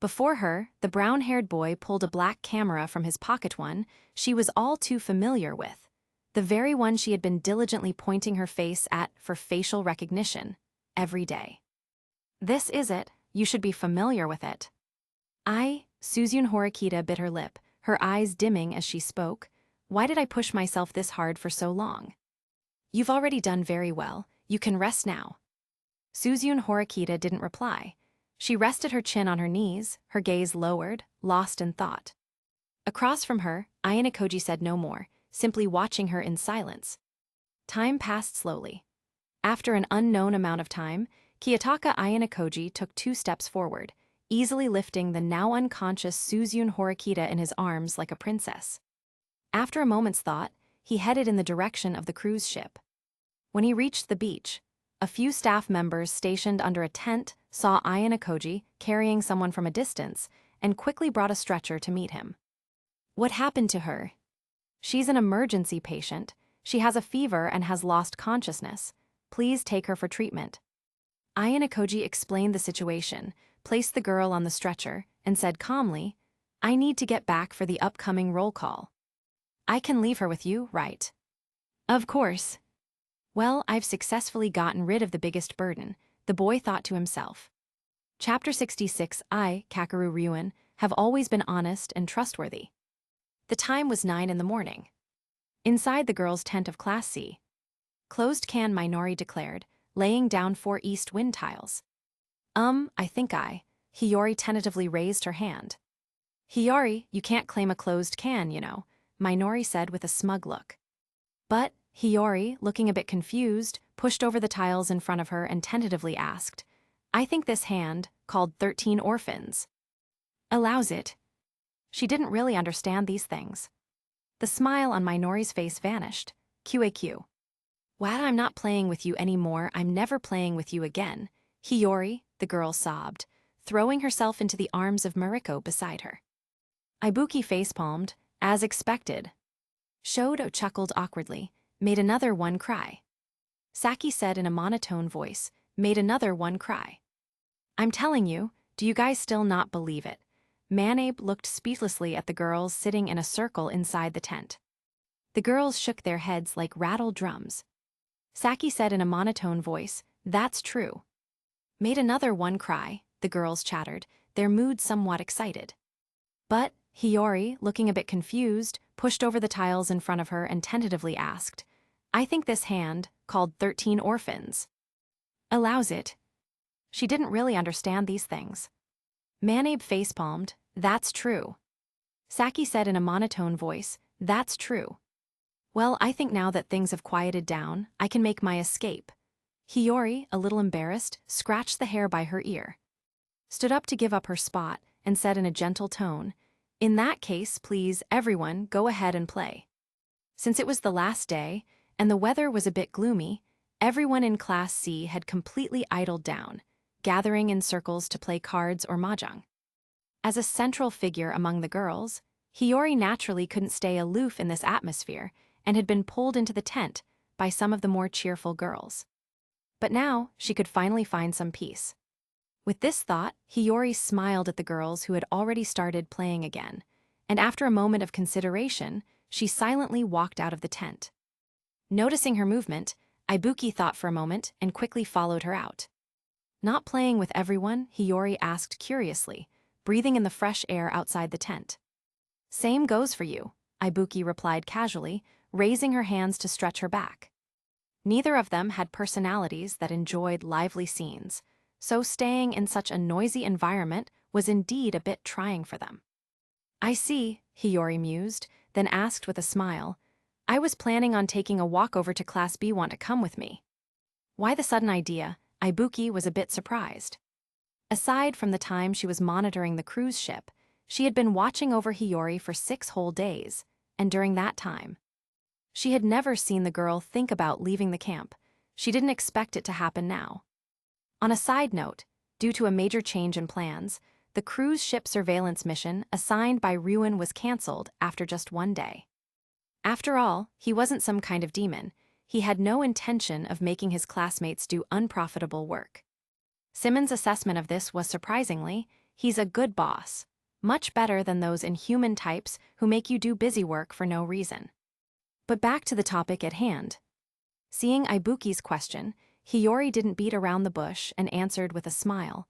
Before her, the brown-haired boy pulled a black camera from his pocket, one she was all too familiar with, the very one she had been diligently pointing her face at for facial recognition, every day. "This is it. You should be familiar with it." Suzune Horikita bit her lip, her eyes dimming as she spoke. "Why did I push myself this hard for so long?" "You've already done very well. You can rest now." Suzune Horikita didn't reply. She rested her chin on her knees, her gaze lowered, lost in thought. Across from her, Ayano said no more, simply watching her in silence. Time passed slowly. After an unknown amount of time, Kiyotaka Ayano took 2 steps forward, easily lifting the now unconscious Suzune Horikita in his arms like a princess. After a moment's thought, he headed in the direction of the cruise ship. When he reached the beach, a few staff members stationed under a tent saw Ayano carrying someone from a distance and quickly brought a stretcher to meet him. "What happened to her?" "She's an emergency patient. She has a fever and has lost consciousness. Please take her for treatment." Ayano explained the situation, placed the girl on the stretcher, and said calmly, "I need to get back for the upcoming roll call." "I can leave her with you, right?" "Of course." "Well, I've successfully gotten rid of the biggest burden," the boy thought to himself. Chapter 66. Kakeru Ryuin, have always been honest and trustworthy. The time was 9 in the morning. Inside the girls' tent of Class C. "Closed can," Minori declared, laying down 4 east wind tiles. I think Hiyori tentatively raised her hand. "Hiyori, you can't claim a closed can, you know," Minori said with a smug look. But Hiyori, looking a bit confused, pushed over the tiles in front of her and tentatively asked, "I think this hand, called 13 Orphans, allows it." She didn't really understand these things. The smile on Minori's face vanished. QAQ. "While I'm not playing with you anymore, I'm never playing with you again." "Hiyori," the girl sobbed, throwing herself into the arms of Mariko beside her. Ibuki facepalmed, as expected. Shodo chuckled awkwardly, made another one cry. Saki said in a monotone voice, made another one cry. "I'm telling you, do you guys still not believe it?" Manabe looked speechlessly at the girls sitting in a circle inside the tent. The girls shook their heads like rattled drums. Saki said in a monotone voice, "That's true." Made another one cry, the girls chattered, their mood somewhat excited. But Hiyori, looking a bit confused, pushed over the tiles in front of her and tentatively asked, "I think this hand, called 13 Orphans, allows it." She didn't really understand these things. Manabe facepalmed, "That's true." Saki said in a monotone voice, "That's true. Well, I think now that things have quieted down, I can make my escape." Hiyori, a little embarrassed, scratched the hair by her ear, stood up to give up her spot, and said in a gentle tone, "In that case, please, everyone, go ahead and play." Since it was the last day, and the weather was a bit gloomy, everyone in Class C had completely idled down, gathering in circles to play cards or mahjong. As a central figure among the girls, Hiyori naturally couldn't stay aloof in this atmosphere and had been pulled into the tent by some of the more cheerful girls. But now she could finally find some peace. With this thought, Hiyori smiled at the girls who had already started playing again, and after a moment of consideration, she silently walked out of the tent. Noticing her movement, Ibuki thought for a moment and quickly followed her out. Not playing with everyone, Hiyori asked curiously, breathing in the fresh air outside the tent. "Same goes for you," Ibuki replied casually, raising her hands to stretch her back. Neither of them had personalities that enjoyed lively scenes, so staying in such a noisy environment was indeed a bit trying for them. "I see," Hiyori mused, then asked with a smile, "I was planning on taking a walk over to Class B. Want to come with me?" Why the sudden idea? Ibuki was a bit surprised. Aside from the time she was monitoring the cruise ship, she had been watching over Hiyori for 6 whole days, and during that time, she had never seen the girl think about leaving the camp. She didn't expect it to happen now. On a side note, due to a major change in plans, the cruise ship surveillance mission assigned by Ryuin was cancelled after just 1 day. After all, he wasn't some kind of demon. He had no intention of making his classmates do unprofitable work. Symon's assessment of this was surprisingly, he's a good boss, much better than those inhuman types who make you do busy work for no reason. But back to the topic at hand. Seeing Ibuki's question, Hiyori didn't beat around the bush and answered with a smile.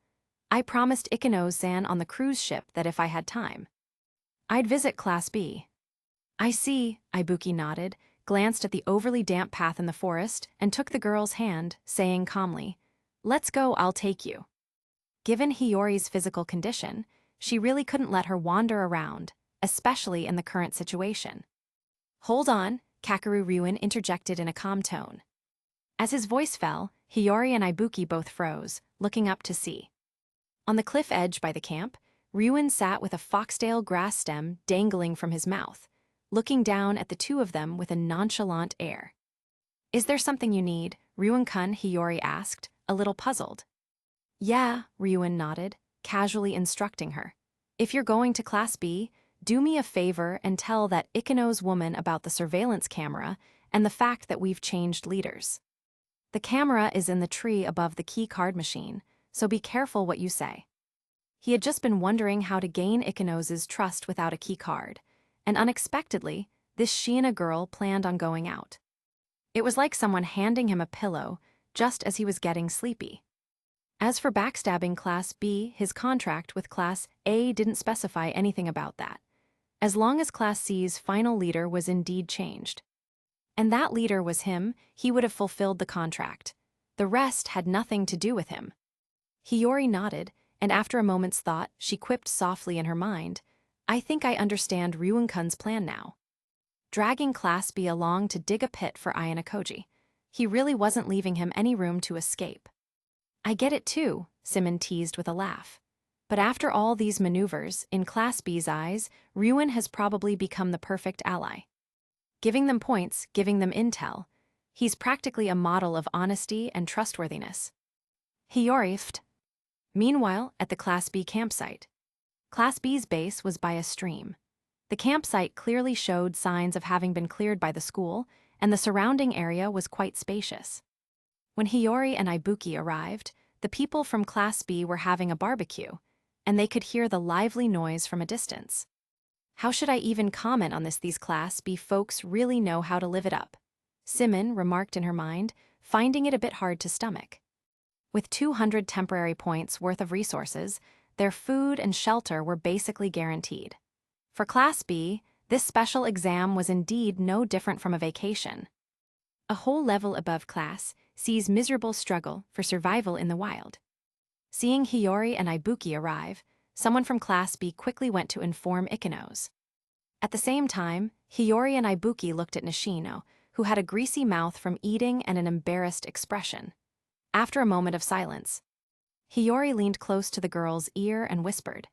"I promised Ikano-san on the cruise ship that if I had time, I'd visit Class B." "I see," Ibuki nodded, glanced at the overly damp path in the forest, and took the girl's hand, saying calmly, "Let's go, I'll take you." Given Hiyori's physical condition, she really couldn't let her wander around, especially in the current situation. "Hold on," Kakeru Ryuin interjected in a calm tone. As his voice fell, Hiyori and Ibuki both froze, looking up to see. On the cliff edge by the camp, Ryuin sat with a foxtail grass stem dangling from his mouth, looking down at the two of them with a nonchalant air. "Is there something you need?" Ryuin-kun, Hiyori asked, a little puzzled. "Yeah," Ryuin nodded, casually instructing her. "If you're going to Class B, do me a favor and tell that Ikano's woman about the surveillance camera and the fact that we've changed leaders. The camera is in the tree above the key card machine, so be careful what you say." He had just been wondering how to gain Ikano's trust without a key card, and unexpectedly, this Shiina girl planned on going out. It was like someone handing him a pillow just as he was getting sleepy. As for backstabbing Class B, his contract with Class A didn't specify anything about that, as long as Class C's final leader was indeed changed. And that leader was him, he would have fulfilled the contract. The rest had nothing to do with him. Hiyori nodded, and after a moment's thought, she quipped softly in her mind, "I think I understand Ryuin-kun's plan now." Dragging Class B along to dig a pit for Ayanokoji. He really wasn't leaving him any room to escape. "I get it too," Symon teased with a laugh. But after all these maneuvers, in Class B's eyes, Ryuin has probably become the perfect ally. Giving them points, giving them intel. He's practically a model of honesty and trustworthiness. Hiyori f't. Meanwhile, at the Class B campsite. Class B's base was by a stream. The campsite clearly showed signs of having been cleared by the school, and the surrounding area was quite spacious. When Hiyori and Ibuki arrived, the people from Class B were having a barbecue, and they could hear the lively noise from a distance. How should I even comment on this? These Class B folks really know how to live it up, Symon remarked in her mind, finding it a bit hard to stomach. With 200 temporary points worth of resources, their food and shelter were basically guaranteed. For Class B, this special exam was indeed no different from a vacation. A whole level above Class C's miserable struggle for survival in the wild. Seeing Hiyori and Ibuki arrive, someone from Class B quickly went to inform Ikenos. At the same time, Hiyori and Ibuki looked at Nishino, who had a greasy mouth from eating and an embarrassed expression. After a moment of silence, Hiyori leaned close to the girl's ear and whispered,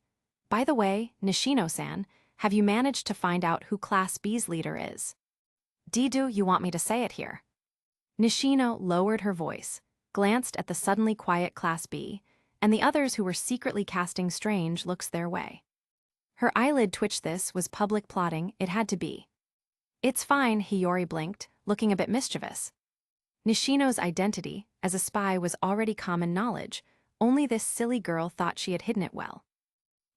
"By the way, Nishino-san, have you managed to find out who Class B's leader is? Do you want me to say it here?" Nishino lowered her voice, glanced at the suddenly quiet Class B, and the others who were secretly casting strange looks their way. Her eyelid twitched. This was public plotting, it had to be. "It's fine," Hiyori blinked, looking a bit mischievous. Nishino's identity as a spy was already common knowledge, only this silly girl thought she had hidden it well.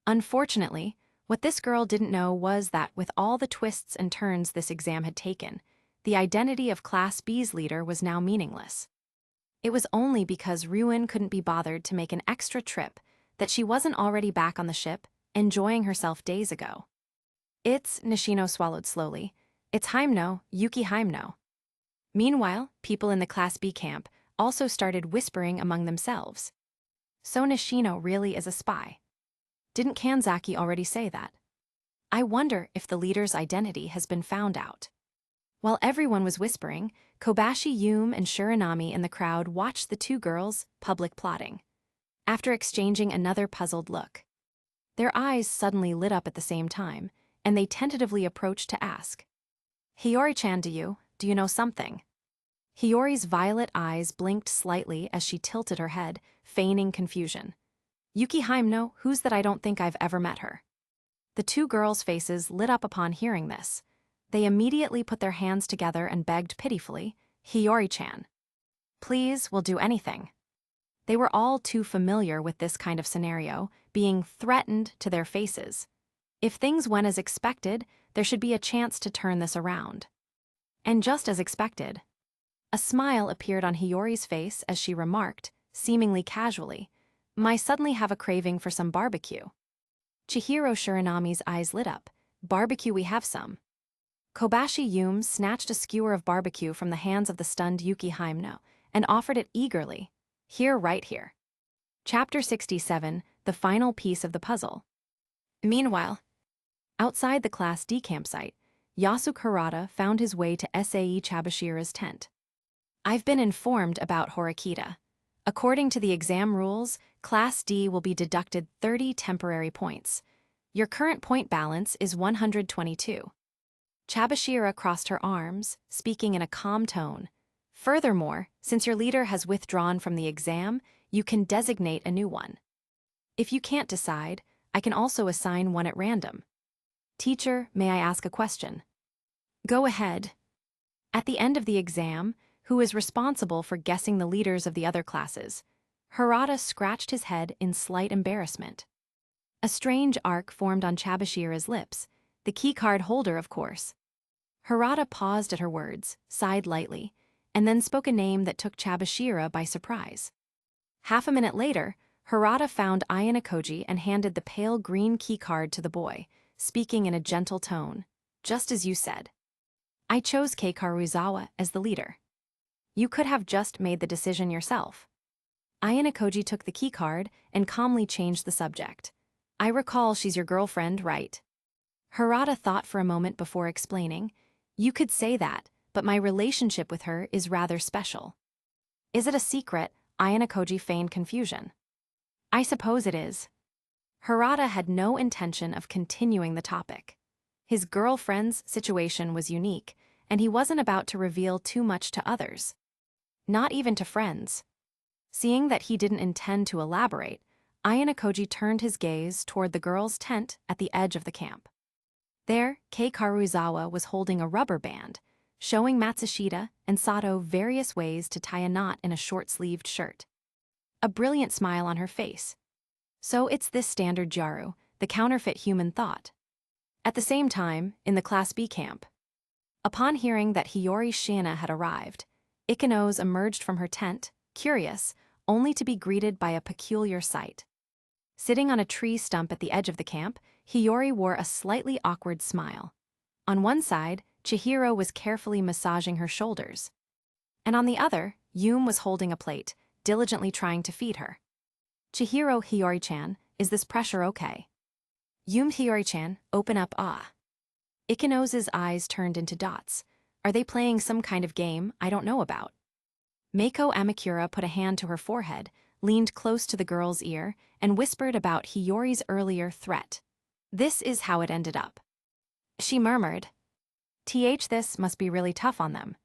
Unfortunately, what this girl didn't know was that with all the twists and turns this exam had taken, the identity of Class B's leader was now meaningless. It was only because Ryuen couldn't be bothered to make an extra trip that she wasn't already back on the ship, enjoying herself days ago. Nishino swallowed slowly. "It's Haimno, Yuki Haimno." Meanwhile, people in the Class B camp also started whispering among themselves. So Nishino really is a spy. Didn't Kanzaki already say that? I wonder if the leader's identity has been found out. While everyone was whispering, Kobashi Yume and Shiranami in the crowd watched the two girls public plotting. After exchanging another puzzled look, their eyes suddenly lit up at the same time, and they tentatively approached to ask, "Hiyori-chan, do you know something?" Hiyori's violet eyes blinked slightly as she tilted her head, feigning confusion. "Yuki Haimno, who's that? I don't think I've ever met her." The two girls' faces lit up upon hearing this. They immediately put their hands together and begged pitifully, "Hiyori-chan. Please, we'll do anything." They were all too familiar with this kind of scenario, being threatened to their faces. If things went as expected, there should be a chance to turn this around. And just as expected, a smile appeared on Hiyori's face as she remarked, seemingly casually, "I suddenly have a craving for some barbecue." Chihiro Shiranami's eyes lit up. "Barbecue, we have some." Kobashi Yume snatched a skewer of barbecue from the hands of the stunned Yuki Haimno and offered it eagerly. "Here, right here." Chapter 67, the final piece of the puzzle. Meanwhile, outside the Class D campsite, Yasuke Harada found his way to SAE Chabashira's tent. "I've been informed about Horikita. According to the exam rules, Class D will be deducted 30 temporary points. Your current point balance is 122. Chabashira crossed her arms, speaking in a calm tone. "Furthermore, since your leader has withdrawn from the exam, you can designate a new one. If you can't decide, I can also assign one at random." "Teacher, may I ask a question?" "Go ahead." At the end of the exam, who is responsible for guessing the leaders of the other classes? Harada scratched his head in slight embarrassment. A strange arc formed on Chabashira's lips. "The keycard holder, of course." Harada paused at her words, sighed lightly, and then spoke a name that took Chabashira by surprise. Half a minute later, Harada found Ayanokoji and handed the pale green keycard to the boy, speaking in a gentle tone. "Just as you said. I chose Keikaruzawa as the leader. You could have just made the decision yourself." Ayanokoji took the keycard and calmly changed the subject. "I recall she's your girlfriend, right?" Harada thought for a moment before explaining. "You could say that, but my relationship with her is rather special." "Is it a secret?" Ayanokoji feigned confusion. "I suppose it is." Harada had no intention of continuing the topic. His girlfriend's situation was unique, and he wasn't about to reveal too much to others. Not even to friends. Seeing that he didn't intend to elaborate, Ayanokoji turned his gaze toward the girls' tent at the edge of the camp. There, Kei Karuizawa was holding a rubber band, showing Matsushita and Sato various ways to tie a knot in a short-sleeved shirt. A brilliant smile on her face. So it's this standard Jaru, the counterfeit human thought. At the same time, in the Class B camp, upon hearing that Hiyori's Shiina had arrived, Ikenos emerged from her tent, curious, only to be greeted by a peculiar sight. Sitting on a tree stump at the edge of the camp, Hiyori wore a slightly awkward smile. On one side, Chihiro was carefully massaging her shoulders, and on the other, Yume was holding a plate, diligently trying to feed her. Chihiro, Hiyori-chan, is this pressure okay? Yume, Hiyori-chan, open up, ah. Ikenos' eyes turned into dots. Are they playing some kind of game I don't know about? Meiko Amakura put a hand to her forehead, leaned close to the girl's ear, and whispered about Hiyori's earlier threat. This is how it ended up. She murmured, This must be really tough on them.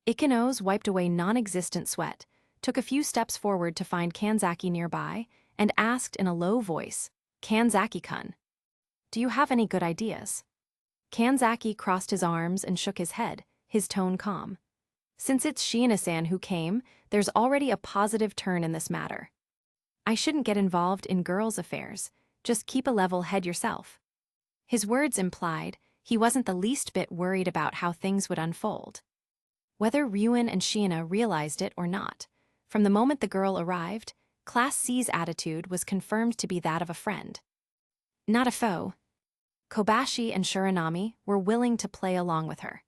Ikenos wiped away non-existent sweat, took a few steps forward to find Kanzaki nearby, and asked in a low voice, Kanzaki-kun, do you have any good ideas? Kanzaki crossed his arms and shook his head, his tone calm. Since it's Shiina-san who came, there's already a positive turn in this matter. I shouldn't get involved in girls' affairs, just keep a level head yourself. His words implied he wasn't the least bit worried about how things would unfold. Whether Ryuen and Shiina realized it or not, from the moment the girl arrived, Class C's attitude was confirmed to be that of a friend, not a foe. Kobashi and Shiranami were willing to play along with her.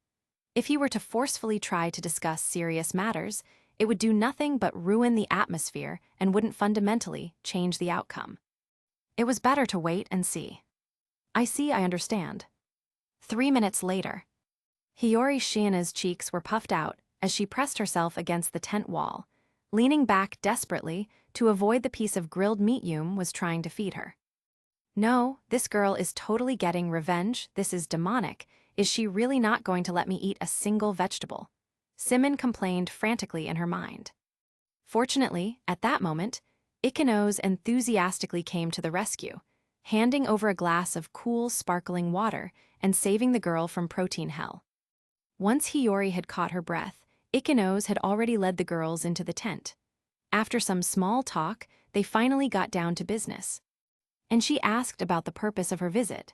If he were to forcefully try to discuss serious matters, it would do nothing but ruin the atmosphere and wouldn't fundamentally change the outcome. It was better to wait and see. I understand. 3 minutes later, Hiyori Shiina's cheeks were puffed out as she pressed herself against the tent wall, leaning back desperately to avoid the piece of grilled meat Yume was trying to feed her. No, this girl is totally getting revenge, this is demonic. Is she really not going to let me eat a single vegetable? Symon complained frantically in her mind. Fortunately, at that moment, Ikenos enthusiastically came to the rescue, handing over a glass of cool, sparkling water and saving the girl from protein hell. Once Hiyori had caught her breath, Ikenos had already led the girls into the tent. After some small talk, they finally got down to business. And she asked about the purpose of her visit.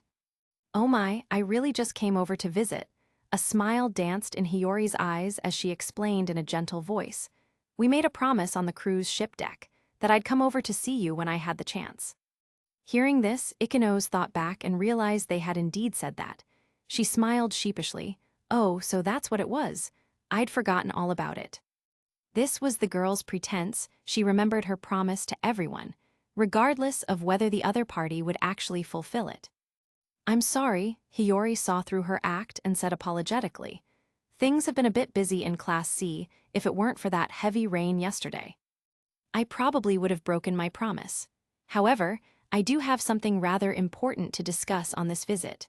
Oh my, I really just came over to visit. A smile danced in Hiyori's eyes as she explained in a gentle voice. We made a promise on the crew's ship deck that I'd come over to see you when I had the chance. Hearing this, Ikenos thought back and realized they had indeed said that. She smiled sheepishly. Oh, so that's what it was. I'd forgotten all about it. This was the girl's pretense. She remembered her promise to everyone, regardless of whether the other party would actually fulfill it. I'm sorry, Hiyori saw through her act and said apologetically. Things have been a bit busy in Class C if it weren't for that heavy rain yesterday. I probably would have broken my promise. However, I do have something rather important to discuss on this visit.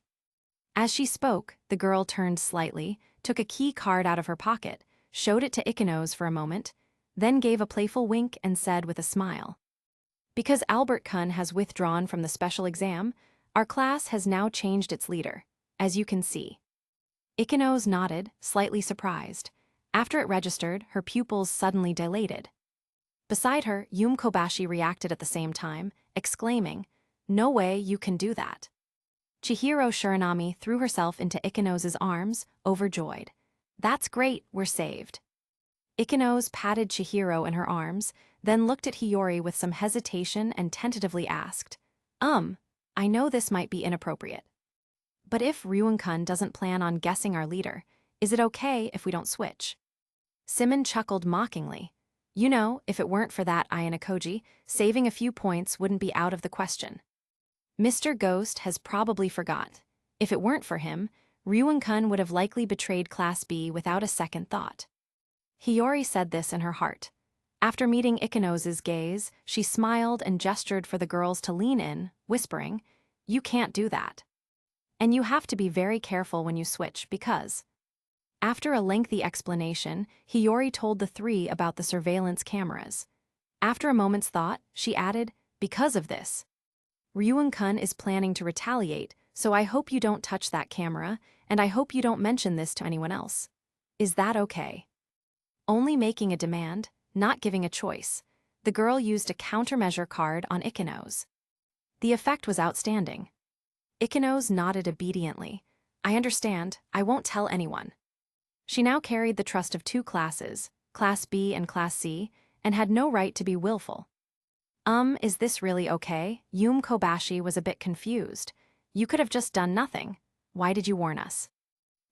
As she spoke, the girl turned slightly, took a key card out of her pocket, showed it to Ikenos for a moment, then gave a playful wink and said with a smile, Because Albert Kun has withdrawn from the special exam, our class has now changed its leader, as you can see. Ikenos nodded, slightly surprised. After it registered, her pupils suddenly dilated. Beside her, Yume Kobashi reacted at the same time, exclaiming, No way you can do that. Chihiro Shiranami threw herself into Ikenos' arms, overjoyed. That's great, we're saved. Ikenos patted Chihiro in her arms, then looked at Hiyori with some hesitation and tentatively asked, I know this might be inappropriate. But if Ryuen-kun doesn't plan on guessing our leader, is it okay if we don't switch? Symon chuckled mockingly. You know, if it weren't for that Ayanokoji, saving a few points wouldn't be out of the question. Mr. Ghost has probably forgot. If it weren't for him, Ryuen-kun would have likely betrayed Class B without a second thought. Hiyori said this in her heart. After meeting Ikenos' gaze, she smiled and gestured for the girls to lean in, whispering, You can't do that. And you have to be very careful when you switch because... After a lengthy explanation, Hiyori told the three about the surveillance cameras. After a moment's thought, she added, Because of this, Ryuen-kun is planning to retaliate, so I hope you don't touch that camera, and I hope you don't mention this to anyone else. Is that okay? Only making a demand, not giving a choice, the girl used a countermeasure card on Ikenos. The effect was outstanding. Ikenos nodded obediently. I understand, I won't tell anyone. She now carried the trust of two classes, Class B and Class C, and had no right to be willful. Is this really okay? Kobashi was a bit confused. You could have just done nothing. Why did you warn us?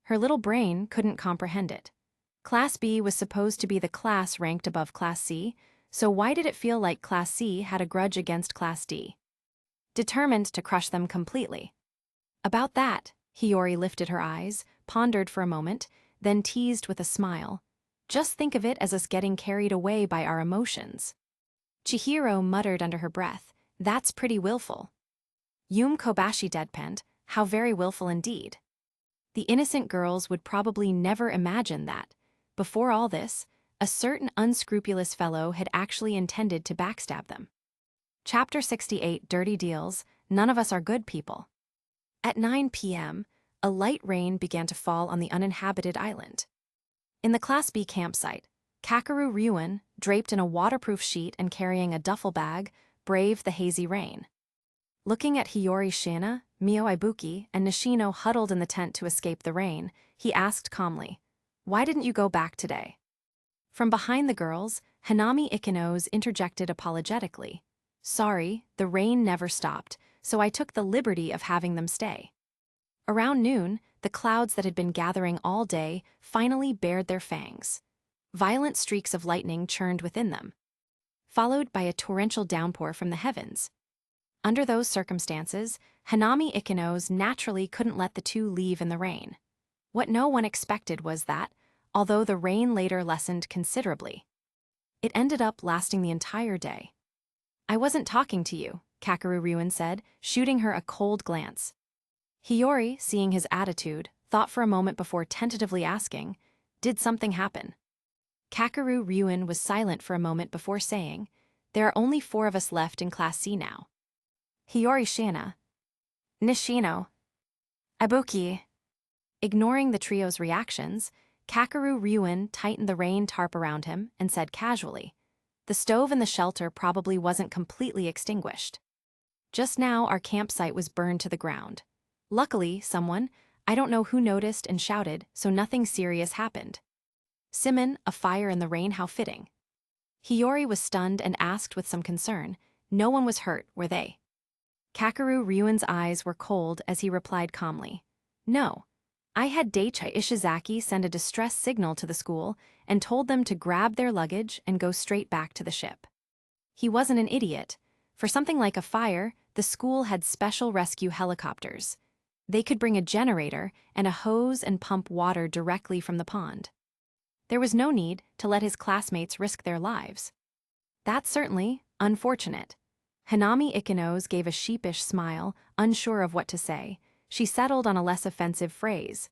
Her little brain couldn't comprehend it. Class B was supposed to be the class ranked above Class C, so why did it feel like Class C had a grudge against Class D? Determined to crush them completely. About that, Hiyori lifted her eyes, pondered for a moment, then teased with a smile. Just think of it as us getting carried away by our emotions. Chihiro muttered under her breath, that's pretty willful. Kobashi deadpanned, how very willful indeed. The innocent girls would probably never imagine that, before all this, a certain unscrupulous fellow had actually intended to backstab them. Chapter 68 Dirty Deals, None of Us Are Good People. At 9 p.m., a light rain began to fall on the uninhabited island. In the Class B campsite, Kakeru Ryuen, draped in a waterproof sheet and carrying a duffel bag, braved the hazy rain. Looking at Hiyori Shiina, Mio Ibuki, and Nishino huddled in the tent to escape the rain, he asked calmly, why didn't you go back today? From behind the girls, Hanami Ikenos interjected apologetically. Sorry, the rain never stopped, so I took the liberty of having them stay. Around noon, the clouds that had been gathering all day finally bared their fangs. Violent streaks of lightning churned within them, followed by a torrential downpour from the heavens. Under those circumstances, Hanami Ikenos naturally couldn't let the two leave in the rain. What no one expected was that, although the rain later lessened considerably, it ended up lasting the entire day. I wasn't talking to you, Kakeru Ryuen said, shooting her a cold glance. Hiyori, seeing his attitude, thought for a moment before tentatively asking, did something happen? Kakeru Ryuen was silent for a moment before saying, there are only 4 of us left in Class C now. Hiyori Shiina, Nishino, Ibuki. Ignoring the trio's reactions, Kakeru Ryuen tightened the rain tarp around him and said casually, the stove in the shelter probably wasn't completely extinguished. Just now our campsite was burned to the ground. Luckily, someone, I don't know who, noticed and shouted, so nothing serious happened. Symon, a fire in the rain, how fitting. Hiyori was stunned and asked with some concern, no one was hurt, were they? Kakeru Ryuen's eyes were cold as he replied calmly, no. I had Daichi Ishizaki send a distress signal to the school and told them to grab their luggage and go straight back to the ship. He wasn't an idiot. For something like a fire, the school had special rescue helicopters. They could bring a generator and a hose and pump water directly from the pond. There was no need to let his classmates risk their lives. That's certainly unfortunate. Hanami Ikenos gave a sheepish smile, unsure of what to say. She settled on a less offensive phrase.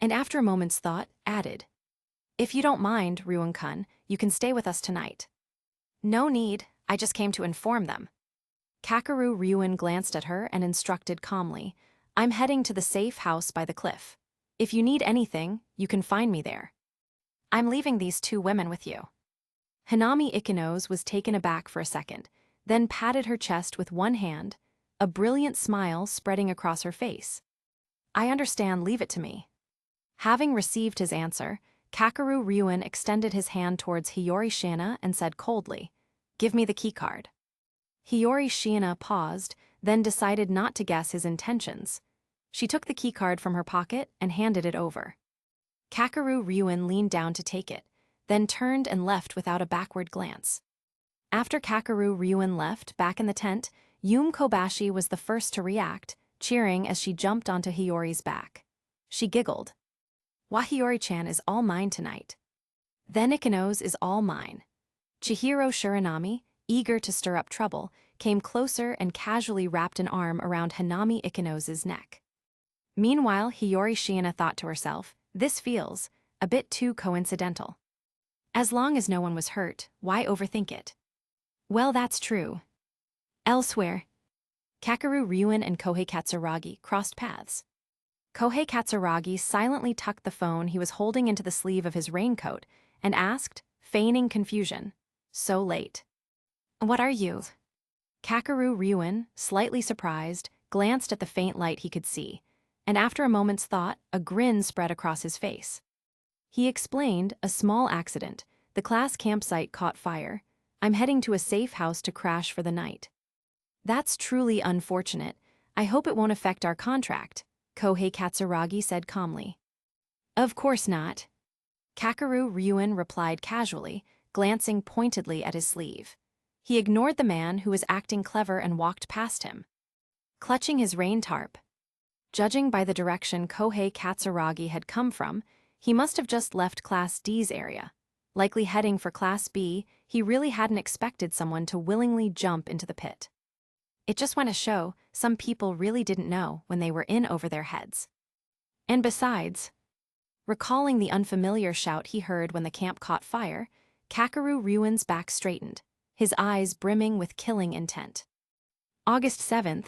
And after a moment's thought, added, if you don't mind, Ryuen-kun, you can stay with us tonight. No need, I just came to inform them. Kakeru Ryuen glanced at her and instructed calmly, I'm heading to the safe house by the cliff. If you need anything, you can find me there. I'm leaving these 2 women with you. Hanami Ikenos was taken aback for a second, then patted her chest with one hand, a brilliant smile spreading across her face. I understand, leave it to me. Having received his answer, Kakeru Ryuen extended his hand towards Hiyori Shiina and said coldly, give me the keycard. Hiyori Shiina paused, then decided not to guess his intentions. She took the keycard from her pocket and handed it over. Kakeru Ryuen leaned down to take it, then turned and left without a backward glance. After Kakeru Ryuen left, back in the tent, Kobashi was the first to react, cheering as she jumped onto Hiyori's back. She giggled. Hiyori-chan is all mine tonight. Then Ikenos is all mine. Chihiro Shiranami, eager to stir up trouble, came closer and casually wrapped an arm around Hanami Ikenos' neck. Meanwhile, Hiyori Shiina thought to herself, this feels a bit too coincidental. As long as no one was hurt, why overthink it? Well, that's true. Elsewhere, Kakeru Ryuen and Kohei Katsuragi crossed paths. Kohei Katsuragi silently tucked the phone he was holding into the sleeve of his raincoat and asked, feigning confusion, so late. What are you? Kakeru Ryuen, slightly surprised, glanced at the faint light he could see, and after a moment's thought, a grin spread across his face. He explained, a small accident. The class campsite caught fire. I'm heading to a safe house to crash for the night. That's truly unfortunate. I hope it won't affect our contract, Kohei Katsuragi said calmly. Of course not. Kakeru Ryuen replied casually, glancing pointedly at his sleeve. He ignored the man who was acting clever and walked past him, clutching his rain tarp. Judging by the direction Kohei Katsuragi had come from, he must have just left Class D's area. Likely heading for Class B, he really hadn't expected someone to willingly jump into the pit. It just went to show, some people really didn't know when they were in over their heads. And besides, recalling the unfamiliar shout he heard when the camp caught fire, Kakeru Ryuen's back straightened, his eyes brimming with killing intent. August 7th.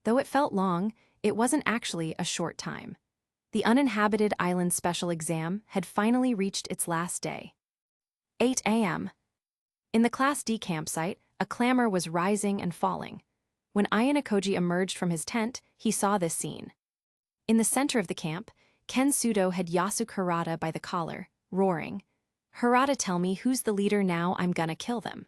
Though it felt long, it wasn't actually a short time. The uninhabited island special exam had finally reached its last day. 8 a.m. In the Class D campsite, a clamor was rising and falling. When Ayanokoji emerged from his tent, he saw this scene. In the center of the camp, Ken Sudo had Yasuke Harada by the collar, roaring, "Harada, tell me who's the leader now, I'm gonna kill them."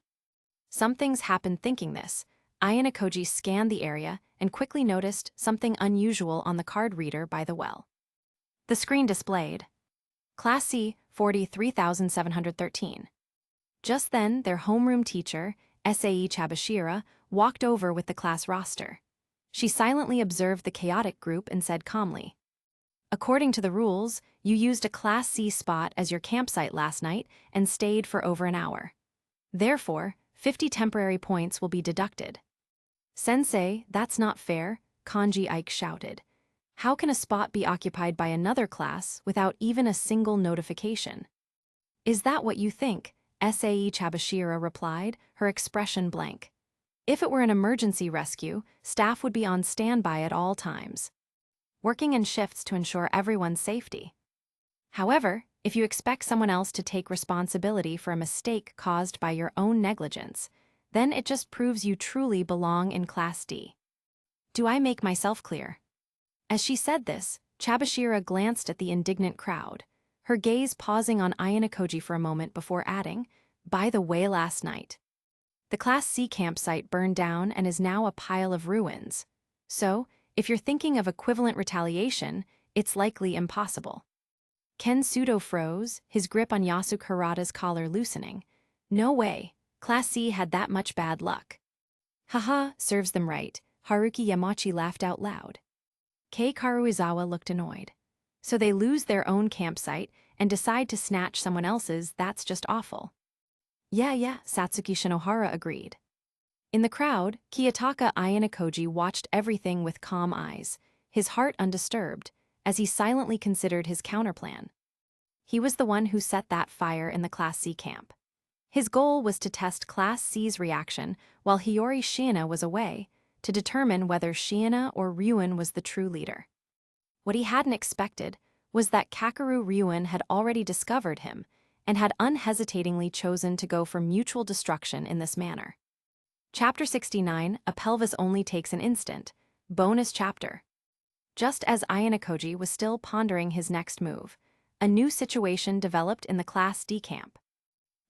Something's happened thinking this. Ayanokoji scanned the area and quickly noticed something unusual on the card reader by the well. The screen displayed Class C, 43,713. Just then, their homeroom teacher, Sae Chabashira, walked over with the class roster. She silently observed the chaotic group and said calmly, "According to the rules, you used a Class C spot as your campsite last night and stayed for over an hour. Therefore, 50 temporary points will be deducted." "Sensei, that's not fair," Kanji Ike shouted. "How can a spot be occupied by another class without even a single notification?" "Is that what you think?" Sae Chabashira replied, her expression blank. "If it were an emergency rescue, staff would be on standby at all times, working in shifts to ensure everyone's safety. However, if you expect someone else to take responsibility for a mistake caused by your own negligence, then it just proves you truly belong in Class D. Do I make myself clear?" As she said this, Chabashira glanced at the indignant crowd, her gaze pausing on Ayanokoji for a moment before adding, "By the way, last night, the Class C campsite burned down and is now a pile of ruins. So, if you're thinking of equivalent retaliation, it's likely impossible." Ken Sudo froze, his grip on Yasuke Harada's collar loosening. "No way, Class C had that much bad luck." "Haha, serves them right," Haruki Yamachi laughed out loud. Kei Karuizawa looked annoyed. "So they lose their own campsite and decide to snatch someone else's, that's just awful." Yeah, Satsuki Shinohara agreed. In the crowd, Kiyotaka Ayanokoji watched everything with calm eyes, his heart undisturbed, as he silently considered his counterplan. He was the one who set that fire in the Class C camp. His goal was to test Class C's reaction while Hiyori Shiina was away, to determine whether Shiina or Ryuen was the true leader. What he hadn't expected was that Kakeru Ryuen had already discovered him and had unhesitatingly chosen to go for mutual destruction in this manner. Chapter 69, A Pelvis Only Takes an Instant, bonus chapter. Just as Ayanokoji was still pondering his next move, a new situation developed in the Class D camp.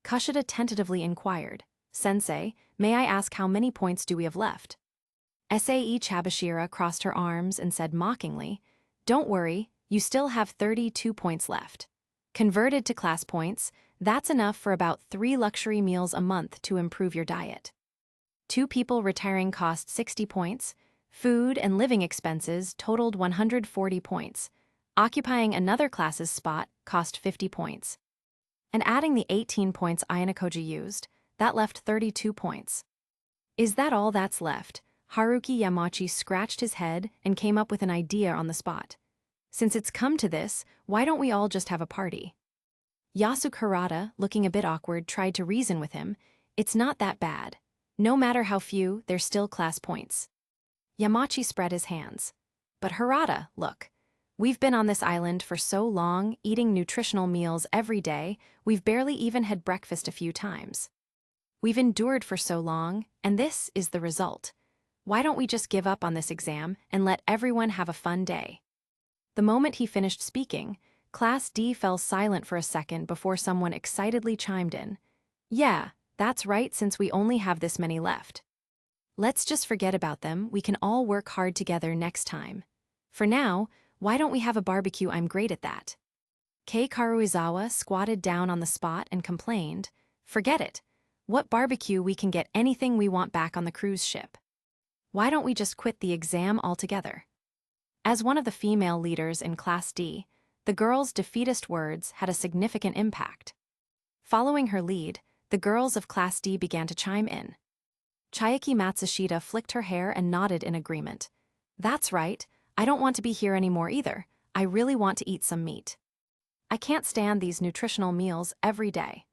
Kushida tentatively inquired, "Sensei, may I ask how many points do we have left?" Sae Chabashira crossed her arms and said mockingly, "Don't worry, you still have 32 points left. Converted to class points, that's enough for about 3 luxury meals a month to improve your diet. 2 people retiring cost 60 points, food and living expenses totaled 140 points, occupying another class's spot cost 50 points. And adding the 18 points Ayanokoji used, that left 32 points. Is that all that's left?" Haruki Yamachi scratched his head and came up with an idea on the spot. "Since it's come to this, why don't we all just have a party?" Yasuke Harada, looking a bit awkward, tried to reason with him. "It's not that bad. No matter how few, they're still class points." Yamachi spread his hands. "But Harada, look. We've been on this island for so long, eating nutritional meals every day, we've barely even had breakfast a few times. We've endured for so long, and this is the result. Why don't we just give up on this exam and let everyone have a fun day?" The moment he finished speaking, Class D fell silent for a second before someone excitedly chimed in. "Yeah, that's right, since we only have this many left. Let's just forget about them, we can all work hard together next time. For now, why don't we have a barbecue? I'm great at that." Kei Karuizawa squatted down on the spot and complained, "Forget it. What barbecue? We can get anything we want back on the cruise ship. Why don't we just quit the exam altogether?" As one of the female leaders in Class D, the girl's defeatist words had a significant impact. Following her lead, the girls of Class D began to chime in. Chiaki Matsushita flicked her hair and nodded in agreement. "That's right, I don't want to be here anymore either. I really want to eat some meat. I can't stand these nutritional meals every day."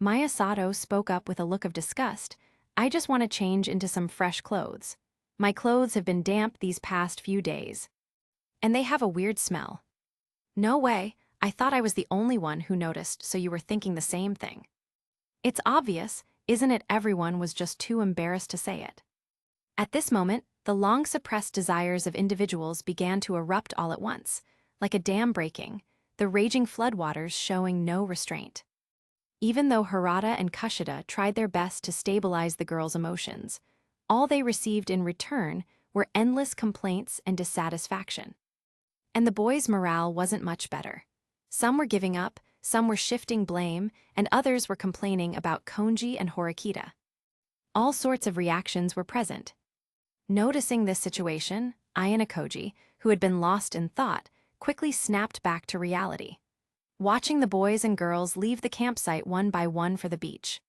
Maya Sato spoke up with a look of disgust. "I just want to change into some fresh clothes. My clothes have been damp these past few days. And they have a weird smell." "No way, I thought I was the only one who noticed, so you were thinking the same thing." "It's obvious, isn't it? Everyone was just too embarrassed to say it." At this moment, the long-suppressed desires of individuals began to erupt all at once, like a dam breaking, the raging floodwaters showing no restraint. Even though Harada and Kushida tried their best to stabilize the girls' emotions, all they received in return were endless complaints and dissatisfaction. And the boys' morale wasn't much better. Some were giving up, some were shifting blame, and others were complaining about Konji and Horikita. All sorts of reactions were present. Noticing this situation, Ayana Koji, who had been lost in thought, quickly snapped back to reality. Watching the boys and girls leave the campsite one by one for the beach,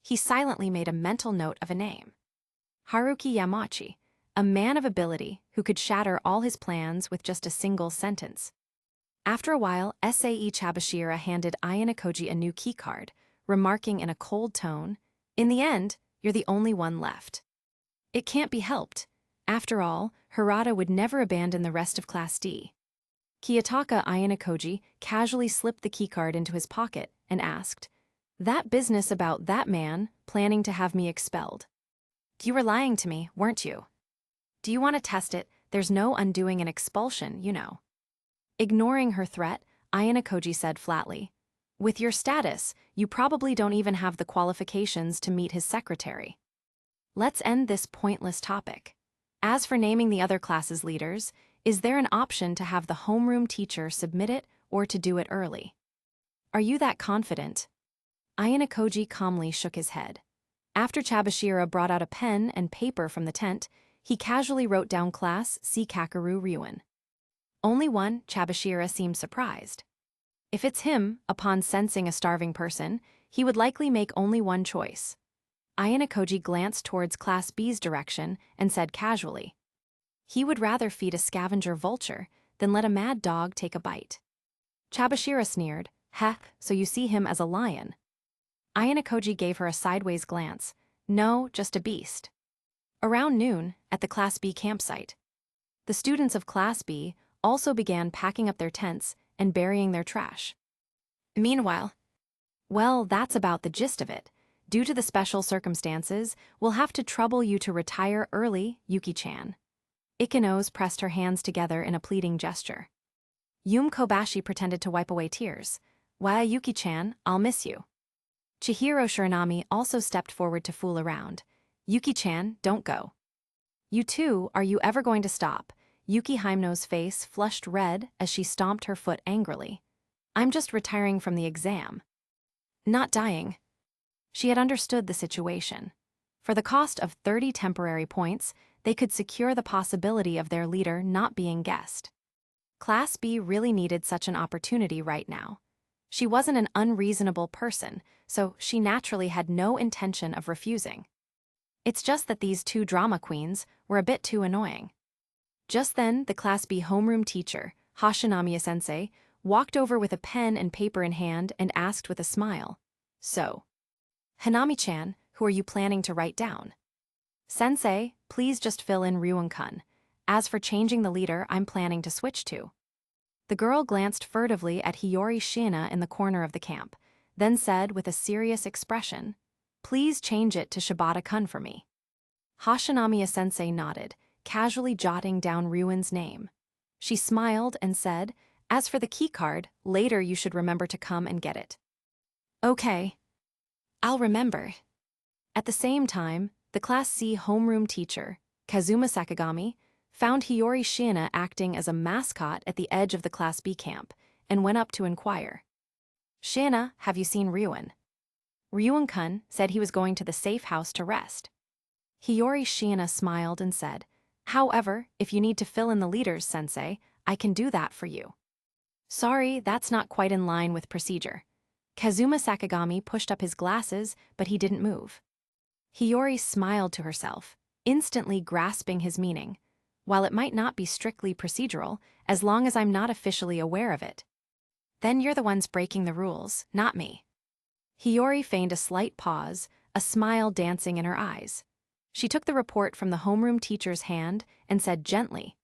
he silently made a mental note of a name. Haruki Yamachi, a man of ability who could shatter all his plans with just a single sentence. After a while, Sae Chabashira handed Ayana Koji a new keycard, remarking in a cold tone, "In the end, you're the only one left. It can't be helped. After all, Harada would never abandon the rest of Class D." Kiyotaka Ayana Koji casually slipped the keycard into his pocket and asked, "That business about that man planning to have me expelled. You were lying to me, weren't you? Do you want to test it? There's no undoing an expulsion, you know." Ignoring her threat, Ayana Koji said flatly, "With your status, you probably don't even have the qualifications to meet his secretary. Let's end this pointless topic. As for naming the other class's leaders, is there an option to have the homeroom teacher submit it or to do it early? Are you that confident?" Ayana Koji calmly shook his head. After Chabashira brought out a pen and paper from the tent, he casually wrote down Class C Kakeru Ryuan. "Only one?" Chabashira seemed surprised. If it's him, upon sensing a starving person, he would likely make only one choice. Ayana Koji glanced towards Class B's direction and said casually, "He would rather feed a scavenger vulture than let a mad dog take a bite." Chabashira sneered, "Heh, so you see him as a lion." Ayana Koji gave her a sideways glance. "No, just a beast." Around noon, at the Class B campsite, the students of Class B also began packing up their tents and burying their trash. Meanwhile, well, that's about the gist of it. Due to the special circumstances, we'll have to trouble you to retire early, Yuki-chan. Ikenos pressed her hands together in a pleading gesture. Yum Kobashi pretended to wipe away tears. "Why, Yuki-chan, I'll miss you." Chihiro Shiranami also stepped forward to fool around. "Yuki-chan, don't go." "You too, are you ever going to stop?" Yuki Himeno's face flushed red as she stomped her foot angrily. "I'm just retiring from the exam. Not dying." She had understood the situation. For the cost of 30 temporary points, they could secure the possibility of their leader not being guessed. Class B really needed such an opportunity right now. She wasn't an unreasonable person, so she naturally had no intention of refusing. It's just that these two drama queens were a bit too annoying. Just then, the Class B homeroom teacher, Hashinamiya-sensei, walked over with a pen and paper in hand and asked with a smile, "So, Hanami-chan, who are you planning to write down?" "Sensei, please just fill in Ryuan-kun. As for changing the leader, I'm planning to switch to." The girl glanced furtively at Hiyori Shiina in the corner of the camp, then said with a serious expression, Please change it to Shibata-kun for me. Hashinamiya-sensei nodded, casually jotting down Ryuin's name. She smiled and said, "As for the keycard, later you should remember to come and get it." "Okay. I'll remember." At the same time, the Class C homeroom teacher, Kazuma Sakagami, found Hiyori Shiina acting as a mascot at the edge of the Class B camp and went up to inquire. "Shiina, have you seen Ryuin?" Ryuin-kun said he was going to the safe house to rest. Hiyori Shiina smiled and said, "However, if you need to fill in the leaders, sensei, I can do that for you." "Sorry, that's not quite in line with procedure." Kazuma Sakagami pushed up his glasses, but he didn't move. Hiyori smiled to herself, instantly grasping his meaning. "While it might not be strictly procedural, as long as I'm not officially aware of it." "Then you're the ones breaking the rules, not me." Hiyori feigned a slight pause, a smile dancing in her eyes. She took the report from the homeroom teacher's hand and said gently,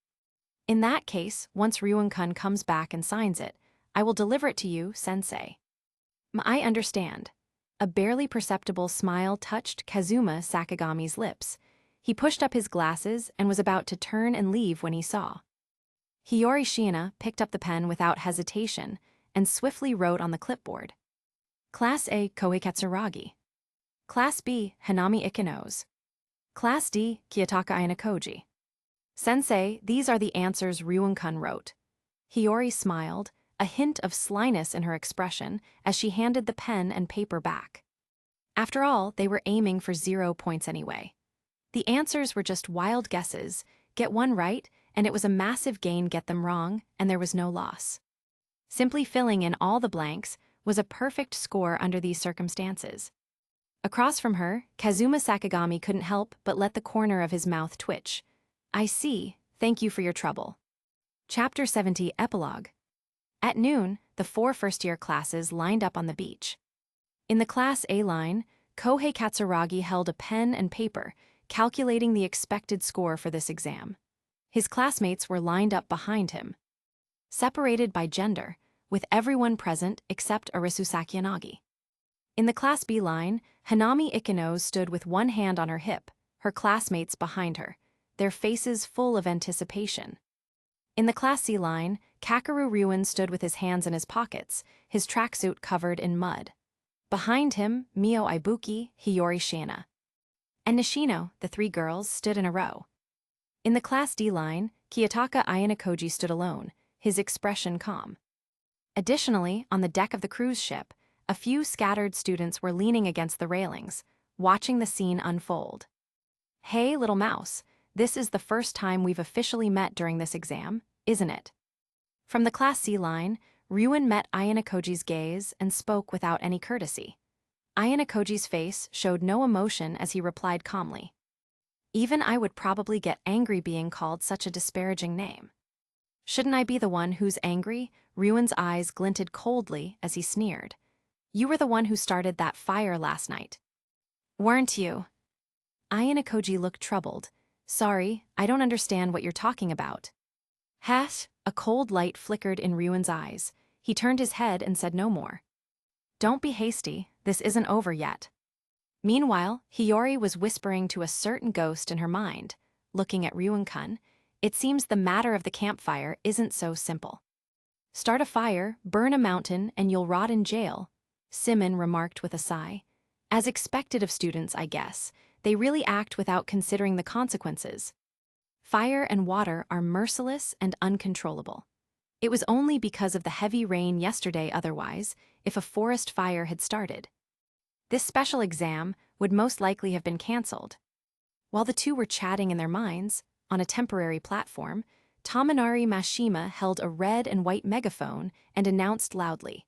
"In that case, once Ryuin-kun comes back and signs it, I will deliver it to you, sensei." "I understand." A barely perceptible smile touched Kazuma Sakagami's lips. He pushed up his glasses and was about to turn and leave when he saw. Hiyori Shiina picked up the pen without hesitation and swiftly wrote on the clipboard. Class A Kohei Katsuragi. Class B Hanami Ikenos. Class D Kiyotaka Ayanokoji. "Sensei, these are the answers Ryuin-kun wrote." Hiyori smiled, a hint of slyness in her expression as she handed the pen and paper back. After all, they were aiming for 0 points anyway. The answers were just wild guesses, get one right, and it was a massive gain, get them wrong, and there was no loss. Simply filling in all the blanks was a perfect score under these circumstances. Across from her, Kazuma Sakagami couldn't help but let the corner of his mouth twitch. "I see, thank you for your trouble." Chapter 70 Epilogue. At noon, the 4 first-year classes lined up on the beach. In the Class A line, Kohei Katsuragi held a pen and paper, calculating the expected score for this exam. His classmates were lined up behind him, separated by gender, with everyone present except Arisu Sakiyanagi. In the Class B line, Hanami Ikenos stood with one hand on her hip, her classmates behind her, their faces full of anticipation. In the Class C line, Kakeru Ryuin stood with his hands in his pockets, his tracksuit covered in mud. Behind him, Mio Ibuki, Hiyori Shiina, and Nishino, the 3 girls, stood in a row. In the Class D line, Kiyotaka Ayanokoji stood alone, his expression calm. Additionally, on the deck of the cruise ship, a few scattered students were leaning against the railings, watching the scene unfold. "Hey, little mouse, this is the first time we've officially met during this exam, isn't it?" From the Class C line, Ryuin met Ayanokoji's gaze and spoke without any courtesy. Ayanokoji's face showed no emotion as he replied calmly. "Even I would probably get angry being called such a disparaging name." "Shouldn't I be the one who's angry?" Ryuin's eyes glinted coldly as he sneered. "You were the one who started that fire last night, weren't you?" Ayanokoji looked troubled. "Sorry, I don't understand what you're talking about." "Hash," a cold light flickered in Ryuin's eyes. He turned his head and said no more. "Don't be hasty, this isn't over yet." Meanwhile, Hiyori was whispering to a certain ghost in her mind, looking at Ryuin-kun. "It seems the matter of the campfire isn't so simple. Start a fire, burn a mountain, and you'll rot in jail," Symon remarked with a sigh. "As expected of students, I guess, they really act without considering the consequences. Fire and water are merciless and uncontrollable. It was only because of the heavy rain yesterday otherwise, if a forest fire had started. This special exam would most likely have been cancelled." While the two were chatting in their minds, on a temporary platform, Tominari Mashima held a red and white megaphone and announced loudly,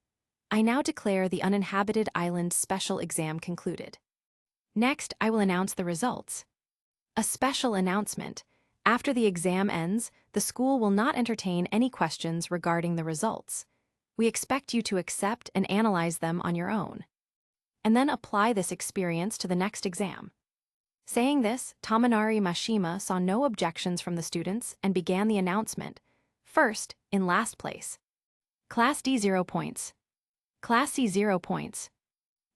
"I now declare the uninhabited island special exam concluded. Next, I will announce the results." A special announcement. After the exam ends, the school will not entertain any questions regarding the results. We expect you to accept and analyze them on your own, and then apply this experience to the next exam. Saying this, Tominari Mashima saw no objections from the students and began the announcement. First, in last place. Class D 0 points. Class C 0 points.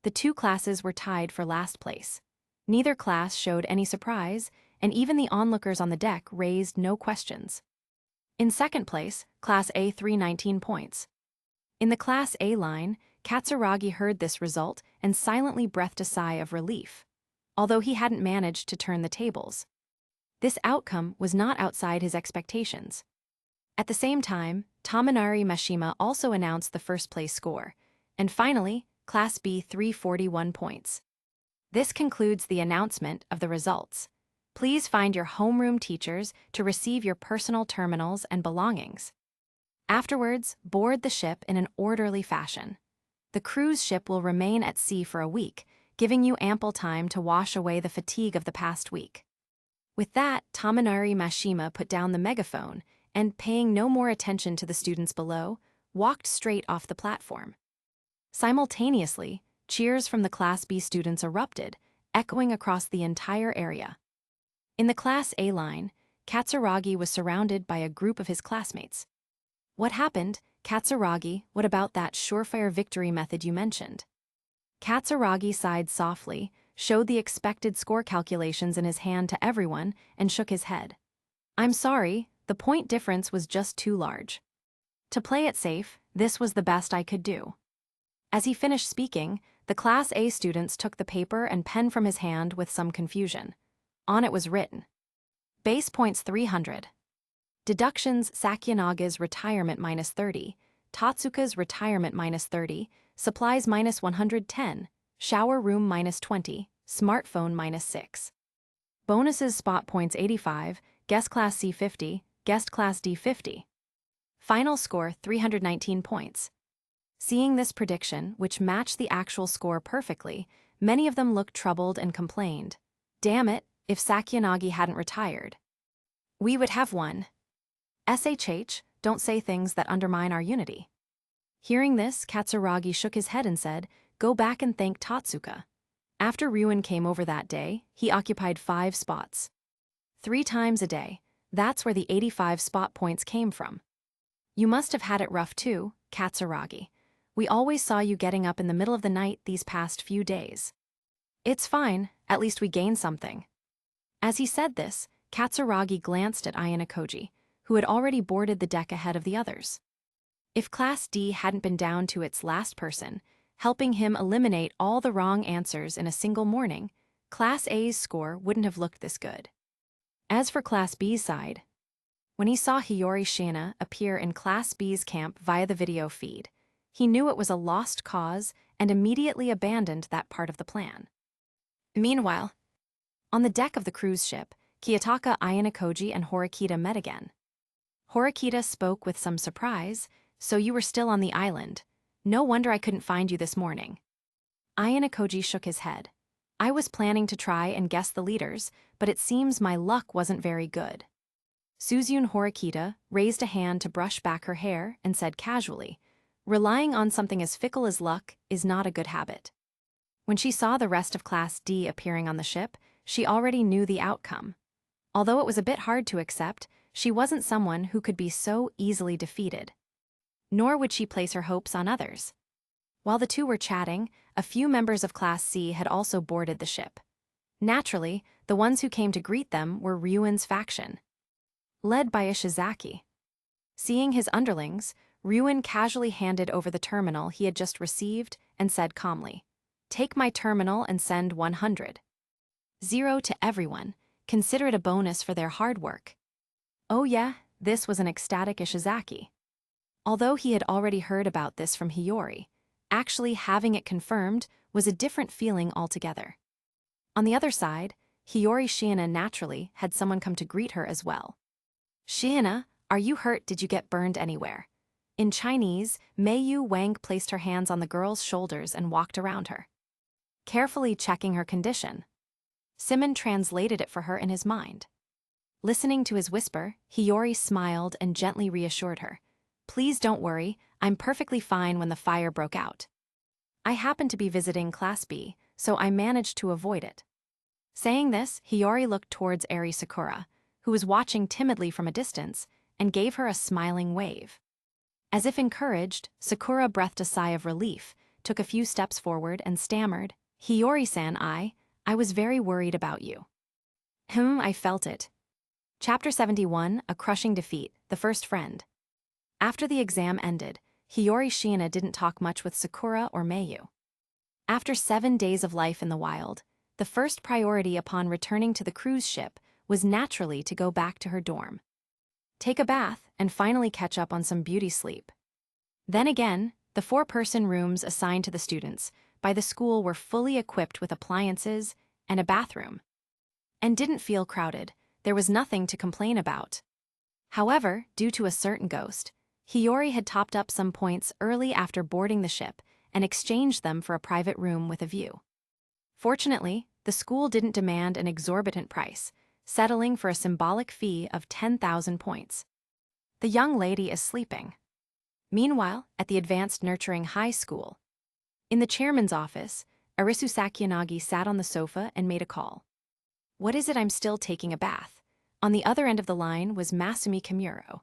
The two classes were tied for last place. Neither class showed any surprise, and even the onlookers on the deck raised no questions. In second place, Class A 319 points. In the Class A line, Katsuragi heard this result and silently breathed a sigh of relief, although he hadn't managed to turn the tables. This outcome was not outside his expectations. At the same time, Tominari Mashima also announced the first-place score, and finally, Class B 341 points. This concludes the announcement of the results. Please find your homeroom teachers to receive your personal terminals and belongings. Afterwards, board the ship in an orderly fashion. The cruise ship will remain at sea for a week, giving you ample time to wash away the fatigue of the past week. With that, Tominari Mashima put down the megaphone and, paying no more attention to the students below, walked straight off the platform. Simultaneously, cheers from the Class B students erupted, echoing across the entire area. In the Class A line, Katsuragi was surrounded by a group of his classmates. "What happened, Katsuragi? What about that surefire victory method you mentioned?" Katsuragi sighed softly, showed the expected score calculations in his hand to everyone, and shook his head. "I'm sorry, the point difference was just too large. To play it safe, this was the best I could do." As he finished speaking, the Class A students took the paper and pen from his hand with some confusion. On it was written, "Base points 300. Deductions: Sakyanaga's retirement minus 30, Tatsuka's retirement minus 30, supplies minus 110, shower room minus 20, smartphone minus 6. Bonuses: spot points 85, guest class C 50, guest class D 50. Final score 319 points. Seeing this prediction, which matched the actual score perfectly, many of them looked troubled and complained, "Damn it, if Sakyanagi hadn't retired, we would have won. SHH, don't say things that undermine our unity." Hearing this, Katsuragi shook his head and said, "Go back and thank Tatsuka. After Ryuen came over that day, he occupied 5 spots. 3 times a day. That's where the 85 spot points came from. You must have had it rough too, Katsuragi. We always saw you getting up in the middle of the night these past few days." "It's fine, at least we gained something." As he said this, Katsuragi glanced at Ayano, who had already boarded the deck ahead of the others. If Class D hadn't been down to its last person, helping him eliminate all the wrong answers in a single morning, Class A's score wouldn't have looked this good. As for Class B's side, when he saw Hiyori Shiina appear in Class B's camp via the video feed, he knew it was a lost cause and immediately abandoned that part of the plan. Meanwhile, on the deck of the cruise ship, Kiyotaka, Ayano, and Horikita met again. Horikita spoke with some surprise, "So you were still on the island. No wonder I couldn't find you this morning." Ayano shook his head. "I was planning to try and guess the leaders, but it seems my luck wasn't very good." Suzune Horikita raised a hand to brush back her hair and said casually, "Relying on something as fickle as luck is not a good habit." When she saw the rest of Class D appearing on the ship, she already knew the outcome. Although it was a bit hard to accept, she wasn't someone who could be so easily defeated. Nor would she place her hopes on others. While the two were chatting, a few members of Class C had also boarded the ship. Naturally, the ones who came to greet them were Ryuen's faction, led by Ishizaki. Seeing his underlings, Ryuen casually handed over the terminal he had just received and said calmly, "Take my terminal and send 100. 0 to everyone. Consider it a bonus for their hard work." Oh yeah, this was an ecstatic Ishizaki. Although he had already heard about this from Hiyori, actually having it confirmed was a different feeling altogether. On the other side, Hiyori Shiina naturally had someone come to greet her as well. "Shiina, are you hurt? Did you get burned anywhere?" In Chinese, Mei Yu Wang placed her hands on the girl's shoulders and walked around her, carefully checking her condition. Symon translated it for her in his mind. Listening to his whisper, Hiyori smiled and gently reassured her. "Please don't worry, I'm perfectly fine when the fire broke out. I happened to be visiting Class B, so I managed to avoid it." Saying this, Hiyori looked towards Eri Sakura, who was watching timidly from a distance, and gave her a smiling wave. As if encouraged, Sakura breathed a sigh of relief, took a few steps forward and stammered, "Hiyori-san, I was very worried about you." I felt it. Chapter 71, A Crushing Defeat, The First Friend. After the exam ended, Hiyori Shiina didn't talk much with Sakura or Mayu. After 7 days of life in the wild, the first priority upon returning to the cruise ship was naturally to go back to her dorm, take a bath, and finally catch up on some beauty sleep. Then again, the 4-person rooms assigned to the students by the school were fully equipped with appliances and a bathroom, and didn't feel crowded. There was nothing to complain about. However, due to a certain ghost, Hiyori had topped up some points early after boarding the ship and exchanged them for a private room with a view. Fortunately, the school didn't demand an exorbitant price, settling for a symbolic fee of 10,000 points. The young lady is sleeping. Meanwhile, at the Advanced Nurturing High School, in the chairman's office, Arisu Sakiyanagi sat on the sofa and made a call. "What is it? I'm still taking a bath." On the other end of the line was Masumi Kimuro.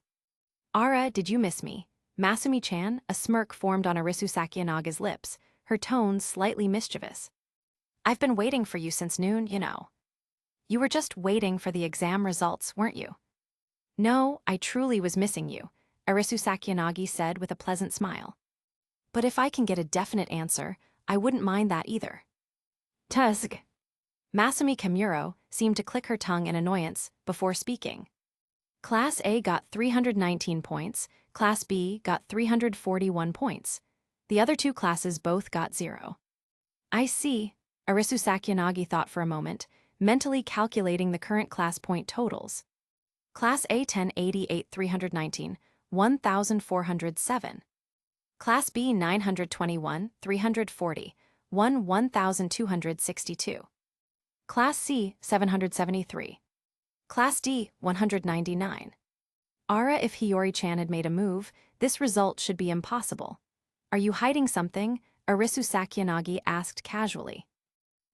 "Ara, did you miss me?" Masumi-chan, a smirk formed on Arisu Sakiyanaga's lips, her tone slightly mischievous. "I've been waiting for you since noon, you know." "You were just waiting for the exam results, weren't you?" "No, I truly was missing you," Arisu Sakiyanagi said with a pleasant smile. "But if I can get a definite answer, I wouldn't mind that either." "Tusk." Masumi Kimuro seemed to click her tongue in annoyance before speaking. Class A got 319 points, Class B got 341 points. The other 2 classes both got 0. "I see," Arisu Sakiyanagi thought for a moment, mentally calculating the current class point totals. Class A 1088 319, 1,407. Class B 921, 340, 1,262. Class C 773. Class D 199. Ara, if Hiyori-chan had made a move, this result should be impossible. "Are you hiding something?" Arisu Sakiyanagi asked casually.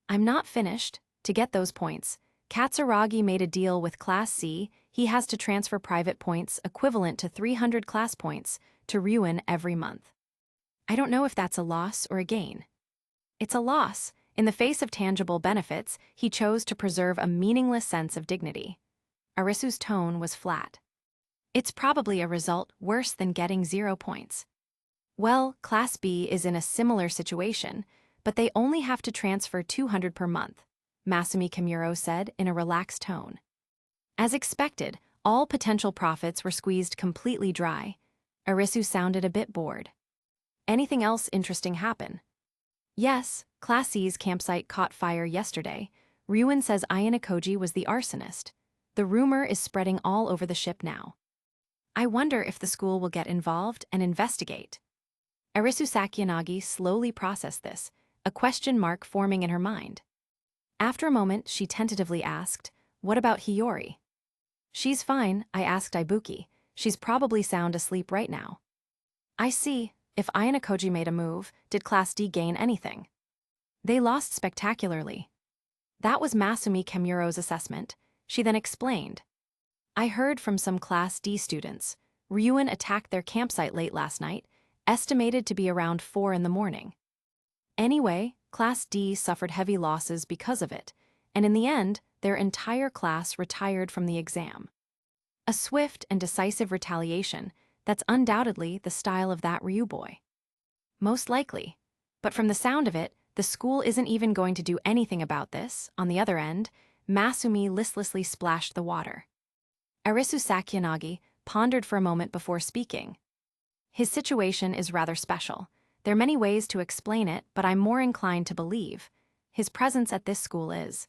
"I'm not finished. To get those points, Katsuragi made a deal with Class C. He has to transfer private points equivalent to 300 class points to Ryuen every month. I don't know if that's a loss or a gain." "It's a loss. In the face of tangible benefits, he chose to preserve a meaningless sense of dignity." Arisu's tone was flat. "It's probably a result worse than getting 0 points." "Well, Class B is in a similar situation, but they only have to transfer 200 per month," Masumi Kimuro said in a relaxed tone. As expected, all potential profits were squeezed completely dry. Arisu sounded a bit bored. "Anything else interesting happen?" "Yes, Class C's campsite caught fire yesterday. Ryuen says Ayano was the arsonist. The rumor is spreading all over the ship now. I wonder if the school will get involved and investigate." Arisu Sakiyanagi slowly processed this, a question mark forming in her mind. After a moment, she tentatively asked, "What about Hiyori?" "She's fine," I asked Ibuki. "She's probably sound asleep right now." "I see. If Ayano made a move, did Class D gain anything?" "They lost spectacularly." That was Masumi Kimuro's assessment. She then explained. "I heard from some Class D students. Ryuen attacked their campsite late last night, estimated to be around 4 in the morning. Anyway, Class D suffered heavy losses because of it, and in the end, their entire class retired from the exam. A swift and decisive retaliation. That's undoubtedly the style of that Ryu boy." "Most likely. But from the sound of it, the school isn't even going to do anything about this." On the other end, Masumi listlessly splashed the water. Arisu Sakiyanagi pondered for a moment before speaking. "His situation is rather special. There are many ways to explain it, but I'm more inclined to believe his presence at this school is,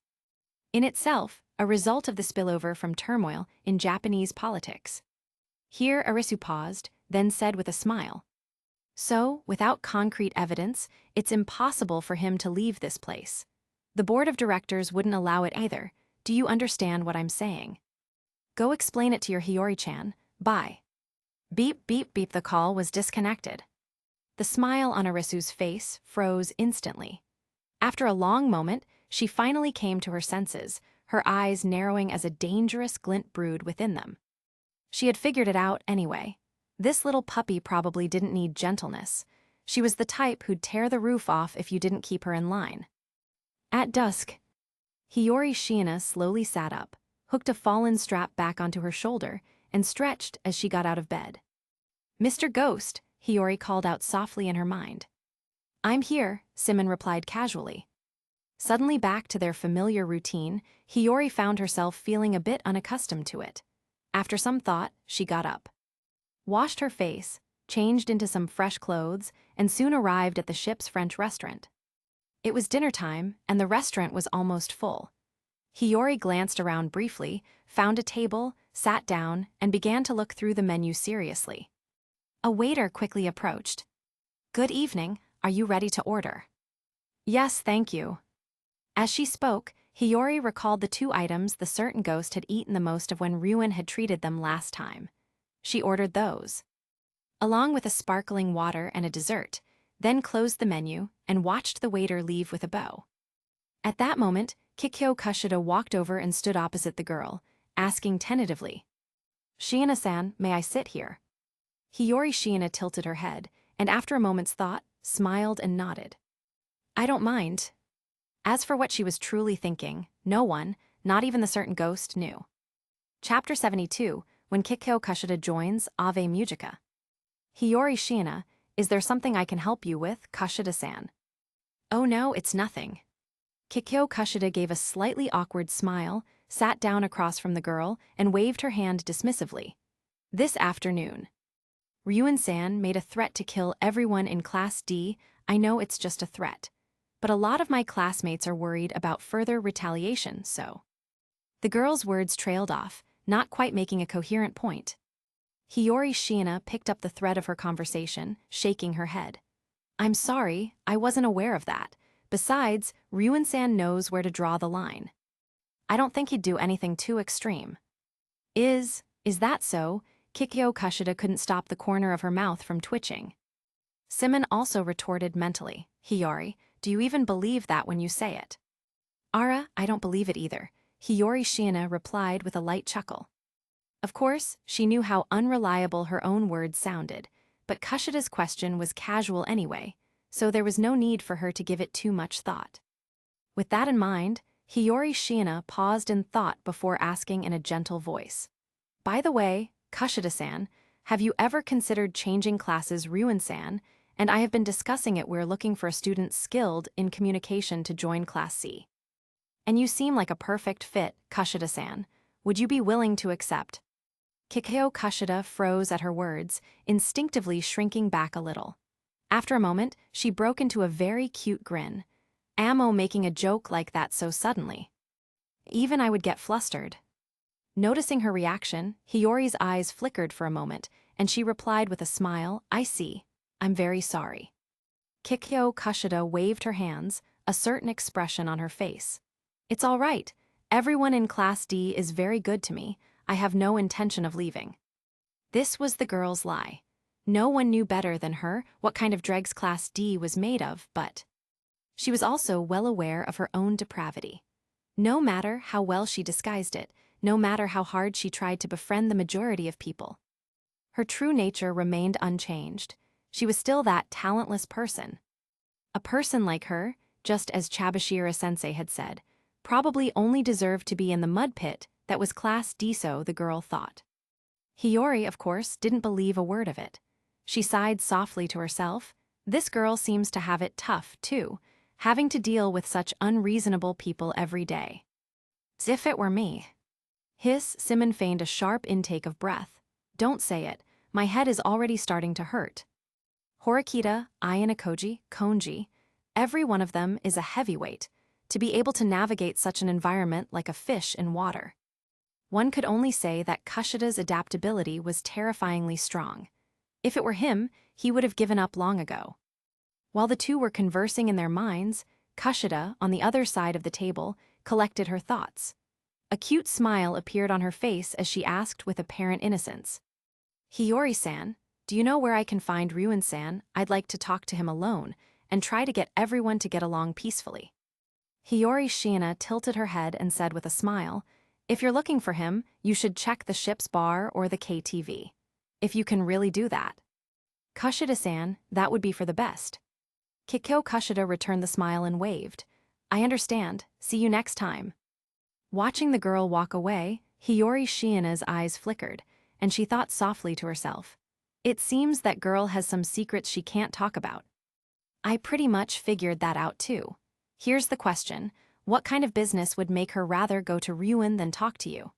in itself, a result of the spillover from turmoil in Japanese politics." Here Arisu paused, then said with a smile, "So, without concrete evidence, it's impossible for him to leave this place. The board of directors wouldn't allow it either. Do you understand what I'm saying? Go explain it to your Hiyori-chan. Bye." Beep, beep, beep. The call was disconnected. The smile on Arisu's face froze instantly. After a long moment, she finally came to her senses, her eyes narrowing as a dangerous glint brewed within them. She had figured it out anyway. This little puppy probably didn't need gentleness. She was the type who'd tear the roof off if you didn't keep her in line. At dusk, Hiyori Shiina slowly sat up, hooked a fallen strap back onto her shoulder, and stretched as she got out of bed. "Mr. Ghost," Hiyori called out softly in her mind. "I'm here," Symon replied casually. Suddenly back to their familiar routine, Hiyori found herself feeling a bit unaccustomed to it. After some thought, she got up, washed her face, changed into some fresh clothes, and soon arrived at the ship's French restaurant. It was dinner time, and the restaurant was almost full. Hiyori glanced around briefly, found a table, sat down, and began to look through the menu seriously. A waiter quickly approached. "Good evening, are you ready to order?" "Yes, thank you." As she spoke, Hiyori recalled the two items the certain ghost had eaten the most of when Ryuen had treated them last time. She ordered those, along with a sparkling water and a dessert, then closed the menu and watched the waiter leave with a bow. At that moment, Kikyo Kushida walked over and stood opposite the girl, asking tentatively, "Shiina-san, may I sit here?" Hiyori Shiina tilted her head, and after a moment's thought, smiled and nodded. "I don't mind." As for what she was truly thinking, no one, not even the certain ghost, knew. Chapter 72, when Kikyo Kushida joins Ave Musica. "Hiyori Shiina, is there something I can help you with, Kushida-san?" "Oh no, it's nothing." Kikyo Kushida gave a slightly awkward smile, sat down across from the girl, and waved her hand dismissively. "This afternoon, Ryuen-san made a threat to kill everyone in Class D. I know it's just a threat, but a lot of my classmates are worried about further retaliation, so." The girl's words trailed off, not quite making a coherent point. Hiyori Shiina picked up the thread of her conversation, shaking her head. "I'm sorry, I wasn't aware of that. Besides, Ryuen-san knows where to draw the line. I don't think he'd do anything too extreme." Is that so?" Kikyo Kushida couldn't stop the corner of her mouth from twitching. Symon also retorted mentally, "Hiyori, do you even believe that when you say it?" "Ara, I don't believe it either," Hiyori Shiina replied with a light chuckle. Of course, she knew how unreliable her own words sounded, but Kushida's question was casual anyway, so there was no need for her to give it too much thought. With that in mind, Hiyori Shiina paused in thought before asking in a gentle voice, "By the way, Kushida-san, have you ever considered changing classes Ryuen-san? And I have been discussing it. We're looking for a student skilled in communication to join Class C. And you seem like a perfect fit, Kushida-san. Would you be willing to accept?" Kikyo Kushida froze at her words, instinctively shrinking back a little. After a moment, she broke into a very cute grin. "Ammo making a joke like that so suddenly. Even I would get flustered." Noticing her reaction, Hiyori's eyes flickered for a moment, and she replied with a smile, "I see. I'm very sorry." Kikyo Kushida waved her hands, a certain expression on her face. "It's all right. Everyone in Class D is very good to me. I have no intention of leaving." This was the girl's lie. No one knew better than her what kind of dregs Class D was made of, but she was also well aware of her own depravity. No matter how well she disguised it, no matter how hard she tried to befriend the majority of people, her true nature remained unchanged. She was still that talentless person. A person like her, just as Chabashira-sensei had said, probably only deserved to be in the mud pit that was Class D, so the girl thought. Hiyori, of course, didn't believe a word of it. She sighed softly to herself. This girl seems to have it tough, too, having to deal with such unreasonable people every day. "As if it were me." Symon feigned a sharp intake of breath. "Don't say it. My head is already starting to hurt." Horikita, Ayanokoji, Konji, every one of them is a heavyweight, to be able to navigate such an environment like a fish in water. One could only say that Kushida's adaptability was terrifyingly strong. If it were him, he would have given up long ago. While the two were conversing in their minds, Kushida, on the other side of the table, collected her thoughts. A cute smile appeared on her face as she asked with apparent innocence, "Hiyori-san, do you know where I can find Ryuen-san? I'd like to talk to him alone, and try to get everyone to get along peacefully." Hiyori Shiina tilted her head and said with a smile, "If you're looking for him, you should check the ship's bar or the KTV. If you can really do that." Kushida-san, that would be for the best. Kikyo Kushida returned the smile and waved. I understand, see you next time. Watching the girl walk away, Hiyori Shiina's eyes flickered, and she thought softly to herself. It seems that girl has some secrets she can't talk about. I pretty much figured that out too. Here's the question, what kind of business would make her rather go to Ryuin than talk to you?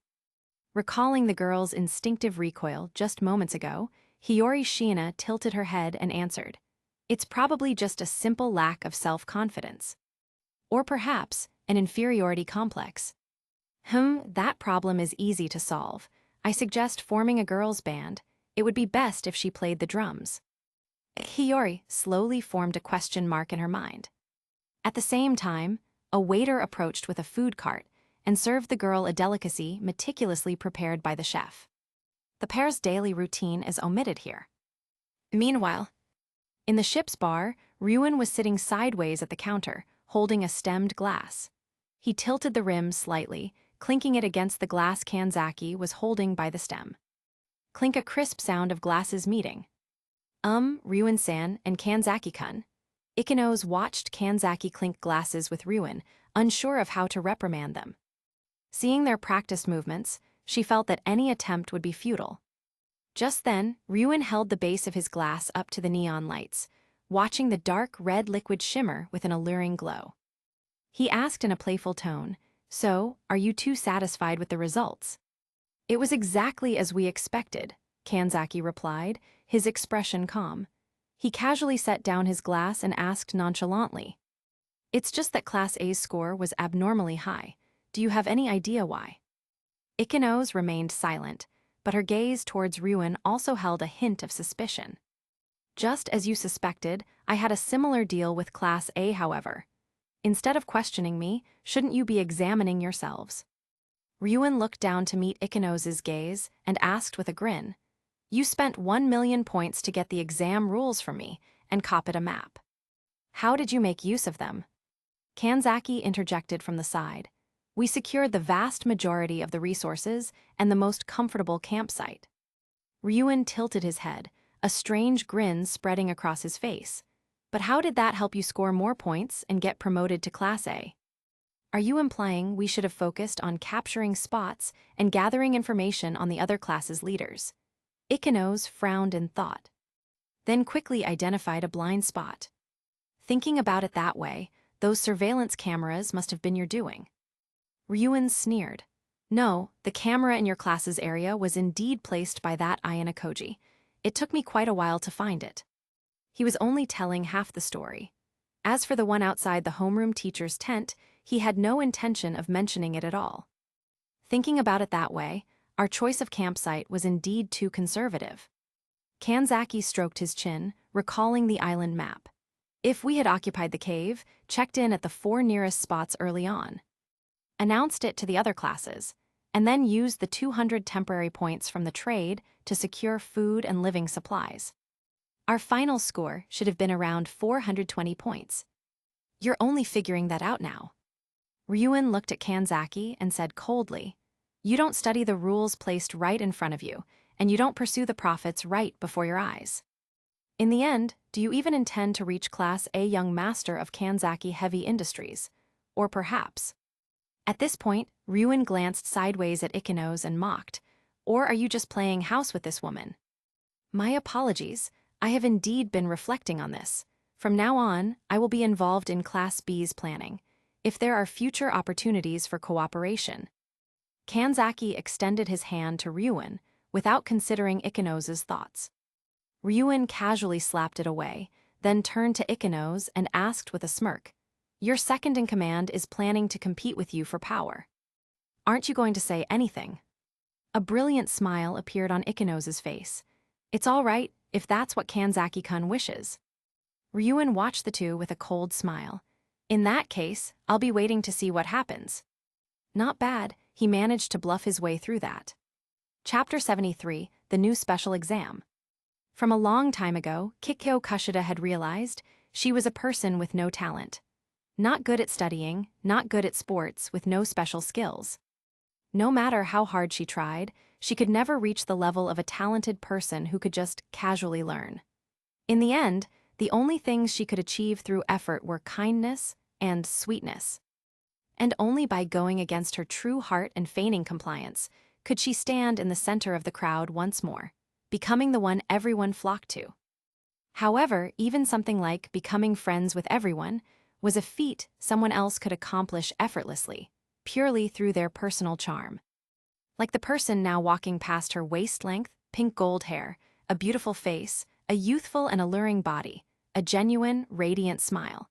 Recalling the girl's instinctive recoil just moments ago, Hiyori Shiina tilted her head and answered. It's probably just a simple lack of self-confidence. Or perhaps an inferiority complex. That problem is easy to solve. I suggest forming a girls' band. It would be best if she played the drums. Hiyori slowly formed a question mark in her mind. At the same time, a waiter approached with a food cart and served the girl a delicacy meticulously prepared by the chef. The pair's daily routine is omitted here. Meanwhile, in the ship's bar, Ryuin was sitting sideways at the counter, holding a stemmed glass. He tilted the rim slightly, clinking it against the glass Kanzaki was holding by the stem. Clink, a crisp sound of glasses meeting. Ryuin-san and Kanzaki-kun. Ikenos watched Kanzaki clink glasses with Ryuin, unsure of how to reprimand them. Seeing their practiced movements, she felt that any attempt would be futile. Just then, Ryuin held the base of his glass up to the neon lights, watching the dark red liquid shimmer with an alluring glow. He asked in a playful tone, So, are you too satisfied with the results? It was exactly as we expected, Kanzaki replied, his expression calm. He casually set down his glass and asked nonchalantly. It's just that Class A's score was abnormally high. Do you have any idea why? Ikenos remained silent, but her gaze towards Ryuin also held a hint of suspicion. Just as you suspected, I had a similar deal with Class A, however. Instead of questioning me, shouldn't you be examining yourselves? Ryuin looked down to meet Ikenos' gaze and asked with a grin. You spent 1,000,000 points to get the exam rules from me and copied a map. How did you make use of them? Kanzaki interjected from the side. We secured the vast majority of the resources and the most comfortable campsite. Ryuin tilted his head, a strange grin spreading across his face. But how did that help you score more points and get promoted to Class A? Are you implying we should have focused on capturing spots and gathering information on the other class's leaders? Ikenos frowned in thought, then quickly identified a blind spot. Thinking about it that way, those surveillance cameras must have been your doing. Ryuin sneered. No, the camera in your class's area was indeed placed by that Ayano-koji. It took me quite a while to find it. He was only telling half the story. As for the one outside the homeroom teacher's tent, he had no intention of mentioning it at all. Thinking about it that way, our choice of campsite was indeed too conservative. Kanzaki stroked his chin, recalling the island map. If we had occupied the cave, checked in at the 4 nearest spots early on, announced it to the other classes, and then used the 200 temporary points from the trade to secure food and living supplies, our final score should have been around 420 points. You're only figuring that out now. Ryuin looked at Kanzaki and said coldly, You don't study the rules placed right in front of you, and you don't pursue the profits right before your eyes. In the end, do you even intend to reach Class A, young master of Kanzaki Heavy Industries? Or perhaps? At this point, Ryuin glanced sideways at Ikenos and mocked, Or are you just playing house with this woman? My apologies. I have indeed been reflecting on this. From now on, I will be involved in Class B's planning, if there are future opportunities for cooperation. Kanzaki extended his hand to Ryuin, without considering Ikenos' thoughts. Ryuin casually slapped it away, then turned to Ikenos and asked with a smirk, Your second-in-command is planning to compete with you for power. Aren't you going to say anything? A brilliant smile appeared on Ikenos' face. It's all right, if that's what Kanzaki-kun wishes. Ryuin watched the two with a cold smile. In that case, I'll be waiting to see what happens. Not bad, he managed to bluff his way through that. Chapter 73, The New Special Exam. From a long time ago, Kikyo Kushida had realized she was a person with no talent. Not good at studying, not good at sports, with no special skills. No matter how hard she tried, she could never reach the level of a talented person who could just casually learn. In the end, the only things she could achieve through effort were kindness and sweetness. And only by going against her true heart and feigning compliance could she stand in the center of the crowd once more, becoming the one everyone flocked to. However, even something like becoming friends with everyone was a feat someone else could accomplish effortlessly, purely through their personal charm. Like the person now walking past her waist-length, pink gold hair, a beautiful face, a youthful and alluring body, a genuine, radiant smile.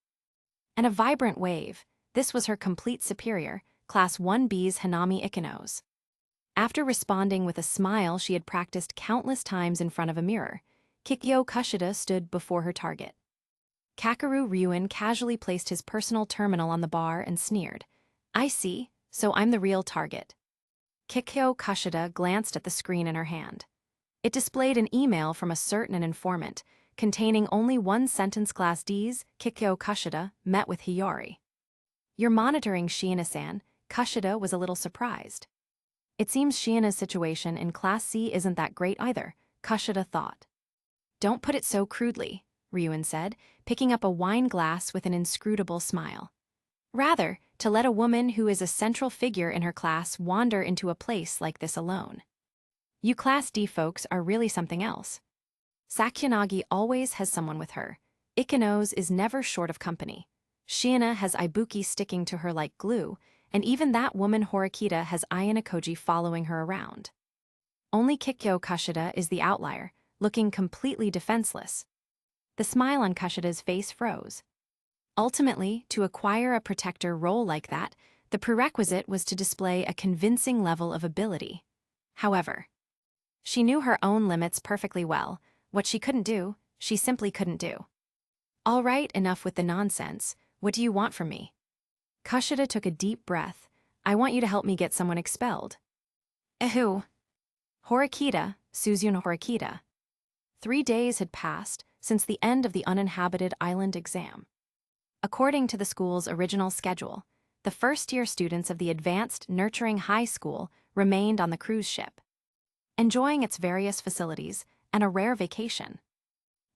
And a vibrant wave, this was her complete superior, Class 1B's Hanami Ikenos. After responding with a smile she had practiced countless times in front of a mirror, Kikyo Kushida stood before her target. Kakeru Ryuin casually placed his personal terminal on the bar and sneered. "I see, so I'm the real target." Kikyo Kushida glanced at the screen in her hand. It displayed an email from a certain informant, containing only one sentence. Class D's Kikyo Kushida met with Hiyori. "You're monitoring Shiina-san." Kushida was a little surprised. It seems Shiina's situation in Class C isn't that great either, Kushida thought. "Don't put it so crudely," Ryuin said, picking up a wine glass with an inscrutable smile. "Rather, to let a woman who is a central figure in her class wander into a place like this alone. You Class D folks are really something else. Sakuyanagi always has someone with her. Ikenos is never short of company. Shiina has Ibuki sticking to her like glue, and even that woman Horikita has Ayanokoji following her around. Only Kikyo Kushida is the outlier, looking completely defenseless." The smile on Kushida's face froze. Ultimately, to acquire a protector role like that, the prerequisite was to display a convincing level of ability. However, she knew her own limits perfectly well. What she couldn't do, she simply couldn't do. "All right, enough with the nonsense. What do you want from me?" Kushida took a deep breath. "I want you to help me get someone expelled." "Who?" "Horikita, Suzune Horikita." 3 days had passed since the end of the uninhabited island exam. According to the school's original schedule, the first-year students of the Advanced Nurturing High School remained on the cruise ship, enjoying its various facilities and a rare vacation.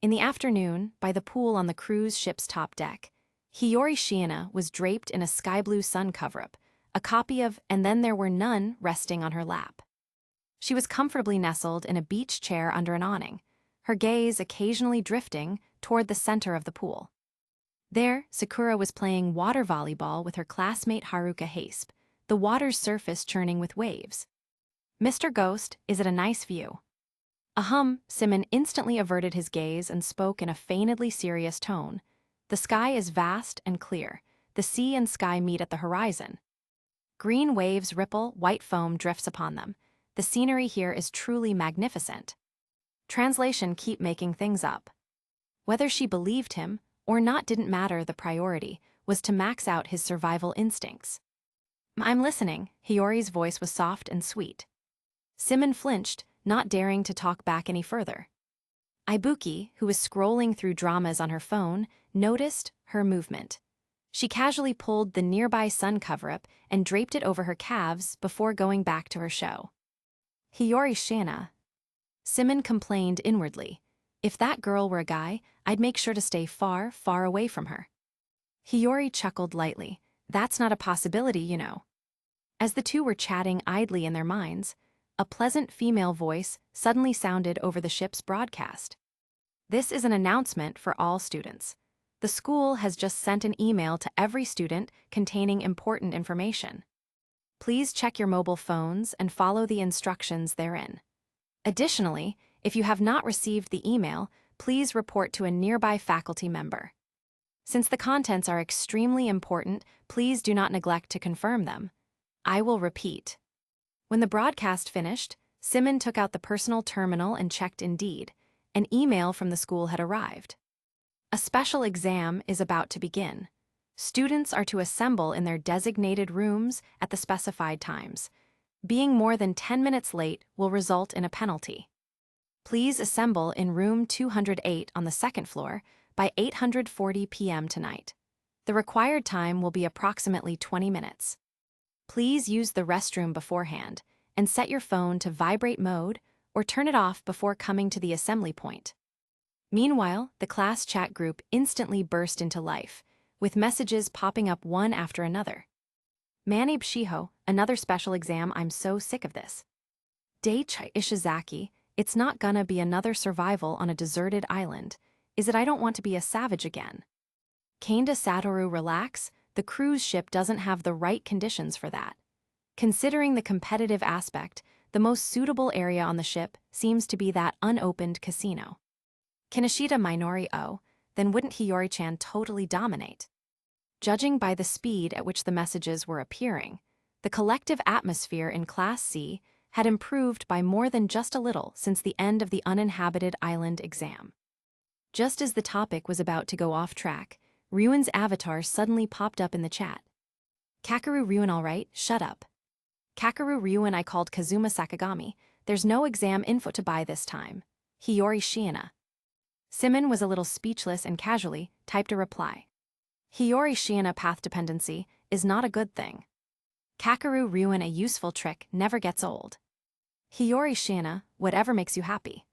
In the afternoon, by the pool on the cruise ship's top deck, Hiyori Shiina was draped in a sky-blue sun cover-up, a copy of And Then There Were None resting on her lap. She was comfortably nestled in a beach chair under an awning, her gaze occasionally drifting toward the center of the pool. There, Sakura was playing water volleyball with her classmate Haruka Haspe, the water's surface churning with waves. "Mr. Ghost, is it a nice view?" Symon instantly averted his gaze and spoke in a feignedly serious tone. "The sky is vast and clear. The sea and sky meet at the horizon. Green waves ripple, white foam drifts upon them. The scenery here is truly magnificent." Translation: keep making things up. Whether she believed him or not didn't matter, the priority was to max out his survival instincts. "I'm listening." Hiyori's voice was soft and sweet. Symon flinched, not daring to talk back any further. Ibuki, who was scrolling through dramas on her phone, noticed her movement. She casually pulled the nearby sun cover-up and draped it over her calves before going back to her show. "Hiyori Shiina," Symon complained inwardly. "If that girl were a guy, I'd make sure to stay far, far away from her." Hiyori chuckled lightly. "That's not a possibility, you know." As the two were chatting idly in their minds, a pleasant female voice suddenly sounded over the ship's broadcast. "This is an announcement for all students. The school has just sent an email to every student containing important information. Please check your mobile phones and follow the instructions therein. Additionally, if you have not received the email, please report to a nearby faculty member. Since the contents are extremely important, please do not neglect to confirm them. I will repeat." When the broadcast finished, Symon took out the personal terminal and checked Indeed. An email from the school had arrived. "A special exam is about to begin. Students are to assemble in their designated rooms at the specified times. Being more than 10 minutes late will result in a penalty. Please assemble in room 208 on the second floor by 8:40 p.m. tonight. The required time will be approximately 20 minutes. Please use the restroom beforehand and set your phone to vibrate mode or turn it off before coming to the assembly point. Meanwhile, the class chat group instantly burst into life, with messages popping up one after another. Manib Shiho, another special exam, I'm so sick of this. Daichi Ishizaki, it's not gonna be another survival on a deserted island, is it? I don't want to be a savage again. Kanda Satoru, relax, the cruise ship doesn't have the right conditions for that. Considering the competitive aspect, the most suitable area on the ship seems to be that unopened casino. Kinoshita Minori, oh, then wouldn't Hiyori-chan totally dominate? Judging by the speed at which the messages were appearing, the collective atmosphere in Class C had improved by more than just a little since the end of the uninhabited island exam. Just as the topic was about to go off track, Ryuan's avatar suddenly popped up in the chat. Kakeru Ryuan, alright, shut up. Kakeru Ryuan, I called Kazuma Sakagami, there's no exam info to buy this time. Hiyori Shiina. Symon was a little speechless and casually typed a reply. Hiyori Shiina, path dependency is not a good thing. Kakeru Ryuan, a useful trick never gets old. Hiyori Shiina, whatever makes you happy.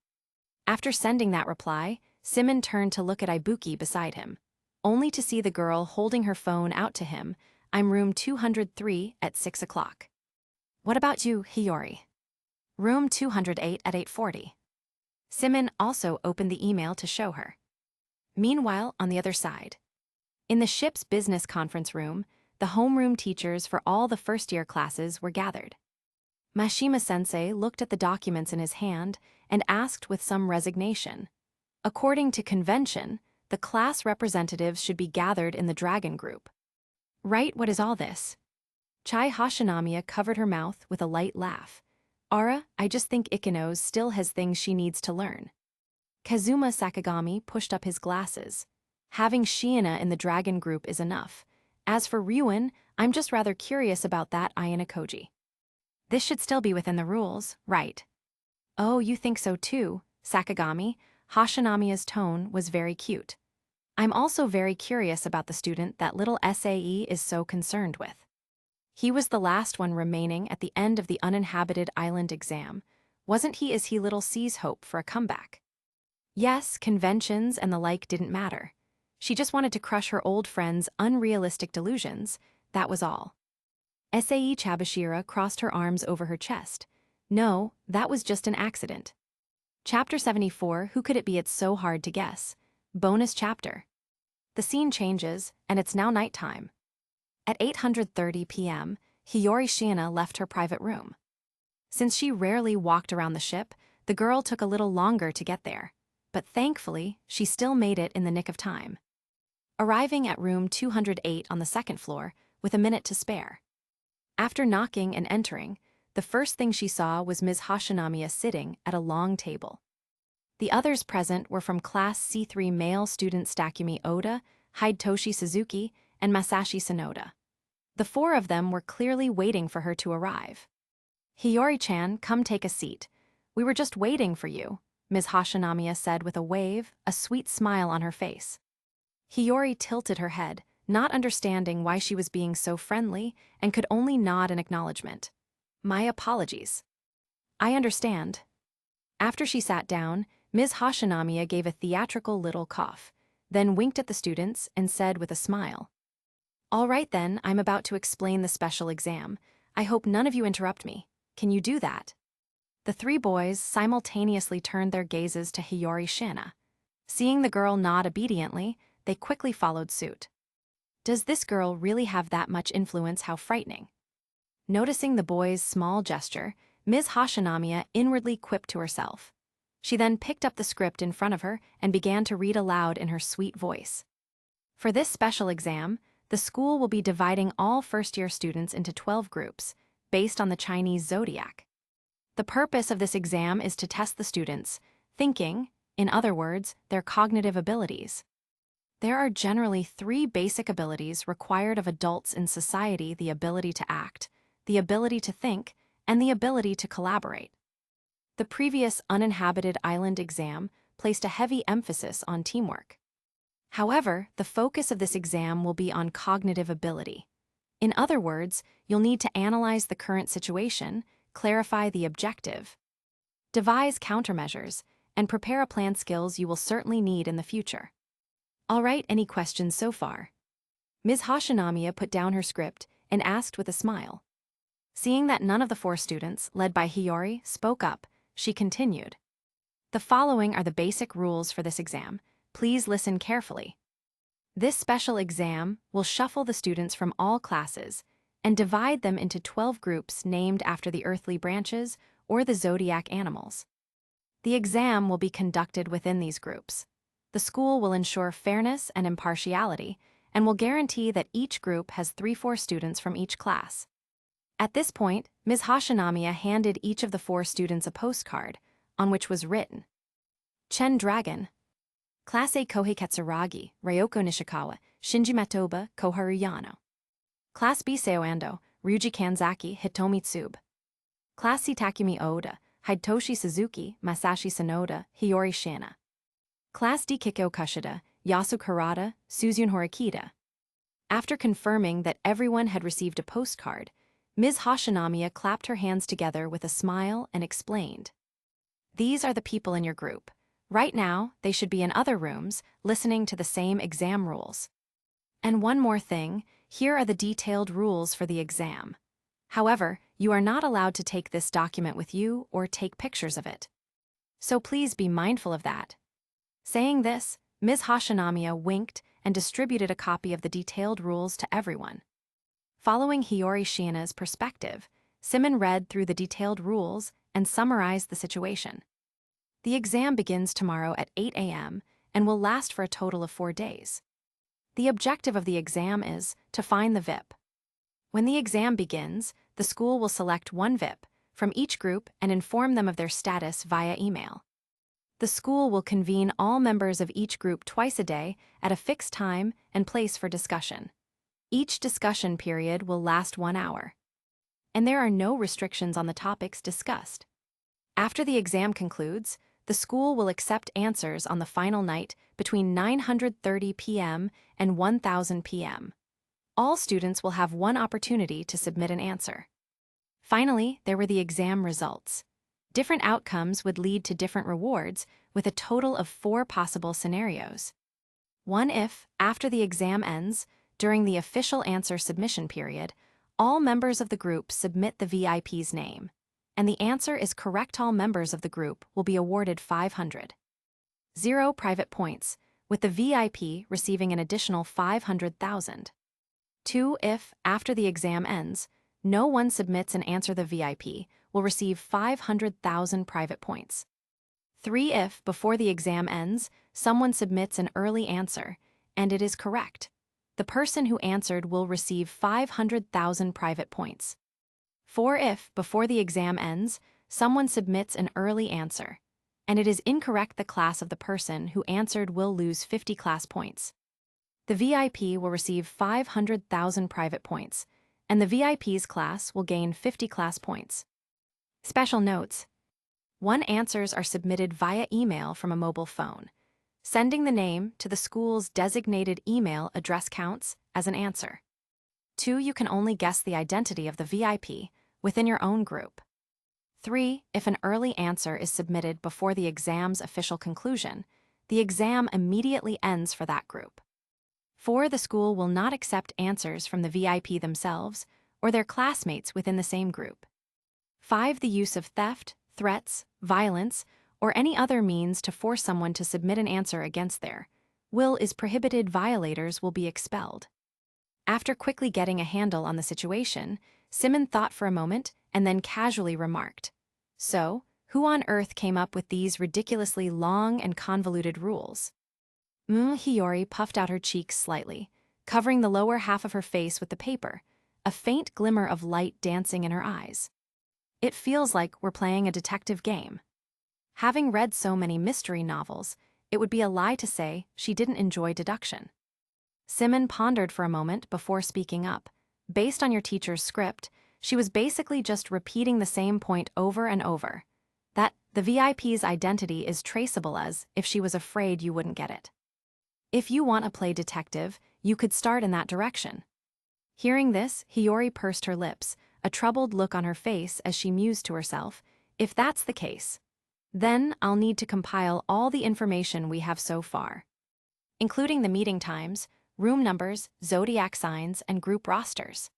After sending that reply, Symon turned to look at Ibuki beside him, only to see the girl holding her phone out to him. I'm room 203 at 6 o'clock. What about you, Hiyori? Room 208 at 8:40. Symon also opened the email to show her. Meanwhile, on the other side, in the ship's business conference room, the homeroom teachers for all the first-year classes were gathered. Mashima-sensei looked at the documents in his hand and asked with some resignation. According to convention, the class representatives should be gathered in the dragon group. Right, what is all this? Chai Hashinamiya covered her mouth with a light laugh. Ara, I just think Ikenos still has things she needs to learn. Kazuma Sakagami pushed up his glasses. Having Shiina in the dragon group is enough. As for Ryuan, I'm just rather curious about that Ayana Koji. This should still be within the rules, right? Oh, you think so too, Sakagami? Hashinamiya's tone was very cute. I'm also very curious about the student that little SAE is so concerned with. He was the last one remaining at the end of the uninhabited island exam. Wasn't he? Is he little C's hope for a comeback? Yes, conventions and the like didn't matter. She just wanted to crush her old friend's unrealistic delusions, that was all. Sae Chabashira crossed her arms over her chest. No, that was just an accident. Chapter 74, who could it be? It's so hard to guess. Bonus chapter. The scene changes, and it's now nighttime. At 8:30 p.m., Hiyori Shiina left her private room. Since she rarely walked around the ship, the girl took a little longer to get there, but thankfully, she still made it in the nick of time. Arriving at room 208 on the second floor, with a minute to spare. After knocking and entering, the first thing she saw was Ms. Hashinamiya sitting at a long table. The others present were from Class C3 male students Takumi Oda, Hidetoshi Suzuki, and Masashi Sonoda. The four of them were clearly waiting for her to arrive. Hiyori-chan, come take a seat. We were just waiting for you, Ms. Hashinamiya said with a wave, a sweet smile on her face. Hiyori tilted her head, not understanding why she was being so friendly, and could only nod in acknowledgement. My apologies. I understand. After she sat down, Ms. Hashinamiya gave a theatrical little cough, then winked at the students and said with a smile, all right then, I'm about to explain the special exam. I hope none of you interrupt me. Can you do that? The three boys simultaneously turned their gazes to Hiyori Shiina. Seeing the girl nod obediently, they quickly followed suit. Does this girl really have that much influence? How frightening. Noticing the boy's small gesture, Ms. Hashinamiya inwardly quipped to herself. She then picked up the script in front of her and began to read aloud in her sweet voice. For this special exam, the school will be dividing all first-year students into 12 groups, based on the Chinese zodiac. The purpose of this exam is to test the students' thinking, in other words, their cognitive abilities. There are generally 3 basic abilities required of adults in society: the ability to act, the ability to think, and the ability to collaborate. The previous uninhabited island exam placed a heavy emphasis on teamwork. However, the focus of this exam will be on cognitive ability. In other words, you'll need to analyze the current situation, clarify the objective, devise countermeasures, and prepare a plan skills you will certainly need in the future. Alright, any questions so far? Ms. Hashinamiya put down her script and asked with a smile. Seeing that none of the 4 students, led by Hiyori, spoke up, she continued. The following are the basic rules for this exam. Please listen carefully. This special exam will shuffle the students from all classes and divide them into 12 groups named after the earthly branches or the zodiac animals. The exam will be conducted within these groups. The school will ensure fairness and impartiality and will guarantee that each group has 3-4 students from each class. At this point, Ms. Hashinamiya handed each of the 4 students a postcard, on which was written, Chen Dragon, Class A Kohei Katsuragi, Ryoko Nishikawa, Shinji Matoba, Koharu Yano. Class B Seoando, Ryuji Kanzaki, Hitomi Tsube. Class C Takumi Oda, Hidetoshi Suzuki, Masashi Sonoda, Hiyori Shiina. Class D Kikyo Kushida, Yasu Harada, Suzune Horikita. After confirming that everyone had received a postcard, Ms. Hashinamiya clapped her hands together with a smile and explained. These are the people in your group. Right now, they should be in other rooms, listening to the same exam rules. And one more thing, here are the detailed rules for the exam. However, you are not allowed to take this document with you or take pictures of it. So please be mindful of that. Saying this, Ms. Hashinamiya winked and distributed a copy of the detailed rules to everyone. Following Hiyori Shiina's perspective, Symon read through the detailed rules and summarized the situation. The exam begins tomorrow at 8 a.m. and will last for a total of 4 days. The objective of the exam is to find the VIP. When the exam begins, the school will select one VIP from each group and inform them of their status via email. The school will convene all members of each group twice a day at a fixed time and place for discussion. Each discussion period will last 1 hour. And there are no restrictions on the topics discussed. After the exam concludes, the school will accept answers on the final night between 9:30 p.m. and 1,000 p.m. All students will have one opportunity to submit an answer. Finally, there were the exam results. Different outcomes would lead to different rewards, with a total of 4 possible scenarios. One if, after the exam ends, during the official answer submission period, all members of the group submit the VIP's name, and the answer is correct, all members of the group will be awarded 500. 0 private points, with the VIP receiving an additional 500,000. 2 if, after the exam ends, no one submits an answer, the VIP will receive 500,000 private points. 3 if, before the exam ends, someone submits an early answer, and it is correct, the person who answered will receive 500,000 private points. 4 if, before the exam ends, someone submits an early answer, and it is incorrect, the class of the person who answered will lose 50 class points. The VIP will receive 500,000 private points, and the VIP's class will gain 50 class points. Special notes. 1 answers are submitted via email from a mobile phone. Sending the name to the school's designated email address counts as an answer. 2 you can only guess the identity of the VIP within your own group. 3 if an early answer is submitted before the exam's official conclusion, the exam immediately ends for that group. 4 the school will not accept answers from the VIP themselves or their classmates within the same group. 5 the use of theft, threats, violence, or any other means to force someone to submit an answer against their will is prohibited. Violators will be expelled. After quickly getting a handle on the situation, Symon thought for a moment and then casually remarked, "So, who on earth came up with these ridiculously long and convoluted rules?" Hiyori puffed out her cheeks slightly, covering the lower half of her face with the paper, a faint glimmer of light dancing in her eyes. "It feels like we're playing a detective game." Having read so many mystery novels, it would be a lie to say she didn't enjoy deduction. Symon pondered for a moment before speaking up. Based on your teacher's script, she was basically just repeating the same point over and over, that the VIP's identity is traceable, as if she was afraid you wouldn't get it. If you want to play detective, you could start in that direction. Hearing this, Hiyori pursed her lips, a troubled look on her face as she mused to herself, if that's the case, Then I'll need to compile all the information we have so far, including the meeting times, room numbers, zodiac signs, and group rosters.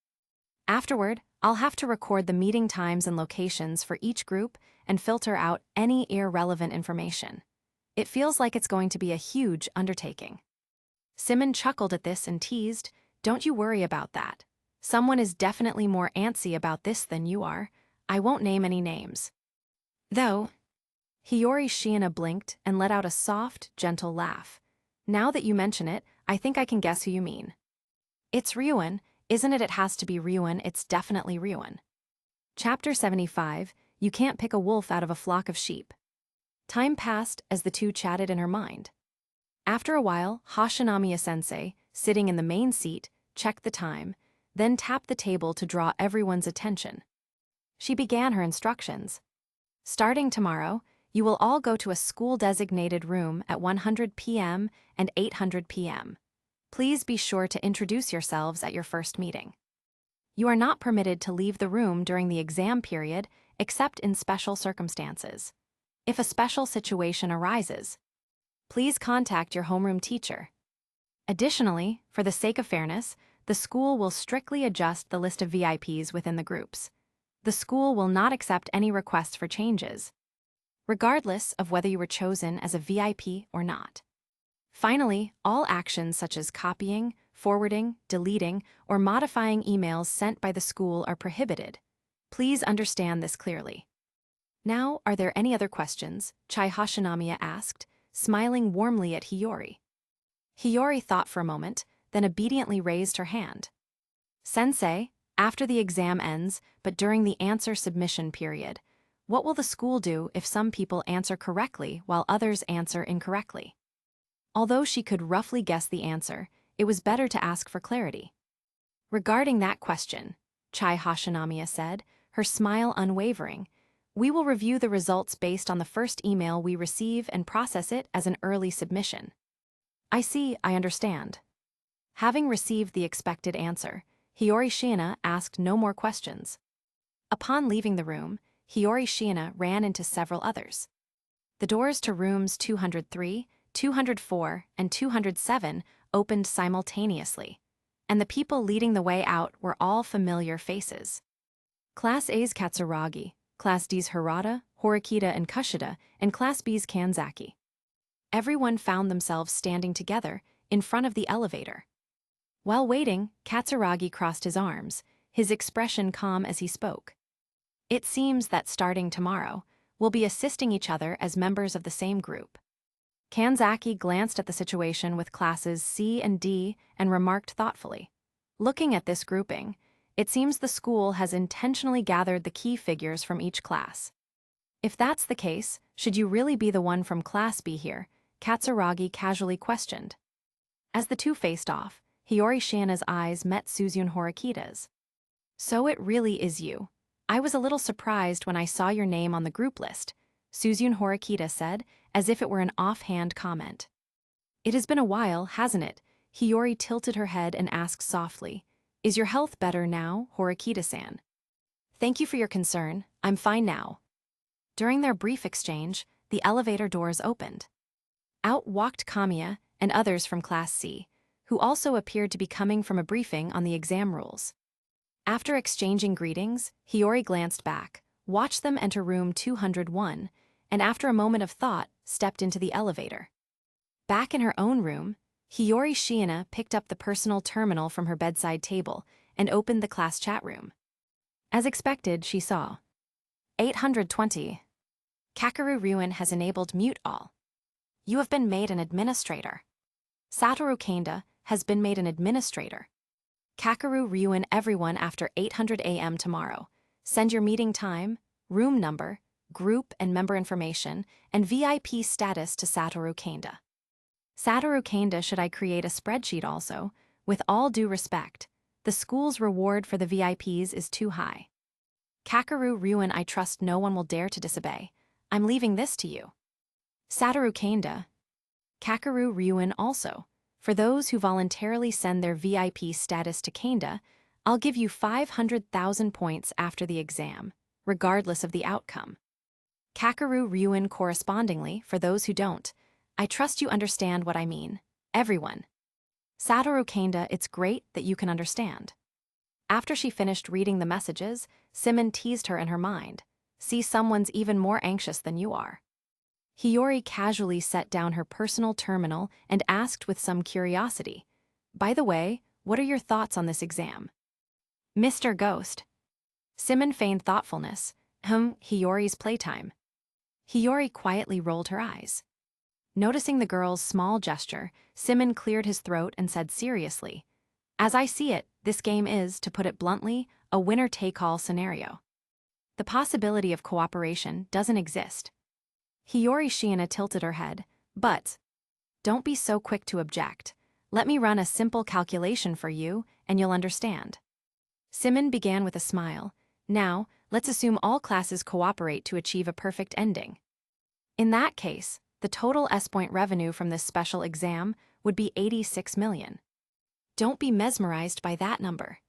Afterward, I'll have to record the meeting times and locations for each group and filter out any irrelevant information. It feels like it's going to be a huge undertaking. Symon chuckled at this and teased, "Don't you worry about that. Someone is definitely more antsy about this than you are. I won't name any names." Though, Hiyori Shiina blinked and let out a soft, gentle laugh. "Now that you mention it, I think I can guess who you mean. It's Ryuan, isn't it? It has to be Ryuan, it's definitely Ryuan." Chapter 75, You Can't Pick a Wolf Out of a Flock of Sheep. Time passed as the two chatted in her mind. After a while, Hashinamiya-sensei, sitting in the main seat, checked the time, then tapped the table to draw everyone's attention. She began her instructions. "Starting tomorrow, you will all go to a school-designated room at 100 p.m. and 800 p.m. Please be sure to introduce yourselves at your first meeting. You are not permitted to leave the room during the exam period except in special circumstances. If a special situation arises, please contact your homeroom teacher. Additionally, for the sake of fairness, the school will strictly adjust the list of VIPs within the groups. The school will not accept any requests for changes, regardless of whether you were chosen as a VIP or not. Finally, all actions such as copying, forwarding, deleting, or modifying emails sent by the school are prohibited. Please understand this clearly." "Now, are there any other questions?" Chai Hashinamiya asked, smiling warmly at Hiyori. Hiyori thought for a moment, then obediently raised her hand. "Sensei, after the exam ends, but during the answer submission period, what will the school do if some people answer correctly while others answer incorrectly?" Although she could roughly guess the answer, it was better to ask for clarity. "Regarding that question," Chai Hashinamiya said, her smile unwavering, "we will review the results based on the first email we receive and process it as an early submission." "I see, I understand." Having received the expected answer, Hiyori Shiina asked no more questions. Upon leaving the room, Hiyori Shiina ran into several others. The doors to rooms 203, 204, and 207 opened simultaneously, and the people leading the way out were all familiar faces. Class A's Katsuragi, Class D's Harada, Horikita, and Kushida, and Class B's Kanzaki. Everyone found themselves standing together in front of the elevator. While waiting, Katsuragi crossed his arms, his expression calm as he spoke. "It seems that starting tomorrow, we'll be assisting each other as members of the same group." Kanzaki glanced at the situation with classes C and D and remarked thoughtfully, "Looking at this grouping, it seems the school has intentionally gathered the key figures from each class. If that's the case, should you really be the one from Class B here?" Katsuragi casually questioned. As the two faced off, Hiyori Shiina's eyes met Suzune Horikita's. "So it really is you. I was a little surprised when I saw your name on the group list," Suzune Horikita said, as if it were an offhand comment. "It has been a while, hasn't it?" Hiyori tilted her head and asked softly, "Is your health better now, Horikita-san?" "Thank you for your concern, I'm fine now." During their brief exchange, the elevator doors opened. Out walked Kamiya and others from Class C, who also appeared to be coming from a briefing on the exam rules. After exchanging greetings, Hiyori glanced back, watched them enter room 201, and after a moment of thought, stepped into the elevator. Back in her own room, Hiyori Shiina picked up the personal terminal from her bedside table and opened the class chat room. As expected, she saw 820. Kakeru Ryuan has enabled mute all. You have been made an administrator. Satoru Kanda has been made an administrator. Kakeru Ryuan everyone after 800 a.m. tomorrow. Send your meeting time, room number, group and member information, and VIP status to Satoru Kanda. Satoru Kanda, should I create a spreadsheet also? With all due respect, the school's reward for the VIPs is too high. Kakeru Ryuan, I trust no one will dare to disobey. I'm leaving this to you. Satoru Kanda. Kakeru Ryuan also. For those who voluntarily send their VIP status to Kanda, I'll give you 500,000 points after the exam, regardless of the outcome. Kakaru Ryuin correspondingly, for those who don't. I trust you understand what I mean. Everyone. Satoru Kanda, it's great that you can understand. After she finished reading the messages, Symon teased her in her mind. See, someone's even more anxious than you are. Hiyori casually set down her personal terminal and asked with some curiosity, by the way, what are your thoughts on this exam? Mr. Ghost. Symon feigned thoughtfulness. Hiyori's playtime. Hiyori quietly rolled her eyes. Noticing the girl's small gesture, Symon cleared his throat and said seriously, as I see it, this game is, to put it bluntly, a winner-take-all scenario. The possibility of cooperation doesn't exist. Hiyori Shiina tilted her head, but don't be so quick to object. Let me run a simple calculation for you, and you'll understand. Symon began with a smile. Now, let's assume all classes cooperate to achieve a perfect ending. In that case, the total S-point revenue from this special exam would be 86 million. Don't be mesmerized by that number.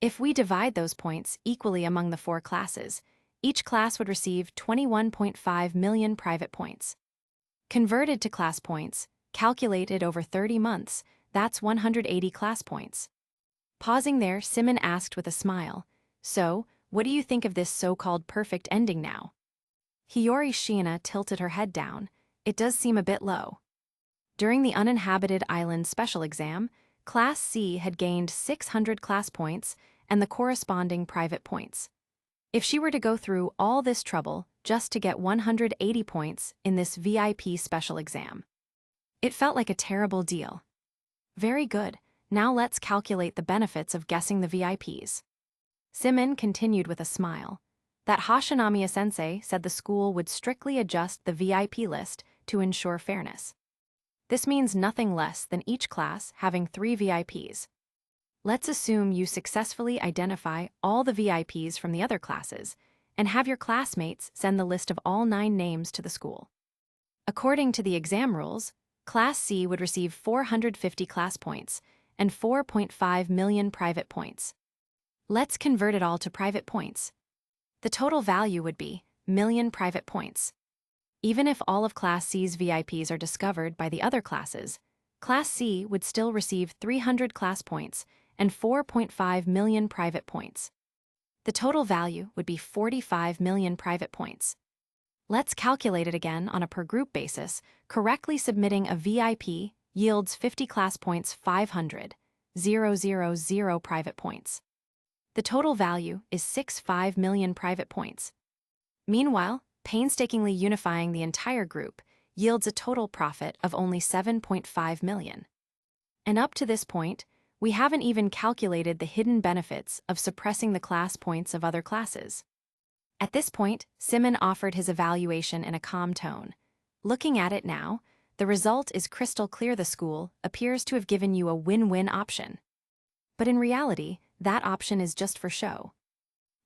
If we divide those points equally among the 4 classes, each class would receive 21.5 million private points. Converted to class points, calculated over 30 months, that's 180 class points. Pausing there, Symon asked with a smile, so, what do you think of this so-called perfect ending now? Hiyori Shiina tilted her head down. It does seem a bit low. During the uninhabited island special exam, Class C had gained 600 class points and the corresponding private points. If she were to go through all this trouble just to get 180 points in this VIP special exam, it felt like a terrible deal. Very good, now let's calculate the benefits of guessing the VIPs. Symon continued with a smile. That Hashinamiya-sensei said the school would strictly adjust the VIP list to ensure fairness. This means nothing less than each class having 3 VIPs. Let's assume you successfully identify all the VIPs from the other classes and have your classmates send the list of all 9 names to the school. According to the exam rules, Class C would receive 450 class points and 4.5 million private points. Let's convert it all to private points. The total value would be million private points. Even if all of Class C's VIPs are discovered by the other classes, Class C would still receive 300 class points and 4.5 million private points. The total value would be 45 million private points. Let's calculate it again on a per-group basis. Correctly submitting a VIP yields 50 class points, 500,000 private points. The total value is 65 million private points. Meanwhile, painstakingly unifying the entire group yields a total profit of only 7.5 million. And up to this point, we haven't even calculated the hidden benefits of suppressing the class points of other classes. At this point, Symon offered his evaluation in a calm tone. Looking at it now, the result is crystal clear. The school appears to have given you a win-win option. But in reality, that option is just for show.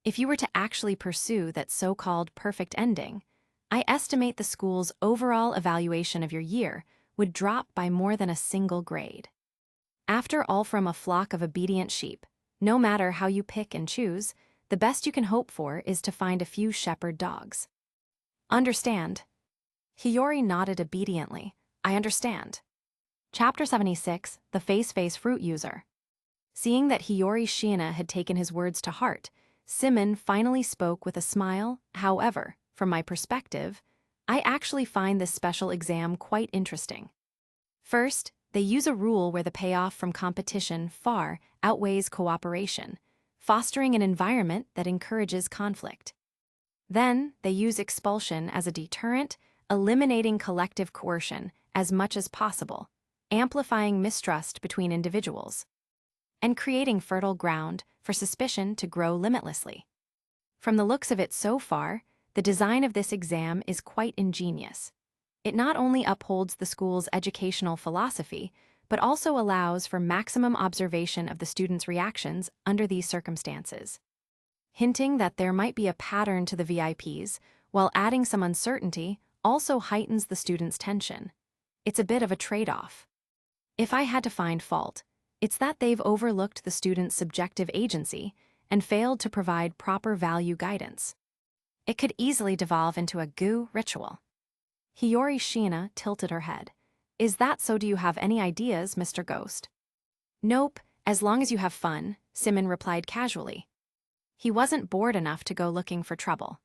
If you were to actually pursue that so-called perfect ending, I estimate the school's overall evaluation of your year would drop by more than a single grade. After all, from a flock of obedient sheep, no matter how you pick and choose, the best you can hope for is to find a few shepherd dogs. Understand? Hiyori nodded obediently. I understand. Chapter 76, The Face Fruit User. Seeing that Hiyori Shiina had taken his words to heart, Symon finally spoke with a smile. However, from my perspective, I actually find this special exam quite interesting. First, they use a rule where the payoff from competition far outweighs cooperation, fostering an environment that encourages conflict. Then, they use expulsion as a deterrent, eliminating collective coercion as much as possible, amplifying mistrust between individuals, and creating fertile ground for suspicion to grow limitlessly. From the looks of it so far, the design of this exam is quite ingenious. It not only upholds the school's educational philosophy, but also allows for maximum observation of the students' reactions under these circumstances. Hinting that there might be a pattern to the VIPs, while adding some uncertainty, also heightens the students' tension. It's a bit of a trade-off. If I had to find fault, it's that they've overlooked the students' subjective agency and failed to provide proper value guidance. It could easily devolve into a goo ritual. Hiyori Shiina tilted her head. Is that so? Do you have any ideas, Mr. Ghost? Nope, as long as you have fun, Symon replied casually. He wasn't bored enough to go looking for trouble.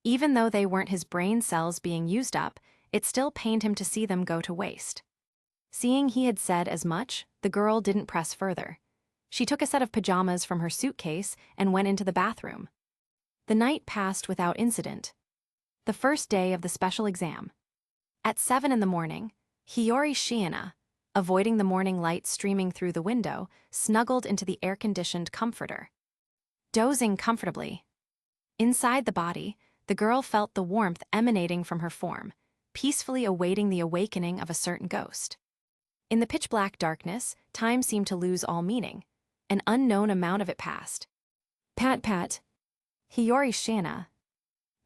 Even though they weren't his brain cells being used up, it still pained him to see them go to waste. Seeing he had said as much, the girl didn't press further. She took a set of pajamas from her suitcase and went into the bathroom. The night passed without incident. The first day of the special exam. At 7 in the morning, Hiyori Shiina, avoiding the morning light streaming through the window, snuggled into the air-conditioned comforter. Dozing comfortably. Inside the body, the girl felt the warmth emanating from her form, peacefully awaiting the awakening of a certain ghost. In the pitch-black darkness, time seemed to lose all meaning. An unknown amount of it passed. Pat pat. Hiyori Shiina.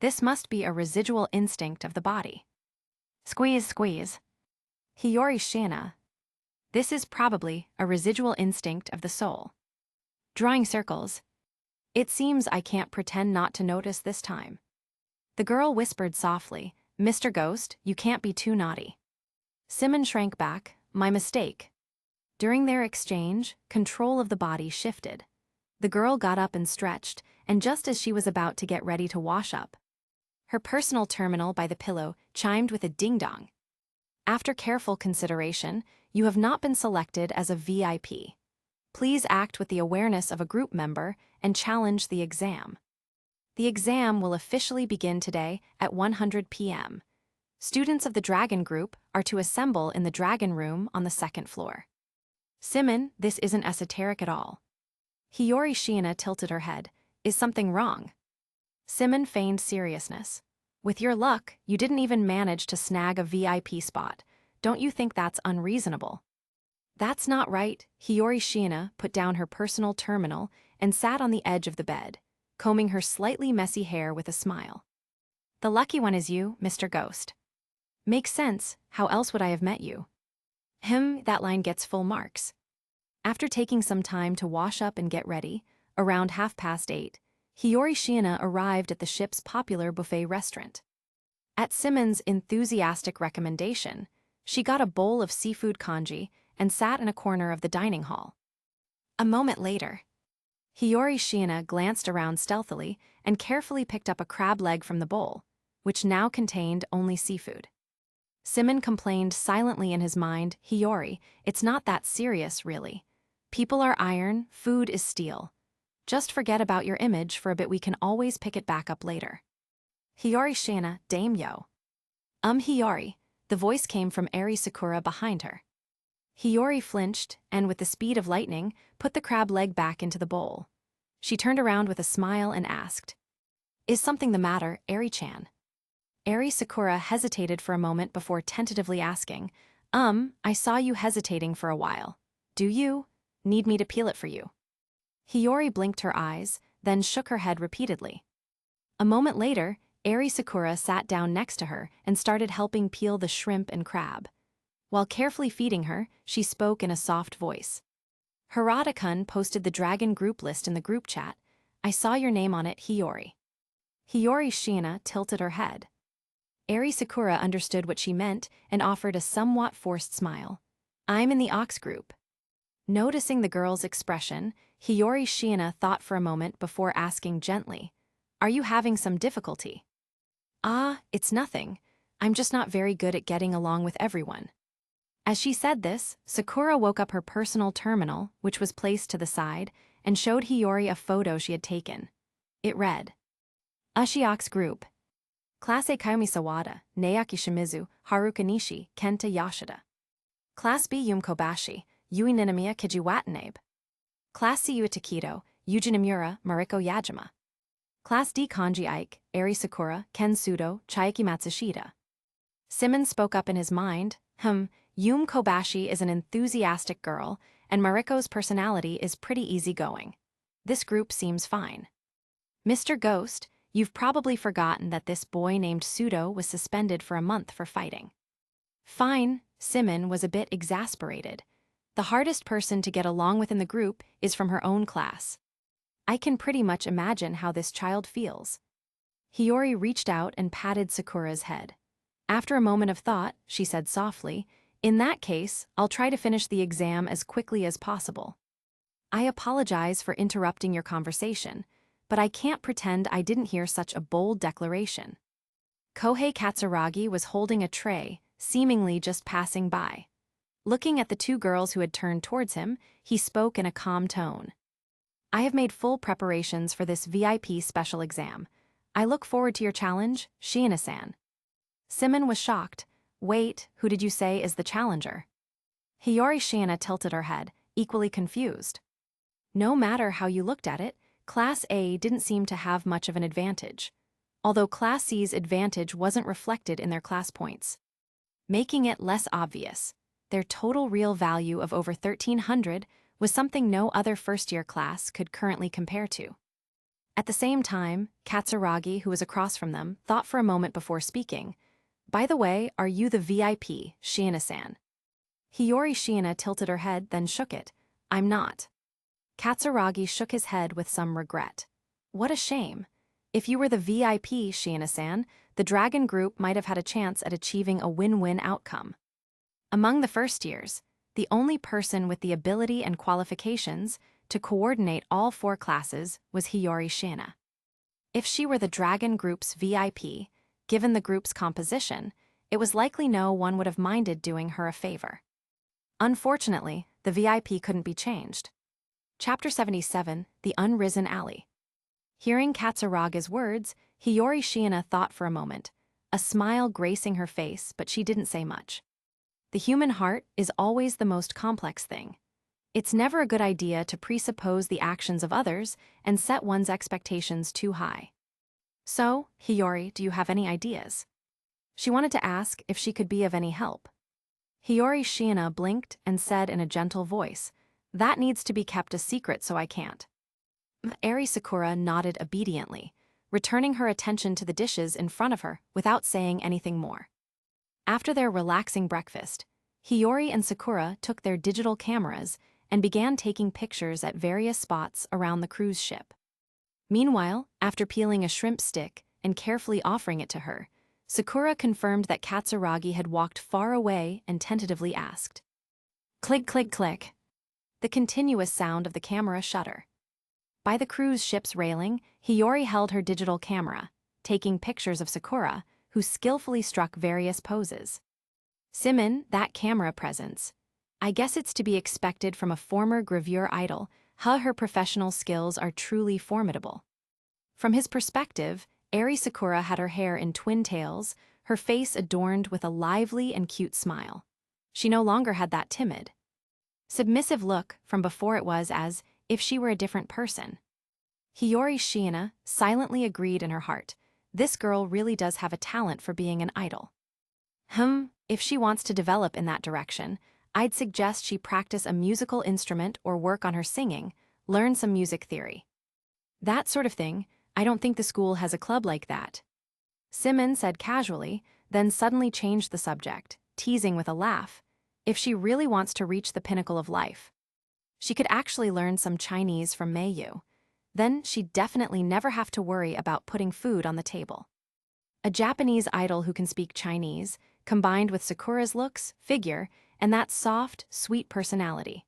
This must be a residual instinct of the body. Squeeze squeeze. Hiyori Shiina. This is probably a residual instinct of the soul. Drawing circles. It seems I can't pretend not to notice this time. The girl whispered softly, Mr. Ghost, you can't be too naughty. Symon shrank back, my mistake. During their exchange, control of the body shifted. The girl got up and stretched, and just as she was about to get ready to wash up, her personal terminal by the pillow chimed with a ding-dong. After careful consideration, you have not been selected as a VIP. Please act with the awareness of a group member and challenge the exam. The exam will officially begin today at 100 p.m. Students of the Dragon Group are to assemble in the Dragon Room on the second floor. Symon, this isn't esoteric at all. Hiyori Shiina tilted her head. Is something wrong? Symon feigned seriousness. With your luck, you didn't even manage to snag a VIP spot. Don't you think that's unreasonable? That's not right. Hiyori Shiina put down her personal terminal and sat on the edge of the bed, combing her slightly messy hair with a smile. The lucky one is you, Mr. Ghost. Makes sense, how else would I have met you? That line gets full marks. After taking some time to wash up and get ready, around 8:30, Hiyori Shiina arrived at the ship's popular buffet restaurant. At Symon's enthusiastic recommendation, she got a bowl of seafood congee and sat in a corner of the dining hall. A moment later, Hiyori Shiina glanced around stealthily and carefully picked up a crab leg from the bowl, which now contained only seafood. Symon complained silently in his mind, Hiyori, it's not that serious, really. People are iron, food is steel. Just forget about your image for a bit, we can always pick it back up later. Hiyori Shiina, Dame Yo. Hiyori, the voice came from Eri Sakura behind her. Hiyori flinched and, with the speed of lightning, put the crab leg back into the bowl. She turned around with a smile and asked, Is something the matter, Eri-chan? Eri Sakura hesitated for a moment before tentatively asking, I saw you hesitating for a while. Do you need me to peel it for you? Hiyori blinked her eyes, then shook her head repeatedly. A moment later, Eri Sakura sat down next to her and started helping peel the shrimp and crab. While carefully feeding her, she spoke in a soft voice. Harada-kun posted the Dragon group list in the group chat. I saw your name on it, Hiyori. Hiyori Shiina tilted her head. Eri Sakura understood what she meant and offered a somewhat forced smile. I'm in the Ox group. Noticing the girl's expression, Hiyori Shiina thought for a moment before asking gently, Are you having some difficulty? It's nothing. I'm just not very good at getting along with everyone. As she said this, Sakura woke up her personal terminal, which was placed to the side, and showed Hiyori a photo she had taken. It read, Ox group. Class A Kayumi Sawada, Naoki Shimizu, Haruka Nishi, Kenta Yashida. Class B Yum Kobashi, Yui Ninomiya Kiji Watanabe. Class C Yu Takedo, Yuji Nomura, Mariko Yajima. Class D Kanji Ike, Eri Sakura, Ken Sudo, Chiaki Matsushita. Symon spoke up in his mind, Yum Kobashi is an enthusiastic girl, and Mariko's personality is pretty easygoing. This group seems fine. Mr. Ghost, you've probably forgotten that this boy named Sudo was suspended for a month for fighting. Fine, Symon was a bit exasperated. The hardest person to get along with in the group is from her own class. I can pretty much imagine how this child feels. Hiyori reached out and patted Sakura's head. After a moment of thought, she said softly, "In that case, I'll try to finish the exam as quickly as possible. I apologize for interrupting your conversation, but I can't pretend I didn't hear such a bold declaration." Kohei Katsuragi was holding a tray, seemingly just passing by. Looking at the two girls who had turned towards him, he spoke in a calm tone. "I have made full preparations for this VIP special exam. I look forward to your challenge, Shiina-san." Symon was shocked. "Wait, who did you say is the challenger?" Hiyori Shiina tilted her head, equally confused. No matter how you looked at it, Class A didn't seem to have much of an advantage, although Class C's advantage wasn't reflected in their class points. Making it less obvious, their total real value of over 1,300 was something no other first-year class could currently compare to. At the same time, Katsuragi, who was across from them, thought for a moment before speaking. "By the way, are you the VIP, Shiina-san?" Hiyori Shiina tilted her head, then shook it. "I'm not." Katsuragi shook his head with some regret. "What a shame. If you were the VIP, Shiina-san, the Dragon Group might have had a chance at achieving a win-win outcome." Among the first years, the only person with the ability and qualifications to coordinate all four classes was Hiyori Shiina. If she were the Dragon Group's VIP, given the group's composition, it was likely no one would have minded doing her a favor. Unfortunately, the VIP couldn't be changed. Chapter 77, The Unrisen Alley. Hearing Katsuraga's words, Hiyori Shiina thought for a moment, a smile gracing her face, but she didn't say much. The human heart is always the most complex thing. It's never a good idea to presuppose the actions of others and set one's expectations too high. "So, Hiyori, do you have any ideas?" She wanted to ask if she could be of any help. Hiyori Shiina blinked and said in a gentle voice, "That needs to be kept a secret, so I can't." Eri Sakura nodded obediently, returning her attention to the dishes in front of her without saying anything more. After their relaxing breakfast, Hiyori and Sakura took their digital cameras and began taking pictures at various spots around the cruise ship. Meanwhile, after peeling a shrimp stick and carefully offering it to her, Sakura confirmed that Katsuragi had walked far away and tentatively asked, "Click, click, click." The continuous sound of the camera shutter. By the cruise ship's railing, Hiyori held her digital camera, taking pictures of Sakura, who skillfully struck various poses. "Symon, that camera presence. I guess it's to be expected from a former gravure idol. Her professional skills are truly formidable." From his perspective, Eri Sakura had her hair in twin tails, her face adorned with a lively and cute smile. She no longer had that timid, submissive look from before. It was as if she were a different person. Hiyori Shiina silently agreed in her heart. This girl really does have a talent for being an idol. If she wants to develop in that direction, I'd suggest she practice a musical instrument or work on her singing, learn some music theory. That sort of thing. I don't think the school has a club like that." Symon said casually, then suddenly changed the subject, teasing with a laugh. "If she really wants to reach the pinnacle of life, she could actually learn some Chinese from Meiyu. Then she'd definitely never have to worry about putting food on the table." A Japanese idol who can speak Chinese, combined with Sakura's looks, figure, and that soft, sweet personality.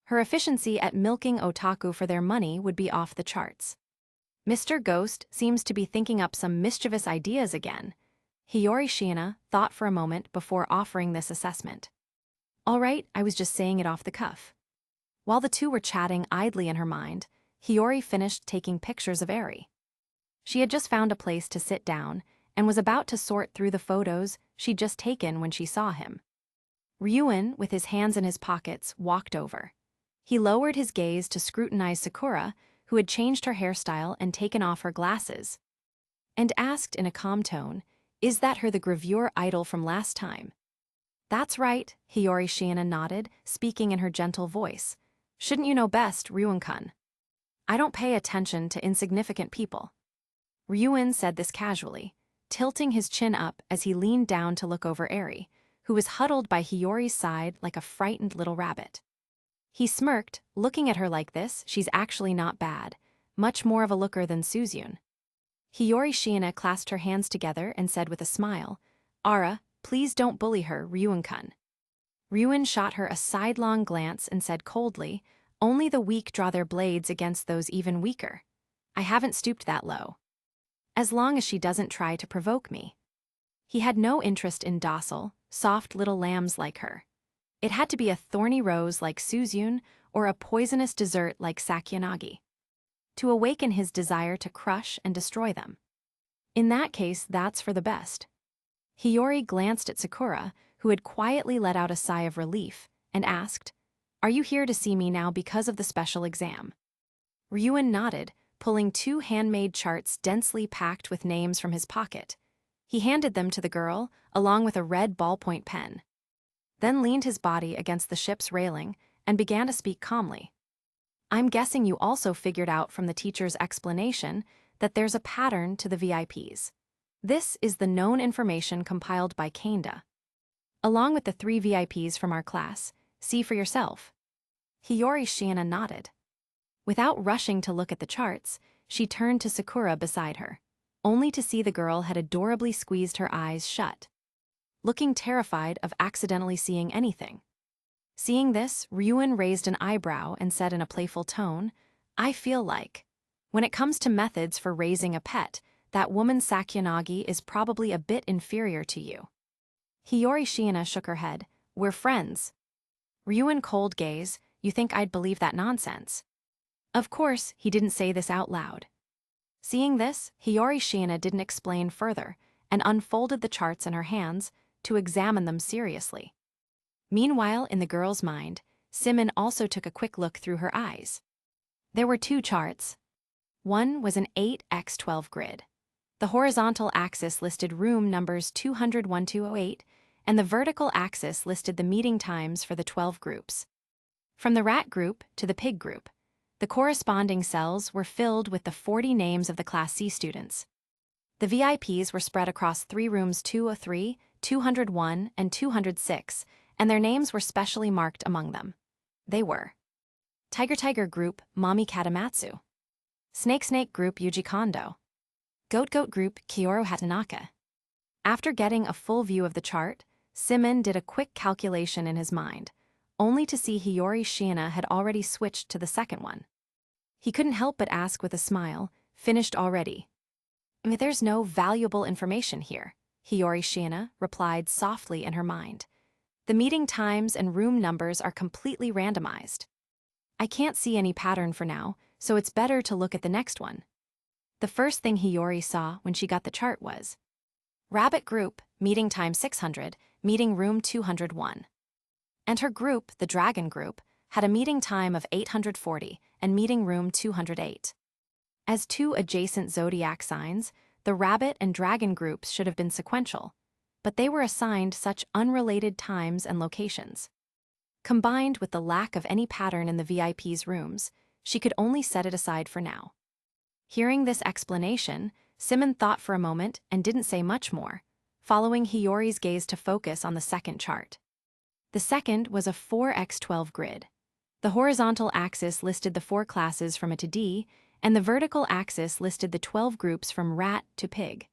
Her efficiency at milking otaku for their money would be off the charts. Mr. Ghost seems to be thinking up some mischievous ideas again. Hiyori Shiina thought for a moment before offering this assessment. "All right, I was just saying it off the cuff." While the two were chatting idly in her mind, Hiyori finished taking pictures of Eri. She had just found a place to sit down and was about to sort through the photos she'd just taken when she saw him. Ryuen, with his hands in his pockets, walked over. He lowered his gaze to scrutinize Sakura, who had changed her hairstyle and taken off her glasses, and asked in a calm tone, "Is that her, the gravure idol from last time?" "That's right," Hiyori Shiina nodded, speaking in her gentle voice. "Shouldn't you know best, Ryuen-kun? I don't pay attention to insignificant people." Ryuen said this casually, tilting his chin up as he leaned down to look over Eri, who was huddled by Hiyori's side like a frightened little rabbit. He smirked, "Looking at her like this, she's actually not bad. Much more of a looker than Suzyun." Hiyori Shiina clasped her hands together and said with a smile, "Ara, please don't bully her, Ryuun-kun." Ryuun shot her a sidelong glance and said coldly, "Only the weak draw their blades against those even weaker. I haven't stooped that low. As long as she doesn't try to provoke me." He had no interest in docile, soft little lambs like her. It had to be a thorny rose like Suzune or a poisonous dessert like Sakyanagi to awaken his desire to crush and destroy them. In that case, that's for the best. Hiyori glanced at Sakura, who had quietly let out a sigh of relief, and asked, "Are you here to see me now because of the special exam?" Ryuun nodded, pulling 2 handmade charts densely packed with names from his pocket. He handed them to the girl, along with a red ballpoint pen. Then leaned his body against the ship's railing and began to speak calmly. "I'm guessing you also figured out from the teacher's explanation that there's a pattern to the VIPs. This is the known information compiled by Kanda. Along with the 3 VIPs from our class, see for yourself." Hiyori Shiina nodded. Without rushing to look at the charts, she turned to Sakura beside her, only to see the girl had adorably squeezed her eyes shut, looking terrified of accidentally seeing anything. Seeing this, Ryuun raised an eyebrow and said in a playful tone, "I feel like, when it comes to methods for raising a pet, that woman Sakyanagi is probably a bit inferior to you." Hiyori Shiina shook her head. "We're friends." Ryuun cold gaze, "You think I'd believe that nonsense?" Of course, he didn't say this out loud. Seeing this, Hiyori Shiina didn't explain further and unfolded the charts in her hands to examine them seriously. Meanwhile, in the girl's mind, Symon also took a quick look through her eyes. There were 2 charts. One was an 8x12 grid. The horizontal axis listed room numbers 201-208, and the vertical axis listed the meeting times for the 12 groups. From the rat group to the pig group, the corresponding cells were filled with the 40 names of the Class C students. The VIPs were spread across 3 rooms 203, 201, and 206, and their names were specially marked among them. They were Tiger Group Mami Katamatsu, Snake Group Yuji Kondo, Goat Group Kyoru Hatanaka. After getting a full view of the chart, Symon did a quick calculation in his mind, only to see Hiyori Shiina had already switched to the second one. He couldn't help but ask with a smile, "Finished already?" "There's no valuable information here," Hiyori Shiina replied softly in her mind. "The meeting times and room numbers are completely randomized. I can't see any pattern for now, so it's better to look at the next one." The first thing Hiyori saw when she got the chart was Rabbit Group, meeting time 600, meeting room 201. And her group, the Dragon Group, had a meeting time of 840 and meeting room 208. As 2 adjacent zodiac signs, the Rabbit and Dragon groups should have been sequential, but they were assigned such unrelated times and locations. Combined with the lack of any pattern in the VIP's rooms, she could only set it aside for now. Hearing this explanation, Symon thought for a moment and didn't say much more, following Hiyori's gaze to focus on the second chart. The second was a 4x12 grid. The horizontal axis listed the 4 classes from A to D, and the vertical axis listed the 12 groups from rat to pig.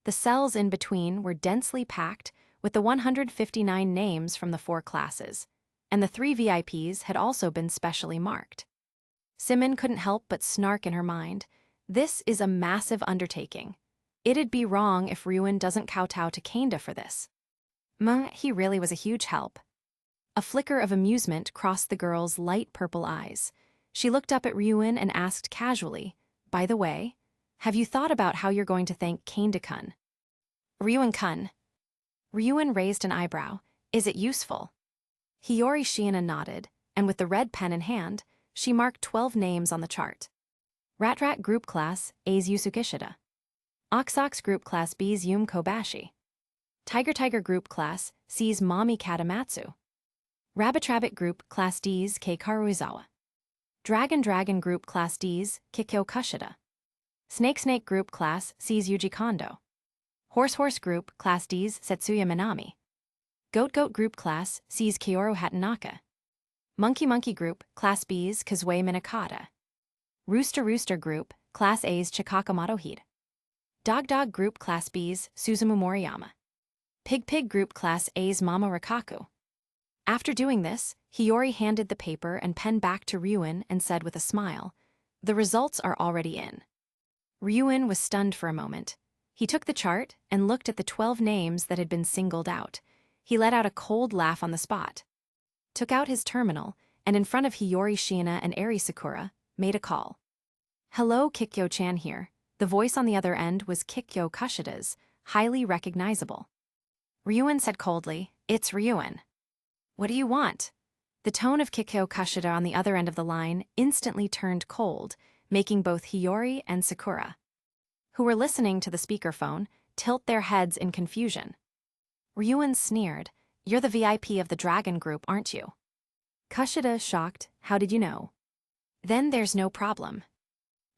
The cells in between were densely packed with the 159 names from the 4 classes, and the 3 VIPs had also been specially marked. Symon couldn't help but snark in her mind, "This is a massive undertaking. It'd be wrong if Ryuun doesn't kowtow to Kanda for this." He really was a huge help. A flicker of amusement crossed the girl's light purple eyes. She looked up at Ryuun and asked casually, "By the way, have you thought about how you're going to thank Kanda-kun?" "Ryuun-kun." Ryuun raised an eyebrow. "Is it useful?" Hiyori Shiina nodded, and with the red pen in hand, she marked 12 names on the chart. Rat Group Class A's Yusukishida. Ox Group Class B's Yum Kobashi. Tiger Group Class C's Mami Katamatsu. Rabbit Group Class D's Kei Karuizawa. Dragon Group Class D's Kikyo Kushida. Snake Group Class C's Yuji Kondo. Horse Group Class D's Setsuya Minami. Goat Group Class C's Kyoru Hatanaka. Monkey Group Class B's Kazue Minakata. Rooster Group Class A's Chikaka Madohide. Dog Dog Group Class B's Suzumu Moriyama. Pig Pig Group Class A's Mama Rikaku. After doing this, Hiyori handed the paper and pen back to Ryuin and said with a smile, "The results are already in." Ryuin was stunned for a moment. He took the chart and looked at the 12 names that had been singled out. He let out a cold laugh on the spot, took out his terminal, and in front of Hiyori Shiina and Eri Sakura, made a call. "Hello, Kikyo-chan here." The voice on the other end was Kikyo Kushida's, highly recognizable. Ryuin said coldly, "It's Ryuin. What do you want?" The tone of Kikyo Kushida on the other end of the line instantly turned cold, making both Hiyori and Sakura, who were listening to the speakerphone, tilt their heads in confusion. Ryuin sneered, "You're the VIP of the Dragon Group, aren't you?" Kushida, shocked, "How did you know?" "Then there's no problem."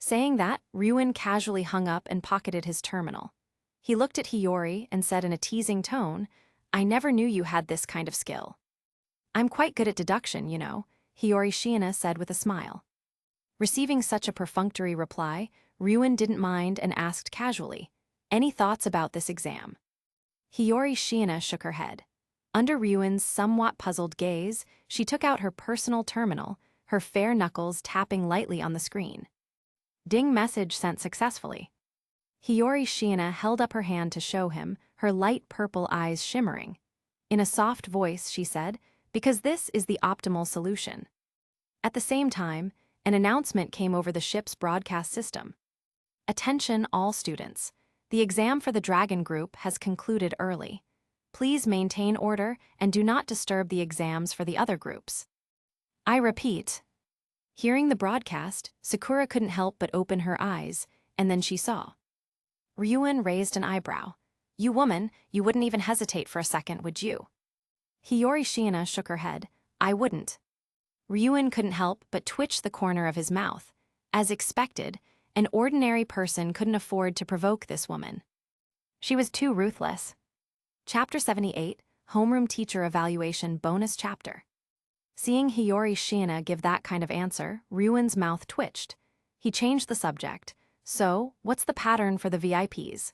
Saying that, Ryuin casually hung up and pocketed his terminal. He looked at Hiyori and said in a teasing tone, "I never knew you had this kind of skill." "I'm quite good at deduction, you know," Hiyori Shiina said with a smile. Receiving such a perfunctory reply, Ryuin didn't mind and asked casually, "Any thoughts about this exam?" Hiyori Shiina shook her head. Under Ryuin's somewhat puzzled gaze, she took out her personal terminal, her fair knuckles tapping lightly on the screen. Ding message sent successfully. Hiyori Shiina held up her hand to show him, her light purple eyes shimmering. In a soft voice, she said, "Because this is the optimal solution." At the same time, an announcement came over the ship's broadcast system. "Attention all students. The exam for the Dragon Group has concluded early. Please maintain order and do not disturb the exams for the other groups." I repeat. Hearing the broadcast, Sakura couldn't help but open her eyes, and then she saw. Ryuin raised an eyebrow. "You woman, you wouldn't even hesitate for a second, would you?" Hiyori Shiina shook her head. "I wouldn't." Ryuin couldn't help but twitch the corner of his mouth. As expected, an ordinary person couldn't afford to provoke this woman. She was too ruthless. Chapter 78, Homeroom Teacher Evaluation Bonus Chapter. Seeing Hiyori Shiina give that kind of answer, Ryuin's mouth twitched. He changed the subject. "So, what's the pattern for the VIPs?"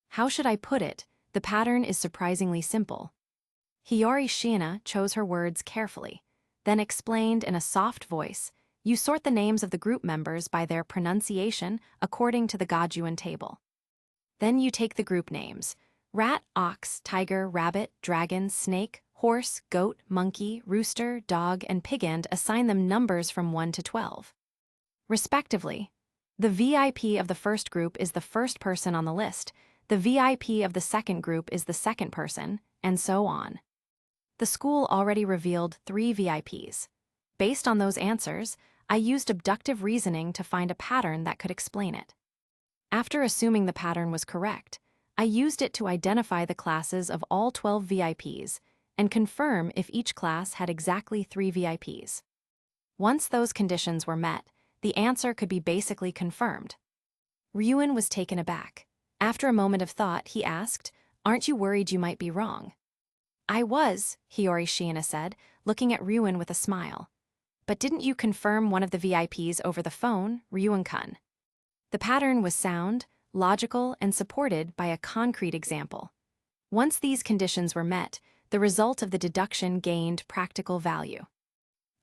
"How should I put it? The pattern is surprisingly simple." Hiyori Shiina chose her words carefully, then explained in a soft voice, "You sort the names of the group members by their pronunciation according to the Gajuin table. Then you take the group names: rat, ox, tiger, rabbit, dragon, snake, horse, goat, monkey, rooster, dog, and pig, and assign them numbers from 1 to 12. Respectively. The VIP of the first group is the first person on the list, the VIP of the second group is the second person, and so on." The school already revealed 3 VIPs. Based on those answers, I used abductive reasoning to find a pattern that could explain it. After assuming the pattern was correct, I used it to identify the classes of all 12 VIPs and confirm if each class had exactly 3 VIPs. Once those conditions were met, the answer could be basically confirmed. Ryuin was taken aback. After a moment of thought, he asked, "Aren't you worried you might be wrong?" "I was," Hiyori Shiina said, looking at Ryuin with a smile. "But didn't you confirm one of the VIPs over the phone, Ryuin-kun?" The pattern was sound, logical, and supported by a concrete example. Once these conditions were met, the result of the deduction gained practical value.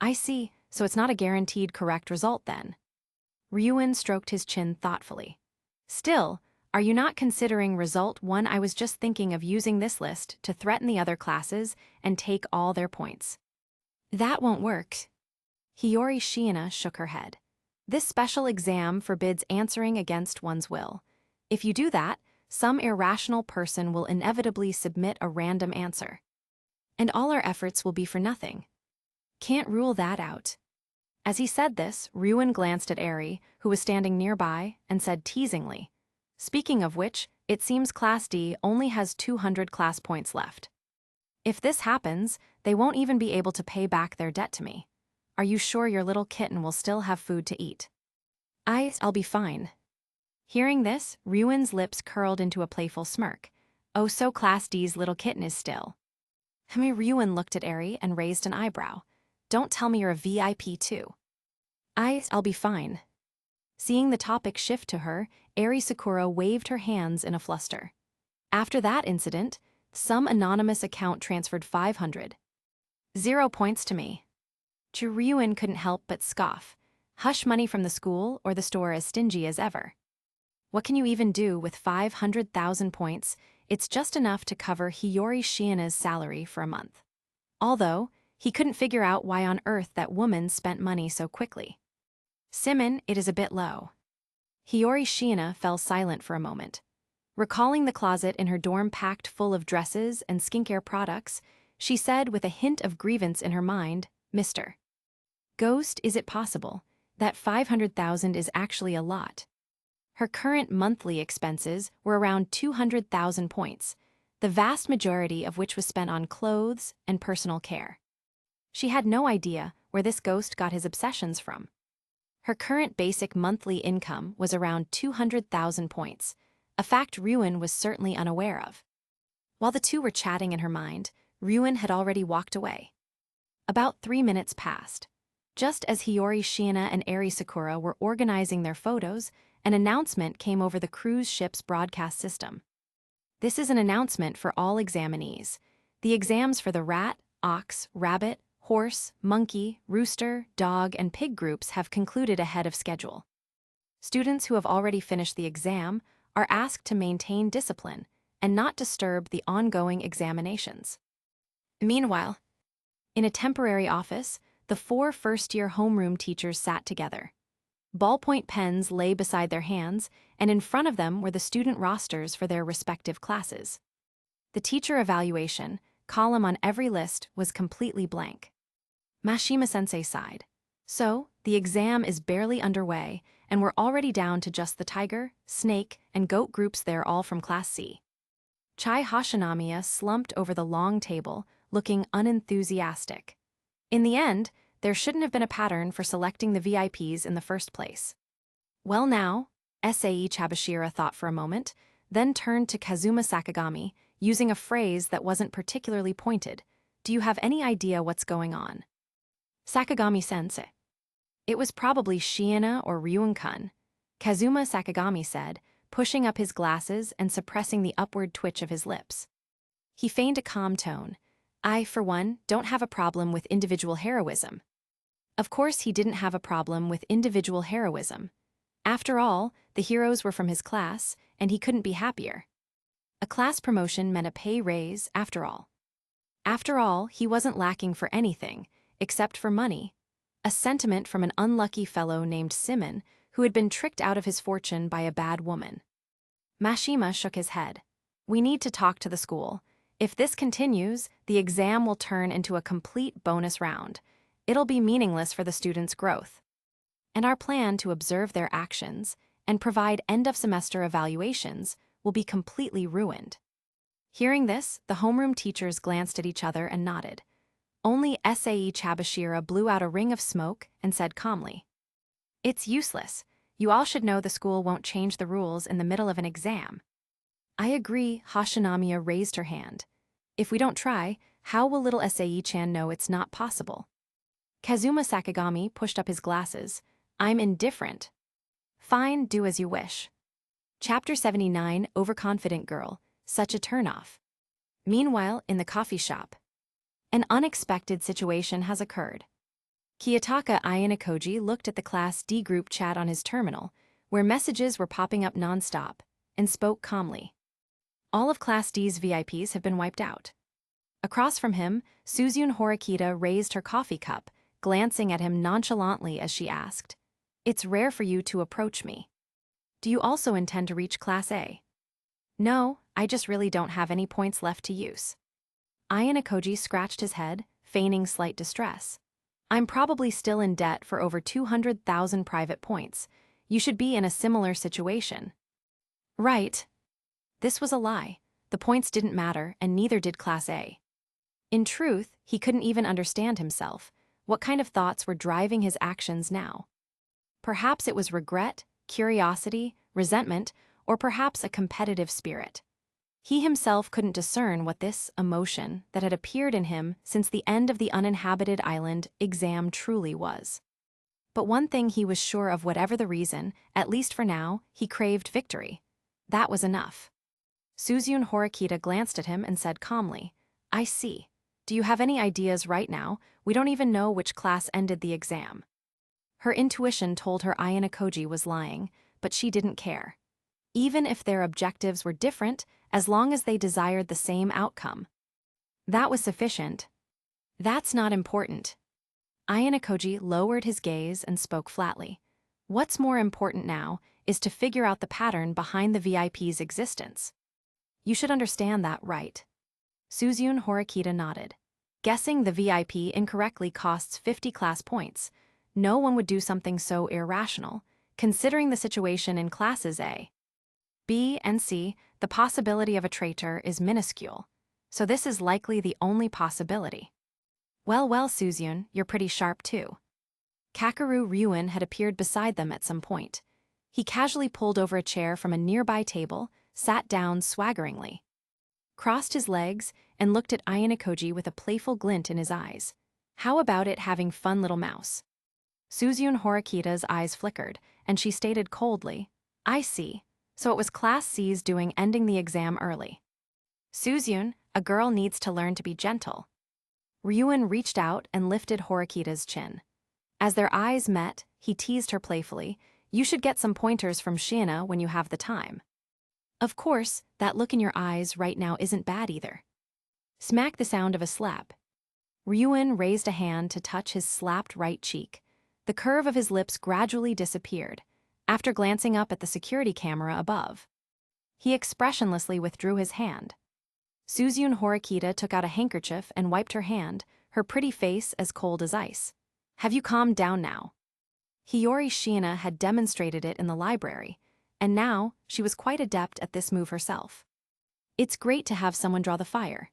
"I see, so it's not a guaranteed correct result then." Ryuin stroked his chin thoughtfully. "Still, are you not considering result 1? I was just thinking of using this list to threaten the other classes and take all their points." "That won't work." Hiyori Shiina shook her head. "This special exam forbids answering against one's will. If you do that, some irrational person will inevitably submit a random answer. And all our efforts will be for nothing. Can't rule that out." As he said this, Ryuin glanced at Eri, who was standing nearby, and said teasingly, "Speaking of which, it seems Class D only has 200 class points left. If this happens, they won't even be able to pay back their debt to me. Are you sure your little kitten will still have food to eat?" I'll be fine." Hearing this, Ryuin's lips curled into a playful smirk. "Oh, so Class D's little kitten is still." Ryuin looked at Eri and raised an eyebrow. "Don't tell me you're a VIP too." I'll be fine." Seeing the topic shift to her, Eri Sakura waved her hands in a fluster. After that incident, some anonymous account transferred 500. 0 points to me. Ryuin couldn't help but scoff. Hush money from the school or the store as stingy as ever. What can you even do with 500,000 points? It's just enough to cover Hiyori Shiina's salary for a month. Although, he couldn't figure out why on earth that woman spent money so quickly. Symon, it is a bit low. Hiyori Shiina fell silent for a moment. Recalling the closet in her dorm packed full of dresses and skincare products, she said with a hint of grievance in her mind, Mr. Ghost, is it possible that 500,000 is actually a lot? Her current monthly expenses were around 200,000 points, the vast majority of which was spent on clothes and personal care. She had no idea where this ghost got his obsessions from. Her current basic monthly income was around 200,000 points, a fact Ryuin was certainly unaware of. While the two were chatting in her mind, Ryuin had already walked away. About 3 minutes passed. Just as Hiyori Shiina and Eri Sakura were organizing their photos, an announcement came over the cruise ship's broadcast system. This is an announcement for all examinees. The exams for the rat, ox, rabbit, horse, monkey, rooster, dog, and pig groups have concluded ahead of schedule. Students who have already finished the exam are asked to maintain discipline and not disturb the ongoing examinations. Meanwhile, in a temporary office, the 4 first-year homeroom teachers sat together. Ballpoint pens lay beside their hands, and in front of them were the student rosters for their respective classes. The teacher evaluation column on every list was completely blank. Mashima-sensei sighed. So, the exam is barely underway, and we're already down to just the tiger, snake, and goat groups there, all from Class C. Chai Hashinamiya slumped over the long table, looking unenthusiastic. In the end, there shouldn't have been a pattern for selecting the VIPs in the first place. Well now, Sae Chabashira thought for a moment, then turned to Kazuma Sakagami, using a phrase that wasn't particularly pointed. Do you have any idea what's going on? Sakagami-sensei. It was probably Shiina or Ryuin-kun, Kazuma Sakagami said, pushing up his glasses and suppressing the upward twitch of his lips. He feigned a calm tone. I, for one, don't have a problem with individual heroism. Of course he didn't have a problem with individual heroism. After all, the heroes were from his class, and he couldn't be happier. A class promotion meant a pay raise, after all. After all, he wasn't lacking for anything, except for money. A sentiment from an unlucky fellow named Symon, who had been tricked out of his fortune by a bad woman. Mashima shook his head. We need to talk to the school. If this continues, the exam will turn into a complete bonus round. It'll be meaningless for the students' growth. And our plan to observe their actions and provide end-of-semester evaluations will be completely ruined. Hearing this, the homeroom teachers glanced at each other and nodded. Only Sae Chabashira blew out a ring of smoke and said calmly, It's useless. You all should know the school won't change the rules in the middle of an exam. I agree, Hashinamiya raised her hand. If we don't try, how will little Sae-chan know it's not possible? Kazuma Sakagami pushed up his glasses. I'm indifferent. Fine, do as you wish. Chapter 79, Overconfident Girl, such a turnoff. Meanwhile, in the coffee shop, an unexpected situation has occurred. Kiyotaka Ayanikoji looked at the Class D group chat on his terminal, where messages were popping up nonstop, and spoke calmly. All of Class D's VIPs have been wiped out. Across from him, Suzune Horikita raised her coffee cup, glancing at him nonchalantly as she asked, It's rare for you to approach me. Do you also intend to reach Class A? No, I just really don't have any points left to use. Ayanikoji scratched his head, feigning slight distress. I'm probably still in debt for over 200,000 private points. You should be in a similar situation. Right. This was a lie. The points didn't matter, and neither did Class A. In truth, he couldn't even understand himself. What kind of thoughts were driving his actions now? Perhaps it was regret, curiosity, resentment, or perhaps a competitive spirit. He himself couldn't discern what this emotion that had appeared in him since the end of the uninhabited island exam truly was. But one thing he was sure of, whatever the reason, at least for now, he craved victory. That was enough. Suzune Horikita glanced at him and said calmly, "I see. Do you have any ideas right now? We don't even know which class ended the exam." Her intuition told her Ayano was lying, but she didn't care. Even if their objectives were different, as long as they desired the same outcome. That was sufficient. "That's not important." Ayano lowered his gaze and spoke flatly. "What's more important now is to figure out the pattern behind the VIP's existence. You should understand that, right?" Suzune Horikita nodded. "Guessing the VIP incorrectly costs 50 class points. No one would do something so irrational, considering the situation in classes A, B, and C. The possibility of a traitor is minuscule, so this is likely the only possibility." Well, Suzune, you're pretty sharp too." Kakeru Ryuin had appeared beside them at some point. He casually pulled over a chair from a nearby table, sat down swaggeringly, crossed his legs, and looked at Ayano with a playful glint in his eyes. "How about it, having fun, little mouse?" Suzune Horikita's eyes flickered, and she stated coldly, "I see. So it was Class C's doing ending the exam early." "Suzune, a girl needs to learn to be gentle." Ryuin reached out and lifted Horikita's chin. As their eyes met, he teased her playfully, "You should get some pointers from Shiina when you have the time." "Of course, that look in your eyes right now isn't bad either." Smack the sound of a slap. Ryuin raised a hand to touch his slapped right cheek. The curve of his lips gradually disappeared, after glancing up at the security camera above. He expressionlessly withdrew his hand. Suzune Horikita took out a handkerchief and wiped her hand, her pretty face as cold as ice. "Have you calmed down now?" Hiyori Shiina had demonstrated it in the library, and now she was quite adept at this move herself. "It's great to have someone draw the fire."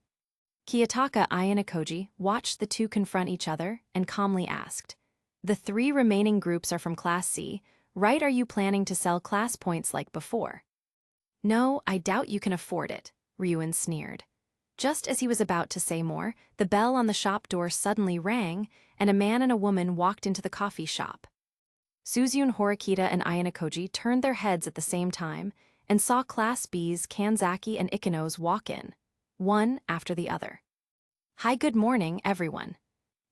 Kiyotaka Ayano watched the two confront each other and calmly asked, "The 3 remaining groups are from Class C, right? Are you planning to sell class points like before?" "No, I doubt you can afford it," Ryuin sneered. Just as he was about to say more, the bell on the shop door suddenly rang, and a man and a woman walked into the coffee shop. Suzune Horikita and Ayano turned their heads at the same time and saw Class B's Kanzaki and Ikenos walk in, one after the other. "Hi, good morning, everyone."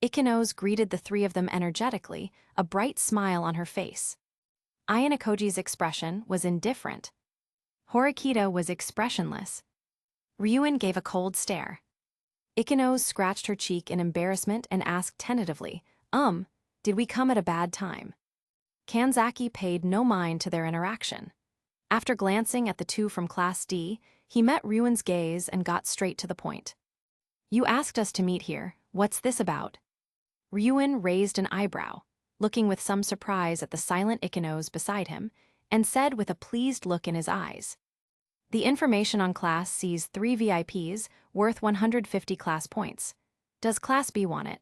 Ikenos greeted the 3 of them energetically, a bright smile on her face. Ayano expression was indifferent. Horikita was expressionless. Ryuin gave a cold stare. Ikenos scratched her cheek in embarrassment and asked tentatively, "Did we come at a bad time?" Kanzaki paid no mind to their interaction. After glancing at the 2 from Class D, he met Ryuin's gaze and got straight to the point. "You asked us to meet here. What's this about?" Ryuin raised an eyebrow, looking with some surprise at the silent Ikenos beside him, and said with a pleased look in his eyes, "The information on Class C's 3 VIPs worth 150 class points. Does Class B want it?"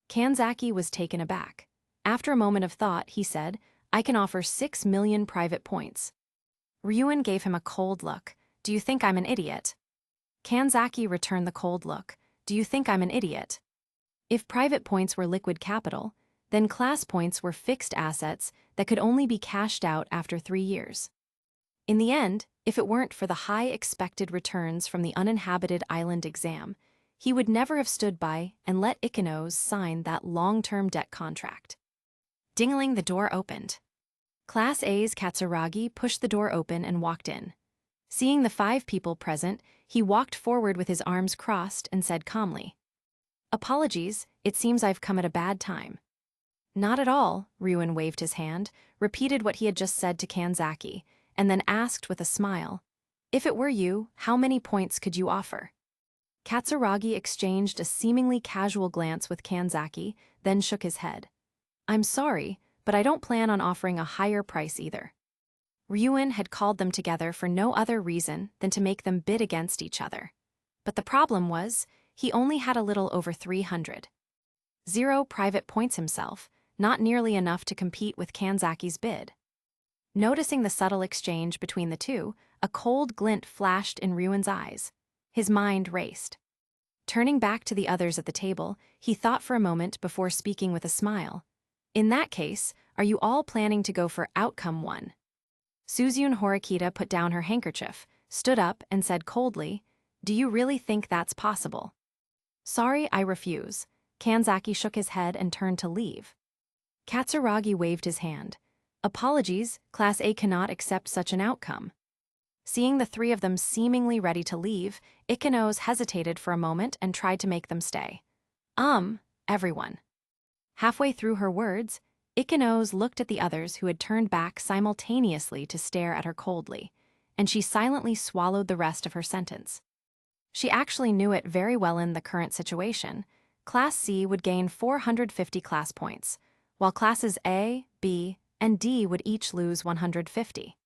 Kanzaki was taken aback. After a moment of thought, he said, "I can offer 6 million private points." Ryuin gave him a cold look. "Do you think I'm an idiot?" Kanzaki returned the cold look. "Do you think I'm an idiot?" If private points were liquid capital, then class points were fixed assets that could only be cashed out after 3 years. In the end, if it weren't for the high expected returns from the uninhabited island exam, he would never have stood by and let Ikenos sign that long-term debt contract. Dingling, the door opened. Class A's Katsuragi pushed the door open and walked in. Seeing the 5 people present, he walked forward with his arms crossed and said calmly, "Apologies, it seems I've come at a bad time." "Not at all," Ryuin waved his hand, repeated what he had just said to Kanzaki, and then asked with a smile, "If it were you, how many points could you offer?" Katsuragi exchanged a seemingly casual glance with Kanzaki, then shook his head. "I'm sorry, but I don't plan on offering a higher price either." Ryuin had called them together for no other reason than to make them bid against each other. But the problem was, he only had a little over 300. 0 private points himself, not nearly enough to compete with Kanzaki's bid. Noticing the subtle exchange between the two, a cold glint flashed in Ryuin's eyes. His mind raced. Turning back to the others at the table, he thought for a moment before speaking with a smile. In that case, are you all planning to go for outcome 1? Suzune Horikita put down her handkerchief, stood up, and said coldly, "Do you really think that's possible?" "Sorry, I refuse." Kanzaki shook his head and turned to leave. Katsuragi waved his hand. "Apologies, Class A cannot accept such an outcome." Seeing the three of them seemingly ready to leave, Ikenos hesitated for a moment and tried to make them stay. Everyone." Halfway through her words, Ikenos looked at the others who had turned back simultaneously to stare at her coldly, and she silently swallowed the rest of her sentence. She actually knew it very well in the current situation. Class C would gain 450 class points, while classes A, B, and D would each lose 150.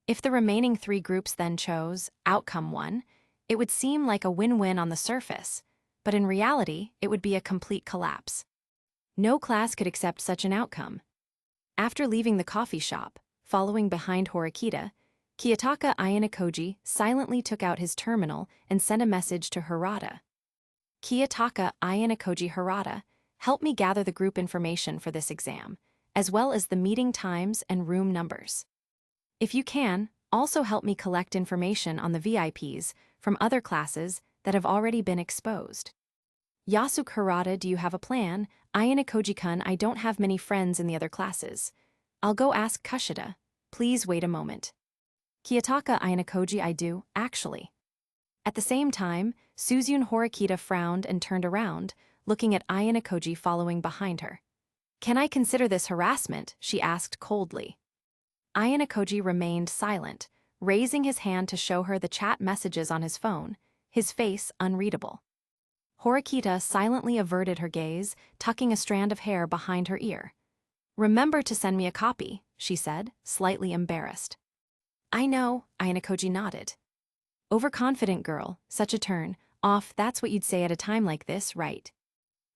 If the remaining three groups then chose outcome 1, it would seem like a win-win on the surface, but in reality, it would be a complete collapse. No class could accept such an outcome. After leaving the coffee shop, following behind Horikita, Kiyotaka Ayanokoji silently took out his terminal and sent a message to Hirata. "Kiyotaka Ayanokoji Hirata, help me gather the group information for this exam, as well as the meeting times and room numbers. If you can, also help me collect information on the VIPs from other classes that have already been exposed." "Yasuke Hirata, do you have a plan? Ayanokoji-kun, I don't have many friends in the other classes. I'll go ask Kushida. Please wait a moment." "Kiyotaka Ayanokoji, I do, actually." At the same time, Suzune Horikita frowned and turned around, looking at Ayanokoji following behind her. "Can I consider this harassment?" she asked coldly. Ayanokoji remained silent, raising his hand to show her the chat messages on his phone, his face unreadable. Horikita silently averted her gaze, tucking a strand of hair behind her ear. "Remember to send me a copy," she said, slightly embarrassed. "I know," Ayanokoji nodded. "Overconfident girl, such a turn off, that's what you'd say at a time like this, right?"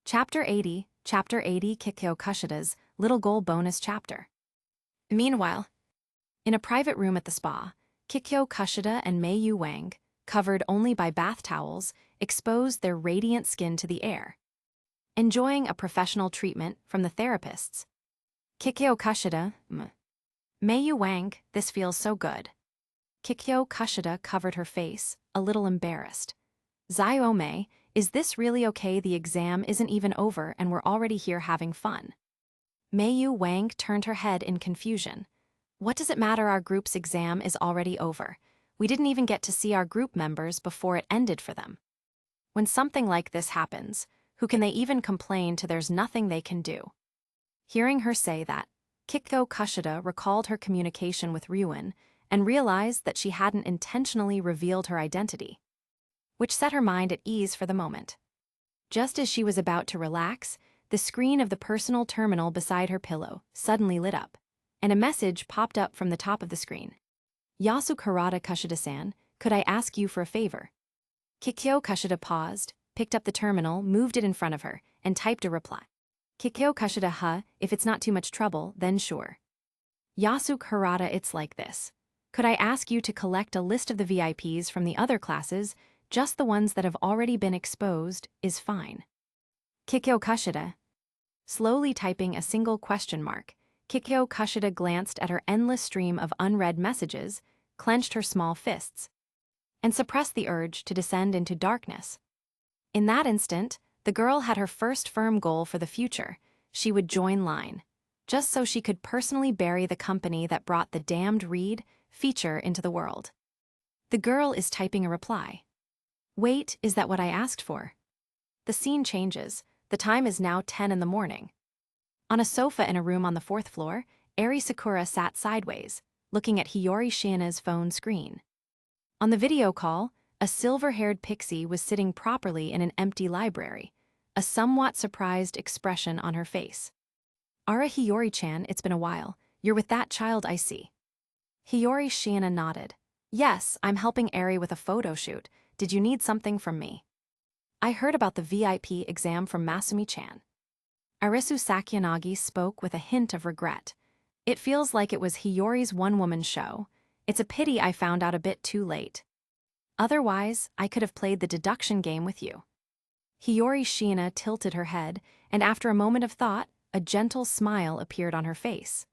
Chapter 80, Kikyo Kushida's Little Goal Bonus Chapter. Meanwhile, in a private room at the spa, Kikyo Kushida and Meiyu Wang, covered only by bath towels, exposed their radiant skin to the air. Enjoying a professional treatment from the therapists. Kikyo Kushida, Meiyu Wang, this feels so good. Kikyo Kushida covered her face, a little embarrassed. Zyome, is this really okay? The exam isn't even over and we're already here having fun. Meiyu Wang turned her head in confusion. What does it matter? Our group's exam is already over. We didn't even get to see our group members before it ended for them. When something like this happens, who can they even complain to? There's nothing they can do. Hearing her say that, Kikyo Kushida recalled her communication with Ryuin and realized that she hadn't intentionally revealed her identity, which set her mind at ease for the moment. Just as she was about to relax, the screen of the personal terminal beside her pillow suddenly lit up, and a message popped up from the top of the screen. "Yasuke Hirata, Kushida-san, could I ask you for a favor?" Kikyo Kushida paused, picked up the terminal, moved it in front of her, and typed a reply. Kikyo Kushida, if it's not too much trouble, then sure. "Yasuke Hirata, it's like this. Could I ask you to collect a list of the VIPs from the other classes? Just the ones that have already been exposed is fine." Kikyo Kushida. Slowly typing a single question mark, Kikyo Kushida glanced at her endless stream of unread messages, clenched her small fists, and suppressed the urge to descend into darkness. In that instant, the girl had her first firm goal for the future. She would join line, just so she could personally bury the company that brought the damned Reed feature into the world. The girl is typing a reply. Wait, is that what I asked for? The scene changes. The time is now 10 in the morning. On a sofa in a room on the 4th floor, Eri Sakura sat sideways, looking at Hiyori Shiina's phone screen. On the video call, a silver-haired pixie was sitting properly in an empty library, a somewhat surprised expression on her face. "Ara Hiyori-chan, it's been a while. You're with that child, I see." Hiyori Shiina nodded. "Yes, I'm helping Eri with a photo shoot. Did you need something from me?" "I heard about the VIP exam from Masumi-chan." Arisu Sakyanagi spoke with a hint of regret. "It feels like it was Hiyori's one-woman show. It's a pity I found out a bit too late. Otherwise, I could have played the deduction game with you." Hiyori Shiina tilted her head, and after a moment of thought, a gentle smile appeared on her face.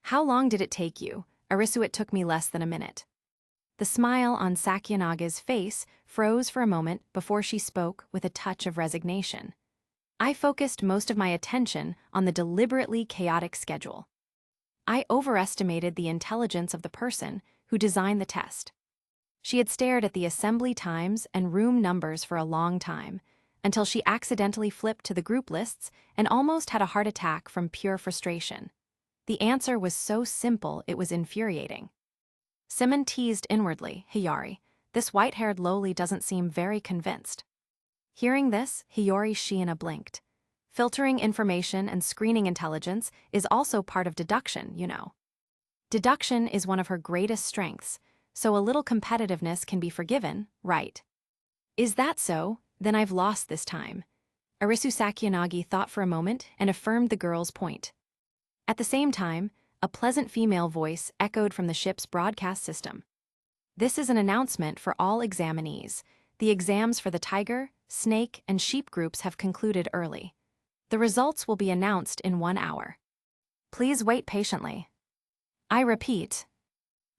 How long did it take you? Arisu, it took me less than a minute. The smile on Sakyanaga's face froze for a moment before she spoke with a touch of resignation. I focused most of my attention on the deliberately chaotic schedule. I overestimated the intelligence of the person who designed the test. She had stared at the assembly times and room numbers for a long time, until she accidentally flipped to the group lists and almost had a heart attack from pure frustration. The answer was so simple it was infuriating. Symon teased inwardly, Hiyori, this white-haired lowly doesn't seem very convinced. Hearing this, Hiyori Shiina blinked. Filtering information and screening intelligence is also part of deduction, you know. Deduction is one of her greatest strengths, so a little competitiveness can be forgiven, right? Is that so? Then I've lost this time. Arisu Sakyanagi thought for a moment and affirmed the girl's point. At the same time, a pleasant female voice echoed from the ship's broadcast system. This is an announcement for all examinees. The exams for the tiger, snake, and sheep groups have concluded early. The results will be announced in 1 hour. Please wait patiently. I repeat.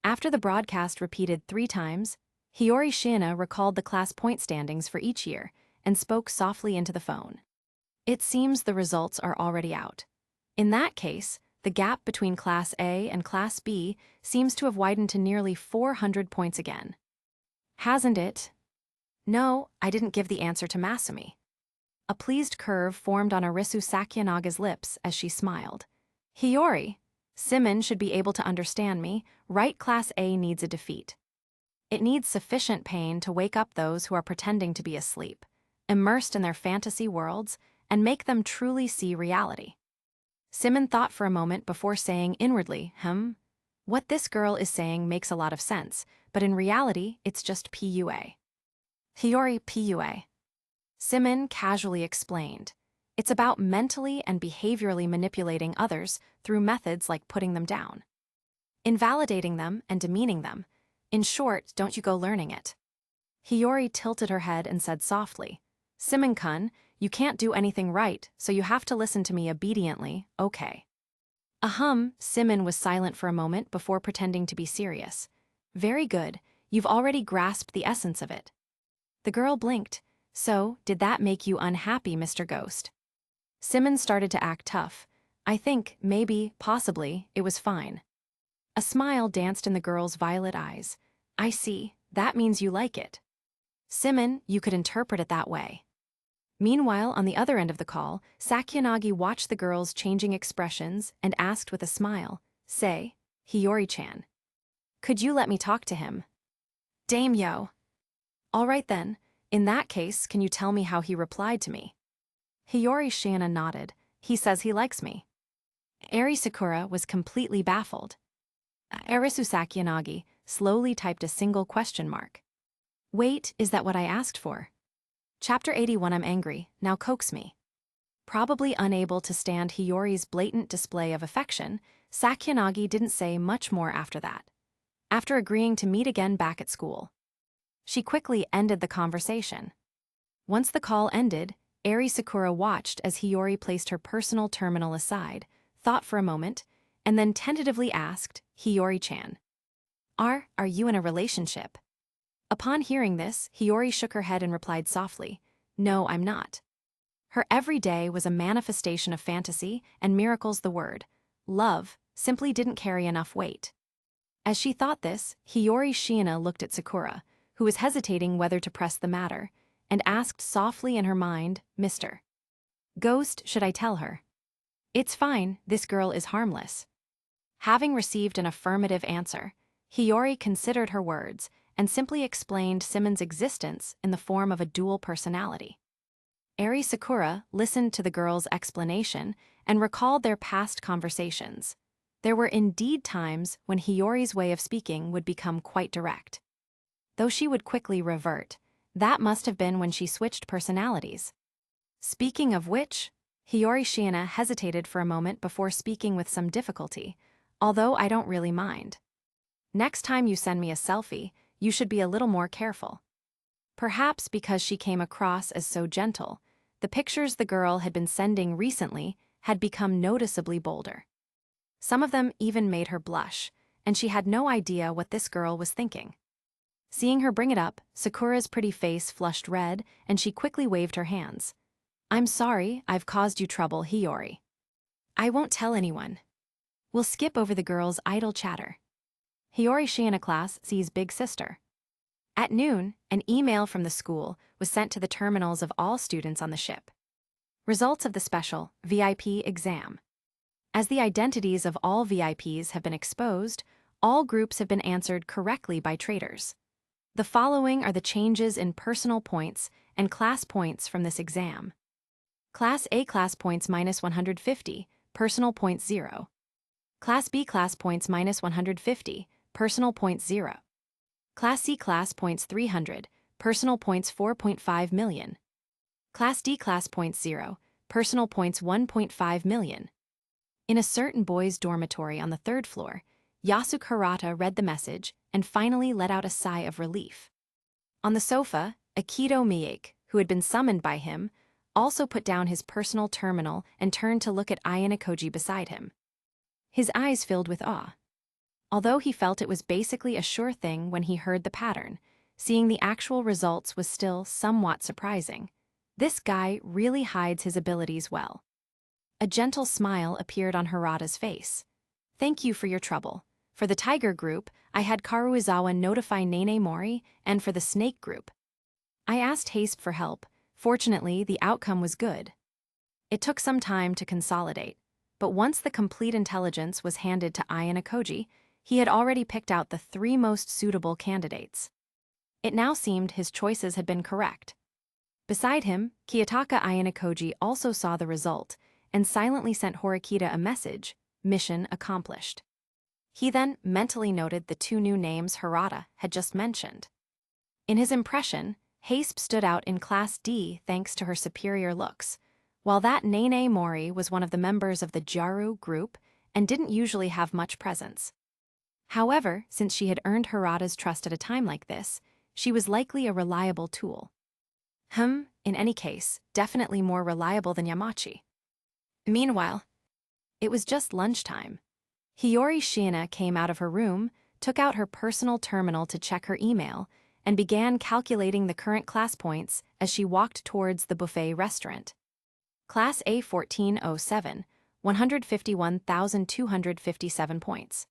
After the broadcast repeated 3 times, Hiyori Shiina recalled the class point standings for each year and spoke softly into the phone. It seems the results are already out. In that case, the gap between Class A and Class B seems to have widened to nearly 400 points again. Hasn't it? No, I didn't give the answer to Masumi. A pleased curve formed on Arisu Sakyanaga's lips as she smiled. Hiyori, Symon should be able to understand me, right? Class A needs a defeat. It needs sufficient pain to wake up those who are pretending to be asleep, immersed in their fantasy worlds, and make them truly see reality. Symon thought for a moment before saying inwardly, what this girl is saying makes a lot of sense, but in reality, it's just PUA. Hiyori, PUA. Symon casually explained. It's about mentally and behaviorally manipulating others through methods like putting them down, invalidating them and demeaning them. In short, don't you go learning it. Hiyori tilted her head and said softly, Symon-kun, you can't do anything right, so you have to listen to me obediently, okay? Symon was silent for a moment before pretending to be serious. Very good, you've already grasped the essence of it. The girl blinked. So, did that make you unhappy, Mr. Ghost? Symon started to act tough. I think, maybe, possibly, it was fine. A smile danced in the girl's violet eyes. I see, that means you like it. Symon, you could interpret it that way. Meanwhile, on the other end of the call, Sakyanagi watched the girl's changing expressions and asked with a smile, Say, Hiyori-chan. Could you let me talk to him? Daimyo. All right then. In that case, can you tell me how he replied to me? Hiyori Shiina nodded. He says he likes me. Eri Sakura was completely baffled. Arisu Sakyanagi slowly typed a single question mark. Wait, is that what I asked for? Chapter 81. I'm angry, now coax me. Probably unable to stand Hiyori's blatant display of affection, Sakyanagi didn't say much more after that. After agreeing to meet again back at school, she quickly ended the conversation. Once the call ended, Eri Sakura watched as Hiyori placed her personal terminal aside, thought for a moment, and then tentatively asked, Hiyori-chan. Are you in a relationship? Upon hearing this, Hiyori shook her head and replied softly, No, I'm not. Her every day was a manifestation of fantasy, and miracles the word, love, simply didn't carry enough weight. As she thought this, Hiyori Shiina looked at Sakura, who was hesitating whether to press the matter, and asked softly in her mind, Mr. Ghost, should I tell her? It's fine, this girl is harmless. Having received an affirmative answer, Hiyori considered her words and simply explained Symon's existence in the form of a dual personality. Eri Sakura listened to the girl's explanation and recalled their past conversations. There were indeed times when Hiyori's way of speaking would become quite direct. Though she would quickly revert, that must have been when she switched personalities. Speaking of which, Hiyori Shiina hesitated for a moment before speaking with some difficulty, although I don't really mind. Next time you send me a selfie, you should be a little more careful. Perhaps because she came across as so gentle, the pictures the girl had been sending recently had become noticeably bolder. Some of them even made her blush, and she had no idea what this girl was thinking. Seeing her bring it up, Sakura's pretty face flushed red, and she quickly waved her hands. "I'm sorry, I've caused you trouble, Hiyori. I won't tell anyone. We'll skip over the girls' idle chatter." Hiyori Shiina class sees big sister. At noon, an email from the school was sent to the terminals of all students on the ship. Results of the special VIP exam. As the identities of all VIPs have been exposed, all groups have been answered correctly by traitors. The following are the changes in personal points and class points from this exam. Class A class points -150, personal points 0. Class B class points -150, personal points 0. Class C class points 300, personal points 4.5 million. Class D class points 0, personal points 1.5 million. In a certain boys' dormitory on the 3rd floor, Yasuke Hirata read the message and finally let out a sigh of relief. On the sofa, Akito Miyake, who had been summoned by him, also put down his personal terminal and turned to look at Ayane Koji beside him. His eyes filled with awe. Although he felt it was basically a sure thing when he heard the pattern, seeing the actual results was still somewhat surprising. This guy really hides his abilities well. A gentle smile appeared on Hirata's face. "Thank you for your trouble. For the Tiger group, I had Karuizawa notify Nene Mori, and for the Snake group, I asked Haste for help. Fortunately, the outcome was good." It took some time to consolidate, but once the complete intelligence was handed to Ayane Koji, he had already picked out the 3 most suitable candidates. It now seemed his choices had been correct. Beside him, Kiyotaka Ayane Koji also saw the result and silently sent Horikita a message, "Mission accomplished." He then mentally noted the 2 new names Hirata had just mentioned. In his impression, Haste stood out in Class D thanks to her superior looks, while that Nene Mori was one of the members of the Jaru group and didn't usually have much presence. However, since she had earned Hirata's trust at a time like this, she was likely a reliable tool. In any case, definitely more reliable than Yamachi. Meanwhile, it was just lunchtime. Hiyori Shiina came out of her room, took out her personal terminal to check her email, and began calculating the current class points as she walked towards the buffet restaurant. Class A 1407, 151,257 points.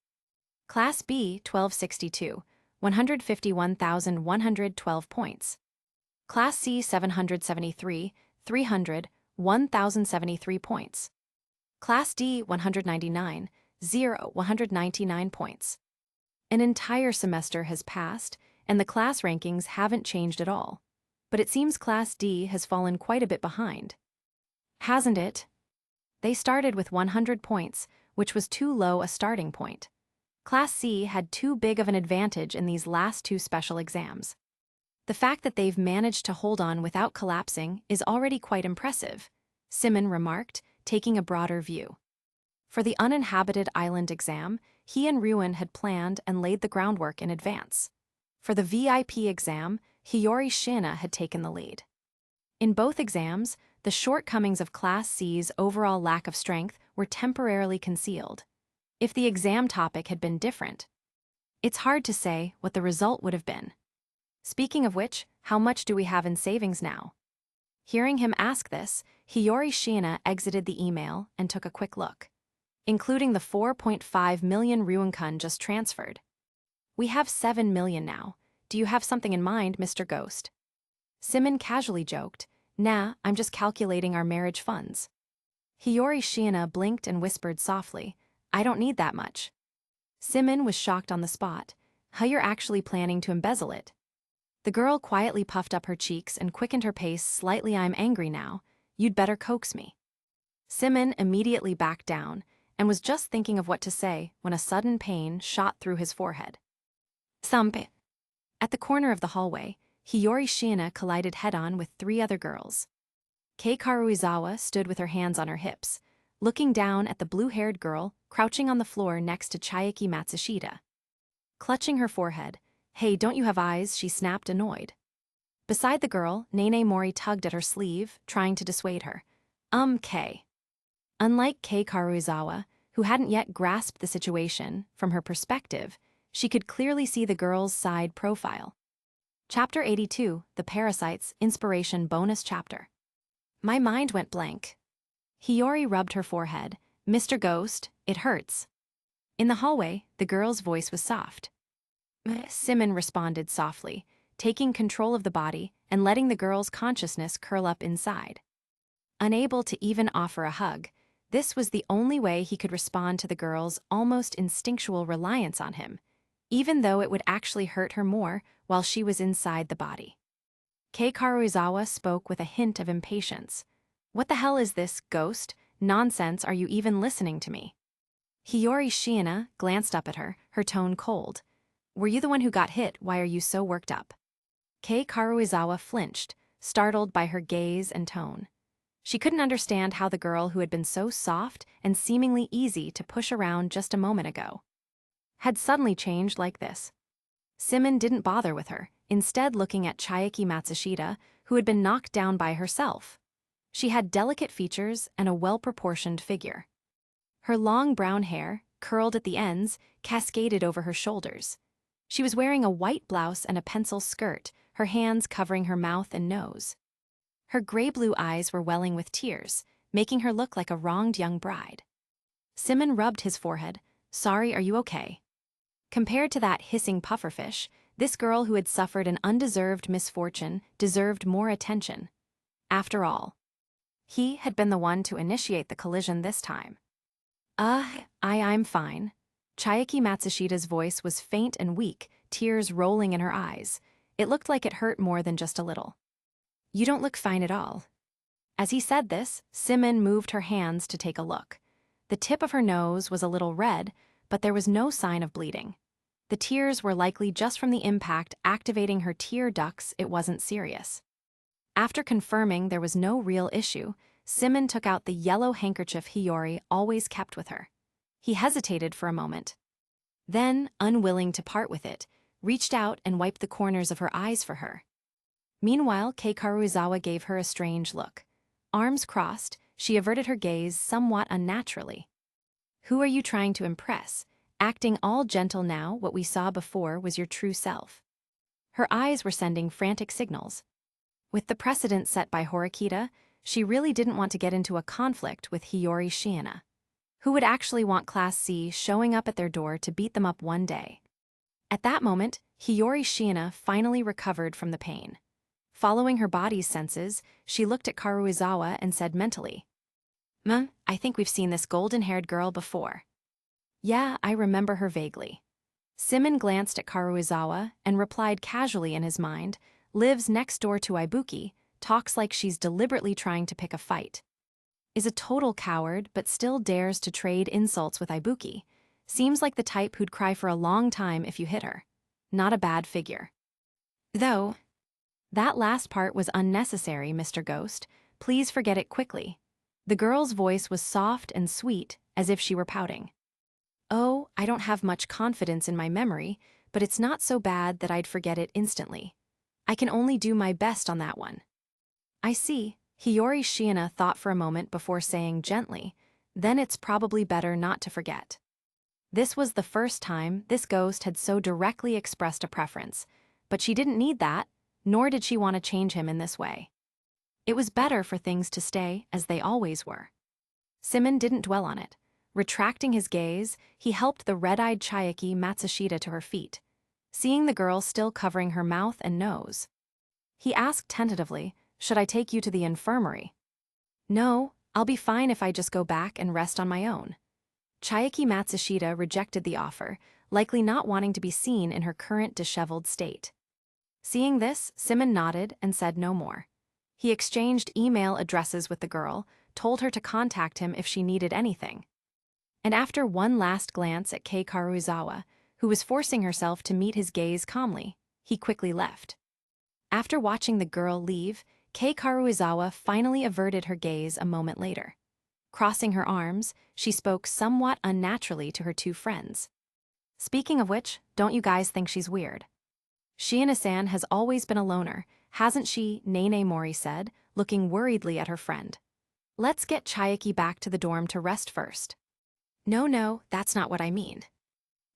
Class B 1262, 151,112 points. Class C 773, 300, 1,073 points. Class D 199, 199 points. An entire semester has passed, and the class rankings haven't changed at all, but it seems Class D has fallen quite a bit behind. Hasn't it? They started with 100 points, which was too low a starting point. Class C had too big of an advantage in these last 2 special exams. The fact that they've managed to hold on without collapsing is already quite impressive, Symon remarked, taking a broader view. For the uninhabited island exam, he and Ruin had planned and laid the groundwork in advance. For the VIP exam, Hiyori Shiina had taken the lead. In both exams, the shortcomings of Class C's overall lack of strength were temporarily concealed. If the exam topic had been different, it's hard to say what the result would have been. Speaking of which, how much do we have in savings now? Hearing him ask this, Hiyori Shiina exited the email and took a quick look. Including the 4.5 million Ruin-kun just transferred. "We have 7 million now. Do you have something in mind, Mr. Ghost?" Symon casually joked, "Nah, I'm just calculating our marriage funds." Hiyori Shiina blinked and whispered softly, "I don't need that much." Symon was shocked on the spot. "How you're actually planning to embezzle it?" The girl quietly puffed up her cheeks and quickened her pace slightly. "I'm angry now. You'd better coax me." Symon immediately backed down and was just thinking of what to say when a sudden pain shot through his forehead. Thump! At the corner of the hallway, Hiyori Shiina collided head-on with 3 other girls. Kei Karuizawa stood with her hands on her hips, looking down at the blue-haired girl crouching on the floor next to Chayaki Matsushita. Clutching her forehead, "Hey, don't you have eyes?" she snapped, annoyed. Beside the girl, Nene Mori tugged at her sleeve, trying to dissuade her. Kei. Unlike Kei Karuizawa, who hadn't yet grasped the situation, from her perspective, she could clearly see the girl's side profile. Chapter 82, The Parasites, Inspiration Bonus Chapter. My mind went blank. Hiyori rubbed her forehead. Mr. Ghost, it hurts. In the hallway, the girl's voice was soft. Symon responded softly, taking control of the body and letting the girl's consciousness curl up inside. Unable to even offer a hug, this was the only way he could respond to the girl's almost instinctual reliance on him, even though it would actually hurt her more while she was inside the body. Kei Karuizawa spoke with a hint of impatience. What the hell is this, Ghost? Nonsense, are you even listening to me? Hiyori Shiina glanced up at her, her tone cold. Were you the one who got hit? Why are you so worked up? Kei Karuizawa flinched, startled by her gaze and tone. She couldn't understand how the girl who had been so soft and seemingly easy to push around just a moment ago had suddenly changed like this. Symon didn't bother with her, instead looking at Chiaki Matsushita, who had been knocked down by herself. She had delicate features and a well-proportioned figure. Her long brown hair, curled at the ends, cascaded over her shoulders. She was wearing a white blouse and a pencil skirt, her hands covering her mouth and nose. Her gray-blue eyes were welling with tears, making her look like a wronged young bride. Symon rubbed his forehead. Sorry, are you okay? Compared to that hissing pufferfish, this girl who had suffered an undeserved misfortune deserved more attention. After all, he had been the one to initiate the collision this time. I'm fine. Chiaki Matsushita's voice was faint and weak, tears rolling in her eyes. It looked like it hurt more than just a little. You don't look fine at all. As he said this, Symon moved her hands to take a look. The tip of her nose was a little red, but there was no sign of bleeding. The tears were likely just from the impact activating her tear ducts. It wasn't serious. After confirming there was no real issue, Symon took out the yellow handkerchief Hiyori always kept with her. He hesitated for a moment. Then, unwilling to part with it, reached out and wiped the corners of her eyes for her. Meanwhile, Kei Karuizawa gave her a strange look. Arms crossed, she averted her gaze somewhat unnaturally. Who are you trying to impress? Acting all gentle now, what we saw before was your true self. Her eyes were sending frantic signals. With the precedent set by Horikita, she really didn't want to get into a conflict with Hiyori Shiina. Who would actually want Class C showing up at their door to beat them up one day? At that moment, Hiyori Shiina finally recovered from the pain. Following her body's senses, she looked at Karuizawa and said mentally, I think we've seen this golden-haired girl before. Yeah, I remember her vaguely. Symon glanced at Karuizawa and replied casually in his mind, lives next door to Ibuki, talks like she's deliberately trying to pick a fight. Is a total coward but still dares to trade insults with Ibuki. Seems like the type who'd cry for a long time if you hit her. Not a bad figure. Though, that last part was unnecessary, Mr. Ghost. Please forget it quickly. The girl's voice was soft and sweet, as if she were pouting. Oh, I don't have much confidence in my memory, but it's not so bad that I'd forget it instantly. I can only do my best on that one. I see. Hiyori Shiina thought for a moment before saying gently, then it's probably better not to forget. This was the first time this ghost had so directly expressed a preference, but she didn't need that, nor did she want to change him in this way. It was better for things to stay as they always were. Symon didn't dwell on it. Retracting his gaze, he helped the red-eyed Chiaki Matsushita to her feet, seeing the girl still covering her mouth and nose. He asked tentatively, should I take you to the infirmary? No, I'll be fine if I just go back and rest on my own. Chiaki Matsushita rejected the offer, likely not wanting to be seen in her current disheveled state. Seeing this, Symon nodded and said no more. He exchanged email addresses with the girl, told her to contact him if she needed anything. And after one last glance at Kei Karuizawa, who was forcing herself to meet his gaze calmly, he quickly left. After watching the girl leave, Kei Karuizawa finally averted her gaze a moment later. Crossing her arms, she spoke somewhat unnaturally to her two friends. Speaking of which, don't you guys think she's weird? Shiina-san has always been a loner, hasn't she? Nene Mori said, looking worriedly at her friend. Let's get Chayaki back to the dorm to rest first. No, that's not what I mean.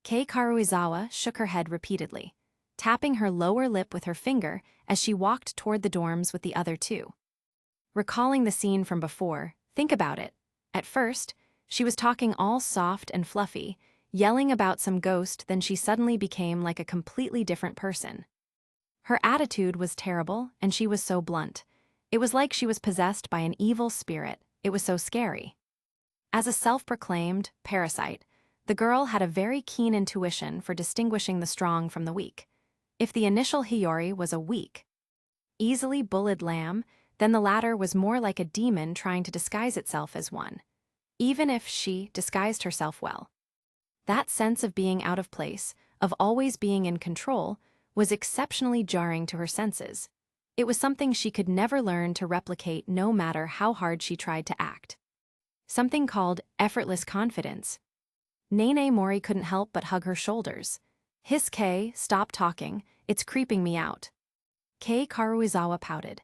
Kei Karuizawa shook her head repeatedly, tapping her lower lip with her finger as she walked toward the dorms with the other two. Recalling the scene from before, think about it. At first, she was talking all soft and fluffy, yelling about some ghost, then she suddenly became like a completely different person. Her attitude was terrible, and she was so blunt. It was like she was possessed by an evil spirit. It was so scary. As a self-proclaimed parasite, the girl had a very keen intuition for distinguishing the strong from the weak. If the initial Hiyori was a weak, easily bullied lamb, then the latter was more like a demon trying to disguise itself as one, even if she disguised herself well. That sense of being out of place, of always being in control, was exceptionally jarring to her senses. It was something she could never learn to replicate no matter how hard she tried to act. Something called effortless confidence. Nene Mori couldn't help but hug her shoulders. Hiss Kei, stop talking, it's creeping me out. Kei Karuizawa pouted.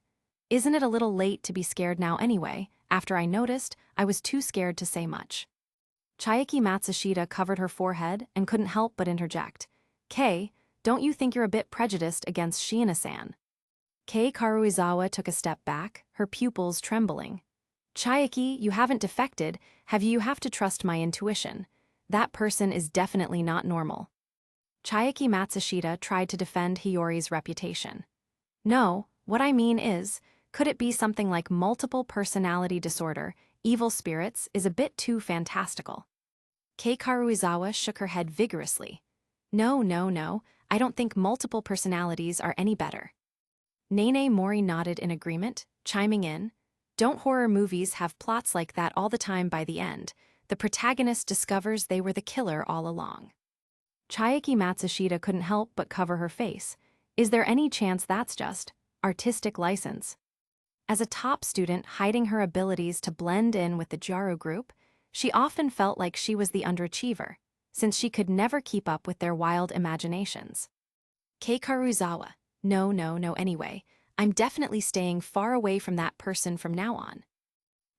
Isn't it a little late to be scared now anyway? After I noticed, I was too scared to say much. Chayaki Matsushita covered her forehead and couldn't help but interject. Kei, don't you think you're a bit prejudiced against Shiina-san? Kei Karuizawa took a step back, her pupils trembling. Chayaki, you haven't defected, have you? You have to trust my intuition. That person is definitely not normal. Chayaki Matsushita tried to defend Hiyori's reputation. No, what I mean is, could it be something like multiple personality disorder? Evil spirits is a bit too fantastical. Kei Karuizawa shook her head vigorously. No, I don't think multiple personalities are any better. Nene Mori nodded in agreement, chiming in. Don't horror movies have plots like that all the time? By the end, the protagonist discovers they were the killer all along. Chayaki Matsushita couldn't help but cover her face. Is there any chance that's just artistic license? As a top student hiding her abilities to blend in with the Jaru group, she often felt like she was the underachiever, since she could never keep up with their wild imaginations. Kei Karuizawa, no, anyway, I'm definitely staying far away from that person from now on.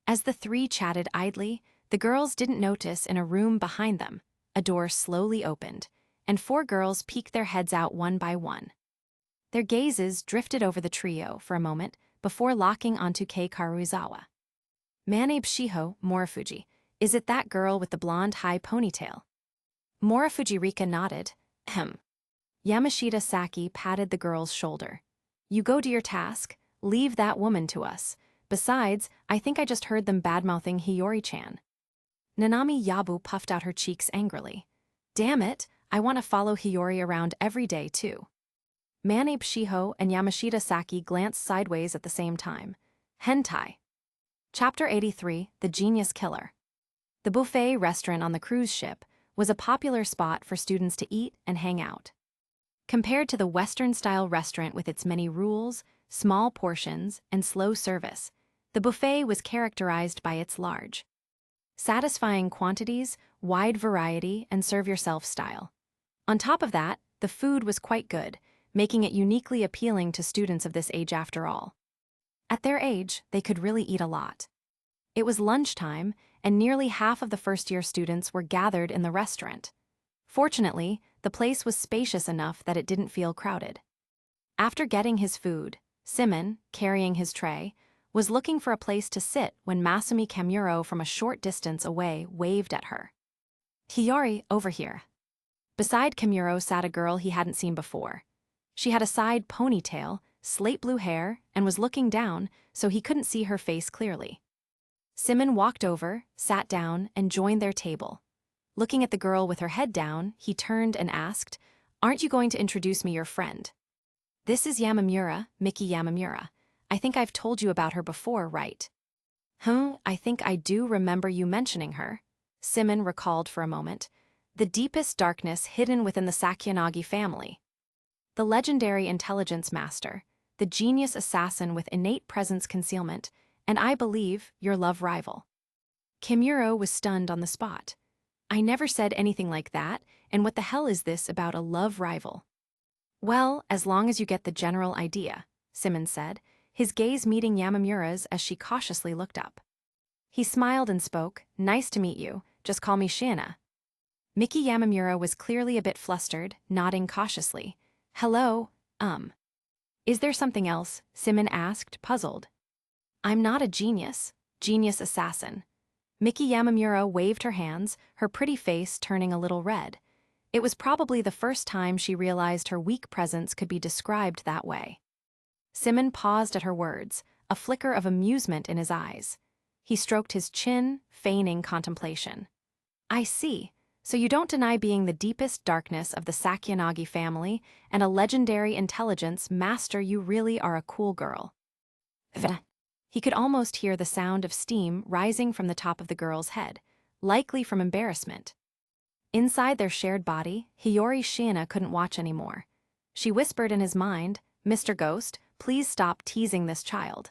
As the three chatted idly, the girls didn't notice in a room behind them, a door slowly opened, and 4 girls peeked their heads out one by one. Their gazes drifted over the trio for a moment before locking onto Kei Karuizawa. Manabe Shiho, Morifuji, is it that girl with the blonde high ponytail? Morifuji Rika nodded. Yamashita Saki patted the girl's shoulder. You go to your task, leave that woman to us. Besides, I think I just heard them badmouthing Hiyori-chan. Nanami Yabu puffed out her cheeks angrily. Damn it, I want to follow Hiyori around every day too. Manabe Shiho and Yamashita Saki glanced sideways at the same time. Hentai. Chapter 83, The Genius Killer. The buffet restaurant on the cruise ship was a popular spot for students to eat and hang out. Compared to the Western-style restaurant with its many rules, small portions, and slow service, the buffet was characterized by its large, satisfying quantities, wide variety, and serve-yourself style. On top of that, the food was quite good, making it uniquely appealing to students of this age after all. At their age, they could really eat a lot. It was lunchtime, and nearly half of the first-year students were gathered in the restaurant. Fortunately, the place was spacious enough that it didn't feel crowded. After getting his food, Symon, carrying his tray, was looking for a place to sit when Masumi Kamuro from a short distance away waved at her. Hiyori, over here. Beside Kamuro sat a girl he hadn't seen before. She had a side ponytail, slate blue hair, and was looking down, so he couldn't see her face clearly. Symon walked over, sat down, and joined their table. Looking at the girl with her head down, he turned and asked, Aren't you going to introduce me your friend? This is Yamamura, Miki Yamamura. I think I've told you about her before, right? I think I do remember you mentioning her, Symon recalled for a moment. The deepest darkness hidden within the Sakyanagi family. The legendary intelligence master, the genius assassin with innate presence concealment, and I believe your love rival. Kimuro was stunned on the spot. I never said anything like that, and what the hell is this about a love rival? Well, as long as you get the general idea, Symon said, his gaze meeting Yamamura's as she cautiously looked up. He smiled and spoke, "Nice to meet you, just call me Shiina." Miki Yamamura was clearly a bit flustered, nodding cautiously. "Hello, Is there something else?" Symon asked, puzzled. "I'm not a genius assassin." Miki Yamamura waved her hands, her pretty face turning a little red. It was probably the first time she realized her weak presence could be described that way. Symon paused at her words, a flicker of amusement in his eyes. He stroked his chin, feigning contemplation. "I see. So you don't deny being the deepest darkness of the Sakyanagi family and a legendary intelligence master. You really are a cool girl." He could almost hear the sound of steam rising from the top of the girl's head, likely from embarrassment. Inside their shared body, Hiyori Shiina couldn't watch anymore. She whispered in his mind, "Mr. Ghost, please stop teasing this child."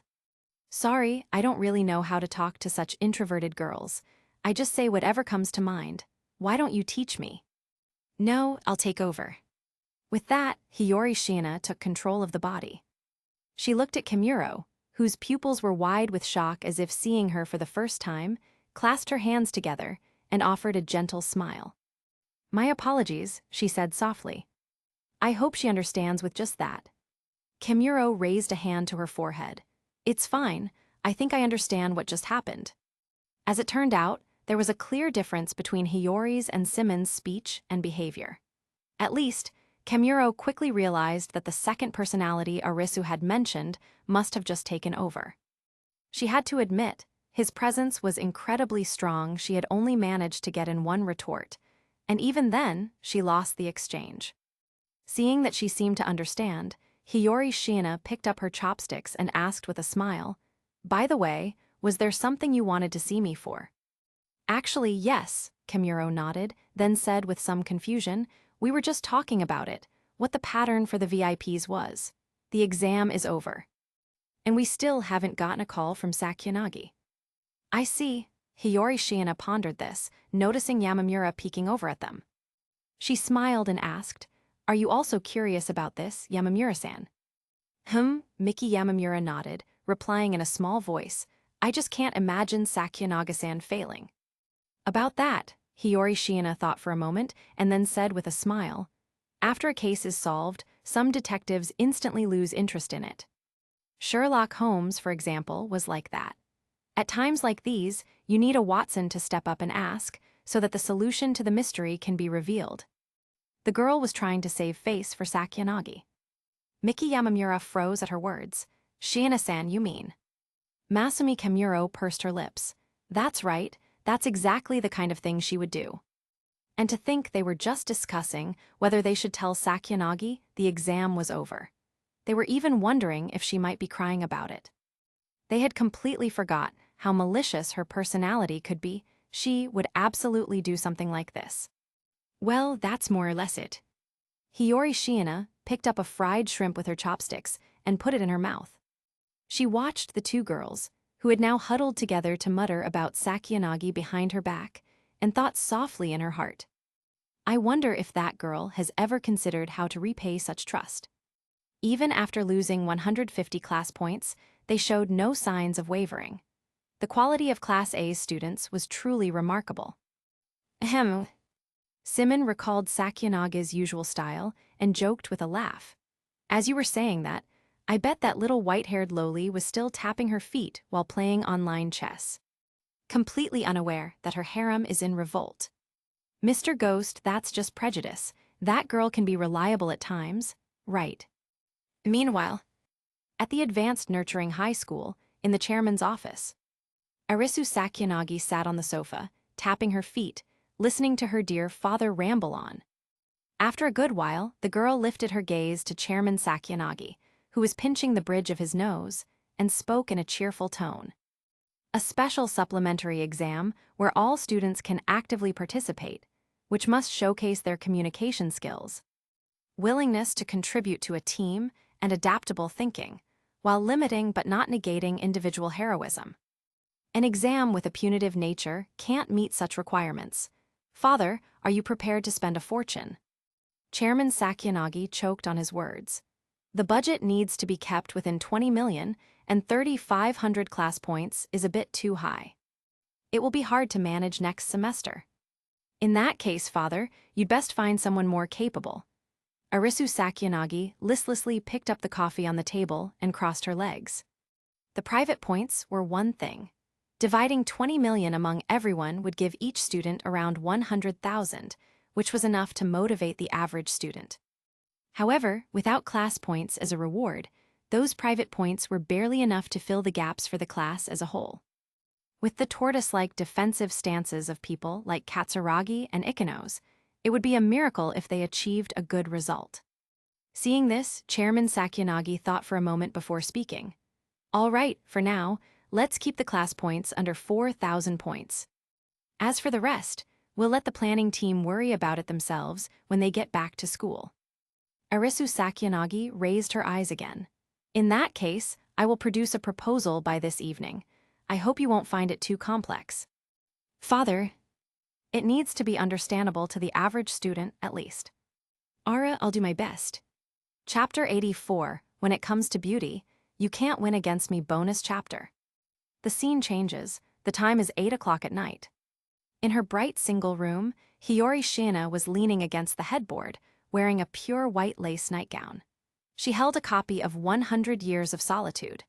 "Sorry, I don't really know how to talk to such introverted girls. I just say whatever comes to mind. Why don't you teach me?" "No, I'll take over." With that, Hiyori Shiina took control of the body. She looked at Kimuro, whose pupils were wide with shock as if seeing her for the first time, clasped her hands together, and offered a gentle smile. "My apologies," she said softly. I hope she understands with just that. Kimuro raised a hand to her forehead. "It's fine. I think I understand what just happened." As it turned out, there was a clear difference between Hiyori's and Symon's speech and behavior. At least, Kimuro quickly realized that the second personality Arisu had mentioned must have just taken over. She had to admit, his presence was incredibly strong. She had only managed to get in one retort, and even then, she lost the exchange. Seeing that she seemed to understand, Hiyori Shiina picked up her chopsticks and asked with a smile, "By the way, was there something you wanted to see me for?" "Actually, yes," Kimuro nodded, then said with some confusion, "We were just talking about it, what the pattern for the VIPs was. The exam is over. And we still haven't gotten a call from Sakyanagi." "I see." Hiyori Shiina pondered this, noticing Yamamura peeking over at them. She smiled and asked, "Are you also curious about this, Yamamura-san?" Miki Yamamura nodded, replying in a small voice, "I just can't imagine Sakyanaga-san failing." "About that," Hiyori Shiina thought for a moment and then said with a smile, "After a case is solved, some detectives instantly lose interest in it. Sherlock Holmes, for example, was like that. At times like these, you need a Watson to step up and ask, so that the solution to the mystery can be revealed." The girl was trying to save face for Sakyanagi. Miki Yamamura froze at her words. "Shiina-san, you mean?" Masumi Kimuro pursed her lips. "That's right, that's exactly the kind of thing she would do." And to think they were just discussing whether they should tell Sakyanagi the exam was over. They were even wondering if she might be crying about it. They had completely forgot how malicious her personality could be. She would absolutely do something like this. "Well, that's more or less it." Hiyori Shiina picked up a fried shrimp with her chopsticks and put it in her mouth. She watched the two girls, who had now huddled together to mutter about Sakyanagi behind her back, and thought softly in her heart, "I wonder if that girl has ever considered how to repay such trust." Even after losing 150 class points, they showed no signs of wavering. The quality of Class A's students was truly remarkable. Symon recalled Sakyanaga's usual style and joked with a laugh. "As you were saying that, I bet that little white-haired loli was still tapping her feet while playing online chess, completely unaware that her harem is in revolt." "Mr. Ghost, that's just prejudice. That girl can be reliable at times, right?" Meanwhile, at the Advanced Nurturing High School, in the chairman's office, Arisu Sakyanagi sat on the sofa, tapping her feet, listening to her dear father ramble on. After a good while, the girl lifted her gaze to Chairman Sakyanagi, who was pinching the bridge of his nose, and spoke in a cheerful tone. "A special supplementary exam where all students can actively participate, which must showcase their communication skills, willingness to contribute to a team, and adaptable thinking, while limiting but not negating individual heroism. An exam with a punitive nature can't meet such requirements. Father, are you prepared to spend a fortune?" Chairman Sakyanagi choked on his words. "The budget needs to be kept within 20 million, and 3,500 class points is a bit too high." It will be hard to manage next semester. In that case, father, you'd best find someone more capable. Arisu Sakyanagi listlessly picked up the coffee on the table and crossed her legs. The private points were one thing. Dividing 20 million among everyone would give each student around 100,000, which was enough to motivate the average student. However, without class points as a reward, those private points were barely enough to fill the gaps for the class as a whole. With the tortoise-like defensive stances of people like Katsuragi and Ikanos, it would be a miracle if they achieved a good result. Seeing this, Chairman Sakyanagi thought for a moment before speaking. All right, for now, let's keep the class points under 4,000 points. As for the rest, we'll let the planning team worry about it themselves when they get back to school. Arisu Sakyanagi raised her eyes again. In that case, I will produce a proposal by this evening. I hope you won't find it too complex. Father, it needs to be understandable to the average student at least. I'll do my best. Chapter 84, When It Comes to Beauty, You Can't Win Against Me bonus chapter. The scene changes. The time is 8 o'clock at night. In her bright single room, Hiyori Shiina was leaning against the headboard, wearing a pure white lace nightgown. She held a copy of 100 Years of Solitude,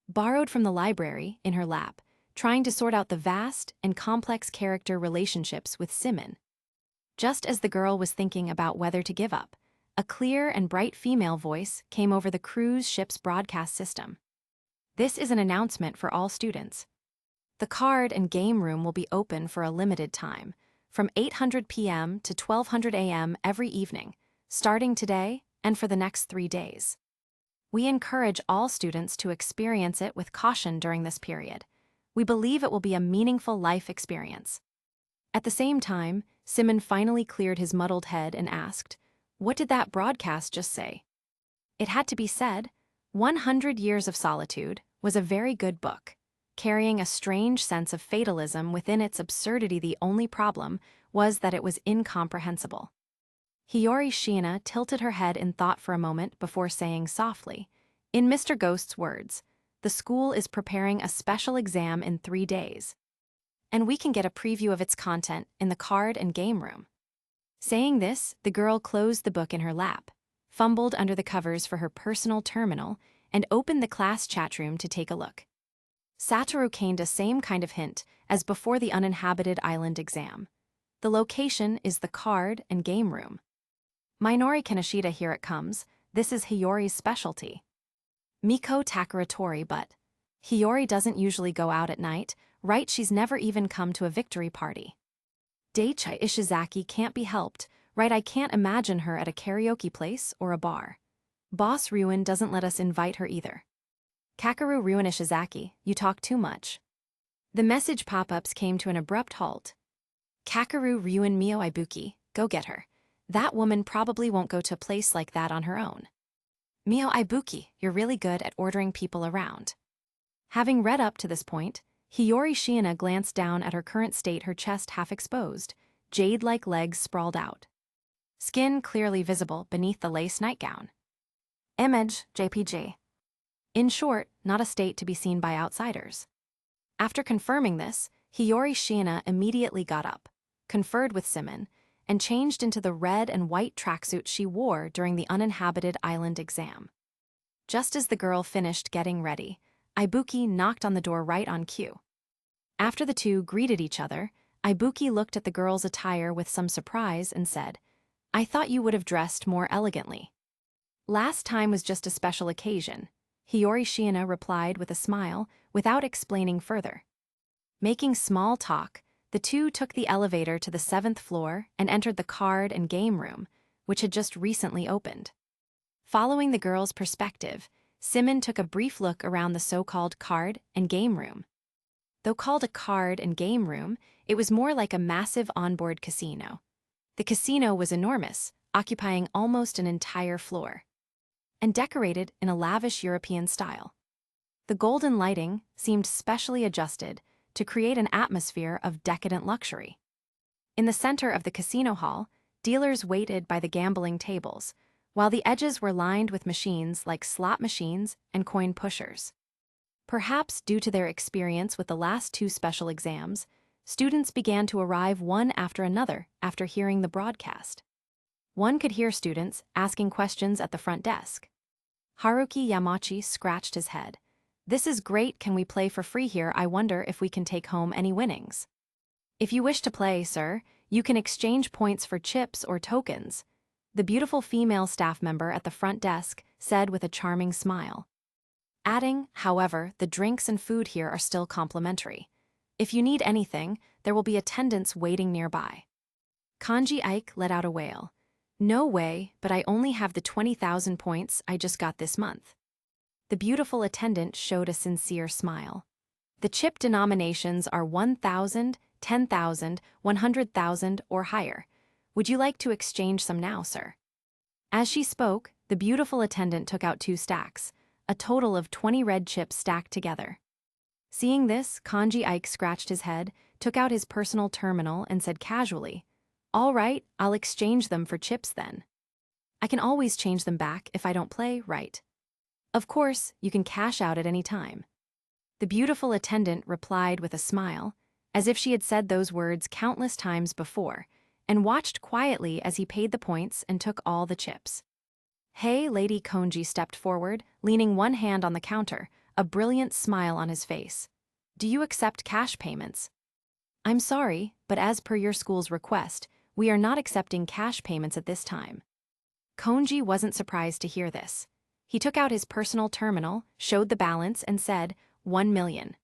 borrowed from the library, in her lap, trying to sort out the vast and complex character relationships with Symon. Just as the girl was thinking about whether to give up, a clear and bright female voice came over the cruise ship's broadcast system. This is an announcement for all students. The card and game room will be open for a limited time, from 8:00 p.m. to 12:00 a.m. every evening, starting today and for the next 3 days. We encourage all students to experience it with caution during this period. We believe it will be a meaningful life experience. At the same time, Symon finally cleared his muddled head and asked, "What did that broadcast just say?" It had to be said, 100 Years of Solitude was a very good book, carrying a strange sense of fatalism within its absurdity. The only problem was that it was incomprehensible. Hiyori Shiina tilted her head in thought for a moment before saying softly, in Mr. Ghost's words, "The school is preparing a special exam in 3 days. And we can get a preview of its content in the card and game room." Saying this, the girl closed the book in her lap, fumbled under the covers for her personal terminal, and opened the class chat room to take a look. Satoru caned a same kind of hint as before the uninhabited island exam. The location is the card and game room. Minori Kaneshita, here it comes. This is Hiyori's specialty. Miko Takaratori, but Hiyori doesn't usually go out at night, right? She's never even come to a victory party. Daichi Ishizaki can't be helped, right? I can't imagine her at a karaoke place or a bar. Boss Ruin doesn't let us invite her either. Kakeru Ruin Ishizaki, you talk too much. The message pop-ups came to an abrupt halt. Kakeru Ruin Mio Ibuki, go get her. That woman probably won't go to a place like that on her own. Mio Ibuki, you're really good at ordering people around. Having read up to this point, Hiyori Shiina glanced down at her current state, her chest half exposed, jade-like legs sprawled out. Skin clearly visible beneath the lace nightgown. Image, JPG. In short, not a state to be seen by outsiders. After confirming this, Hiyori Shiina immediately got up, conferred with Symon, and changed into the red and white tracksuit she wore during the uninhabited island exam. Just as the girl finished getting ready, Ibuki knocked on the door right on cue. After the two greeted each other, Ibuki looked at the girl's attire with some surprise and said, "I thought you would have dressed more elegantly." "Last time was just a special occasion," Hiyori Shiina replied with a smile, without explaining further. Making small talk, the two took the elevator to the 7th floor and entered the card and game room, which had just recently opened. Following the girl's perspective, Symon took a brief look around the so-called card and game room. Though called a card and game room, it was more like a massive onboard casino. The casino was enormous, occupying almost an entire floor, and decorated in a lavish European style. The golden lighting seemed specially adjusted to create an atmosphere of decadent luxury. In the center of the casino hall, dealers waited by the gambling tables, while the edges were lined with machines like slot machines and coin pushers. Perhaps due to their experience with the last two special exams, students began to arrive one after another after hearing the broadcast. One could hear students asking questions at the front desk. Haruki Yamachi scratched his head. "This is great, can we play for free here? I wonder if we can take home any winnings." "If you wish to play, sir, you can exchange points for chips or tokens," the beautiful female staff member at the front desk said with a charming smile. Adding, "However, the drinks and food here are still complimentary. If you need anything, there will be attendants waiting nearby." Kanji Ike let out a wail. "No way, but I only have the 20,000 points I just got this month." The beautiful attendant showed a sincere smile. "The chip denominations are 1,000, 10,000, 100,000, or higher. Would you like to exchange some now, sir?" As she spoke, the beautiful attendant took out 2 stacks, a total of 20 red chips stacked together. Seeing this, Kanji Ike scratched his head, took out his personal terminal, and said casually, "All right, I'll exchange them for chips then. I can always change them back if I don't play, right? Of course, you can cash out at any time." The beautiful attendant replied with a smile, as if she had said those words countless times before, and watched quietly as he paid the points and took all the chips. "Hey, Lady," Konji stepped forward, leaning one hand on the counter, a brilliant smile on his face. "Do you accept cash payments?" "I'm sorry, but as per your school's request, we are not accepting cash payments at this time." Konji wasn't surprised to hear this. He took out his personal terminal, showed the balance, and said, 1 million.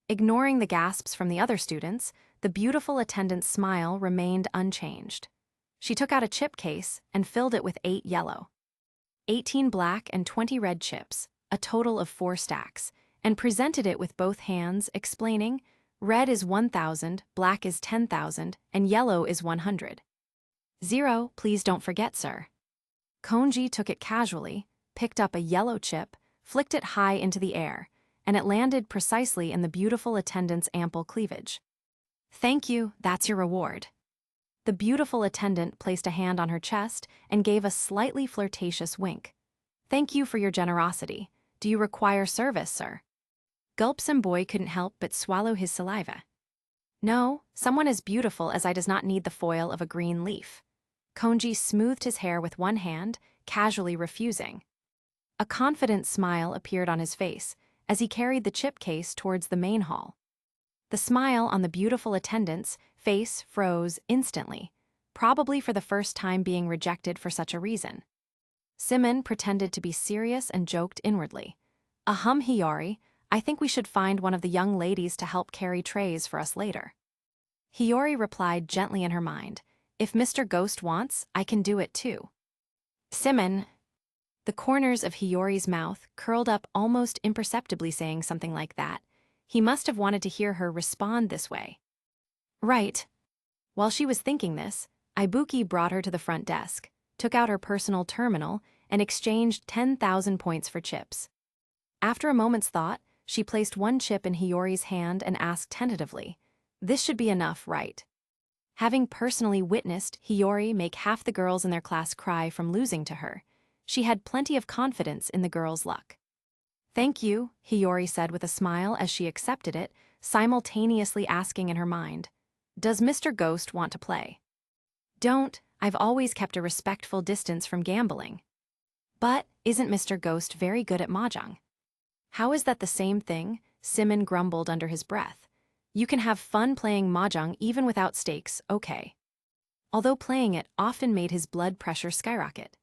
Ignoring the gasps from the other students, the beautiful attendant's smile remained unchanged. She took out a chip case and filled it with 8 yellow, 18 black, and 20 red chips, a total of 4 stacks, and presented it with both hands, explaining, "Red is 1,000, black is 10,000, and yellow is 100. 0, please don't forget, sir." Konji took it casually, picked up a yellow chip, flicked it high into the air, and it landed precisely in the beautiful attendant's ample cleavage. "Thank you, that's your reward." The beautiful attendant placed a hand on her chest and gave a slightly flirtatious wink. "Thank you for your generosity. Do you require service, sir?" Gulpsome boy couldn't help but swallow his saliva. "No, someone as beautiful as I does not need the foil of a green leaf." Konji smoothed his hair with one hand, casually refusing. A confident smile appeared on his face as he carried the chip case towards the main hall. The smile on the beautiful attendant's face froze instantly, probably for the first time being rejected for such a reason. Symon pretended to be serious and joked inwardly. Hiyori, I think we should find one of the young ladies to help carry trays for us later." Hiyori replied gently in her mind, "If Mr. Ghost wants, I can do it too." Symon. The corners of Hiyori's mouth curled up almost imperceptibly, saying something like that. He must have wanted to hear her respond this way. "Right." While she was thinking this, Ibuki brought her to the front desk, took out her personal terminal, and exchanged 10,000 points for chips. After a moment's thought, she placed 1 chip in Hiyori's hand and asked tentatively, "This should be enough, right?" Having personally witnessed Hiyori make half the girls in their class cry from losing to her, she had plenty of confidence in the girls' luck. "Thank you," Hiyori said with a smile as she accepted it, simultaneously asking in her mind, "Does Mr. Ghost want to play?" "Don't, I've always kept a respectful distance from gambling." "But, isn't Mr. Ghost very good at mahjong?" "How is that the same thing?" Symon grumbled under his breath. "You can have fun playing mahjong even without stakes, okay." Although playing it often made his blood pressure skyrocket.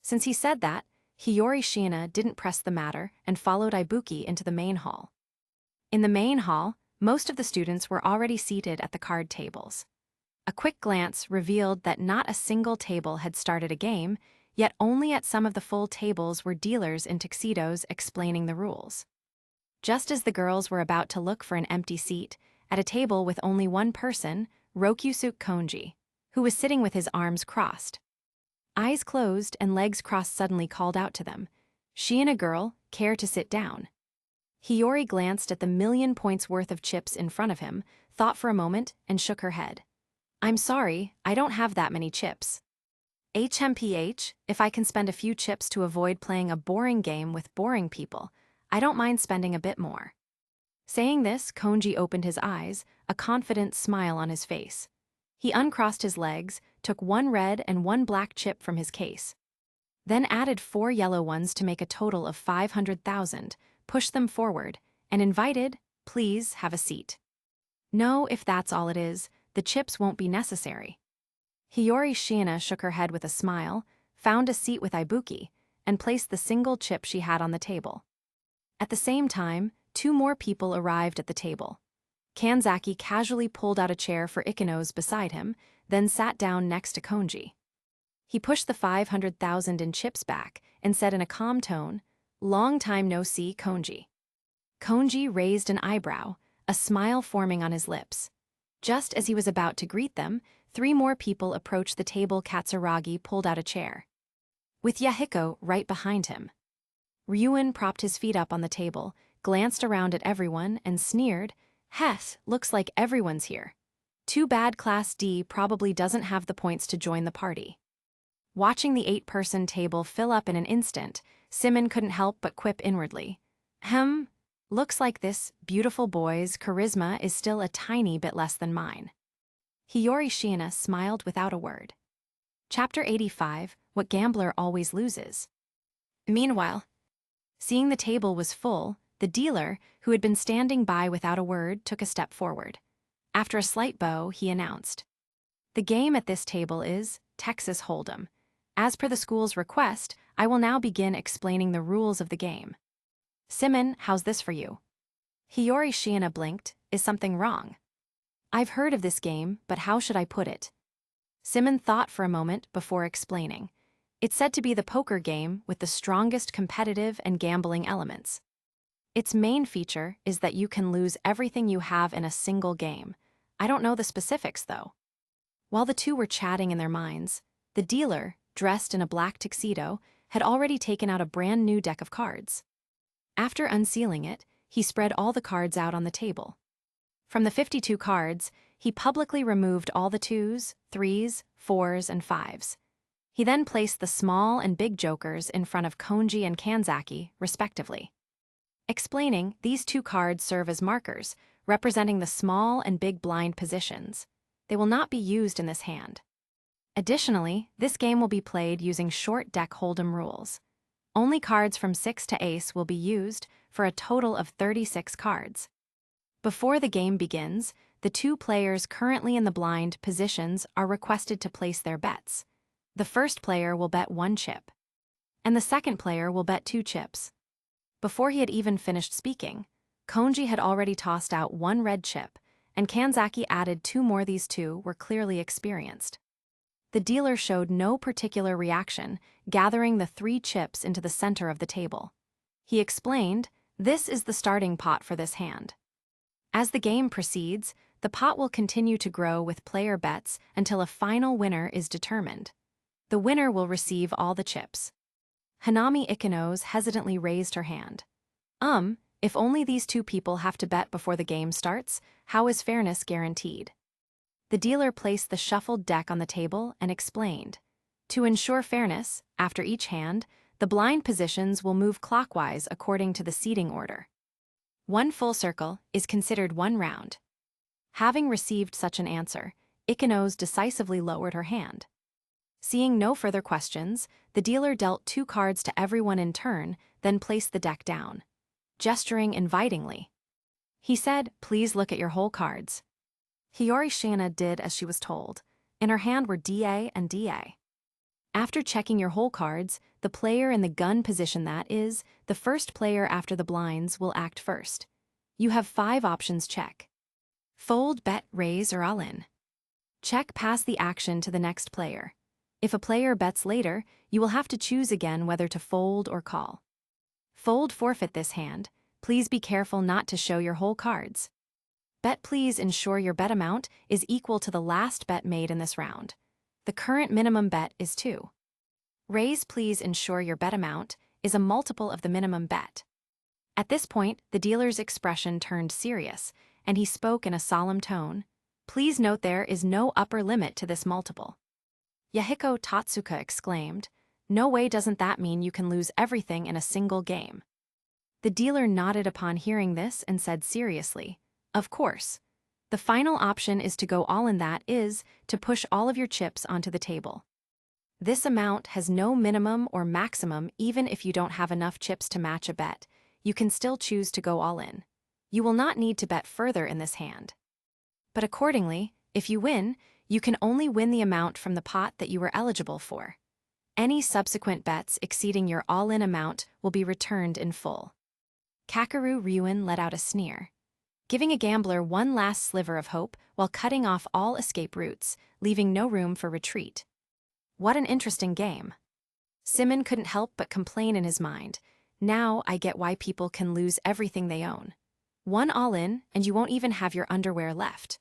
Since he said that, Hiyori Shiina didn't press the matter and followed Ibuki into the main hall. In the main hall, most of the students were already seated at the card tables. A quick glance revealed that not a single table had started a game, yet only at some of the full tables were dealers in tuxedos explaining the rules. Just as the girls were about to look for an empty seat, at a table with only one person, Rokyusuke Konji, who was sitting with his arms crossed. Eyes closed and legs crossed, suddenly called out to them, "Shiina girl, care to sit down?" Hiyori glanced at the 1,000,000 points worth of chips in front of him, thought for a moment, and shook her head. "I'm sorry, I don't have that many chips." "HMPH, if I can spend a few chips to avoid playing a boring game with boring people, I don't mind spending a bit more. Saying this, Konji opened his eyes, a confident smile on his face. He uncrossed his legs, took one red and one black chip from his case. Then added 4 yellow ones to make a total of 500,000, pushed them forward, and invited, "Please have a seat." "No, if that's all it is, the chips won't be necessary." Hiyori Shiina shook her head with a smile, found a seat with Ibuki, and placed the single chip she had on the table. At the same time, 2 more people arrived at the table. Kanzaki casually pulled out a chair for Ikenos beside him, then sat down next to Konji. He pushed the 500,000 in chips back and said in a calm tone, "Long time no see, Konji." Konji raised an eyebrow, a smile forming on his lips. Just as he was about to greet them, 3 more people approached the table. Katsuragi pulled out a chair, with Yahiko right behind him. Ryuin propped his feet up on the table, glanced around at everyone, and sneered, "Hess, looks like everyone's here. Too bad Class D probably doesn't have the points to join the party." Watching the 8-person table fill up in an instant, Symon couldn't help but quip inwardly, looks like this beautiful boy's charisma is still a tiny bit less than mine." Hiyori Shiina smiled without a word. Chapter 85, What Gambler Always Loses. Meanwhile, seeing the table was full, the dealer, who had been standing by without a word, took a step forward. After a slight bow, he announced, "The game at this table is Texas Hold'em. As per the school's request, I will now begin explaining the rules of the game. Symon, how's this for you?" Hiyori Shiina blinked. "Is something wrong?" "I've heard of this game, but how should I put it?" Symon thought for a moment before explaining. "It's said to be the poker game with the strongest competitive and gambling elements. Its main feature is that you can lose everything you have in a single game. I don't know the specifics, though." While the two were chatting in their minds, the dealer, dressed in a black tuxedo, had already taken out a brand new deck of cards. After unsealing it, he spread all the cards out on the table. From the 52 cards, he publicly removed all the 2s, 3s, 4s, and 5s. He then placed the small and big jokers in front of Konji and Kanzaki, respectively. Explaining, these 2 cards serve as markers, representing the small and big blind positions. They will not be used in this hand. Additionally, this game will be played using short deck hold'em rules. Only cards from 6 to ace will be used, for a total of 36 cards. Before the game begins, the 2 players currently in the blind positions are requested to place their bets. The first player will bet 1 chip, and the second player will bet 2 chips. Before he had even finished speaking, Konji had already tossed out 1 red chip, and Kanzaki added 2 more. These 2 were clearly experienced. The dealer showed no particular reaction, gathering the 3 chips into the center of the table. He explained, "This is the starting pot for this hand. As the game proceeds, the pot will continue to grow with player bets until a final winner is determined. The winner will receive all the chips." Hanami Ikenos hesitantly raised her hand. If only these 2 people have to bet before the game starts, how is fairness guaranteed?" The dealer placed the shuffled deck on the table and explained, "To ensure fairness, after each hand, the blind positions will move clockwise according to the seating order. 1 full circle is considered 1 round." Having received such an answer, Ikenos decisively lowered her hand. Seeing no further questions, the dealer dealt 2 cards to everyone in turn, then placed the deck down. Gesturing invitingly, he said, "Please look at your whole cards." Hiyori Shiina did as she was told. In her hand were DA and DA. After checking your whole cards, the player in the gun position, that is, the first player after the blinds, will act first. You have 5 options: check, fold, bet, raise, or all in. Check pass the action to the next player. If a player bets later, you will have to choose again whether to fold or call. Fold, forfeit this hand. Please be careful not to show your whole cards. Bet, please ensure your bet amount is equal to the last bet made in this round. The current minimum bet is 2. Raise, please ensure your bet amount is a multiple of the minimum bet. At this point, the dealer's expression turned serious, and he spoke in a solemn tone. "Please note there is no upper limit to this multiple." Yahiko Tatsuka exclaimed, "No way, doesn't that mean you can lose everything in a single game?" The dealer nodded upon hearing this and said seriously, "Of course. The final option is to go all in, that is, to push all of your chips onto the table. This amount has no minimum or maximum. Even if you don't have enough chips to match a bet, you can still choose to go all in. You will not need to bet further in this hand. But accordingly, if you win, you can only win the amount from the pot that you were eligible for. Any subsequent bets exceeding your all-in amount will be returned in full." Kakeru Ryuin let out a sneer, giving a gambler one last sliver of hope while cutting off all escape routes, leaving no room for retreat. What an interesting game. Symon couldn't help but complain in his mind. Now I get why people can lose everything they own. One all-in, and you won't even have your underwear left.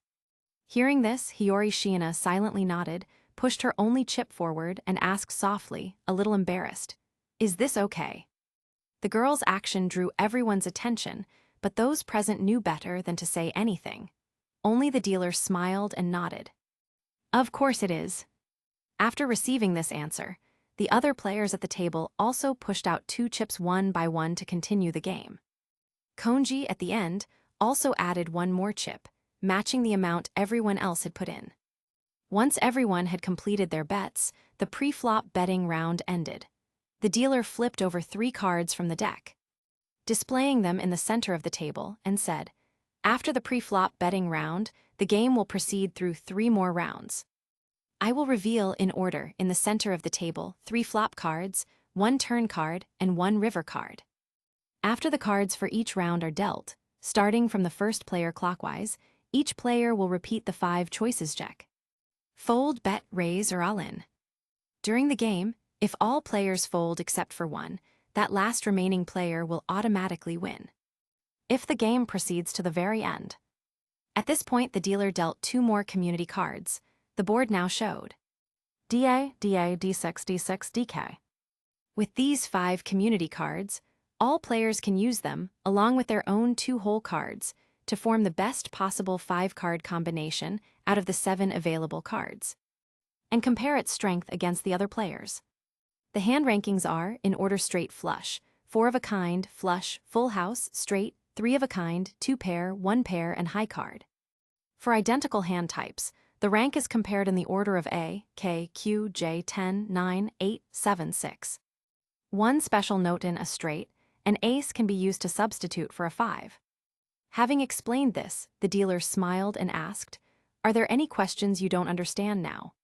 Hearing this, Hiyori Shiina silently nodded, pushed her only chip forward, and asked softly, a little embarrassed, "Is this okay?" The girl's action drew everyone's attention, but those present knew better than to say anything. Only the dealer smiled and nodded. "Of course it is." After receiving this answer, the other players at the table also pushed out 2 chips one by one to continue the game. Konji, at the end, also added 1 more chip, matching the amount everyone else had put in. Once everyone had completed their bets, the pre-flop betting round ended. The dealer flipped over 3 cards from the deck, displaying them in the center of the table, and said, "After the pre-flop betting round, the game will proceed through 3 more rounds. I will reveal in order in the center of the table 3 flop cards, 1 turn card, and 1 river card. After the cards for each round are dealt, starting from the first player clockwise, each player will repeat the 5 choices check. Fold, bet, raise, or all in. During the game, if all players fold except for one, that last remaining player will automatically win. If the game proceeds to the very end." At this point, the dealer dealt 2 more community cards. The board now showed DA, DA, D6, D6, DK. With these 5 community cards, all players can use them, along with their own 2 whole cards, to form the best possible 5-card combination out of the 7 available cards, and compare its strength against the other players. The hand rankings are, in order: straight, flush, 4 of a kind, flush, full house, straight, 3 of a kind, 2 pair, 1 pair, and high card. For identical hand types, the rank is compared in the order of A, K, Q, J, 10, 9, 8, 7, 6. One special note: in a straight, an ace can be used to substitute for a 5. Having explained this, the dealer smiled and asked, "Are there any questions you don't understand now?"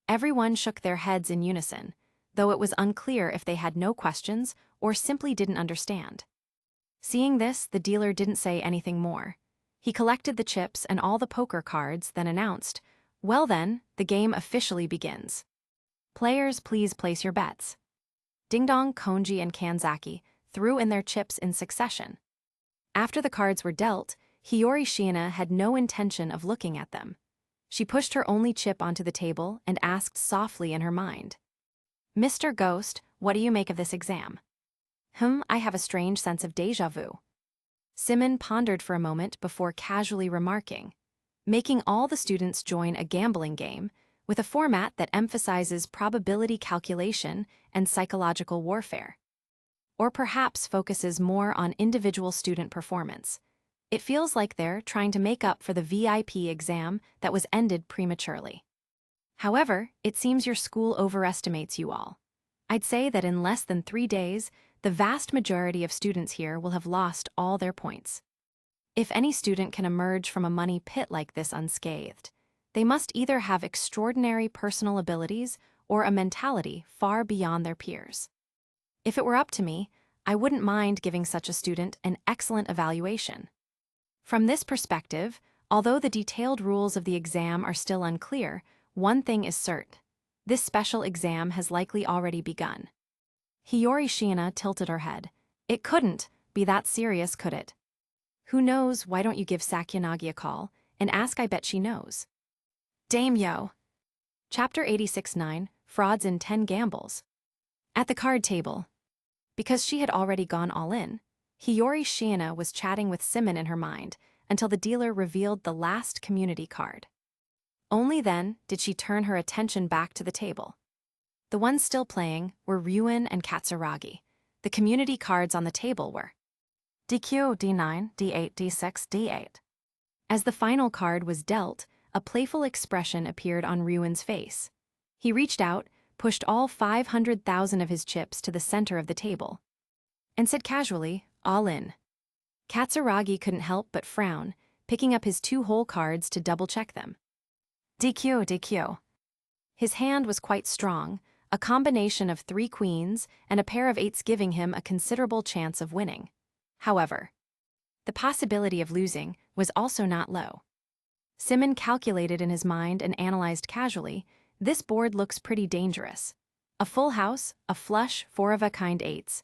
Everyone shook their heads in unison, though it was unclear if they had no questions or simply didn't understand. Seeing this, the dealer didn't say anything more. He collected the chips and all the poker cards, then announced, "Well then, the game officially begins. Players, please place your bets." Ding Dong, Konji, and Kanzaki threw in their chips in succession. After the cards were dealt, Hiyori Shiina had no intention of looking at them. She pushed her only chip onto the table and asked softly in her mind, "Mr. Ghost, what do you make of this exam?" I have a strange sense of déjà vu." Symon pondered for a moment before casually remarking, "Making all the students join a gambling game with a format that emphasizes probability calculation and psychological warfare. Or perhaps focuses more on individual student performance. It feels like they're trying to make up for the VIP exam that was ended prematurely. However, it seems your school overestimates you all. I'd say that in less than 3 days, the vast majority of students here will have lost all their points. If any student can emerge from a money pit like this unscathed, they must either have extraordinary personal abilities or a mentality far beyond their peers. If it were up to me, I wouldn't mind giving such a student an excellent evaluation." From this perspective, although the detailed rules of the exam are still unclear, one thing is certain: this special exam has likely already begun. Hiyori Shiina tilted her head. "It couldn't be that serious, could it? Who knows? Why don't you give Sakyanagi a call and ask? I bet she knows." Daimyo. Chapter 86-9, Frauds in 10 Gambles. At the card table. Because she had already gone all in, Hiyori Shiina was chatting with Symon in her mind until the dealer revealed the last community card. Only then did she turn her attention back to the table. The ones still playing were Ryuin and Katsuragi. The community cards on the table were DQ, D9, D8, D6, D8. As the final card was dealt, a playful expression appeared on Ryuin's face. He reached out, pushed all 500,000 of his chips to the center of the table, and said casually, "All in." Katsuragi couldn't help but frown, picking up his 2 whole cards to double-check them. DQ, DQ. His hand was quite strong, a combination of 3 queens and a pair of 8s giving him a considerable chance of winning. However, the possibility of losing was also not low. Symon calculated in his mind and analyzed casually, this board looks pretty dangerous. A full house, a flush, 4-of-a-kind 8s.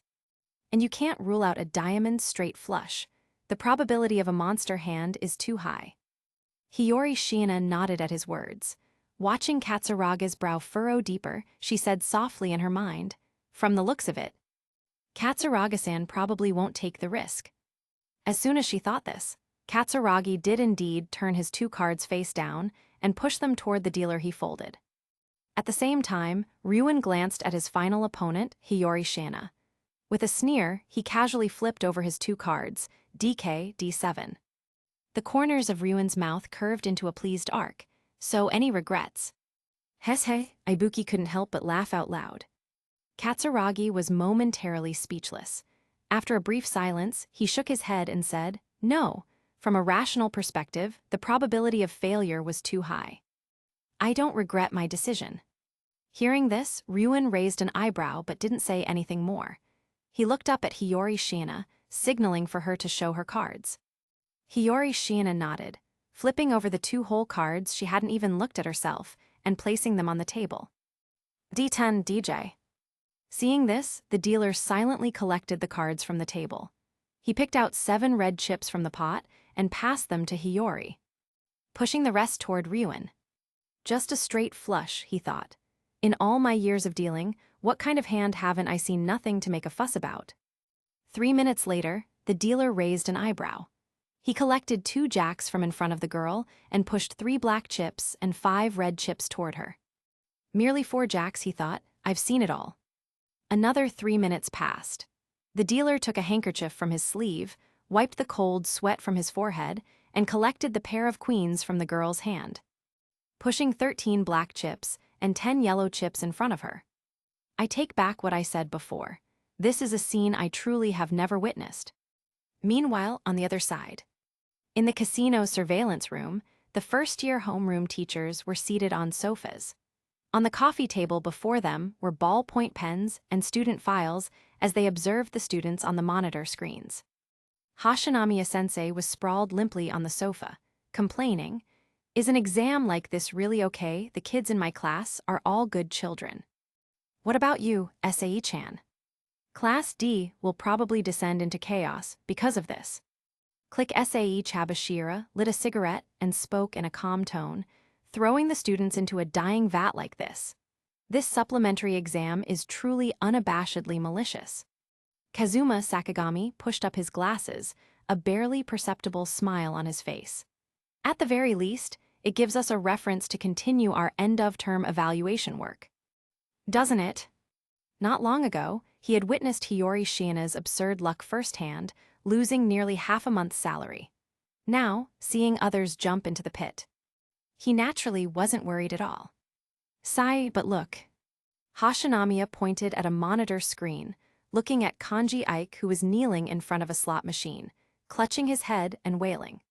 And you can't rule out a diamond straight flush. The probability of a monster hand is too high. Hiyori Shiina nodded at his words. Watching Katsuraga's brow furrow deeper, she said softly in her mind, "From the looks of it, Katsuragi-san probably won't take the risk." As soon as she thought this, Katsuragi did indeed turn his 2 cards face down and push them toward the dealer he folded. At the same time, Ryuin glanced at his final opponent, Hiyori Shiina. With a sneer, he casually flipped over his 2 cards, DK, D7. The corners of Ryuin's mouth curved into a pleased arc. So any regrets? Hesse, Ibuki couldn't help but laugh out loud. Katsuragi was momentarily speechless. After a brief silence, he shook his head and said, "No, from a rational perspective, the probability of failure was too high. I don't regret my decision." Hearing this, Ryuin raised an eyebrow but didn't say anything more. He looked up at Hiyori Shiina, signaling for her to show her cards. Hiyori Shiina nodded, flipping over the 2 whole cards she hadn't even looked at herself, and placing them on the table. D10, DJ. Seeing this, the dealer silently collected the cards from the table. He picked out 7 red chips from the pot and passed them to Hiyori, pushing the rest toward Ryuin. Just a straight flush, he thought. In all my years of dealing, what kind of hand haven't I seen nothing to make a fuss about? 3 minutes later, the dealer raised an eyebrow. He collected 2 jacks from in front of the girl and pushed 3 black chips and 5 red chips toward her. Merely 4 jacks, he thought. I've seen it all. Another 3 minutes passed. The dealer took a handkerchief from his sleeve, wiped the cold sweat from his forehead, and collected the pair of queens from the girl's hand, pushing 13 black chips and 10 yellow chips in front of her. I take back what I said before. This is a scene I truly have never witnessed. Meanwhile, on the other side, in the casino surveillance room, the first-year homeroom teachers were seated on sofas. On the coffee table before them were ballpoint pens and student files as they observed the students on the monitor screens. Hashinamiya-sensei was sprawled limply on the sofa, complaining, "Is an exam like this really okay? The kids in my class are all good children. What about you, Sai-chan? Class D will probably descend into chaos because of this." Click Sai Chabashira lit a cigarette and spoke in a calm tone, throwing the students into a dying vat like this. This supplementary exam is truly unabashedly malicious. Kazuma Sakagami pushed up his glasses, a barely perceptible smile on his face. At the very least, it gives us a reference to continue our end-of-term evaluation work. Doesn't it? Not long ago, he had witnessed Hiyori Shiina's absurd luck firsthand, losing nearly half a month's salary. Now, seeing others jump into the pit, he naturally wasn't worried at all. Sigh, but look. Hashinamiya pointed at a monitor screen, looking at Kanji Ike, who was kneeling in front of a slot machine, clutching his head and wailing.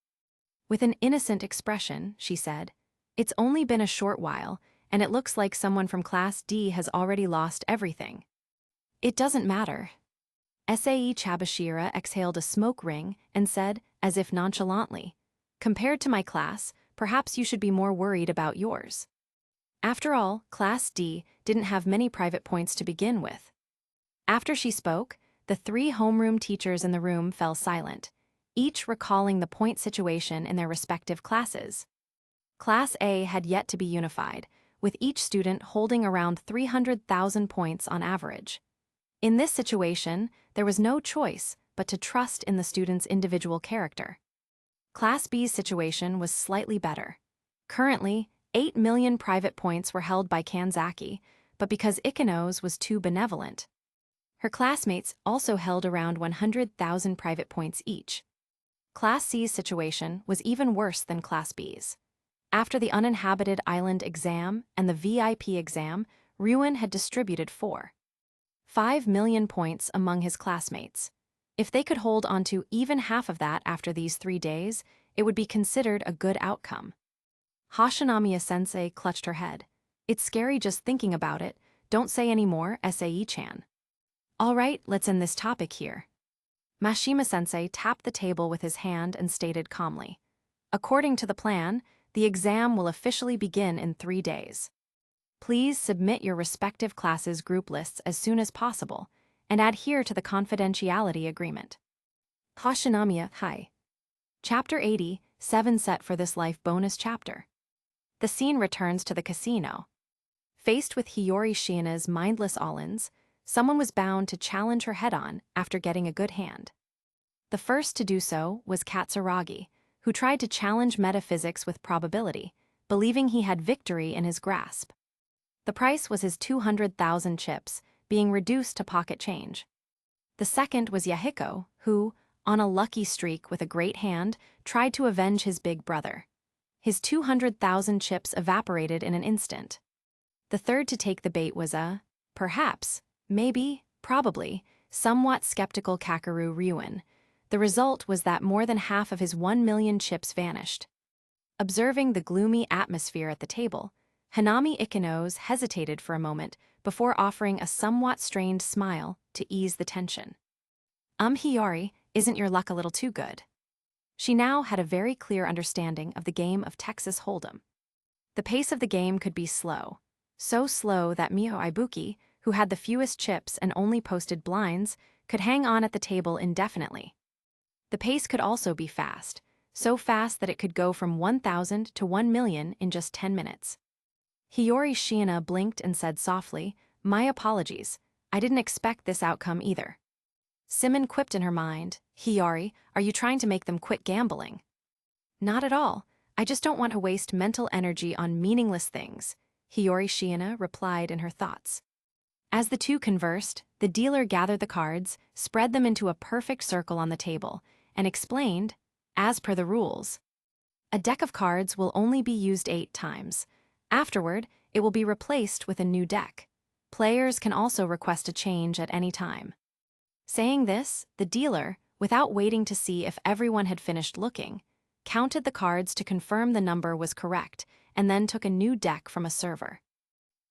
With an innocent expression, she said, "It's only been a short while, and it looks like someone from Class D has already lost everything." "It doesn't matter." Sai Chabashira exhaled a smoke ring and said, as if nonchalantly, "Compared to my class, perhaps you should be more worried about yours. After all, Class D didn't have many private points to begin with." After she spoke, the 3 homeroom teachers in the room fell silent, each recalling the point situation in their respective classes. Class A had yet to be unified, with each student holding around 300,000 points on average. In this situation, there was no choice but to trust in the student's individual character. Class B's situation was slightly better. Currently, 8 million private points were held by Kanzaki, but because Ikano's was too benevolent, Her classmates also held around 100,000 private points each. Class C's situation was even worse than Class B's. After the uninhabited island exam and the VIP exam, Ryuin had distributed 4.5 million points among his classmates. If they could hold onto even half of that after these 3 days, it would be considered a good outcome. Hashinamiya-sensei clutched her head. It's scary just thinking about it. Don't say any more, Sae-chan. All right, let's end this topic here. Mashima-sensei tapped the table with his hand and stated calmly. According to the plan, the exam will officially begin in 3 days. Please submit your respective classes' group lists as soon as possible and adhere to the confidentiality agreement. Hashinamiya, hi. Chapter 80, 7 set for this life bonus chapter. The scene returns to the casino. Faced with Hiyori Shiina's mindless all-ins, someone was bound to challenge her head-on after getting a good hand. The first to do so was Katsuragi, who tried to challenge metaphysics with probability, believing he had victory in his grasp. The price was his 200,000 chips, being reduced to pocket change. The second was Yahiko, who, on a lucky streak with a great hand, tried to avenge his big brother. His 200,000 chips evaporated in an instant. The third to take the bait was perhaps, maybe, probably, somewhat skeptical Kakeru Ryuin. The result was that more than half of his 1 million chips vanished. Observing the gloomy atmosphere at the table, Hanami Ikenos hesitated for a moment before offering a somewhat strained smile to ease the tension. Hiyori, isn't your luck a little too good? She now had a very clear understanding of the game of Texas Hold'em. The pace of the game could be slow, so slow that Miho Ibuki, who had the fewest chips and only posted blinds, could hang on at the table indefinitely. The pace could also be fast, so fast that it could go from 1,000 to 1 million in just 10 minutes. Hiyori Shiina blinked and said softly, "My apologies, I didn't expect this outcome either." Symon quipped in her mind, "Hiyori, are you trying to make them quit gambling?" "Not at all, I just don't want to waste mental energy on meaningless things," Hiyori Shiina replied in her thoughts. As the two conversed, the dealer gathered the cards, spread them into a perfect circle on the table, and explained, as per the rules, a deck of cards will only be used 8 times. Afterward, it will be replaced with a new deck. Players can also request a change at any time. Saying this, the dealer, without waiting to see if everyone had finished looking, counted the cards to confirm the number was correct, and then took a new deck from a server.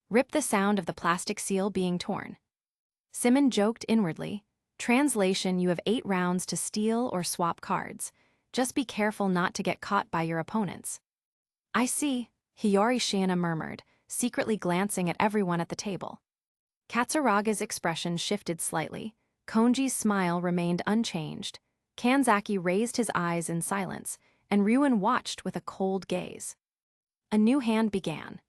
Rip the sound of the plastic seal being torn. Symon joked inwardly, translation: you have 8 rounds to steal or swap cards. Just be careful not to get caught by your opponents. I see, Hiyori Shiina murmured, secretly glancing at everyone at the table. Katsuraga's expression shifted slightly. Konji's smile remained unchanged. Kanzaki raised his eyes in silence, and Ryuin watched with a cold gaze. A new hand began.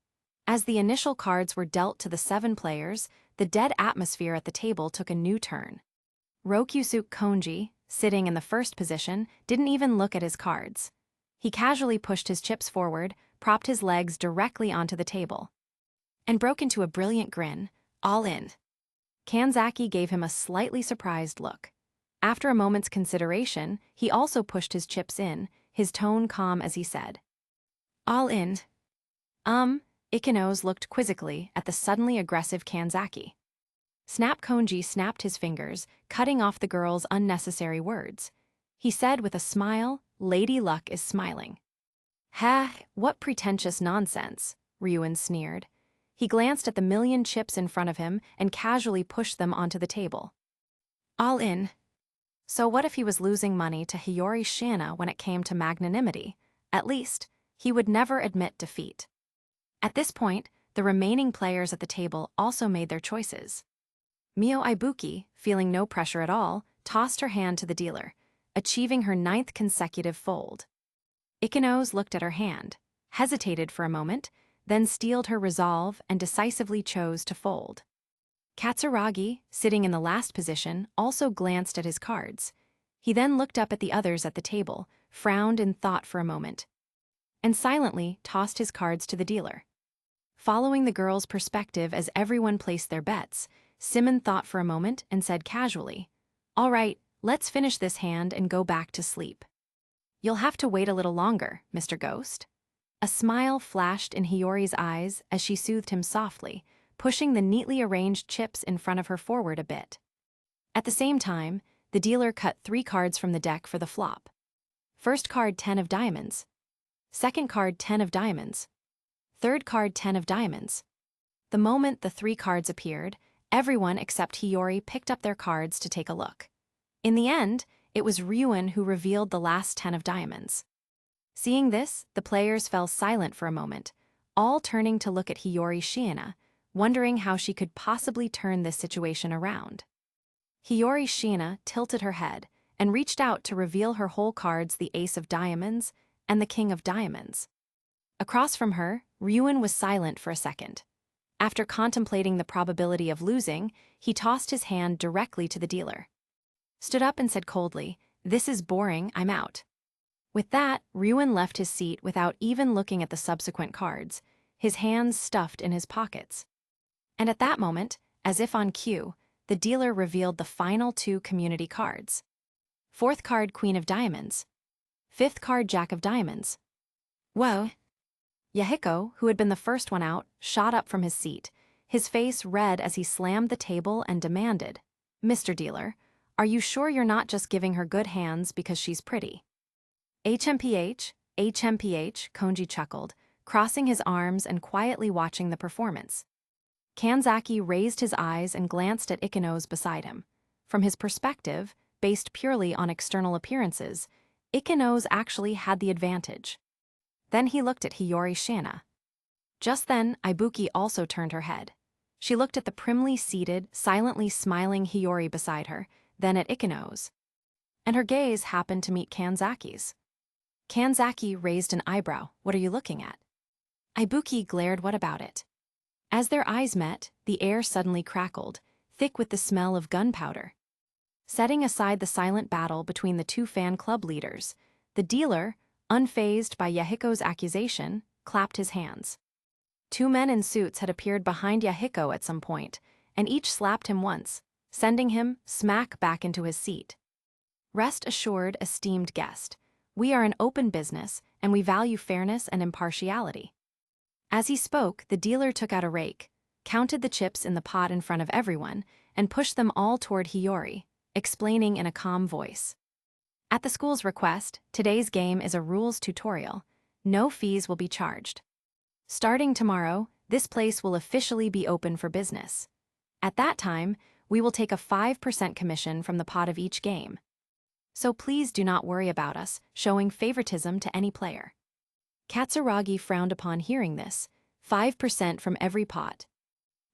As the initial cards were dealt to the 7 players, the dead atmosphere at the table took a new turn. Rokyusuke Konji, sitting in the first position, didn't even look at his cards. He casually pushed his chips forward, propped his legs directly onto the table, and broke into a brilliant grin, all in. Kanzaki gave him a slightly surprised look. After a moment's consideration, he also pushed his chips in, his tone calm as he said, "All in." Ikenos looked quizzically at the suddenly aggressive Kanzaki. Snap Konji snapped his fingers, cutting off the girl's unnecessary words. He said with a smile, "Lady Luck is smiling." "Ha, what pretentious nonsense," Ryuin sneered. He glanced at the million chips in front of him and casually pushed them onto the table. All in. So what if he was losing money to Hiyori Shiina when it came to magnanimity? At least, he would never admit defeat. At this point, the remaining players at the table also made their choices. Mio Ibuki, feeling no pressure at all, tossed her hand to the dealer, achieving her 9th consecutive fold. Ikenos looked at her hand, hesitated for a moment, then steeled her resolve and decisively chose to fold. Katsuragi, sitting in the last position, also glanced at his cards. He then looked up at the others at the table, frowned in thought for a moment, and silently tossed his cards to the dealer. Following the girl's perspective as everyone placed their bets, Symon thought for a moment and said casually, "All right, let's finish this hand and go back to sleep." "You'll have to wait a little longer, Mr. Ghost." A smile flashed in Hiyori's eyes as she soothed him softly, pushing the neatly arranged chips in front of her forward a bit. At the same time, the dealer cut 3 cards from the deck for the flop. First card 10 of diamonds. Second card 10 of diamonds. Third card 10 of diamonds. The moment the 3 cards appeared, everyone except Hiyori picked up their cards to take a look. In the end, it was Ryuen who revealed the last 10 of diamonds. Seeing this, the players fell silent for a moment, all turning to look at Hiyori Shiina, wondering how she could possibly turn this situation around. Hiyori Shiina tilted her head and reached out to reveal her whole cards, the Ace of Diamonds and the King of Diamonds. Across from her, Ryuen was silent for a second. After contemplating the probability of losing, he tossed his hand directly to the dealer. Stood up and said coldly, "This is boring, I'm out." With that, Ryuen left his seat without even looking at the subsequent cards, his hands stuffed in his pockets. And at that moment, as if on cue, the dealer revealed the final 2 community cards. Fourth card Queen of Diamonds. Fifth card Jack of Diamonds. Whoa! Yahiko, who had been the first one out, shot up from his seat, his face red as he slammed the table and demanded, "Mr. Dealer, are you sure you're not just giving her good hands because she's pretty?" HMPH, Konji chuckled, crossing his arms and quietly watching the performance. Kanzaki raised his eyes and glanced at Ikenos beside him. From his perspective, based purely on external appearances, Ikenos actually had the advantage. Then he looked at Hiyori Shiina. Just then, Ibuki also turned her head. She looked at the primly seated, silently smiling Hiyori beside her, then at Ikenos. And her gaze happened to meet Kanzaki's. Kanzaki raised an eyebrow. "What are you looking at?" Ibuki glared. "What about it?" As their eyes met, the air suddenly crackled, thick with the smell of gunpowder. Setting aside the silent battle between the 2 fan club leaders, the dealer, unfazed by Yahiko's accusation, clapped his hands. 2 men in suits had appeared behind Yahiko at some point, and each slapped him once, sending him smack back into his seat. "Rest assured, esteemed guest, we are an open business and we value fairness and impartiality." As he spoke, the dealer took out a rake, counted the chips in the pot in front of everyone, and pushed them all toward Hiyori, explaining in a calm voice. "At the school's request, today's game is a rules tutorial. No fees will be charged. Starting tomorrow, this place will officially be open for business. At that time, we will take a 5% commission from the pot of each game. So please do not worry about us showing favoritism to any player." Katsuragi frowned upon hearing this, 5% from every pot.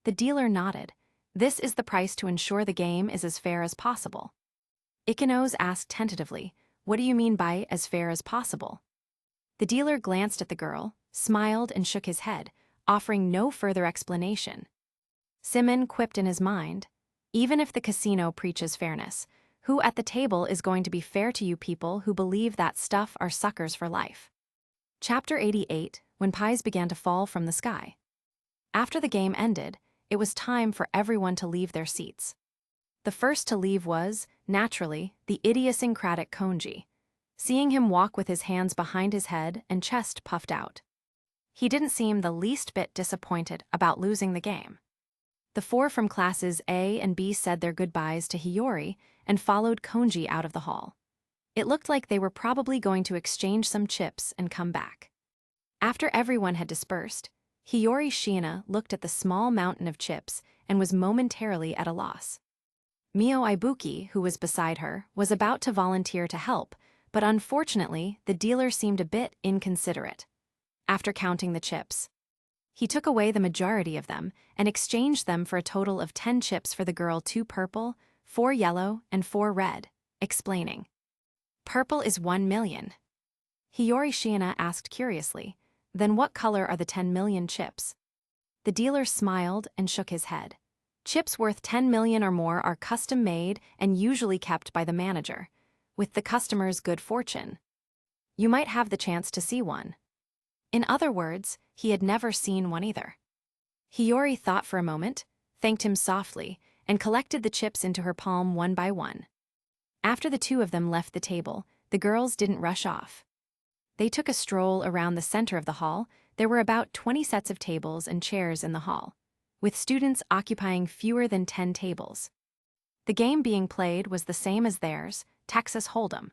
The dealer nodded. "This is the price to ensure the game is as fair as possible." Ikenos asked tentatively, "What do you mean by as fair as possible?" The dealer glanced at the girl, smiled and shook his head, offering no further explanation. Symon quipped in his mind, "Even if the casino preaches fairness, who at the table is going to be fair to you people who believe that stuff are suckers for life?" Chapter 88, When Pies Began to Fall from the Sky. After the game ended, it was time for everyone to leave their seats. The first to leave was, naturally, the idiosyncratic Konji, seeing him walk with his hands behind his head and chest puffed out. He didn't seem the least bit disappointed about losing the game. The 4 from classes A and B said their goodbyes to Hiyori and followed Konji out of the hall. It looked like they were probably going to exchange some chips and come back. After everyone had dispersed, Hiyori Shiina looked at the small mountain of chips and was momentarily at a loss. Mio Ibuki, who was beside her, was about to volunteer to help, but unfortunately, the dealer seemed a bit inconsiderate. After counting the chips, he took away the majority of them and exchanged them for a total of 10 chips for the girl, 2 purple, 4 yellow, and 4 red, explaining, "Purple is 1 million. Hiyori Shiina asked curiously, "Then what color are the 10 million chips?" The dealer smiled and shook his head. Chips worth 10 million or more are custom-made and usually kept by the manager, with the customer's good fortune. You might have the chance to see one. In other words, he had never seen one either. Hiyori thought for a moment, thanked him softly, and collected the chips into her palm one by one. After the two of them left the table, the girls didn't rush off. They took a stroll around the center of the hall. There were about 20 sets of tables and chairs in the hall, with students occupying fewer than 10 tables. The game being played was the same as theirs, Texas Hold'em.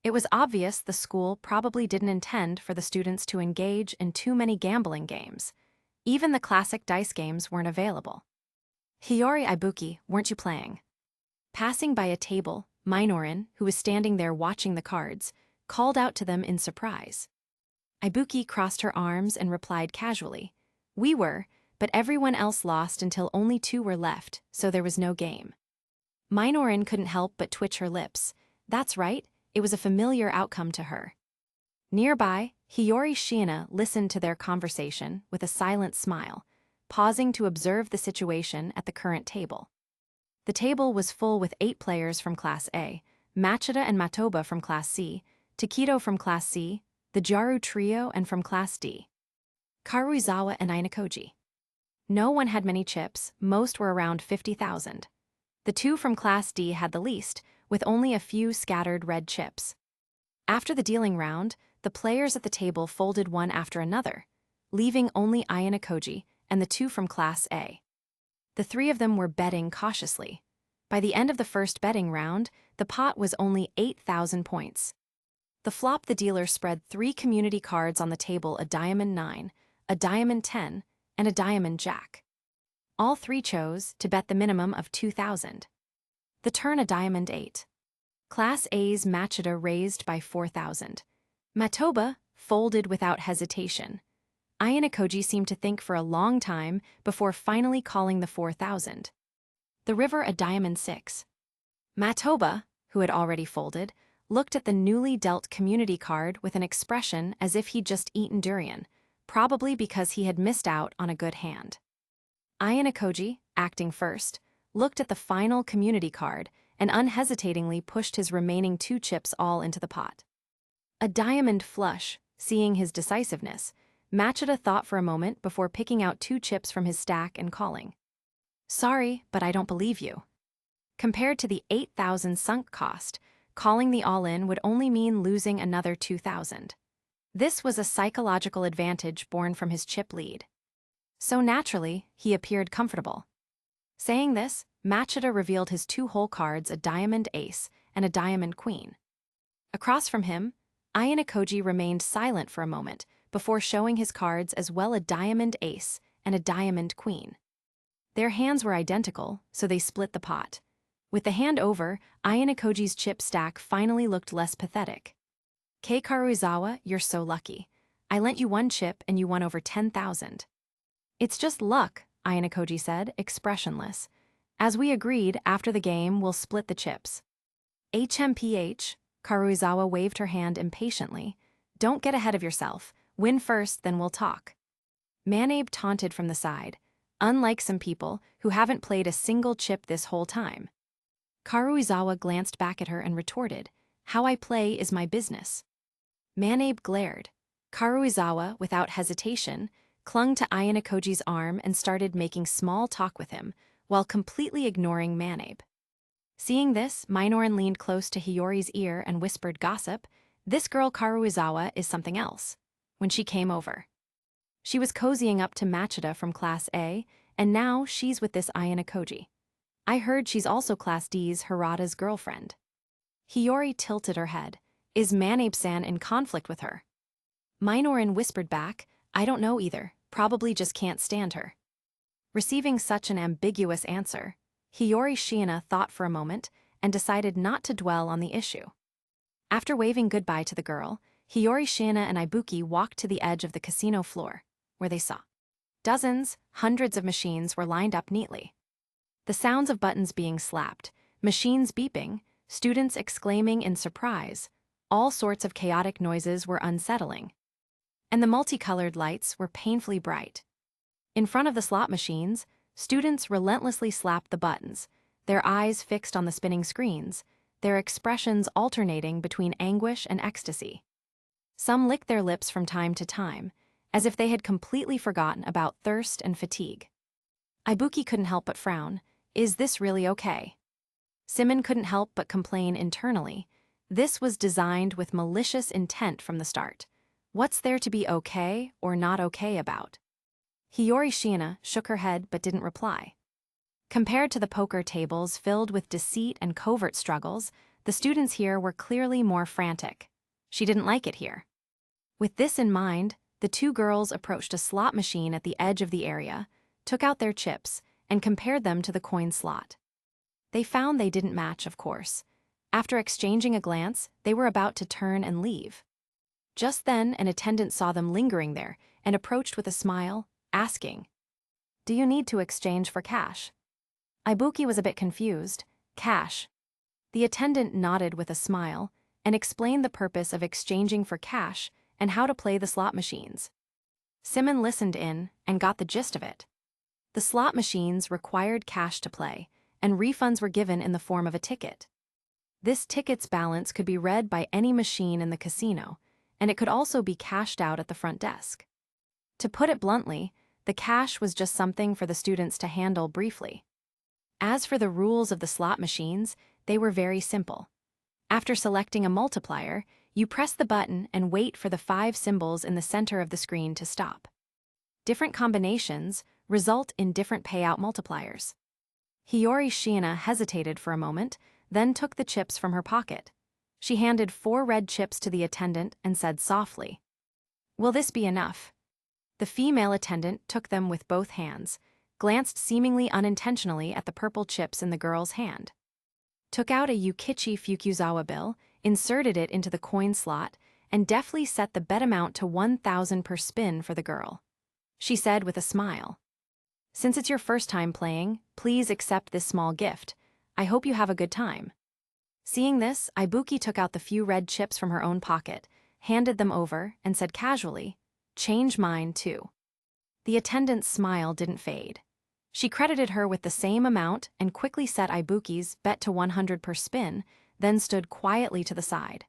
It was obvious the school probably didn't intend for the students to engage in too many gambling games. Even the classic dice games weren't available. Hiyori Ibuki, weren't you playing? Passing by a table, Minoran, who was standing there watching the cards, called out to them in surprise. Ibuki crossed her arms and replied casually, "We were, but everyone else lost until only 2 were left, so there was no game." Minoran couldn't help but twitch her lips. That's right, it was a familiar outcome to her. Nearby, Hiyori Shiina listened to their conversation with a silent smile, pausing to observe the situation at the current table. The table was full with 8 players from Class A, Machida and Matoba from Class C, Takedo from Class C, the Jaru Trio and from Class D. Karuizawa and Ainakoji. No one had many chips, most were around 50,000. The 2 from Class D had the least, with only a few scattered red chips. After the dealing round, the players at the table folded one after another, leaving only Ainakoji and the 2 from Class A. The 3 of them were betting cautiously. By the end of the first betting round, the pot was only 8,000 points. The flop, the dealer spread 3 community cards on the table: a diamond 9, a diamond 10, and a diamond jack. All 3 chose to bet the minimum of 2,000. The turn, a diamond 8. Class A's Machida raised by 4,000. Matoba folded without hesitation. Ainakoji seemed to think for a long time before finally calling the 4,000. The river, a diamond 6. Matoba, who had already folded, looked at the newly dealt community card with an expression as if he'd just eaten durian, probably because he had missed out on a good hand. Ainakoji, acting first, looked at the final community card and unhesitatingly pushed his remaining 2 chips all into the pot. A diamond flush, seeing his decisiveness, Machida thought for a moment before picking out 2 chips from his stack and calling, "Sorry, but I don't believe you." Compared to the 8,000 sunk cost, calling the all-in would only mean losing another 2,000. This was a psychological advantage born from his chip lead. So naturally, he appeared comfortable. Saying this, Machida revealed his 2 whole cards, a diamond ace and a diamond queen. Across from him, Ainakoji remained silent for a moment before showing his cards as well, a diamond ace and a diamond queen. Their hands were identical, so they split the pot. With the hand over, Ainakoji's chip stack finally looked less pathetic. "Kei Karuizawa, you're so lucky. I lent you 1 chip and you won over 10,000. "It's just luck," Ainakoji said, expressionless. "As we agreed, after the game, we'll split the chips." "HMPH," Karuizawa waved her hand impatiently. "Don't get ahead of yourself. Win first, then we'll talk." Manabe taunted from the side, unlike some people who haven't played a single chip this whole time. Karuizawa glanced back at her and retorted, "How I play is my business." Manabe glared. Karuizawa, without hesitation, clung to Ainakoji's arm and started making small talk with him, while completely ignoring Manabe. Seeing this, Minoran leaned close to Hiyori's ear and whispered gossip, "This girl Karuizawa is something else," when she came over. She was cozying up to Machida from Class A, and now she's with this Ainakoji. I heard she's also Class D's Hirata's girlfriend. Hiyori tilted her head. Is Manabe-san in conflict with her? Minoran whispered back, "I don't know either, probably just can't stand her." Receiving such an ambiguous answer, Hiyori Shiina thought for a moment and decided not to dwell on the issue. After waving goodbye to the girl, Hiyori Shiina and Ibuki walked to the edge of the casino floor, where they saw dozens, hundreds of machines were lined up neatly. The sounds of buttons being slapped, machines beeping, students exclaiming in surprise, all sorts of chaotic noises were unsettling. And the multicolored lights were painfully bright. In front of the slot machines, students relentlessly slapped the buttons, their eyes fixed on the spinning screens, their expressions alternating between anguish and ecstasy. Some licked their lips from time to time, as if they had completely forgotten about thirst and fatigue. Ibuki couldn't help but frown. Is this really okay? Symon couldn't help but complain internally. This was designed with malicious intent from the start. What's there to be okay or not okay about? Hiyori Shiina shook her head but didn't reply. Compared to the poker tables filled with deceit and covert struggles, the students here were clearly more frantic. She didn't like it here. With this in mind, the two girls approached a slot machine at the edge of the area, took out their chips, and compared them to the coin slot. They found they didn't match, of course. After exchanging a glance, they were about to turn and leave. Just then, an attendant saw them lingering there and approached with a smile, asking, "Do you need to exchange for cash?" Ibuki was a bit confused. Cash. The attendant nodded with a smile and explained the purpose of exchanging for cash and how to play the slot machines. Symon listened in and got the gist of it. The slot machines required cash to play, and refunds were given in the form of a ticket. This ticket's balance could be read by any machine in the casino, and it could also be cashed out at the front desk. To put it bluntly, the cash was just something for the students to handle briefly. As for the rules of the slot machines, they were very simple. After selecting a multiplier, you press the button and wait for the 5 symbols in the center of the screen to stop. Different combinations result in different payout multipliers. Hiyori Shiina hesitated for a moment, then took the chips from her pocket. She handed 4 red chips to the attendant and said softly, "Will this be enough?" The female attendant took them with both hands, glanced seemingly unintentionally at the purple chips in the girl's hand, took out a Yukichi Fukuzawa bill, inserted it into the coin slot, and deftly set the bet amount to 1,000 per spin for the girl. She said with a smile, "Since it's your first time playing, please accept this small gift. I hope you have a good time." Seeing this, Ibuki took out the few red chips from her own pocket, handed them over, and said casually, "Change mine, too." The attendant's smile didn't fade. She credited her with the same amount and quickly set Ibuki's bet to 100 per spin, then stood quietly to the side.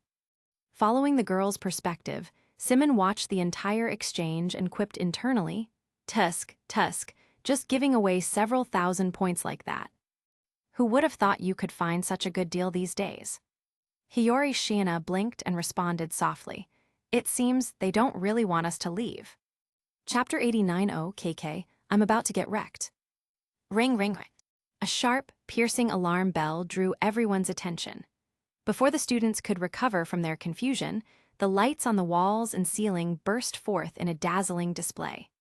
Following the girl's perspective, Symon watched the entire exchange and quipped internally, "Tusk, tusk, just giving away several thousand points like that. Who would have thought you could find such a good deal these days?" Hiyori Shiina blinked and responded softly, "It seems they don't really want us to leave." Chapter 89. KK, I'm about to get wrecked. Ring, ring, ring. A sharp, piercing alarm bell drew everyone's attention. Before the students could recover from their confusion, the lights on the walls and ceiling burst forth in a dazzling display.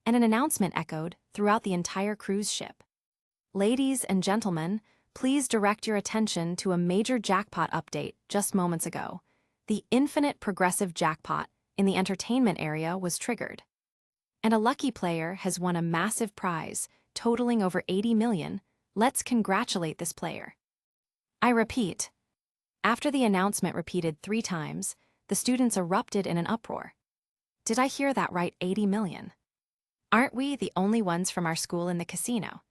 And an announcement echoed throughout the entire cruise ship. "Ladies and gentlemen, please direct your attention to a major jackpot update just moments ago. The infinite progressive jackpot in the entertainment area was triggered. And a lucky player has won a massive prize, totaling over 80 million. Let's congratulate this player." I repeat. After the announcement repeated 3 times, the students erupted in an uproar. Did I hear that right? 80 million? Aren't we the only ones from our school in the casino?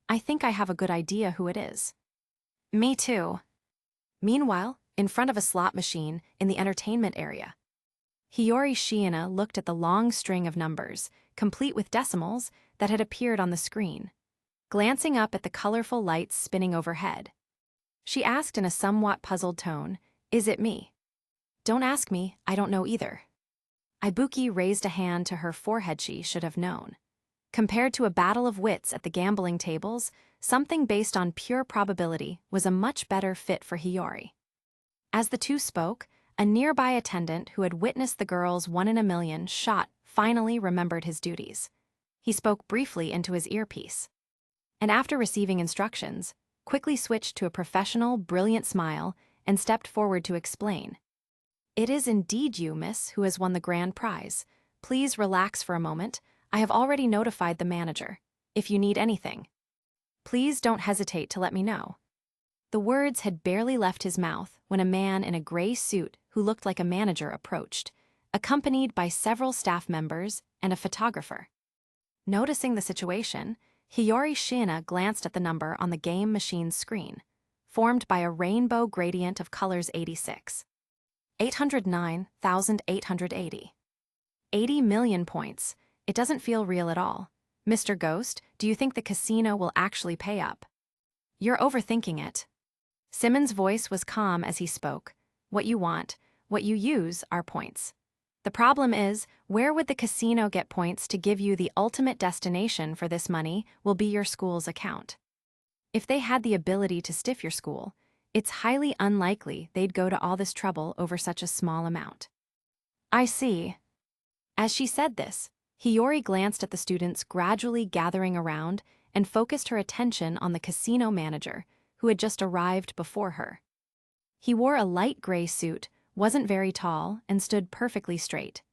I think I have a good idea who it is. Me too. Meanwhile, in front of a slot machine in the entertainment area, Hiyori Shiina looked at the long string of numbers, complete with decimals, that had appeared on the screen. Glancing up at the colorful lights spinning overhead, she asked in a somewhat puzzled tone, "Is it me?" "Don't ask me, I don't know either." Ibuki raised a hand to her forehead. She should have known. Compared to a battle of wits at the gambling tables, something based on pure probability was a much better fit for Hiyori. As the two spoke, a nearby attendant who had witnessed the girl's 1 in a million shot finally remembered his duties. He spoke briefly into his earpiece, and after receiving instructions, quickly switched to a professional, brilliant smile and stepped forward to explain. "It is indeed you, miss, who has won the grand prize. Please relax for a moment. I have already notified the manager. If you need anything, please don't hesitate to let me know." The words had barely left his mouth when a man in a gray suit who looked like a manager approached, accompanied by several staff members and a photographer. Noticing the situation, Hiyori Shiina glanced at the number on the game machine's screen, formed by a rainbow gradient of colors: 86. 809,880. 80 million points. It doesn't feel real at all. Mr. Ghost, do you think the casino will actually pay up? You're overthinking it. Symon's voice was calm as he spoke. What you want, what you use, are points. The problem is, where would the casino get points to give you the ultimate destination for this money will be your school's account. If they had the ability to stiff your school, it's highly unlikely they'd go to all this trouble over such a small amount. I see. As she said this, Hiyori glanced at the students gradually gathering around and focused her attention on the casino manager, who had just arrived before her. He wore a light gray suit, wasn't very tall, and stood perfectly straight.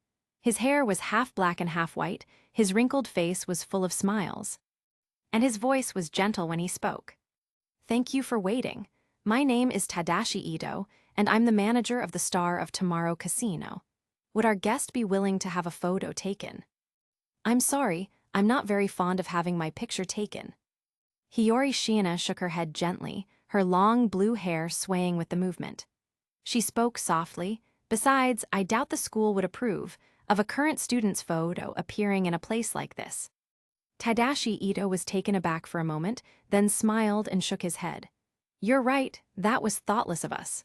His hair was half black and half white, his wrinkled face was full of smiles. And his voice was gentle when he spoke. Thank you for waiting. My name is Tadashi Ito, and I'm the manager of the Star of Tomorrow Casino. Would our guest be willing to have a photo taken? I'm sorry, I'm not very fond of having my picture taken. Hiyori Shiina shook her head gently, her long blue hair swaying with the movement. She spoke softly. Besides, I doubt the school would approve of a current student's photo appearing in a place like this. Tadashi Ito was taken aback for a moment, then smiled and shook his head. You're right, that was thoughtless of us.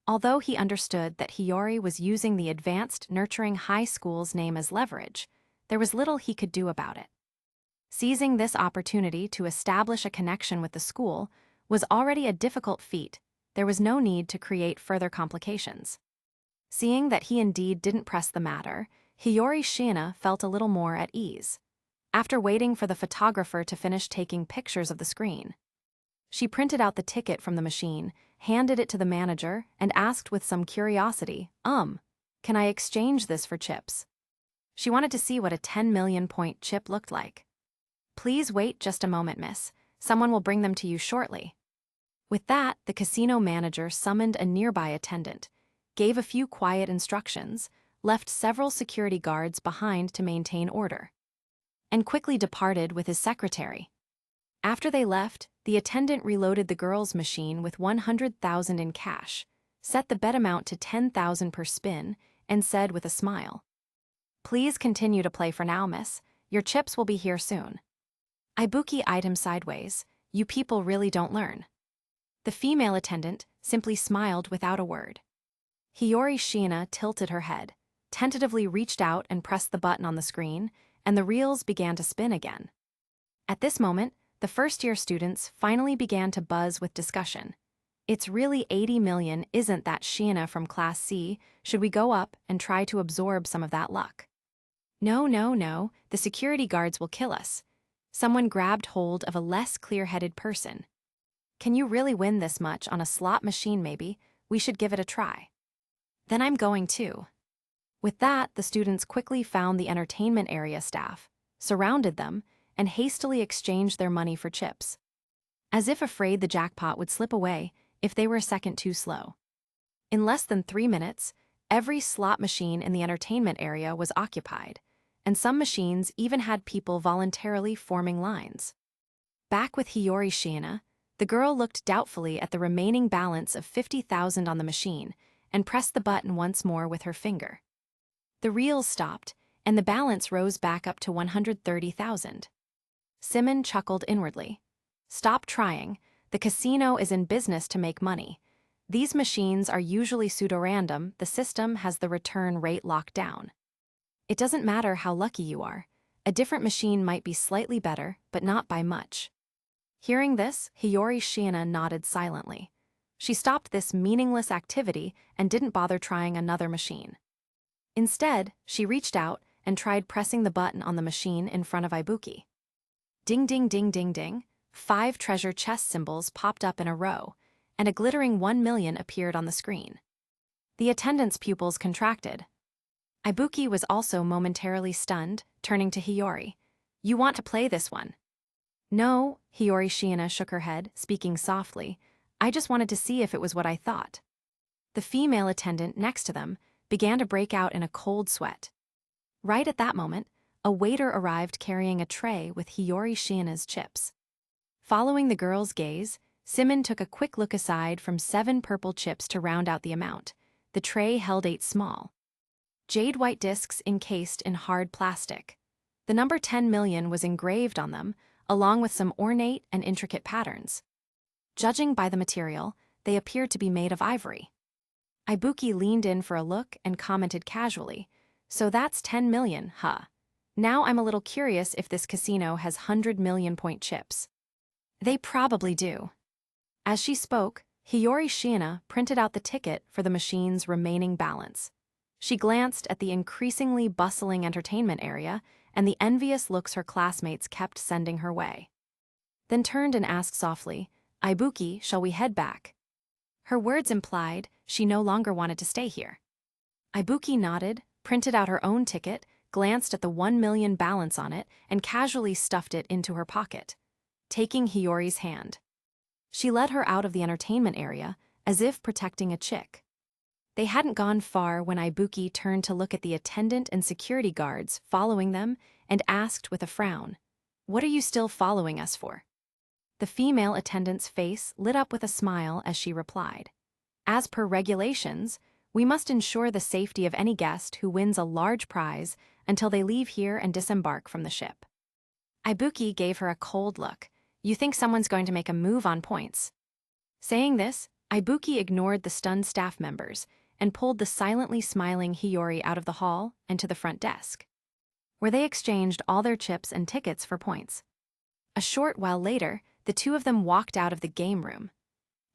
Although he understood that Hiyori was using the advanced, nurturing high school's name as leverage, there was little he could do about it. Seizing this opportunity to establish a connection with the school was already a difficult feat. There was no need to create further complications. Seeing that he indeed didn't press the matter, Hiyori Shiina felt a little more at ease. After waiting for the photographer to finish taking pictures of the screen, she printed out the ticket from the machine, handed it to the manager, and asked with some curiosity, can I exchange this for chips? She wanted to see what a 10 million point chip looked like. Please wait just a moment, miss. Someone will bring them to you shortly. With that, the casino manager summoned a nearby attendant, gave a few quiet instructions, left several security guards behind to maintain order, and quickly departed with his secretary. After they left, the attendant reloaded the girl's machine with 100,000 in cash, set the bet amount to 10,000 per spin, and said with a smile, Please continue to play for now, miss. Your chips will be here soon. Ibuki eyed him sideways. You people really don't learn. The female attendant simply smiled without a word. Hiyori Shiina tilted her head, tentatively reached out and pressed the button on the screen, and the reels began to spin again. At this moment, the first-year students finally began to buzz with discussion. It's really 80 million, isn't that, Shiina from Class C? Should we go up and try to absorb some of that luck? No, the security guards will kill us. Someone grabbed hold of a less clear-headed person. Can you really win this much on a slot machine maybe? We should give it a try. Then I'm going too. With that, the students quickly found the entertainment area staff, surrounded them, and hastily exchanged their money for chips, as if afraid the jackpot would slip away if they were a second too slow. In less than 3 minutes, every slot machine in the entertainment area was occupied, and some machines even had people voluntarily forming lines. Back with Hiyori Shiina, the girl looked doubtfully at the remaining balance of 50,000 on the machine and pressed the button once more with her finger. The reels stopped, and the balance rose back up to 130,000. Symon chuckled inwardly. Stop trying. The casino is in business to make money. These machines are usually pseudo-random. The system has the return rate locked down. It doesn't matter how lucky you are. A different machine might be slightly better, but not by much. Hearing this, Hiyori Shiina nodded silently. She stopped this meaningless activity and didn't bother trying another machine. Instead, she reached out and tried pressing the button on the machine in front of Ibuki. Ding ding ding ding ding, 5 treasure chest symbols popped up in a row, and a glittering 1 million appeared on the screen. The attendant's pupils contracted. Ibuki was also momentarily stunned, turning to Hiyori. You want to play this one? No, Hiyori Shiina shook her head, speaking softly. I just wanted to see if it was what I thought. The female attendant next to them began to break out in a cold sweat. Right at that moment, a waiter arrived carrying a tray with Hiyori Shiina's chips. Following the girl's gaze, Symon took a quick look aside from 7 purple chips to round out the amount. The tray held 8 small, jade-white discs encased in hard plastic. The number 10 million was engraved on them, along with some ornate and intricate patterns. Judging by the material, they appeared to be made of ivory. Ibuki leaned in for a look and commented casually, "So that's 10 million, huh? Now I'm a little curious if this casino has 100 million point chips." "They probably do." As she spoke, Hiyori Shiina printed out the ticket for the machine's remaining balance. She glanced at the increasingly bustling entertainment area and the envious looks her classmates kept sending her way. Then turned and asked softly, "Ibuki, shall we head back?" Her words implied she no longer wanted to stay here. Ibuki nodded, printed out her own ticket, glanced at the 1 million balance on it, and casually stuffed it into her pocket, taking Hiyori's hand. She led her out of the entertainment area, as if protecting a chick. They hadn't gone far when Ibuki turned to look at the attendant and security guards following them and asked with a frown, "What are you still following us for?" The female attendant's face lit up with a smile as she replied, "As per regulations, we must ensure the safety of any guest who wins a large prize until they leave here and disembark from the ship." Ibuki gave her a cold look. "You think someone's going to make a move on points?" Saying this, Ibuki ignored the stunned staff members and pulled the silently smiling Hiyori out of the hall and to the front desk, where they exchanged all their chips and tickets for points. A short while later, the two of them walked out of the game room.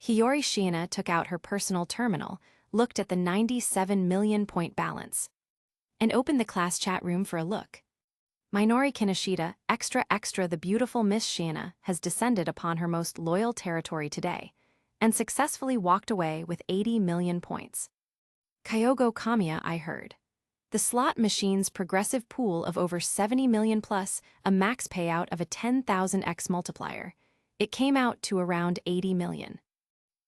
Hiyori Shiina took out her personal terminal, looked at the 97 million point balance, and opened the class chat room for a look. Minori Kinoshita, extra, the beautiful Miss Shiina has descended upon her most loyal territory today, and successfully walked away with 80 million points. Kyogo Kamiya, I heard. The slot machine's progressive pool of over 70 million plus a max payout of a 10,000x multiplier. It came out to around 80 million.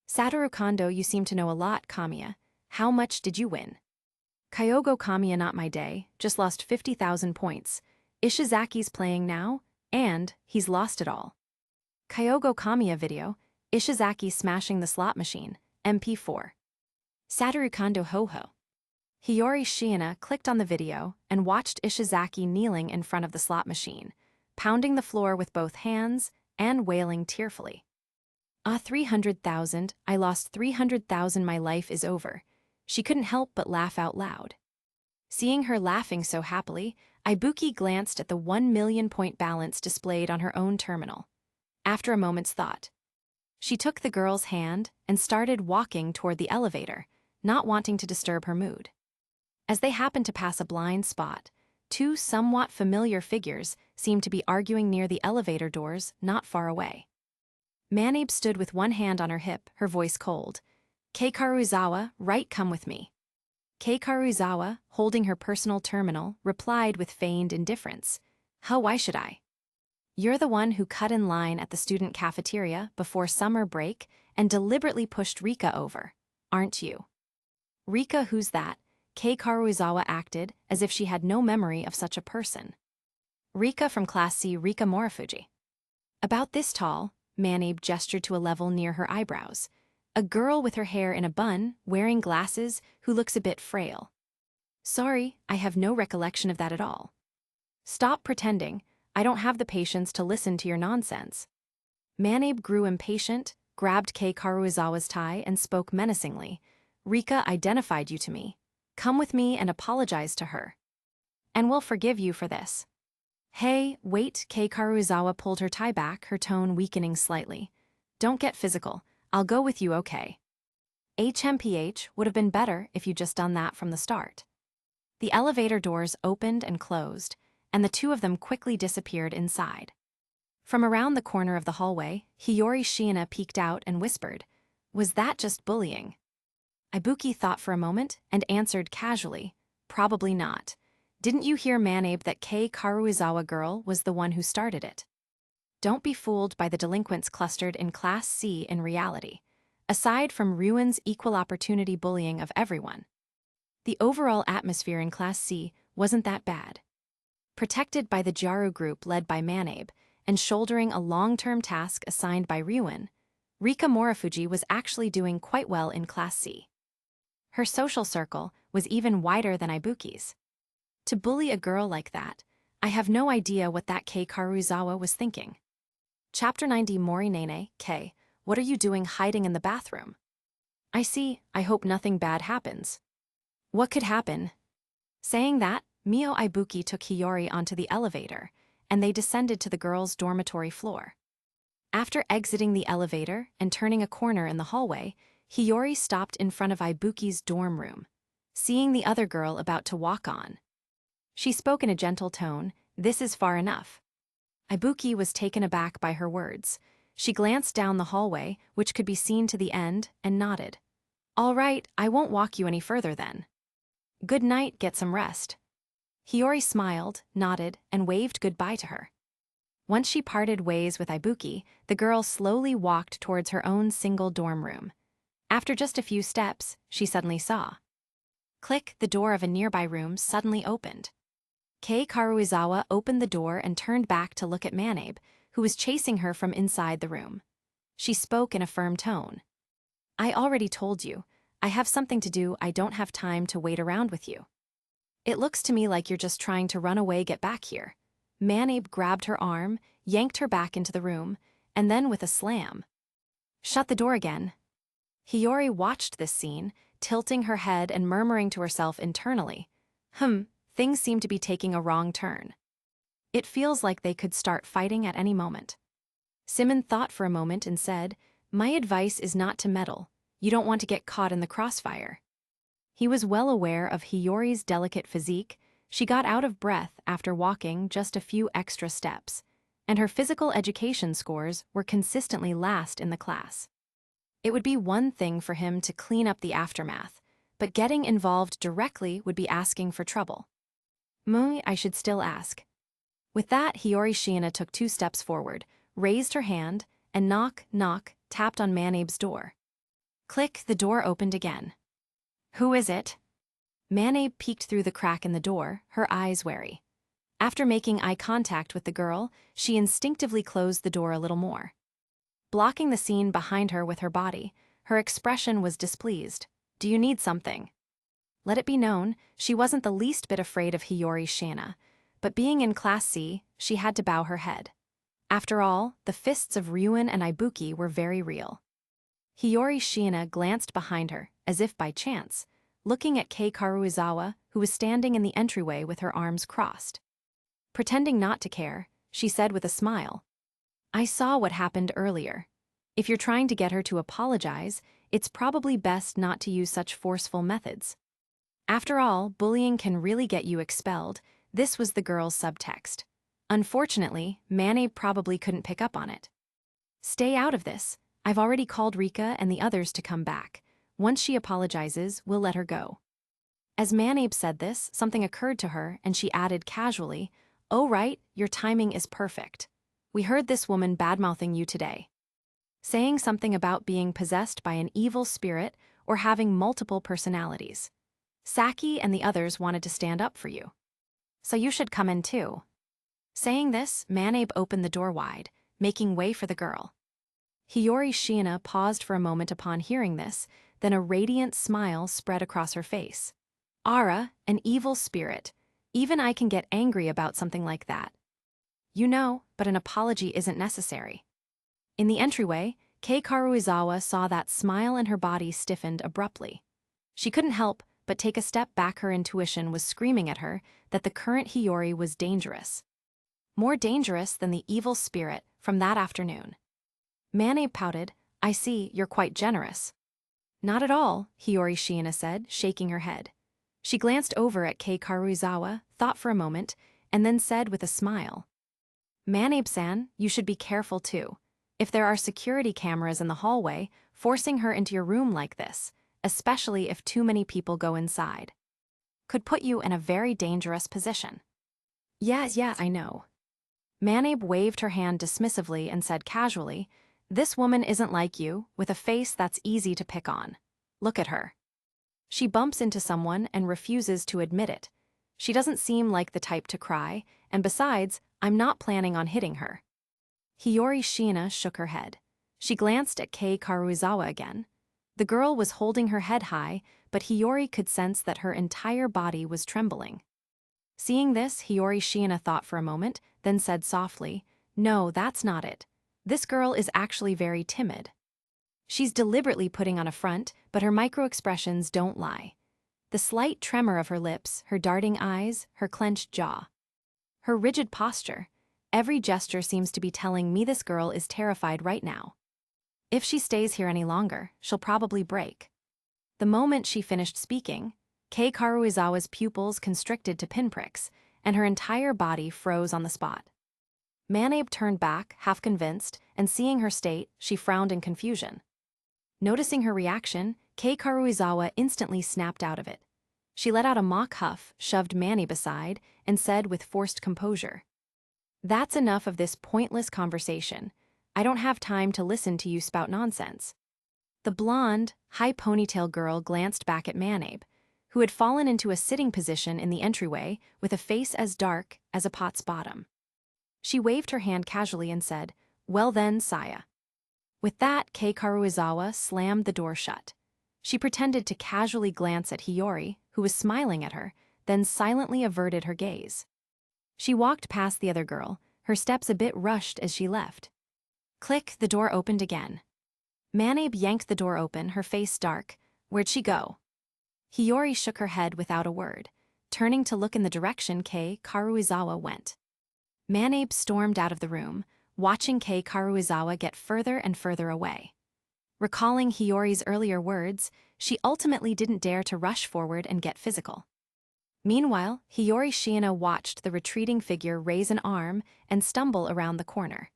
Satoru Kondo, you seem to know a lot, Kamiya. How much did you win? Kyogo Kamiya, not my day, just lost 50,000 points. Ishizaki's playing now, and he's lost it all. Kyogo Kamiya video, Ishizaki smashing the slot machine, MP4. Satoru Kondo, ho ho. Hiyori Shiina clicked on the video and watched Ishizaki kneeling in front of the slot machine, pounding the floor with both hands and wailing tearfully. 300,000, I lost 300,000, my life is over. She couldn't help but laugh out loud. Seeing her laughing so happily, Ibuki glanced at the 1 million point balance displayed on her own terminal. After a moment's thought, she took the girl's hand and started walking toward the elevator, not wanting to disturb her mood. As they happened to pass a blind spot, two somewhat familiar figures seemed to be arguing near the elevator doors not far away. Manabe stood with one hand on her hip, her voice cold. Keikaruzawa, right, come with me. Keikaruzawa, holding her personal terminal, replied with feigned indifference. Huh, why should I? You're the one who cut in line at the student cafeteria before summer break and deliberately pushed Rika over, aren't you? Rika, who's that? Keikaruzawa acted as if she had no memory of such a person. Rika from Class C, Rika Morifuji. About this tall, Manabe gestured to a level near her eyebrows. A girl with her hair in a bun, wearing glasses, who looks a bit frail. Sorry, I have no recollection of that at all. Stop pretending, I don't have the patience to listen to your nonsense. Manabe grew impatient, grabbed Keikaruzawa's tie and spoke menacingly. Rika identified you to me. Come with me and apologize to her. And we'll forgive you for this. Hey, wait, Keikaruzawa pulled her tie back, her tone weakening slightly. Don't get physical, I'll go with you, okay? HMPH would have been better if you just done that from the start. The elevator doors opened and closed, and the two of them quickly disappeared inside. From around the corner of the hallway, Hiyori Shiina peeked out and whispered, Was that just bullying? Ibuki thought for a moment and answered casually, Probably not. Didn't you hear Manabe that Keikaruzawa girl was the one who started it? Don't be fooled by the delinquents clustered in Class C in reality. Aside from Ruin's equal opportunity bullying of everyone, the overall atmosphere in Class C wasn't that bad. Protected by the Jaru group led by Manabe, and shouldering a long-term task assigned by Ruin, Rika Morifuji was actually doing quite well in Class C. Her social circle was even wider than Ibuki's. To bully a girl like that, I have no idea what that Kei Karuizawa was thinking. Chapter 90 Morinene, Kei, what are you doing hiding in the bathroom? I see, I hope nothing bad happens. What could happen? Saying that, Mio Ibuki took Hiyori onto the elevator, and they descended to the girls' dormitory floor. After exiting the elevator and turning a corner in the hallway, Hiyori stopped in front of Ibuki's dorm room, seeing the other girl about to walk on. She spoke in a gentle tone, "This is far enough." Ibuki was taken aback by her words. She glanced down the hallway, which could be seen to the end, and nodded. "All right, I won't walk you any further then. Good night, get some rest." Hiyori smiled, nodded, and waved goodbye to her. Once she parted ways with Ibuki, the girl slowly walked towards her own single dorm room. After just a few steps, she suddenly saw. Click, the door of a nearby room suddenly opened. Kei Karuizawa opened the door and turned back to look at Manabe, who was chasing her from inside the room. She spoke in a firm tone. "I already told you, I have something to do, I don't have time to wait around with you. It looks to me like you're just trying to run away, get back here." Manabe grabbed her arm, yanked her back into the room, and then with a slam, "Shut the door again." Hiyori watched this scene, tilting her head and murmuring to herself internally, things seem to be taking a wrong turn. It feels like they could start fighting at any moment. Symon thought for a moment and said, "My advice is not to meddle. You don't want to get caught in the crossfire." He was well aware of Hiyori's delicate physique. She got out of breath after walking just a few extra steps, and her physical education scores were consistently last in the class. It would be one thing for him to clean up the aftermath, but getting involved directly would be asking for trouble. I should still ask." With that, Hiyori Shiina took 2 steps forward, raised her hand, and knock, tapped on Manabe's door. Click, the door opened again. "Who is it?" Manabe peeked through the crack in the door, her eyes wary. After making eye contact with the girl, she instinctively closed the door a little more. Blocking the scene behind her with her body, her expression was displeased. "Do you need something?" Let it be known, she wasn't the least bit afraid of Hiyori Shiina, but being in Class C, she had to bow her head. After all, the fists of Ryuen and Ibuki were very real. Hiyori Shiina glanced behind her, as if by chance, looking at Kei Karuizawa, who was standing in the entryway with her arms crossed. Pretending not to care, she said with a smile, "I saw what happened earlier. If you're trying to get her to apologize, it's probably best not to use such forceful methods. After all, bullying can really get you expelled." This was the girl's subtext. Unfortunately, Manabe probably couldn't pick up on it. "Stay out of this. I've already called Rika and the others to come back. Once she apologizes, we'll let her go." As Manabe said this, something occurred to her, and she added casually, "Oh right, your timing is perfect. We heard this woman badmouthing you today. Saying something about being possessed by an evil spirit or having multiple personalities. Saki and the others wanted to stand up for you. So you should come in too." Saying this, Manabe opened the door wide, making way for the girl. Hiyori Shiina paused for a moment upon hearing this, then a radiant smile spread across her face. "Ara, an evil spirit. Even I can get angry about something like that. You know, but an apology isn't necessary." In the entryway, Kei Karuizawa saw that smile and her body stiffened abruptly. She couldn't help but take a step back. Her intuition was screaming at her that the current Hiyori was dangerous. More dangerous than the evil spirit from that afternoon. Manabe pouted, "I see, you're quite generous." "Not at all," Hiyori Shiina said, shaking her head. She glanced over at Kei Karuizawa, thought for a moment, and then said with a smile, "Manabe-san, you should be careful too. If there are security cameras in the hallway, forcing her into your room like this, especially if too many people go inside, could put you in a very dangerous position." Yeah, I know." Manabe waved her hand dismissively and said casually, "This woman isn't like you, with a face that's easy to pick on. Look at her. She bumps into someone and refuses to admit it. She doesn't seem like the type to cry, and besides, I'm not planning on hitting her." Hiyori Shiina shook her head. She glanced at Kei Karuizawa again. The girl was holding her head high, but Hiyori could sense that her entire body was trembling. Seeing this, Shiina thought for a moment, then said softly, "No, that's not it. This girl is actually very timid. She's deliberately putting on a front, but her micro-expressions don't lie. The slight tremor of her lips, her darting eyes, her clenched jaw. Her rigid posture. Every gesture seems to be telling me this girl is terrified right now. If she stays here any longer, she'll probably break." The moment she finished speaking, Kei Karuizawa's pupils constricted to pinpricks, and her entire body froze on the spot. Manabe turned back, half convinced, and seeing her state, she frowned in confusion. Noticing her reaction, Kei Karuizawa instantly snapped out of it. She let out a mock huff, shoved Manabe aside, and said with forced composure, "That's enough of this pointless conversation. I don't have time to listen to you spout nonsense." The blonde, high ponytail girl glanced back at Manabe, who had fallen into a sitting position in the entryway with a face as dark as a pot's bottom. She waved her hand casually and said, "Well then, Saya." With that, Kei Karuizawa slammed the door shut. She pretended to casually glance at Hiyori, who was smiling at her, then silently averted her gaze. She walked past the other girl, her steps a bit rushed as she left. Click, the door opened again. Manabe yanked the door open, her face dark. "Where'd she go?" Hiyori shook her head without a word, turning to look in the direction Kei Karuizawa went. Manabe stormed out of the room, watching Kei Karuizawa get further and further away. Recalling Hiyori's earlier words, she ultimately didn't dare to rush forward and get physical. Meanwhile, Shiina watched the retreating figure raise an arm and stumble around the corner.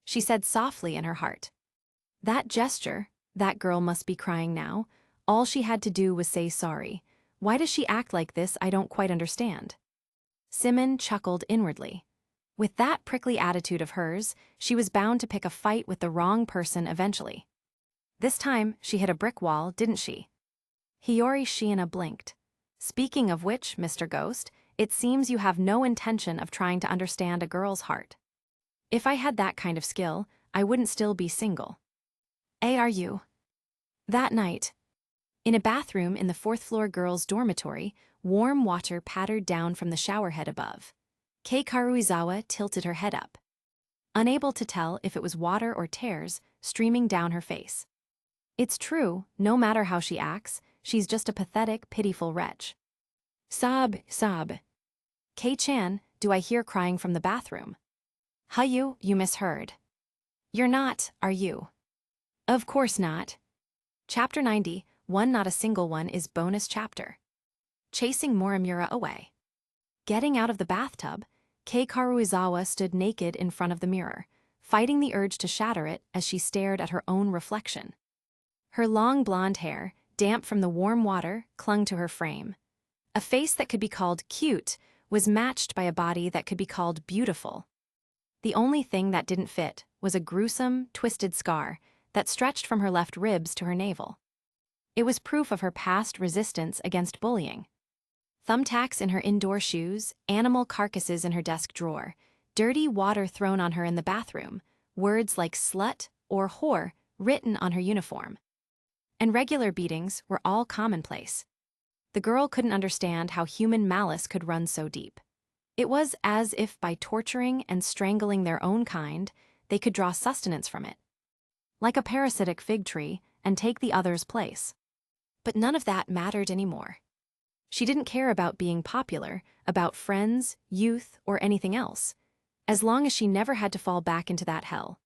She said softly in her heart, "That gesture, that girl must be crying now. All she had to do was say sorry. Why does she act like this? I don't quite understand." Symon chuckled inwardly. With that prickly attitude of hers, she was bound to pick a fight with the wrong person eventually. This time, she hit a brick wall, didn't she? Shiina blinked. "Speaking of which, Mr. Ghost, it seems you have no intention of trying to understand a girl's heart. If I had that kind of skill, I wouldn't still be single." Are you? That night, in a bathroom in the fourth-floor girls' dormitory, warm water pattered down from the shower head above. Kei Karuizawa tilted her head up, unable to tell if it was water or tears streaming down her face. It's true, no matter how she acts, she's just a pathetic, pitiful wretch. Sob. Kei-chan, do I hear crying from the bathroom? You misheard. You're not, are you? Of course not. Chapter 90, One Not a Single One is bonus chapter. Chasing Morimura away. Getting out of the bathtub, Kei Karuizawa stood naked in front of the mirror, fighting the urge to shatter it as she stared at her own reflection. Her long blonde hair, damp from the warm water, clung to her frame. A face that could be called cute was matched by a body that could be called beautiful. The only thing that didn't fit was a gruesome, twisted scar that stretched from her left ribs to her navel. It was proof of her past resistance against bullying. Thumbtacks in her indoor shoes, animal carcasses in her desk drawer, dirty water thrown on her in the bathroom, words like slut or whore written on her uniform. And regular beatings were all commonplace. The girl couldn't understand how human malice could run so deep. It was as if by torturing and strangling their own kind, they could draw sustenance from it. Like a parasitic fig tree, and take the other's place. But none of that mattered anymore. She didn't care about being popular, about friends, youth, or anything else. As long as she never had to fall back into that hell.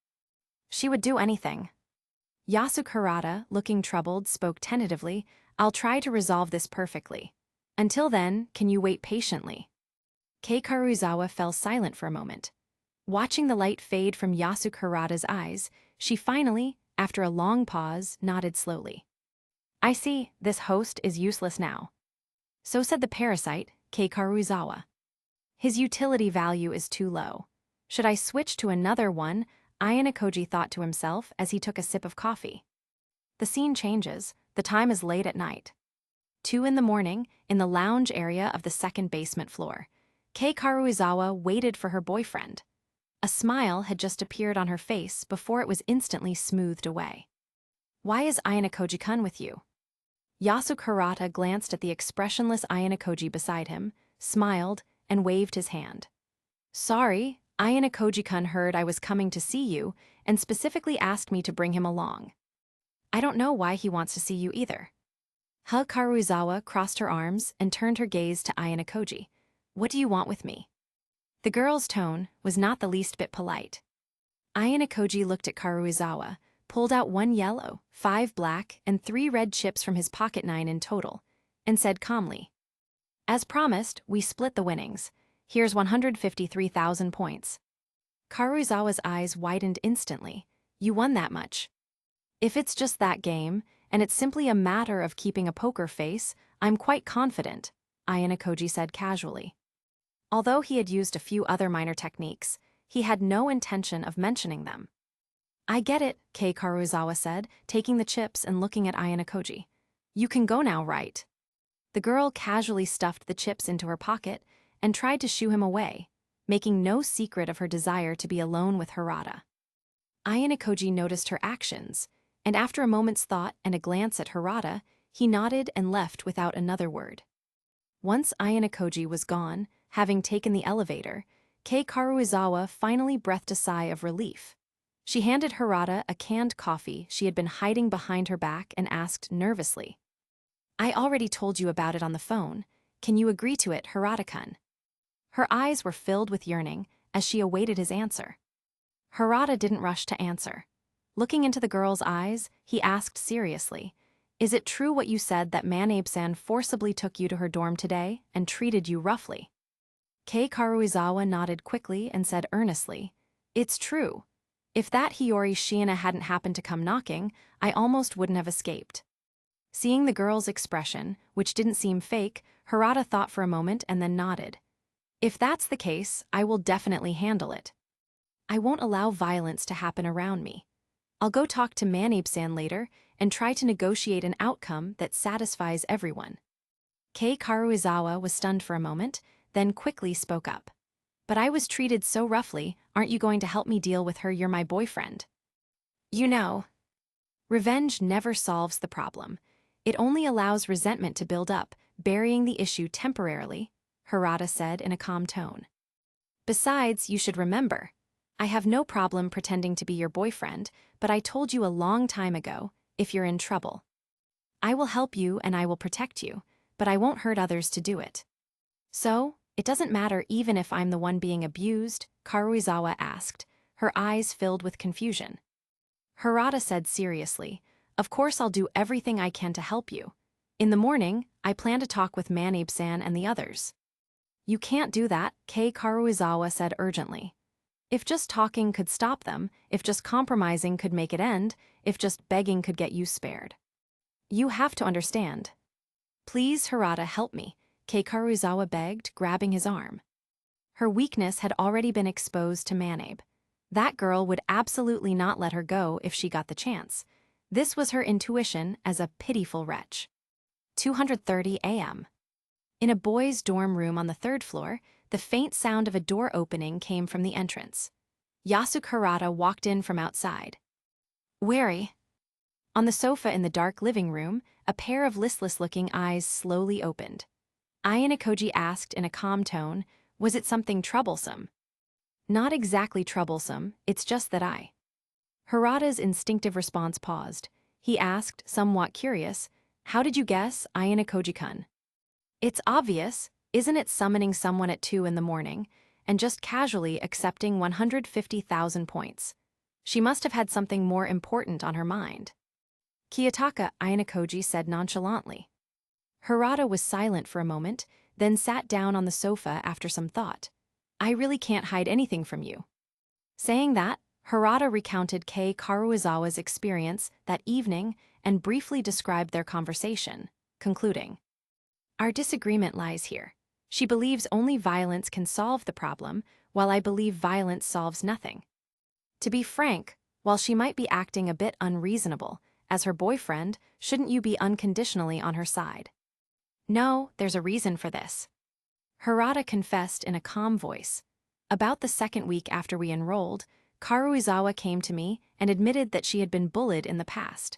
She would do anything. Yasuke Hirata, looking troubled, spoke tentatively, "I'll try to resolve this perfectly. Until then, can you wait patiently?" Kei Karuizawa fell silent for a moment. Watching the light fade from Yasuke Hirata's eyes, she finally, after a long pause, nodded slowly. "I see, this host is useless now." So said the parasite, Kei Karuizawa. "His utility value is too low. Should I switch to another one?" Ayanokoji thought to himself as he took a sip of coffee. The scene changes. The time is late at night. 2 a.m, in the lounge area of the second basement floor. Kei Karuizawa waited for her boyfriend. A smile had just appeared on her face before it was instantly smoothed away. "Why is Ayanokoji-kun with you?" Yasuke Hirata glanced at the expressionless Ayanokoji beside him, smiled, and waved his hand. Sorry, Ayane Koji-kun heard I was coming to see you and specifically asked me to bring him along. I don't know why he wants to see you either. Karuizawa crossed her arms and turned her gaze to Ayane Koji. What do you want with me? The girl's tone was not the least bit polite. Ayane Koji looked at Karuizawa, pulled out 1 yellow, 5 black, and 3 red chips from his pocket, 9 in total, and said calmly, As promised, we split the winnings. Here's 153,000 points. Karuizawa's eyes widened instantly. You won that much. If it's just that game, and it's simply a matter of keeping a poker face, I'm quite confident, Ayane Koji said casually. Although he had used a few other minor techniques, he had no intention of mentioning them. I get it, Karuizawa said, taking the chips and looking at Ayane Koji. You can go now, right? The girl casually stuffed the chips into her pocket and tried to shoo him away, making no secret of her desire to be alone with Hirata. Ayane Koji noticed her actions, and after a moment's thought and a glance at Hirata, he nodded and left without another word. Once Ayane Koji was gone, having taken the elevator, Karuizawa finally breathed a sigh of relief. She handed Hirata a canned coffee she had been hiding behind her back and asked nervously, I already told you about it on the phone. Can you agree to it, Hirata-kun? Her eyes were filled with yearning as she awaited his answer. Hirata didn't rush to answer. Looking into the girl's eyes, he asked seriously, Is it true what you said that Manabe-san forcibly took you to her dorm today and treated you roughly? Karuizawa nodded quickly and said earnestly, It's true. If that Hiyori Shiina hadn't happened to come knocking, I almost wouldn't have escaped. Seeing the girl's expression, which didn't seem fake, Hirata thought for a moment and then nodded. If that's the case, I will definitely handle it. I won't allow violence to happen around me. I'll go talk to Manabe-san later and try to negotiate an outcome that satisfies everyone. Karuizawa was stunned for a moment, then quickly spoke up. But I was treated so roughly, aren't you going to help me deal with her? You're my boyfriend. You know, revenge never solves the problem. It only allows resentment to build up, burying the issue temporarily, Hirata said in a calm tone. Besides, you should remember, I have no problem pretending to be your boyfriend, but I told you a long time ago, if you're in trouble, I will help you and I will protect you, but I won't hurt others to do it. So, it doesn't matter even if I'm the one being abused, Karuizawa asked, her eyes filled with confusion. Hirata said seriously, Of course I'll do everything I can to help you. In the morning, I plan to talk with Manabe-san and the others. You can't do that, Karuizawa said urgently. If just talking could stop them, if just compromising could make it end, if just begging could get you spared. You have to understand. Please, Hirata, help me, Karuizawa begged, grabbing his arm. Her weakness had already been exposed to Manabe. That girl would absolutely not let her go if she got the chance. This was her intuition as a pitiful wretch. 2:30 a.m. In a boys' dorm room on the 3rd floor, the faint sound of a door opening came from the entrance. Yasuke Hirata walked in from outside. Wary. On the sofa in the dark living room, a pair of listless-looking eyes slowly opened. Ayane Koji asked in a calm tone, Was it something troublesome? Not exactly troublesome, it's just that I. Hirata's instinctive response paused. He asked, somewhat curious, How did you guess, Ayane Koji-kun? It's obvious, isn't it, summoning someone at 2 in the morning, and just casually accepting 150,000 points? She must have had something more important on her mind. Kiyotaka, Ayane Koji said nonchalantly. Hirata was silent for a moment, then sat down on the sofa after some thought. I really can't hide anything from you. Saying that, Hirata recounted Karuizawa's experience that evening and briefly described their conversation, concluding, Our disagreement lies here. She believes only violence can solve the problem, while I believe violence solves nothing. To be frank, while she might be acting a bit unreasonable, as her boyfriend, shouldn't you be unconditionally on her side? No, there's a reason for this. Hirata confessed in a calm voice. About the 2nd week after we enrolled, Karuizawa came to me and admitted that she had been bullied in the past.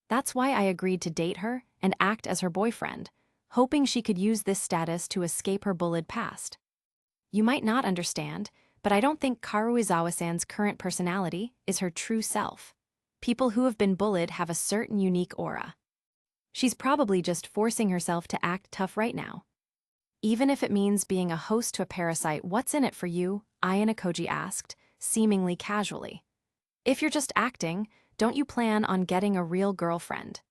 That's why I agreed to date her and act as her boyfriend, hoping she could use this status to escape her bullied past. You might not understand, but I don't think Karuizawa-san's current personality is her true self. People who have been bullied have a certain unique aura. She's probably just forcing herself to act tough right now. Even if it means being a host to a parasite, what's in it for you? Ayana Koji asked, seemingly casually. If you're just acting, don't you plan on getting a real girlfriend?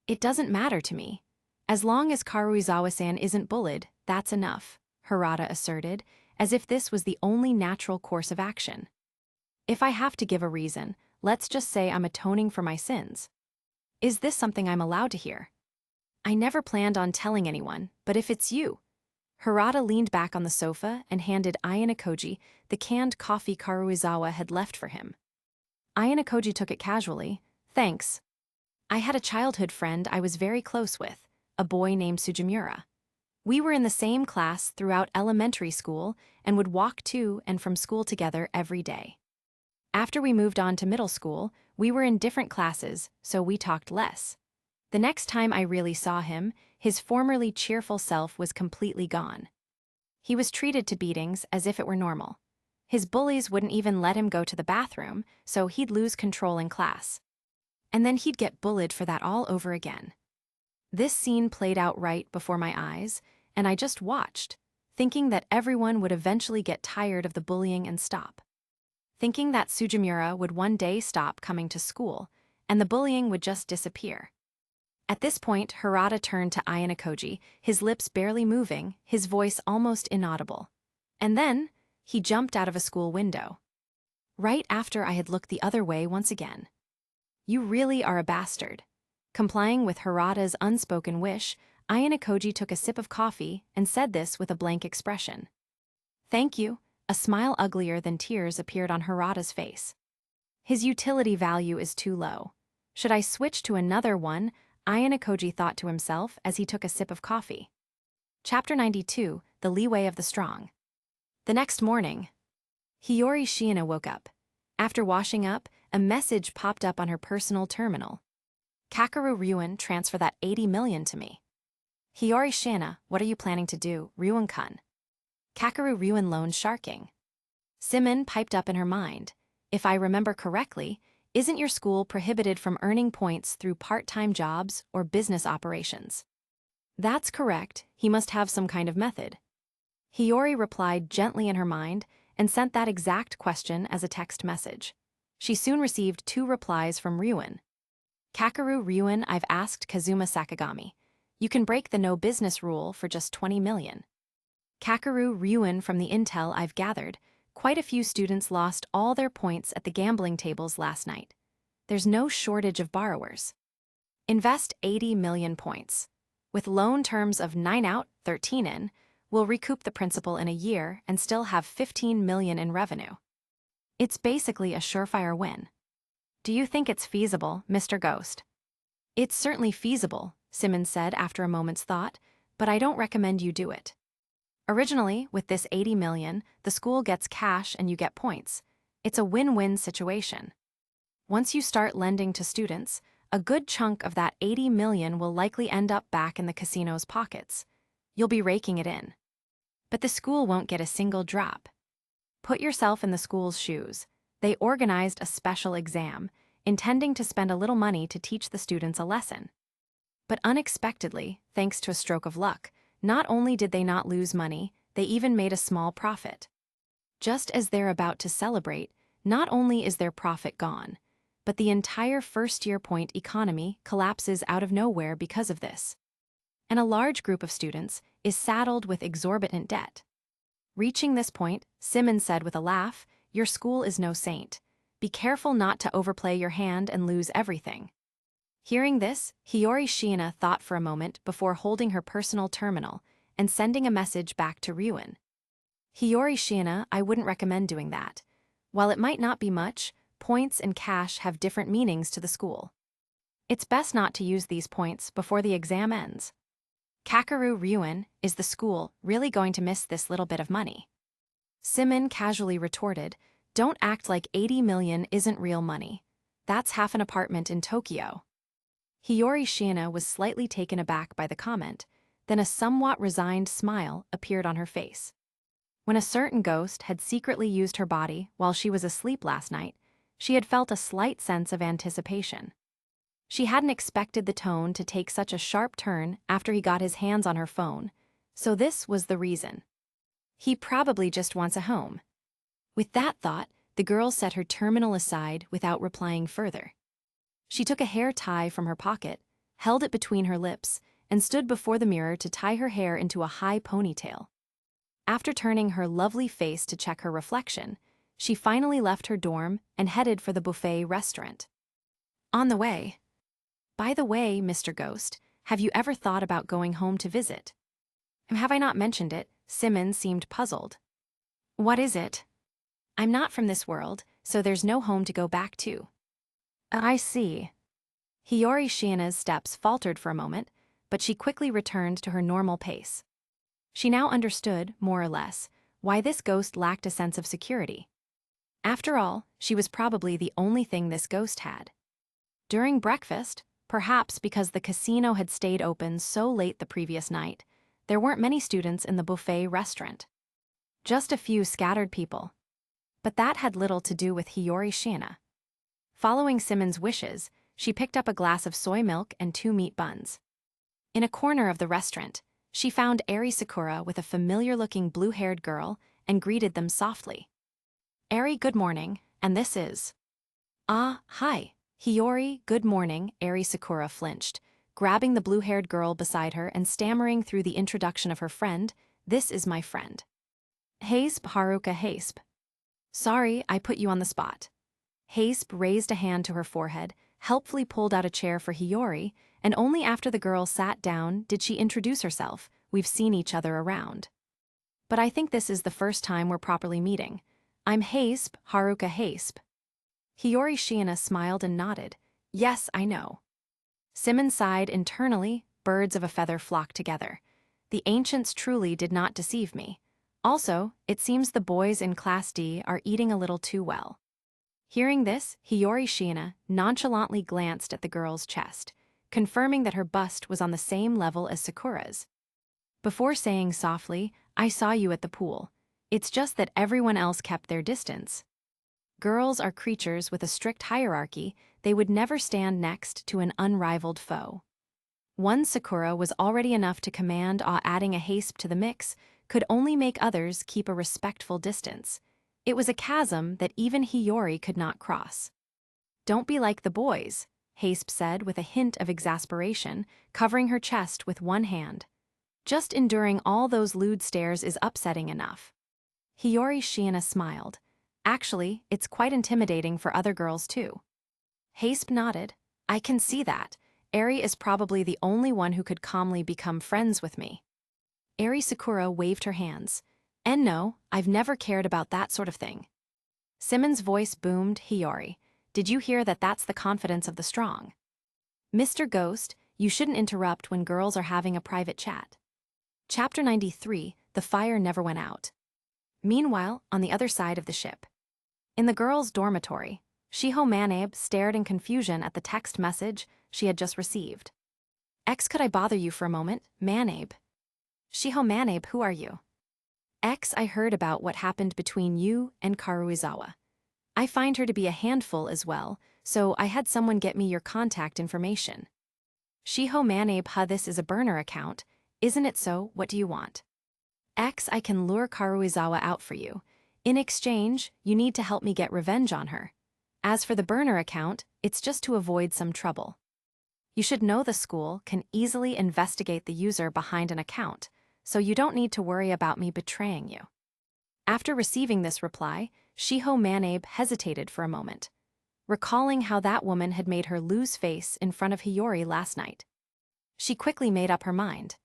It doesn't matter to me. As long as Karuizawa-san isn't bullied, that's enough, Harada asserted, as if this was the only natural course of action. If I have to give a reason, let's just say I'm atoning for my sins. Is this something I'm allowed to hear? I never planned on telling anyone, but if it's you. Harada leaned back on the sofa and handed Ayana Koji the canned coffee Karuizawa had left for him. Ayana Koji took it casually. Thanks. I had a childhood friend I was very close with, a boy named Sujimura. We were in the same class throughout elementary school and would walk to and from school together every day. After we moved on to middle school, we were in different classes, so we talked less. The next time I really saw him, his formerly cheerful self was completely gone. He was treated to beatings as if it were normal. His bullies wouldn't even let him go to the bathroom, so he'd lose control in class. And then he'd get bullied for that all over again. This scene played out right before my eyes, and I just watched, thinking that everyone would eventually get tired of the bullying and stop. Thinking that Sujimura would one day stop coming to school, and the bullying would just disappear. At this point, Harada turned to Ayana Koji, his lips barely moving, his voice almost inaudible. And then, he jumped out of a school window. Right after I had looked the other way once again. You really are a bastard. Complying with Harada's unspoken wish, Ayana Koji took a sip of coffee and said this with a blank expression. Thank you. A smile uglier than tears appeared on Harada's face. His utility value is too low. Should I switch to another one? Ayana Koji thought to himself as he took a sip of coffee. Chapter 92, The Leeway of the Strong. The next morning, Hiyori Shiina woke up. After washing up, a message popped up on her personal terminal. Kakeru Ryuan, transfer that 80 million to me. Hiyori Shiina, what are you planning to do, Ryuan-kun? Kakeru Ryuan loan sharking. Symon piped up in her mind. If I remember correctly, isn't your school prohibited from earning points through part-time jobs or business operations? That's correct, he must have some kind of method. Hiyori replied gently in her mind and sent that exact question as a text message. She soon received 2 replies from Ryuan. Kakeru Ryuan, I've asked Kazuma Sakagami. You can break the no business rule for just 20 million. Kakeru Ryuan, from the intel I've gathered, quite a few students lost all their points at the gambling tables last night. There's no shortage of borrowers. Invest 80 million points. With loan terms of 9 out, 13 in, we'll recoup the principal in a year and still have 15 million in revenue. It's basically a surefire win. Do you think it's feasible, Mr. Ghost? It's certainly feasible, Symon said after a moment's thought, but I don't recommend you do it. Originally, with this 80 million, the school gets cash and you get points. It's a win-win situation. Once you start lending to students, a good chunk of that 80 million will likely end up back in the casino's pockets. You'll be raking it in. But the school won't get a single drop. Put yourself in the school's shoes. They organized a special exam, intending to spend a little money to teach the students a lesson. But unexpectedly, thanks to a stroke of luck, not only did they not lose money, they even made a small profit. Just as they're about to celebrate, not only is their profit gone, but the entire first-year point economy collapses out of nowhere because of this. And a large group of students is saddled with exorbitant debt. Reaching this point, Symon said with a laugh, your school is no saint. Be careful not to overplay your hand and lose everything. Hearing this, Hiyori Shiina thought for a moment before holding her personal terminal and sending a message back to Ryuan. Hiyori Shiina, I wouldn't recommend doing that. While it might not be much, points and cash have different meanings to the school. It's best not to use these points before the exam ends. Kakeru Ryuan, is the school really going to miss this little bit of money? Symon casually retorted, don't act like 80 million isn't real money. That's half an apartment in Tokyo. Hiyori Shiina was slightly taken aback by the comment, then a somewhat resigned smile appeared on her face. When a certain ghost had secretly used her body while she was asleep last night, she had felt a slight sense of anticipation. She hadn't expected the tone to take such a sharp turn after he got his hands on her phone, so this was the reason. He probably just wants a home. With that thought, the girl set her terminal aside without replying further. She took a hair tie from her pocket, held it between her lips, and stood before the mirror to tie her hair into a high ponytail. After turning her lovely face to check her reflection, she finally left her dorm and headed for the buffet restaurant. On the way, "By the way, Mr. Ghost, have you ever thought about going home to visit?" "Have I not mentioned it?" Symon seemed puzzled. "What is it?" "I'm not from this world, so there's no home to go back to." "I see." Hiyori Shiina's steps faltered for a moment, but she quickly returned to her normal pace. She now understood, more or less, why this ghost lacked a sense of security. After all, she was probably the only thing this ghost had. During breakfast, perhaps because the casino had stayed open so late the previous night, there weren't many students in the buffet restaurant. Just a few scattered people. But that had little to do with Hiyori Shiina. Following Symon's wishes, she picked up a glass of soy milk and 2 meat buns. In a corner of the restaurant, she found Eri Sakura with a familiar-looking blue-haired girl and greeted them softly. "Eri, good morning, and this is..." "Ah, hi." Hiyori, good morning, Eri Sakura flinched, grabbing the blue-haired girl beside her and stammering through the introduction of her friend, "This is my friend. Hasp Haruka Hasp." "Sorry, I put you on the spot." Hasp raised a hand to her forehead, helpfully pulled out a chair for Hiyori, and only after the girl sat down did she introduce herself. "We've seen each other around. But I think this is the first time we're properly meeting. I'm Hasp Haruka Hasp." Hiyori Shiina smiled and nodded. "Yes, I know." Symon sighed internally. Birds of a feather flock together. The ancients truly did not deceive me. Also, it seems the boys in Class D are eating a little too well. Hearing this, Hiyori Shiina nonchalantly glanced at the girl's chest, confirming that her bust was on the same level as Sakura's. Before saying softly, "I saw you at the pool. It's just that everyone else kept their distance." Girls are creatures with a strict hierarchy. They would never stand next to an unrivaled foe. One Sakura was already enough to command, adding a Hasp to the mix could only make others keep a respectful distance. It was a chasm that even Hiyori could not cross. "Don't be like the boys," Hasp said with a hint of exasperation, covering her chest with one hand. "Just enduring all those lewd stares is upsetting enough." Hiyori Shiina smiled. "Actually, it's quite intimidating for other girls too." Hasp nodded. "I can see that. Eri is probably the only one who could calmly become friends with me." Eri Sakura waved her hands. "And no, I've never cared about that sort of thing." Symon's voice boomed. "Hiyori, did you hear that? That's the confidence of the strong." "Mr. Ghost, you shouldn't interrupt when girls are having a private chat." Chapter 93, The Fire Never Went Out. Meanwhile, on the other side of the ship. In the girls' dormitory, Shiho Manabe stared in confusion at the text message she had just received. "X, could I bother you for a moment, Manabe?" "Shiho Manabe, who are you?" "X, I heard about what happened between you and Karuizawa. I find her to be a handful as well, so I had someone get me your contact information." Shiho Manabe, this is a burner account, isn't it so? What do you want?" "X, I can lure Karuizawa out for you. In exchange, you need to help me get revenge on her. As for the burner account, it's just to avoid some trouble. You should know the school can easily investigate the user behind an account, so you don't need to worry about me betraying you." After receiving this reply, Shiho Manabe hesitated for a moment, recalling how that woman had made her lose face in front of Hiyori last night. She quickly made up her mind.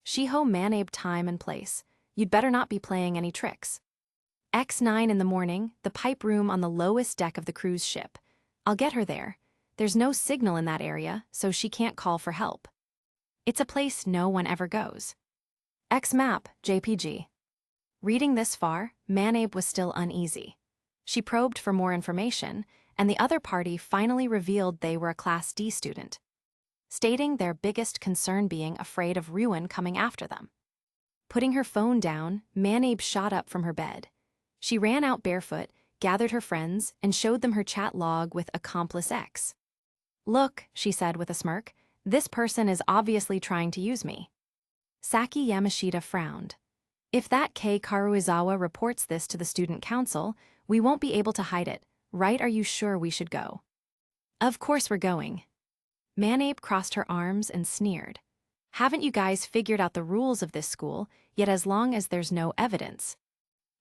"Shiho Manabe, time and place. You'd better not be playing any tricks. X9 in the morning, the pipe room on the lowest deck of the cruise ship. I'll get her there. There's no signal in that area, so she can't call for help. It's a place no one ever goes. X map, JPG." Reading this far, Manabe was still uneasy. She probed for more information, and the other party finally revealed they were a Class D student, stating their biggest concern being afraid of ruin coming after them. Putting her phone down, Manabe shot up from her bed. She ran out barefoot, gathered her friends, and showed them her chat log with Accomplice X. "Look," she said with a smirk, "this person is obviously trying to use me." Saki Yamashita frowned. "If that Kei Karuizawa reports this to the student council, we won't be able to hide it, right? Are you sure we should go?" "Of course we're going." Manabe crossed her arms and sneered. "Haven't you guys figured out the rules of this school, yet as long as there's no evidence?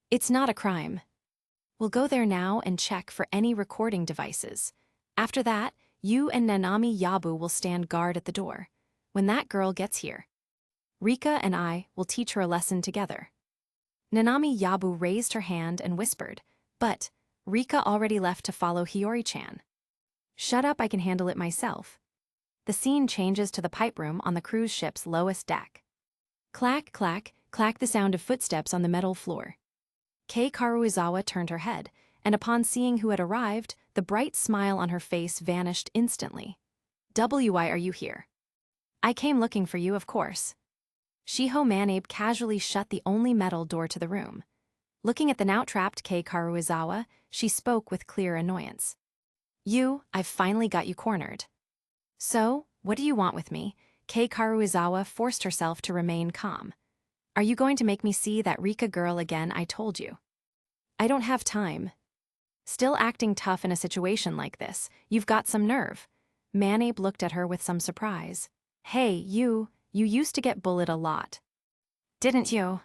It's not a crime. We'll go there now and check for any recording devices. After that, you and Nanami Yabu will stand guard at the door. When that girl gets here, Rika and I will teach her a lesson together." Nanami Yabu raised her hand and whispered, "But Rika already left to follow Hiyori-chan." "Shut up, I can handle it myself." The scene changes to the pipe room on the cruise ship's lowest deck. Clack, clack, clack, the sound of footsteps on the metal floor. Kei Karuizawa turned her head, and upon seeing who had arrived, the bright smile on her face vanished instantly. "Why are you here?" "I came looking for you, of course." Shiho Manabe casually shut the only metal door to the room. Looking at the now-trapped Kei Karuizawa, she spoke with clear annoyance. I've finally got you cornered." "So, what do you want with me?" Kei Karuizawa forced herself to remain calm. "Are you going to make me see that Rika girl again I told you?" "I don't have time." "Still acting tough in a situation like this, you've got some nerve." Manabe looked at her with some surprise. "Hey, you used to get bullied a lot. Didn't you?"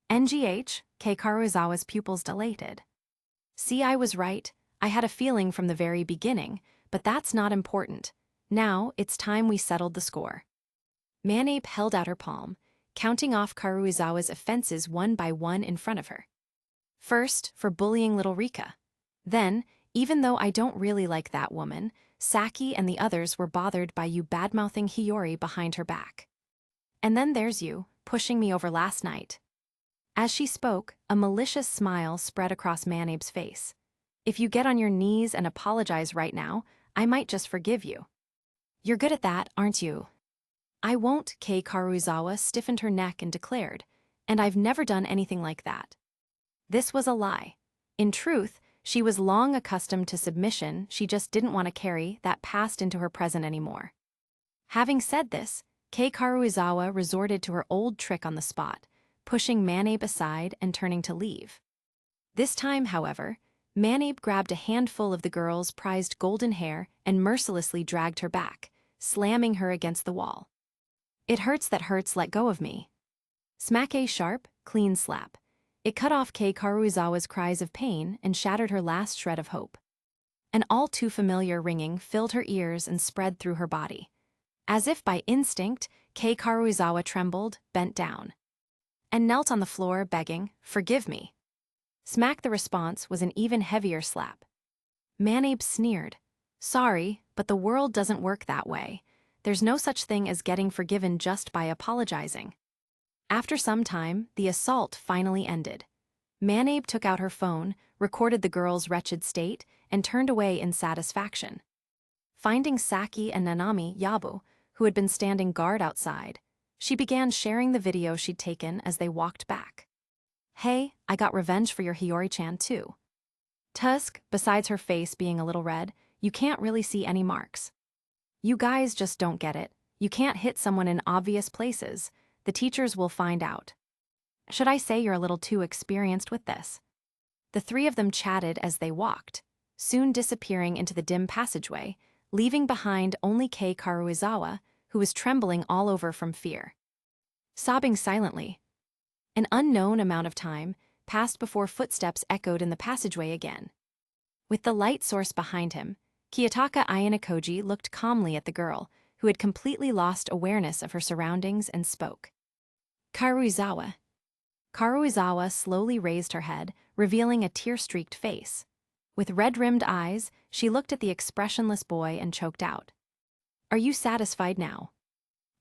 "NGH, Kei Karuizawa's pupils dilated. "See, I was right. I had a feeling from the very beginning, but that's not important. Now, it's time we settled the score." Manabe held out her palm, counting off Karuizawa's offenses one by one in front of her. "First, for bullying little Rika. Then, even though I don't really like that woman, Saki and the others were bothered by you badmouthing Hiyori behind her back. And then there's you, pushing me over last night." As she spoke, a malicious smile spread across Manabe's face. "If you get on your knees and apologize right now, I might just forgive you." "You're good at that, aren't you?" "I won't," Kei Karuizawa stiffened her neck and declared, "and I've never done anything like that." This was a lie. In truth, she was long accustomed to submission, she just didn't want to carry that past into her present anymore. Having said this, Kei Karuizawa resorted to her old trick on the spot, pushing Manabe aside and turning to leave. This time, however, Manabe grabbed a handful of the girl's prized golden hair and mercilessly dragged her back, slamming her against the wall. "It hurts, that hurts, let go of me." Smack, a sharp, clean slap. It cut off Kei Karuizawa's cries of pain and shattered her last shred of hope. An all-too-familiar ringing filled her ears and spread through her body. As if by instinct, Kei Karuizawa trembled, bent down, and knelt on the floor begging, "Forgive me." Smack, the response was an even heavier slap. Manabe sneered. "Sorry, but the world doesn't work that way. There's no such thing as getting forgiven just by apologizing." After some time, the assault finally ended. Manabe took out her phone, recorded the girl's wretched state, and turned away in satisfaction. Finding Saki and Nanami Yabu, who had been standing guard outside, she began sharing the video she'd taken as they walked back. "Hey, I got revenge for your Hiyori-chan too." Tusk, besides her face being a little red, you can't really see any marks. "You guys just don't get it. You can't hit someone in obvious places. The teachers will find out. Should I say you're a little too experienced with this?" The three of them chatted as they walked, soon disappearing into the dim passageway, leaving behind only Kei Karuizawa, who was trembling all over from fear. Sobbing silently. An unknown amount of time passed before footsteps echoed in the passageway again. With the light source behind him, Kiyotaka Ayanokoji looked calmly at the girl, who had completely lost awareness of her surroundings, and spoke. "Karuizawa." Karuizawa slowly raised her head, revealing a tear-streaked face. With red-rimmed eyes, she looked at the expressionless boy and choked out. "Are you satisfied now?"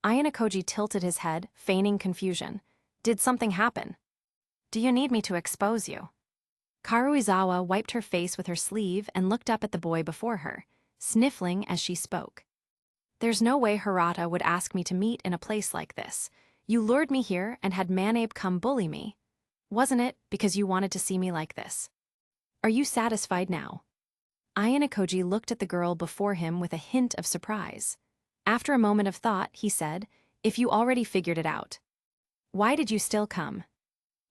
Ayanokoji tilted his head, feigning confusion. "Did something happen? Do you need me to expose you?" Karuizawa wiped her face with her sleeve and looked up at the boy before her, sniffling as she spoke. "There's no way Hirata would ask me to meet in a place like this. You lured me here and had Manabe come bully me. Wasn't it because you wanted to see me like this? Are you satisfied now? Ayanokoji looked at the girl before him with a hint of surprise. After a moment of thought, he said, "If you already figured it out, why did you still come?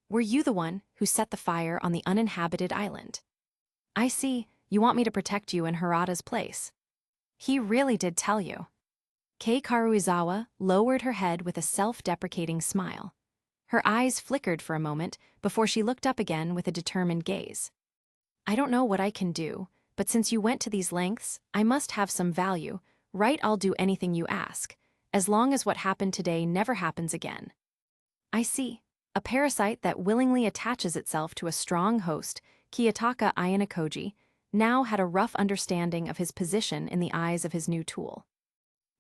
Were you the one who set the fire on the uninhabited island? I see, you want me to protect you in Harada's place. He really did tell you." Kei Karuizawa lowered her head with a self-deprecating smile. Her eyes flickered for a moment before she looked up again with a determined gaze. "I don't know what I can do, but since you went to these lengths, I must have some value, right? I'll do anything you ask, as long as what happened today never happens again." I see. A parasite that willingly attaches itself to a strong host, Kiyotaka Ayanokoji, now had a rough understanding of his position in the eyes of his new tool.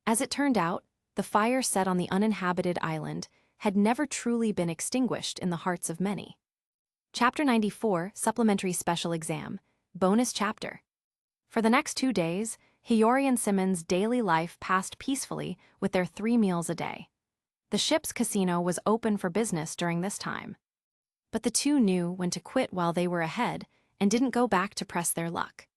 As it turned out, the fire set on the uninhabited island had never truly been extinguished in the hearts of many. Chapter 94, Supplementary Special Exam, Bonus Chapter. For the next 2 days, Hiyori and Symon's daily life passed peacefully with their 3 meals a day. The ship's casino was open for business during this time. But the two knew when to quit while they were ahead and didn't go back to press their luck.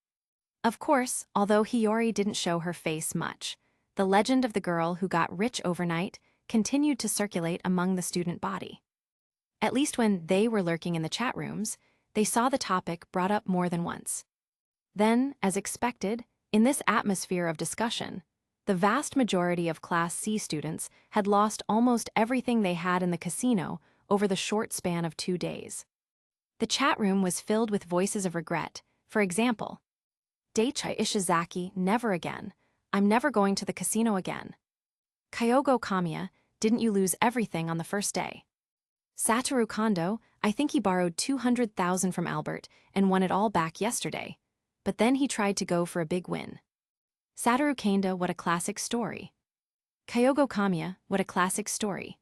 Of course, although Hiyori didn't show her face much, the legend of the girl who got rich overnight continued to circulate among the student body. At least when they were lurking in the chat rooms, they saw the topic brought up more than once. Then, as expected, in this atmosphere of discussion, the vast majority of Class C students had lost almost everything they had in the casino over the short span of 2 days. The chat room was filled with voices of regret. For example, "Daichi Ishizaki, never again. I'm never going to the casino again." "Kyogo Kamiya, didn't you lose everything on the first day?" "Satoru Kondo, I think he borrowed 200,000 from Albert and won it all back yesterday. But then he tried to go for a big win." "Satoru Kanda, what a classic story." "Kyogo Kamiya, what a classic story."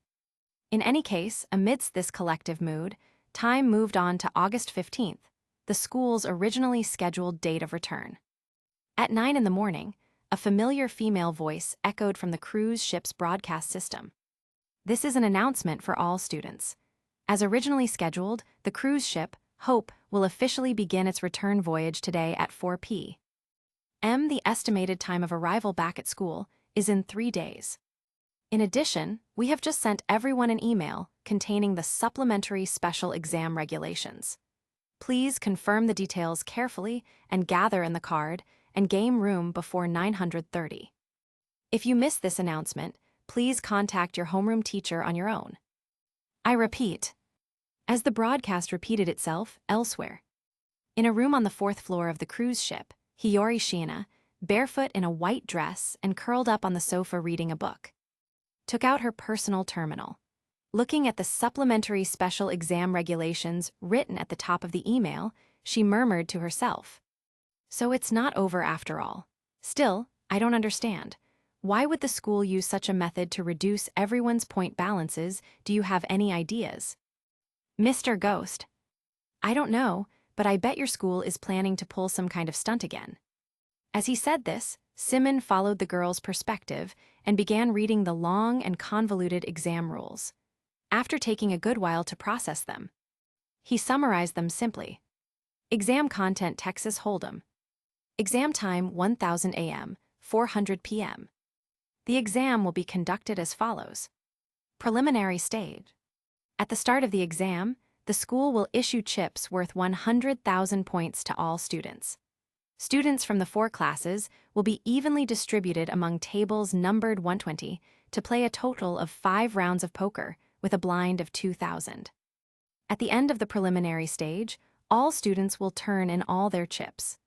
In any case, amidst this collective mood, time moved on to August 15th, the school's originally scheduled date of return. At 9 in the morning, a familiar female voice echoed from the cruise ship's broadcast system. "This is an announcement for all students. As originally scheduled, the cruise ship, Hope, will officially begin its return voyage today at 4 p.m. The estimated time of arrival back at school is in 3 days. In addition, we have just sent everyone an email containing the supplementary special exam regulations. Please confirm the details carefully and gather in the card and game room before 9:30. If you miss this announcement, please contact your homeroom teacher on your own." I repeat, as the broadcast repeated itself elsewhere. In a room on the 4th floor of the cruise ship, Hiyori Shiina, barefoot in a white dress and curled up on the sofa reading a book, took out her personal terminal. Looking at the supplementary special exam regulations written at the top of the email, she murmured to herself, "So it's not over after all. Still, I don't understand. Why would the school use such a method to reduce everyone's point balances? Do you have any ideas?" "Mr. Ghost, I don't know, but I bet your school is planning to pull some kind of stunt again." As he said this, Symon followed the girl's perspective and began reading the long and convoluted exam rules. After taking a good while to process them, he summarized them simply. Exam content: Texas Hold'em. Exam time: 1000 a.m., 400 p.m. The exam will be conducted as follows. Preliminary stage. At the start of the exam, the school will issue chips worth 100,000 points to all students. Students from the 4 classes will be evenly distributed among tables numbered 120 to play a total of 5 rounds of poker with a blind of 2,000. At the end of the preliminary stage, all students will turn in all their chips.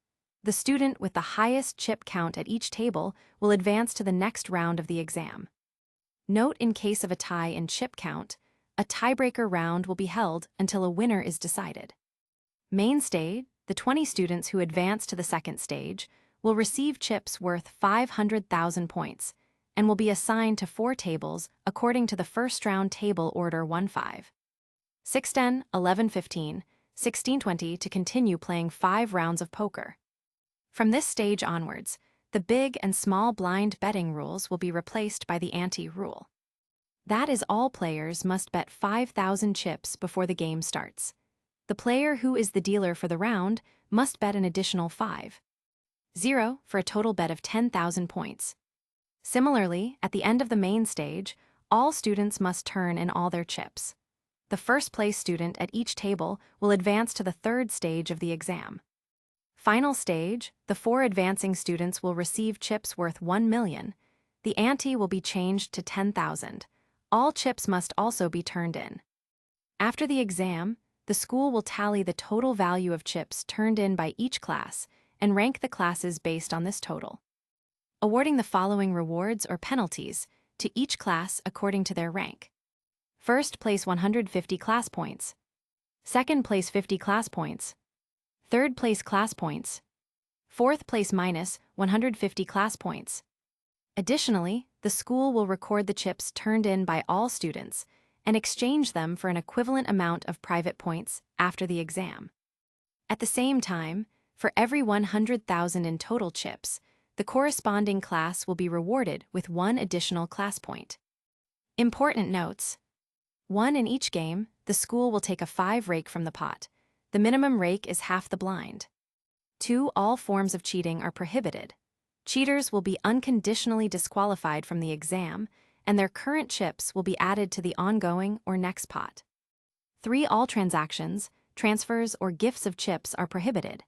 The student with the highest chip count at each table will advance to the next round of the exam. Note, in case of a tie in chip count, a tiebreaker round will be held until a winner is decided. Main stage, the 20 students who advance to the second stage will receive chips worth 500,000 points and will be assigned to 4 tables according to the first round table order 1-5. 6-10, 11-15, 16-20 to continue playing 5 rounds of poker. From this stage onwards, the big and small blind betting rules will be replaced by the ante rule. That is, all players must bet 5,000 chips before the game starts. The player who is the dealer for the round must bet an additional 5,000 for a total bet of 10,000 points. Similarly, at the end of the main stage, all students must turn in all their chips. The first-place student at each table will advance to the third stage of the exam. Final stage, the 4 advancing students will receive chips worth 1 million. The ante will be changed to 10,000. All chips must also be turned in. After the exam, the school will tally the total value of chips turned in by each class and rank the classes based on this total, awarding the following rewards or penalties to each class according to their rank. First place 150 class points. Second place 50 class points. Third place class points. Fourth place minus 150 class points. Additionally, the school will record the chips turned in by all students and exchange them for an equivalent amount of private points after the exam. At the same time, for every 100,000 in total chips, the corresponding class will be rewarded with 1 additional class point. Important notes. 1 in each game, the school will take a 5 rake from the pot. The minimum rake is half the blind. 2, all forms of cheating are prohibited. Cheaters will be unconditionally disqualified from the exam, and their current chips will be added to the ongoing or next pot. 3, all transactions, transfers, or gifts of chips are prohibited.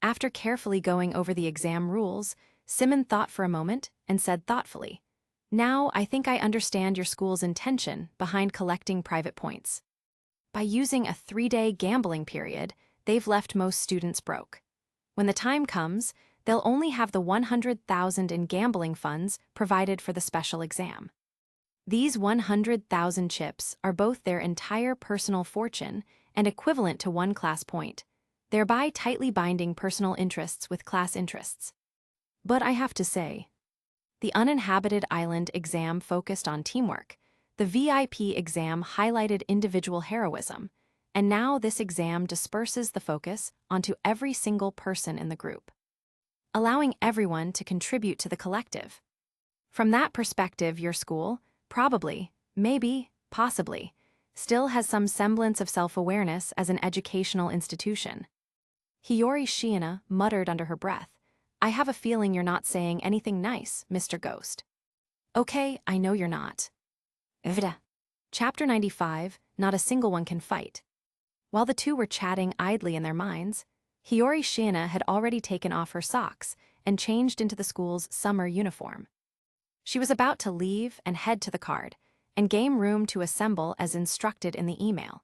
After carefully going over the exam rules, Symon thought for a moment and said thoughtfully, "Now I think I understand your school's intention behind collecting private points. By using a 3-day gambling period, they've left most students broke. When the time comes, they'll only have the 100,000 in gambling funds provided for the special exam. These 100,000 chips are both their entire personal fortune and equivalent to 1 class point, thereby tightly binding personal interests with class interests. But I have to say, the uninhabited island exam focused on teamwork. The VIP exam highlighted individual heroism, and now this exam disperses the focus onto every single person in the group, allowing everyone to contribute to the collective. From that perspective, your school, probably, maybe, possibly, still has some semblance of self-awareness as an educational institution." Hiyori Shiina muttered under her breath, "I have a feeling you're not saying anything nice, Mr. Ghost." "Okay, I know you're not." Vida. Chapter 95, Not a Single One Can Fight. While the two were chatting idly in their minds, Hiyori Shiina had already taken off her socks and changed into the school's summer uniform. She was about to leave and head to the card and game room to assemble as instructed in the email.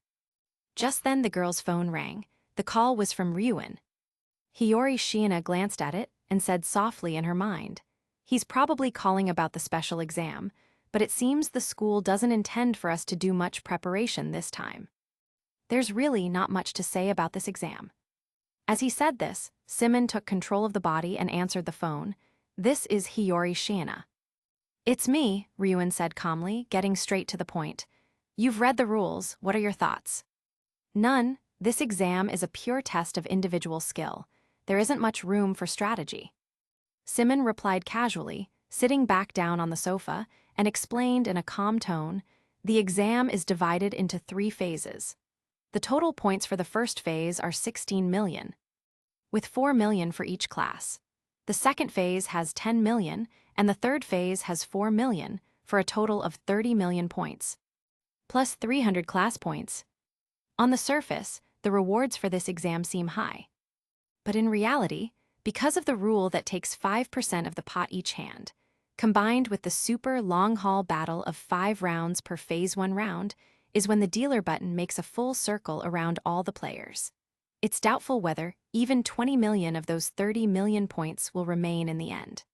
Just then the girl's phone rang. The call was from Ryuin. Hiyori Shiina glanced at it and said softly in her mind, "He's probably calling about the special exam, but it seems the school doesn't intend for us to do much preparation this time. There's really not much to say about this exam." As he said this, Symon took control of the body and answered the phone. "This is Hiyori Shiina." "It's me," Ryuin said calmly, getting straight to the point. "You've read the rules. What are your thoughts?" "None. This exam is a pure test of individual skill. There isn't much room for strategy." Symon replied casually, sitting back down on the sofa, and explained in a calm tone, "The exam is divided into 3 phases. The total points for the first phase are 16 million, with 4 million for each class. The second phase has 10 million, and the third phase has 4 million, for a total of 30 million points, plus 300 class points. On the surface, the rewards for this exam seem high. But in reality, because of the rule that takes 5% of the pot each hand, combined with the super long-haul battle of 5 rounds per Phase 1 round, is when the dealer button makes a full circle around all the players. It's doubtful whether even 20 million of those 30 million points will remain in the end.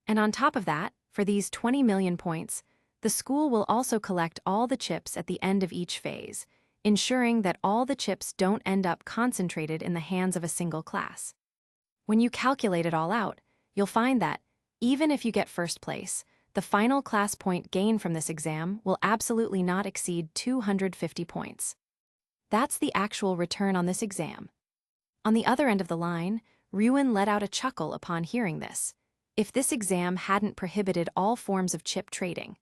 And on top of that, for these 20 million points, the school will also collect all the chips at the end of each phase, ensuring that all the chips don't end up concentrated in the hands of a single class. When you calculate it all out, you'll find that, even if you get first place, the final class point gain from this exam will absolutely not exceed 250 points. That's the actual return on this exam. On the other end of the line, Ryuin let out a chuckle upon hearing this. If this exam hadn't prohibited all forms of chip trading.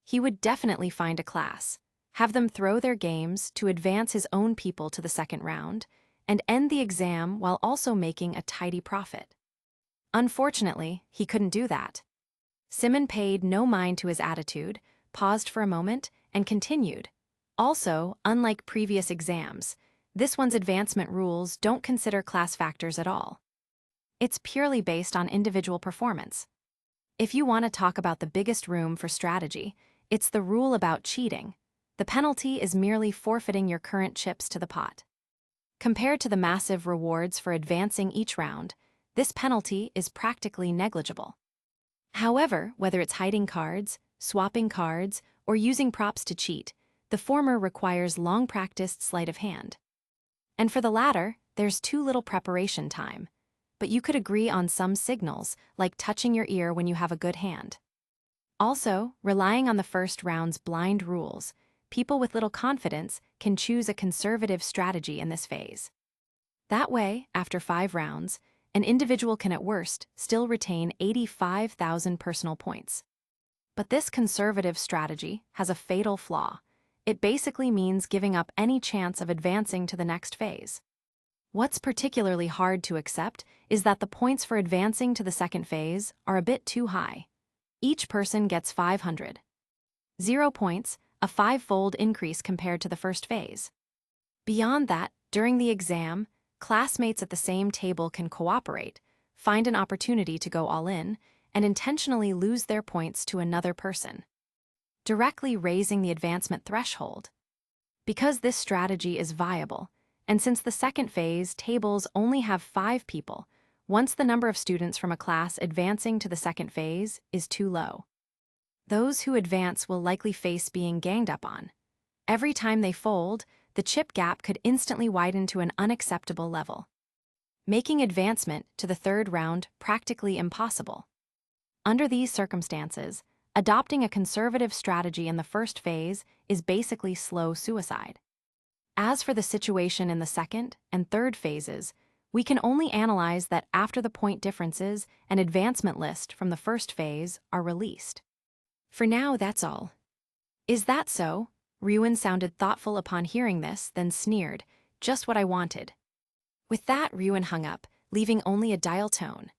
He would definitely find a class, have them throw their games to advance his own people to the second round, and end the exam while also making a tidy profit. Unfortunately, he couldn't do that. Symon paid no mind to his attitude, paused for a moment, and continued. Also, unlike previous exams, this one's advancement rules don't consider class factors at all. It's purely based on individual performance. If you want to talk about the biggest room for strategy, it's the rule about cheating. The penalty is merely forfeiting your current chips to the pot. Compared to the massive rewards for advancing each round, this penalty is practically negligible. However, whether it's hiding cards, swapping cards, or using props to cheat, the former requires long-practiced sleight of hand. And for the latter, there's too little preparation time. But you could agree on some signals, like touching your ear when you have a good hand. Also, relying on the first round's blind rules, people with little confidence can choose a conservative strategy in this phase. That way, after 5 rounds, an individual can at worst still retain 85,000 personal points. But this conservative strategy has a fatal flaw. It basically means giving up any chance of advancing to the next phase. What's particularly hard to accept is that the points for advancing to the second phase are a bit too high. Each person gets 500. 0 points, a 5-fold increase compared to the first phase. Beyond that, during the exam, classmates at the same table can cooperate, find an opportunity to go all in, and intentionally lose their points to another person, directly raising the advancement threshold. Because this strategy is viable, and since the second phase tables only have 5 people, once the number of students from a class advancing to the second phase is too low, those who advance will likely face being ganged up on. Every time they fold, the chip gap could instantly widen to an unacceptable level, making advancement to the third round practically impossible. Under these circumstances, adopting a conservative strategy in the first phase is basically slow suicide. As for the situation in the second and third phases, we can only analyze that after the point differences, an advancement list from the first phase are released. For now, that's all. Is that so? Ryuin sounded thoughtful upon hearing this, then sneered, just what I wanted. With that, Ryuin hung up, leaving only a dial tone.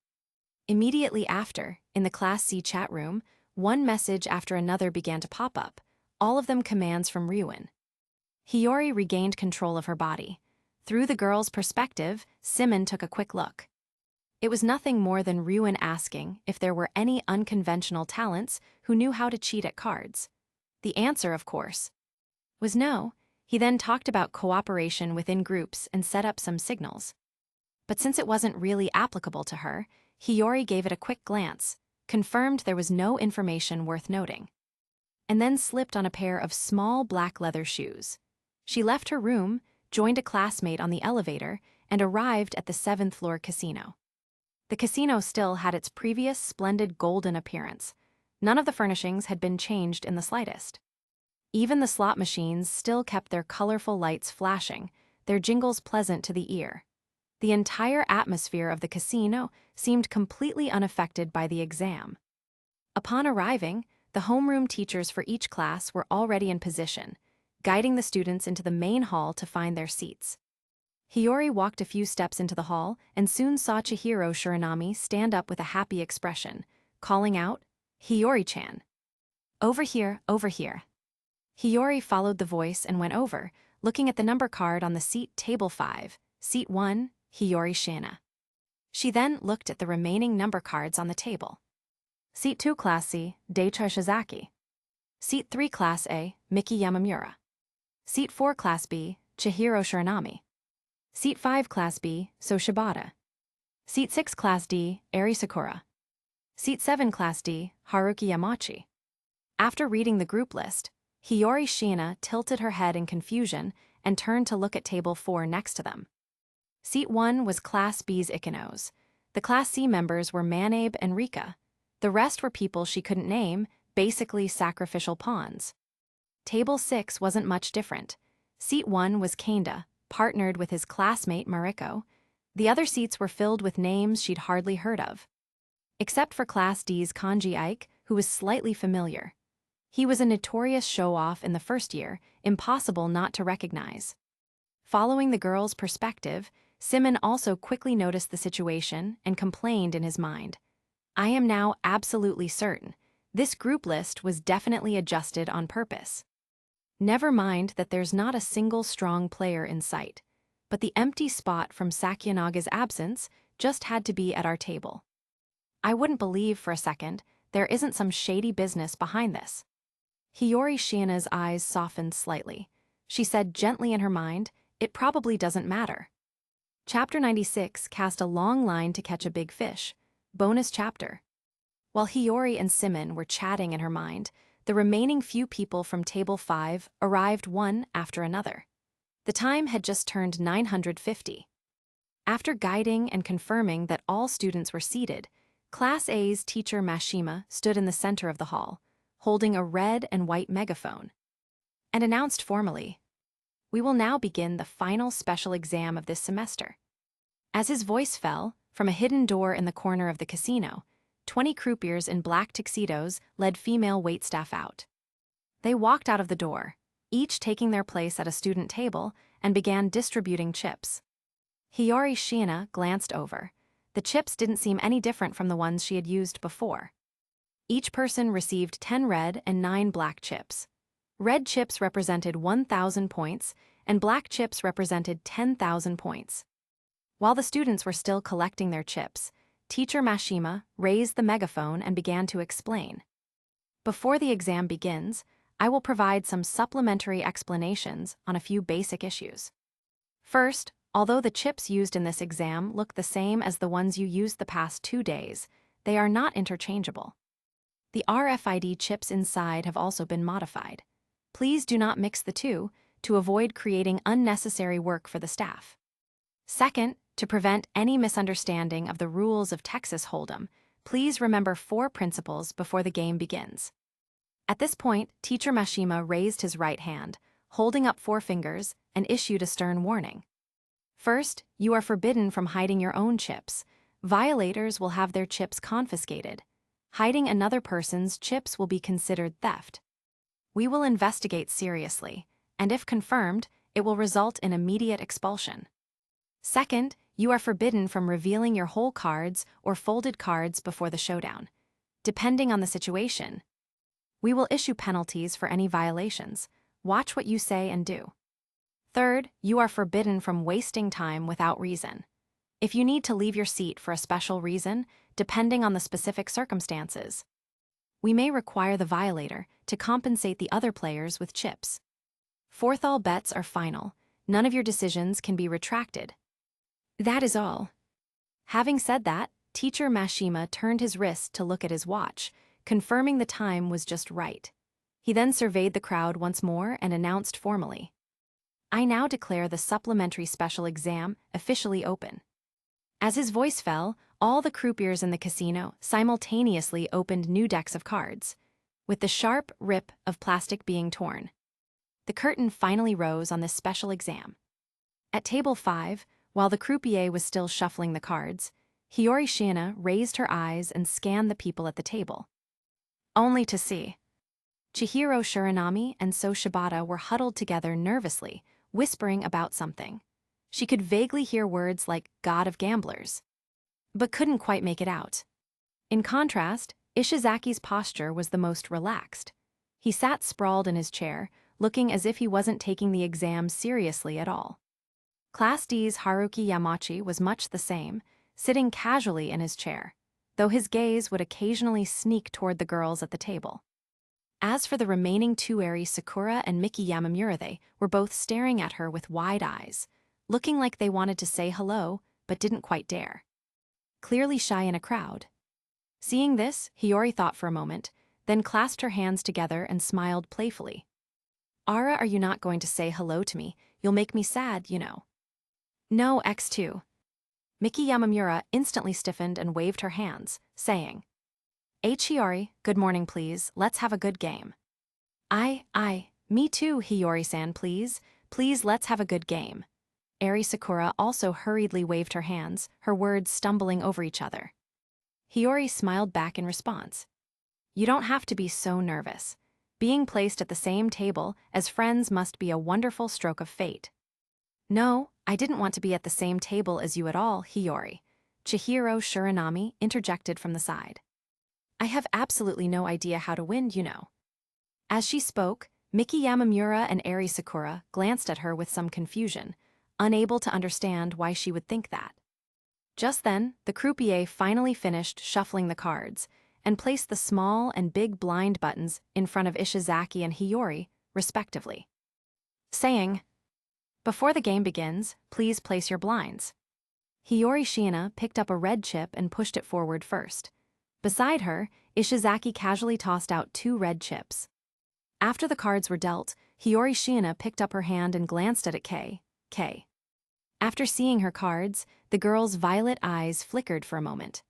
Immediately after, in the Class C chat room, one message after another began to pop up, all of them commands from Ryuin. Hiyori regained control of her body. Through the girl's perspective, Symon took a quick look. It was nothing more than Ryuin asking if there were any unconventional talents who knew how to cheat at cards. The answer, of course, was no. He then talked about cooperation within groups and set up some signals. But since it wasn't really applicable to her, Hiyori gave it a quick glance, confirmed there was no information worth noting, and then slipped on a pair of small black leather shoes. She left her room, joined a classmate on the elevator, and arrived at the 7th floor casino. The casino still had its previous splendid golden appearance. None of the furnishings had been changed in the slightest. Even the slot machines still kept their colorful lights flashing, their jingles pleasant to the ear. The entire atmosphere of the casino seemed completely unaffected by the exam. Upon arriving, the homeroom teachers for each class were already in position, guiding the students into the main hall to find their seats. Hiyori walked a few steps into the hall and soon saw Chihiro Shiranami stand up with a happy expression, calling out, "Hiyori-chan. Over here, over here." Hiyori followed the voice and went over, looking at the number card on the seat table 5, seat 1, Hiyori Shiina. She then looked at the remaining number cards on the table. Seat 2 Class C, Daichi Shizaki. Seat 3 Class A, Miki Yamamura. Seat 4 Class B, Chihiro Shiranami. Seat 5 Class B, So Shibata. Seat 6 Class D, Eri Sakura. Seat 7 Class D, Haruki Yamachi. After reading the group list, Hiyori Shiina tilted her head in confusion and turned to look at table 4 next to them. Seat 1 was Class B's Ikenos. The Class C members were Manabe and Rika. The rest were people she couldn't name, basically sacrificial pawns. Table 6 wasn't much different. Seat 1 was Kanda, partnered with his classmate Mariko. The other seats were filled with names she'd hardly heard of, except for Class D's Kanji Ike, who was slightly familiar. He was a notorious show-off in the first year, impossible not to recognize. Following the girl's perspective, Symon also quickly noticed the situation and complained in his mind. I am now absolutely certain. This group list was definitely adjusted on purpose. Never mind that there's not a single strong player in sight, but the empty spot from Sakyanaga's absence just had to be at our table. I wouldn't believe for a second there isn't some shady business behind this. Hiyori Shiina's eyes softened slightly. She said gently in her mind, it probably doesn't matter. Chapter 96 cast a long line to catch a big fish. Bonus chapter. While Hiyori and Symon were chatting in her mind, the remaining few people from Table 5 arrived one after another. The time had just turned 950. After guiding and confirming that all students were seated, Class A's teacher Mashima stood in the center of the hall, holding a red and white megaphone, and announced formally, "We will now begin the final special exam of this semester." As his voice fell, from a hidden door in the corner of the casino, 20 croupiers in black tuxedos led female waitstaff out. They walked out of the door, each taking their place at a student table, and began distributing chips. Hiyori Shiina glanced over. The chips didn't seem any different from the ones she had used before. Each person received 10 red and 9 black chips. Red chips represented 1,000 points, and black chips represented 10,000 points. While the students were still collecting their chips, Teacher Mashima raised the megaphone and began to explain. Before the exam begins, I will provide some supplementary explanations on a few basic issues. First, although the chips used in this exam look the same as the ones you used the past 2 days, they are not interchangeable. The RFID chips inside have also been modified. Please do not mix the two to avoid creating unnecessary work for the staff. Second, to prevent any misunderstanding of the rules of Texas Hold'em, please remember 4 principles before the game begins. At this point, Teacher Mashima raised his right hand, holding up 4 fingers, and issued a stern warning. First, you are forbidden from hiding your own chips. Violators will have their chips confiscated. Hiding another person's chips will be considered theft. We will investigate seriously, and if confirmed, it will result in immediate expulsion. Second, you are forbidden from revealing your whole cards or folded cards before the showdown. Depending on the situation, we will issue penalties for any violations. Watch what you say and do. Third, you are forbidden from wasting time without reason. If you need to leave your seat for a special reason, depending on the specific circumstances, we may require the violator to compensate the other players with chips. Fourth, all bets are final. None of your decisions can be retracted. That is all. Having said that, Teacher Mashima turned his wrist to look at his watch, confirming the time was just right. He then surveyed the crowd once more and announced formally, I now declare the supplementary special exam officially open. As his voice fell, all the croupiers in the casino simultaneously opened new decks of cards, with the sharp rip of plastic being torn. The curtain finally rose on this special exam. At table 5, while the croupier was still shuffling the cards, Hiyori Shiina raised her eyes and scanned the people at the table. Only to see Chihiro Shiranami and So Shibata were huddled together nervously, whispering about something. She could vaguely hear words like God of Gamblers, but couldn't quite make it out. In contrast, Ishizaki's posture was the most relaxed. He sat sprawled in his chair, looking as if he wasn't taking the exam seriously at all. Class D's Haruki Yamachi was much the same, sitting casually in his chair, though his gaze would occasionally sneak toward the girls at the table. As for the remaining 2 Eri Sakura and Miki Yamamura, they were both staring at her with wide eyes, looking like they wanted to say hello, but didn't quite dare. Clearly shy in a crowd. Seeing this, Hiyori thought for a moment, then clasped her hands together and smiled playfully. Ara, are you not going to say hello to me? You'll make me sad, you know. No, X2. Miki Yamamura instantly stiffened and waved her hands, saying, Hiyori, good morning please, let's have a good game. Me too, Hiyori-san, please. Please, let's have a good game. Eri Sakura also hurriedly waved her hands, her words stumbling over each other. Hiyori smiled back in response. You don't have to be so nervous. Being placed at the same table as friends must be a wonderful stroke of fate. No, I didn't want to be at the same table as you at all, Hiyori. Chihiro Shiranami interjected from the side. I have absolutely no idea how to win, you know. As she spoke, Miki Yamamura and Eri Sakura glanced at her with some confusion, unable to understand why she would think that. Just then, the croupier finally finished shuffling the cards and placed the small and big blind buttons in front of Ishizaki and Hiyori, respectively, saying, "Before the game begins, please place your blinds." Hiyori Shiina picked up a red chip and pushed it forward first. Beside her, Ishizaki casually tossed out 2 red chips. After the cards were dealt, Hiyori Shiina picked up her hand and glanced at it K. After seeing her cards, the girl's violet eyes flickered for a moment.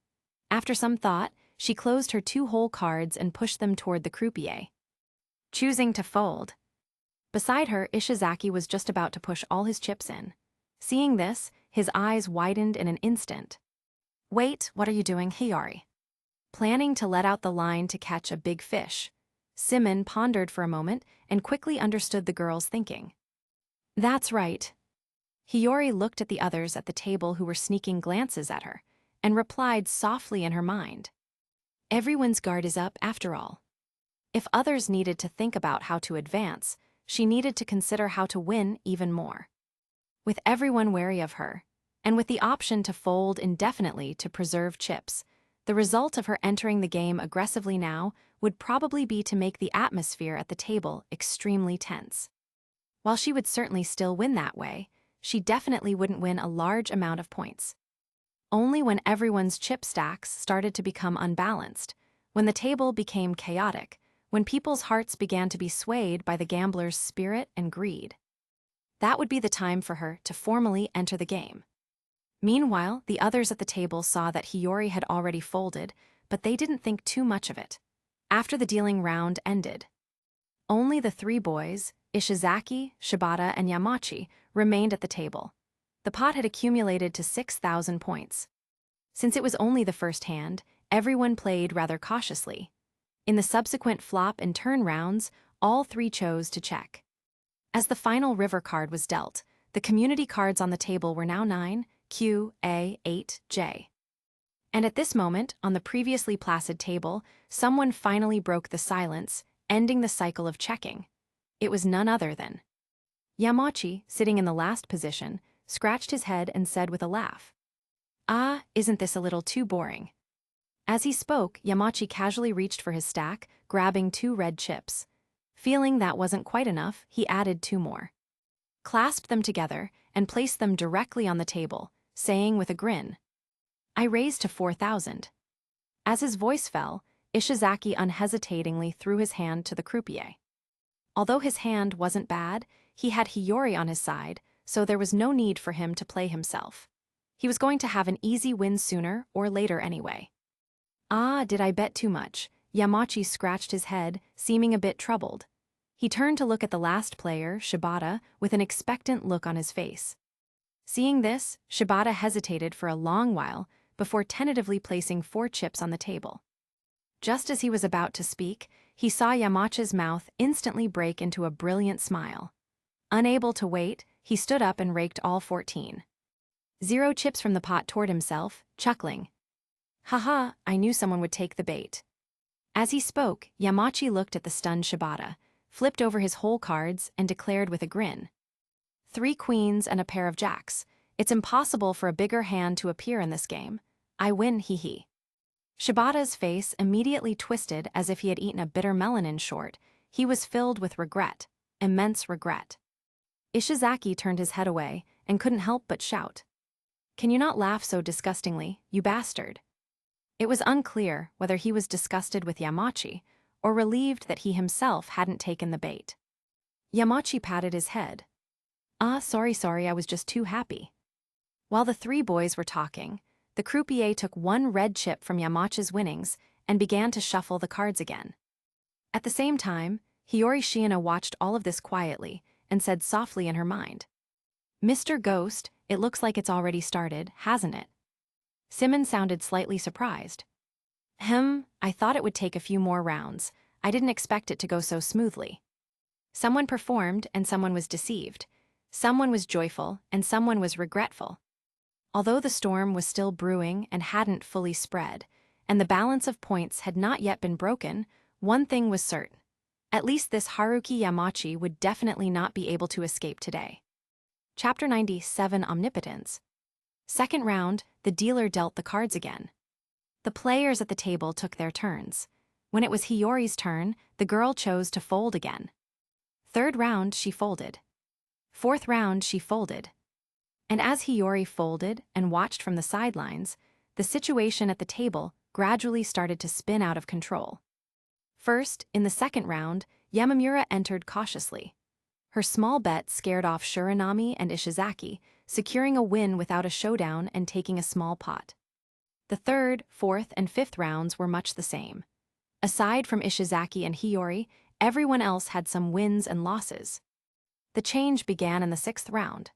After some thought, she closed her 2 whole cards and pushed them toward the croupier, choosing to fold. Beside her, Ishizaki was just about to push all his chips in. Seeing this, his eyes widened in an instant. Wait, what are you doing, Hiyori? Planning to let out the line to catch a big fish, Symon pondered for a moment and quickly understood the girl's thinking. That's right. Hiyori looked at the others at the table who were sneaking glances at her, and replied softly in her mind. Everyone's guard is up, after all. If others needed to think about how to advance, she needed to consider how to win even more. With everyone wary of her, and with the option to fold indefinitely to preserve chips, the result of her entering the game aggressively now would probably be to make the atmosphere at the table extremely tense. While she would certainly still win that way, she definitely wouldn't win a large amount of points. Only when everyone's chip stacks started to become unbalanced, when the table became chaotic, when people's hearts began to be swayed by the gambler's spirit and greed. That would be the time for her to formally enter the game. Meanwhile, the others at the table saw that Hiyori had already folded, but they didn't think too much of it. After the dealing round ended, only the 3 boys, Ishizaki, Shibata, and Yamachi, remained at the table. The pot had accumulated to 6,000 points. Since it was only the first hand, everyone played rather cautiously. In the subsequent flop and turn rounds, all 3 chose to check. As the final river card was dealt, the community cards on the table were now 9, Q, A, 8, J. And at this moment, on the previously placid table, someone finally broke the silence, ending the cycle of checking. It was none other than Yamachi, sitting in the last position, scratched his head and said with a laugh, "Ah, isn't this a little too boring?" As he spoke, Yamachi casually reached for his stack, grabbing 2 red chips. Feeling that wasn't quite enough, he added 2 more. Clasped them together and placed them directly on the table, saying with a grin, "I raised to 4,000. As his voice fell, Ishizaki unhesitatingly threw his hand to the croupier. Although his hand wasn't bad, he had Hiyori on his side, so there was no need for him to play himself. He was going to have an easy win sooner or later anyway. Ah, did I bet too much? Yamachi scratched his head, seeming a bit troubled. He turned to look at the last player, Shibata, with an expectant look on his face. Seeing this, Shibata hesitated for a long while before tentatively placing 4 chips on the table. Just as he was about to speak, he saw Yamachi's mouth instantly break into a brilliant smile. Unable to wait, he stood up and raked all 14. 0 chips from the pot toward himself, chuckling. Haha, I knew someone would take the bait. As he spoke, Yamachi looked at the stunned Shibata, flipped over his whole cards, and declared with a grin. 3 queens and a pair of jacks. It's impossible for a bigger hand to appear in this game. I win, hee hee. Shibata's face immediately twisted as if he had eaten a bitter melon. In short, he was filled with regret, immense regret. Ishizaki turned his head away and couldn't help but shout, "Can you not laugh so disgustingly, you bastard?" It was unclear whether he was disgusted with Yamachi or relieved that he himself hadn't taken the bait. Yamachi patted his head. "Ah, sorry, I was just too happy." While the 3 boys were talking, the croupier took 1 red chip from Yamachi's winnings and began to shuffle the cards again. At the same time, Hiyori Shiina watched all of this quietly and said softly in her mind, "Mr. Ghost, it looks like it's already started, hasn't it?" Symon sounded slightly surprised. I thought it would take a few more rounds. I didn't expect it to go so smoothly. Someone performed and someone was deceived. Someone was joyful and someone was regretful. Although the storm was still brewing and hadn't fully spread, and the balance of points had not yet been broken, one thing was certain. At least this Haruki Yamachi would definitely not be able to escape today. Chapter 97 Omnipotence. Second round, the dealer dealt the cards again. The players at the table took their turns. When it was Hiyori's turn, the girl chose to fold again. Third round, she folded. Fourth round, she folded. And as Hiyori folded and watched from the sidelines, the situation at the table gradually started to spin out of control. First, in the second round, Yamamura entered cautiously. Her small bet scared off Shiranami and Ishizaki, securing a win without a showdown and taking a small pot. The third, fourth, and fifth rounds were much the same. Aside from Ishizaki and Hiyori, everyone else had some wins and losses. The change began in the sixth round.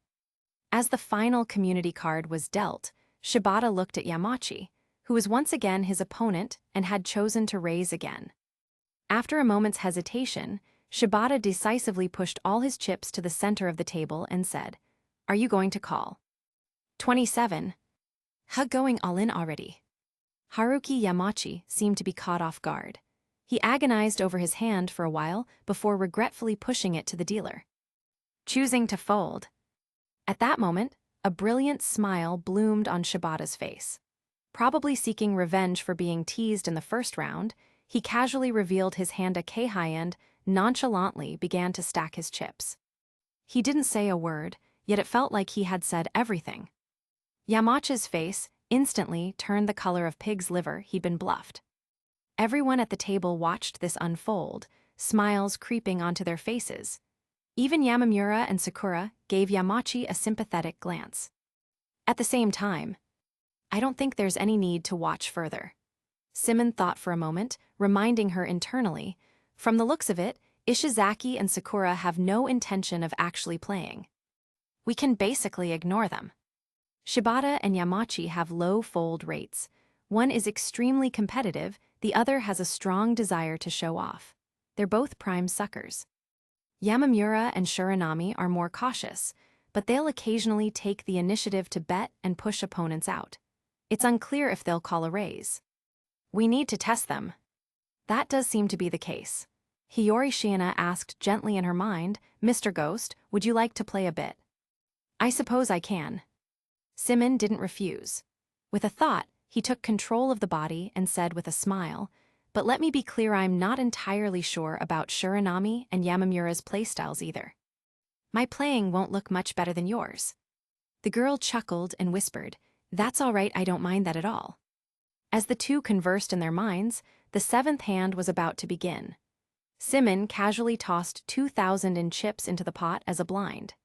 As the final community card was dealt, Shibata looked at Yamachi, who was once again his opponent and had chosen to raise again. After a moment's hesitation, Shibata decisively pushed all his chips to the center of the table and said, "Are you going to call?" 27. Going all in already. Haruki Yamachi seemed to be caught off guard. He agonized over his hand for a while before regretfully pushing it to the dealer. Choosing to fold. At that moment, a brilliant smile bloomed on Shibata's face. Probably seeking revenge for being teased in the first round, he casually revealed his hand a K-high and, nonchalantly, began to stack his chips. He didn't say a word, yet it felt like he had said everything. Yamachi's face instantly turned the color of pig's liver. He'd been bluffed. Everyone at the table watched this unfold, smiles creeping onto their faces. Even Yamamura and Sakura gave Yamachi a sympathetic glance. At the same time, "I don't think there's any need to watch further." Symon thought for a moment, reminding her internally, "From the looks of it, Ishizaki and Sakura have no intention of actually playing. We can basically ignore them." Shibata and Yamachi have low fold rates. One is extremely competitive, the other has a strong desire to show off. They're both prime suckers. Yamamura and Shiranami are more cautious, but they'll occasionally take the initiative to bet and push opponents out. It's unclear if they'll call a raise. "We need to test them." That does seem to be the case. Hiyori Shiina asked gently in her mind, "Mr. Ghost, would you like to play a bit?" "I suppose I can." Symon didn't refuse. With a thought, he took control of the body and said with a smile, "But let me be clear, I'm not entirely sure about Shiranami and Yamamura's playstyles either. My playing won't look much better than yours." The girl chuckled and whispered, "That's all right, I don't mind that at all." As the two conversed in their minds, the seventh hand was about to begin. Symon casually tossed 2,000 in chips into the pot as a blind.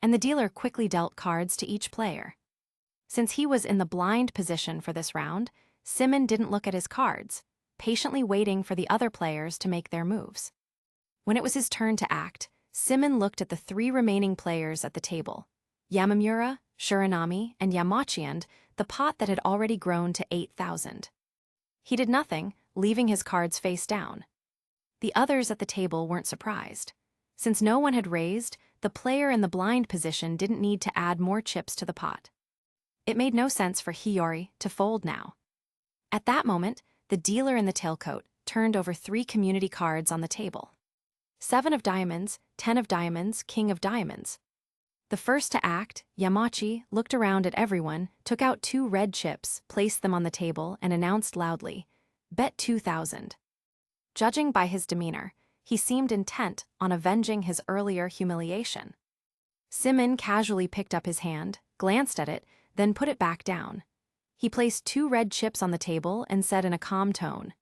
And the dealer quickly dealt cards to each player. Since he was in the blind position for this round, Symon didn't look at his cards, patiently waiting for the other players to make their moves. When it was his turn to act, Symon looked at the three remaining players at the table: Yamamura, Shiranami, and Yamachi, and the pot that had already grown to 8,000. He did nothing, leaving his cards face down. The others at the table weren't surprised. Since no one had raised, the player in the blind position didn't need to add more chips to the pot. It made no sense for Hiyori to fold now. At that moment, the dealer in the tailcoat turned over 3 community cards on the table. 7 of diamonds, 10 of diamonds, king of diamonds. The first to act, Yamachi, looked around at everyone, took out 2 red chips, placed them on the table, and announced loudly, "Bet 2,000. Judging by his demeanor, he seemed intent on avenging his earlier humiliation. Symon casually picked up his hand, glanced at it, then put it back down. He placed 2 red chips on the table and said in a calm tone,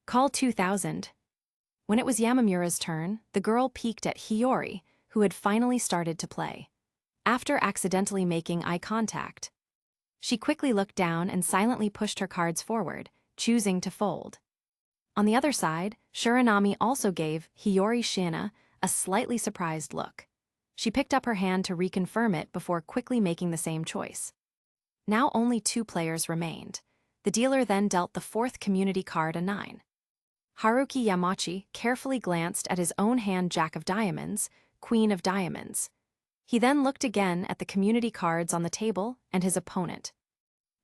"Call 2,000. When it was Yamamura's turn, the girl peeked at Hiyori, who had finally started to play. After accidentally making eye contact, she quickly looked down and silently pushed her cards forward, choosing to fold. On the other side, Shiranami also gave Hiyori Shiina a slightly surprised look. She picked up her hand to reconfirm it before quickly making the same choice. Now only 2 players remained. The dealer then dealt the 4th community card a 9. Haruki Yamachi carefully glanced at his own hand Jack of Diamonds, Queen of Diamonds. He then looked again at the community cards on the table and his opponent.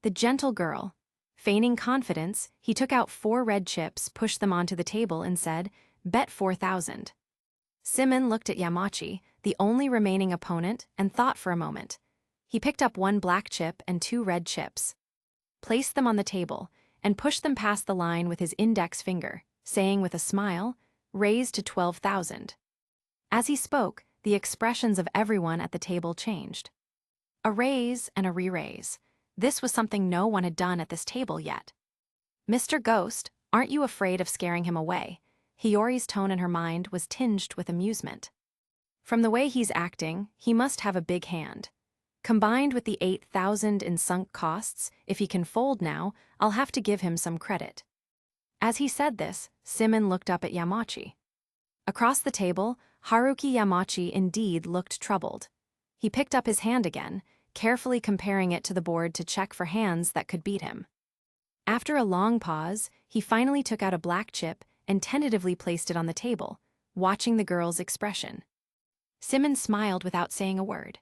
The gentle girl. Feigning confidence, he took out 4 red chips, pushed them onto the table and said, "Bet 4,000. Symon looked at Yamachi, the only remaining opponent, and thought for a moment. He picked up 1 black chip and 2 red chips, placed them on the table, and pushed them past the line with his index finger, saying with a smile, "Raise to 12,000. As he spoke, the expressions of everyone at the table changed. A raise and a re-raise. This was something no one had done at this table yet. "Mr. Ghost, aren't you afraid of scaring him away?" Hiyori's tone in her mind was tinged with amusement. From the way he's acting, he must have a big hand. Combined with the 8,000 in sunk costs, if he can fold now, I'll have to give him some credit. As he said this, Symon looked up at Yamachi. Across the table, Haruki Yamachi indeed looked troubled. He picked up his hand again, carefully comparing it to the board to check for hands that could beat him. After a long pause, he finally took out a black chip and tentatively placed it on the table, watching the girl's expression. Symon smiled without saying a word.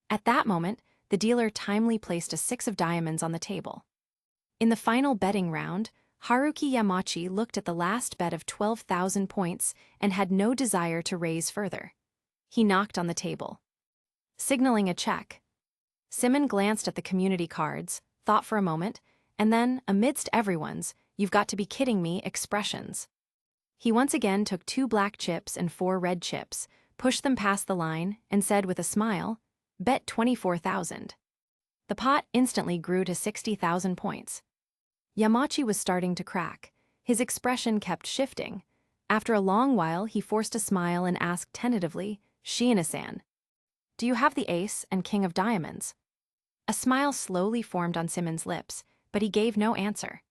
At that moment, the dealer timely placed a 6 of diamonds on the table. In the final betting round, Haruki Yamachi looked at the last bet of 12,000 points and had no desire to raise further. He knocked on the table, signaling a check. Symon glanced at the community cards, thought for a moment, and then, amidst everyone's "you've got to be kidding me" expressions, he once again took 2 black chips and 4 red chips, pushed them past the line, and said with a smile, "Bet 24,000. The pot instantly grew to 60,000 points. Yamachi was starting to crack. His expression kept shifting. After a long while, he forced a smile and asked tentatively, "Shiina-san, do you have the ace and king of diamonds?" A smile slowly formed on Symon's lips, but he gave no answer.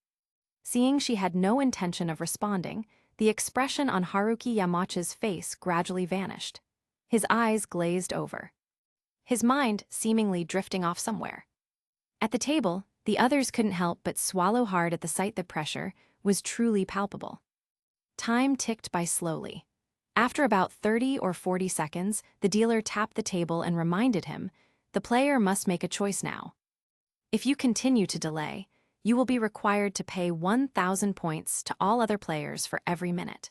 Seeing she had no intention of responding, the expression on Haruki Yamachi's face gradually vanished. His eyes glazed over, his mind seemingly drifting off somewhere. At the table, the others couldn't help but swallow hard at the sight that pressure was truly palpable. Time ticked by slowly. After about 30 or 40 seconds, the dealer tapped the table and reminded him, "The player must make a choice now. If you continue to delay, you will be required to pay 1,000 points to all other players for every minute."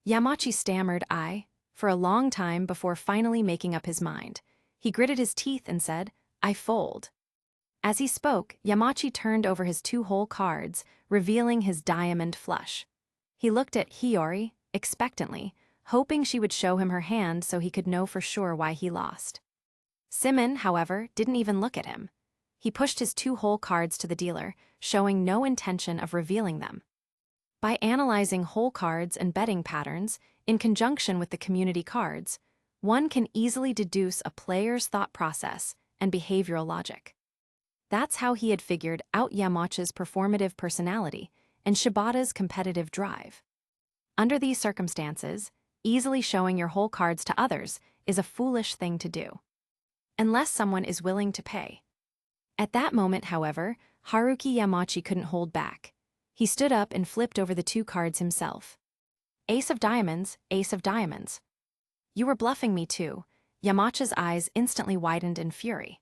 Yamachi stammered "I" for a long time before finally making up his mind. He gritted his teeth and said, "I fold." As he spoke, Yamachi turned over his 2 whole cards, revealing his diamond flush. He looked at Hiyori expectantly, hoping she would show him her hand so he could know for sure why he lost. Symon, however, didn't even look at him. He pushed his 2 whole cards to the dealer, showing no intention of revealing them. By analyzing whole cards and betting patterns, in conjunction with the community cards, one can easily deduce a player's thought process and behavioral logic. That's how he had figured out Yamachi's performative personality and Shibata's competitive drive. Under these circumstances, easily showing your whole cards to others is a foolish thing to do, unless someone is willing to pay. At that moment, however, Haruki Yamachi couldn't hold back. He stood up and flipped over the 2 cards himself. "Ace of diamonds, ace of diamonds. You were bluffing me too." Yamachi's eyes instantly widened in fury.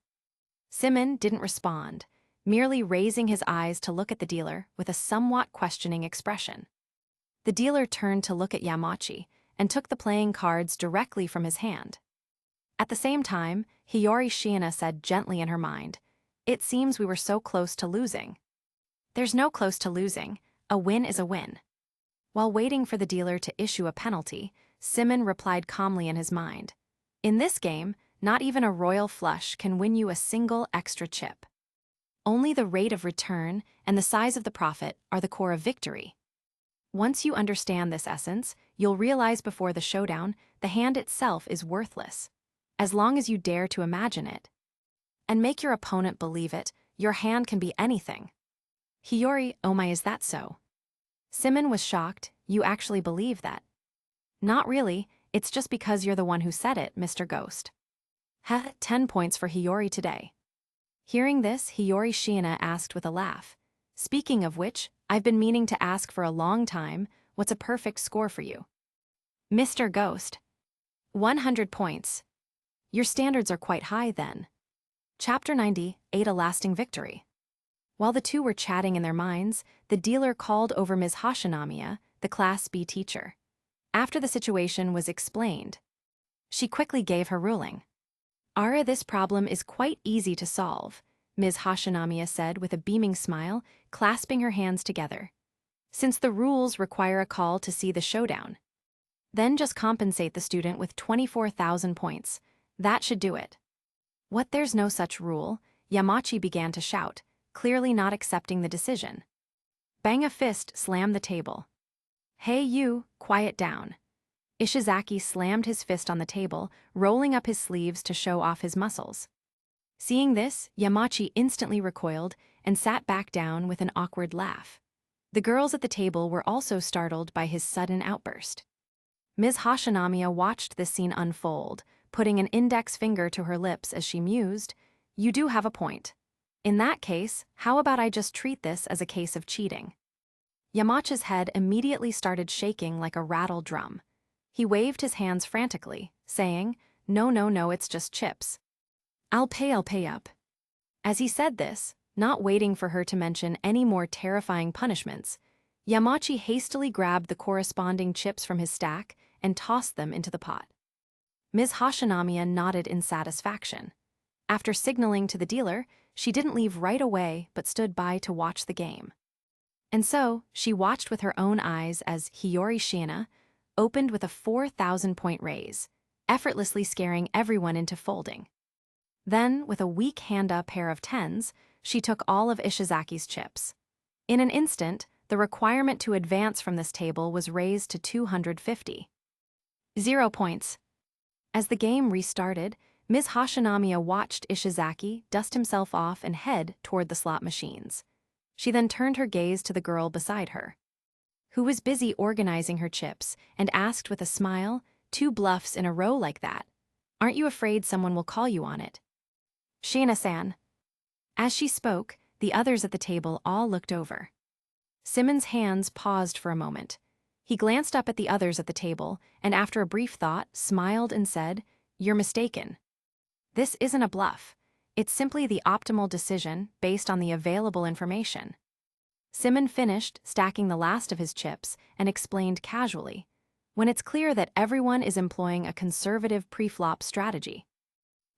Symon didn't respond, merely raising his eyes to look at the dealer with a somewhat questioning expression. The dealer turned to look at Yamachi and took the playing cards directly from his hand. At the same time, Hiyori Shiina said gently in her mind, "It seems we were so close to losing." "There's no close to losing. A win is a win." While waiting for the dealer to issue a penalty, Symon replied calmly in his mind, "In this game, not even a royal flush can win you a single extra chip. Only the rate of return and the size of the profit are the core of victory. Once you understand this essence, you'll realize before the showdown, the hand itself is worthless. As long as you dare to imagine it and make your opponent believe it, your hand can be anything." Hiyori, "Oh my, is that so?" Symon was shocked. "You actually believe that?" "Not really, it's just because you're the one who said it, Mr. Ghost." 10 points for Hiyori today. Hearing this, Hiyori Shiina asked with a laugh, "Speaking of which, I've been meaning to ask for a long time, What's a perfect score for you? Mr. Ghost. 100 points. Your standards are quite high then. Chapter 90, A Lasting Victory. While the two were chatting in their minds, the dealer called over Ms. Hashinamiya, the Class B teacher. After the situation was explained, she quickly gave her ruling. This problem is quite easy to solve, Ms. Hashinamiya said with a beaming smile, clasping her hands together. Since the rules require a call to see the showdown. Then just compensate the student with 24,000 points. That should do it. What, there's no such rule? Yamachi began to shout, clearly not accepting the decision. Bang, a fist slammed the table. Hey you, quiet down. Ishizaki slammed his fist on the table, rolling up his sleeves to show off his muscles. Seeing this, Yamachi instantly recoiled and sat back down with an awkward laugh. The girls at the table were also startled by his sudden outburst. Ms. Hashinamiya watched this scene unfold, putting an index finger to her lips as she mused, "You do have a point. In that case, how about I just treat this as a case of cheating?" Yamachi's head immediately started shaking like a rattle drum. He waved his hands frantically, saying, No, it's just chips. I'll pay up." As he said this, not waiting for her to mention any more terrifying punishments, Yamachi hastily grabbed the corresponding chips from his stack and tossed them into the pot. Ms. Hashinamiya nodded in satisfaction. After signaling to the dealer, she didn't leave right away but stood by to watch the game. And so, she watched with her own eyes as Hiyori Shiina opened with a 4,000-point raise, effortlessly scaring everyone into folding. Then, with a weak hand-up pair of tens, she took all of Ishizaki's chips. In an instant, the requirement to advance from this table was raised to 250. 0 points. As the game restarted, Ms. Hashinamiya watched Ishizaki dust himself off and head toward the slot machines. She then turned her gaze to the girl beside her, who was busy organizing her chips, and asked with a smile, "2 bluffs in a row like that. Aren't you afraid someone will call you on it?" Shiina-san. As she spoke, the others at the table all looked over. Symon's hands paused for a moment. He glanced up at the others at the table, and after a brief thought, smiled and said, "You're mistaken. This isn't a bluff. It's simply the optimal decision based on the available information." Symon finished stacking the last of his chips and explained casually, "When it's clear that everyone is employing a conservative pre-flop strategy,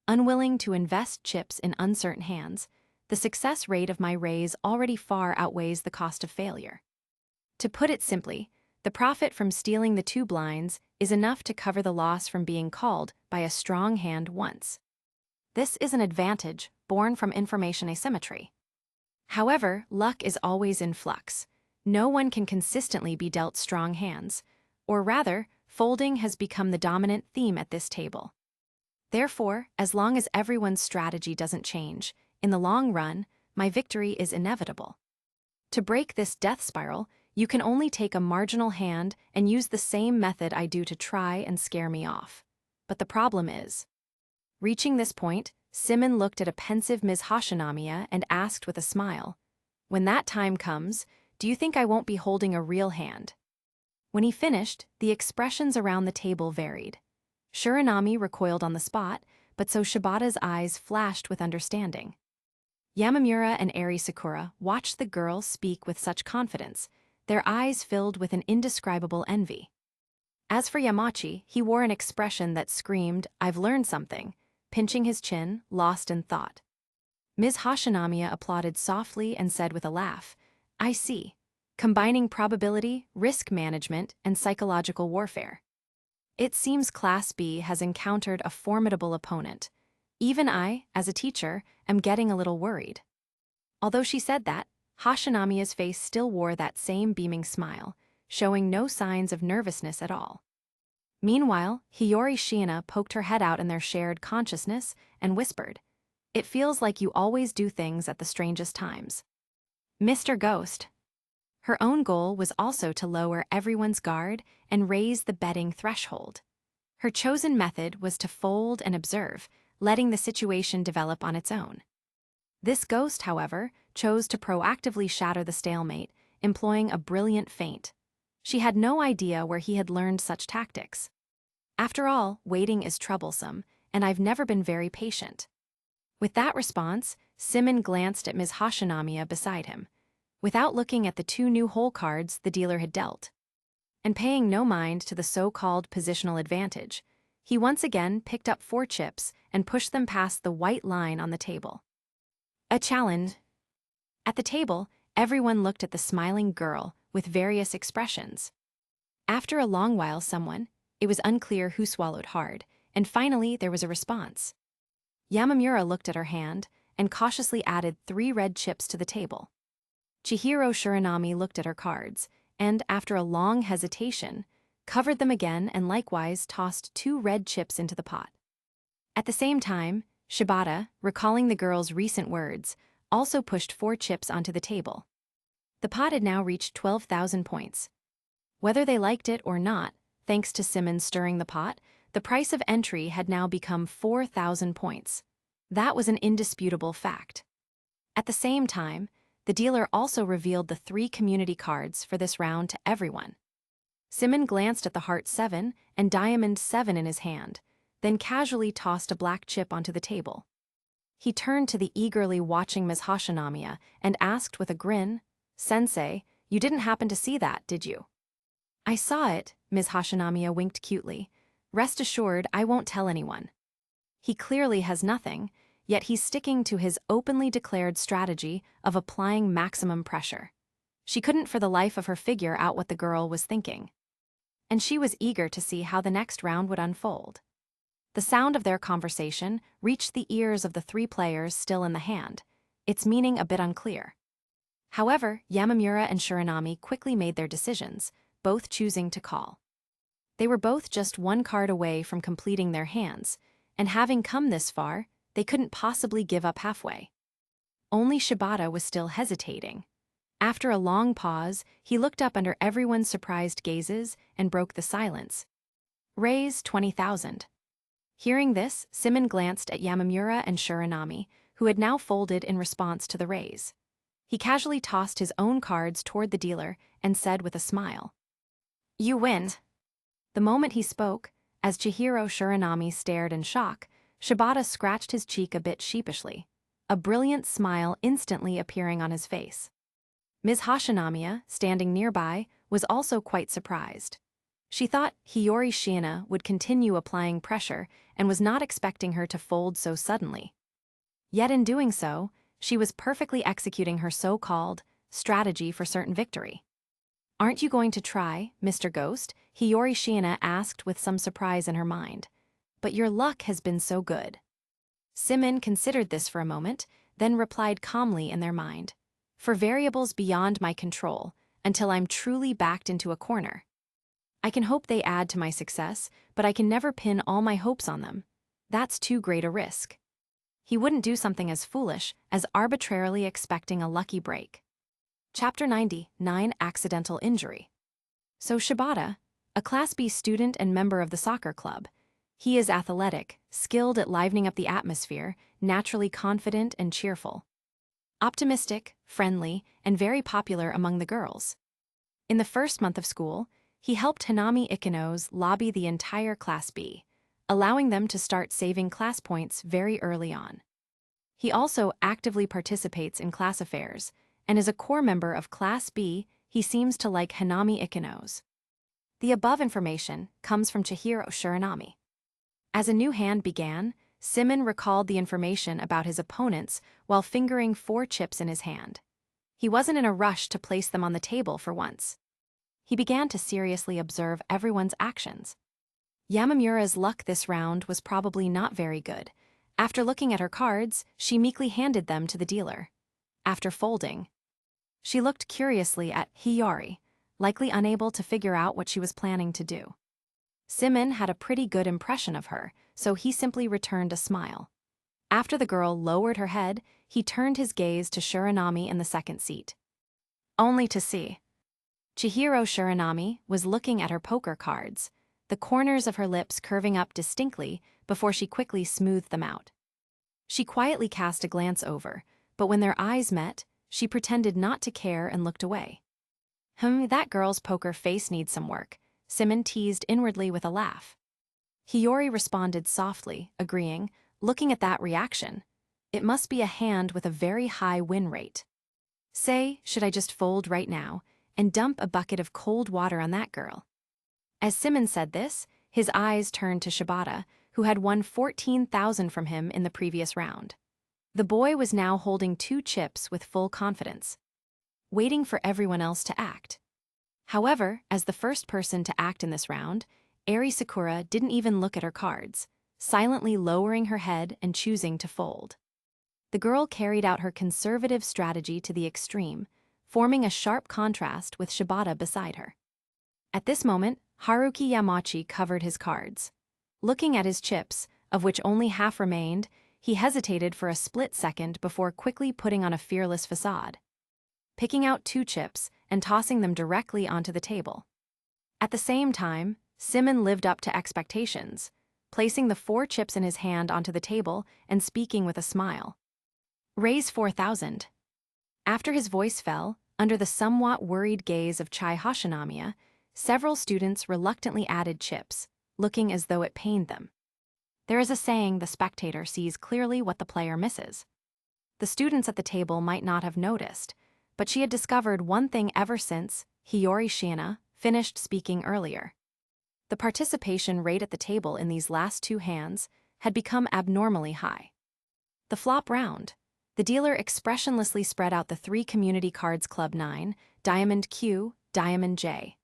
unwilling to invest chips in uncertain hands, the success rate of my raise already far outweighs the cost of failure. To put it simply, the profit from stealing the 2 blinds is enough to cover the loss from being called by a strong hand once. This is an advantage born from information asymmetry. However, luck is always in flux. No one can consistently be dealt strong hands, or rather, folding has become the dominant theme at this table. Therefore, as long as everyone's strategy doesn't change, in the long run, my victory is inevitable. To break this death spiral, you can only take a marginal hand and use the same method I do to try and scare me off. But the problem is..." Reaching this point, Symon looked at a pensive Ms. Hashinamiya and asked with a smile, "When that time comes, do you think I won't be holding a real hand?" When he finished, the expressions around the table varied. Shiranami recoiled on the spot, but so Shibata's eyes flashed with understanding. Yamamura and Eri Sakura watched the girl speak with such confidence, their eyes filled with an indescribable envy. As for Yamachi, he wore an expression that screamed, "I've learned something," pinching his chin, lost in thought. Ms. Hashinamiya applauded softly and said with a laugh, "I see. Combining probability, risk management, and psychological warfare. It seems Class B has encountered a formidable opponent. Even I, as a teacher, am getting a little worried." Although she said that, Hashinamiya's face still wore that same beaming smile, showing no signs of nervousness at all. Meanwhile, Hiyori Shiina poked her head out in their shared consciousness and whispered, "It feels like you always do things at the strangest times." Mr. Ghost. Her own goal was also to lower everyone's guard and raise the betting threshold. Her chosen method was to fold and observe, letting the situation develop on its own. This ghost, however, chose to proactively shatter the stalemate, employing a brilliant feint. She had no idea where he had learned such tactics. After all, waiting is troublesome, and I've never been very patient. With that response, Symon glanced at Ms. Hashinamiya beside him, without looking at the two new hole cards the dealer had dealt. And paying no mind to the so-called positional advantage, he once again picked up 4 chips and pushed them past the white line on the table. A challenge. At the table, everyone looked at the smiling girl with various expressions. After a long while it was unclear who swallowed hard, and finally there was a response. Yamamura looked at her hand and cautiously added 3 red chips to the table. Chihiro Shiranami looked at her cards, and after a long hesitation, covered them again and likewise tossed 2 red chips into the pot. At the same time, Shibata, recalling the girl's recent words, also pushed 4 chips onto the table. The pot had now reached 12,000 points. Whether they liked it or not, thanks to Symon stirring the pot, the price of entry had now become 4,000 points. That was an indisputable fact. At the same time, the dealer also revealed the 3 community cards for this round to everyone. Symon glanced at the heart 7 and diamond 7 in his hand, then casually tossed a black chip onto the table. He turned to the eagerly watching Ms. Hashinamiya and asked with a grin, "Sensei, you didn't happen to see that, did you?" "I saw it," Ms. Hashinamiya winked cutely. "Rest assured, I won't tell anyone." He clearly has nothing, yet he's sticking to his openly declared strategy of applying maximum pressure. She couldn't for the life of her figure out what the girl was thinking. And she was eager to see how the next round would unfold. The sound of their conversation reached the ears of the 3 players still in the hand, its meaning a bit unclear. However, Yamamura and Shiranami quickly made their decisions, both choosing to call. They were both just 1 card away from completing their hands, and having come this far, they couldn't possibly give up halfway. Only Shibata was still hesitating. After a long pause, he looked up under everyone's surprised gazes and broke the silence. "Raise 20,000. Hearing this, Symon glanced at Yamamura and Shiranami, who had now folded in response to the raise. He casually tossed his own cards toward the dealer and said with a smile, "You win." The moment he spoke, as Chihiro Shiranami stared in shock, Shibata scratched his cheek a bit sheepishly, a brilliant smile instantly appearing on his face. Ms. Hashinamiya, standing nearby, was also quite surprised. She thought Hiyori Shiina would continue applying pressure and was not expecting her to fold so suddenly. Yet in doing so, she was perfectly executing her so-called strategy for certain victory. "Aren't you going to try, Mr. Ghost?" Hiyori Shiina asked with some surprise in her mind. "But your luck has been so good." Symon considered this for a moment, then replied calmly in their mind, "For variables beyond my control, until I'm truly backed into a corner. I can hope they add to my success, but I can never pin all my hopes on them. That's too great a risk." He wouldn't do something as foolish as arbitrarily expecting a lucky break. Chapter 99: Accidental Injury. So Shibata, a Class B student and member of the soccer club. He is athletic, skilled at livening up the atmosphere, naturally confident and cheerful. Optimistic, friendly, and very popular among the girls. In the first month of school, he helped Hanami Ikeno's lobby the entire Class B, allowing them to start saving class points very early on. He also actively participates in class affairs, and as a core member of Class B, he seems to like Hanami Ikeno's. The above information comes from Chihiro Shiranami. As a new hand began, Symon recalled the information about his opponents while fingering 4 chips in his hand. He wasn't in a rush to place them on the table for once. He began to seriously observe everyone's actions. Yamamura's luck this round was probably not very good. After looking at her cards, she meekly handed them to the dealer. After folding, she looked curiously at Hiyori, likely unable to figure out what she was planning to do. Symon had a pretty good impression of her, so he simply returned a smile. After the girl lowered her head, he turned his gaze to Shiranami in the second seat. Only to see. Chihiro Shiranami was looking at her poker cards, the corners of her lips curving up distinctly before she quickly smoothed them out. She quietly cast a glance over, but when their eyes met, she pretended not to care and looked away. That girl's poker face needs some work, Symon teased inwardly with a laugh. Hiyori responded softly, agreeing, looking at that reaction. It must be a hand with a very high win rate. Say, should I just fold right now and dump a bucket of cold water on that girl? As Symon said this, his eyes turned to Shibata, who had won 14,000 from him in the previous round. The boy was now holding 2 chips with full confidence, waiting for everyone else to act. However, as the first person to act in this round, Eri Sakura didn't even look at her cards, silently lowering her head and choosing to fold. The girl carried out her conservative strategy to the extreme, forming a sharp contrast with Shibata beside her. At this moment, Haruki Yamachi covered his cards. Looking at his chips, of which only half remained, he hesitated for a split second before quickly putting on a fearless facade, picking out 2 chips and tossing them directly onto the table. At the same time, Symon lived up to expectations, placing the 4 chips in his hand onto the table and speaking with a smile. Raise 4,000. After his voice fell, under the somewhat worried gaze of Chai Hashinamiya, several students reluctantly added chips, looking as though it pained them. There is a saying the spectator sees clearly what the player misses. The students at the table might not have noticed, but she had discovered one thing ever since Hiyori Shiina finished speaking earlier. The participation rate at the table in these last 2 hands had become abnormally high. The flop round. The dealer expressionlessly spread out the 3 community cards Club 9, Diamond Q, Diamond J.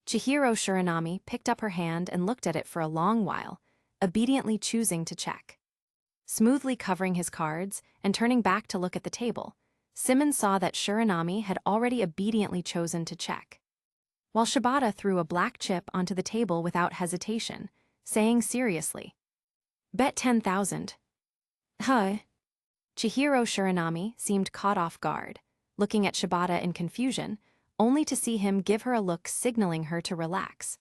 Chihiro Shiranami picked up her hand and looked at it for a long while, obediently choosing to check. Smoothly covering his cards and turning back to look at the table, Symon saw that Shiranami had already obediently chosen to check, while Shibata threw a black chip onto the table without hesitation, saying seriously, "Bet 10,000. Huh." Chihiro Shiranami seemed caught off guard, looking at Shibata in confusion, only to see him give her a look signaling her to relax.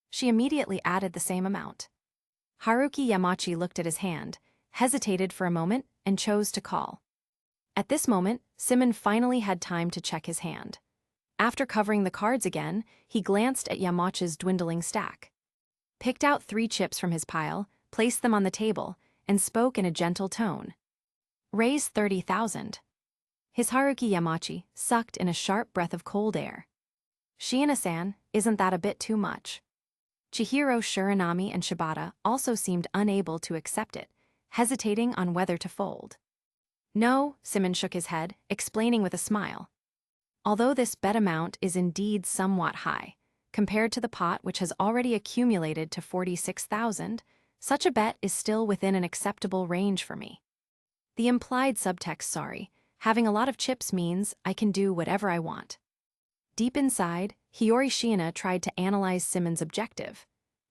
She immediately added the same amount. Haruki Yamachi looked at his hand, hesitated for a moment, and chose to call. At this moment, Symon finally had time to check his hand. After covering the cards again, he glanced at Yamachi's dwindling stack, picked out 3 chips from his pile, placed them on the table, and spoke in a gentle tone. Raise 30,000. His Haruki Yamachi sucked in a sharp breath of cold air. Shiina-san, isn't that a bit too much? Chihiro Shiranami and Shibata also seemed unable to accept it, hesitating on whether to fold. No, Symon shook his head, explaining with a smile. Although this bet amount is indeed somewhat high, compared to the pot which has already accumulated to 46,000, such a bet is still within an acceptable range for me. The implied subtext, having a lot of chips means I can do whatever I want. Deep inside, Hiyori Shiina tried to analyze Symon's objective.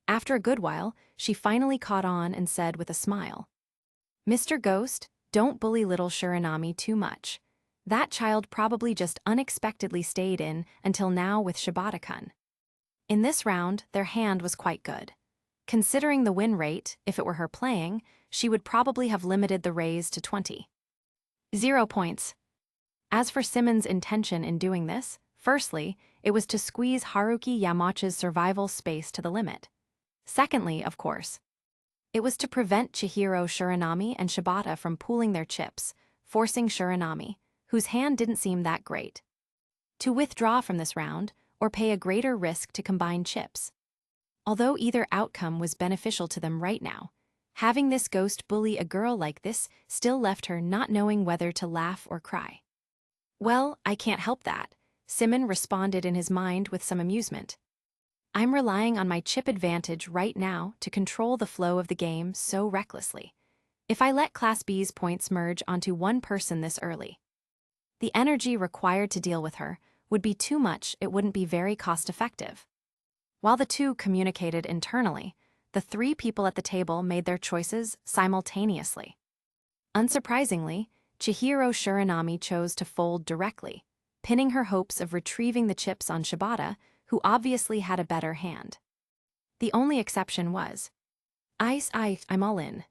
After a good while, she finally caught on and said with a smile, "Mr. Ghost, don't bully little Shiranami too much. That child probably just unexpectedly stayed in until now with Shibata-kun." In this round, their hand was quite good. Considering the win rate, if it were her playing, she would probably have limited the raise to 20. 0 points. As for Symon's intention in doing this, firstly, it was to squeeze Haruki Yamachi's survival space to the limit. Secondly, of course, it was to prevent Chihiro Shiranami and Shibata from pooling their chips, forcing Shiranami, whose hand didn't seem that great, to withdraw from this round or pay a greater risk to combine chips. Although either outcome was beneficial to them right now, having this ghost bully a girl like this still left her not knowing whether to laugh or cry. "Well, I can't help that," Symon responded in his mind with some amusement. "I'm relying on my chip advantage right now to control the flow of the game so recklessly. If I let Class B's points merge onto one person this early, the energy required to deal with her would be too much. It wouldn't be very cost-effective." While the 2 communicated internally, the 3 people at the table made their choices simultaneously. Unsurprisingly, Chihiro Shiranami chose to fold directly, pinning her hopes of retrieving the chips on Shibata, who obviously had a better hand. The only exception was, I'm all in."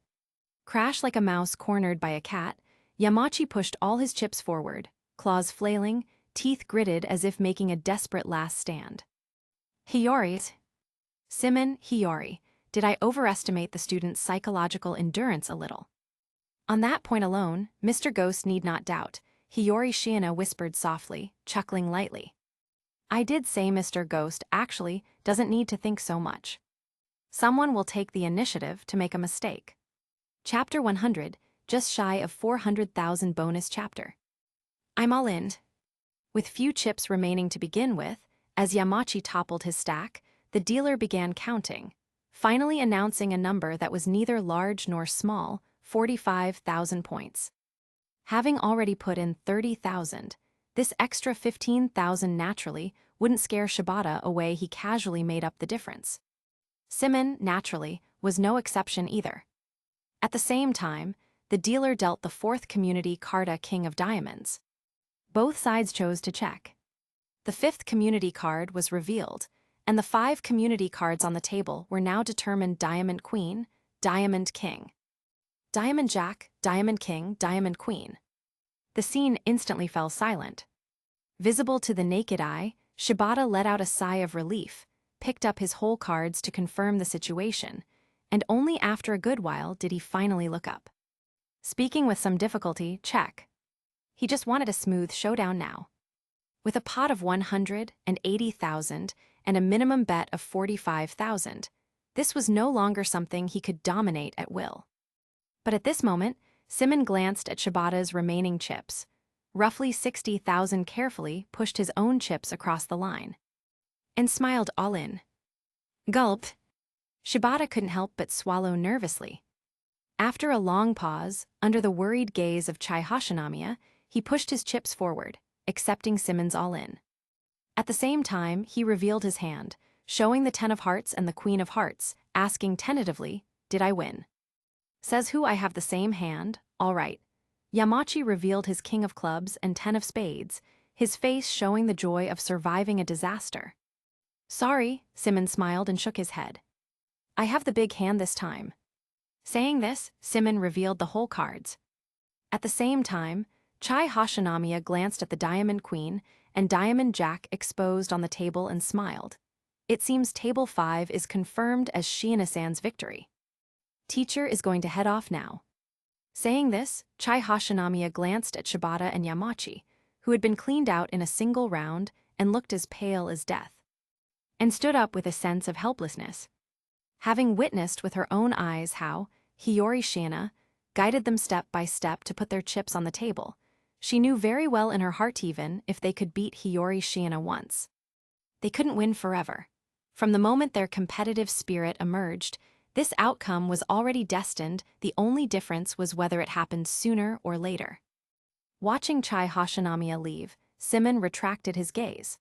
Crash like a mouse cornered by a cat, Yamachi pushed all his chips forward, claws flailing, teeth gritted as if making a desperate last stand. Hiyori's. Symon, Hiyori, did I overestimate the student's psychological endurance a little? On that point alone, Mr. Ghost need not doubt, Hiyori Shiina whispered softly, chuckling lightly. I did say Mr. Ghost actually doesn't need to think so much. Someone will take the initiative to make a mistake. Chapter 100, just shy of 400,000 bonus chapter. I'm all in. With few chips remaining to begin with, as Yamachi toppled his stack, the dealer began counting, finally announcing a number that was neither large nor small, 45,000 points. Having already put in 30,000, this extra 15,000 naturally wouldn't scare Shibata away. He casually made up the difference. Symon, naturally, was no exception either. At the same time, the dealer dealt the fourth community card King of Diamonds. Both sides chose to check. The fifth community card was revealed, and the 5 community cards on the table were now determined Diamond Queen, Diamond King. Diamond Jack, Diamond King, Diamond Queen. The scene instantly fell silent. Visible to the naked eye, Shibata let out a sigh of relief, picked up his whole cards to confirm the situation, and only after a good while did he finally look up. Speaking with some difficulty, check. He just wanted a smooth showdown now. With a pot of 180,000 and a minimum bet of 45,000, this was no longer something he could dominate at will. But at this moment, Symon glanced at Shibata's remaining chips. Roughly 60,000 carefully pushed his own chips across the line. And smiled all in. Gulp. Shibata couldn't help but swallow nervously. After a long pause, under the worried gaze of Chai Hashinamiya, he pushed his chips forward, accepting Symon's all-in. At the same time, he revealed his hand, showing the 10 of hearts and the Queen of hearts, asking tentatively, "Did I win?" Says who? I have the same hand, all right. Yamachi revealed his King of clubs and 10 of spades, his face showing the joy of surviving a disaster. Sorry, Symon smiled and shook his head. I have the big hand this time. Saying this, Symon revealed the whole cards. At the same time, Chai Hashinamiya glanced at the Diamond Queen and Diamond Jack exposed on the table and smiled. It seems Table 5 is confirmed as Shiina-san's victory. Teacher is going to head off now. Saying this, Chai Hashinamiya glanced at Shibata and Yamachi, who had been cleaned out in a single round and looked as pale as death, and stood up with a sense of helplessness. Having witnessed with her own eyes how Hiyori Shiina guided them step by step to put their chips on the table, she knew very well in her heart even if they could beat Hiyori Shiina once, they couldn't win forever. From the moment their competitive spirit emerged, this outcome was already destined. The only difference was whether it happened sooner or later. Watching Chai Hashinamiya leave, Symon retracted his gaze.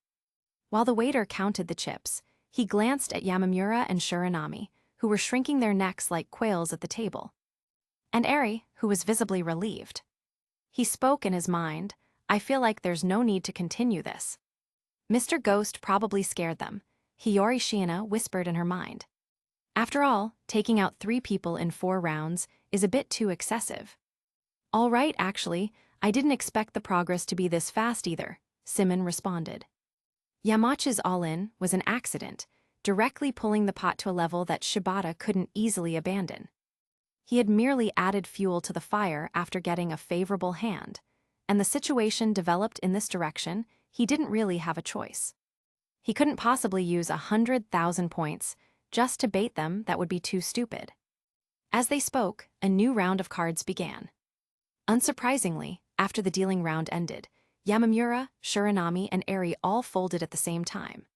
While the waiter counted the chips, he glanced at Yamamura and Shiranami, who were shrinking their necks like quails at the table, and Eri, who was visibly relieved. He spoke in his mind, I feel like there's no need to continue this. Mr. Ghost probably scared them, Hiyori Shiina whispered in her mind. After all, taking out 3 people in 4 rounds is a bit too excessive. All right, actually, I didn't expect the progress to be this fast either, Symon responded. Yamachi's all-in was an accident, directly pulling the pot to a level that Shibata couldn't easily abandon. He had merely added fuel to the fire after getting a favorable hand, and the situation developed in this direction. He didn't really have a choice. He couldn't possibly use 100,000 points just to bait them. That would be too stupid. As they spoke, a new round of cards began. Unsurprisingly, after the dealing round ended, Yamamura, Shiranami, and Eri all folded at the same time.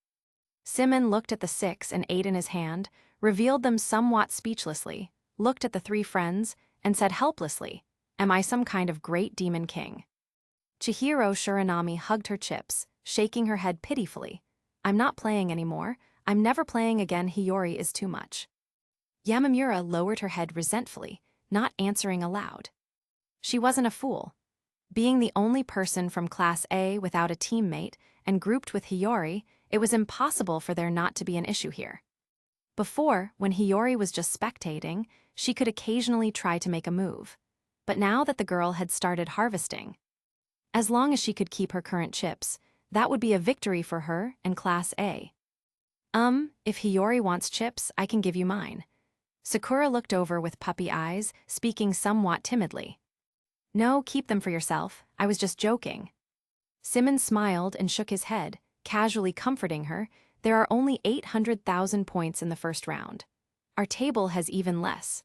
Symon looked at the 6 and 8 in his hand, revealed them somewhat speechlessly, looked at the 3 friends, and said helplessly, Am I some kind of great demon king? Chihiro Shiranami hugged her chips, shaking her head pitifully. I'm not playing anymore. I'm never playing again. Hiyori is too much. Yamamura lowered her head resentfully, not answering aloud. She wasn't a fool. Being the only person from Class A without a teammate and grouped with Hiyori, it was impossible for there not to be an issue here. Before, when Hiyori was just spectating, she could occasionally try to make a move. But now that the girl had started harvesting, as long as she could keep her current chips, That would be a victory for her and Class A. If Hiyori wants chips, I can give you mine. Sakura looked over with puppy eyes, speaking somewhat timidly. No, keep them for yourself, I was just joking. Symon smiled and shook his head, casually comforting her. There are only 800,000 points in the first round. Our table has even less.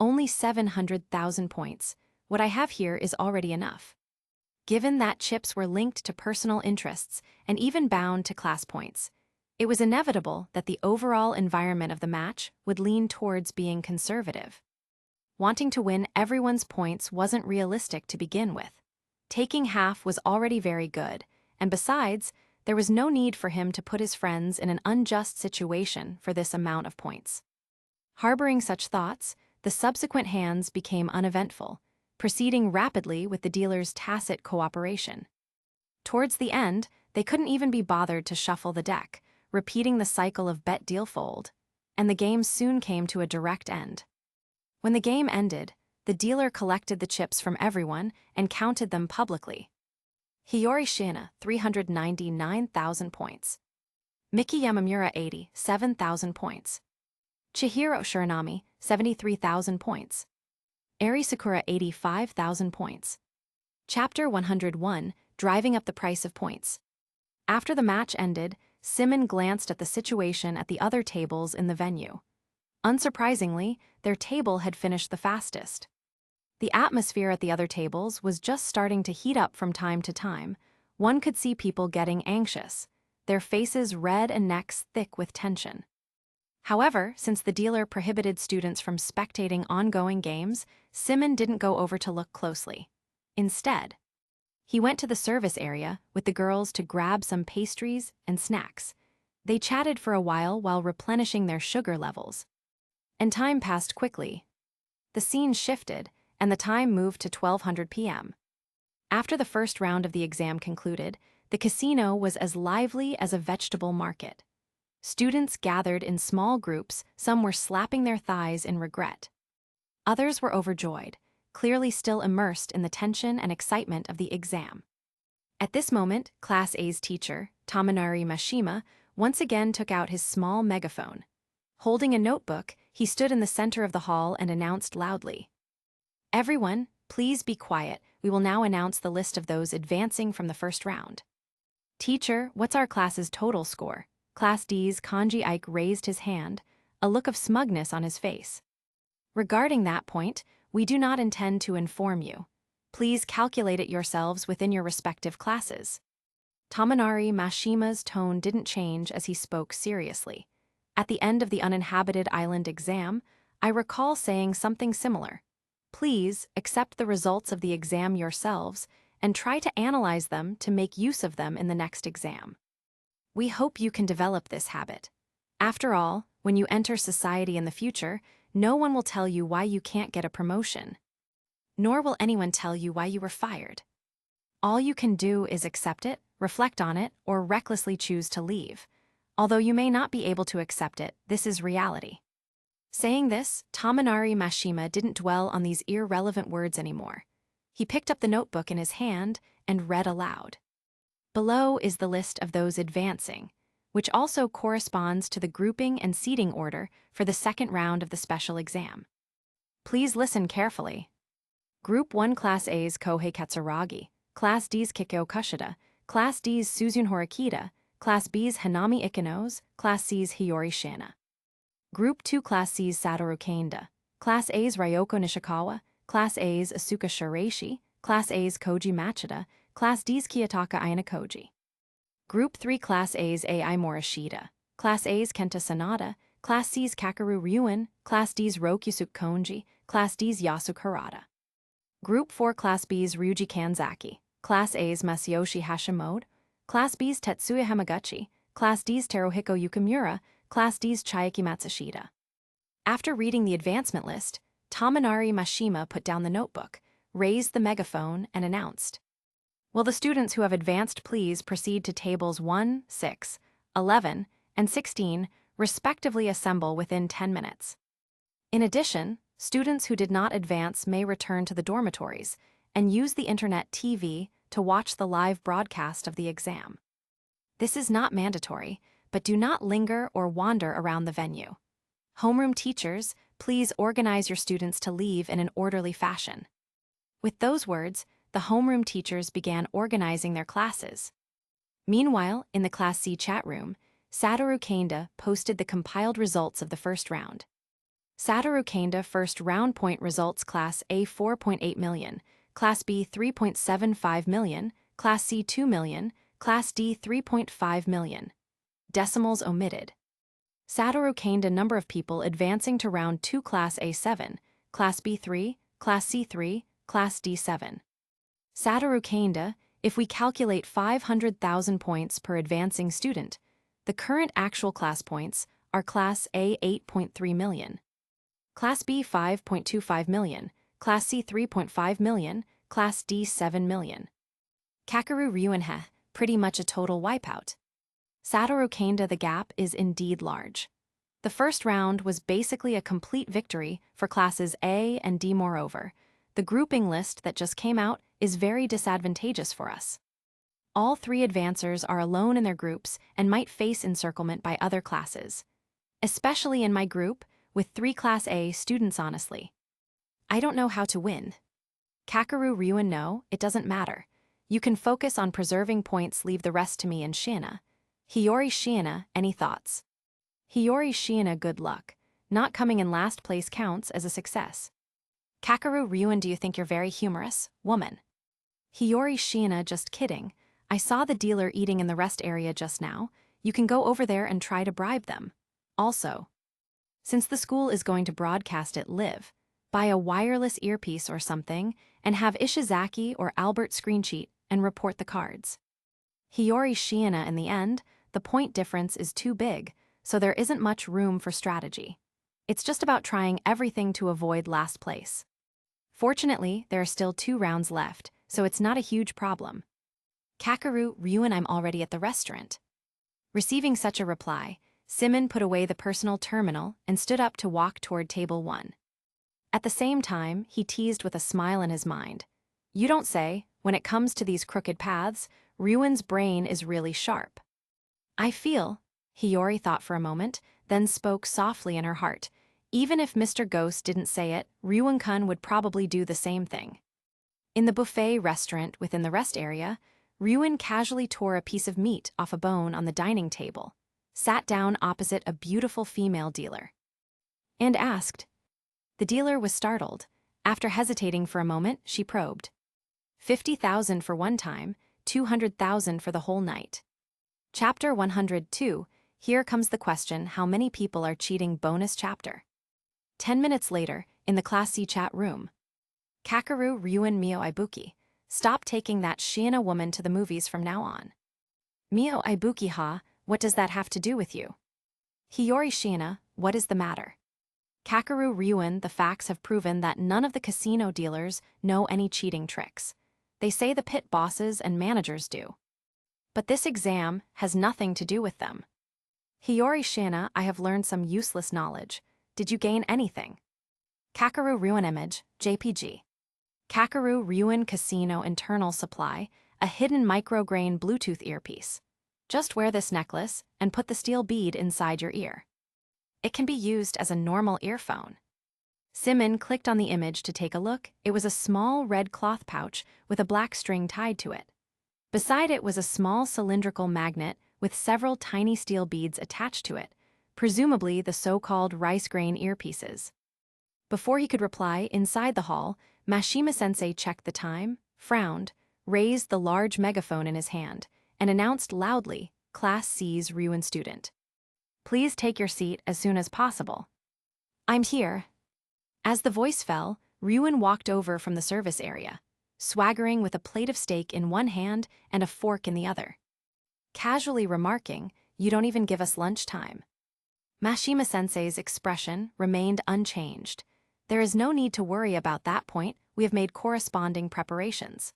Only 700,000 points. What I have here is already enough. Given that chips were linked to personal interests and even bound to class points, it was inevitable that the overall environment of the match would lean towards being conservative. Wanting to win everyone's points wasn't realistic to begin with. Taking half was already very good, and besides, there was no need for him to put his friends in an unjust situation for this amount of points. Harboring such thoughts, the subsequent hands became uneventful, proceeding rapidly with the dealer's tacit cooperation. Towards the end, they couldn't even be bothered to shuffle the deck, repeating the cycle of bet-deal-fold, and the game soon came to a direct end. When the game ended, the dealer collected the chips from everyone and counted them publicly. Hiyori Shiina, 399,000 points. Miki Yamamura, 87,000 points. Chihiro Shiranami, 73,000 points. Eri Sakura, 85,000 points. Chapter 101, Driving Up the Price of Points. After the match ended, Symon glanced at the situation at the other tables in the venue. Unsurprisingly, their table had finished the fastest. The atmosphere at the other tables was just starting to heat up from time to time. One could see people getting anxious, their faces red and necks thick with tension. However, since the dealer prohibited students from spectating ongoing games, Symon didn't go over to look closely. Instead, he went to the service area with the girls to grab some pastries and snacks. They chatted for a while replenishing their sugar levels. And time passed quickly. The scene shifted, and the time moved to 1200 p.m. After the first round of the exam concluded, the casino was as lively as a vegetable market. Students gathered in small groups, some were slapping their thighs in regret. Others were overjoyed, clearly still immersed in the tension and excitement of the exam. At this moment, Class A's teacher, Tominari Mashima, once again took out his small megaphone. Holding a notebook, he stood in the center of the hall and announced loudly, "Everyone, please be quiet. We will now announce the list of those advancing from the first round." "Teacher, what's our class's total score?" Class D's Kanji Ike raised his hand, a look of smugness on his face. "Regarding that point, we do not intend to inform you. Please calculate it yourselves within your respective classes." Tominari Mashima's tone didn't change as he spoke seriously. At the end of the uninhabited island exam, I recall saying something similar. Please accept the results of the exam yourselves and try to analyze them to make use of them in the next exam. We hope you can develop this habit. After all, when you enter society in the future, no one will tell you why you can't get a promotion. Nor will anyone tell you why you were fired. All you can do is accept it, reflect on it, or recklessly choose to leave. Although you may not be able to accept it, this is reality. Saying this, Tominari Mashima didn't dwell on these irrelevant words anymore. He picked up the notebook in his hand and read aloud. Below is the list of those advancing, which also corresponds to the grouping and seating order for the second round of the special exam. Please listen carefully. Group 1 Class A's Kohei Katsuragi, Class D's Kikyo Kushida, Class D's Suzun Horikita, Class B's Hanami Ikenos, Class C's Hiyori Shiina. Group 2 Class C's Satoru Kanda, Class A's Ryoko Nishikawa, Class A's Asuka Shiraishi, Class A's Koji Machida, Class D's Kiyotaka Aina Koji. Group 3 Class A's Ai Morishita, Class A's Kenta Sanada, Class C's Kakeru Ryuin, Class D's Rokyusuk Konji, Class D's Yasuk Harada. Group 4 Class B's Ryuji Kanzaki, Class A's Masayoshi Hashimoto, Class B's Tetsuya Hamaguchi, Class D's Teruhiko Yukimura, Class D's Chiaki Matsushita. After reading the advancement list, Tominari Mashima put down the notebook, raised the megaphone, and announced, "Will the students who have advanced please proceed to tables 1, 6, 11, and 16, respectively assemble within 10 minutes. In addition, students who did not advance may return to the dormitories and use the internet TV to watch the live broadcast of the exam. This is not mandatory, but do not linger or wander around the venue. Homeroom teachers, please organize your students to leave in an orderly fashion. With those words, the homeroom teachers began organizing their classes. Meanwhile, in the Class C chat room, Satoru Kanda posted the compiled results of the first round. Satoru Kanda first round point results: Class A 4.8 million, Class B 3.75 million, Class C 2 million, Class D 3.5 million. Decimals omitted. Satoru Kanda number of people advancing to round 2: Class A 7, Class B 3, Class C 3, Class D 7. Satoru Kanda, if we calculate 500,000 points per advancing student, the current actual class points are Class A 8.3 million, Class B 5.25 million, Class C 3.5 million, Class D 7 million. Kakeru Ryuenhe, pretty much a total wipeout. Satoru Kanda, the gap is indeed large. The first round was basically a complete victory for Classes A and D. Moreover, the grouping list that just came out is very disadvantageous for us. All three advancers are alone in their groups and might face encirclement by other classes. Especially in my group, with 3 Class A students. Honestly, I don't know how to win. Kakeru Ryuen, no, it doesn't matter. You can focus on preserving points, leave the rest to me and Shiina. Hiyori Shiina, any thoughts? Hiyori Shiina, good luck. Not coming in last place counts as a success. Kakeru Ryuen, do you think you're very humorous, woman? Hiyori Shiina, just kidding. I saw the dealer eating in the rest area just now. You can go over there and try to bribe them. Also, since the school is going to broadcast it live, buy a wireless earpiece or something and have Ishizaki or Albert screenshot and report the cards. Hiyori Shiina, in the end, the point difference is too big, so there isn't much room for strategy. It's just about trying everything to avoid last place. Fortunately, there are still 2 rounds left, so it's not a huge problem. Kakeru Ryuen, I'm already at the restaurant. Receiving such a reply, Symon put away the personal terminal and stood up to walk toward table 1. At the same time, he teased with a smile in his mind. You don't say, when it comes to these crooked paths, Ryuen's brain is really sharp. I feel, Hiyori thought for a moment, then spoke softly in her heart. Even if Mr. Ghost didn't say it, Ryuen-kun would probably do the same thing. In the buffet restaurant within the rest area, Ryuen casually tore a piece of meat off a bone on the dining table, sat down opposite a beautiful female dealer, and asked. The dealer was startled. After hesitating for a moment, she probed. 50,000 for one time, 200,000 for the whole night. Chapter 102, here comes the question: how many people are cheating? Bonus chapter. 10 minutes later, in the Class C chat room. Kakeru Ryuen, Mio Ibuki, stop taking that Shiina woman to the movies from now on. Mio Ibuki, ha, what does that have to do with you? Hiyori Shiina, what is the matter? Kakeru Ryuen, the facts have proven that none of the casino dealers know any cheating tricks. They say the pit bosses and managers do. But this exam has nothing to do with them. Hiyori Shiina, I have learned some useless knowledge. Did you gain anything? Kakeru Ryuen, image, JPG. Kakeru Ryuen Casino internal supply, a hidden micrograin Bluetooth earpiece. Just wear this necklace and put the steel bead inside your ear. It can be used as a normal earphone. Symon clicked on the image to take a look. It was a small red cloth pouch with a black string tied to it. Beside it was a small cylindrical magnet with several tiny steel beads attached to it, presumably the so-called rice grain earpieces. Before he could reply, inside the hall, Mashima-sensei checked the time, frowned, raised the large megaphone in his hand, and announced loudly, Class C's Ryuen student. Please take your seat as soon as possible. I'm here. As the voice fell, Ryuen walked over from the service area, swaggering with a plate of steak in one hand and a fork in the other. Casually remarking, you don't even give us lunchtime. Mashima-sensei's expression remained unchanged. There is no need to worry about that point, we have made corresponding preparations.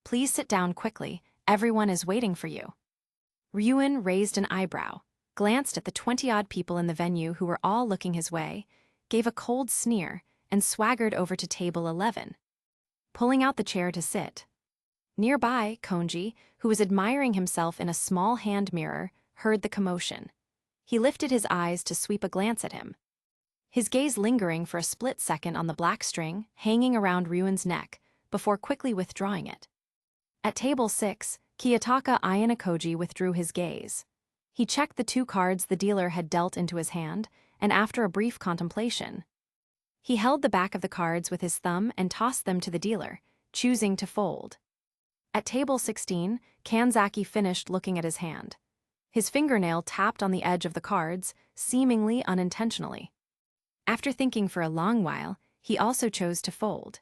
Please sit down quickly, everyone is waiting for you. Ryuen raised an eyebrow, glanced at the 20-odd people in the venue who were all looking his way, gave a cold sneer, and swaggered over to table 11. Pulling out the chair to sit. Nearby, Konji, who was admiring himself in a small hand mirror, heard the commotion. He lifted his eyes to sweep a glance at him, his gaze lingering for a split second on the black string hanging around Ryuen's neck before quickly withdrawing it. At table 6, Kiyotaka Ayanokoji withdrew his gaze. He checked the 2 cards the dealer had dealt into his hand, and after a brief contemplation, he held the back of the cards with his thumb and tossed them to the dealer, choosing to fold. At table 16, Kanzaki finished looking at his hand. His fingernail tapped on the edge of the cards, seemingly unintentionally. After thinking for a long while, he also chose to fold.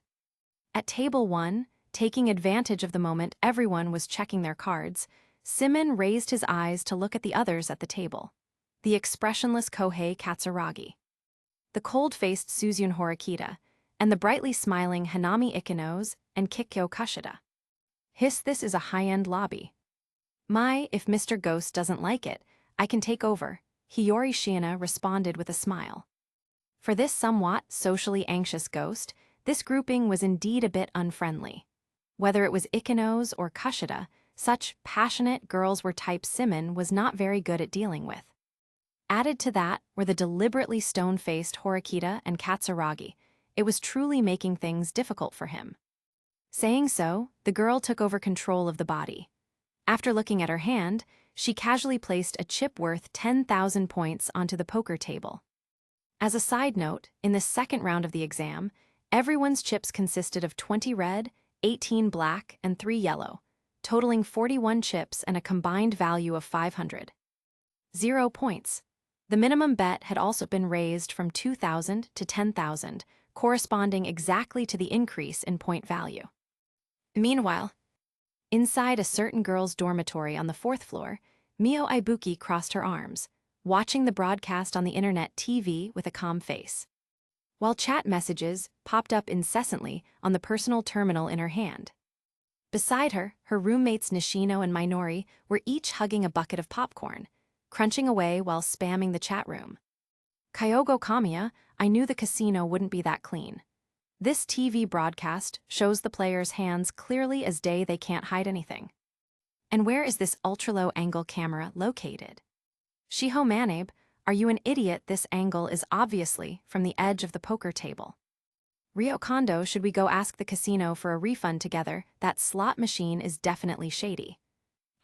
At table 1, taking advantage of the moment everyone was checking their cards, Symon raised his eyes to look at the others at the table. The expressionless Kohei Katsuragi, the cold-faced Suzune Horikita, and the brightly smiling Hanami Ikenos and Kikyo Kushida. This is a high-end lobby. If Mr. Ghost doesn't like it, I can take over, Hiyori Shiina responded with a smile. For this somewhat socially anxious ghost, this grouping was indeed a bit unfriendly. Whether it was Ikenos or Kushida, such passionate girls were type Symon was not very good at dealing with. Added to that were the deliberately stone-faced Horikita and Katsuragi. It was truly making things difficult for him. Saying so, the girl took over control of the body. After looking at her hand, she casually placed a chip worth 10,000 points onto the poker table. As a side note, in the second round of the exam, everyone's chips consisted of 20 red, 18 black, and 3 yellow, totaling 41 chips and a combined value of 500. 0 points. The minimum bet had also been raised from 2,000 to 10,000, corresponding exactly to the increase in point value. Meanwhile, inside a certain girl's dormitory on the 4th floor, Mio Ibuki crossed her arms, watching the broadcast on the internet TV with a calm face, while chat messages popped up incessantly on the personal terminal in her hand. Beside her, her roommates Nishino and Minori were each hugging a bucket of popcorn, crunching away while spamming the chat room. Kyogo Kamiya, I knew the casino wouldn't be that clean. This TV broadcast shows the players' hands clearly as day they can't hide anything. And where is this ultra-low angle camera located? Shiho Manabe, are you an idiot? This angle is obviously from the edge of the poker table. Rio Kondo, should we go ask the casino for a refund together? That slot machine is definitely shady.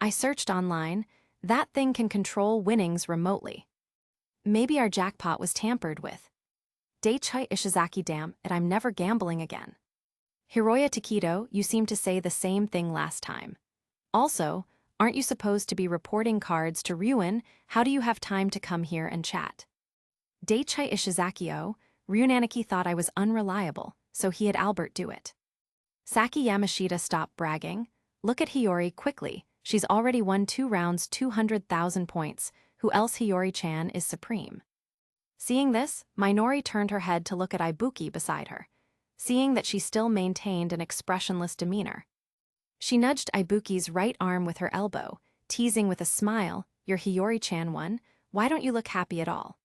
I searched online. That thing can control winnings remotely. Maybe our jackpot was tampered with. Daichai Ishizaki, damn it, I'm never gambling again. Hiroya Takedo, you seem to say the same thing last time. Also, aren't you supposed to be reporting cards to Ryuen? How do you have time to come here and chat? Daichai Ishizaki, Ryunaniki thought I was unreliable, so he had Albert do it. Saki Yamashita, stop bragging. Look at Hiyori quickly, she's already won 2 rounds 200,000 points, who else? Hiyori-chan is supreme. Seeing this, Minori turned her head to look at Ibuki beside her, seeing that she still maintained an expressionless demeanor. She nudged Ibuki's right arm with her elbow, teasing with a smile, your Hiyori-chan won, why don't you look happy at all?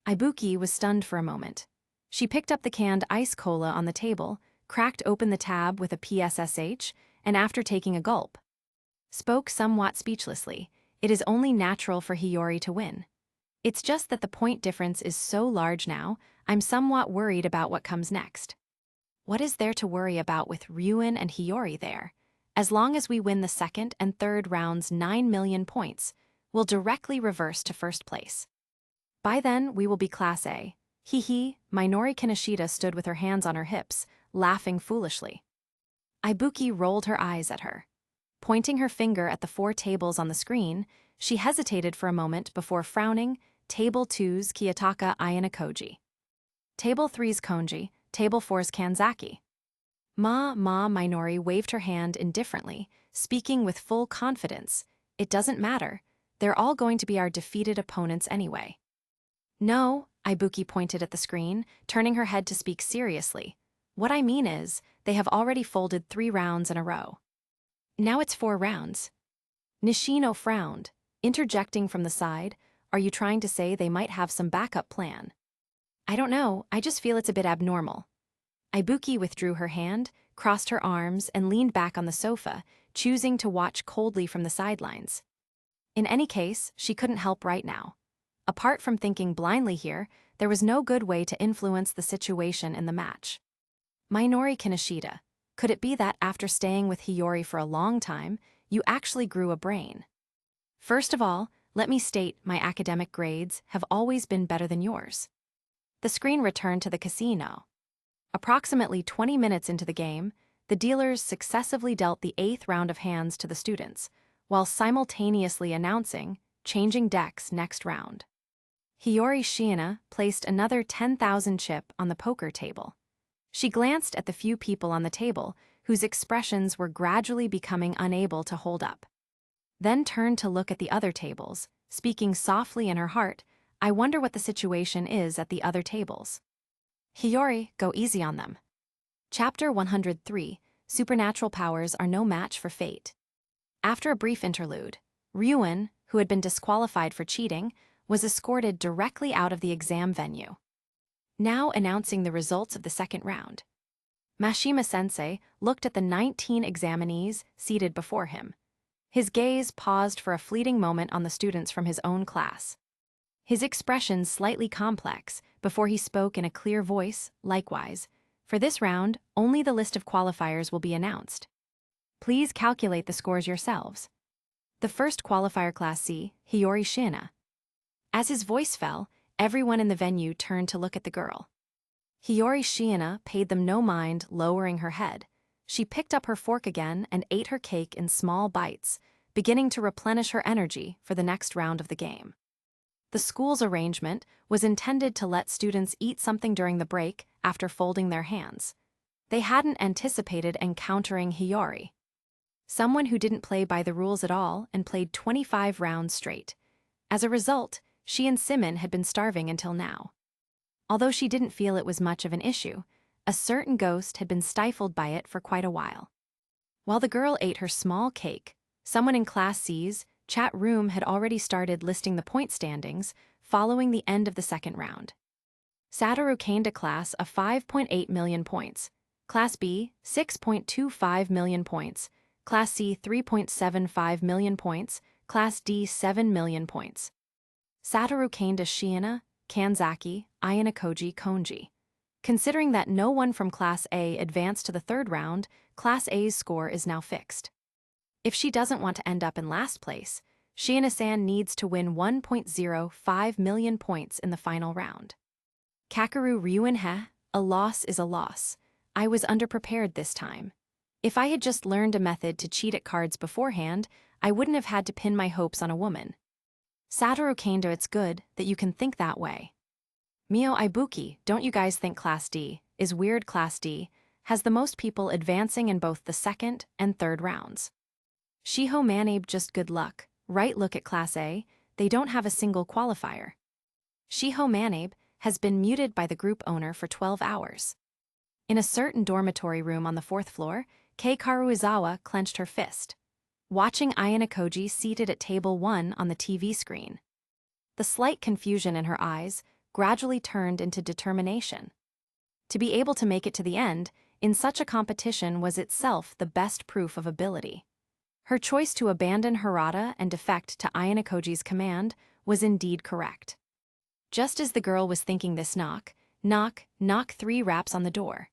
Ibuki was stunned for a moment. She picked up the canned ice cola on the table, cracked open the tab with a PSSH, and after taking a gulp, spoke somewhat speechlessly. It is only natural for Hiyori to win. It's just that the point difference is so large now, I'm somewhat worried about what comes next. What is there to worry about with Ryuen and Hiyori there? As long as we win the second and third rounds 9 million points, we'll directly reverse to first place. By then, we will be Class A. Hee. Minori Kinoshita stood with her hands on her hips, laughing foolishly. Ibuki rolled her eyes at her. Pointing her finger at the 4 tables on the screen, she hesitated for a moment before frowning. Table 2's Kiyotaka Ayanokoji. Table 3's Konji, Table 4's Kanzaki. Minori waved her hand indifferently, speaking with full confidence. It doesn't matter, they're all going to be our defeated opponents anyway. No, Ibuki pointed at the screen, turning her head to speak seriously. What I mean is, they have already folded 3 rounds in a row. Now it's 4 rounds. Nishino frowned, interjecting from the side, are you trying to say they might have some backup plan? I don't know, I just feel it's a bit abnormal. Ibuki withdrew her hand, crossed her arms, and leaned back on the sofa, choosing to watch coldly from the sidelines. In any case, she couldn't help right now. Apart from thinking blindly here, there was no good way to influence the situation in the match. Minori Kinoshita, could it be that after staying with Hiyori for a long time, you actually grew a brain? First of all, let me state my academic grades have always been better than yours. The screen returned to the casino. Approximately 20 minutes into the game, the dealers successively dealt the 8th round of hands to the students, while simultaneously announcing, changing decks next round. Hiyori Shiina placed another 10,000 chip on the poker table. She glanced at the few people on the table, whose expressions were gradually becoming unable to hold up. Then turned to look at the other tables, speaking softly in her heart, I wonder what the situation is at the other tables. Hiyori, go easy on them. Chapter 103, Supernatural Powers Are No Match for Fate. After a brief interlude, Ryuen, who had been disqualified for cheating, was escorted directly out of the exam venue. Now announcing the results of the second round. Mashima-sensei looked at the 19 examinees seated before him. His gaze paused for a fleeting moment on the students from his own class. His expression slightly complex before he spoke in a clear voice, likewise. For this round, only the list of qualifiers will be announced. Please calculate the scores yourselves. The first qualifier Class C, Hiyori Shiina. As his voice fell, everyone in the venue turned to look at the girl. Hiyori Shiina paid them no mind, lowering her head. She picked up her fork again and ate her cake in small bites, beginning to replenish her energy for the next round of the game. The school's arrangement was intended to let students eat something during the break after folding their hands. They hadn't anticipated encountering Hiyori, someone who didn't play by the rules at all and played 25 rounds straight. As a result, she and Symon had been starving until now. Although she didn't feel it was much of an issue, a certain ghost had been stifled by it for quite a while. While the girl ate her small cake, someone in Class C's chat room had already started listing the point standings following the end of the second round. Satoru gained a class of 5.8 million points, Class B 6.25 million points, Class C 3.75 million points, Class D 7 million points. Satoru gained a Shiina, Kanzaki, Ayanokoji Konji. Considering that no one from Class A advanced to the third round, Class A's score is now fixed. If she doesn't want to end up in last place, Shiina-san needs to win 1.05 million points in the final round. Kakeru Ryuenhe, a loss is a loss. I was underprepared this time. If I had just learned a method to cheat at cards beforehand, I wouldn't have had to pin my hopes on a woman. Satoru Kando, it's good that you can think that way. Mio Ibuki, don't you guys think Class D is weird? Class D has the most people advancing in both the second and third rounds. Shiho Manabe, just good luck, right? Look at Class A, they don't have a single qualifier. Shiho Manabe has been muted by the group owner for 12 hours. In a certain dormitory room on the 4th floor, Kei Karuizawa clenched her fist, watching Ayanokoji seated at table 1 on the TV screen. The slight confusion in her eyes gradually turned into determination. To be able to make it to the end in such a competition was itself the best proof of ability. Her choice to abandon Hirata and defect to Ayanokoji's command was indeed correct. Just as the girl was thinking this, knock, 3 raps on the door.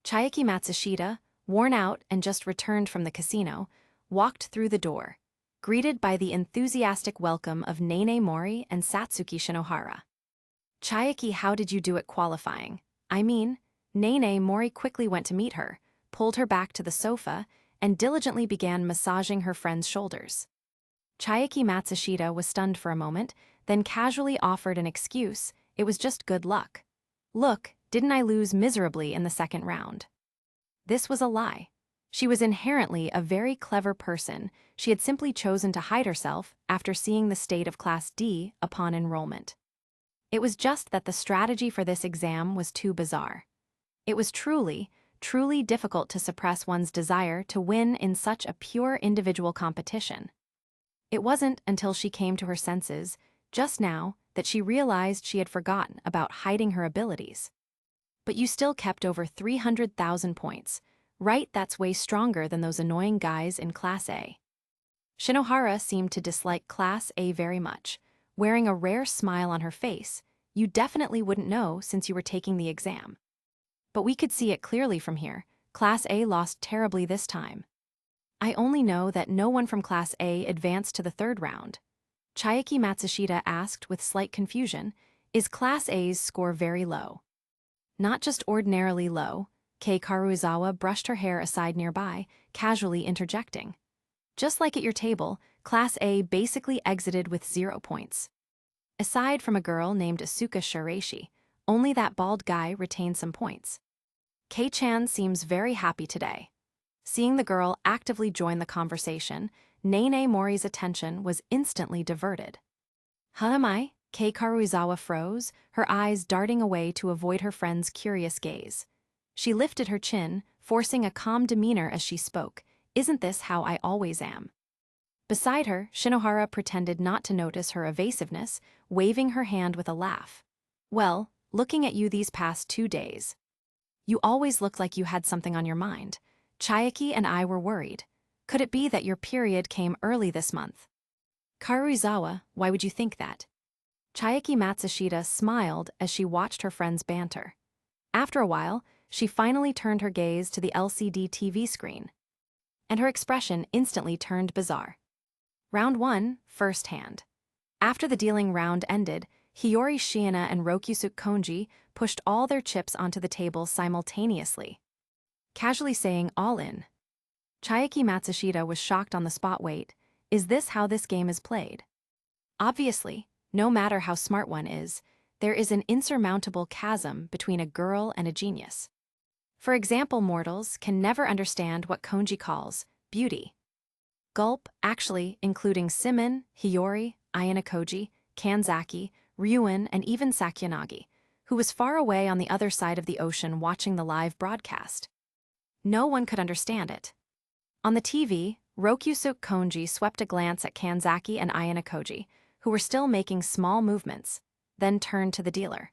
Chiaki Matsushita, worn out and just returned from the casino, walked through the door, greeted by the enthusiastic welcome of Nene Mori and Satsuki Shinohara. Chiaki, how did you do it qualifying? I mean, Nene Mori quickly went to meet her, pulled her back to the sofa, and diligently began massaging her friend's shoulders. Chiaki Matsushita was stunned for a moment, then casually offered an excuse, it was just good luck. Look, didn't I lose miserably in the second round? This was a lie. She was inherently a very clever person. She had simply chosen to hide herself after seeing the state of Class D upon enrollment. It was just that the strategy for this exam was too bizarre. It was truly difficult to suppress one's desire to win in such a pure individual competition. It wasn't until she came to her senses, just now, that she realized she had forgotten about hiding her abilities. But you still kept over 300,000 points. Right, that's way stronger than those annoying guys in Class A. Shinohara seemed to dislike Class A very much, wearing a rare smile on her face. You definitely wouldn't know since you were taking the exam. But we could see it clearly from here. Class A lost terribly this time. I only know that no one from Class A advanced to the third round. Chiaki Matsushita asked with slight confusion, is Class A's score very low? Not just ordinarily low. Kei Karuizawa brushed her hair aside nearby, casually interjecting. Just like at your table, Class A basically exited with 0 points. Aside from a girl named Asuka Shireishi, only that bald guy retained some points. Kei-chan seems very happy today. Seeing the girl actively join the conversation, Nene Mori's attention was instantly diverted. Huh, am I? Kei Karuizawa froze, her eyes darting away to avoid her friend's curious gaze. She lifted her chin, forcing a calm demeanor as she spoke. Isn't this how I always am? Beside her, Shinohara pretended not to notice her evasiveness, waving her hand with a laugh. Well, looking at you these past 2 days. You always looked like you had something on your mind. Chiaki and I were worried. Could it be that your period came early this month? Karuizawa, why would you think that? Chiaki Matsushita smiled as she watched her friend's banter. After a while, she finally turned her gaze to the LCD TV screen. And her expression instantly turned bizarre. Round 1, first hand. After the dealing round ended, Hiyori Shiina and Rokyusuke Konji pushed all their chips onto the table simultaneously, casually saying all in. Chiaki Matsushita was shocked on the spot. Wait, is this how this game is played? Obviously, no matter how smart one is, there is an insurmountable chasm between a girl and a genius. For example, mortals can never understand what Konji calls beauty. Gulp, actually, including Symon, Hiyori, Ayanokoji, Kanzaki, Ryuen, and even Sakyanagi, who was far away on the other side of the ocean watching the live broadcast. No one could understand it. On the TV, Rokyusuke Konji swept a glance at Kanzaki and Ayanokoji, who were still making small movements, then turned to the dealer.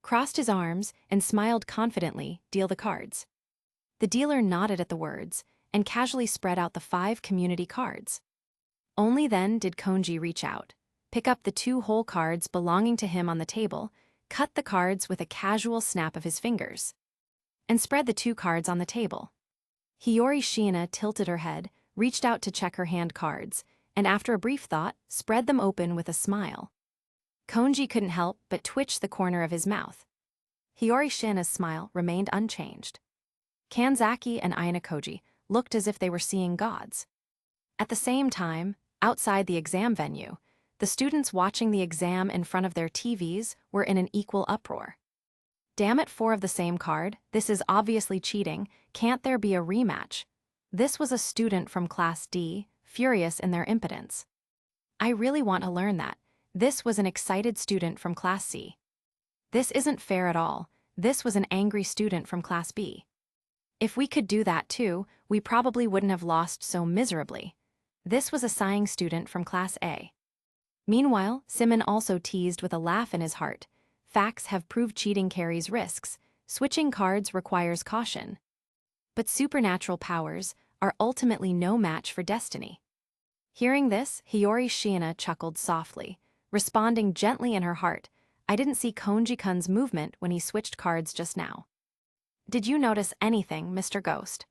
Crossed his arms and smiled confidently, deal the cards. The dealer nodded at the words and casually spread out the 5 community cards. Only then did Konji reach out, pick up the 2 whole cards belonging to him on the table, cut the cards with a casual snap of his fingers, and spread the 2 cards on the table. Hiyori Shiina tilted her head, reached out to check her hand cards, and after a brief thought, spread them open with a smile. Konji couldn't help but twitch the corner of his mouth. Hiyori Shiina's smile remained unchanged. Kanzaki and Ayanokoji looked as if they were seeing gods. At the same time, outside the exam venue, the students watching the exam in front of their TVs were in an equal uproar. Damn it, 4 of the same card, this is obviously cheating, can't there be a rematch? This was a student from Class D, furious in their impotence. I really want to learn that. This was an excited student from Class C. This isn't fair at all. This was an angry student from Class B. If we could do that too, we probably wouldn't have lost so miserably. This was a sighing student from Class A. Meanwhile, Symon also teased with a laugh in his heart. Facts have proved cheating carries risks. Switching cards requires caution. But supernatural powers are ultimately no match for destiny. Hearing this, Hiyori Shiina chuckled softly, responding gently in her heart. I didn't see Konji-kun's movement when he switched cards just now. Did you notice anything, Mr. Ghost?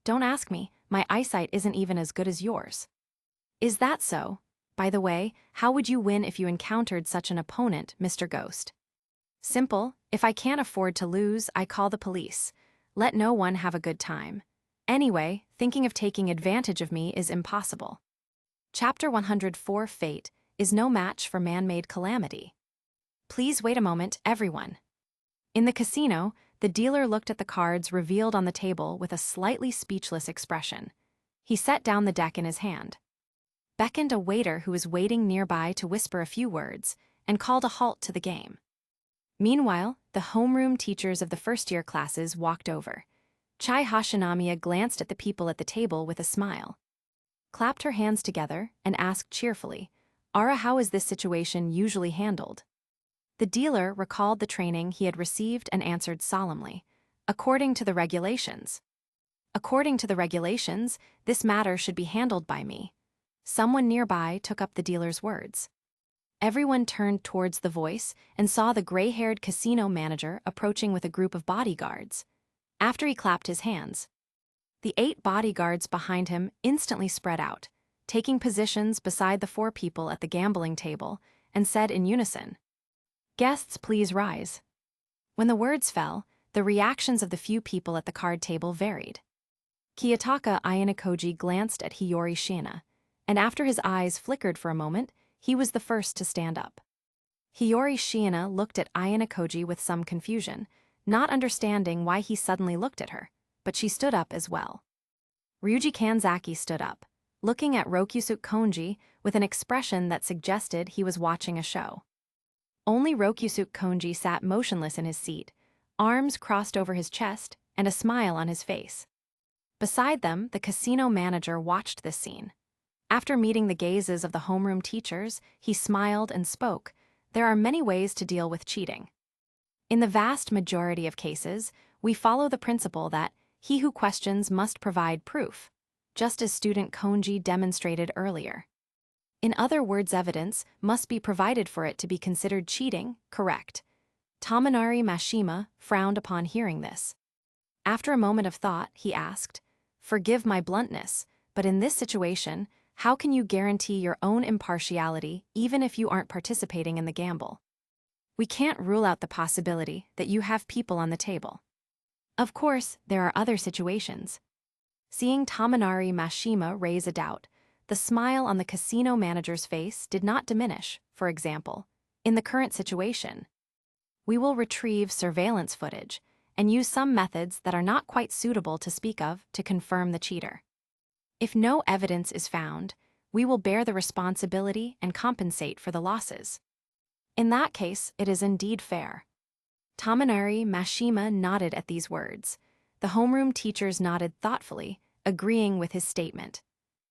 Don't ask me, my eyesight isn't even as good as yours. Is that so? By the way, how would you win if you encountered such an opponent, Mr. Ghost? Simple, if I can't afford to lose, I call the police. Let no one have a good time. Anyway, thinking of taking advantage of me is impossible. Chapter 104 Fate is no match for man-made calamity. Please wait a moment, everyone. In the casino, the dealer looked at the cards revealed on the table with a slightly speechless expression. He set down the deck in his hand, beckoned a waiter who was waiting nearby to whisper a few words, and called a halt to the game. Meanwhile, the homeroom teachers of the first-year classes walked over. Chai Hashinamiya glanced at the people at the table with a smile, clapped her hands together, and asked cheerfully, Ara, how is this situation usually handled? The dealer recalled the training he had received and answered solemnly, according to the regulations. According to the regulations, this matter should be handled by me. Someone nearby took up the dealer's words. Everyone turned towards the voice and saw the gray-haired casino manager approaching with a group of bodyguards. After he clapped his hands, the 8 bodyguards behind him instantly spread out, taking positions beside the 4 people at the gambling table, and said in unison, "Guests, please rise." When the words fell, the reactions of the few people at the card table varied. Kiyotaka Ayanokoji glanced at Hiyori Shiina, and after his eyes flickered for a moment, he was the first to stand up. Hiyori Shiina looked at Ayanokoji with some confusion, not understanding why he suddenly looked at her, but she stood up as well. Ryuji Kanzaki stood up, looking at Rokyusuke Konji with an expression that suggested he was watching a show. Only Rokyusuke Konji sat motionless in his seat, arms crossed over his chest and a smile on his face. Beside them, the casino manager watched this scene. After meeting the gazes of the homeroom teachers, he smiled and spoke, "There are many ways to deal with cheating. In the vast majority of cases, we follow the principle that he who questions must provide proof, just as student Konji demonstrated earlier. In other words, evidence must be provided for it to be considered cheating, correct?" Tominari Mashima frowned upon hearing this. After a moment of thought, he asked, "Forgive my bluntness, but in this situation, how can you guarantee your own impartiality even if you aren't participating in the gamble? We can't rule out the possibility that you have people on the table. Of course, there are other situations." Seeing Tominari Mashima raise a doubt, the smile on the casino manager's face did not diminish. For example, in the current situation, we will retrieve surveillance footage and use some methods that are not quite suitable to speak of to confirm the cheater. If no evidence is found, we will bear the responsibility and compensate for the losses. In that case, it is indeed fair. Tominari Mashima nodded at these words. The homeroom teachers nodded thoughtfully, agreeing with his statement.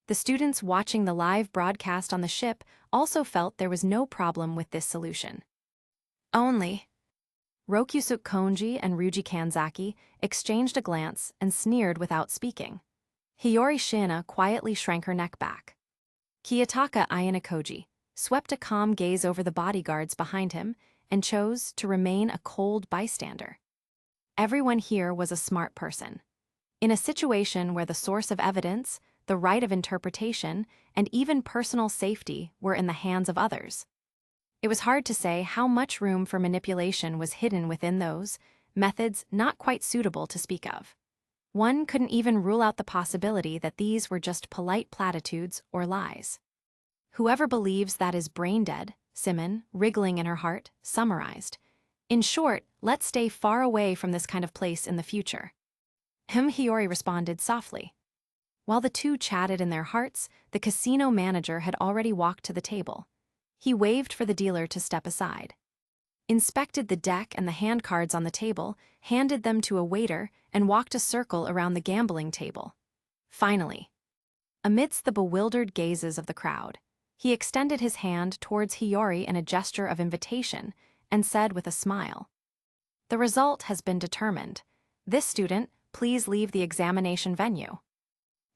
The students watching the live broadcast on the ship also felt there was no problem with this solution. Only Rokyusuke Konji and Ryuji Kanzaki exchanged a glance and sneered without speaking. Hiyori Shiina quietly shrank her neck back. Kiyotaka Ayanokoji swept a calm gaze over the bodyguards behind him and chose to remain a cold bystander. Everyone here was a smart person. In a situation where the source of evidence, the right of interpretation, and even personal safety were in the hands of others, it was hard to say how much room for manipulation was hidden within those methods not quite suitable to speak of. One couldn't even rule out the possibility that these were just polite platitudes or lies. Whoever believes that is brain dead, Symon, wriggling in her heart, summarized. In short, let's stay far away from this kind of place in the future. Hiyori responded softly. While the two chatted in their hearts, the casino manager had already walked to the table. He waved for the dealer to step aside, inspected the deck and the hand cards on the table, handed them to a waiter, and walked a circle around the gambling table. Finally, amidst the bewildered gazes of the crowd, he extended his hand towards Hiyori in a gesture of invitation and said with a smile, "The result has been determined. This student, please leave the examination venue."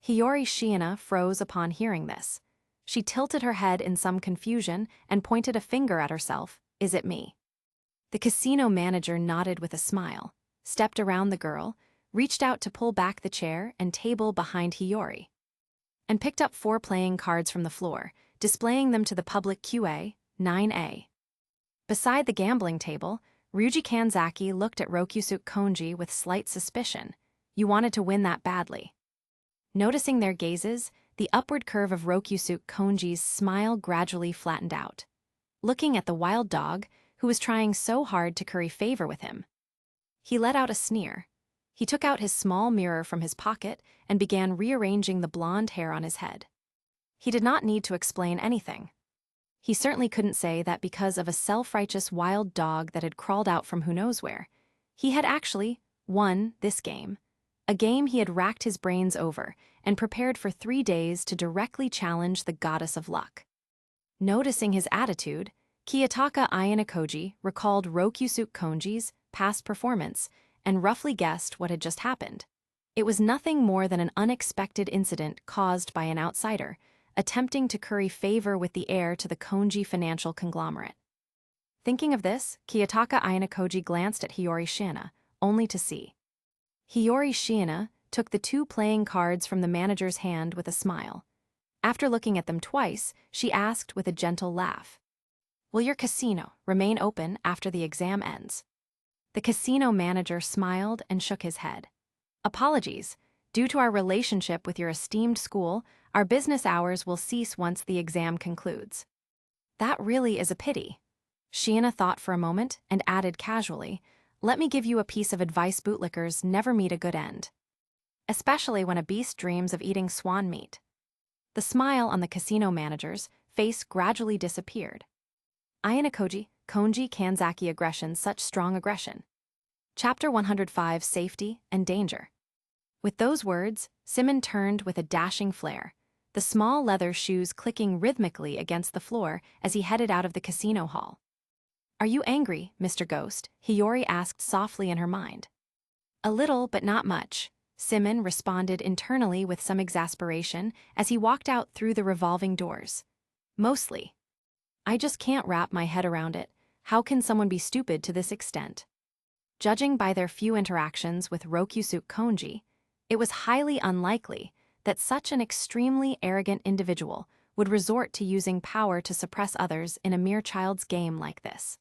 Hiyori Shiina froze upon hearing this. She tilted her head in some confusion and pointed a finger at herself. "Is it me?" The casino manager nodded with a smile, stepped around the girl, reached out to pull back the chair and table behind Hiyori, and picked up 4 playing cards from the floor, displaying them to the public QA, 9A. Beside the gambling table, Ryuji Kanzaki looked at Rokyusuke Konji with slight suspicion. "You wanted to win that badly." Noticing their gazes, the upward curve of Rokyusuke Konji's smile gradually flattened out. Looking at the wild dog, who was trying so hard to curry favor with him, he let out a sneer. He took out his small mirror from his pocket and began rearranging the blonde hair on his head. He did not need to explain anything. He certainly couldn't say that because of a self-righteous wild dog that had crawled out from who knows where, he had actually won this game, a game he had racked his brains over and prepared for 3 days to directly challenge the goddess of luck. Noticing his attitude, Kiyotaka Ayanokoji recalled Rokyusuke Konji's past performance and roughly guessed what had just happened. It was nothing more than an unexpected incident caused by an outsider, attempting to curry favor with the heir to the Konji financial conglomerate. Thinking of this, Kiyotaka Ayanokoji glanced at Hiyori Shiina, only to see. Hiyori Shiina took the 2 playing cards from the manager's hand with a smile. After looking at them twice, she asked with a gentle laugh, "Will your casino remain open after the exam ends?" The casino manager smiled and shook his head. "Apologies. Due to our relationship with your esteemed school, our business hours will cease once the exam concludes." "That really is a pity." Shiina thought for a moment and added casually, "Let me give you a piece of advice: bootlickers never meet a good end. Especially when a beast dreams of eating swan meat." The smile on the casino manager's face gradually disappeared. Ayanokoji, Konji Kanzaki aggression, such strong aggression. Chapter 105, Safety and Danger. With those words, Symon turned with a dashing flair, the small leather shoes clicking rhythmically against the floor as he headed out of the casino hall. "Are you angry, Mr. Ghost?" Hiyori asked softly in her mind. "A little, but not much," Symon responded internally with some exasperation as he walked out through the revolving doors. "Mostly. I just can't wrap my head around it. How can someone be stupid to this extent?" Judging by their few interactions with Rokusuke Konji, it was highly unlikely that such an extremely arrogant individual would resort to using power to suppress others in a mere child's game like this.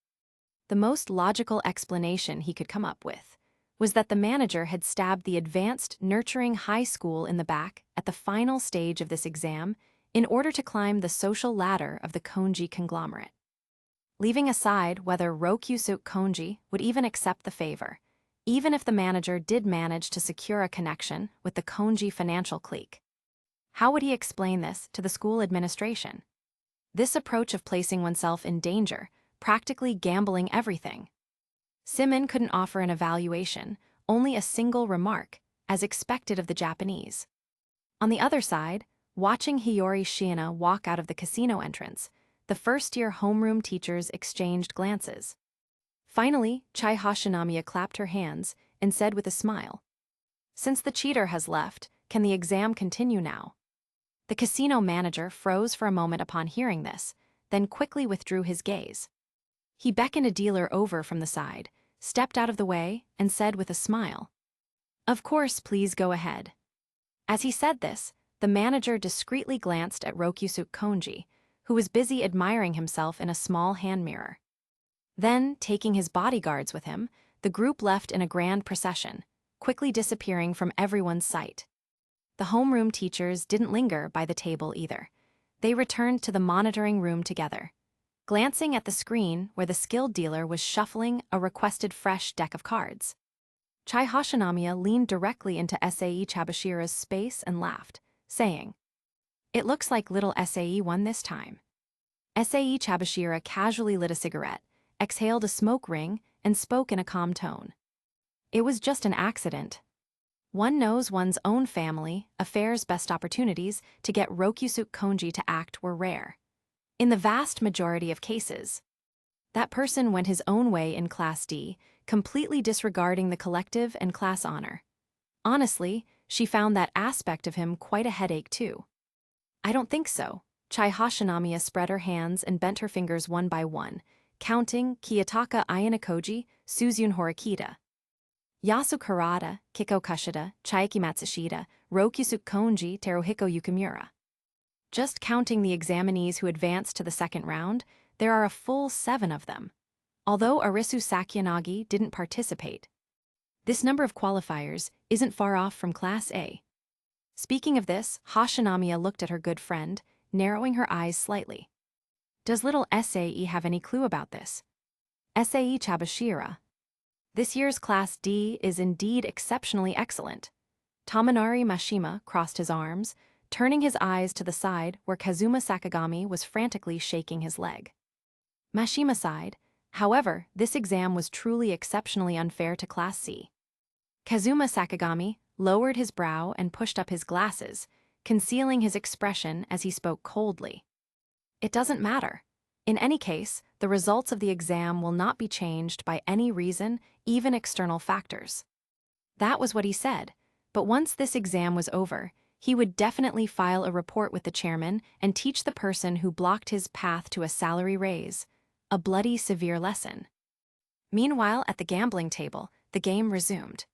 The most logical explanation he could come up with was that the manager had stabbed the advanced, nurturing high school in the back at the final stage of this exam in order to climb the social ladder of the Konji conglomerate. Leaving aside whether Rokusuke Konji would even accept the favor, even if the manager did manage to secure a connection with the Konji financial clique. How would he explain this to the school administration? This approach of placing oneself in danger, practically gambling everything. Symon couldn't offer an evaluation, only a single remark, as expected of the Japanese. On the other side, watching Hiyori Shiina walk out of the casino entrance, the first-year homeroom teachers exchanged glances. Finally, Chai Hashinamiya clapped her hands and said with a smile, "Since the cheater has left, can the exam continue now?" The casino manager froze for a moment upon hearing this, then quickly withdrew his gaze. He beckoned a dealer over from the side, stepped out of the way, and said with a smile, "Of course, please go ahead." As he said this, the manager discreetly glanced at Rokusuke Konji, who was busy admiring himself in a small hand mirror. Then, taking his bodyguards with him, the group left in a grand procession, quickly disappearing from everyone's sight. The homeroom teachers didn't linger by the table either. They returned to the monitoring room together, glancing at the screen where the skilled dealer was shuffling a requested fresh deck of cards. Chai Hashinamiya leaned directly into SAE Chabashira's space and laughed, saying, "It looks like little SAE won this time." SAE Chabashira casually lit a cigarette, exhaled a smoke ring, and spoke in a calm tone. "It was just an accident. One knows one's own family, affairs. Best opportunities to get Rokusuke Konji to act were rare. In the vast majority of cases, that person went his own way in Class D, completely disregarding the collective and class honor. Honestly, she found that aspect of him quite a headache too." "I don't think so." Chai Hashinamiya spread her hands and bent her fingers one by one, counting Kiyotaka Ayanokoji, Suzune Horikita, Yasu Karada, Kiko Kushida, Chiaki Matsushita, Rokusuke Konji, Teruhiko Yukimura. Just counting the examinees who advanced to the second round, there are a full 7 of them. Although Arisu Sakyanagi didn't participate, this number of qualifiers isn't far off from Class A. Speaking of this, Hashinamiya looked at her good friend, narrowing her eyes slightly. "Does little SAE have any clue about this?" SAE Chabashira. "This year's Class D is indeed exceptionally excellent." Tamanari Mashima crossed his arms, turning his eyes to the side where Kazuma Sakagami was frantically shaking his leg. Mashima sighed, "However, this exam was truly exceptionally unfair to Class C." Kazuma Sakagami lowered his brow and pushed up his glasses, concealing his expression as he spoke coldly. "It doesn't matter. In any case, the results of the exam will not be changed by any reason, even external factors." That was what he said, but once this exam was over, he would definitely file a report with the chairman and teach the person who blocked his path to a salary raise. A bloody severe lesson. Meanwhile, at the gambling table, the game resumed.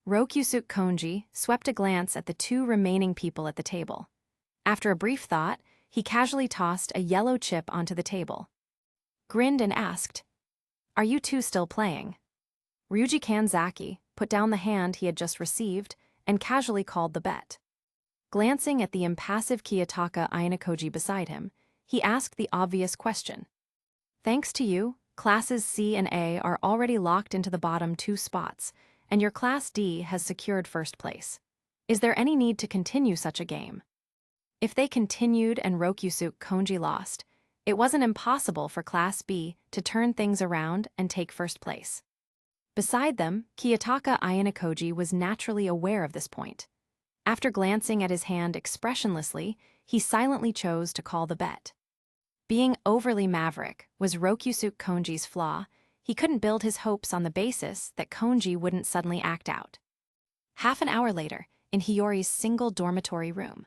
Rokyusuke Konji swept a glance at the two remaining people at the table. After a brief thought, he casually tossed a yellow chip onto the table. Grinned and asked, "Are you two still playing?" Ryuji Kanzaki put down the hand he had just received and casually called the bet. Glancing at the impassive Kiyotaka Ayanokoji beside him, he asked the obvious question. "Thanks to you, classes C and A are already locked into the bottom two spots, and your class D has secured first place. Is there any need to continue such a game?" If they continued and Rokyusuke Konji lost, it wasn't impossible for class B to turn things around and take first place. Beside them, Kiyotaka Ayanokoji was naturally aware of this point. After glancing at his hand expressionlessly, he silently chose to call the bet. Being overly maverick was Rokyusuke Konji's flaw. He couldn't build his hopes on the basis that Konji wouldn't suddenly act out. Half an hour later, in Hiyori's single dormitory room.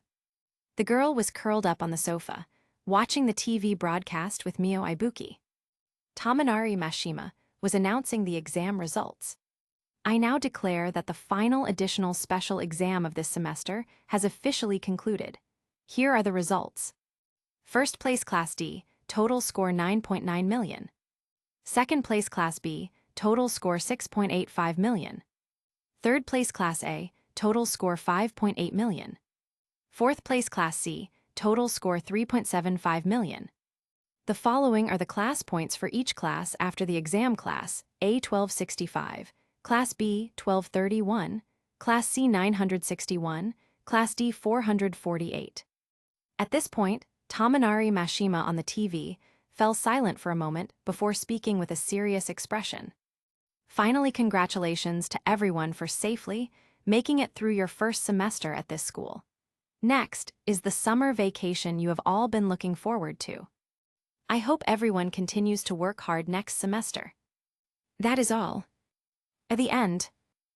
The girl was curled up on the sofa, watching the TV broadcast with Mio Ibuki. Tominari Mashima was announcing the exam results. "I now declare that the final additional special exam of this semester has officially concluded. Here are the results. First place Class D, total score 9.9 million. Second place Class B, total score 6.85 million. Third place Class A, total score 5.8 million. Fourth place Class C, total score 3.75 million. The following are the class points for each class after the exam: Class A 1265, Class B 1231, Class C 961, Class D 448. At this point, Tominari Mashima on the TV fell silent for a moment before speaking with a serious expression. "Finally, congratulations to everyone for safely making it through your first semester at this school. Next is the summer vacation you have all been looking forward to. I hope everyone continues to work hard next semester." That is all. At the end,